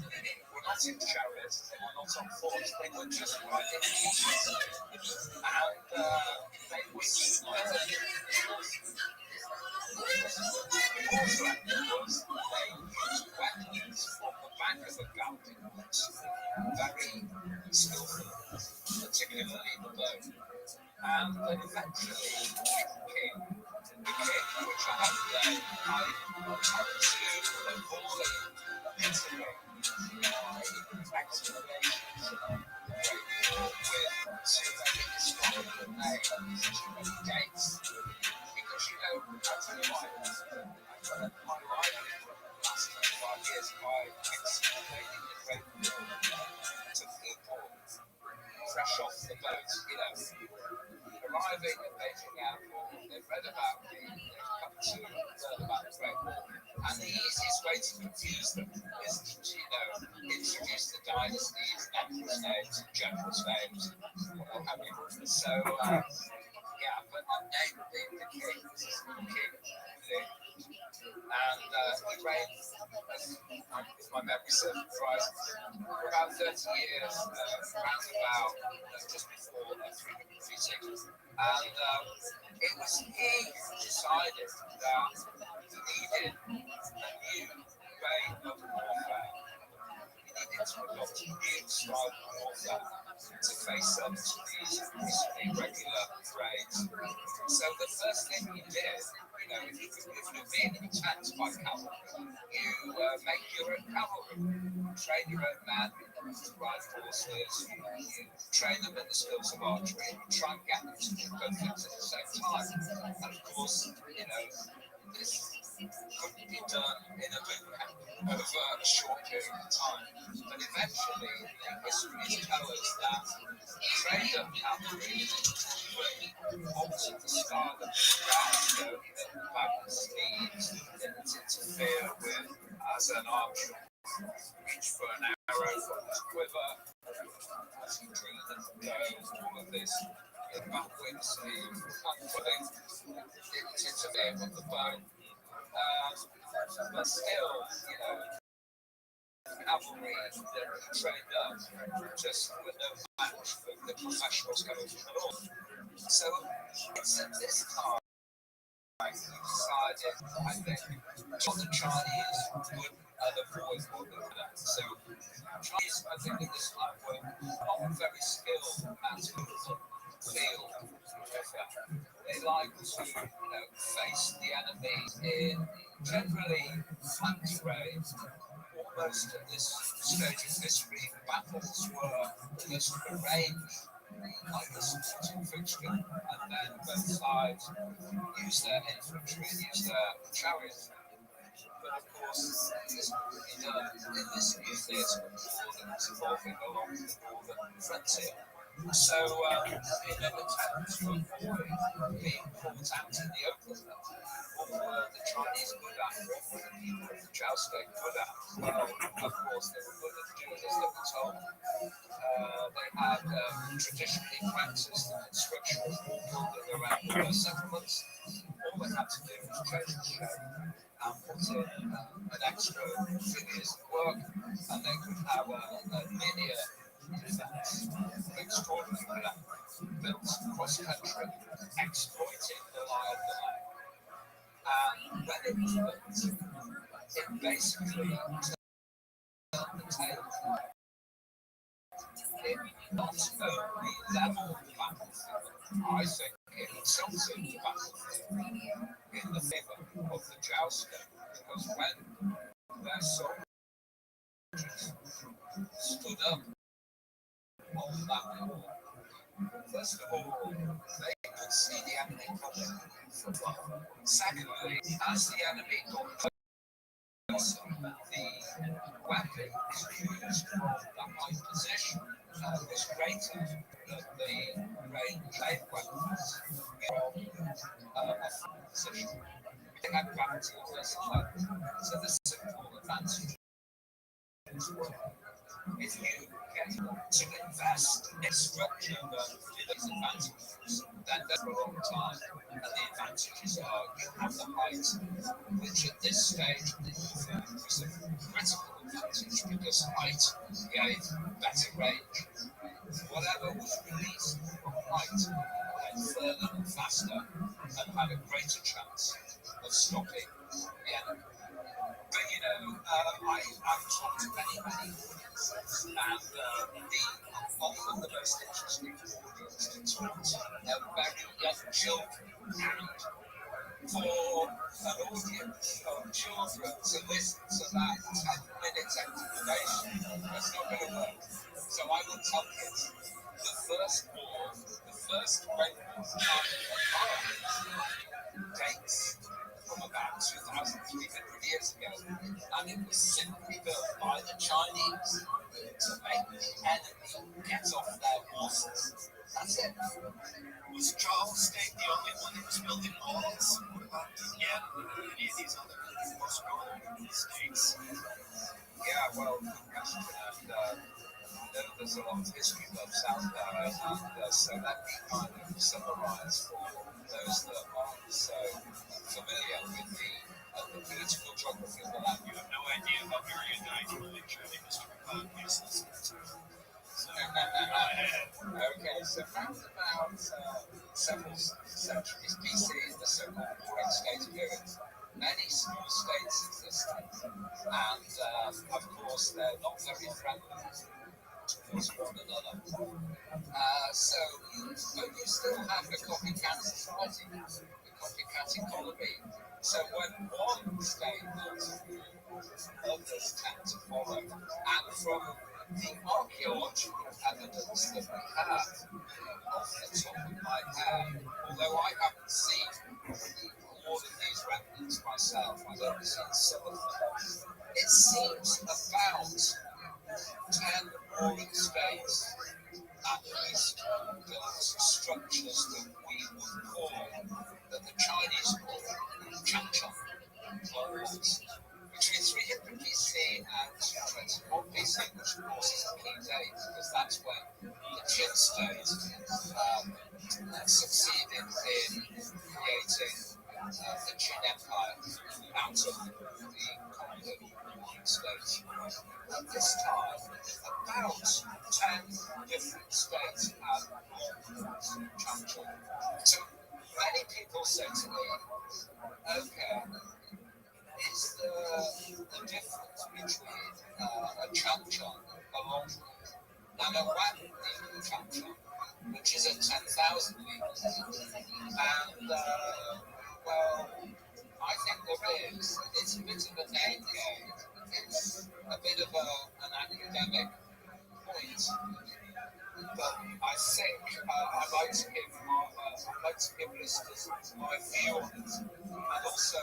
were not in chariots, they were not on foot, they were just riding horses. And they were also was they used weapons from the back of the galloping horse very skillfully, particularly the bow. And eventually the king, which I have there, I had to avoid entering my explanations with two very historical names, two dates. Because, I'll tell you why. I've done my life for the last 25 years by explaining the Great War to people fresh off the boat, arriving at Beijing Airport, they've read about me, they've come to learn about the Great War. And the easiest way to confuse them is to, introduce the dynasties, emperors' names, generals' names, what have you. So, but I'm named the king, and he reigned, if my memory serves right, for about 30 years, around about just before 336. And it was he who decided that he needed a new way of warfare. He needed to adopt a new style of warfare to face up to these irregular raids. So the first thing he did, if you're being attacked by cavalry, you make your own cavalry, train your own men to ride horses, you train them in the skills of archery, and you try and get them to do both things at the same time. And of course, this couldn't be done in a boot camp over a short period of time. But eventually, the histories tell us that trained up cavalry altered the style of the guard, wagon steeds didn't interfere with as an archer reach for an arrow from his quiver as he drew the bow, all of this backwards, putting it into there on the bone. But still, cavalry that are trained up just with no match for the professionals going to the north. So it's at this time we decided, I think, what the Chinese would avoid what they would have. So Chinese, I think, at this time were not very skilled at field warfare. They like to face the enemy in generally flat terrain. Almost at this stage of history, battles were just arranged like the sporting fixture, and then both sides use their infantry and use their chariots. But of course, this will be done in this new theatre of war that is evolving along the northern frontier. So, in an attempt to avoid being caught out in the open, what were the Chinese good at? What were the people of the jousting good at? Well, of course, they were good at doing as they were told. They had traditionally practiced the construction of wall building around their settlements. All they had to do was change the shape and put in an extra few years of work, and they could have a linear defense of extraordinary length built cross country, exploiting the lie of the land. And when it was built, it basically turned the tail. It not only leveled the battlefield, I think it tilted the battlefield in the favour of the jousting, because when their soldiers stood up on that wall, first of all, they could see the enemy coming from above. Secondly, as the enemy got closer, the weapons used from that high position was greater than the range weapons from a position. They had gravity on their side. So the simple advantage is if you get to invest in structure these advantages, then for a long time, and the advantages are you have the height, which at this stage of the warfare was a critical advantage because height gave better range. Whatever was released from height went further and faster and had a greater chance of stopping the enemy. But I've talked to many audiences, and often the most interesting audience to talk to are very young children. And for an audience of children to listen to that 10-minute explanation, that's not going to work. So I will tell kids the first war, the first Great War dates from about 2,300 years ago, and it was simply built by the Chinese to make the enemy get off their horses. That's it. Was Charles State the only one that was building walls? Any of these other more strong states? Yeah, well, good question. And there's a lot of history books out there, and so let me kind of summarize for those that aren't so familiar with the political geography of the land. You have no idea how very indictfully German history is listening to. Okay, so around about several centuries BC, in the so-called Great State period, many small states existed, and of course they're not very friendly towards one another. But you still have the copycat society, the copycat economy. So when one state does, others tend to follow. And from the archaeological evidence that we have, off the top of my head, although I haven't seen all of these remnants myself, I've only seen some of them, it seems about 10 warring states at least built structures that we would call, that the Chinese call Changchun walls, between 300 BC and 21 BC, which of course is a key date because that's when the Qin state succeeded in creating the Qin Empire out of the Konghu states. At this time, about 10 different states had Changchun. So many people say to me, okay, is the difference between a Changchun, a Longzhu, and a Wang Changchun, which is at 10,000 meters? And, well, I think there is. It's a bit of a name game. It's a bit of an academic point. But I think I'd like to give listeners my view on it, and also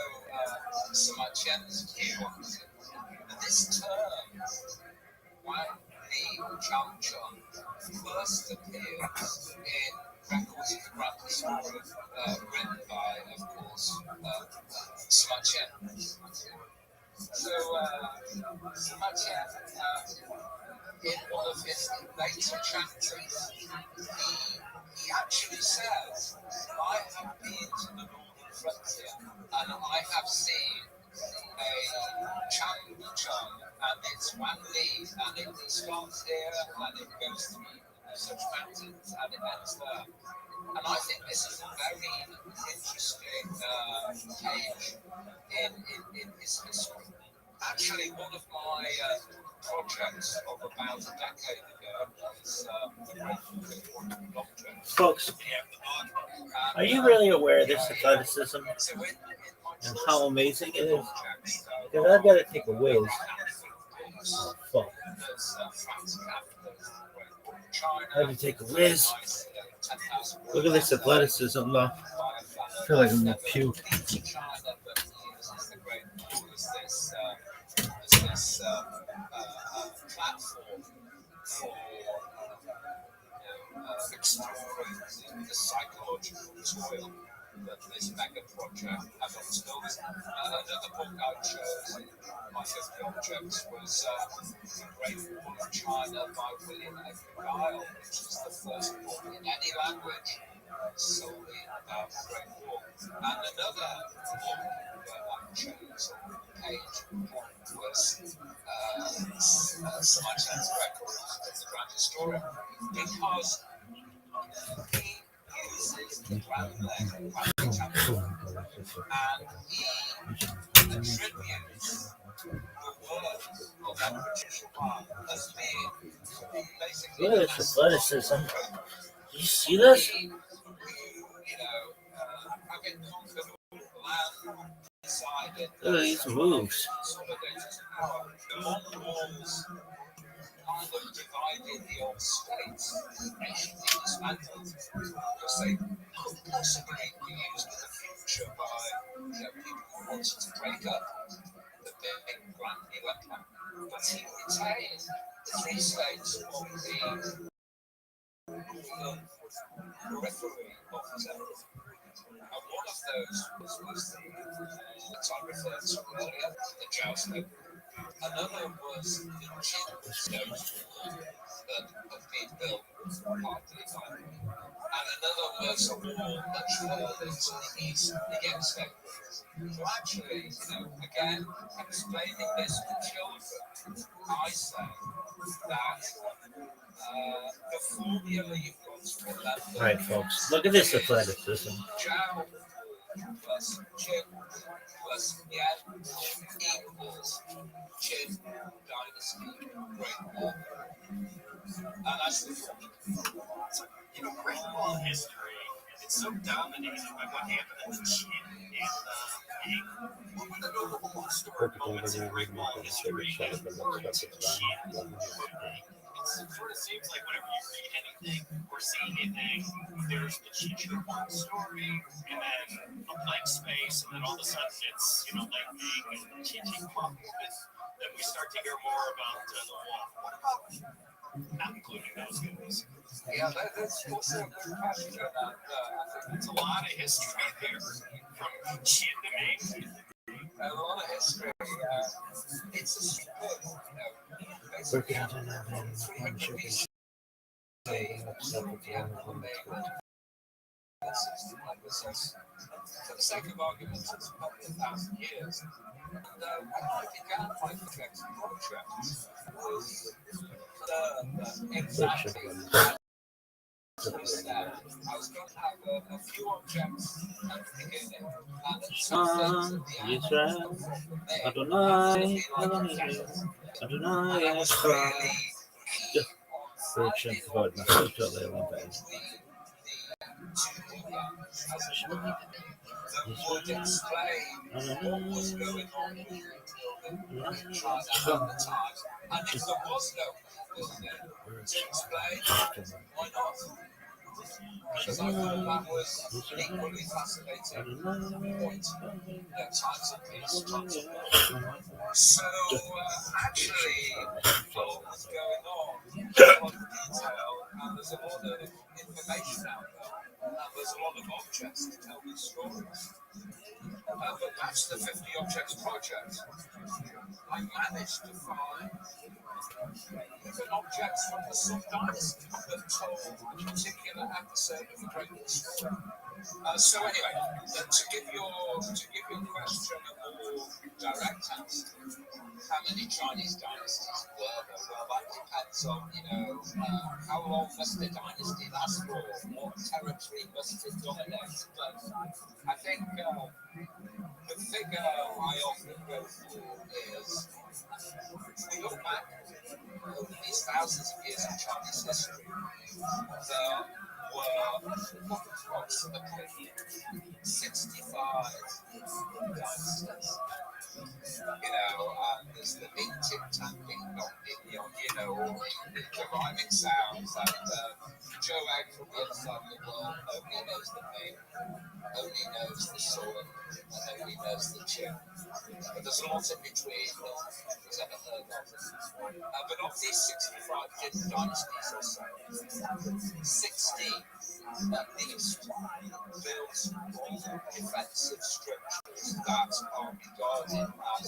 some Chen's view on it. And this term, Wang Li Changchun, first appears in records of the Grand Historian, written by, of course, Sima Chen. So, Sima Chen, in one of his later chapters, he actually says, I have been to the northern frontier and I have seen a Changchun, and it's Wang Li, and it starts here and it goes through such mountains and it ends there. And I think this is a very interesting page in his history. Actually, one of my projects of about a decade ago was Folks, are you really aware of this athleticism and how amazing it is? Because I've got to take a whiz. Oh, fuck. I have to take a whiz. Look at this athleticism, though. I feel like I'm going to puke. Platform for exploring the psychological toil that this mega project has unfolded. Another book I chose, my fifth project, was The Great Wall of China by William F. Guile, which is the first book in any language solely about the Great Wall. And another book that I chose on the page was Sima Chen's record as the Grand Historian, because he uses the grand leg and he attributes the word of that British one as being basically Look at this athleticism. You see this? having conquered all the land, decided Look at these moves. consolidated power. The Mongols kind of divided the old states, nations dismantled, because they could possibly be used in the future by people who wanted to break up the big grand new empire. But he retained the three states of the periphery of his empire. And one of those was the that I referred to earlier, the Jousting. Another was the Qin stone that had been built partly by them. And another was a wall much further to the east against them. So actually, again, explaining this to children, I say that the formula you've got to remember. Right, folks. Look at this athleticism. Zhao plus Qin plus Yan equals Qin dynasty Great Wall. And that's the formula. Great Wall history, it's so dominated by what happened in the Qin and Ming. What were the notable historic moments in Great Wall history that were in Qin and Ming? It sort of seems like whenever you read anything or see anything, there's the Qin Wall story, and then a blank space, and then all of a sudden it's, like Ming and Qin Wall. Then we start to hear more about the wall. What about not including those guys? Yeah, that's also a good question. I think It's a lot of history there, from Qin to Ming. a lot of history. It's a split, Working basically. on that, man. 300 BC, the Empire Ming For the sake of argument, it's probably 1,000 years. And when I began my project, was exactly that. I was going to have a few objects at the beginning, and then some things at the end. Adonai, Adonai, Adonai, Yeshua. Search and provide my social level band. That would explain what was going on in China at the time. And if there was no listener to explain, why not? Because I thought that was an equally fascinating point. Times of peace, times of war. So, actually, what was going on, there's a lot of detail, and there's a lot of information out there, and there's a lot of objects to tell these stories. But that's the 50 Objects Project. I managed to find even objects from the Song Dynasty that told a particular episode of the Great War story. So anyway, to give your question a more direct answer, how many Chinese dynasties were there? Well, that depends on, how long must the dynasty last for, what territory must it dominate. But I think the figure I often go for is, we look back over these thousands of years of Chinese history, there were approximately 65 dynasties. There's the big tic tac ding dong ding dong, the rhyming sounds, and Joe Egg from the other side of the world only knows the name, only knows the sword, and only knows the tune. But there's a lot in between that he's ever heard of. But of these 65 dynasties or so, 16 at least built defensive structures that are regarded as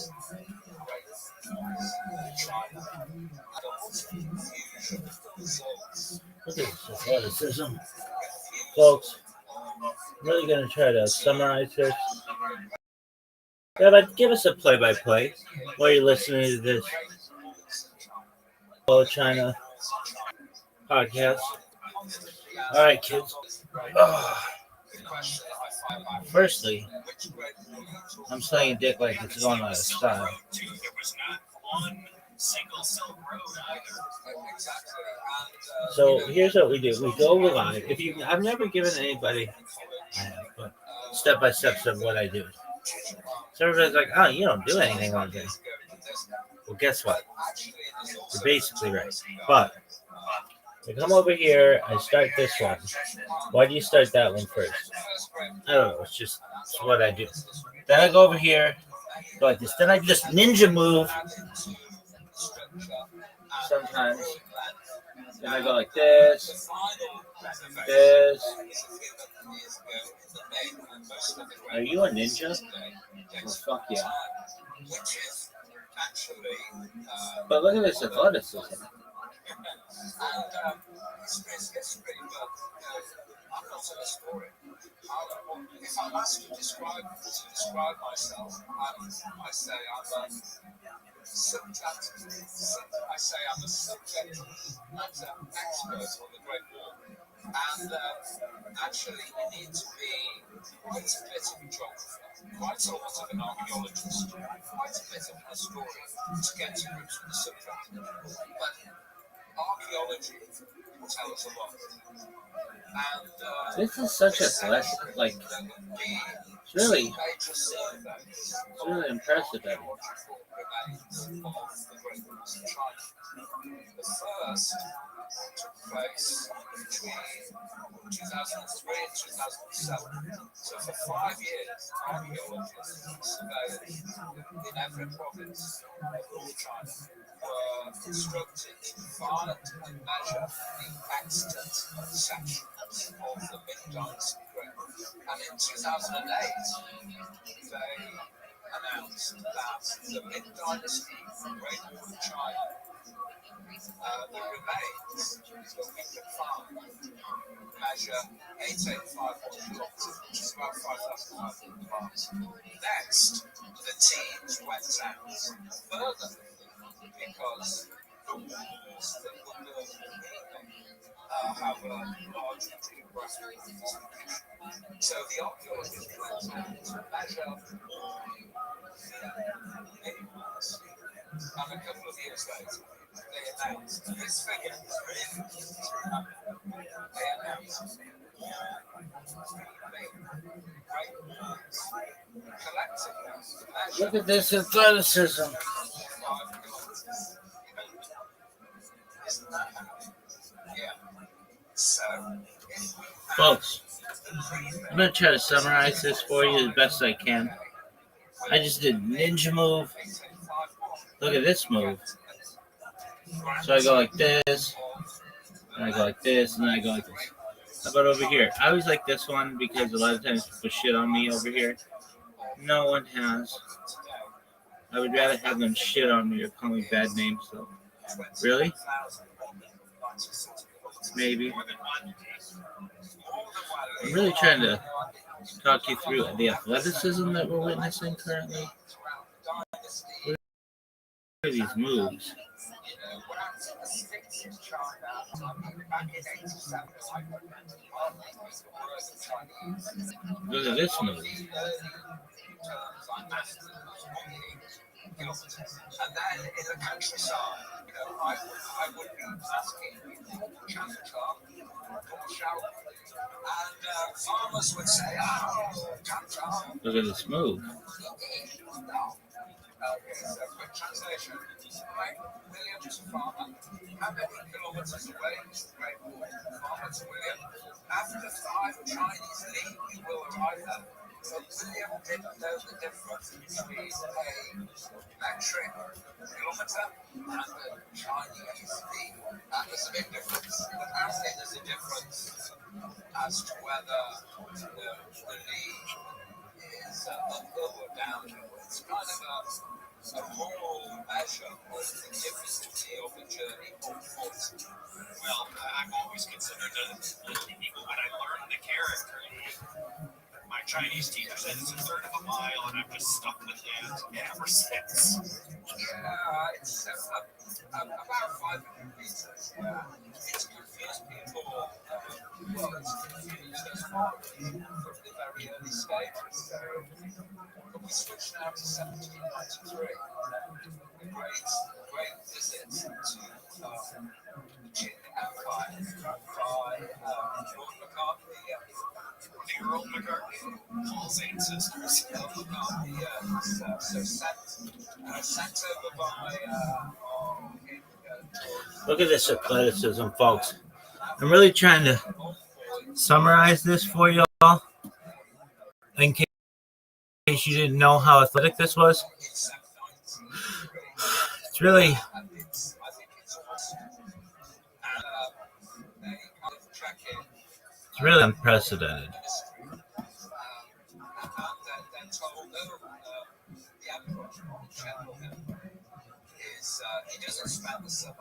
great China. And a lot of confusion results. Look at this athleticism. Folks, I'm really going to try to summarize this. Yeah, but give us a play-by-play while you're listening to this All China podcast. All right, kids. Firstly, I'm saying dick like it's going out of style. So here's what we do. We go live. I've never given anybody, but step-by-steps of what I do. So everybody's like, oh, you don't do anything all day. Well, guess what? You're basically right. But I come over here, I start this one. Why do you start that one first? I don't know. It's what I do. Then I go over here, go like this. Then I just ninja move. Sometimes. Then I go like this. Are you a ninja? Well, fuck yeah. But look at this athleticism. If I'm asked to describe myself, I say I'm a subject matter expert on the Great War. And actually, you need to be quite a bit of a geographer, quite a lot of an archaeologist, quite a bit of a historian to get to grips with the subject. But archaeology tells us a lot. And this is such a blessing. Like, it's really impressive. The first took place between 2003 and 2007. So for 5 years, archaeologists surveyed in every province of all China were instructed to find and measure the extant sections of the mid-dynasty grave. And in 2008, they announced that the mid-dynasty Great Wall of China The remains that we can find measure 8851 kilometers, which is about 5,500 miles. Next, the teams went out further because the walls that were built have a large geographical distribution. So the archaeologists went out to measure all the minerals. And a couple of years later, they announced this figure is really easy to remember. They announced Look at this athleticism. Folks, I'm going to try to summarize this for you as best I can. I just did ninja move. Look at this move. So I go like this, and I go like this, and then I go like this. How about over here? I always like this one because a lot of times people shit on me over here. No one has. I would rather have them shit on me or call me bad names, though. Really? Maybe. I'm really trying to talk you through the athleticism that we're witnessing currently. What are these moves? Look at this move. And then in the countryside, I would be asking people to chant a chant or shout. And farmers would say, oh, chant. Look at this move. So quick translation. Right, William to farmer. How many kilometers away is the Great Wall? Farmer to William. After 5 Chinese li, we will arrive there. So William didn't know the difference between a metric kilometer and a Chinese li. That was a big difference. Apparently there's a difference as to whether the li is uphill or downhill. It's kind of a moral measure of the difficulty of a journey on foot. Well, I've always considered it equal when I learned the character. My Chinese teacher said it's a third of a mile, and I've just stuck with that ever since. Yeah, it's about 500 meters. Yeah. It's confused people. Well, it's confused us from the very early stages. But we switch now to 1793. Great visit to the Qing Empire by Lord McCartney. The Earl McCartney, Paul's ancestors. Lord McCartney, so sent over by Look at this athleticism, folks. I'm really trying to summarize this for y'all in case you didn't know how athletic this was. It's really unprecedented. He doesn't spend the summer